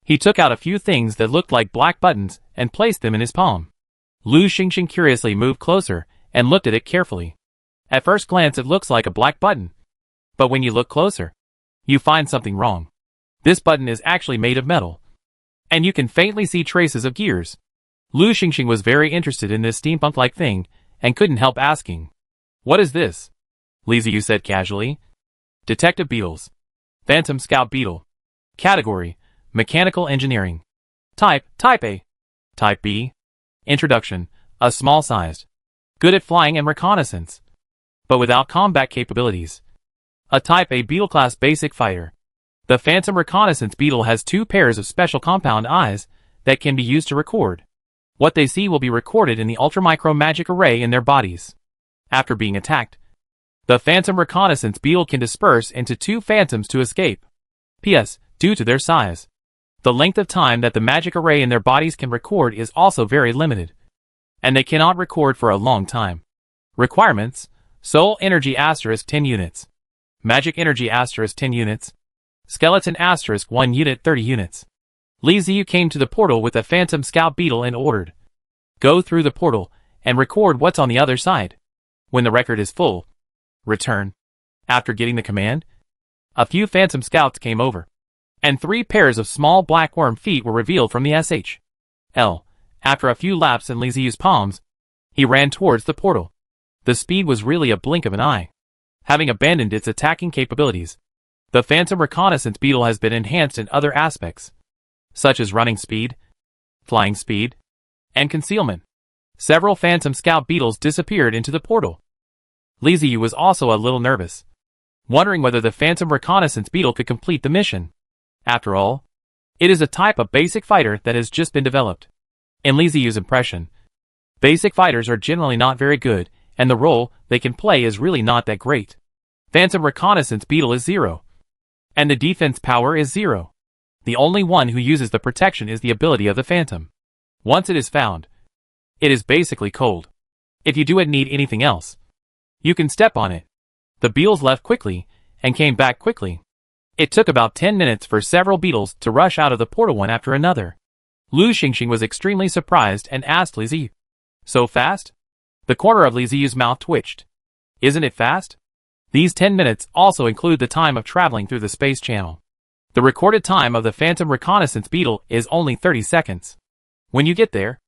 He took out a few things that looked like black buttons and placed them in his palm. Lu Xingxing curiously moved closer and looked at it carefully. At first glance it looks like a black button, but when you look closer, you find something wrong. This button is actually made of metal, and you can faintly see traces of gears. Lu Xingxing was very interested in this steampunk-like thing and couldn't help asking, "What is this?" Li Ziyu said casually, "Detective beetles. Phantom Scout beetle. Category, Mechanical Engineering. Type A. Type B. Introduction, a small-sized. Good at flying and reconnaissance, but without combat capabilities. A Type A beetle class basic fighter. The Phantom Reconnaissance beetle has 2 pairs of special compound eyes that can be used to record. What they see will be recorded in the ultramicro magic array in their bodies. After being attacked, the Phantom Reconnaissance beetle can disperse into 2 phantoms to escape. P.S. Due to their size, the length of time that the magic array in their bodies can record is also very limited, and they cannot record for a long time. Requirements: Soul Energy * 10 units. Magic Energy * 10 units. Skeleton * 1 unit 30 units. Li Ziyu came to the portal with a Phantom Scout beetle and ordered, "Go through the portal and record what's on the other side. When the record is full, return." After getting the command, a few Phantom Scouts came over, and 3 pairs of small black worm feet were revealed from the SHL. After a few laps in Li Ziyu's palms, he ran towards the portal. The speed was really a blink of an eye. Having abandoned its attacking capabilities, the Phantom Reconnaissance beetle has been enhanced in other aspects, such as running speed, flying speed, and concealment. Several Phantom Scout beetles disappeared into the portal. Li Ziyu was also a little nervous, wondering whether the Phantom Reconnaissance beetle could complete the mission. After all, It is a type of basic fighter that has just been developed. In Li Ziyu's impression, basic fighters are generally not very good, and the role they can play is really not that great. Phantom Reconnaissance Beetle is 0. And the defense power is 0. The only one who uses the protection is the ability of the Phantom. Once it is found, it is basically cold. If you do need anything else, you can step on it. The beetles left quickly, and came back quickly. It took about 10 minutes for several beetles to rush out of the portal one after another. Lu Xingxing was extremely surprised and asked Li Ziyu, "So fast?" The corner of Li Ziyu's mouth twitched. "Isn't it fast?" These 10 minutes also include the time of traveling through the space channel. The recorded time of the Phantom Reconnaissance Beetle is only 30 seconds. When you get there,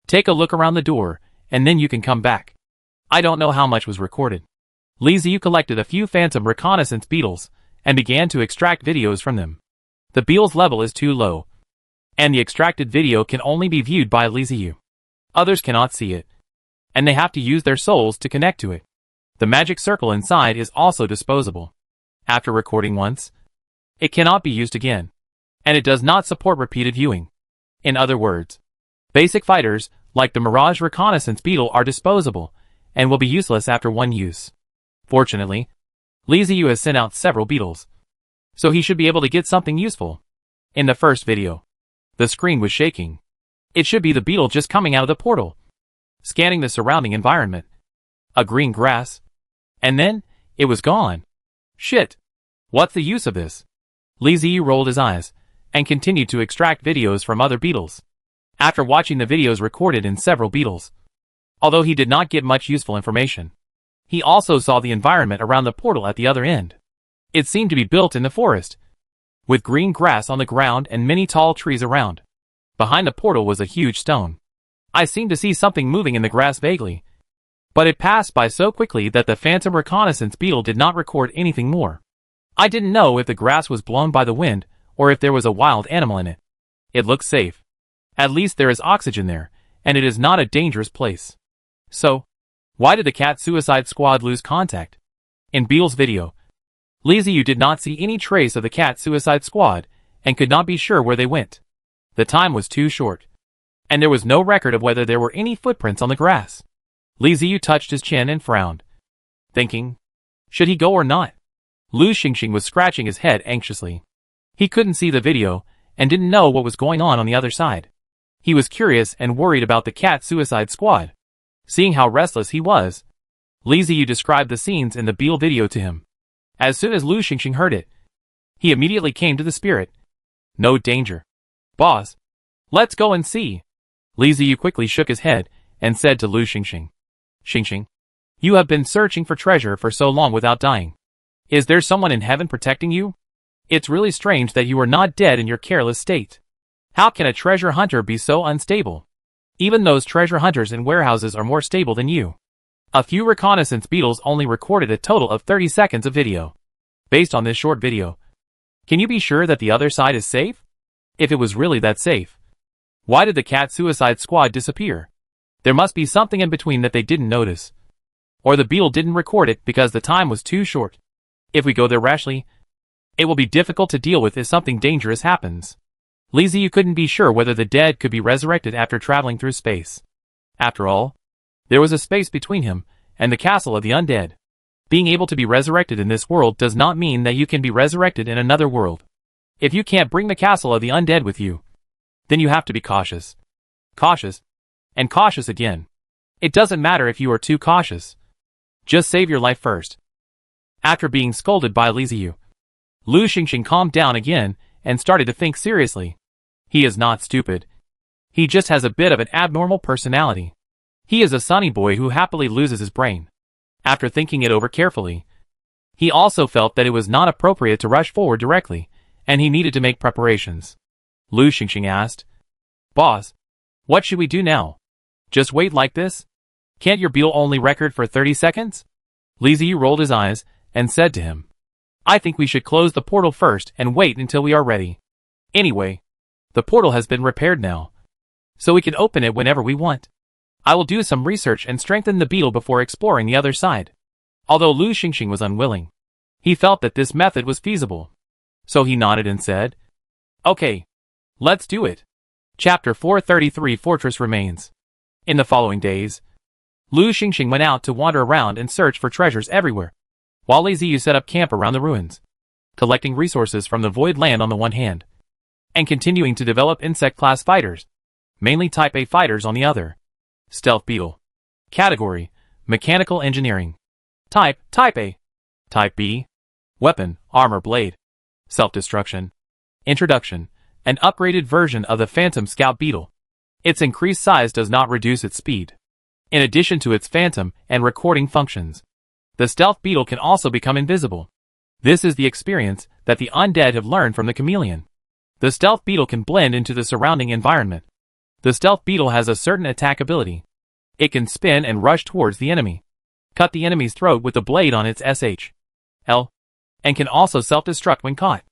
take a look around the door, and then you can come back. I don't know how much was recorded. Li Ziyu collected a few Phantom Reconnaissance Beetles, and began to extract videos from them. The beetle's level is too low, and the extracted video can only be viewed by Li Ziyu. Others cannot see it, and they have to use their souls to connect to it. The magic circle inside is also disposable. After recording once, it cannot be used again, and it does not support repeated viewing. In other words, basic fighters, like the Mirage Reconnaissance Beetle, are disposable, and will be useless after one use. Fortunately, Li Ziyu has sent out several beetles, so he should be able to get something useful. In the first video, the screen was shaking. It should be the beetle just coming out of the portal, scanning the surrounding environment. A green grass, and then, it was gone. Shit. What's the use of this? Li Ziyu rolled his eyes, and continued to extract videos from other beetles. After watching the videos recorded in several beetles, although he did not get much useful information, he also saw the environment around the portal at the other end. It seemed to be built in the forest, with green grass on the ground and many tall trees around. Behind the portal was a huge stone. I seemed to see something moving in the grass vaguely, but it passed by so quickly that the Phantom Reconnaissance Beetle did not record anything more. I didn't know if the grass was blown by the wind, or if there was a wild animal in it. It looks safe. At least there is oxygen there, and it is not a dangerous place. So, why did the Cat Suicide Squad lose contact? In Beetle's video, Li Ziyu did not see any trace of the Cat Suicide Squad, and could not be sure where they went. The time was too short, and there was no record of whether there were any footprints on the grass. Li Ziyu touched his chin and frowned, thinking, should he go or not? Lu Xingxing was scratching his head anxiously. He couldn't see the video, and didn't know what was going on the other side. He was curious and worried about the Cat Suicide Squad. Seeing how restless he was, Li Ziyu described the scenes in the Beetle video to him. As soon as Lu Xingxing heard it, he immediately came to the spirit. No danger. Boss, let's go and see. Li Ziyu quickly shook his head, and said to Lu Xingxing, Xingxing, you have been searching for treasure for so long without dying. Is there someone in heaven protecting you? It's really strange that you are not dead in your careless state. How can a treasure hunter be so unstable? Even those treasure hunters in warehouses are more stable than you. A few reconnaissance beetles only recorded a total of 30 seconds of video. Based on this short video, can you be sure that the other side is safe? If it was really that safe, why did the Cat Suicide Squad disappear? There must be something in between that they didn't notice. Or the beetle didn't record it because the time was too short. If we go there rashly, it will be difficult to deal with if something dangerous happens. Li Ziyu couldn't be sure whether the dead could be resurrected after traveling through space. After all, there was a space between him and the castle of the undead. Being able to be resurrected in this world does not mean that you can be resurrected in another world. If you can't bring the castle of the undead with you, then you have to be cautious. Cautious. And cautious again. It doesn't matter if you are too cautious. Just save your life first. After being scolded by Li Ziyu, Lu Xingxing calmed down again and started to think seriously. He is not stupid. He just has a bit of an abnormal personality. He is a sunny boy who happily loses his brain. After thinking it over carefully, he also felt that it was not appropriate to rush forward directly, and he needed to make preparations. Lu Xingxing asked, Boss, what should we do now? Just wait like this? Can't your beetle only record for 30 seconds? Li Ziyu rolled his eyes and said to him, I think we should close the portal first and wait until we are ready. Anyway, the portal has been repaired now, so we can open it whenever we want. I will do some research and strengthen the beetle before exploring the other side. Although Lu Xingxing was unwilling, he felt that this method was feasible. So he nodded and said, Okay, Let's do it. Chapter 433 Fortress Remains. In the following days, Lu Xingxing went out to wander around and search for treasures everywhere, while Li Ziyu set up camp around the ruins, collecting resources from the void land on the one hand, and continuing to develop insect-class fighters, mainly Type A fighters on the other. Stealth Beetle. Category: Mechanical Engineering. Type: Type A. Type B. Weapon: Armor Blade. Self-Destruction. Introduction: An upgraded version of the Phantom Scout Beetle. Its increased size does not reduce its speed. In addition to its phantom and recording functions, the Stealth Beetle can also become invisible. This is the experience that the Undead have learned from the chameleon. The Stealth Beetle can blend into the surrounding environment. The Stealth Beetle has a certain attack ability. It can spin and rush towards the enemy, cut the enemy's throat with the blade on its SHL, and can also self-destruct when caught.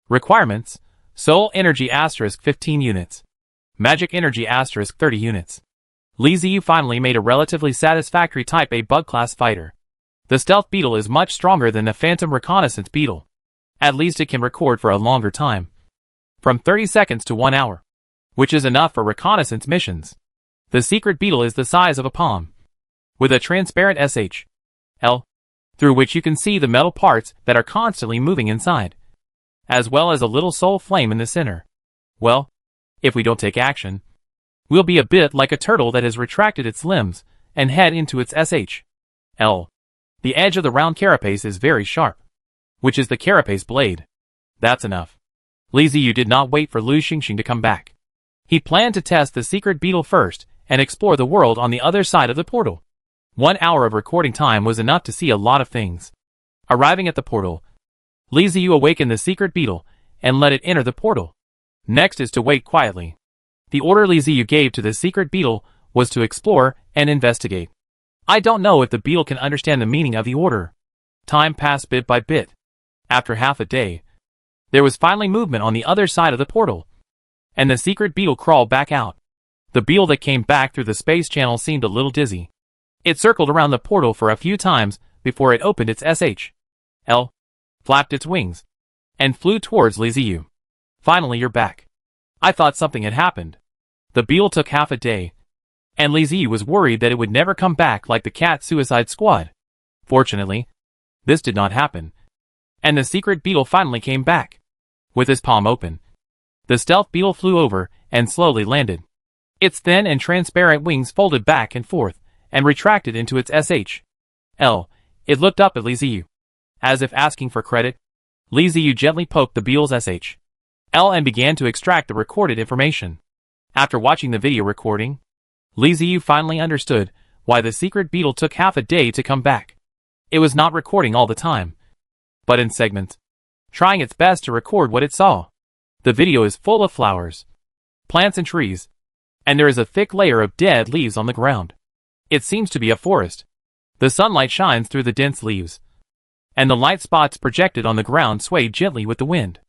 Requirements: Soul Energy * 15 units. Magic Energy * 30 units. Li Ziyu finally made a relatively satisfactory Type A bug-class fighter. The Stealth Beetle is much stronger than the Phantom Reconnaissance Beetle. At least it can record for a longer time, from 30 seconds to 1 hour, which is enough for reconnaissance missions. The Secret Beetle is the size of a palm, with a transparent SHL, through which you can see the metal parts that are constantly moving inside, as well as a little soul flame in the center. Well, if we don't take action, we'll be a bit like a turtle that has retracted its limbs and head into its SHL. The edge of the round carapace is very sharp, which is the carapace blade. That's enough. Li Ziyu did not wait for Lu Xingxing to come back. He planned to test the Secret Beetle first and explore the world on the other side of the portal. 1 hour of recording time was enough to see a lot of things. Arriving at the portal, Li Ziyu awakened the Secret Beetle and let it enter the portal. Next is to wait quietly. The order Li Ziyu gave to the Secret Beetle was to explore and investigate. I don't know if the beetle can understand the meaning of the order. Time passed bit by bit. After half a day, there was finally movement on the other side of the portal, and the Secret Beetle crawled back out. The beetle that came back through the space channel seemed a little dizzy. It circled around the portal for a few times before it opened its SHL, flapped its wings, and flew towards Li Ziyu. Finally, you're back. I thought something had happened. The beetle took half a day, and Li Ziyu was worried that it would never come back like the cat suicide squad. Fortunately, this did not happen, and the Secret Beetle finally came back. With his palm open, the Stealth Beetle flew over and slowly landed. Its thin and transparent wings folded back and forth and retracted into its SHL. It looked up at Li Ziyu. As if asking for credit, Li Ziyu gently poked the beetle's SHL and began to extract the recorded information. After watching the video recording, Li Ziyu finally understood why the Secret Beetle took half a day to come back. It was not recording all the time, but in segments, trying its best to record what it saw. The video is full of flowers, plants and trees, and there is a thick layer of dead leaves on the ground. It seems to be a forest. The sunlight shines through the dense leaves, and the light spots projected on the ground sway gently with the wind.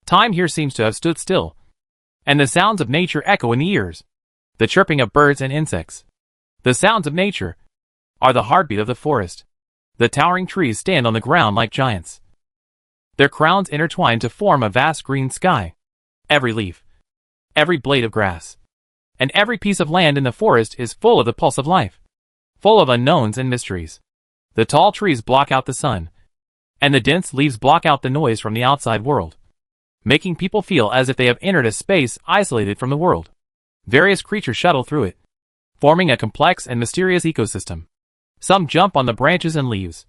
Time here seems to have stood still, and the sounds of nature echo in the ears. The chirping of birds and insects. The sounds of nature are the heartbeat of the forest. The towering trees stand on the ground like giants, their crowns intertwined to form a vast green sky. Every leaf, every blade of grass, and every piece of land in the forest is full of the pulse of life, full of unknowns and mysteries. The tall trees block out the sun, and the dense leaves block out the noise from the outside world, making people feel as if they have entered a space isolated from the world. Various creatures shuttle through it, forming a complex and mysterious ecosystem. Some jump on the branches and leaves,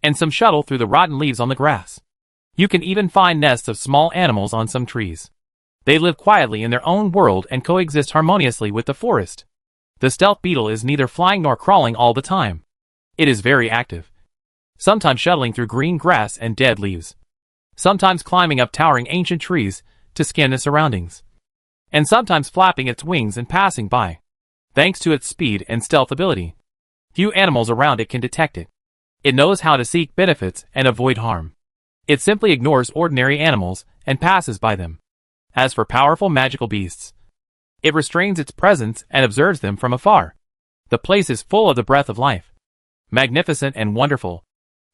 and some shuttle through the rotten leaves on the grass. You can even find nests of small animals on some trees. They live quietly in their own world and coexist harmoniously with the forest. The Stealth Beetle is neither flying nor crawling all the time. It is very active, sometimes shuttling through green grass and dead leaves, sometimes climbing up towering ancient trees to scan the surroundings, and sometimes flapping its wings and passing by. Thanks to its speed and stealth ability, few animals around it can detect it. It knows how to seek benefits and avoid harm. It simply ignores ordinary animals and passes by them. As for powerful magical beasts, it restrains its presence and observes them from afar. The place is full of the breath of life, magnificent and wonderful,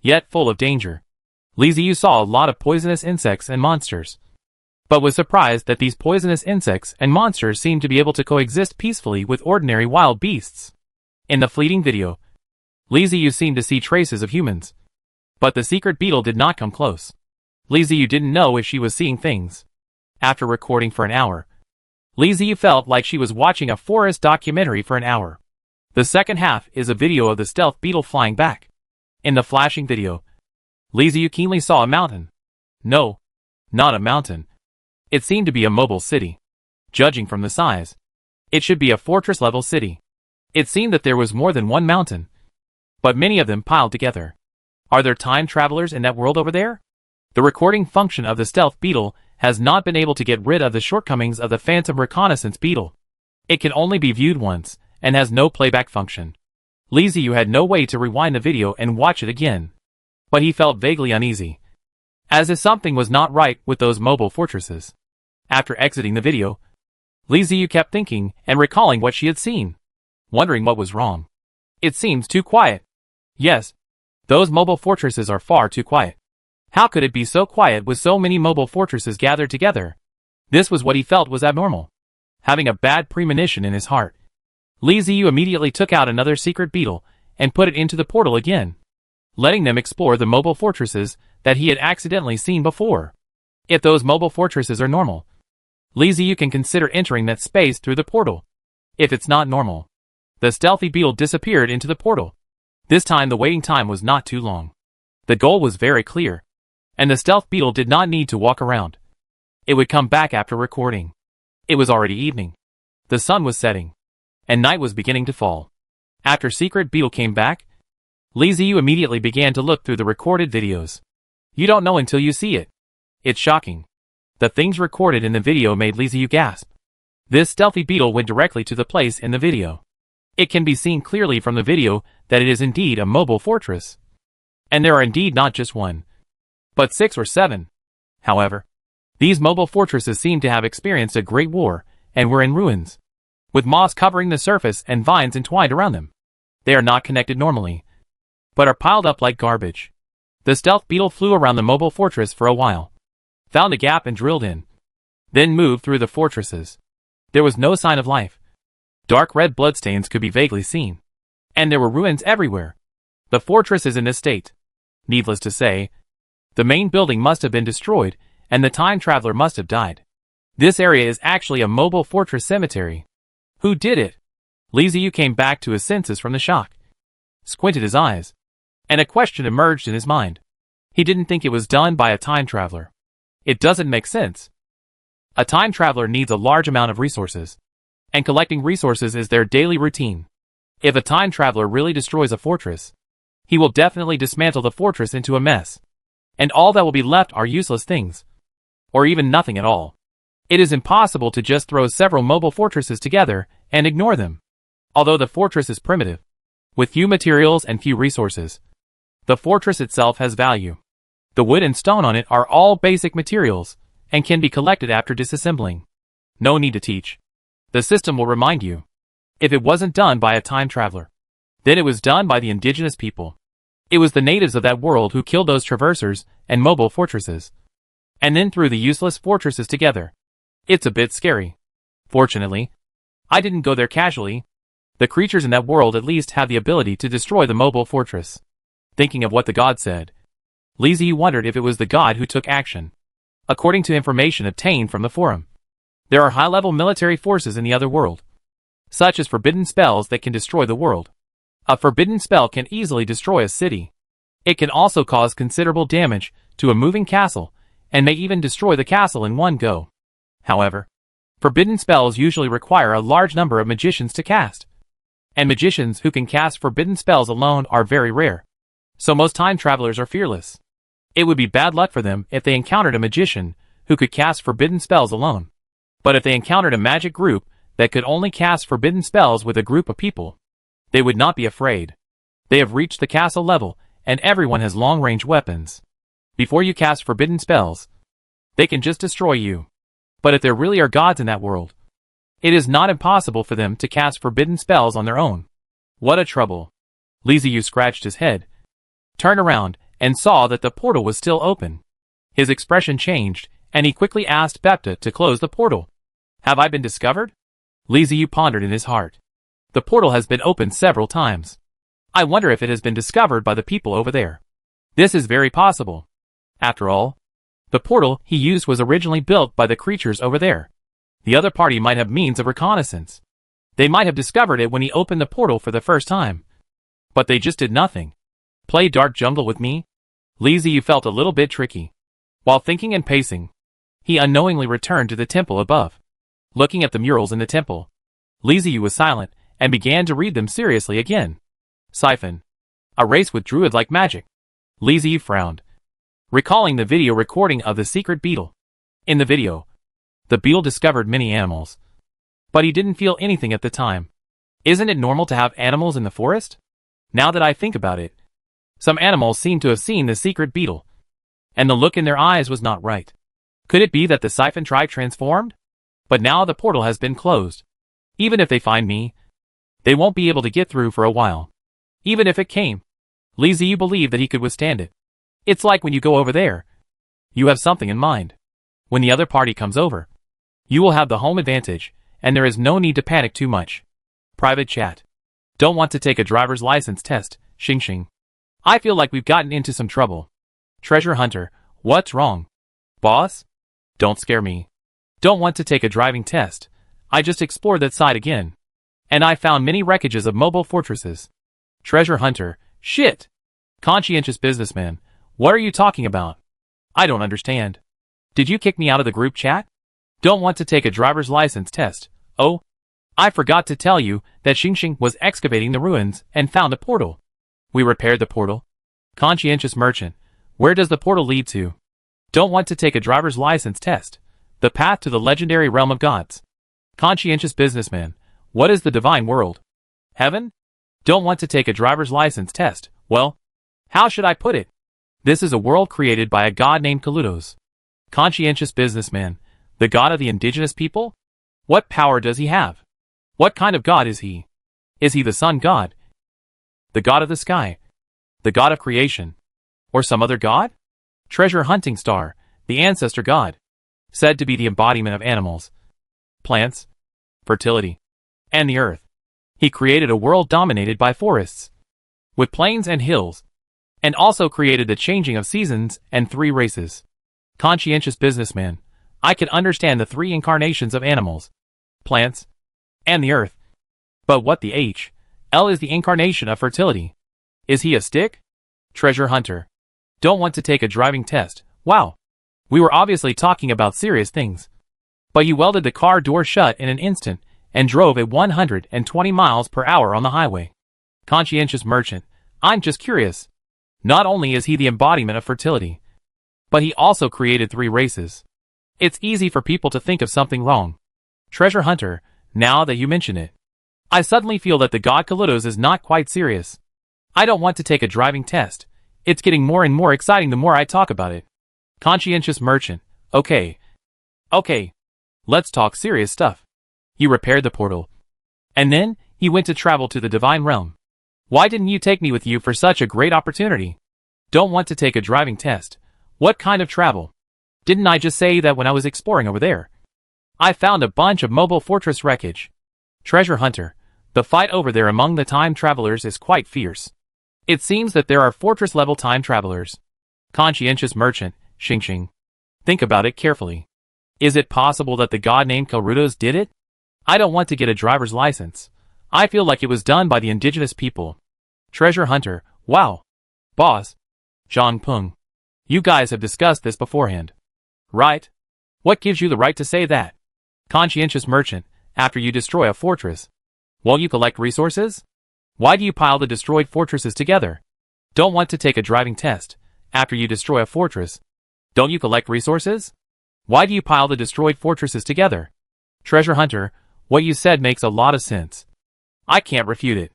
yet full of danger. Li Ziyu saw a lot of poisonous insects and monsters. but was surprised that these poisonous insects and monsters seemed to be able to coexist peacefully with ordinary wild beasts. In the fleeting video, Li Ziyu seemed to see traces of humans, but the secret beetle did not come close. Li Ziyu didn't know if she was seeing things. After recording for an hour, Li Ziyu felt like she was watching a forest documentary for an hour. The second half is a video of the stealth beetle flying back. In the flashing video, Li Ziyu keenly saw a mountain. No, not a mountain. It seemed to be a mobile city. Judging from the size, it should be a fortress-level city. It seemed that there was more than one mountain, but many of them piled together. Are there time travelers in that world over there? The recording function of the stealth beetle has not been able to get rid of the shortcomings of the phantom reconnaissance beetle. It can only be viewed once, and has no playback function. Li Ziyu had no way to rewind the video and watch it again. But he felt vaguely uneasy, as if something was not right with those mobile fortresses. After exiting the video, Li Ziyu kept thinking and recalling what she had seen, wondering what was wrong. It seems too quiet. Yes, those mobile fortresses are far too quiet. How could it be so quiet with so many mobile fortresses gathered together? This was what he felt was abnormal. Having a bad premonition in his heart, Li Ziyu immediately took out another secret beetle and put it into the portal again, letting them explore the mobile fortresses that he had accidentally seen before. If those mobile fortresses are normal, Li Ziyu can consider entering that space through the portal. If it's not normal, the stealthy beetle disappeared into the portal. This time the waiting time was not too long. The goal was very clear, and the stealth beetle did not need to walk around. It would come back after recording. It was already evening. The sun was setting, and night was beginning to fall. After secret beetle came back, Li Ziyu immediately began to look through the recorded videos. You don't know until you see it. It's shocking. The things recorded in the video made Li Ziyu gasp. This stealthy beetle went directly to the place in the video. It can be seen clearly from the video that it is indeed a mobile fortress. And there are indeed not just one, but 6 or 7. However, these mobile fortresses seem to have experienced a great war and were in ruins, with moss covering the surface and vines entwined around them. They are not connected normally, but are piled up like garbage. The stealth beetle flew around the mobile fortress for a while, found a gap and drilled in, then moved through the fortresses. There was no sign of life. Dark red bloodstains could be vaguely seen, and there were ruins everywhere. The fortress is in this state. Needless to say, the main building must have been destroyed, and the time traveler must have died. This area is actually a mobile fortress cemetery. Who did it? Li Ziyu came back to his senses from the shock, squinted his eyes, and a question emerged in his mind. He didn't think it was done by a time traveler. It doesn't make sense. A time traveler needs a large amount of resources, and collecting resources is their daily routine. If a time traveler really destroys a fortress, he will definitely dismantle the fortress into a mess, and all that will be left are useless things, or even nothing at all. It is impossible to just throw several mobile fortresses together and ignore them. Although the fortress is primitive, with few materials and few resources, the fortress itself has value. The wood and stone on it are all basic materials, and can be collected after disassembling. No need to teach. The system will remind you. If it wasn't done by a time traveler, then it was done by the indigenous people. It was the natives of that world who killed those traversers and mobile fortresses, and then threw the useless fortresses together. It's a bit scary. Fortunately, I didn't go there casually. The creatures in that world at least have the ability to destroy the mobile fortress. Thinking of what the god said, Li Ziyu wondered if it was the god who took action. According to information obtained from the forum, there are high-level military forces in the other world, such as forbidden spells that can destroy the world. A forbidden spell can easily destroy a city. It can also cause considerable damage to a moving castle, and may even destroy the castle in one go. However, forbidden spells usually require a large number of magicians to cast, and magicians who can cast forbidden spells alone are very rare, so most time travelers are fearless. It would be bad luck for them if they encountered a magician who could cast forbidden spells alone. But if they encountered a magic group that could only cast forbidden spells with a group of people, they would not be afraid. They have reached the castle level, and everyone has long-range weapons. Before you cast forbidden spells, they can just destroy you. But if there really are gods in that world, it is not impossible for them to cast forbidden spells on their own. What a trouble. Li Ziyu scratched his head, turned around, and saw that the portal was still open. His expression changed, and he quickly asked Bepta to close the portal. Have I been discovered? Liziu pondered in his heart. The portal has been opened several times. I wonder if it has been discovered by the people over there. This is very possible. After all, the portal he used was originally built by the creatures over there. The other party might have means of reconnaissance. They might have discovered it when he opened the portal for the first time. But they just did nothing. Play Dark Jungle with me? Liziu felt a little bit tricky. While thinking and pacing, he unknowingly returned to the temple above. Looking at the murals in the temple, Liziu was silent and began to read them seriously again. Siphon. A race with druid-like magic. Liziu frowned, recalling the video recording of the secret beetle. In the video, the beetle discovered many animals. But he didn't feel anything at the time. Isn't it normal to have animals in the forest? Now that I think about it, some animals seem to have seen the secret beetle, and the look in their eyes was not right. Could it be that the Siphon tribe transformed? But now the portal has been closed. Even if they find me, they won't be able to get through for a while. Even if it came, Liziu believed that he could withstand it. It's like when you go over there, you have something in mind. When the other party comes over, you will have the home advantage, and there is no need to panic too much. Private chat. Don't want to take a driver's license test, Xing Xing. I feel like we've gotten into some trouble. Treasure Hunter, what's wrong? Boss? Don't scare me. Don't want to take a driving test. I just explored that side again. And I found many wreckages of mobile fortresses. Treasure Hunter, shit! Conscientious businessman, what are you talking about? I don't understand. Did you kick me out of the group chat? Don't want to take a driver's license test. Oh, I forgot to tell you that Xing Xing was excavating the ruins and found a portal. We repaired the portal. Conscientious merchant, where does the portal lead to? Don't want to take a driver's license test. The path to the legendary realm of gods. Conscientious businessman, what is the divine world? Heaven? Don't want to take a driver's license test. Well, how should I put it? This is a world created by a god named Kalutos. Conscientious businessman, the god of the indigenous people? What power does he have? What kind of god is he? Is he the sun god? The god of the sky? The god of creation? Or some other god? Treasure hunting star, the ancestor god. Said to be the embodiment of animals, plants, fertility, and the earth. He created a world dominated by forests, with plains and hills, and also created the changing of seasons and 3 races. Conscientious businessman, I can understand the 3 incarnations of animals, plants, and the earth. But what the L is the incarnation of fertility. Is he a stick? Treasure hunter. Don't want to take a driving test. Wow. We were obviously talking about serious things. But you welded the car door shut in an instant and drove at 120 miles per hour on the highway. Conscientious merchant, I'm just curious. Not only is he the embodiment of fertility, but he also created 3 races. It's easy for people to think of something wrong. Treasure hunter, now that you mention it, I suddenly feel that the god Kalutos is not quite serious. I don't want to take a driving test. It's getting more and more exciting the more I talk about it. Conscientious merchant, okay. Let's talk serious stuff. You repaired the portal. And then, you went to travel to the divine realm. Why didn't you take me with you for such a great opportunity? Don't want to take a driving test. What kind of travel? Didn't I just say that when I was exploring over there? I found a bunch of mobile fortress wreckage. Treasure hunter, the fight over there among the time travelers is quite fierce. It seems that there are fortress-level time travelers. Conscientious merchant, Xing Xing. Think about it carefully. Is it possible that the god named Karutos did it? I don't want to get a driver's license. I feel like it was done by the indigenous people. Treasure hunter, wow. Boss. Zhang Peng. You guys have discussed this beforehand. Right? What gives you the right to say that? Conscientious merchant, after you destroy a fortress, won't you collect resources? Why do you pile the destroyed fortresses together? Don't want to take a driving test. After you destroy a fortress, don't you collect resources? Why do you pile the destroyed fortresses together? Treasure hunter, what you said makes a lot of sense. I can't refute it.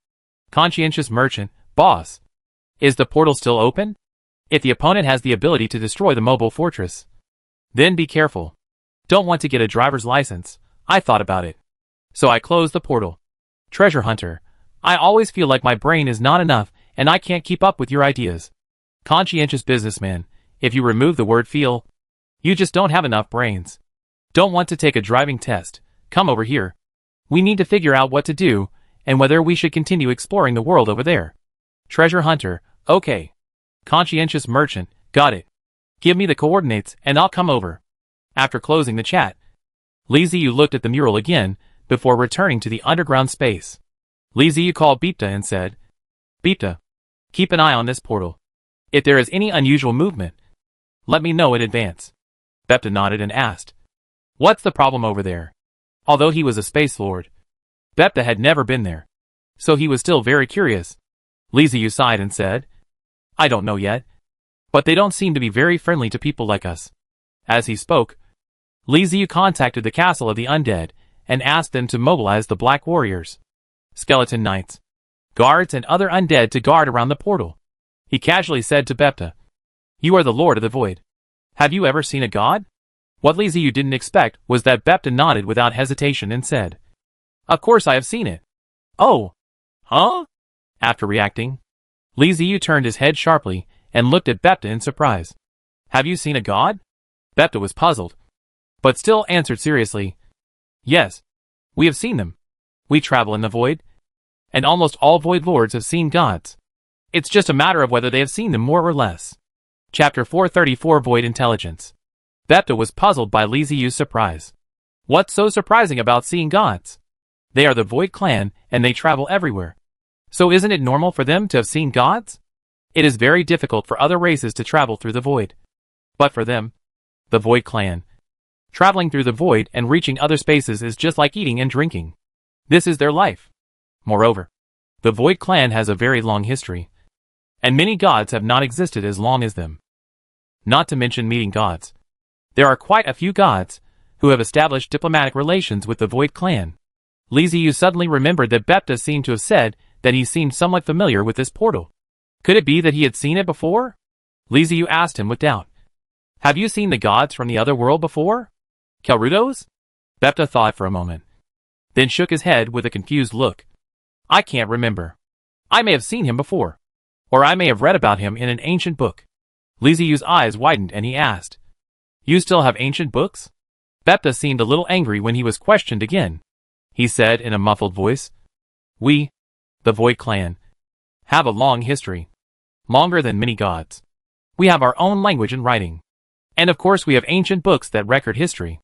Conscientious merchant, boss. Is the portal still open? If the opponent has the ability to destroy the mobile fortress, then be careful. Don't want to get a driver's license. I thought about it. So I closed the portal. Treasure hunter, I always feel like my brain is not enough and I can't keep up with your ideas. Conscientious businessman, if you remove the word feel, You just don't have enough brains. Don't want to take a driving test. Come over here. We need to figure out what to do, and whether we should continue exploring the world over there. Treasure hunter, okay. Conscientious merchant, got it. Give me the coordinates and I'll come over. After closing the chat, Li Ziyu looked at the mural again before returning to the underground space. Li Ziyu called Beepta and said, Beepta, keep an eye on this portal. If there is any unusual movement, let me know in advance. Beepta nodded and asked, what's the problem over there? Although he was a space lord, Beepta had never been there, so he was still very curious. Li Ziyu sighed and said, I don't know yet, but they don't seem to be very friendly to people like us. As he spoke, Li Ziyu contacted the castle of the undead and asked them to mobilize the Black Warriors, skeleton knights, guards and other undead to guard around the portal. He casually said to Beepta, you are the Lord of the Void. Have you ever seen a god? What Li Ziyu didn't expect was that Beepta nodded without hesitation and said, of course I have seen it. Oh. Huh? After reacting, Li Ziyu turned his head sharply and looked at Beepta in surprise. Have you seen a god? Beepta was puzzled, but still answered seriously, yes, we have seen them. We travel in the void, and almost all void lords have seen gods. It's just a matter of whether they have seen them more or less. Chapter 434 Void Intelligence. Beepta was puzzled by Li Ziyu's surprise. What's so surprising about seeing gods? They are the Void Clan, and they travel everywhere. So isn't it normal for them to have seen gods? It is very difficult for other races to travel through the void. But for them, the Void Clan, traveling through the void and reaching other spaces is just like eating and drinking. This is their life. Moreover, the Void Clan has a very long history, and many gods have not existed as long as them. Not to mention meeting gods. There are quite a few gods who have established diplomatic relations with the Void Clan. Li Ziyu suddenly remembered that Beepta seemed to have said that he seemed somewhat familiar with this portal. Could it be that he had seen it before? Li Ziyu asked him with doubt. Have you seen the gods from the other world before? Kelrudos? Beepta thought for a moment, then shook his head with a confused look. I can't remember. I may have seen him before, or I may have read about him in an ancient book. Li Ziyu's eyes widened and he asked, you still have ancient books? Beepta seemed a little angry when he was questioned again. He said in a muffled voice, we, the Void Clan, have a long history. Longer than many gods. We have our own language and writing. And of course we have ancient books that record history.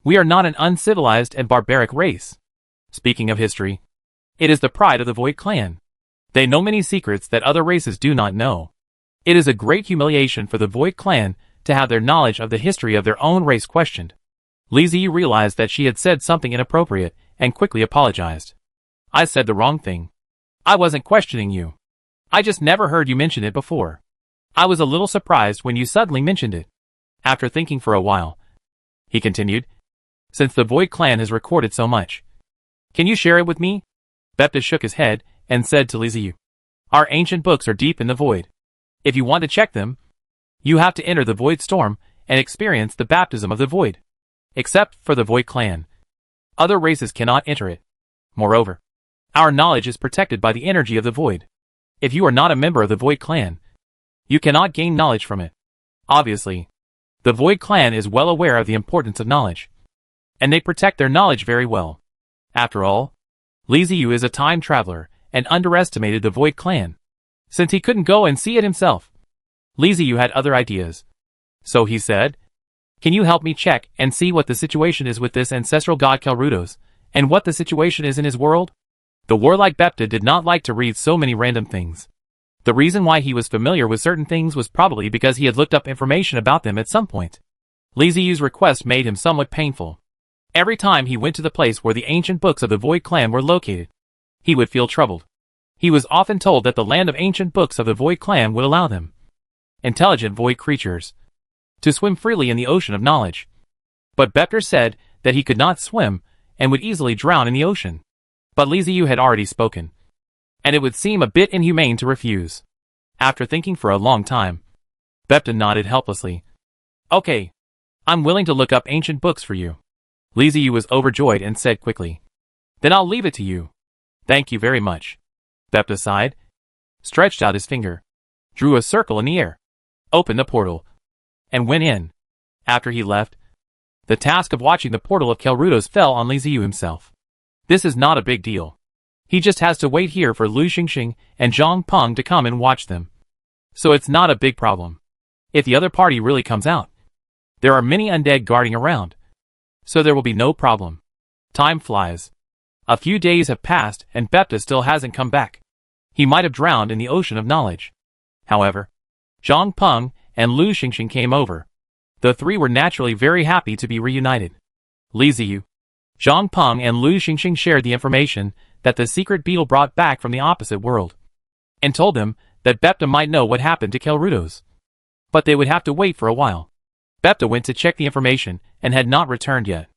We are not an uncivilized and barbaric race. Speaking of history, it is the pride of the Void Clan. They know many secrets that other races do not know. It is a great humiliation for the Void Clan to have their knowledge of the history of their own race questioned. Li Ziyu realized that she had said something inappropriate and quickly apologized. I said the wrong thing. I wasn't questioning you. I just never heard you mention it before. I was a little surprised when you suddenly mentioned it. After thinking for a while, he continued, since the Void Clan has recorded so much, can you share it with me? Beepta shook his head and said to Li Ziyu, our ancient books are deep in the void. If you want to check them, you have to enter the Void Storm and experience the baptism of the void. Except for the Void Clan, other races cannot enter it. Moreover, our knowledge is protected by the energy of the void. If you are not a member of the Void Clan, you cannot gain knowledge from it. Obviously, the Void Clan is well aware of the importance of knowledge, and they protect their knowledge very well. After all, Li Ziyu is a time traveler and underestimated the Void Clan. Since he couldn't go and see it himself, Li Ziyu had other ideas. So he said, can you help me check and see what the situation is with this ancestral god Kelrudos, and what the situation is in his world? The warlike Beepta did not like to read so many random things. The reason why he was familiar with certain things was probably because he had looked up information about them at some point. Li Ziyu's request made him somewhat painful. Every time he went to the place where the ancient books of the Void Clan were located, he would feel troubled. He was often told that the land of ancient books of the Void Clan would allow them, intelligent void creatures, to swim freely in the ocean of knowledge. But Beepta said that he could not swim and would easily drown in the ocean. But Li Ziyu had already spoken, and it would seem a bit inhumane to refuse. After thinking for a long time, Beepta nodded helplessly. Okay, I'm willing to look up ancient books for you. Li Ziyu was overjoyed and said quickly, then I'll leave it to you. Thank you very much. Beepta sighed, stretched out his finger, drew a circle in the air, opened the portal, and went in. After he left, the task of watching the portal of Kelrudos fell on Li Ziyu himself. This is not a big deal. He just has to wait here for Lu Xingxing and Zhang Peng to come and watch them. So it's not a big problem. If the other party really comes out, there are many undead guarding around, so there will be no problem. Time flies. A few days have passed and Bepta still hasn't come back. He might have drowned in the ocean of knowledge. However, Zhang Peng and Lu Xingxing came over. The three were naturally very happy to be reunited. Li Ziyu, Zhang Peng and Lu Xingxing shared the information that the secret beetle brought back from the opposite world, and told them that Bepta might know what happened to Kelrudos. But they would have to wait for a while. Bepta went to check the information and had not returned yet.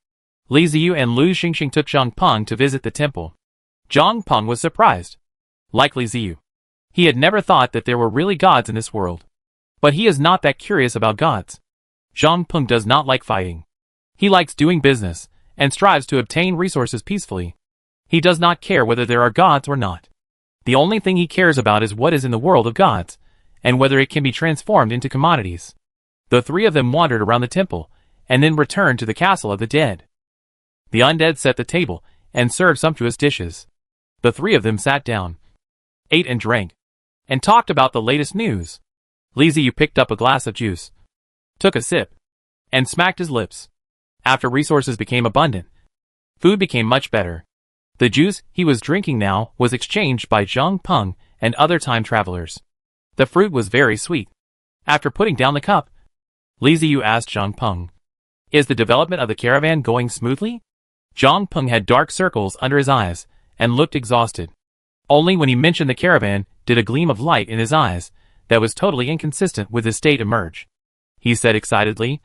Li Ziyu and Lu Xingxing took Zhang Peng to visit the temple. Zhang Peng was surprised. Like Li Ziyu, he had never thought that there were really gods in this world. But he is not that curious about gods. Zhang Peng does not like fighting. He likes doing business, and strives to obtain resources peacefully. He does not care whether there are gods or not. The only thing he cares about is what is in the world of gods, and whether it can be transformed into commodities. The three of them wandered around the temple, and then returned to the castle of the dead. The undead set the table, and served sumptuous dishes. The three of them sat down, ate and drank, and talked about the latest news. Li Ziyu picked up a glass of juice, took a sip, and smacked his lips. After resources became abundant, food became much better. The juice he was drinking now was exchanged by Zhang Peng and other time travelers. The fruit was very sweet. After putting down the cup, Li Ziyu asked Zhang Peng, "Is the development of the caravan going smoothly?" Zhang Peng had dark circles under his eyes and looked exhausted. Only when he mentioned the caravan did a gleam of light in his eyes that was totally inconsistent with his state emerge. He said excitedly,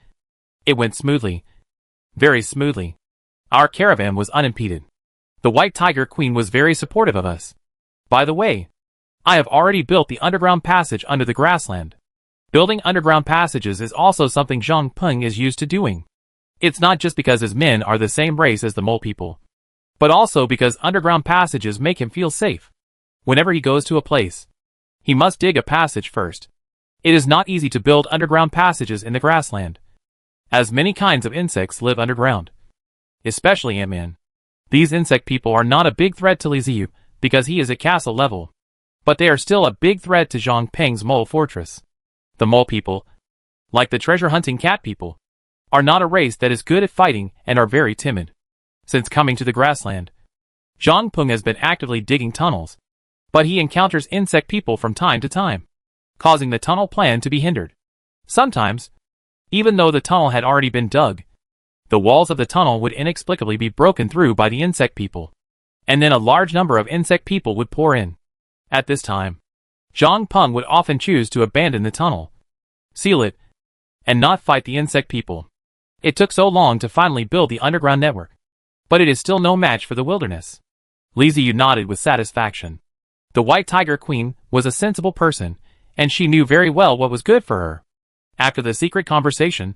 "It went smoothly. Very smoothly. Our caravan was unimpeded. The White Tiger Queen was very supportive of us. By the way, I have already built the underground passage under the grassland." Building underground passages is also something Zhang Peng is used to doing. It's not just because his men are the same race as the mole people, but also because underground passages make him feel safe. Whenever he goes to a place, he must dig a passage first. It is not easy to build underground passages in the grassland, as many kinds of insects live underground, especially Ant-Man. These insect people are not a big threat to Li Ziyu because he is at castle level, but they are still a big threat to Zhang Peng's mole fortress. The mole people, like the treasure-hunting cat people, are not a race that is good at fighting and are very timid. Since coming to the grassland, Zhang Peng has been actively digging tunnels, but he encounters insect people from time to time, causing the tunnel plan to be hindered. Sometimes, even though the tunnel had already been dug, the walls of the tunnel would inexplicably be broken through by the insect people, and then a large number of insect people would pour in. At this time, Zhang Peng would often choose to abandon the tunnel, seal it, and not fight the insect people. It took so long to finally build the underground network, but it is still no match for the wilderness. Li Ziyu nodded with satisfaction. The White Tiger Queen was a sensible person, and she knew very well what was good for her. After the secret conversation,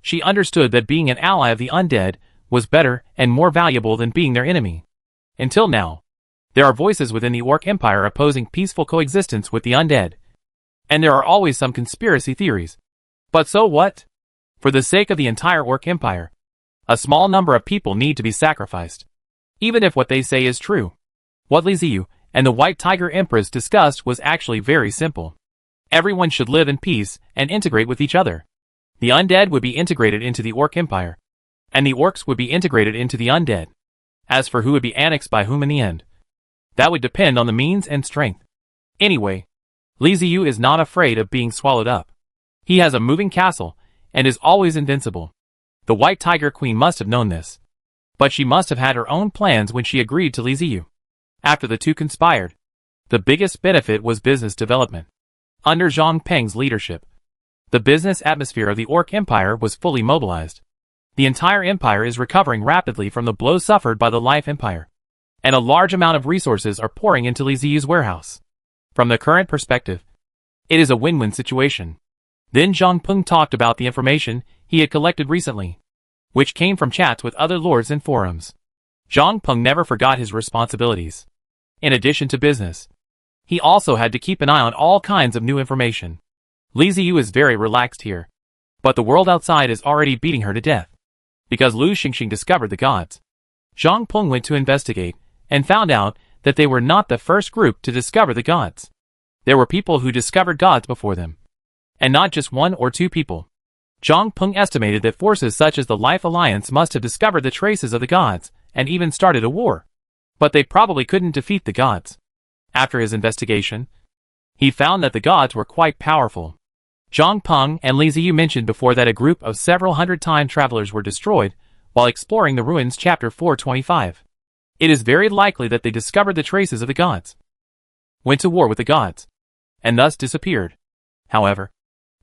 she understood that being an ally of the undead was better and more valuable than being their enemy. Until now, there are voices within the Orc Empire opposing peaceful coexistence with the undead, and there are always some conspiracy theories. But so what? For the sake of the entire Orc Empire, a small number of people need to be sacrificed, even if what they say is true. What Li Ziyu and the White Tiger Empress discussed was actually very simple. Everyone should live in peace and integrate with each other. The undead would be integrated into the Orc Empire, and the orcs would be integrated into the undead. As for who would be annexed by whom in the end, that would depend on the means and strength. Anyway, Li Ziyu is not afraid of being swallowed up. He has a moving castle, and is always invincible. The White Tiger Queen must have known this, but she must have had her own plans when she agreed to Li Ziyu. After the two conspired, the biggest benefit was business development. Under Zhang Peng's leadership, the business atmosphere of the Orc Empire was fully mobilized. The entire empire is recovering rapidly from the blow suffered by the Life Empire, and a large amount of resources are pouring into Li Ziyu's warehouse. From the current perspective, it is a win-win situation. Then Zhang Peng talked about the information he had collected recently, which came from chats with other lords and forums. Zhang Peng never forgot his responsibilities. In addition to business, he also had to keep an eye on all kinds of new information. Li Ziyu is very relaxed here, But the world outside is already beating her to death. Because Lu Xingxing discovered the gods. Zhang Peng went to investigate, and found out that they were not the first group to discover the gods. There were people who discovered gods before them. And not just one or two people. Zhang Peng estimated that forces such as the Life Alliance must have discovered the traces of the gods, and even started a war. But they probably couldn't defeat the gods. After his investigation, he found that the gods were quite powerful. Zhang Peng and Li Ziyu mentioned before that a group of several hundred time travelers were destroyed while exploring the ruins chapter 425. It is very likely that they discovered the traces of the gods, went to war with the gods, and thus disappeared. However,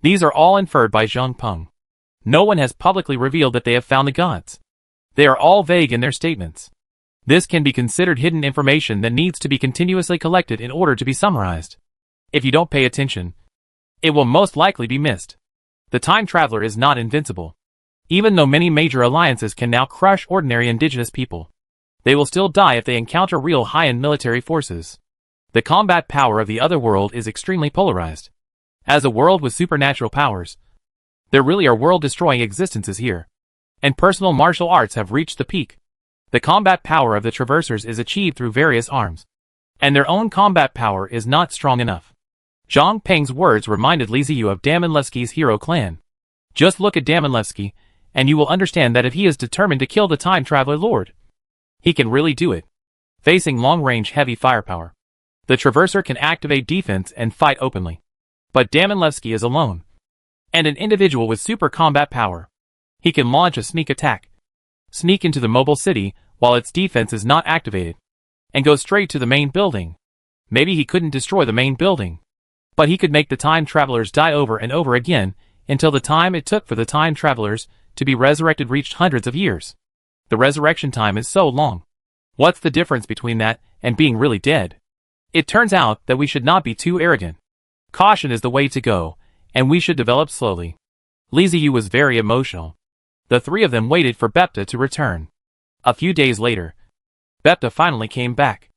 these are all inferred by Zhang Peng. No one has publicly revealed that they have found the gods. They are all vague in their statements. This can be considered hidden information that needs to be continuously collected in order to be summarized. If you don't pay attention, it will most likely be missed. The time traveler is not invincible. Even though many major alliances can now crush ordinary indigenous people, they will still die if they encounter real high-end military forces. The combat power of the other world is extremely polarized. As a world with supernatural powers, there really are world-destroying existences here. And personal martial arts have reached the peak. The combat power of the Traversers is achieved through various arms. And their own combat power is not strong enough. Zhang Peng's words reminded Li Ziyu of Damonlevsky's hero clan. Just look at Damonlevsky, and you will understand that if he is determined to kill the Time Traveler Lord, he can really do it. Facing long-range heavy firepower, the Traverser can activate defense and fight openly. But Damonlevsky is alone. And an individual with super combat power. He can launch a sneak attack, sneak into the mobile city while its defense is not activated, and go straight to the main building. Maybe he couldn't destroy the main building, but he could make the time travelers die over and over again until the time it took for the time travelers to be resurrected reached hundreds of years. The resurrection time is so long. What's the difference between that and being really dead? It turns out that we should not be too arrogant. Caution is the way to go, and we should develop slowly. Li Ziyu was very emotional. The three of them waited for Bepta to return. A few days later, Bepta finally came back.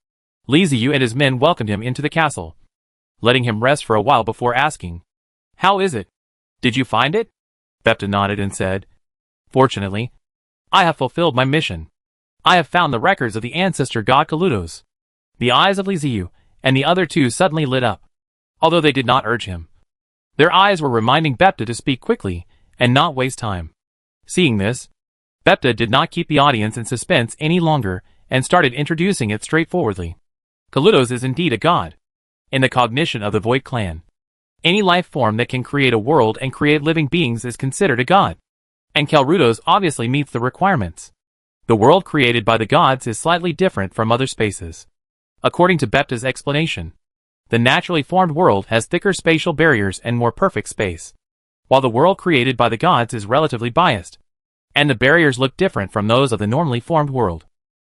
Li Ziyu and his men welcomed him into the castle, letting him rest for a while before asking, "How is it? Did you find it?" Bepta nodded and said, "Fortunately, I have fulfilled my mission. I have found the records of the ancestor god Kalutos." The eyes of Li Ziyu and the other two suddenly lit up, although they did not urge him. Their eyes were reminding Bepta to speak quickly and not waste time. Seeing this, Bepta did not keep the audience in suspense any longer and started introducing it straightforwardly. Kalutos is indeed a god. In the cognition of the Void clan, any life form that can create a world and create living beings is considered a god. And Kalrudos obviously meets the requirements. The world created by the gods is slightly different from other spaces. According to Bepta's explanation, the naturally formed world has thicker spatial barriers and more perfect space, while the world created by the gods is relatively biased, and the barriers look different from those of the normally formed world.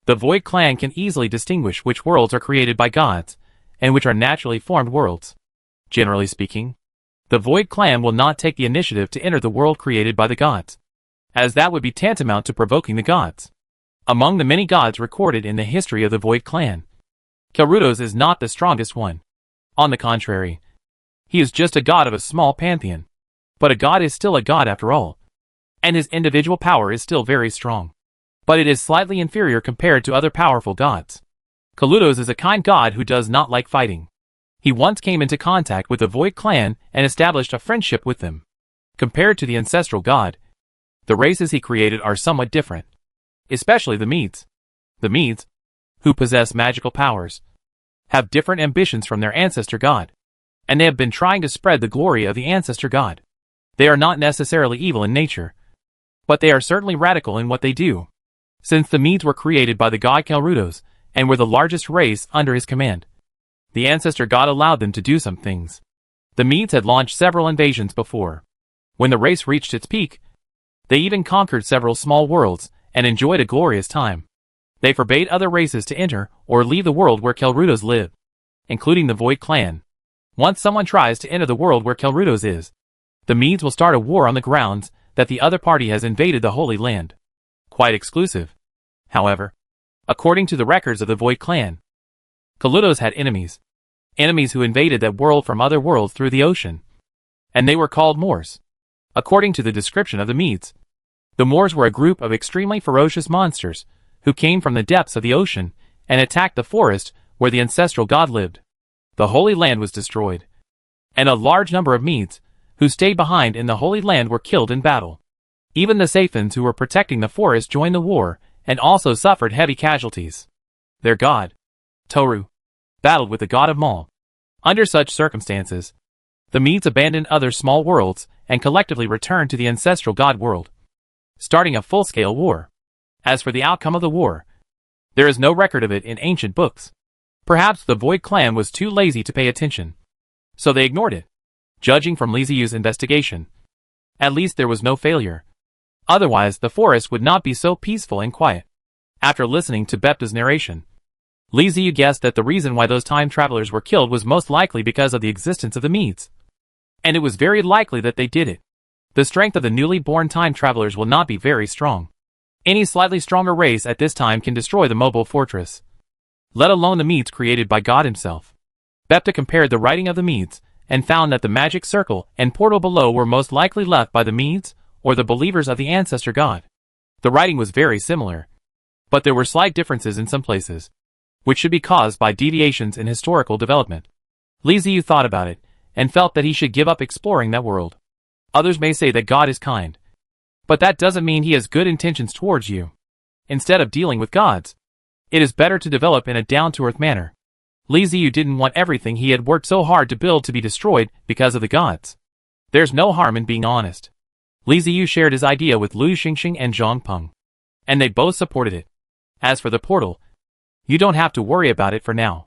The Void clan can easily distinguish which worlds are created by gods, and which are naturally formed worlds. Generally speaking, the Void clan will not take the initiative to enter the world created by the gods, as that would be tantamount to provoking the gods. Among the many gods recorded in the history of the Void clan, Kalrudos is not the strongest one. On the contrary, he is just a god of a small pantheon. But a god is still a god after all, and his individual power is still very strong. But it is slightly inferior compared to other powerful gods. Kalrudos is a kind god who does not like fighting. He once came into contact with the Void clan and established a friendship with them. Compared to the ancestral god, the races he created are somewhat different, especially the Medes. The Medes, who possess magical powers, have different ambitions from their ancestor god, and they have been trying to spread the glory of the ancestor god. They are not necessarily evil in nature, but they are certainly radical in what they do. Since the Medes were created by the god Kalrudos, and were the largest race under his command, the ancestor god allowed them to do some things. The Medes had launched several invasions before. When the race reached its peak, they even conquered several small worlds, and enjoyed a glorious time. They forbade other races to enter or leave the world where Kalrudos live, including the Void clan. Once someone tries to enter the world where Kalrudos is, the Medes will start a war on the grounds that the other party has invaded the Holy Land. Quite exclusive. However, according to the records of the Void clan, Kalrudos had enemies. Enemies who invaded that world from other worlds through the ocean. And they were called Moors. According to the description of the Medes, the Moors were a group of extremely ferocious monsters who came from the depths of the ocean and attacked the forest where the ancestral god lived. The Holy Land was destroyed, and a large number of Medes who stayed behind in the Holy Land were killed in battle. Even the Sathans who were protecting the forest joined the war and also suffered heavy casualties. Their god, Toru, battled with the god of Mal. Under such circumstances, the Medes abandoned other small worlds and collectively returned to the ancestral god world, starting a full-scale war. As for the outcome of the war, there is no record of it in ancient books. Perhaps the Void clan was too lazy to pay attention, so they ignored it. Judging from Li Ziyu's investigation, at least there was no failure. Otherwise, the forest would not be so peaceful and quiet. After listening to Bepta's narration, Li Ziyu guessed that the reason why those time travelers were killed was most likely because of the existence of the Medes. And it was very likely that they did it. The strength of the newly born time travelers will not be very strong. Any slightly stronger race at this time can destroy the mobile fortress, let alone the Medes created by God himself. Bepta compared the writing of the Medes and found that the magic circle and portal below were most likely left by the Medes or the believers of the ancestor god. The writing was very similar, but there were slight differences in some places, which should be caused by deviations in historical development. Li Ziyu thought about it and felt that he should give up exploring that world. Others may say that God is kind, but that doesn't mean he has good intentions towards you. Instead of dealing with gods, it is better to develop in a down-to-earth manner. Li Ziyu didn't want everything he had worked so hard to build to be destroyed because of the gods. There's no harm in being honest. Li Ziyu shared his idea with Liu Xingxing and Zhang Peng, and they both supported it. As for the portal, you don't have to worry about it for now.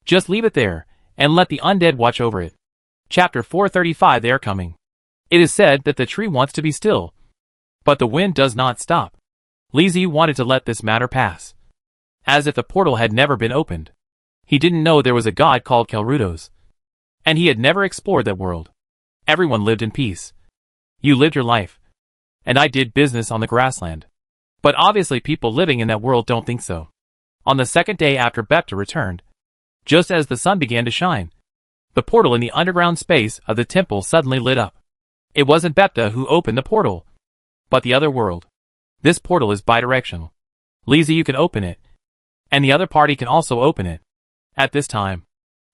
Just leave it there, and let the undead watch over it. Chapter 435. They are coming. It is said that the tree wants to be still, but the wind does not stop. Li Ziyu wanted to let this matter pass, as if the portal had never been opened. He didn't know there was a god called Kelrudos, and he had never explored that world. Everyone lived in peace. You lived your life, and I did business on the grassland. But obviously people living in that world don't think so. On the second day after Bepta returned, just as the sun began to shine, the portal in the underground space of the temple suddenly lit up. It wasn't Bepta who opened the portal, but the other world. This portal is bidirectional. Li Ziyu can open it, and the other party can also open it. At this time,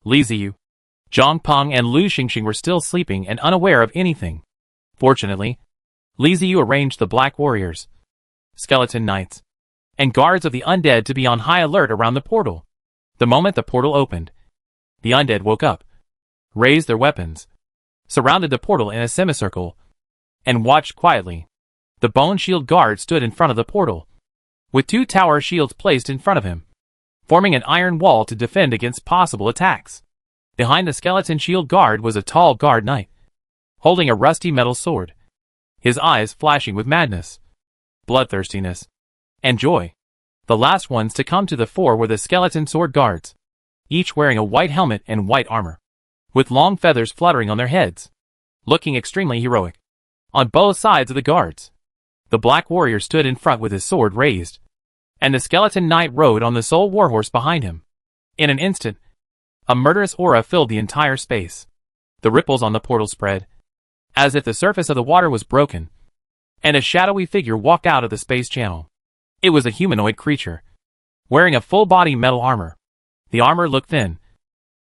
Li Ziyu, Zhang Peng and Liu Xingxing were still sleeping and unaware of anything. Fortunately, Li Ziyu arranged the Black Warriors, Skeleton Knights, and guards of the undead to be on high alert around the portal. The moment the portal opened, the undead woke up, raised their weapons, surrounded the portal in a semicircle, and watched quietly. The Bone Shield guard stood in front of the portal, with two tower shields placed in front of him, forming an iron wall to defend against possible attacks. Behind the Skeleton Shield guard was a tall guard knight, holding a rusty metal sword, his eyes flashing with madness, bloodthirstiness, and joy. The last ones to come to the fore were the skeleton sword guards, each wearing a white helmet and white armor, with long feathers fluttering on their heads, looking extremely heroic. On both sides of the guards, the Black Warrior stood in front with his sword raised, and the skeleton knight rode on the sole warhorse behind him. In an instant, a murderous aura filled the entire space. The ripples on the portal spread, as if the surface of the water was broken, and a shadowy figure walked out of the space channel. It was a humanoid creature, wearing a full-body metal armor. The armor looked thin,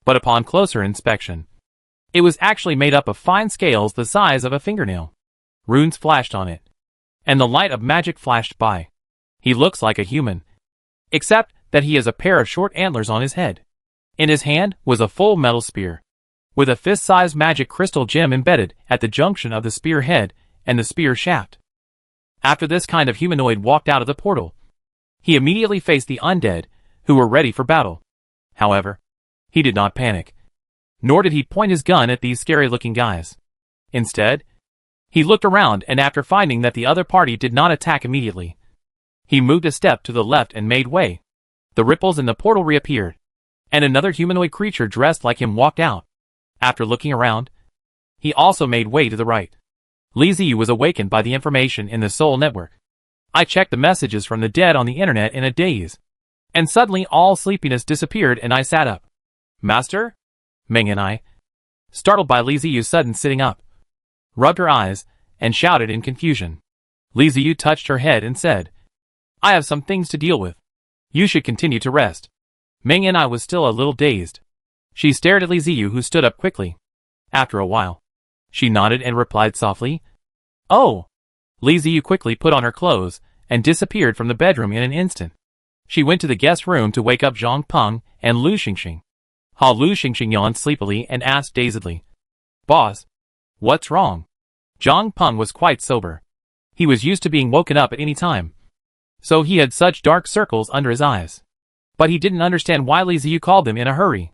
but upon closer inspection, it was actually made up of fine scales the size of a fingernail. Runes flashed on it, and the light of magic flashed by. He looks like a human, except that he has a pair of short antlers on his head. In his hand was a full metal spear, with a fist-sized magic crystal gem embedded at the junction of the spear head and the spear shaft. After this kind of humanoid walked out of the portal, he immediately faced the undead, who were ready for battle. However, he did not panic, nor did he point his gun at these scary-looking guys. Instead, he looked around, and after finding that the other party did not attack immediately, he moved a step to the left and made way. The ripples in the portal reappeared, and another humanoid creature dressed like him walked out. After looking around, he also made way to the right. Li Ziyu was awakened by the information in the Soul Network. I checked the messages from the dead on the internet in a daze, and suddenly all sleepiness disappeared and I sat up. Master? Meng and I, startled by Li Ziyu's sudden sitting up, rubbed her eyes and shouted in confusion. Li Ziyu touched her head and said, I have some things to deal with. You should continue to rest. Meng and I was still a little dazed. She stared at Li Ziyu, who stood up quickly. After a while, she nodded and replied softly, Oh! Li Ziyu quickly put on her clothes and disappeared from the bedroom in an instant. She went to the guest room to wake up Zhang Peng and Lu Xingxing. Lu Xingxing yawned sleepily and asked dazedly, Boss, what's wrong? Zhang Peng was quite sober. He was used to being woken up at any time, so he had such dark circles under his eyes. But he didn't understand why Li Ziyu called him in a hurry.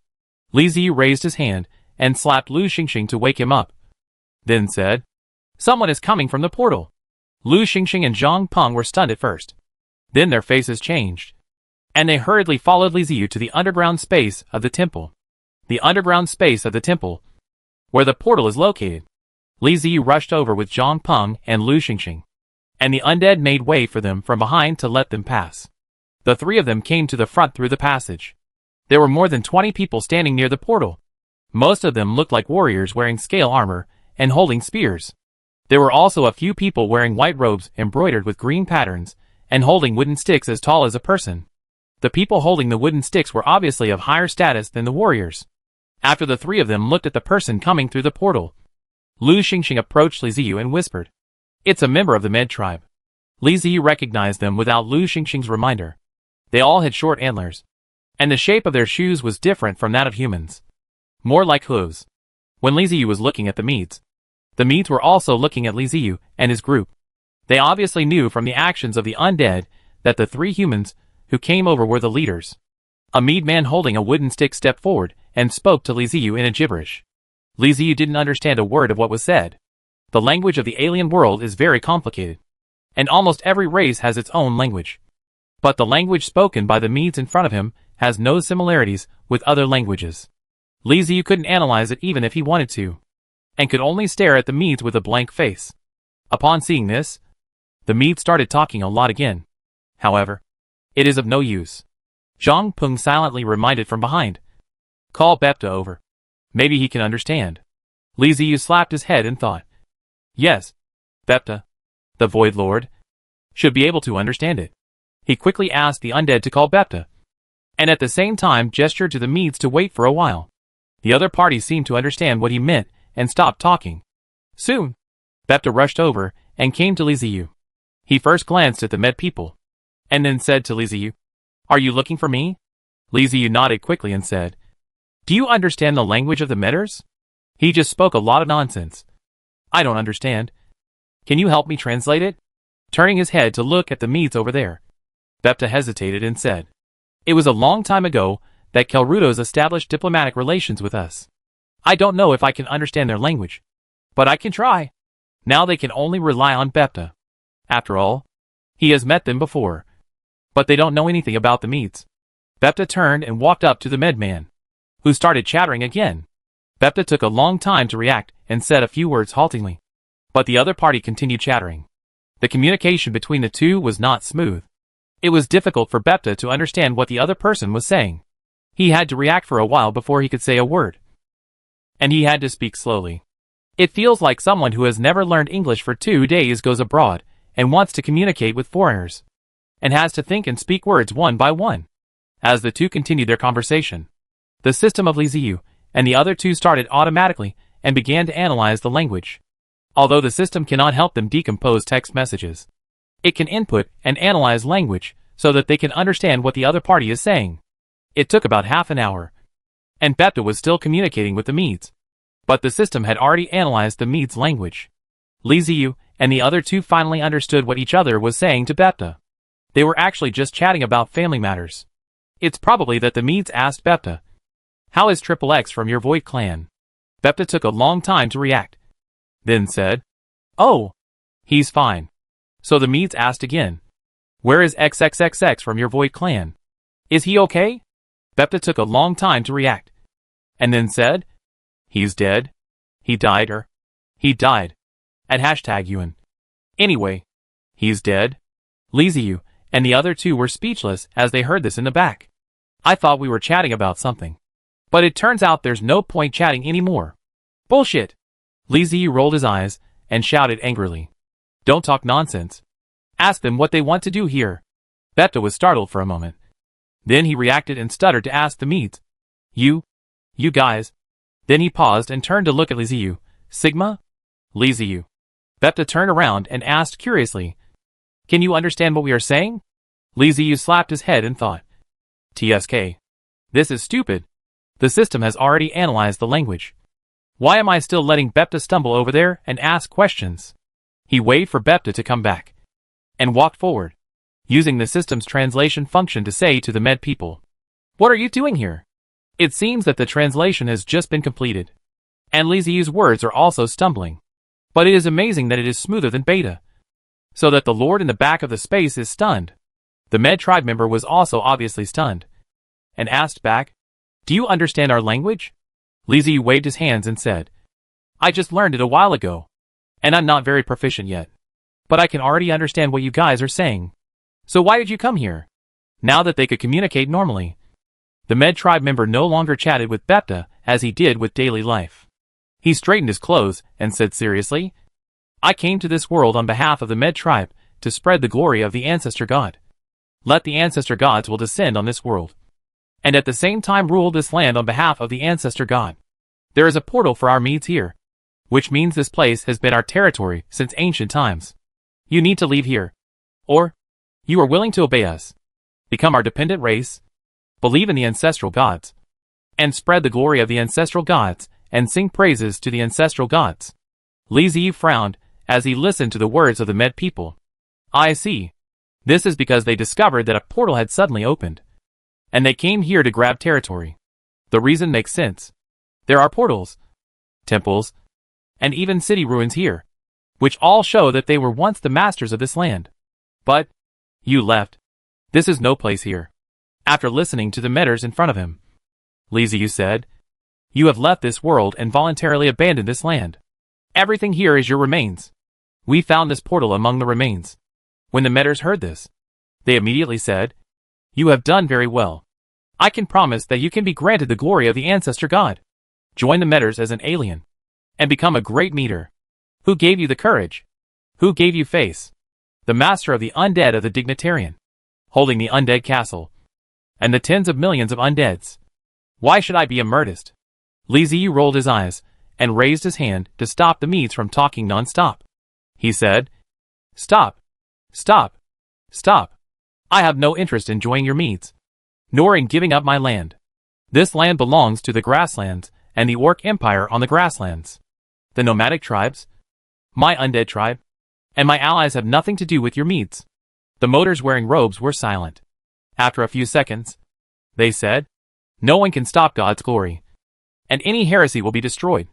Li Ziyu raised his hand and slapped Lu Xingxing to wake him up, then said, Someone is coming from the portal. Lu Xingxing and Zhang Peng were stunned at first. Then their faces changed, and they hurriedly followed Li Ziyu to the underground space of the temple. The underground space of the temple, where the portal is located. Li Ziyu rushed over with Zhang Peng and Lu Xingxing, and the undead made way for them from behind to let them pass. The three of them came to the front through the passage. There were more than 20 people standing near the portal. Most of them looked like warriors wearing scale armor and holding spears. There were also a few people wearing white robes embroidered with green patterns and holding wooden sticks as tall as a person. The people holding the wooden sticks were obviously of higher status than the warriors. After the three of them looked at the person coming through the portal, Lu Xingxing approached Li Ziyu and whispered, It's a member of the Med tribe. Li Ziyu recognized them without Lu Xingxing's reminder. They all had short antlers, and the shape of their shoes was different from that of humans, more like hooves. When Li Ziyu was looking at the Medes were also looking at Li Ziyu and his group. They obviously knew from the actions of the undead that the three humans who came over were the leaders. A Mede man holding a wooden stick stepped forward and spoke to Li Ziyu in a gibberish. Li Ziyu didn't understand a word of what was said. The language of the alien world is very complicated, and almost every race has its own language. But the language spoken by the Medes in front of him has no similarities with other languages. Li Ziyu couldn't analyze it even if he wanted to, and could only stare at the Medes with a blank face. Upon seeing this, the Medes started talking a lot again. However, it is of no use. Zhang Peng silently reminded from behind, Call Bepta over. Maybe he can understand. Li Ziyu slapped his head and thought, Yes, Bepta, the Void Lord, should be able to understand it. He quickly asked the undead to call Bepta, and at the same time gestured to the Medes to wait for a while. The other party seemed to understand what he meant and stopped talking. Soon, Bepta rushed over and came to Li Ziyu. He first glanced at the Med people, and then said to Li Ziyu, Are you looking for me? Li Ziyu nodded quickly and said, Do you understand the language of the Medders? He just spoke a lot of nonsense. I don't understand. Can you help me translate it? Turning his head to look at the Medes over there, Bepta hesitated and said, It was a long time ago that Kelrudos established diplomatic relations with us. I don't know if I can understand their language, but I can try. Now they can only rely on Bepta. After all, he has met them before, but they don't know anything about the Medes. Bepta turned and walked up to the Med man, who started chattering again. Bepta took a long time to react and said a few words haltingly, but the other party continued chattering. The communication between the two was not smooth. It was difficult for Bepta to understand what the other person was saying. He had to react for a while before he could say a word, and he had to speak slowly. It feels like someone who has never learned English for 2 days goes abroad and wants to communicate with foreigners, and has to think and speak words one by one. As the two continued their conversation, the system of Li Ziyu and the other two started automatically and began to analyze the language. Although the system cannot help them decompose text messages, it can input and analyze language so that they can understand what the other party is saying. It took about half an hour, and Bepta was still communicating with the Medes, but the system had already analyzed the Medes' language. Li Ziyu and the other two finally understood what each other was saying to Bepta. They were actually just chatting about family matters. It's probably that the Medes asked Bepta, How is XXX from your Void clan? Bepta took a long time to react, then said, Oh, he's fine. So the Medes asked again, Where is XXXX from your Void clan? Is he okay? Bepta took a long time to react, and then said, He's dead. He died at #UN. Anyway, he's dead. Li Ziyu and the other two were speechless as they heard this in the back. I thought we were chatting about something, but it turns out there's no point chatting anymore. Bullshit. Li Ziyu rolled his eyes and shouted angrily. Don't talk nonsense. Ask them what they want to do here. Bepta was startled for a moment. Then he reacted and stuttered to ask the Medes. You guys. Then he paused and turned to look at Liziu. Sigma? Liziu. Bepta turned around and asked curiously. Can you understand what we are saying? Liziu slapped his head and thought. TSK. This is stupid. The system has already analyzed the language. Why am I still letting Bepta stumble over there and ask questions? He waited for Bepta to come back and walked forward, using the system's translation function to say to the Med people, What are you doing here? It seems that the translation has just been completed, and Liziu's words are also stumbling. But it is amazing that it is smoother than Beta, so that the Lord in the back of the space is stunned. The Med tribe member was also obviously stunned, and asked back, Do you understand our language? Liziu waved his hands and said, I just learned it a while ago, and I'm not very proficient yet. But I can already understand what you guys are saying. So why did you come here? Now that they could communicate normally. The Med tribe member no longer chatted with Bepta as he did with daily life. He straightened his clothes and said seriously, I came to this world on behalf of the Med tribe to spread the glory of the Ancestor God. Let the Ancestor Gods will descend on this world, and at the same time rule this land on behalf of the Ancestor God. There is a portal for our Medes here, which means this place has been our territory since ancient times. You need to leave here, or you are willing to obey us, become our dependent race, believe in the ancestral gods, and spread the glory of the ancestral gods and sing praises to the ancestral gods. Liziu frowned as he listened to the words of the Med people. I see. This is because they discovered that a portal had suddenly opened, and they came here to grab territory. The reason makes sense. There are portals, temples, and even city ruins here, which all show that they were once the masters of this land. But you left. This is no place here. After listening to the Medders in front of him, Liziu said, You have left this world and voluntarily abandoned this land. Everything here is your remains. We found this portal among the remains. When the Medders heard this, they immediately said, You have done very well. I can promise that you can be granted the glory of the Ancestor God. Join the Medders as an alien, and become a great Meter. Who gave you the courage? Who gave you face? The master of the undead of the Dignitarian, holding the undead castle, and the tens of millions of undeads. Why should I be a Merdist? Liziu rolled his eyes, and raised his hand to stop the Medes from talking non-stop. He said, Stop. Stop. Stop. I have no interest in joining your Medes, nor in giving up my land. This land belongs to the grasslands and the Orc Empire on the grasslands. The nomadic tribes, my undead tribe, and my allies have nothing to do with your Medes. The Motors wearing robes were silent. After a few seconds, they said, No one can stop God's glory, and any heresy will be destroyed.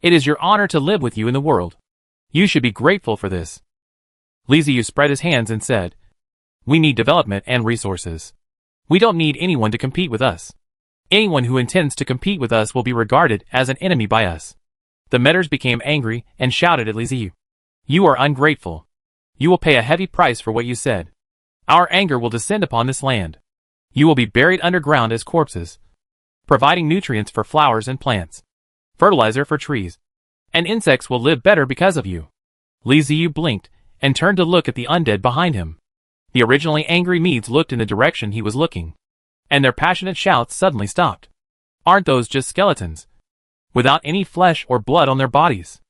It is your honor to live with you in the world. You should be grateful for this. Liziu spread his hands and said, We need development and resources. We don't need anyone to compete with us. Anyone who intends to compete with us will be regarded as an enemy by us. The Medders became angry and shouted at Liziu. You are ungrateful. You will pay a heavy price for what you said. Our anger will descend upon this land. You will be buried underground as corpses, providing nutrients for flowers and plants, fertilizer for trees, and insects will live better because of you. Liziu blinked and turned to look at the undead behind him. The originally angry Medes looked in the direction he was looking, and their passionate shouts suddenly stopped. Aren't those just skeletons, without any flesh or blood on their bodies?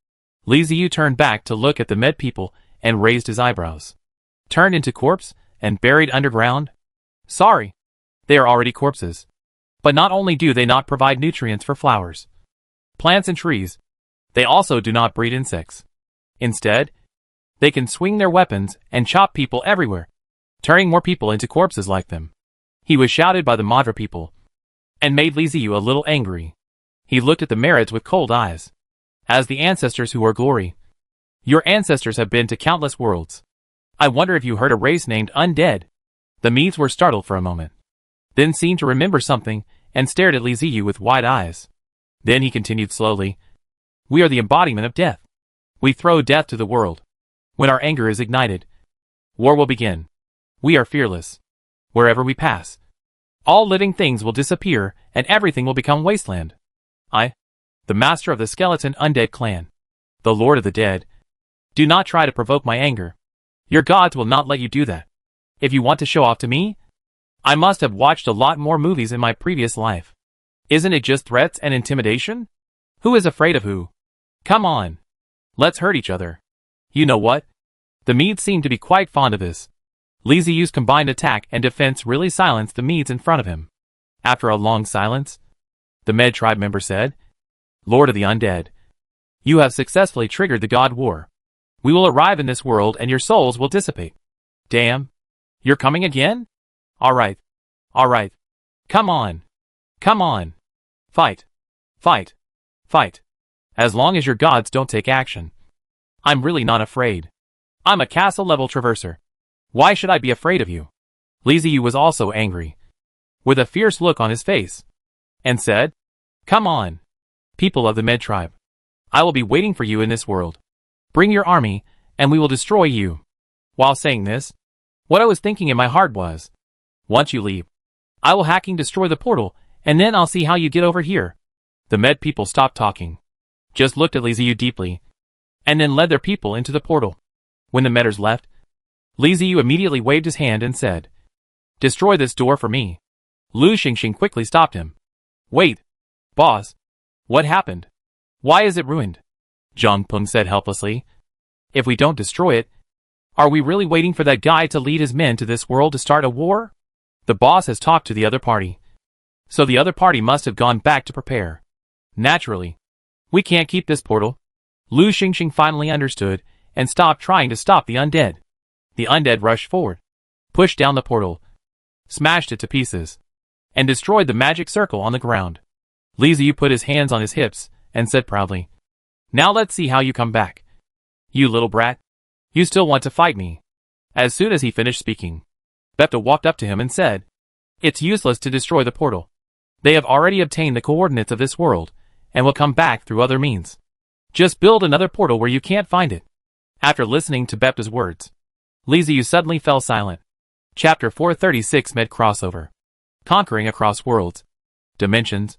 Liziu turned back to look at the Med people and raised his eyebrows. Turned into corpse and buried underground? Sorry, they are already corpses. But not only do they not provide nutrients for flowers, plants and trees, they also do not breed insects. Instead, they can swing their weapons and chop people everywhere, turning more people into corpses like them. He was shouted by the Madra people, and made Liziu a little angry. He looked at the Marids with cold eyes. As the ancestors who are glory, your ancestors have been to countless worlds. I wonder if you heard a race named Undead. The Medes were startled for a moment, then seemed to remember something and stared at Liziu with wide eyes. Then he continued slowly, We are the embodiment of death. We throw death to the world. When our anger is ignited, war will begin. We are fearless. Wherever we pass, all living things will disappear and everything will become wasteland. I, the master of the skeleton undead clan, the lord of the dead, Do not try to provoke my anger. Your gods will not let you do that. If you want to show off to me, I must have watched a lot more movies in my previous life. Isn't it just threats and intimidation? Who is afraid of who? Come on. Let's hurt each other. You know what? The Medes seem to be quite fond of this. Li Ziyu's combined attack and defense really silenced the Medes in front of him. After a long silence, the Med tribe member said, Lord of the Undead, you have successfully triggered the God War. We will arrive in this world and your souls will dissipate. Damn. You're coming again? Alright. Alright. Come on. Come on. Fight. Fight. Fight. As long as your gods don't take action. I'm really not afraid. I'm a castle-level traverser. Why should I be afraid of you? Li Ziyu was also angry, with a fierce look on his face, and said, Come on, people of the Med tribe. I will be waiting for you in this world. Bring your army, and we will destroy you. While saying this, what I was thinking in my heart was, once you leave, I will hacking destroy the portal, and then I'll see how you get over here. The Med people stopped talking, just looked at Li Ziyu deeply, and then led their people into the portal. When the Medders left, Li Ziyu immediately waved his hand and said, Destroy this door for me. Lu Xingxing quickly stopped him. Wait, boss. What happened? Why is it ruined? Zhang Peng said helplessly. If we don't destroy it, are we really waiting for that guy to lead his men to this world to start a war? The boss has talked to the other party. So the other party must have gone back to prepare. Naturally. We can't keep this portal. Lu Xingxing finally understood and stopped trying to stop the undead. The undead rushed forward, pushed down the portal, smashed it to pieces, and destroyed the magic circle on the ground. Li Ziyu put his hands on his hips and said proudly, Now let's see how you come back. You little brat. You still want to fight me. As soon as he finished speaking, Bepta walked up to him and said, It's useless to destroy the portal. They have already obtained the coordinates of this world, and will come back through other means. Just build another portal where you can't find it. After listening to Bepta's words, Li Ziyu suddenly fell silent. Chapter 436 Med Crossover. Conquering across worlds, dimensions,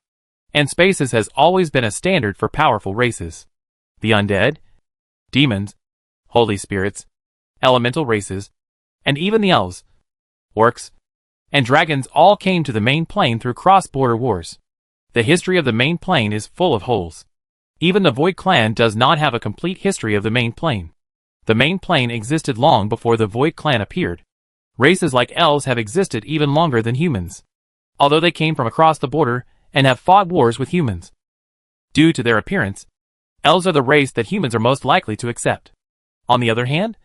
and spaces has always been a standard for powerful races. The undead, demons, holy spirits, elemental races, and even the elves, orcs, and dragons all came to the main plane through cross-border wars. The history of the main plane is full of holes. Even the Void Clan does not have a complete history of the main plane. The main plane existed long before the Void Clan appeared. Races like elves have existed even longer than humans, although they came from across the border and have fought wars with humans. Due to their appearance, elves are the race that humans are most likely to accept. On the other hand,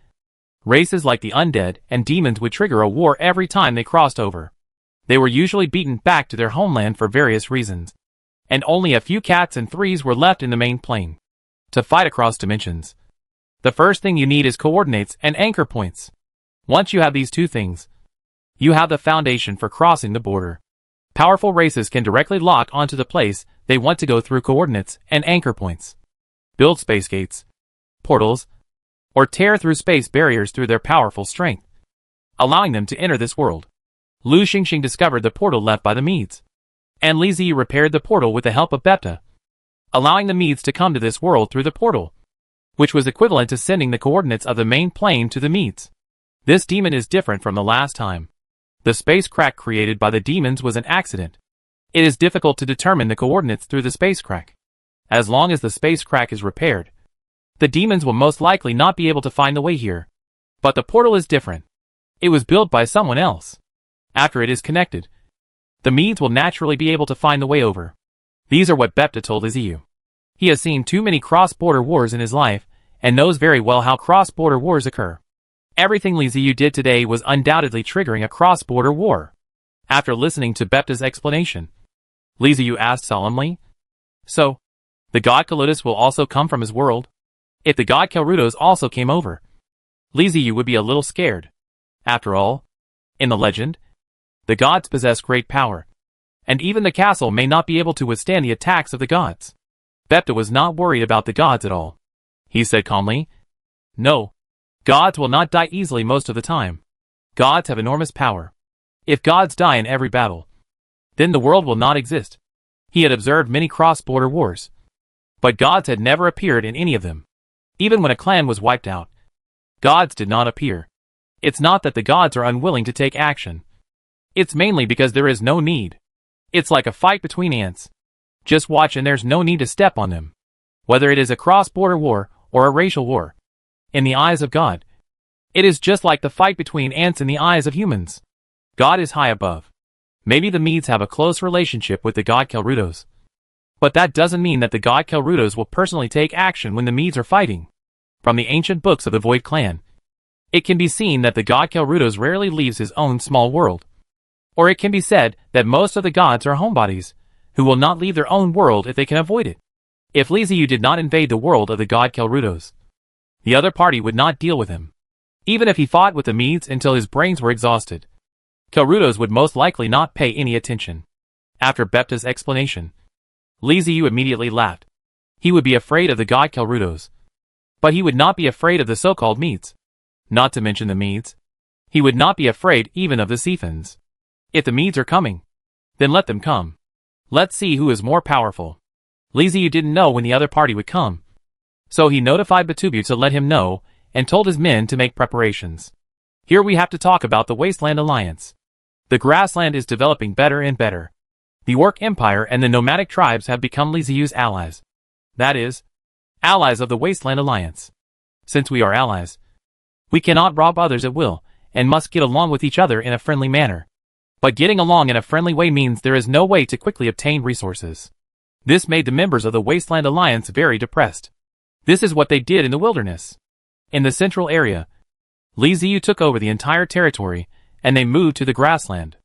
races like the undead and demons would trigger a war every time they crossed over. They were usually beaten back to their homeland for various reasons, and only a few cats and threes were left in the main plane to fight across dimensions. The first thing you need is coordinates and anchor points. Once you have these two things, you have the foundation for crossing the border. Powerful races can directly lock onto the place they want to go through coordinates and anchor points, build space gates, portals, or tear through space barriers through their powerful strength, allowing them to enter this world. Lu Xingxing discovered the portal left by the Medes, and Li Ziyu repaired the portal with the help of Bepta, allowing the Medes to come to this world through the portal, which was equivalent to sending the coordinates of the main plane to the Medes. This demon is different from the last time. The space crack created by the demons was an accident. It is difficult to determine the coordinates through the space crack. As long as the space crack is repaired, the demons will most likely not be able to find the way here. But the portal is different. It was built by someone else. After it is connected, the Medes will naturally be able to find the way over. These are what Bepta told Li Ziyu. He has seen too many cross-border wars in his life, and knows very well how cross-border wars occur. Everything Li Ziyu did today was undoubtedly triggering a cross-border war. After listening to Bepta's explanation, Li Ziyu asked solemnly, So, the god Kaludus will also come from his world? If the god Kelrudos also came over, Li Ziyu would be a little scared. After all, in the legend, the gods possess great power, and even the castle may not be able to withstand the attacks of the gods. Bepta was not worried about the gods at all. He said calmly, No, gods will not die easily most of the time. Gods have enormous power. If gods die in every battle, then the world will not exist. He had observed many cross-border wars, but gods had never appeared in any of them. Even when a clan was wiped out, gods did not appear. It's not that the gods are unwilling to take action. It's mainly because there is no need. It's like a fight between ants. Just watch and there's no need to step on them. Whether it is a cross-border war or a racial war. In the eyes of God, it is just like the fight between ants in the eyes of humans. God is high above. Maybe the Medes have a close relationship with the god Kelrudos. But that doesn't mean that the god Kelrudos will personally take action when the Medes are fighting. From the ancient books of the Void clan, it can be seen that the god Kelrudos rarely leaves his own small world. Or it can be said that most of the gods are homebodies, who will not leave their own world if they can avoid it. If Liziu did not invade the world of the god Kelrudos, the other party would not deal with him. Even if he fought with the Medes until his brains were exhausted, Kelrudos would most likely not pay any attention. After Bepta's explanation, Liziu immediately laughed. He would be afraid of the god Kelrudos, but he would not be afraid of the so-called Medes. Not to mention the Medes. He would not be afraid even of the Seathans. If the Medes are coming, then let them come. Let's see who is more powerful. Liziu didn't know when the other party would come, so he notified Batubu to let him know and told his men to make preparations. Here we have to talk about the Wasteland Alliance. The grassland is developing better and better. The Orc Empire and the nomadic tribes have become Liziu's allies. That is, allies of the Wasteland Alliance. Since we are allies, we cannot rob others at will, and must get along with each other in a friendly manner. But getting along in a friendly way means there is no way to quickly obtain resources. This made the members of the Wasteland Alliance very depressed. This is what they did in the wilderness. In the central area, Liziu took over the entire territory, and they moved to the grassland.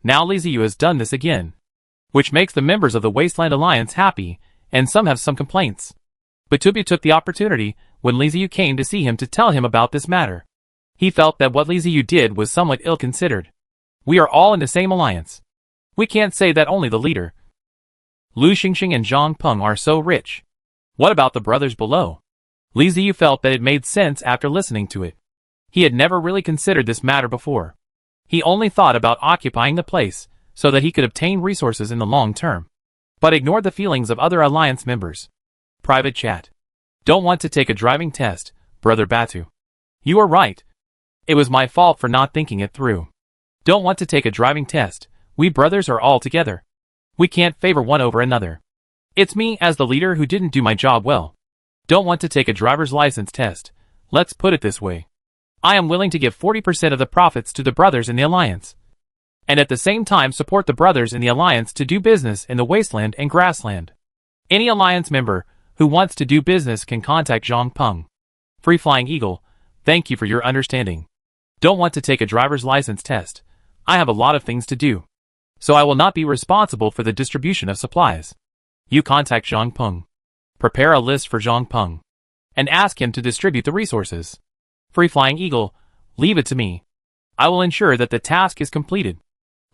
Now Liziu has done this again, which makes the members of the Wasteland Alliance happy, and some have some complaints. Batubu took the opportunity when Liziu came to see him to tell him about this matter. He felt that what Liziu did was somewhat ill-considered. We are all in the same alliance. We can't say that only the leader, Lu Xingxing and Zhang Peng, are so rich. What about the brothers below? Liziu felt that it made sense after listening to it. He had never really considered this matter before. He only thought about occupying the place, so that he could obtain resources in the long term. But ignored the feelings of other alliance members. Private chat. Don't want to take a driving test, Brother Batu. You are right. It was my fault for not thinking it through. Don't want to take a driving test. We brothers are all together. We can't favor one over another. It's me as the leader who didn't do my job well. Don't want to take a driver's license test. Let's put it this way. I am willing to give 40% of the profits to the brothers in the alliance, and at the same time support the brothers in the alliance to do business in the wasteland and grassland. Any alliance member who wants to do business can contact Zhang Peng. Free Flying Eagle, thank you for your understanding. Don't want to take a driver's license test. I have a lot of things to do, so I will not be responsible for the distribution of supplies. You contact Zhang Peng. Prepare a list for Zhang Peng, and ask him to distribute the resources. Free Flying Eagle, leave it to me. I will ensure that the task is completed.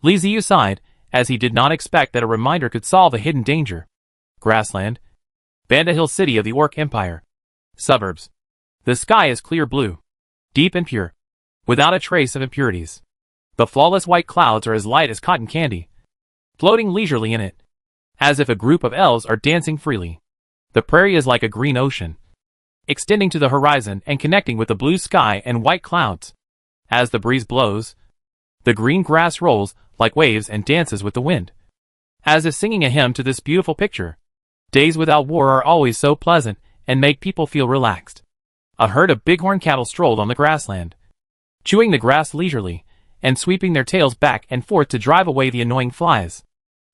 Liziu sighed, as he did not expect that a reminder could solve a hidden danger. Grassland. Banda Hill City of the Orc Empire. Suburbs. The sky is clear blue. Deep and pure. Without a trace of impurities. The flawless white clouds are as light as cotton candy, floating leisurely in it, as if a group of elves are dancing freely. The prairie is like a green ocean, extending to the horizon and connecting with the blue sky and white clouds. As the breeze blows, the green grass rolls like waves and dances with the wind, as if singing a hymn to this beautiful picture. Days without war are always so pleasant and make people feel relaxed. A herd of bighorn cattle strolled on the grassland, chewing the grass leisurely, and sweeping their tails back and forth to drive away the annoying flies.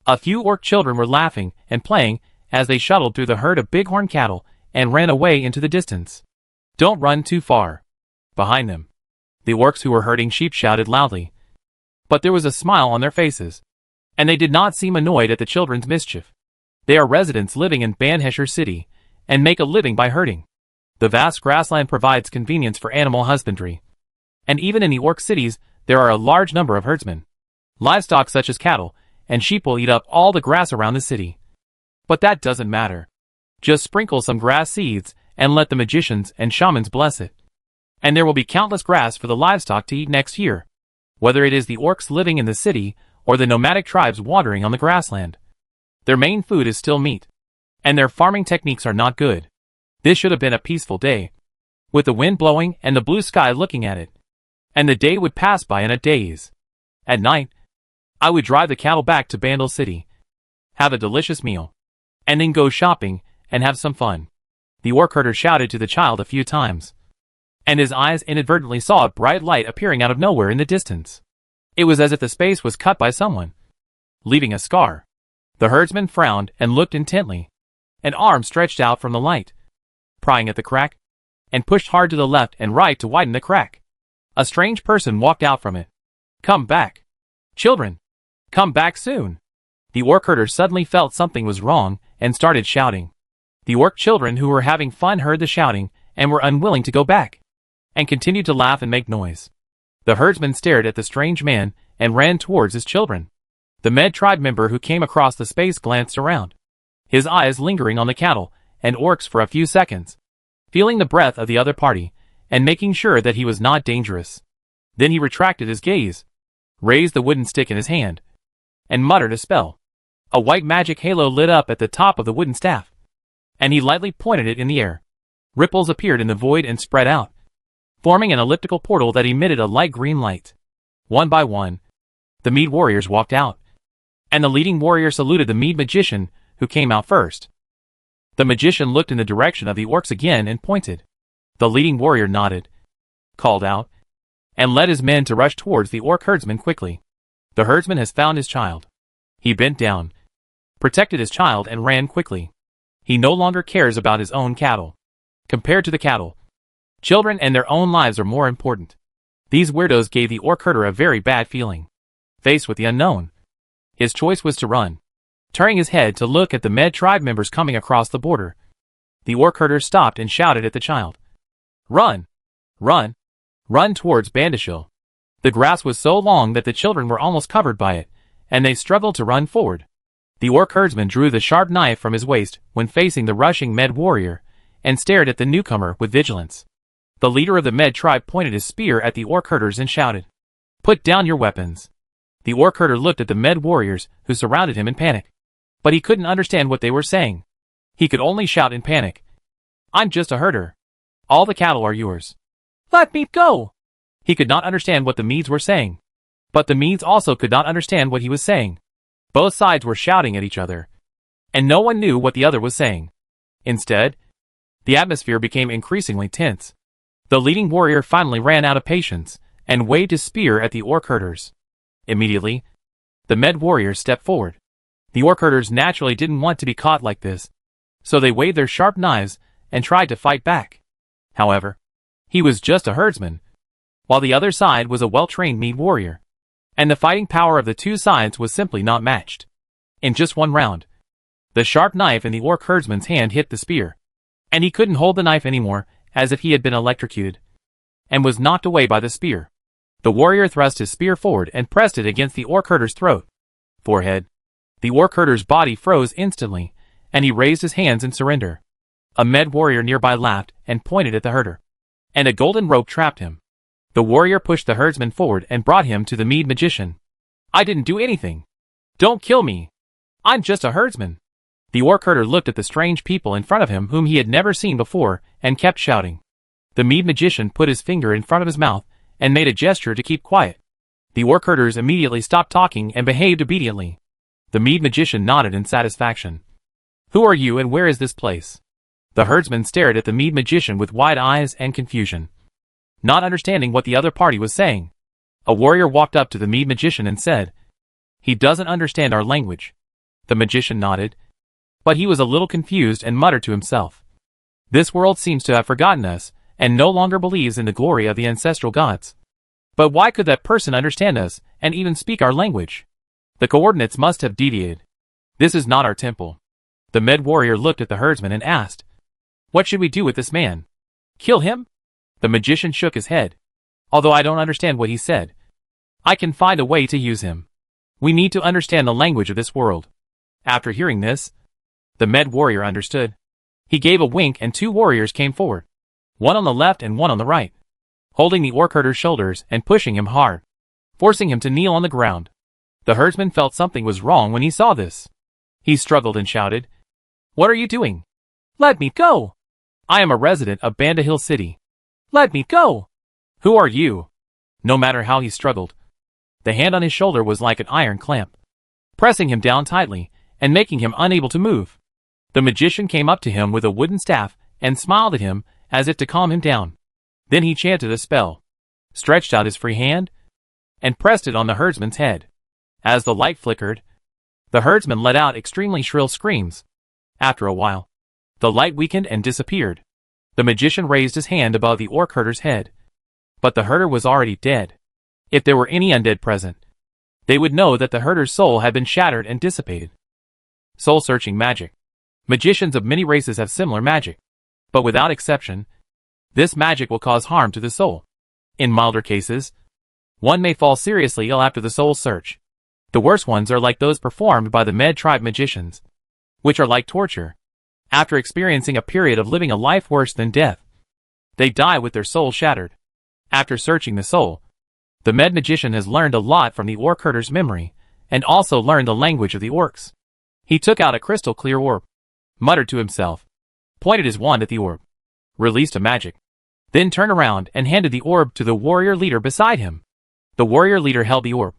A few orc children were laughing and playing as they shuttled through the herd of bighorn cattle and ran away into the distance. Don't run too far. Behind them, the orcs who were herding sheep shouted loudly, but there was a smile on their faces, and they did not seem annoyed at the children's mischief. They are residents living in Banhesher City, and make a living by herding. The vast grassland provides convenience for animal husbandry, and even in the orc cities, there are a large number of herdsmen. Livestock such as cattle and sheep will eat up all the grass around the city. But that doesn't matter. Just sprinkle some grass seeds and let the magicians and shamans bless it, and there will be countless grass for the livestock to eat next year, whether it is the orcs living in the city or the nomadic tribes wandering on the grassland. Their main food is still meat, and their farming techniques are not good. This should have been a peaceful day, with the wind blowing and the blue sky looking at it. And the day would pass by in a daze. At night, I would drive the cattle back to Bandle City, have a delicious meal, and then go shopping and have some fun. The orc herder shouted to the child a few times, and his eyes inadvertently saw a bright light appearing out of nowhere in the distance. It was as if the space was cut by someone, leaving a scar. The herdsman frowned and looked intently. An arm stretched out from the light, prying at the crack, and pushed hard to the left and right to widen the crack. A strange person walked out from it. Come back. Children, come back soon. The orc herder suddenly felt something was wrong and started shouting. The orc children who were having fun heard the shouting and were unwilling to go back, and continued to laugh and make noise. The herdsman stared at the strange man and ran towards his children. The Med tribe member who came across the space glanced around, his eyes lingering on the cattle and orcs for a few seconds, feeling the breath of the other party and making sure that he was not dangerous. Then he retracted his gaze, raised the wooden stick in his hand, and muttered a spell. A white magic halo lit up at the top of the wooden staff, and he lightly pointed it in the air. Ripples appeared in the void and spread out, forming an elliptical portal that emitted a light green light. One by one, the Mead warriors walked out, and the leading warrior saluted the Mead magician, who came out first. The magician looked in the direction of the orcs again and pointed. The leading warrior nodded, called out, and led his men to rush towards the orc herdsman quickly. The herdsman has found his child. He bent down, protected his child, and ran quickly. He no longer cares about his own cattle. Compared to the cattle, children and their own lives are more important. These weirdos gave the orc herder a very bad feeling. Faced with the unknown, his choice was to run. Turning his head to look at the Med tribe members coming across the border, the orc herder stopped and shouted at the child. Run! Run! Run towards Bandishil. The grass was so long that the children were almost covered by it, and they struggled to run forward. The orc herdsman drew the sharp knife from his waist when facing the rushing Med warrior, and stared at the newcomer with vigilance. The leader of the Med tribe pointed his spear at the orc herders and shouted, Put down your weapons. The orc herder looked at the Med warriors who surrounded him in panic, but he couldn't understand what they were saying. He could only shout in panic, I'm just a herder. All the cattle are yours. Let me go! He could not understand what the Meads were saying, but the Meads also could not understand what he was saying. Both sides were shouting at each other, and no one knew what the other was saying. Instead, the atmosphere became increasingly tense. The leading warrior finally ran out of patience and waved his spear at the orc herders. Immediately, the Med warriors stepped forward. The orc herders naturally didn't want to be caught like this, so they waved their sharp knives and tried to fight back. However, he was just a herdsman, while the other side was a well-trained Mead warrior, and the fighting power of the two sides was simply not matched. In just one round, the sharp knife in the orc herdsman's hand hit the spear, and he couldn't hold the knife anymore, as if he had been electrocuted, and was knocked away by the spear. The warrior thrust his spear forward and pressed it against the orc herder's throat. Forehead. The orc herder's body froze instantly, and he raised his hands in surrender. A Med warrior nearby laughed and pointed at the herder, and a golden rope trapped him. The warrior pushed the herdsman forward and brought him to the Mead magician. I didn't do anything. Don't kill me. I'm just a herdsman. The orc herder looked at the strange people in front of him whom he had never seen before and kept shouting. The Mead magician put his finger in front of his mouth and made a gesture to keep quiet. The orc herders immediately stopped talking and behaved obediently. The Mead magician nodded in satisfaction. Who are you and where is this place? The herdsman stared at the Mead magician with wide eyes and confusion, not understanding what the other party was saying. A warrior walked up to the Mead magician and said, He doesn't understand our language. The magician nodded, but he was a little confused and muttered to himself. This world seems to have forgotten us, and no longer believes in the glory of the ancestral gods. But why could that person understand us, and even speak our language? The coordinates must have deviated. This is not our temple. The Med warrior looked at the herdsman and asked, What should we do with this man? Kill him? The magician shook his head. Although I don't understand what he said, I can find a way to use him. We need to understand the language of this world. After hearing this, the Med warrior understood. He gave a wink and two warriors came forward, one on the left and one on the right, holding the orc herder's shoulders and pushing him hard, forcing him to kneel on the ground. The herdsman felt something was wrong when he saw this. He struggled and shouted, What are you doing? Let me go! I am a resident of Bandahill City. Let me go! Who are you? No matter how he struggled, the hand on his shoulder was like an iron clamp, pressing him down tightly and making him unable to move. The magician came up to him with a wooden staff and smiled at him as if to calm him down. Then he chanted a spell, stretched out his free hand, and pressed it on the herdsman's head. As the light flickered, the herdsman let out extremely shrill screams. After a while, the light weakened and disappeared. The magician raised his hand above the orc herder's head, but the herder was already dead. If there were any undead present, they would know that the herder's soul had been shattered and dissipated. Soul-searching magic. Magicians of many races have similar magic, but without exception, this magic will cause harm to the soul. In milder cases, one may fall seriously ill after the soul search. The worst ones are like those performed by the Med tribe magicians, which are like torture. After experiencing a period of living a life worse than death, they die with their soul shattered. After searching the soul, the Med magician has learned a lot from the orc herder's memory, and also learned the language of the orcs. He took out a crystal clear orb, muttered to himself, pointed his wand at the orb, released a magic, then turned around and handed the orb to the warrior leader beside him. The warrior leader held the orb,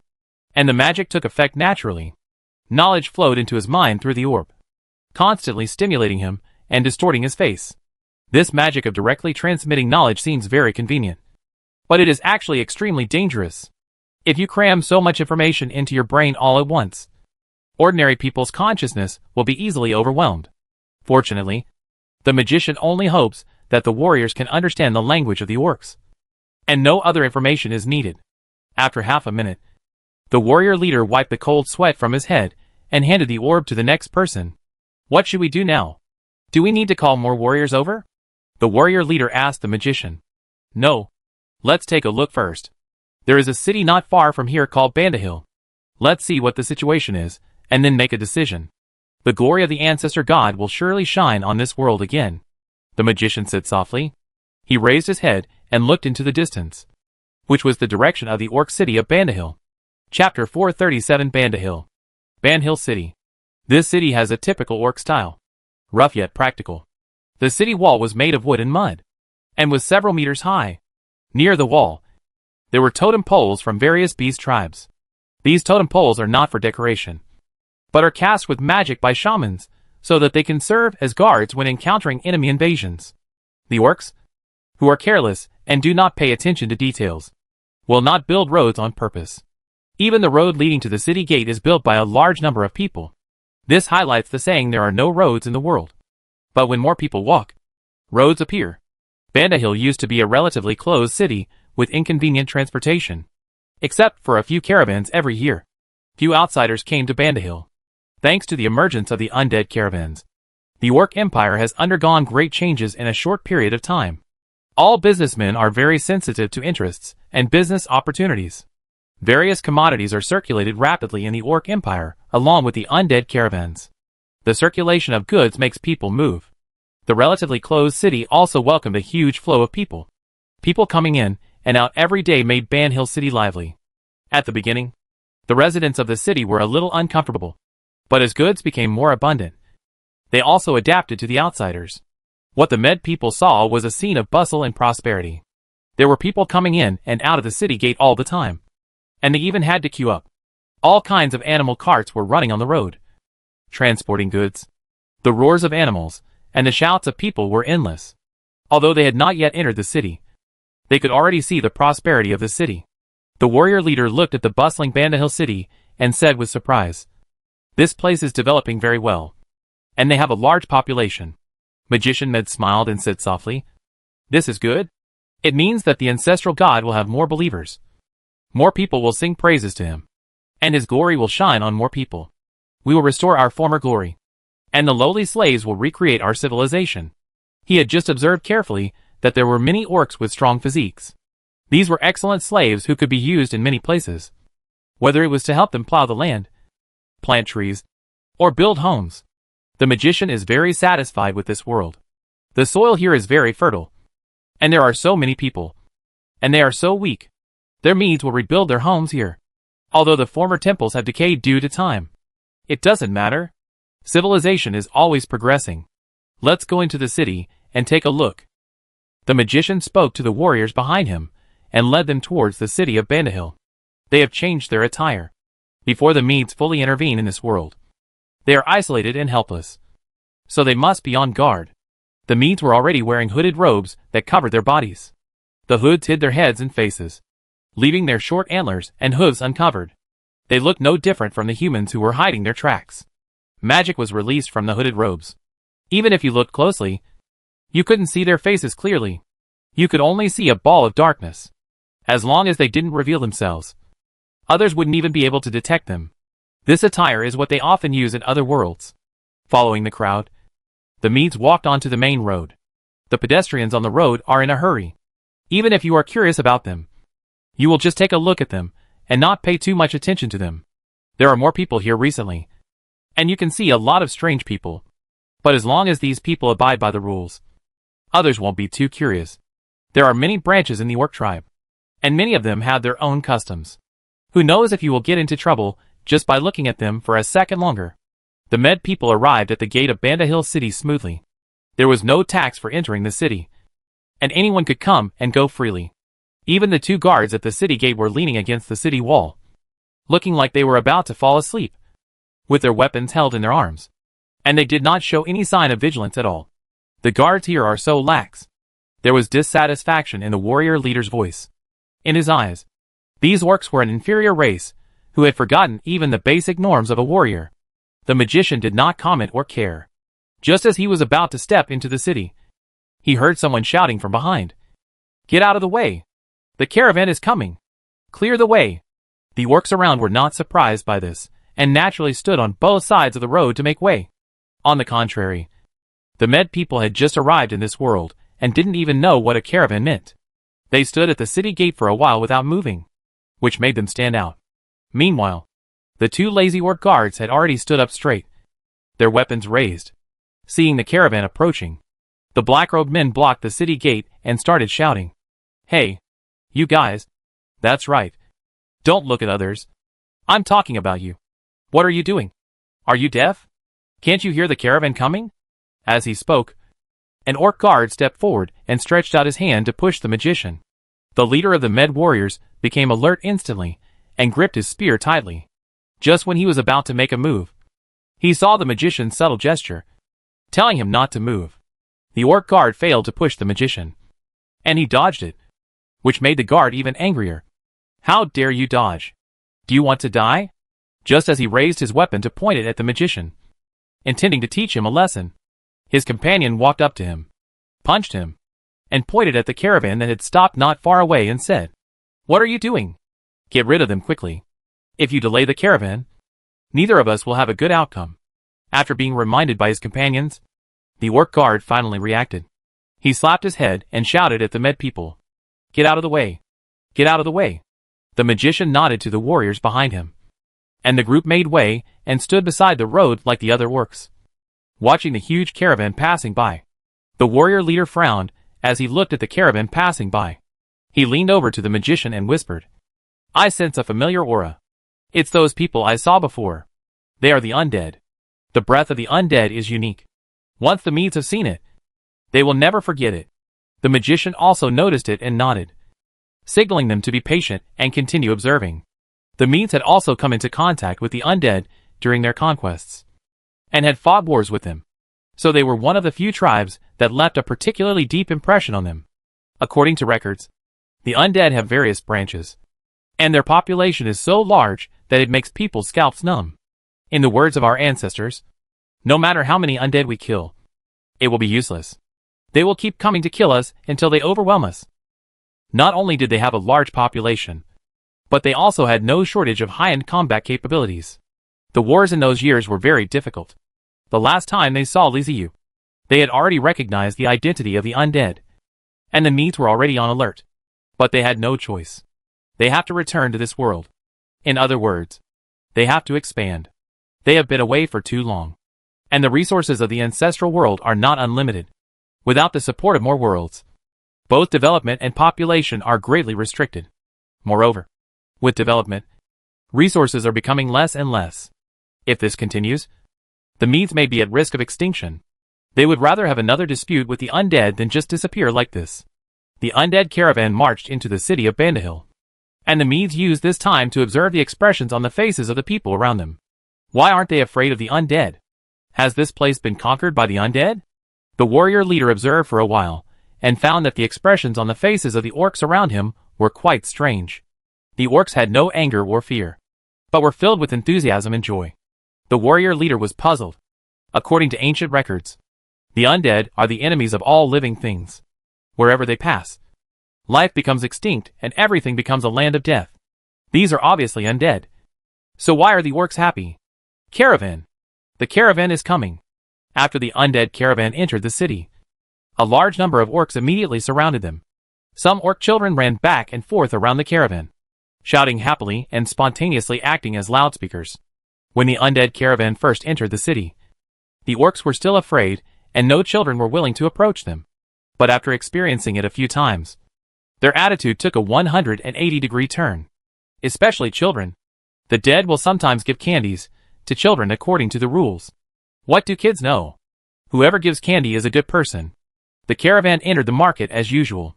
and the magic took effect naturally. Knowledge flowed into his mind through the orb, constantly stimulating him and distorting his face. This magic of directly transmitting knowledge seems very convenient, but it is actually extremely dangerous. If you cram so much information into your brain all at once, ordinary people's consciousness will be easily overwhelmed. Fortunately, the magician only hopes that the warriors can understand the language of the orcs, and no other information is needed. After half a minute, the warrior leader wiped the cold sweat from his head and handed the orb to the next person. What should we do now? Do we need to call more warriors over? The warrior leader asked the magician. No. Let's take a look first. There is a city not far from here called Bandahill. Let's see what the situation is, and then make a decision. The glory of the ancestor god will surely shine on this world again, the magician said softly. He raised his head and looked into the distance, which was the direction of the orc city of Bandahill. Chapter 437 Bandahill. Bandahill City. This city has a typical orc style, rough yet practical. The city wall was made of wood and mud, and was several meters high. Near the wall, there were totem poles from various beast tribes. These totem poles are not for decoration, but are cast with magic by shamans, so that they can serve as guards when encountering enemy invasions. The orcs, who are careless and do not pay attention to details, will not build roads on purpose. Even the road leading to the city gate is built by a large number of people. This highlights the saying there are no roads in the world, but when more people walk, roads appear. Bandahill used to be a relatively closed city with inconvenient transportation, except for a few caravans every year. Few outsiders came to Bandahill. Thanks to the emergence of the undead caravans, the orc empire has undergone great changes in a short period of time. All businessmen are very sensitive to interests and business opportunities. Various commodities are circulated rapidly in the orc empire, along with the undead caravans. The circulation of goods makes people move. The relatively closed city also welcomed a huge flow of people. People coming in and out every day made Bandahill City lively. At the beginning, the residents of the city were a little uncomfortable, but as goods became more abundant, they also adapted to the outsiders. What the Med people saw was a scene of bustle and prosperity. There were people coming in and out of the city gate all the time, and they even had to queue up. All kinds of animal carts were running on the road, transporting goods. The roars of animals and the shouts of people were endless. Although they had not yet entered the city, they could already see the prosperity of the city. The warrior leader looked at the bustling Bandahill city and said with surprise, "This place is developing very well, and they have a large population." Magician Med smiled and said softly, "This is good. It means that the ancestral god will have more believers. More people will sing praises to him, and his glory will shine on more people. We will restore our former glory, and the lowly slaves will recreate our civilization." He had just observed carefully that there were many orcs with strong physiques. These were excellent slaves who could be used in many places, whether it was to help them plow the land, plant trees, or build homes. The magician is very satisfied with this world. The soil here is very fertile, and there are so many people, and they are so weak. Their Medes will rebuild their homes here, although the former temples have decayed due to time. It doesn't matter. Civilization is always progressing. Let's go into the city and take a look." The magician spoke to the warriors behind him, and led them towards the city of Bandahil. They have changed their attire. Before the Medes fully intervene in this world, they are isolated and helpless. So they must be on guard. The Medes were already wearing hooded robes that covered their bodies. The hoods hid their heads and faces, leaving their short antlers and hooves uncovered. They looked no different from the humans who were hiding their tracks. Magic was released from the hooded robes. Even if you looked closely, you couldn't see their faces clearly. You could only see a ball of darkness. As long as they didn't reveal themselves, others wouldn't even be able to detect them. This attire is what they often use in other worlds. Following the crowd, the Medes walked onto the main road. The pedestrians on the road are in a hurry. Even if you are curious about them, you will just take a look at them and not pay too much attention to them. There are more people here recently, and you can see a lot of strange people. But as long as these people abide by the rules, others won't be too curious. There are many branches in the orc tribe, and many of them have their own customs. Who knows if you will get into trouble just by looking at them for a second longer. The Med people arrived at the gate of Bandahil city smoothly. There was no tax for entering the city, and anyone could come and go freely. Even the two guards at the city gate were leaning against the city wall, looking like they were about to fall asleep, with their weapons held in their arms. And they did not show any sign of vigilance at all. The guards here are so lax. There was dissatisfaction in the warrior leader's voice. In his eyes, these orcs were an inferior race, who had forgotten even the basic norms of a warrior. The magician did not comment or care. Just as he was about to step into the city, he heard someone shouting from behind. "Get out of the way! The caravan is coming! Clear the way!" The orcs around were not surprised by this, and naturally stood on both sides of the road to make way. On the contrary, the Med people had just arrived in this world, and didn't even know what a caravan meant. They stood at the city gate for a while without moving, which made them stand out. Meanwhile, the two lazy orc guards had already stood up straight, their weapons raised. Seeing the caravan approaching, the black-robed men blocked the city gate and started shouting. "Hey, you guys. That's right. Don't look at others. I'm talking about you. What are you doing? Are you deaf? Can't you hear the caravan coming?" As he spoke, an orc guard stepped forward and stretched out his hand to push the magician. The leader of the Med warriors became alert instantly and gripped his spear tightly. Just when he was about to make a move, he saw the magician's subtle gesture, telling him not to move. The orc guard failed to push the magician, and he dodged it, which made the guard even angrier. "How dare you dodge? Do you want to die?" Just as he raised his weapon to point it at the magician, intending to teach him a lesson, his companion walked up to him, punched him, and pointed at the caravan that had stopped not far away and said, "What are you doing? Get rid of them quickly. If you delay the caravan, neither of us will have a good outcome." After being reminded by his companions, the orc guard finally reacted. He slapped his head and shouted at the Med people, "Get out of the way! Get out of the way!" The magician nodded to the warriors behind him, and the group made way and stood beside the road like the other orcs, watching the huge caravan passing by. The warrior leader frowned as he looked at the caravan passing by. He leaned over to the magician and whispered, "I sense a familiar aura. It's those people I saw before. They are the undead. The breath of the undead is unique. Once the Medes have seen it, they will never forget it." The magician also noticed it and nodded, signaling them to be patient and continue observing. The Medes had also come into contact with the undead during their conquests, and had fought wars with them, so they were one of the few tribes that left a particularly deep impression on them. According to records, the undead have various branches, and their population is so large that it makes people's scalps numb. In the words of our ancestors, no matter how many undead we kill, it will be useless. They will keep coming to kill us until they overwhelm us. Not only did they have a large population, but they also had no shortage of high-end combat capabilities. The wars in those years were very difficult. The last time they saw Liziu, they had already recognized the identity of the undead, and the Medes were already on alert. But they had no choice. They have to return to this world. In other words, they have to expand. They have been away for too long, and the resources of the ancestral world are not unlimited. Without the support of more worlds, both development and population are greatly restricted. Moreover, with development, resources are becoming less and less. If this continues, the Medes may be at risk of extinction. They would rather have another dispute with the undead than just disappear like this. The undead caravan marched into the city of Bandahill, and the Medes used this time to observe the expressions on the faces of the people around them. Why aren't they afraid of the undead? Has this place been conquered by the undead? The warrior leader observed for a while, and found that the expressions on the faces of the orcs around him were quite strange. The orcs had no anger or fear, but were filled with enthusiasm and joy. The warrior leader was puzzled. According to ancient records, the undead are the enemies of all living things. Wherever they pass, life becomes extinct and everything becomes a land of death. These are obviously undead. So why are the orcs happy? Caravan. The caravan is coming. After the undead caravan entered the city, a large number of orcs immediately surrounded them. Some orc children ran back and forth around the caravan, shouting happily and spontaneously acting as loudspeakers. When the undead caravan first entered the city, the orcs were still afraid and no children were willing to approach them. But after experiencing it a few times, their attitude took a 180-degree turn. Especially children. The dead will sometimes give candies to children according to the rules. What do kids know? Whoever gives candy is a good person. The caravan entered the market as usual.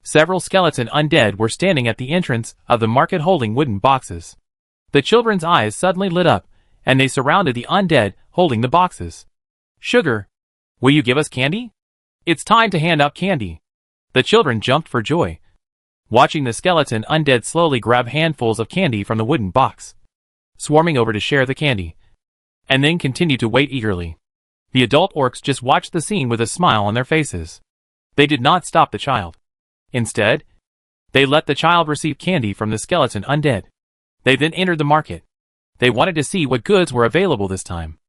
Several skeleton undead were standing at the entrance of the market holding wooden boxes. The children's eyes suddenly lit up, and they surrounded the undead holding the boxes. Sugar. Will you give us candy? It's time to hand out candy. The children jumped for joy, watching the skeleton undead slowly grab handfuls of candy from the wooden box, swarming over to share the candy, and then continue to wait eagerly. The adult orcs just watched the scene with a smile on their faces. They did not stop the child. Instead, they let the child receive candy from the skeleton undead. They then entered the market. They wanted to see what goods were available this time.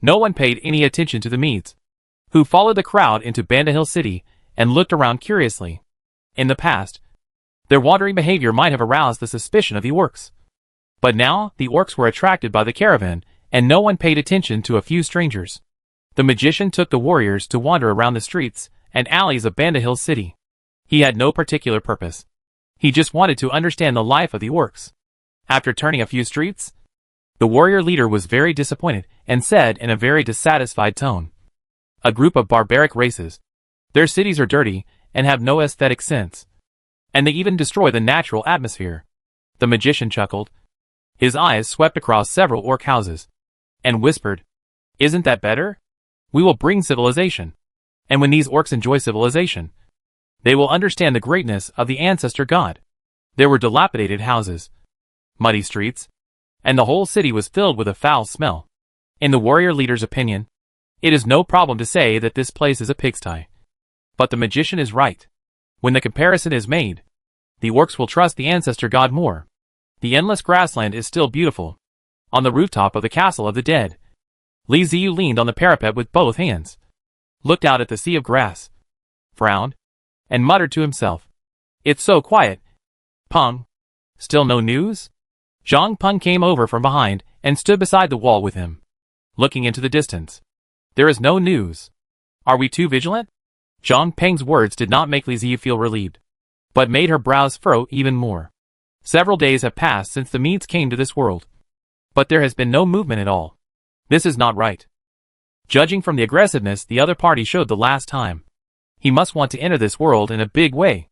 No one paid any attention to the Medes, who followed the crowd into Bandahill City and looked around curiously. In the past, their wandering behavior might have aroused the suspicion of the orcs. But now, the orcs were attracted by the caravan, and no one paid attention to a few strangers. The magician took the warriors to wander around the streets and alleys of Bandahill City. He had no particular purpose. He just wanted to understand the life of the orcs. After turning a few streets, the warrior leader was very disappointed and said in a very dissatisfied tone, "A group of barbaric races. Their cities are dirty and have no aesthetic sense. And they even destroy the natural atmosphere." The magician chuckled. His eyes swept across several orc houses, and whispered, "Isn't that better? We will bring civilization. And when these orcs enjoy civilization, they will understand the greatness of the ancestor god." There were dilapidated houses, muddy streets, and the whole city was filled with a foul smell. In the warrior leader's opinion, it is no problem to say that this place is a pigsty. But the magician is right. When the comparison is made, the orcs will trust the ancestor god more. The endless grassland is still beautiful. On the rooftop of the castle of the dead, Li Ziyu leaned on the parapet with both hands, looked out at the sea of grass, frowned, and muttered to himself, "It's so quiet. Peng. Still no news?" Zhang Peng came over from behind and stood beside the wall with him, looking into the distance. "There is no news. Are we too vigilant?" Zhang Peng's words did not make Li Ziyu feel relieved, but made her brows furrow even more. Several days have passed since the Medes came to this world, but there has been no movement at all. This is not right. Judging from the aggressiveness the other party showed the last time, he must want to enter this world in a big way.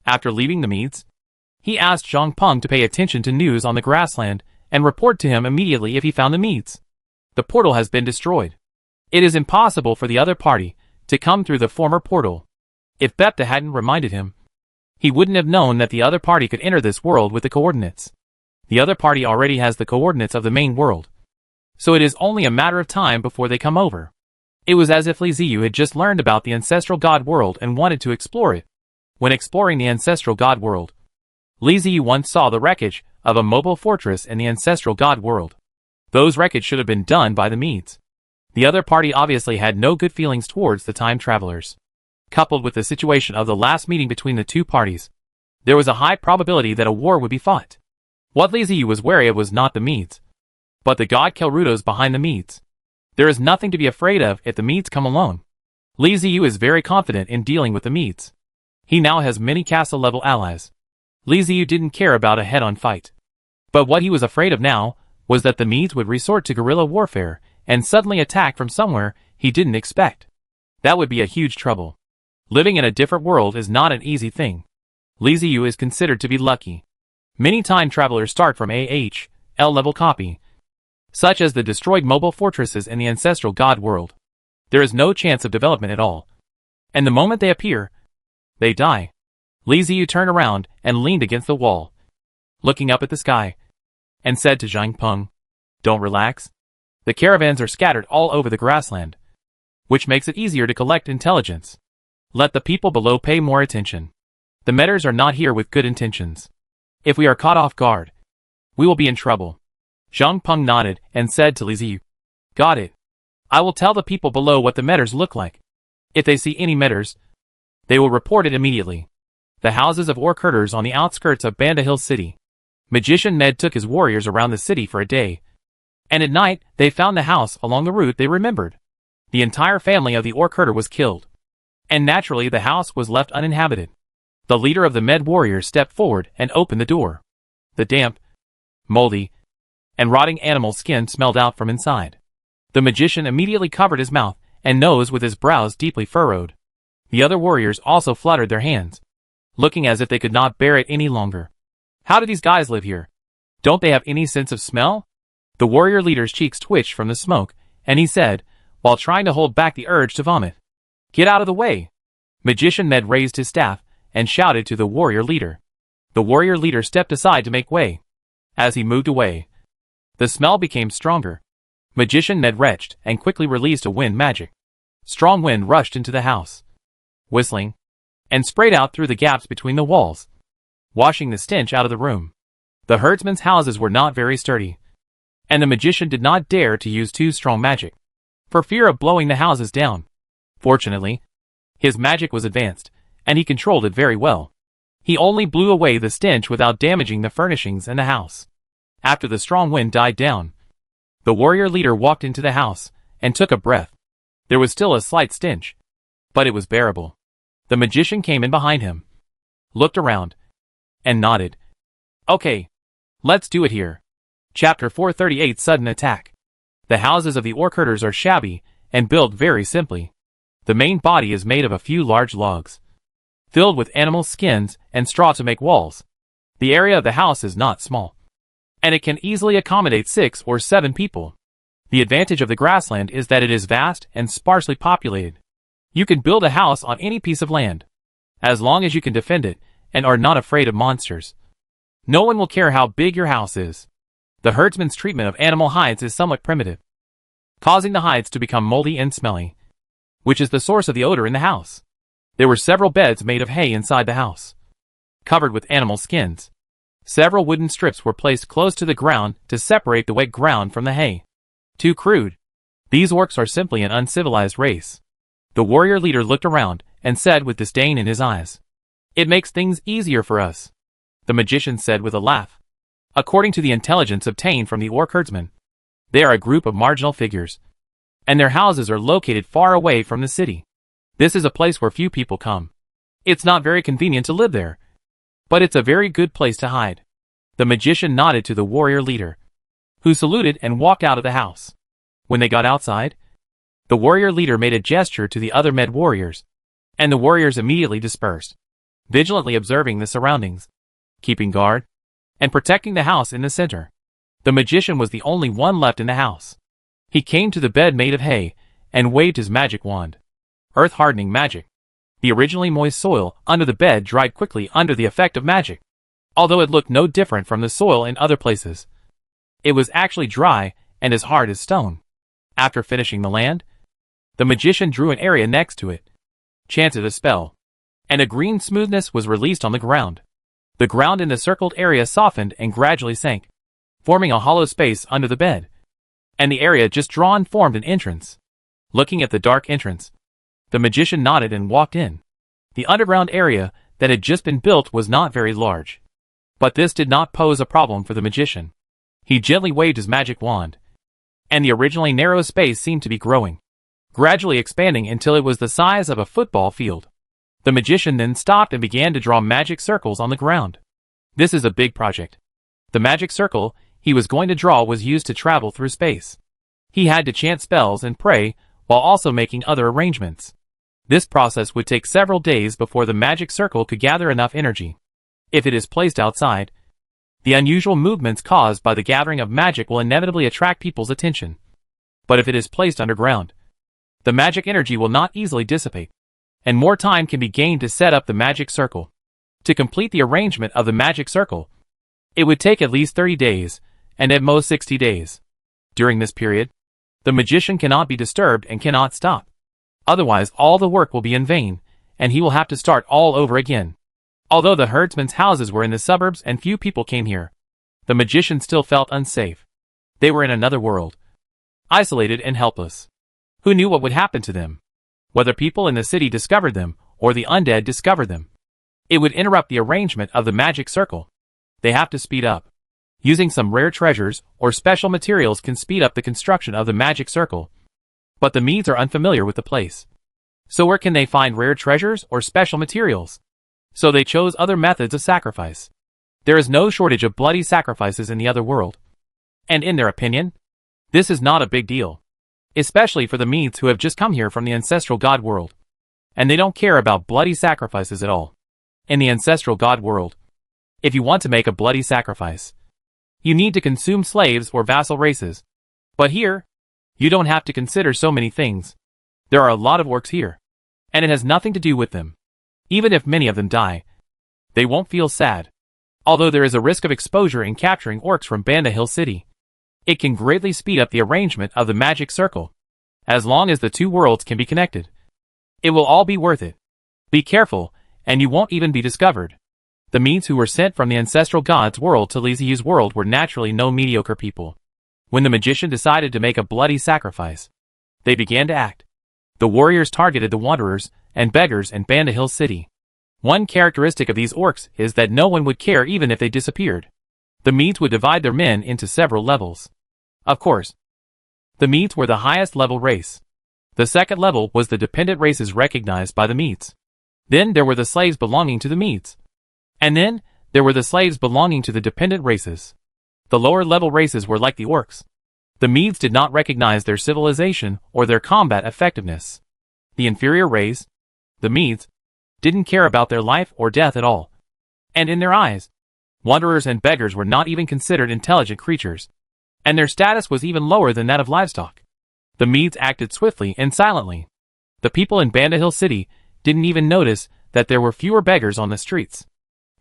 After leaving the Medes, he asked Zhang Peng to pay attention to news on the grassland and report to him immediately if he found the Medes. The portal has been destroyed. It is impossible for the other party to come through the former portal. If Bepta hadn't reminded him, he wouldn't have known that the other party could enter this world with the coordinates. The other party already has the coordinates of the main world, so it is only a matter of time before they come over. It was as if Li Ziyu had just learned about the ancestral god world and wanted to explore it. When exploring the ancestral god world, Li Ziyu once saw the wreckage of a mobile fortress in the ancestral god world. Those wreckage should have been done by the Medes. The other party obviously had no good feelings towards the time travelers. Coupled with the situation of the last meeting between the two parties, there was a high probability that a war would be fought. What Li Ziyu was wary of was not the Medes, but the god Kelrutos behind the Medes. There is nothing to be afraid of if the Medes come alone. Li Ziyu is very confident in dealing with the Medes. He now has many castle-level allies. Li Ziyu didn't care about a head-on fight. But what he was afraid of now was that the Medes would resort to guerrilla warfare and suddenly attack from somewhere he didn't expect. That would be a huge trouble. Living in a different world is not an easy thing. Li Ziyu is considered to be lucky. Many time travelers start from AH, L-level copy, such as the destroyed mobile fortresses in the ancestral god world. There is no chance of development at all. And the moment they appear, they die. Li Ziyu turned around and leaned against the wall, looking up at the sky, and said to Zhang Peng, "Don't relax. The caravans are scattered all over the grassland, which makes it easier to collect intelligence. Let the people below pay more attention. The medders are not here with good intentions. If we are caught off guard, we will be in trouble." Zhang Peng nodded and said to Li Ziyu, "Got it. I will tell the people below what the medders look like. If they see any medders, they will report it immediately." The houses of orc herders on the outskirts of Banda Hill City. Magician Ned took his warriors around the city for a day, and at night they found the house along the route they remembered. The entire family of the orc herder was killed, and naturally the house was left uninhabited. The leader of the Med warriors stepped forward and opened the door. The damp, moldy, and rotting animal skin smelled out from inside. The magician immediately covered his mouth and nose with his brows deeply furrowed. The other warriors also fluttered their hands, looking as if they could not bear it any longer. How do these guys live here? Don't they have any sense of smell? The warrior leader's cheeks twitched from the smoke, and he said, while trying to hold back the urge to vomit, "Get out of the way!" Magician Ned raised his staff and shouted to the warrior leader. The warrior leader stepped aside to make way. As he moved away, the smell became stronger. Magician Ned retched and quickly released a wind magic. Strong wind rushed into the house, whistling, and sprayed out through the gaps between the walls, washing the stench out of the room. The herdsmen's houses were not very sturdy, and the magician did not dare to use too strong magic, for fear of blowing the houses down. Fortunately, his magic was advanced, and he controlled it very well. He only blew away the stench without damaging the furnishings and the house. After the strong wind died down, the warrior leader walked into the house and took a breath. There was still a slight stench, but it was bearable. The magician came in behind him, looked around, and nodded. "Okay, let's do it here." Chapter 438 Sudden Attack. The houses of the orc herders are shabby and built very simply. The main body is made of a few large logs, filled with animal skins and straw to make walls. The area of the house is not small, and it can easily accommodate 6 or 7 people. The advantage of the grassland is that it is vast and sparsely populated. You can build a house on any piece of land, as long as you can defend it and are not afraid of monsters. No one will care how big your house is. The herdsman's treatment of animal hides is somewhat primitive, causing the hides to become moldy and smelly, which is the source of the odor in the house. There were several beds made of hay inside the house, covered with animal skins. Several wooden strips were placed close to the ground to separate the wet ground from the hay. Too crude. These orcs are simply an uncivilized race. The warrior leader looked around and said with disdain in his eyes, "It makes things easier for us." The magician said with a laugh, "According to the intelligence obtained from the orc herdsmen, they are a group of marginal figures, and their houses are located far away from the city. This is a place where few people come. It's not very convenient to live there, but it's a very good place to hide." The magician nodded to the warrior leader, who saluted and walked out of the house. When they got outside, the warrior leader made a gesture to the other Med warriors, and the warriors immediately dispersed, vigilantly observing the surroundings, keeping guard, and protecting the house in the center. The magician was the only one left in the house. He came to the bed made of hay and waved his magic wand. Earth-hardening magic. The originally moist soil under the bed dried quickly under the effect of magic. Although it looked no different from the soil in other places, it was actually dry and as hard as stone. After finishing the land, the magician drew an area next to it, chanted a spell, and a green smoothness was released on the ground. The ground in the circled area softened and gradually sank, forming a hollow space under the bed, and the area just drawn formed an entrance. Looking at the dark entrance, the magician nodded and walked in. The underground area that had just been built was not very large, but this did not pose a problem for the magician. He gently waved his magic wand, and the originally narrow space seemed to be growing, gradually expanding until it was the size of a football field. The magician then stopped and began to draw magic circles on the ground. This is a big project. The magic circle he was going to draw was used to travel through space. He had to chant spells and pray while also making other arrangements. This process would take several days before the magic circle could gather enough energy. If it is placed outside, the unusual movements caused by the gathering of magic will inevitably attract people's attention. But if it is placed underground, the magic energy will not easily dissipate, and more time can be gained to set up the magic circle. To complete the arrangement of the magic circle, it would take at least 30 days, and at most 60 days. During this period, the magician cannot be disturbed and cannot stop. Otherwise, all the work will be in vain, and he will have to start all over again. Although the herdsmen's houses were in the suburbs and few people came here, the magician still felt unsafe. They were in another world, isolated and helpless. Who knew what would happen to them? Whether people in the city discovered them, or the undead discovered them. It would interrupt the arrangement of the magic circle. They have to speed up. Using some rare treasures or special materials can speed up the construction of the magic circle. But the Medes are unfamiliar with the place. So where can they find rare treasures or special materials? So they chose other methods of sacrifice. There is no shortage of bloody sacrifices in the other world. And in their opinion, this is not a big deal. Especially for the Medes who have just come here from the ancestral god world. And they don't care about bloody sacrifices at all. In the ancestral god world, if you want to make a bloody sacrifice, you need to consume slaves or vassal races. But here, you don't have to consider so many things. There are a lot of orcs here, and it has nothing to do with them. Even if many of them die, they won't feel sad. Although there is a risk of exposure in capturing orcs from Banda Hill City, it can greatly speed up the arrangement of the magic circle. As long as the two worlds can be connected, it will all be worth it. Be careful, and you won't even be discovered. The Medes who were sent from the ancestral god's world to Lizuyu's world were naturally no mediocre people. When the magician decided to make a bloody sacrifice, they began to act. The warriors targeted the wanderers and beggars in Banda Hill City. One characteristic of these orcs is that no one would care even if they disappeared. The Medes would divide their men into several levels. Of course, the Medes were the highest level race. The second level was the dependent races recognized by the Medes. Then there were the slaves belonging to the Medes. And then, there were the slaves belonging to the dependent races. The lower level races were like the orcs. The Medes did not recognize their civilization or their combat effectiveness. The inferior race, the Medes, didn't care about their life or death at all. And in their eyes, wanderers and beggars were not even considered intelligent creatures. And their status was even lower than that of livestock. The Medes acted swiftly and silently. The people in Banda Hill City didn't even notice that there were fewer beggars on the streets.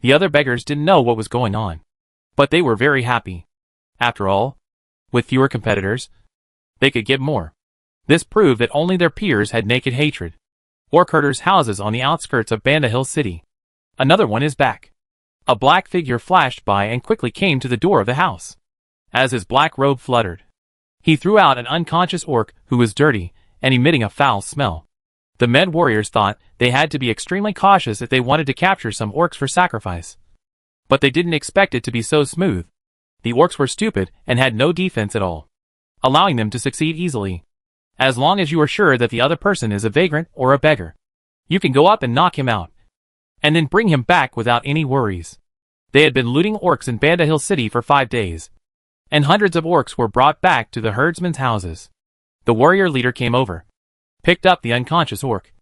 The other beggars didn't know what was going on. But they were very happy. After all, with fewer competitors, they could get more. This proved that only their peers had naked hatred. Orc herders' houses on the outskirts of Banda Hill City. Another one is back. A black figure flashed by and quickly came to the door of the house. As his black robe fluttered, he threw out an unconscious orc who was dirty and emitting a foul smell. The Med warriors thought they had to be extremely cautious if they wanted to capture some orcs for sacrifice. But they didn't expect it to be so smooth. The orcs were stupid and had no defense at all, allowing them to succeed easily. As long as you are sure that the other person is a vagrant or a beggar, you can go up and knock him out, and then bring him back without any worries. They had been looting orcs in Banda Hill City for 5 days, and hundreds of orcs were brought back to the herdsmen's houses. The warrior leader came over, picked up the unconscious orc,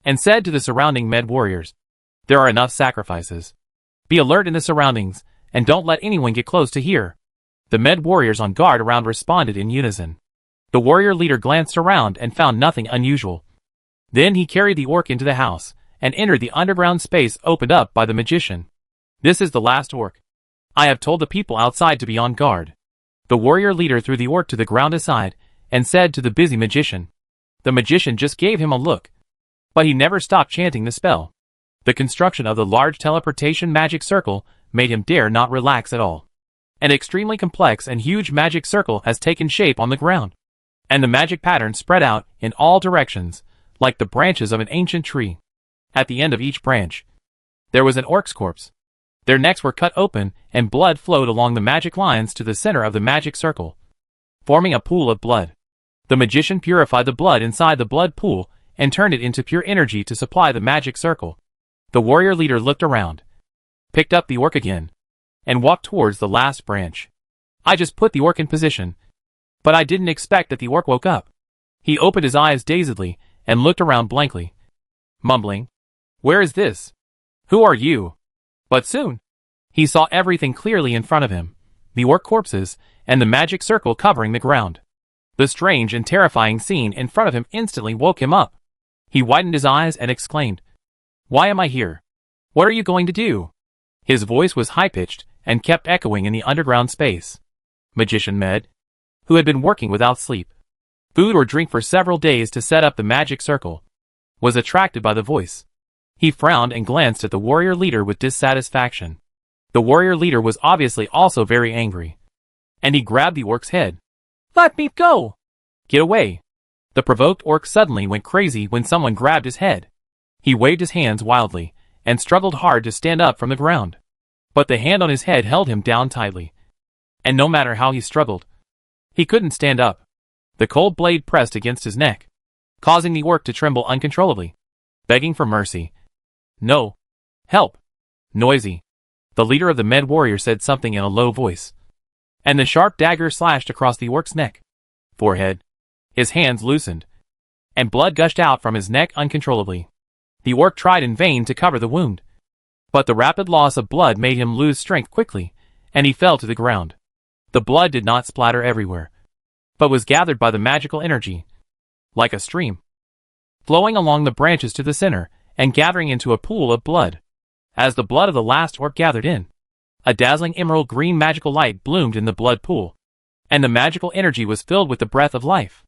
and said to the surrounding Med warriors, "There are enough sacrifices. Be alert in the surroundings, and don't let anyone get close to here." The Med warriors on guard around responded in unison. The warrior leader glanced around and found nothing unusual. Then he carried the orc into the house, and entered the underground space opened up by the magician. "This is the last orc. I have told the people outside to be on guard." The warrior leader threw the orc to the ground aside, and said to the busy magician. The magician just gave him a look, but he never stopped chanting the spell. The construction of the large teleportation magic circle made him dare not relax at all. An extremely complex and huge magic circle has taken shape on the ground, and the magic pattern spread out in all directions, like the branches of an ancient tree. At the end of each branch, there was an orc's corpse. Their necks were cut open, and blood flowed along the magic lines to the center of the magic circle, forming a pool of blood. The magician purified the blood inside the blood pool and turned it into pure energy to supply the magic circle. The warrior leader looked around, picked up the orc again, and walked towards the last branch. "I just put the orc in position, but I didn't expect that the orc woke up." He opened his eyes dazedly and looked around blankly. mumbling, "Where is this? Who are you?" But soon, he saw everything clearly in front of him, the orc corpses, and the magic circle covering the ground. The strange and terrifying scene in front of him instantly woke him up. He widened his eyes and exclaimed, "Why am I here? What are you going to do?" His voice was high-pitched and kept echoing in the underground space. Magician Med, who had been working without sleep, food or drink for several days to set up the magic circle, was attracted by the voice. He frowned and glanced at the warrior leader with dissatisfaction. The warrior leader was obviously also very angry, and he grabbed the orc's head. "Let me go! Get away!" The provoked orc suddenly went crazy when someone grabbed his head. He waved his hands wildly and struggled hard to stand up from the ground. But the hand on his head held him down tightly, and no matter how he struggled, he couldn't stand up. The cold blade pressed against his neck, causing the orc to tremble uncontrollably, begging for mercy. "No! Help! Noisy!" The leader of the Med warrior said something in a low voice, and the sharp dagger slashed across the orc's neck, forehead. His hands loosened, and blood gushed out from his neck uncontrollably. The orc tried in vain to cover the wound, but the rapid loss of blood made him lose strength quickly, and he fell to the ground. The blood did not splatter everywhere, but was gathered by the magical energy, like a stream, flowing along the branches to the center and gathering into a pool of blood. As the blood of the last orc gathered in, a dazzling emerald green magical light bloomed in the blood pool, and the magical energy was filled with the breath of life.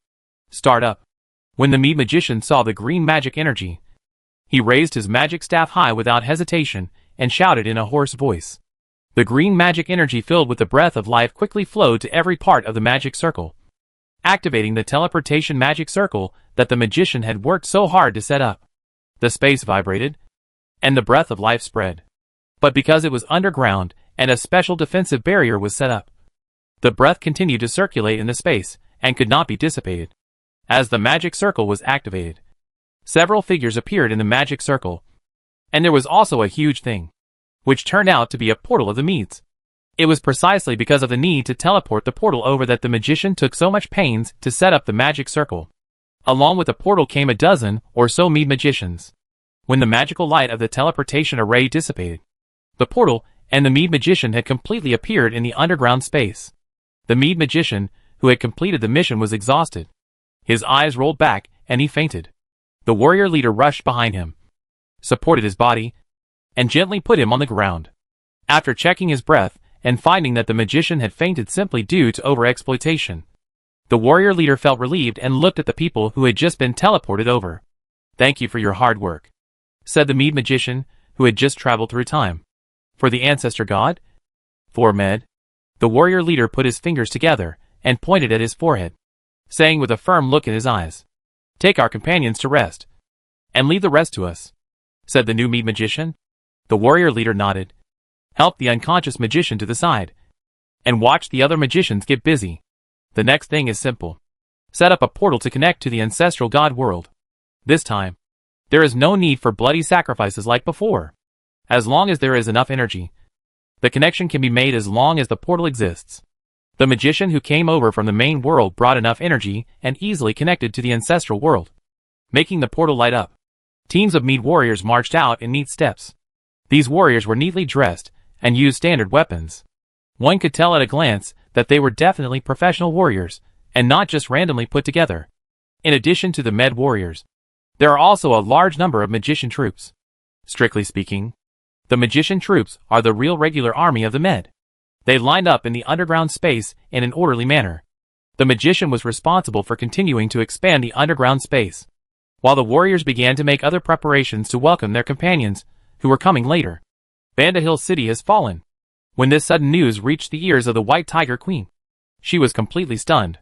Start up. When the Mead magician saw the green magic energy, he raised his magic staff high without hesitation and shouted in a hoarse voice. The green magic energy filled with the breath of life quickly flowed to every part of the magic circle, activating the teleportation magic circle that the magician had worked so hard to set up. The space vibrated, and the breath of life spread. But because it was underground and a special defensive barrier was set up, the breath continued to circulate in the space and could not be dissipated. As the magic circle was activated, several figures appeared in the magic circle, and there was also a huge thing, which turned out to be a portal of the Meads. It was precisely because of the need to teleport the portal over that the magician took so much pains to set up the magic circle. Along with the portal came a dozen or so Mead magicians. When the magical light of the teleportation array dissipated, the portal and the Mead magician had completely appeared in the underground space. The Mead magician, who had completed the mission, was exhausted. His eyes rolled back, and he fainted. The warrior leader rushed behind him, supported his body, and gently put him on the ground. After checking his breath and finding that the magician had fainted simply due to overexploitation, the warrior leader felt relieved and looked at the people who had just been teleported over. "Thank you for your hard work," said the Mead magician, who had just traveled through time. "For the ancestor god?" "For Med." The warrior leader put his fingers together and pointed at his forehead, saying with a firm look in his eyes, "Take our companions to rest, and leave the rest to us," said the new Mead magician. The warrior leader nodded, helped the unconscious magician to the side, and watched the other magicians get busy. "The next thing is simple. Set up a portal to connect to the ancestral god world. This time, there is no need for bloody sacrifices like before. As long as there is enough energy, the connection can be made as long as the portal exists." The magician who came over from the main world brought enough energy and easily connected to the ancestral world, making the portal light up. Teams of Mead warriors marched out in neat steps. These warriors were neatly dressed and used standard weapons. One could tell at a glance that they were definitely professional warriors, and not just randomly put together. In addition to the Med warriors, there are also a large number of magician troops. Strictly speaking, the magician troops are the real regular army of the Med. They lined up in the underground space in an orderly manner. The magician was responsible for continuing to expand the underground space, while the warriors began to make other preparations to welcome their companions, who were coming later. Bandahill City has fallen. When this sudden news reached the ears of the White Tiger Queen, she was completely stunned.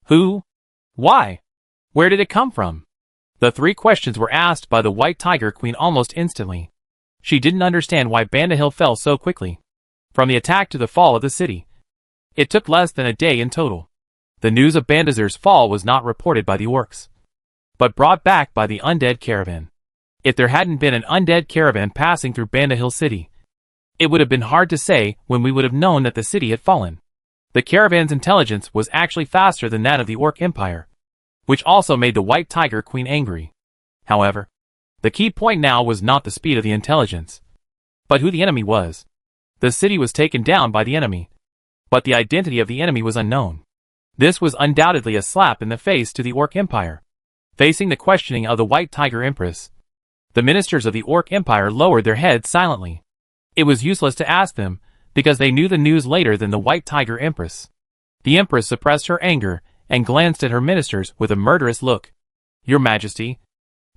Who? Why? Where did it come from? The three questions were asked by the White Tiger Queen almost instantly. She didn't understand why Bandahill fell so quickly. From the attack to the fall of the city, it took less than a day in total. The news of Bandazur's fall was not reported by the orcs, but brought back by the Undead caravan. If there hadn't been an Undead caravan passing through Bandahill City, it would have been hard to say when we would have known that the city had fallen. The caravan's intelligence was actually faster than that of the Orc Empire, which also made the White Tiger Queen angry. However, The key point now was not the speed of the intelligence, but who the enemy was. The city was taken down by the enemy, but the identity of the enemy was unknown. This was undoubtedly a slap in the face to the Orc Empire. Facing the questioning of the White Tiger Empress, the ministers of the Orc Empire lowered their heads silently. It was useless to ask them, because they knew the news later than the White Tiger Empress. The Empress suppressed her anger and glanced at her ministers with a murderous look. Your Majesty,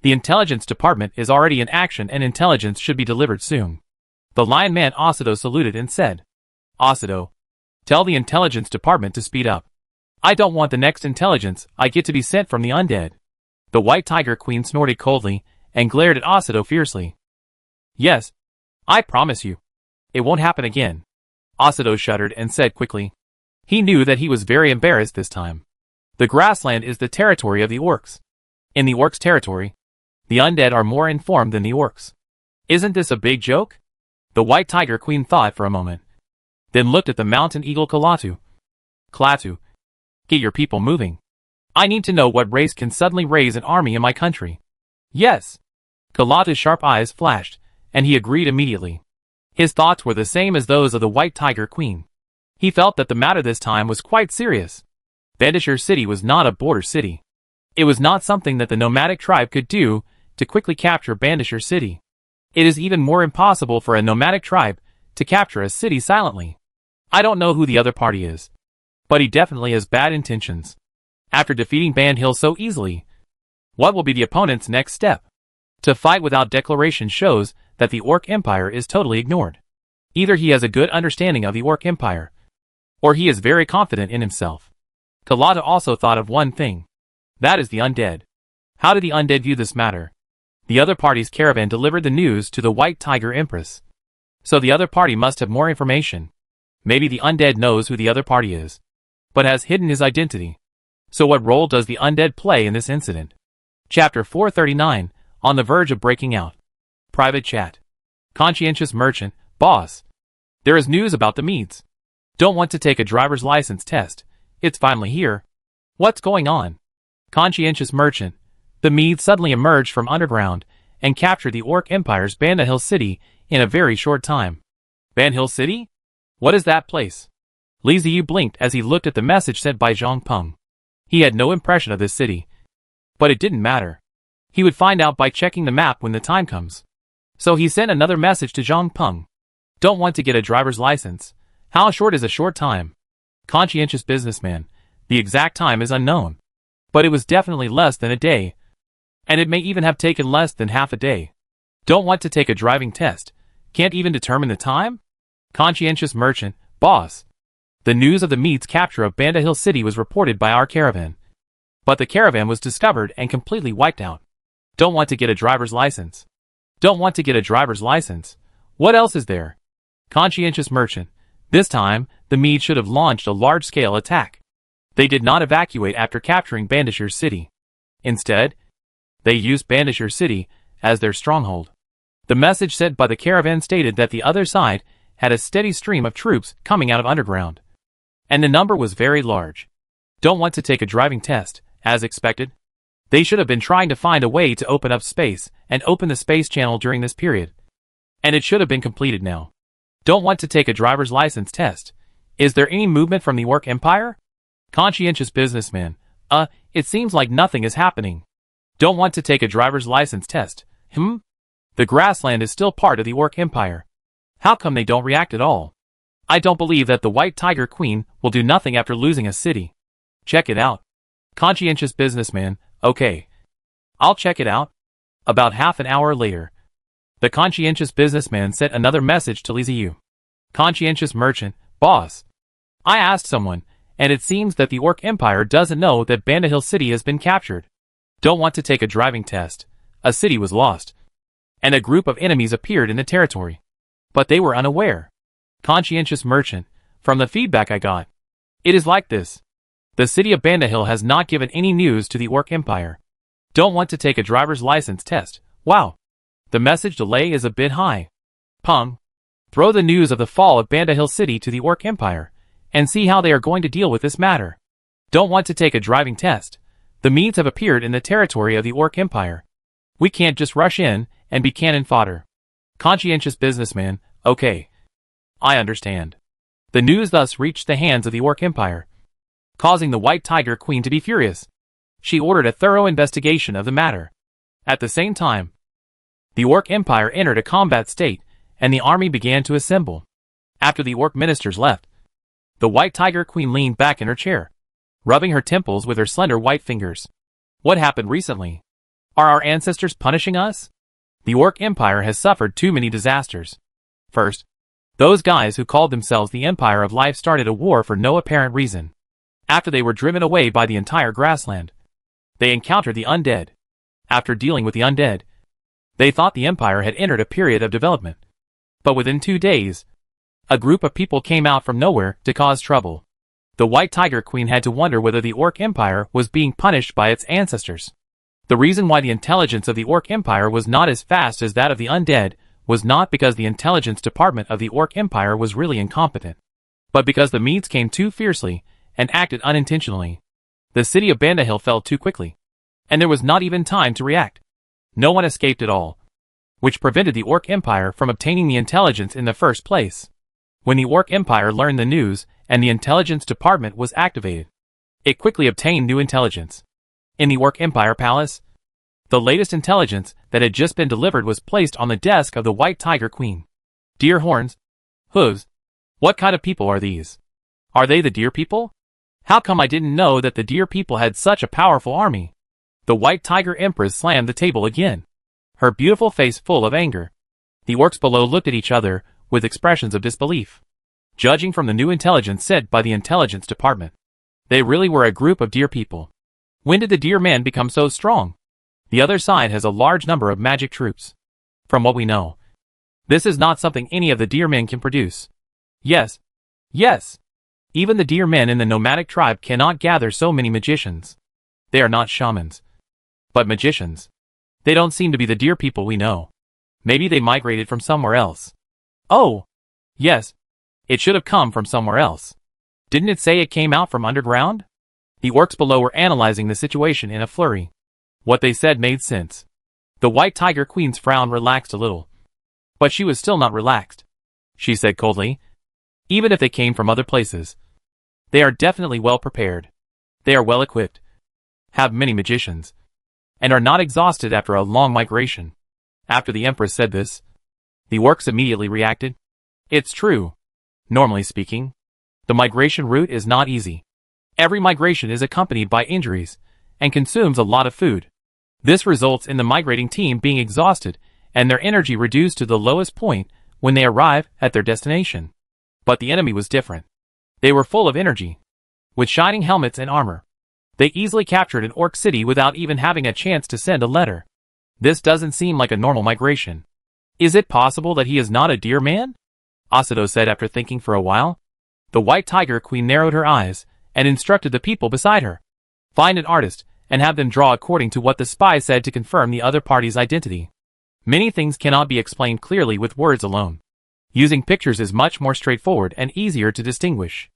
the Intelligence Department is already in action and intelligence should be delivered soon. The Lion Man Osido saluted and said, Osido, tell the Intelligence Department to speed up. I don't want the next intelligence I get to be sent from the Undead. The White Tiger Queen snorted coldly and glared at Osido fiercely. Yes, I promise you. It won't happen again. Osido shuddered and said quickly. He knew that he was very embarrassed this time. The grassland is the territory of the orcs. In the orcs' territory, the undead are more informed than the orcs. Isn't this a big joke? The White Tiger Queen thought for a moment, then looked at the mountain eagle Klaatu. Klaatu, get your people moving. I need to know what race can suddenly raise an army in my country. Yes. Klaatu's sharp eyes flashed, and he agreed immediately. His thoughts were the same as those of the White Tiger Queen. He felt that the matter this time was quite serious. Bandashir City was not a border city. It was not something that the nomadic tribe could do to quickly capture Bandashir City. It is even more impossible for a nomadic tribe to capture a city silently. I don't know who the other party is, but he definitely has bad intentions. After defeating Band Hill so easily, what will be the opponent's next step? To fight without declaration shows that the Orc Empire is totally ignored. Either he has a good understanding of the Orc Empire, or he is very confident in himself. Klaatu also thought of one thing. That is the Undead. How did the Undead view this matter? The other party's caravan delivered the news to the White Tiger Empress. So the other party must have more information. Maybe the Undead knows who the other party is, but has hidden his identity. So what role does the Undead play in this incident? Chapter 439, on the verge of breaking out. Private chat. Conscientious merchant, boss. There is news about the Meads. Don't want to take a driver's license test. It's finally here. What's going on? Conscientious merchant. The Meads suddenly emerged from underground and captured the Orc Empire's Banda Hill City in a very short time. Banda Hill City? What is that place? Li Ziyu blinked as he looked at the message sent by Zhang Peng. He had no impression of this city. But it didn't matter. He would find out by checking the map when the time comes. So he sent another message to Zhang Peng. Don't want to get a driver's license. How short is a short time? Conscientious businessman. The exact time is unknown. But it was definitely less than a day. And it may even have taken less than half a day. Don't want to take a driving test. Can't even determine the time? Conscientious merchant, boss. The news of the Mead's capture of Banda Hill City was reported by our caravan. But the caravan was discovered and completely wiped out. Don't want to get a driver's license. Don't want to get a driver's license. What else is there? Conscientious merchant. This time, the Mead should have launched a large-scale attack. They did not evacuate after capturing Bandashir City. Instead, they used Bandashir City as their stronghold. The message sent by the caravan stated that the other side had a steady stream of troops coming out of underground. And the number was very large. Don't want to take a driving test, as expected. They should have been trying to find a way to open up space and open the space channel during this period. And it should have been completed now. Don't want to take a driver's license test. Is there any movement from the Orc Empire? Conscientious businessman. It seems like nothing is happening. Don't want to take a driver's license test. The grassland is still part of the Orc Empire. How come they don't react at all? I don't believe that the White Tiger Queen will do nothing after losing a city. Check it out. Conscientious businessman. Okay. I'll check it out. About half an hour later, the conscientious businessman sent another message to Li Ziyu. Conscientious merchant, boss. I asked someone, and it seems that the Orc Empire doesn't know that Banda Hill City has been captured. Don't want to take a driving test. A city was lost. And a group of enemies appeared in the territory. But they were unaware. Conscientious merchant, from the feedback I got, it is like this. The city of Banda Hill has not given any news to the Orc Empire. Don't want to take a driver's license test. Wow. The message delay is a bit high. Peng, throw the news of the fall of Banda Hill City to the Orc Empire, and see how they are going to deal with this matter. Don't want to take a driving test. The Meads have appeared in the territory of the Orc Empire. We can't just rush in and be cannon fodder. Conscientious businessman, okay. I understand. The news thus reached the hands of the Orc Empire, causing the White Tiger Queen to be furious. She ordered a thorough investigation of the matter. At the same time, the Orc Empire entered a combat state, and the army began to assemble. After the Orc ministers left, the White Tiger Queen leaned back in her chair, rubbing her temples with her slender white fingers. What happened recently? Are our ancestors punishing us? The Orc Empire has suffered too many disasters. First, those guys who called themselves the Empire of Life started a war for no apparent reason. After they were driven away by the entire grassland, they encountered the Undead. After dealing with the Undead, they thought the Empire had entered a period of development. But within 2 days, a group of people came out from nowhere to cause trouble. The White Tiger Queen had to wonder whether the Orc Empire was being punished by its ancestors. The reason why the intelligence of the Orc Empire was not as fast as that of the Undead was not because the intelligence department of the Orc Empire was really incompetent, but because the Medes came too fiercely and acted unintentionally. The city of Bandahill fell too quickly, and there was not even time to react. No one escaped at all, which prevented the Orc Empire from obtaining the intelligence in the first place. When the Orc Empire learned the news and the intelligence department was activated, it quickly obtained new intelligence. In the Orc Empire Palace, the latest intelligence that had just been delivered was placed on the desk of the White Tiger Queen. Deer horns? Hooves? What kind of people are these? Are they the deer people? How come I didn't know that the deer people had such a powerful army? The White Tiger Empress slammed the table again, her beautiful face full of anger. The orcs below looked at each other with expressions of disbelief. Judging from the new intelligence sent by the intelligence department, they really were a group of deer people. When did the deer men become so strong? The other side has a large number of magic troops. From what we know, this is not something any of the deer men can produce. Yes. Even the deer men in the nomadic tribe cannot gather so many magicians. They are not shamans, but magicians. They don't seem to be the deer people we know. Maybe they migrated from somewhere else. Oh, yes. It should have come from somewhere else. Didn't it say it came out from underground? The orcs below were analyzing the situation in a flurry. What they said made sense. The White Tiger Queen's frown relaxed a little. But she was still not relaxed. She said coldly, even if they came from other places, they are definitely well prepared. They are well equipped, have many magicians, and are not exhausted after a long migration. After the Empress said this, the orcs immediately reacted. It's true. Normally speaking, the migration route is not easy. Every migration is accompanied by injuries and consumes a lot of food. This results in the migrating team being exhausted and their energy reduced to the lowest point when they arrive at their destination. But the enemy was different. They were full of energy, with shining helmets and armor. They easily captured an orc city without even having a chance to send a letter. This doesn't seem like a normal migration. Is it possible that he is not a deer man? Asuto said after thinking for a while. The White Tiger Queen narrowed her eyes and instructed the people beside her. Find an artist and have them draw according to what the spy said to confirm the other party's identity. Many things cannot be explained clearly with words alone. Using pictures is much more straightforward and easier to distinguish.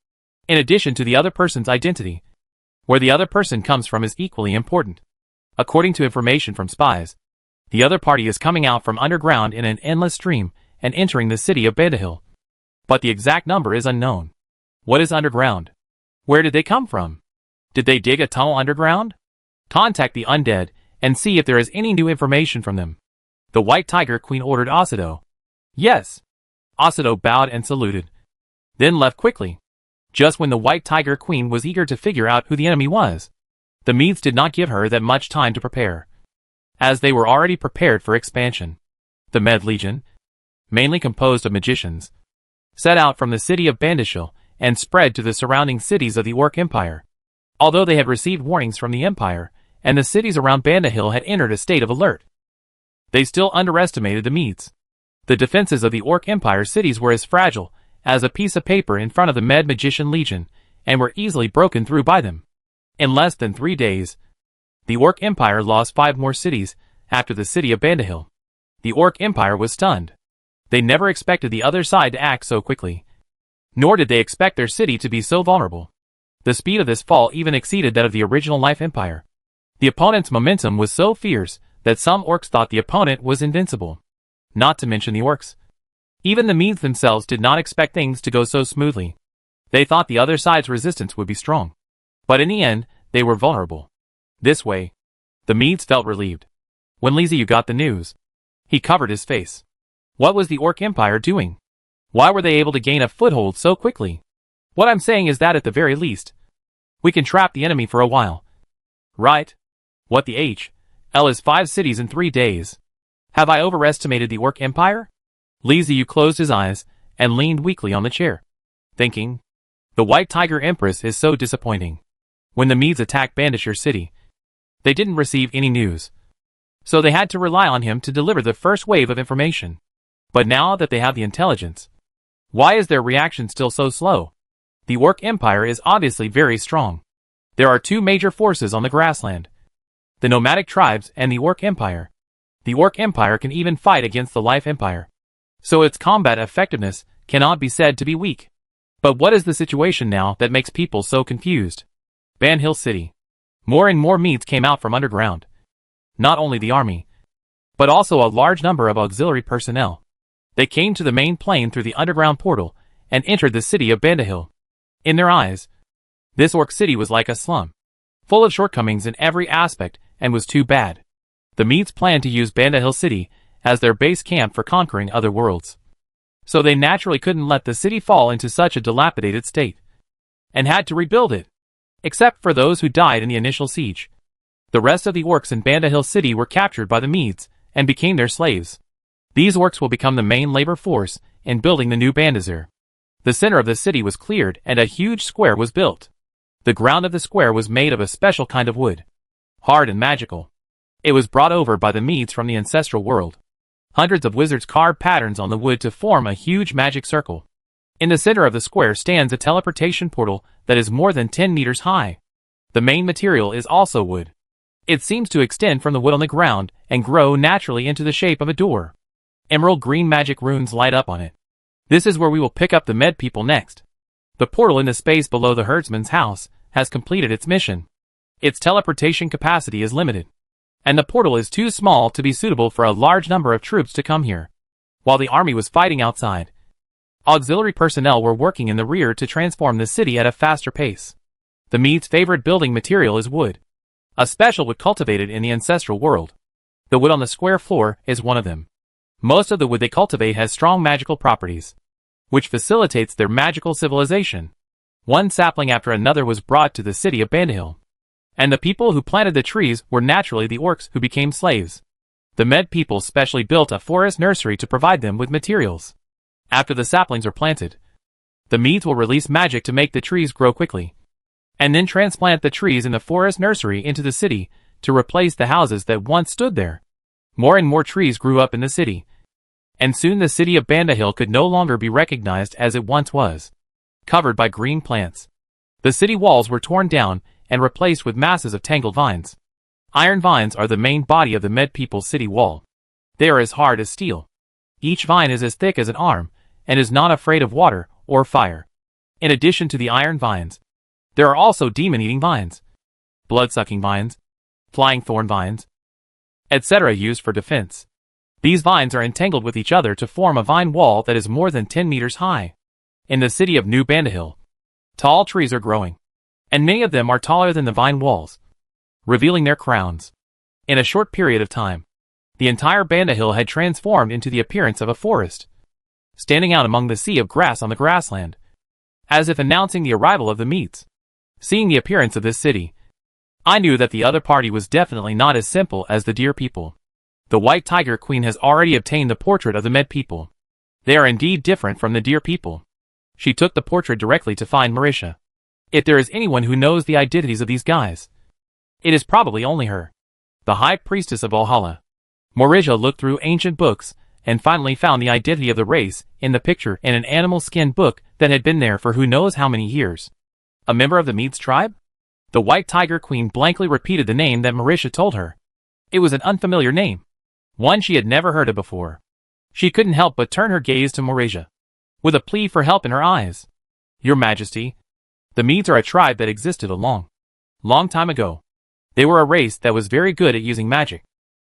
In addition to the other person's identity, where the other person comes from is equally important. According to information from spies, the other party is coming out from underground in an endless stream and entering the city of Bandahill. But the exact number is unknown. What is underground? Where did they come from? Did they dig a tunnel underground? Contact the Undead and see if there is any new information from them. The White Tiger Queen ordered Asuto. Yes. Asuto bowed and saluted, then left quickly. Just when the White Tiger Queen was eager to figure out who the enemy was, the Medes did not give her that much time to prepare, as they were already prepared for expansion. The Med Legion, mainly composed of magicians, set out from the city of Bandahill and spread to the surrounding cities of the Orc Empire. Although they had received warnings from the Empire, and the cities around Bandahill had entered a state of alert, they still underestimated the Medes. The defenses of the Orc Empire cities were as fragile as a piece of paper in front of the Med Magician Legion, and were easily broken through by them. In less than 3 days, the Orc Empire lost 5 more cities after the city of Bandahill. The Orc Empire was stunned. They never expected the other side to act so quickly, nor did they expect their city to be so vulnerable. The speed of this fall even exceeded that of the original Life Empire. The opponent's momentum was so fierce that some orcs thought the opponent was invincible. Not to mention the orcs. Even the Medes themselves did not expect things to go so smoothly. They thought the other side's resistance would be strong. But in the end, they were vulnerable. This way, the Medes felt relieved. When Liziu got the news, he covered his face. What was the Orc Empire doing? Why were they able to gain a foothold so quickly? What I'm saying is that at the very least, we can trap the enemy for a while. Right? What the H.L. is 5 cities in 3 days. Have I overestimated the Orc Empire? Liziu closed his eyes and leaned weakly on the chair, thinking, the White Tiger Empress is so disappointing. When the Medes attacked Bandashir City, they didn't receive any news. So they had to rely on him to deliver the first wave of information. But now that they have the intelligence, why is their reaction still so slow? The Orc Empire is obviously very strong. There are 2 major forces on the grassland. The nomadic tribes and the Orc Empire. The Orc Empire can even fight against the Life Empire. So its combat effectiveness cannot be said to be weak. But what is the situation now that makes people so confused? Ban Hill City. More and more Medes came out from underground. Not only the army, but also a large number of auxiliary personnel. They came to the main plain through the underground portal and entered the city of Bandahill. In their eyes, this orc city was like a slum, full of shortcomings in every aspect, and was too bad. The Medes planned to use Bandahill City as their base camp for conquering other worlds. So they naturally couldn't let the city fall into such a dilapidated state, and had to rebuild it. Except for those who died in the initial siege. The rest of the orcs in Bandahill City were captured by the Medes and became their slaves. These orcs will become the main labor force in building the new Bandazir. The center of the city was cleared and a huge square was built. The ground of the square was made of a special kind of wood, hard and magical. It was brought over by the Medes from the ancestral world. Hundreds of wizards carved patterns on the wood to form a huge magic circle. In the center of the square stands a teleportation portal that is more than 10 meters high. The main material is also wood. It seems to extend from the wood on the ground and grow naturally into the shape of a door. Emerald green magic runes light up on it. This is where we will pick up the Med people next. The portal in the space below the herdsman's house has completed its mission. Its teleportation capacity is limited, and the portal is too small to be suitable for a large number of troops to come here. While the army was fighting outside, auxiliary personnel were working in the rear to transform the city at a faster pace. The Medes' favorite building material is wood, a special wood cultivated in the ancestral world. The wood on the square floor is one of them. Most of the wood they cultivate has strong magical properties, which facilitates their magical civilization. One sapling after another was brought to the city of Bandahill, and the people who planted the trees were naturally the orcs who became slaves. The Med people specially built a forest nursery to provide them with materials. After the saplings are planted, the Medes will release magic to make the trees grow quickly, and then transplant the trees in the forest nursery into the city to replace the houses that once stood there. More and more trees grew up in the city, and soon the city of Bandahill could no longer be recognized as it once was, covered by green plants. The city walls were torn down and replaced with masses of tangled vines. Iron vines are the main body of the Med people's city wall. They are as hard as steel. Each vine is as thick as an arm, and is not afraid of water or fire. In addition to the iron vines, there are also demon-eating vines, blood-sucking vines, flying thorn vines, etc. used for defense. These vines are entangled with each other to form a vine wall that is more than 10 meters high. In the city of New Bandahill, tall trees are growing, and many of them are taller than the vine walls, revealing their crowns. In a short period of time, the entire Bandahill had transformed into the appearance of a forest, standing out among the sea of grass on the grassland, as if announcing the arrival of the Medes. Seeing the appearance of this city, I knew that the other party was definitely not as simple as the Deer people. The White Tiger Queen has already obtained the portrait of the Med people. They are indeed different from the Deer people. She took the portrait directly to find Marisha. If there is anyone who knows the identities of these guys, it is probably only her, the High Priestess of Valhalla. Marisha looked through ancient books and finally found the identity of the race in the picture in an animal skin book that had been there for who knows how many years. A member of the Medes tribe? The White Tiger Queen blankly repeated the name that Marisha told her. It was an unfamiliar name, one she had never heard of before. She couldn't help but turn her gaze to Marisha, with a plea for help in her eyes. Your Majesty, the Medes are a tribe that existed a long time ago. They were a race that was very good at using magic.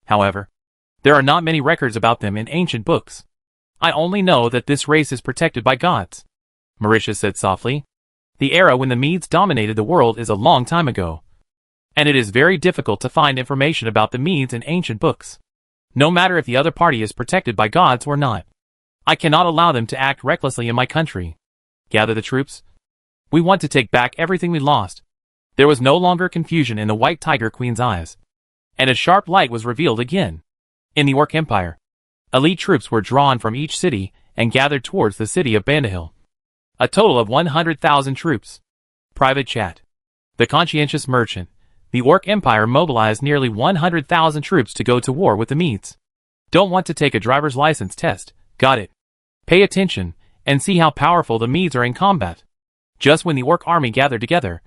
However, there are not many records about them in ancient books. I only know that this race is protected by gods, Marisha said softly. The era when the Medes dominated the world is a long time ago, and it is very difficult to find information about the Medes in ancient books, no matter if the other party is protected by gods or not. I cannot allow them to act recklessly in my country. Gather the troops. We want to take back everything we lost. There was no longer confusion in the White Tiger Queen's eyes, and a sharp light was revealed again. In the Orc Empire, elite troops were drawn from each city and gathered towards the city of Bandahil. A total of 100,000 troops. Private chat. The conscientious merchant. The Orc Empire mobilized nearly 100,000 troops to go to war with the Medes. Don't want to take a driver's license test. Got it. Pay attention and see how powerful the Medes are in combat. Just when the Orc army gathered together,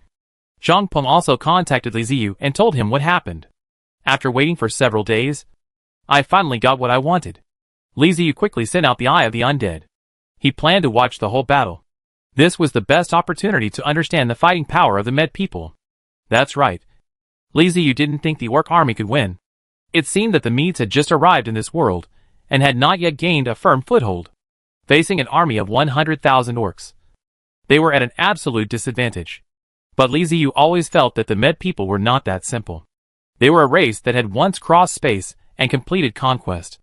Zhang Peng also contacted Li Ziyu and told him what happened. After waiting for several days, I finally got what I wanted. Li Ziyu quickly sent out the Eye of the Undead. He planned to watch the whole battle. This was the best opportunity to understand the fighting power of the Med people. That's right. Li Ziyu didn't think the Orc army could win. It seemed that the Medes had just arrived in this world, and had not yet gained a firm foothold. Facing an army of 100,000 orcs, they were at an absolute disadvantage. But Li Ziyu always felt that the Med people were not that simple. They were a race that had once crossed space and completed conquest.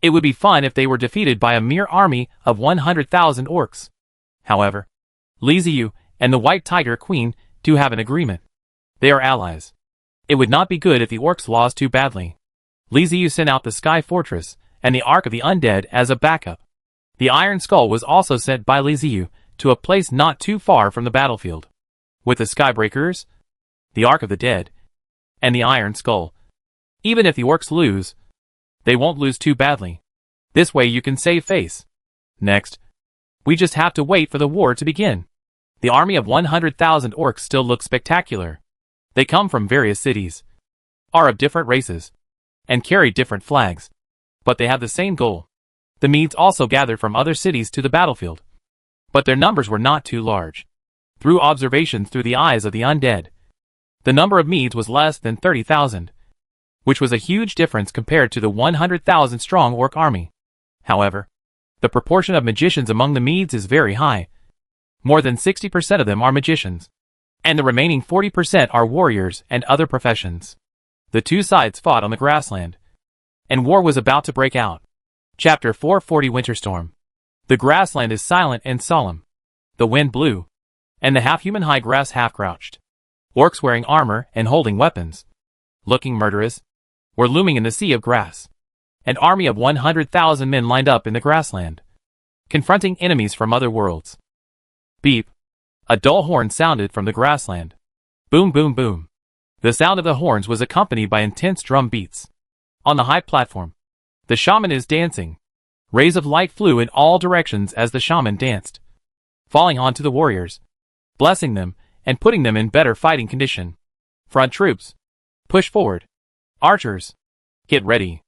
It would be fun if they were defeated by a mere army of 100,000 orcs. However, Li Ziyu and the White Tiger Queen do have an agreement. They are allies. It would not be good if the orcs lost too badly. Li Ziyu sent out the Sky Fortress and the Ark of the Undead as a backup. The Iron Skull was also sent by Li Ziyu to a place not too far from the battlefield. With the Skybreakers, the Ark of the Dead, and the Iron Skull, even if the orcs lose, they won't lose too badly. This way you can save face. Next, we just have to wait for the war to begin. The army of 100,000 orcs still looks spectacular. They come from various cities, are of different races, and carry different flags. But they have the same goal. The Medes also gathered from other cities to the battlefield. But their numbers were not too large. Through observations through the eyes of the undead, the number of Medes was less than 30,000, which was a huge difference compared to the 100,000 strong orc army. However, the proportion of magicians among the Medes is very high. More than 60% of them are magicians, and the remaining 40% are warriors and other professions. The two sides fought on the grassland, and war was about to break out. Chapter 440 Winterstorm. The grassland is silent and solemn. The wind blew, and the half-human high grass half-crouched. Orcs wearing armor and holding weapons, looking murderous, were looming in the sea of grass. An army of 100,000 men lined up in the grassland, confronting enemies from other worlds. Beep. A dull horn sounded from the grassland. Boom, boom, boom. The sound of the horns was accompanied by intense drum beats. On the high platform, the shaman is dancing. Rays of light flew in all directions as the shaman danced, falling onto the warriors, blessing them and putting them in better fighting condition. Front troops, push forward. Archers, get ready.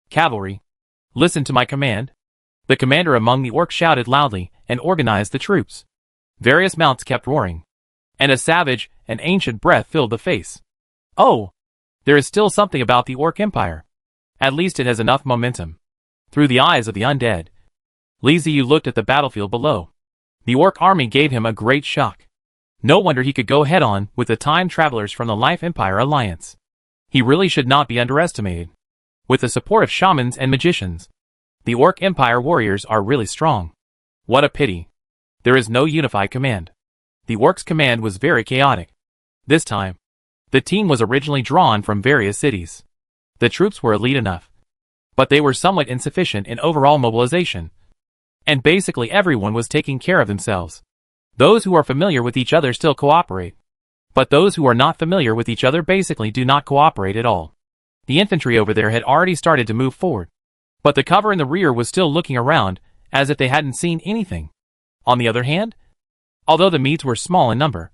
Cavalry, listen to my command. The commander among the orcs shouted loudly and organized the troops. Various mounts kept roaring, and a savage and ancient breath filled the face. Oh, there is still something about the Orc Empire. At least it has enough momentum. Through the eyes of the undead, Li Ziyu looked at the battlefield below. The orc army gave him a great shock. No wonder he could go head-on with the time travelers from the Life Empire Alliance. He really should not be underestimated. With the support of shamans and magicians, the Orc Empire warriors are really strong. What a pity. There is no unified command. The orcs' command was very chaotic. This time, the team was originally drawn from various cities. The troops were elite enough, but they were somewhat insufficient in overall mobilization. And basically everyone was taking care of themselves. Those who are familiar with each other still cooperate, but those who are not familiar with each other basically do not cooperate at all. The infantry over there had already started to move forward, but the cover in the rear was still looking around as if they hadn't seen anything. On the other hand, although the Medes were small in number,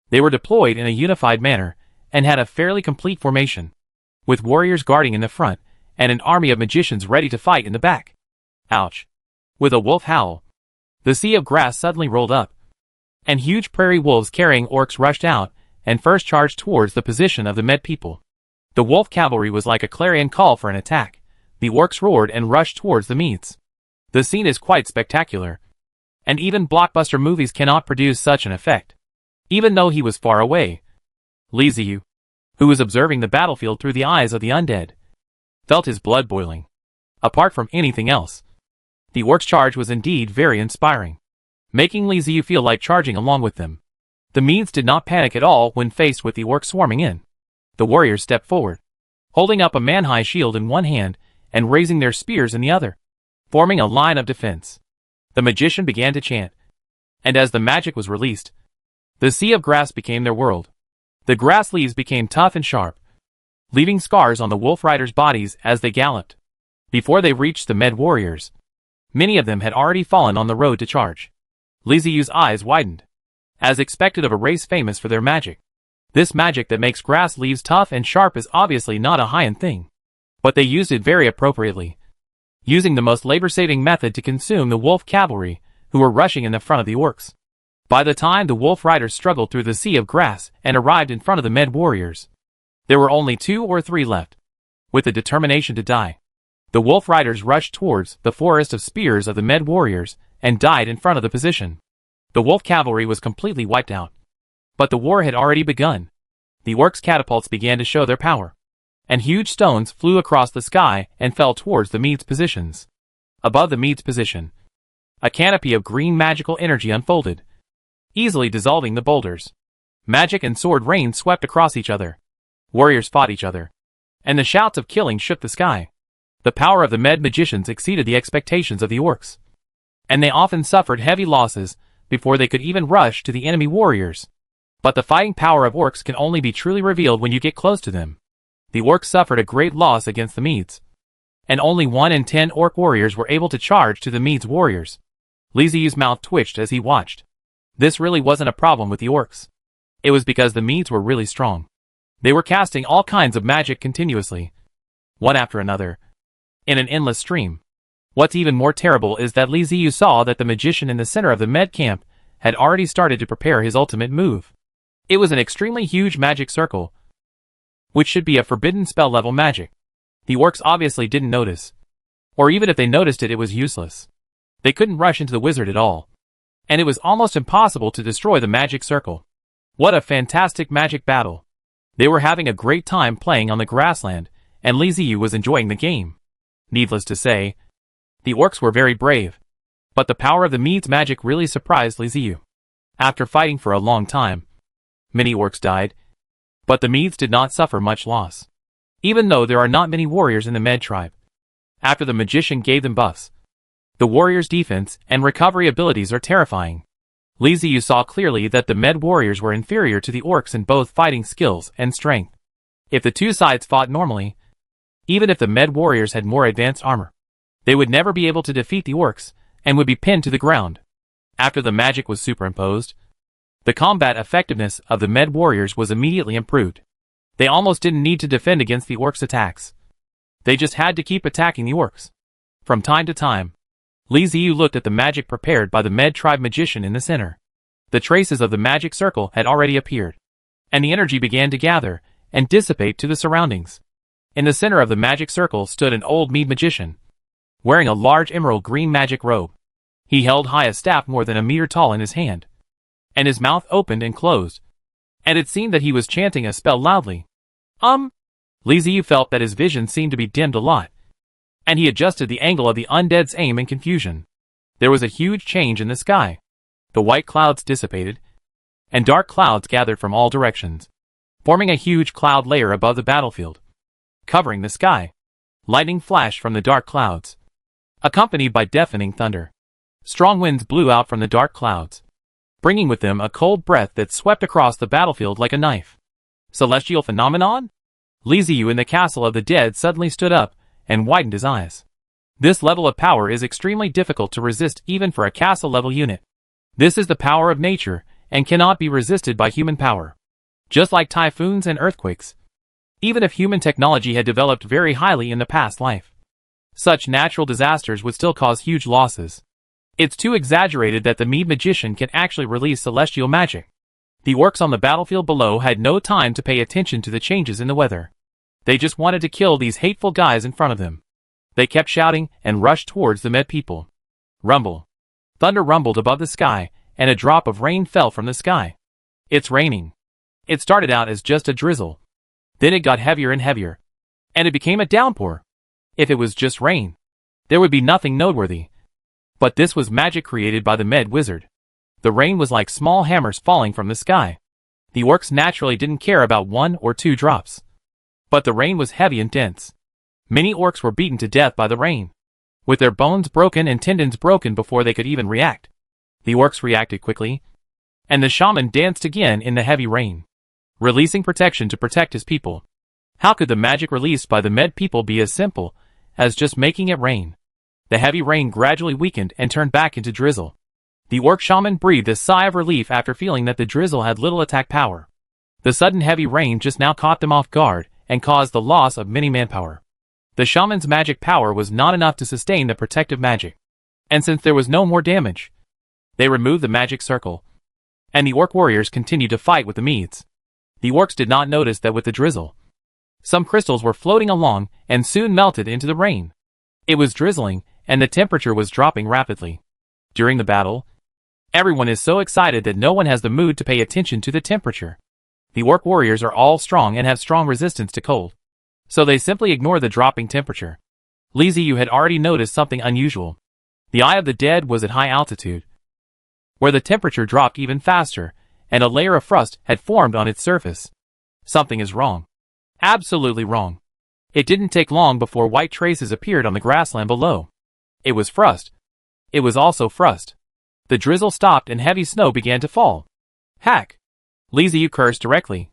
they were deployed in a unified manner and had a fairly complete formation, with warriors guarding in the front and an army of magicians ready to fight in the back. Ouch. With a wolf howl, the sea of grass suddenly rolled up, and huge prairie wolves carrying orcs rushed out and first charged towards the position of the Med people. The wolf cavalry was like a clarion call for an attack. The orcs roared and rushed towards the Medes. The scene is quite spectacular, and even blockbuster movies cannot produce such an effect. Even though he was far away, Li Ziyu, who was observing the battlefield through the eyes of the undead, felt his blood boiling. Apart from anything else, the orcs' charge was indeed very inspiring, making Li Ziyu feel like charging along with them. The Medes did not panic at all when faced with the orcs swarming in. The warriors stepped forward, holding up a man-high shield in one hand and raising their spears in the other, forming a line of defense. The magician began to chant, and as the magic was released, the sea of grass became their world. The grass leaves became tough and sharp, leaving scars on the wolf riders' bodies as they galloped. Before they reached the Med warriors, many of them had already fallen on the road to charge. Li Ziyu's eyes widened, as expected of a race famous for their magic. This magic that makes grass leaves tough and sharp is obviously not a high-end thing, but they used it very appropriately, using the most labor-saving method to consume the wolf cavalry who were rushing in the front of the orcs. By the time the wolf riders struggled through the sea of grass and arrived in front of the Med warriors, there were only 2 or 3 left. With the determination to die, the wolf riders rushed towards the forest of spears of the Med warriors and died in front of the position. The wolf cavalry was completely wiped out. But the war had already begun. The orcs' catapults began to show their power, and huge stones flew across the sky and fell towards the Medes' positions. Above the Medes' position, a canopy of green magical energy unfolded, easily dissolving the boulders. Magic and sword rain swept across each other. Warriors fought each other, and the shouts of killing shook the sky. The power of the Med magicians exceeded the expectations of the orcs, and they often suffered heavy losses before they could even rush to the enemy warriors. But the fighting power of orcs can only be truly revealed when you get close to them. The orcs suffered a great loss against the Medes, and only 1 in 10 orc warriors were able to charge to the Medes warriors. Li Ziyu's mouth twitched as he watched. This really wasn't a problem with the orcs. It was because the Medes were really strong. They were casting all kinds of magic continuously, one after another, in an endless stream. What's even more terrible is that Li Ziyu saw that the magician in the center of the Med camp had already started to prepare his ultimate move. It was an extremely huge magic circle, which should be a forbidden spell level magic. The orcs obviously didn't notice, or even if they noticed it, it was useless. They couldn't rush into the wizard at all, and it was almost impossible to destroy the magic circle. What a fantastic magic battle! They were having a great time playing on the grassland, and Li Ziyu was enjoying the game. Needless to say, the orcs were very brave, but the power of the Medes' magic really surprised Li Ziyu. After fighting for a long time, many orcs died, but the Medes did not suffer much loss, even though there are not many warriors in the Med tribe. After the magician gave them buffs, the warriors' defense and recovery abilities are terrifying. Li Ziyu saw clearly that the Med warriors were inferior to the orcs in both fighting skills and strength. If the two sides fought normally, even if the Med warriors had more advanced armor, they would never be able to defeat the orcs and would be pinned to the ground. After the magic was superimposed, the combat effectiveness of the Med warriors was immediately improved. They almost didn't need to defend against the orcs' attacks. They just had to keep attacking the orcs. From time to time, Li Ziyu looked at the magic prepared by the Med tribe magician in the center. The traces of the magic circle had already appeared, and the energy began to gather and dissipate to the surroundings. In the center of the magic circle stood an old Mede magician, wearing a large emerald green magic robe. He held high a staff more than a meter tall in his hand, and his mouth opened and closed, and it seemed that he was chanting a spell loudly. Li Ziyu felt that his vision seemed to be dimmed a lot, and he adjusted the angle of the undead's aim in confusion. There was a huge change in the sky. The white clouds dissipated, and dark clouds gathered from all directions, forming a huge cloud layer above the battlefield, covering the sky. Lightning flashed from the dark clouds, accompanied by deafening thunder. Strong winds blew out from the dark clouds, bringing with them a cold breath that swept across the battlefield like a knife. Celestial phenomenon? Li Ziyu in the castle of the dead suddenly stood up and widened his eyes. This level of power is extremely difficult to resist even for a castle-level unit. This is the power of nature and cannot be resisted by human power. Just like typhoons and earthquakes, even if human technology had developed very highly in the past life, such natural disasters would still cause huge losses. It's too exaggerated that the Mede magician can actually release celestial magic. The orcs on the battlefield below had no time to pay attention to the changes in the weather. They just wanted to kill these hateful guys in front of them. They kept shouting and rushed towards the med people. Rumble. Thunder rumbled above the sky, and a drop of rain fell from the sky. It's raining. It started out as just a drizzle. Then it got heavier and heavier. And it became a downpour. If it was just rain, there would be nothing noteworthy. But this was magic created by the med wizard. The rain was like small hammers falling from the sky. The orcs naturally didn't care about 1 or 2 drops. But the rain was heavy and dense. Many orcs were beaten to death by the rain, with their bones broken and tendons broken before they could even react. The orcs reacted quickly, and the shaman danced again in the heavy rain, releasing protection to protect his people. How could the magic released by the med people be as simple as just making it rain? The heavy rain gradually weakened and turned back into drizzle. The orc shaman breathed a sigh of relief after feeling that the drizzle had little attack power. The sudden heavy rain just now caught them off guard and caused the loss of many manpower. The shaman's magic power was not enough to sustain the protective magic, and since there was no more damage, they removed the magic circle, and the orc warriors continued to fight with the Medes. The orcs did not notice that with the drizzle, some crystals were floating along and soon melted into the rain. It was drizzling, and the temperature was dropping rapidly. During the battle, everyone is so excited that no one has the mood to pay attention to the temperature. The orc warriors are all strong and have strong resistance to cold, so they simply ignore the dropping temperature. Liziu had already noticed something unusual. The Eye of the Dead was at high altitude, where the temperature dropped even faster, and a layer of frost had formed on its surface. Something is wrong. Absolutely wrong. It didn't take long before white traces appeared on the grassland below. It was frost. It was also frost. The drizzle stopped and heavy snow began to fall. Hack! Liziu cursed directly.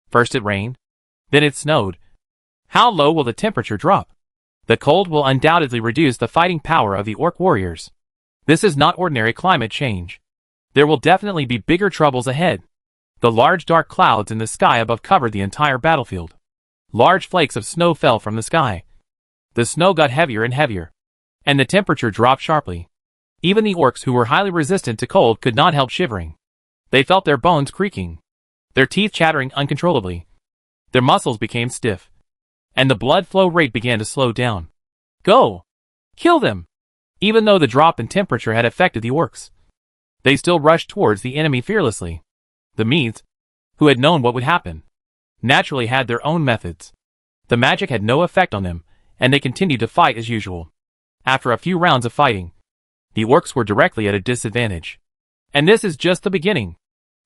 First it rained, then it snowed. How low will the temperature drop? The cold will undoubtedly reduce the fighting power of the orc warriors. This is not ordinary climate change. There will definitely be bigger troubles ahead. The large dark clouds in the sky above covered the entire battlefield. Large flakes of snow fell from the sky. The snow got heavier and heavier, and the temperature dropped sharply. Even the orcs who were highly resistant to cold could not help shivering. They felt their bones creaking, their teeth chattering uncontrollably. Their muscles became stiff, and the blood flow rate began to slow down. Go! Kill them! Even though the drop in temperature had affected the orcs, they still rushed towards the enemy fearlessly. The Medes, who had known what would happen, naturally had their own methods. The magic had no effect on them, and they continued to fight as usual. After a few rounds of fighting, the orcs were directly at a disadvantage. And this is just the beginning.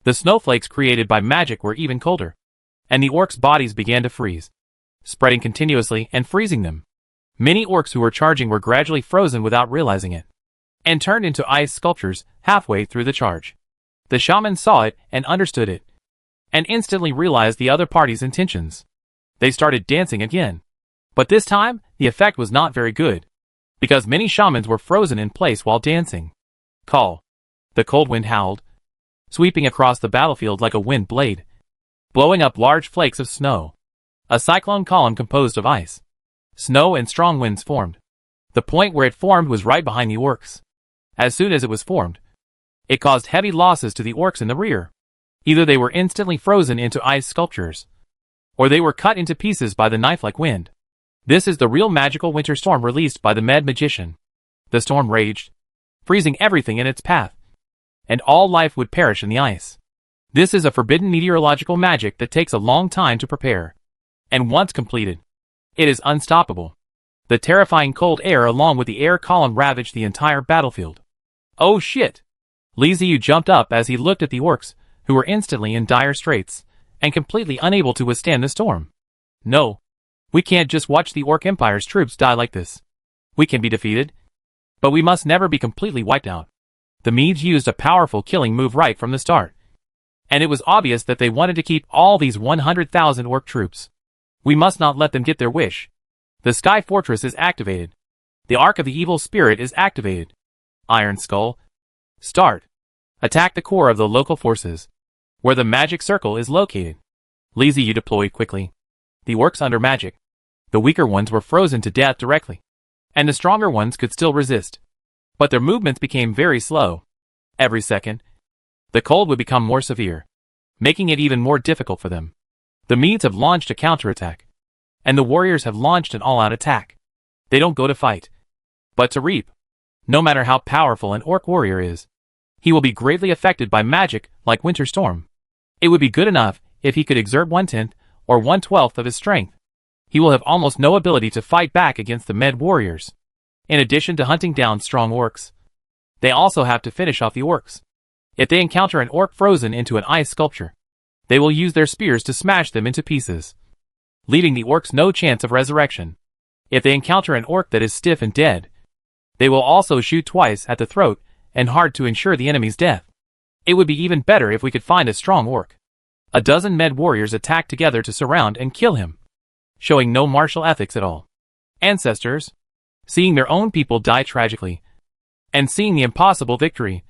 The snowflakes created by magic were even colder, and the orcs' bodies began to freeze, spreading continuously and freezing them. Many orcs who were charging were gradually frozen without realizing it, and turned into ice sculptures halfway through the charge. The shaman saw it and understood it, and instantly realized the other party's intentions. They started dancing again. But this time, the effect was not very good, because many shamans were frozen in place while dancing. Call. The cold wind howled, sweeping across the battlefield like a wind blade, blowing up large flakes of snow. A cyclone column composed of ice, snow and strong winds formed. The point where it formed was right behind the orcs. As soon as it was formed, it caused heavy losses to the orcs in the rear. Either they were instantly frozen into ice sculptures, or they were cut into pieces by the knife-like wind. This is the real magical winter storm released by the Med Magician. The storm raged, freezing everything in its path, and all life would perish in the ice. This is a forbidden meteorological magic that takes a long time to prepare, and once completed, it is unstoppable. The terrifying cold air along with the air column ravaged the entire battlefield. Oh shit! Liziu jumped up as he looked at the orcs, who were instantly in dire straits, and completely unable to withstand the storm. No. We can't just watch the Orc Empire's troops die like this. We can be defeated, but we must never be completely wiped out. The Medes used a powerful killing move right from the start, and it was obvious that they wanted to keep all these 100,000 orc troops. We must not let them get their wish. The Sky Fortress is activated. The Ark of the Evil Spirit is activated. Iron Skull. Start. Attack the core of the local forces, where the magic circle is located. Liziu deployed quickly. The orcs under magic. The weaker ones were frozen to death directly, and the stronger ones could still resist. But their movements became very slow. Every second, the cold would become more severe, making it even more difficult for them. The Medes have launched a counterattack. and the warriors have launched an all-out attack. They don't go to fight, but to reap. No matter how powerful an orc warrior is, he will be greatly affected by magic like Winter Storm. It would be good enough if he could exert 1/10 or 1/12 of his strength. He will have almost no ability to fight back against the med warriors. In addition to hunting down strong orcs, they also have to finish off the orcs. If they encounter an orc frozen into an ice sculpture, they will use their spears to smash them into pieces, leaving the orcs no chance of resurrection. If they encounter an orc that is stiff and dead, they will also shoot twice at the throat and hard to ensure the enemy's death. It would be even better if we could find a strong orc. A dozen med warriors attack together to surround and kill him, showing no martial ethics at all. Ancestors, seeing their own people die tragically, and seeing the impossible victory,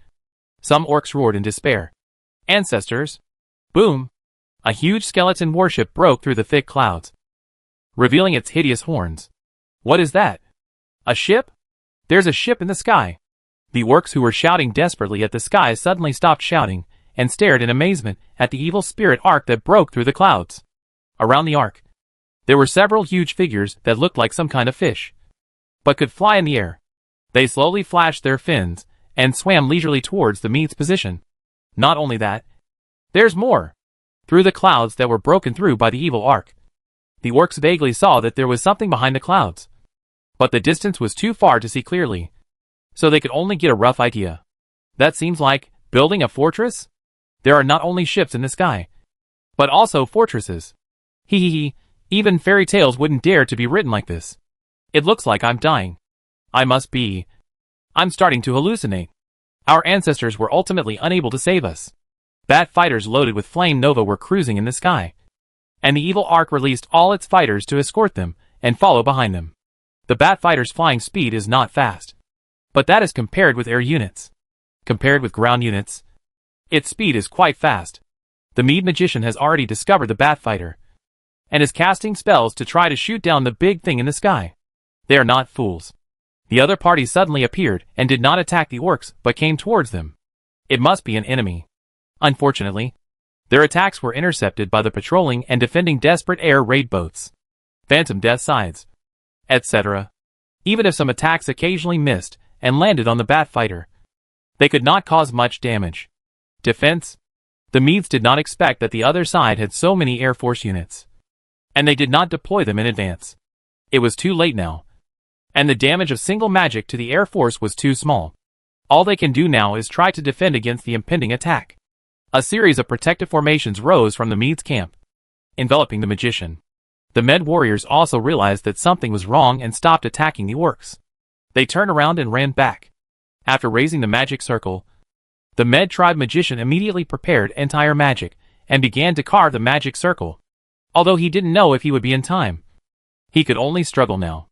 some orcs roared in despair. Ancestors! Boom! A huge skeleton warship broke through the thick clouds, revealing its hideous horns. What is that? A ship? There's a ship in the sky. The orcs who were shouting desperately at the sky suddenly stopped shouting and stared in amazement at the evil spirit ark that broke through the clouds. Around the ark, there were several huge figures that looked like some kind of fish, but could fly in the air. They slowly flashed their fins and swam leisurely towards the meat's position. Not only that, there's more. Through the clouds that were broken through by the evil ark, the orcs vaguely saw that there was something behind the clouds, but the distance was too far to see clearly, so they could only get a rough idea. That seems like building a fortress? There are not only ships in the sky, but also fortresses. Hee, even fairy tales wouldn't dare to be written like this. It looks like I'm dying. I'm starting to hallucinate. Our ancestors were ultimately unable to save us. Bat fighters loaded with flame nova were cruising in the sky, and the evil ark released all its fighters to escort them and follow behind them. The bat fighters' flying speed is not fast, but that is compared with air units. Compared with ground units, its speed is quite fast. The Mead magician has already discovered the bat fighter, and is casting spells to try to shoot down the big thing in the sky. They are not fools. The other party suddenly appeared and did not attack the orcs but came towards them. It must be an enemy. Unfortunately, their attacks were intercepted by the patrolling and defending desperate air raid boats, phantom death sides, etc. Even if some attacks occasionally missed and landed on the bat fighter, they could not cause much damage. Defense? The Meads did not expect that the other side had so many Air Force units, and they did not deploy them in advance. It was too late now, and the damage of single magic to the Air Force was too small. All they can do now is try to defend against the impending attack. A series of protective formations rose from the Meads' camp, enveloping the magician. The Med warriors also realized that something was wrong and stopped attacking the orcs. They turned around and ran back. After raising the magic circle, the Med tribe magician immediately prepared entire magic and began to carve the magic circle. Although he didn't know if he would be in time, he could only struggle now.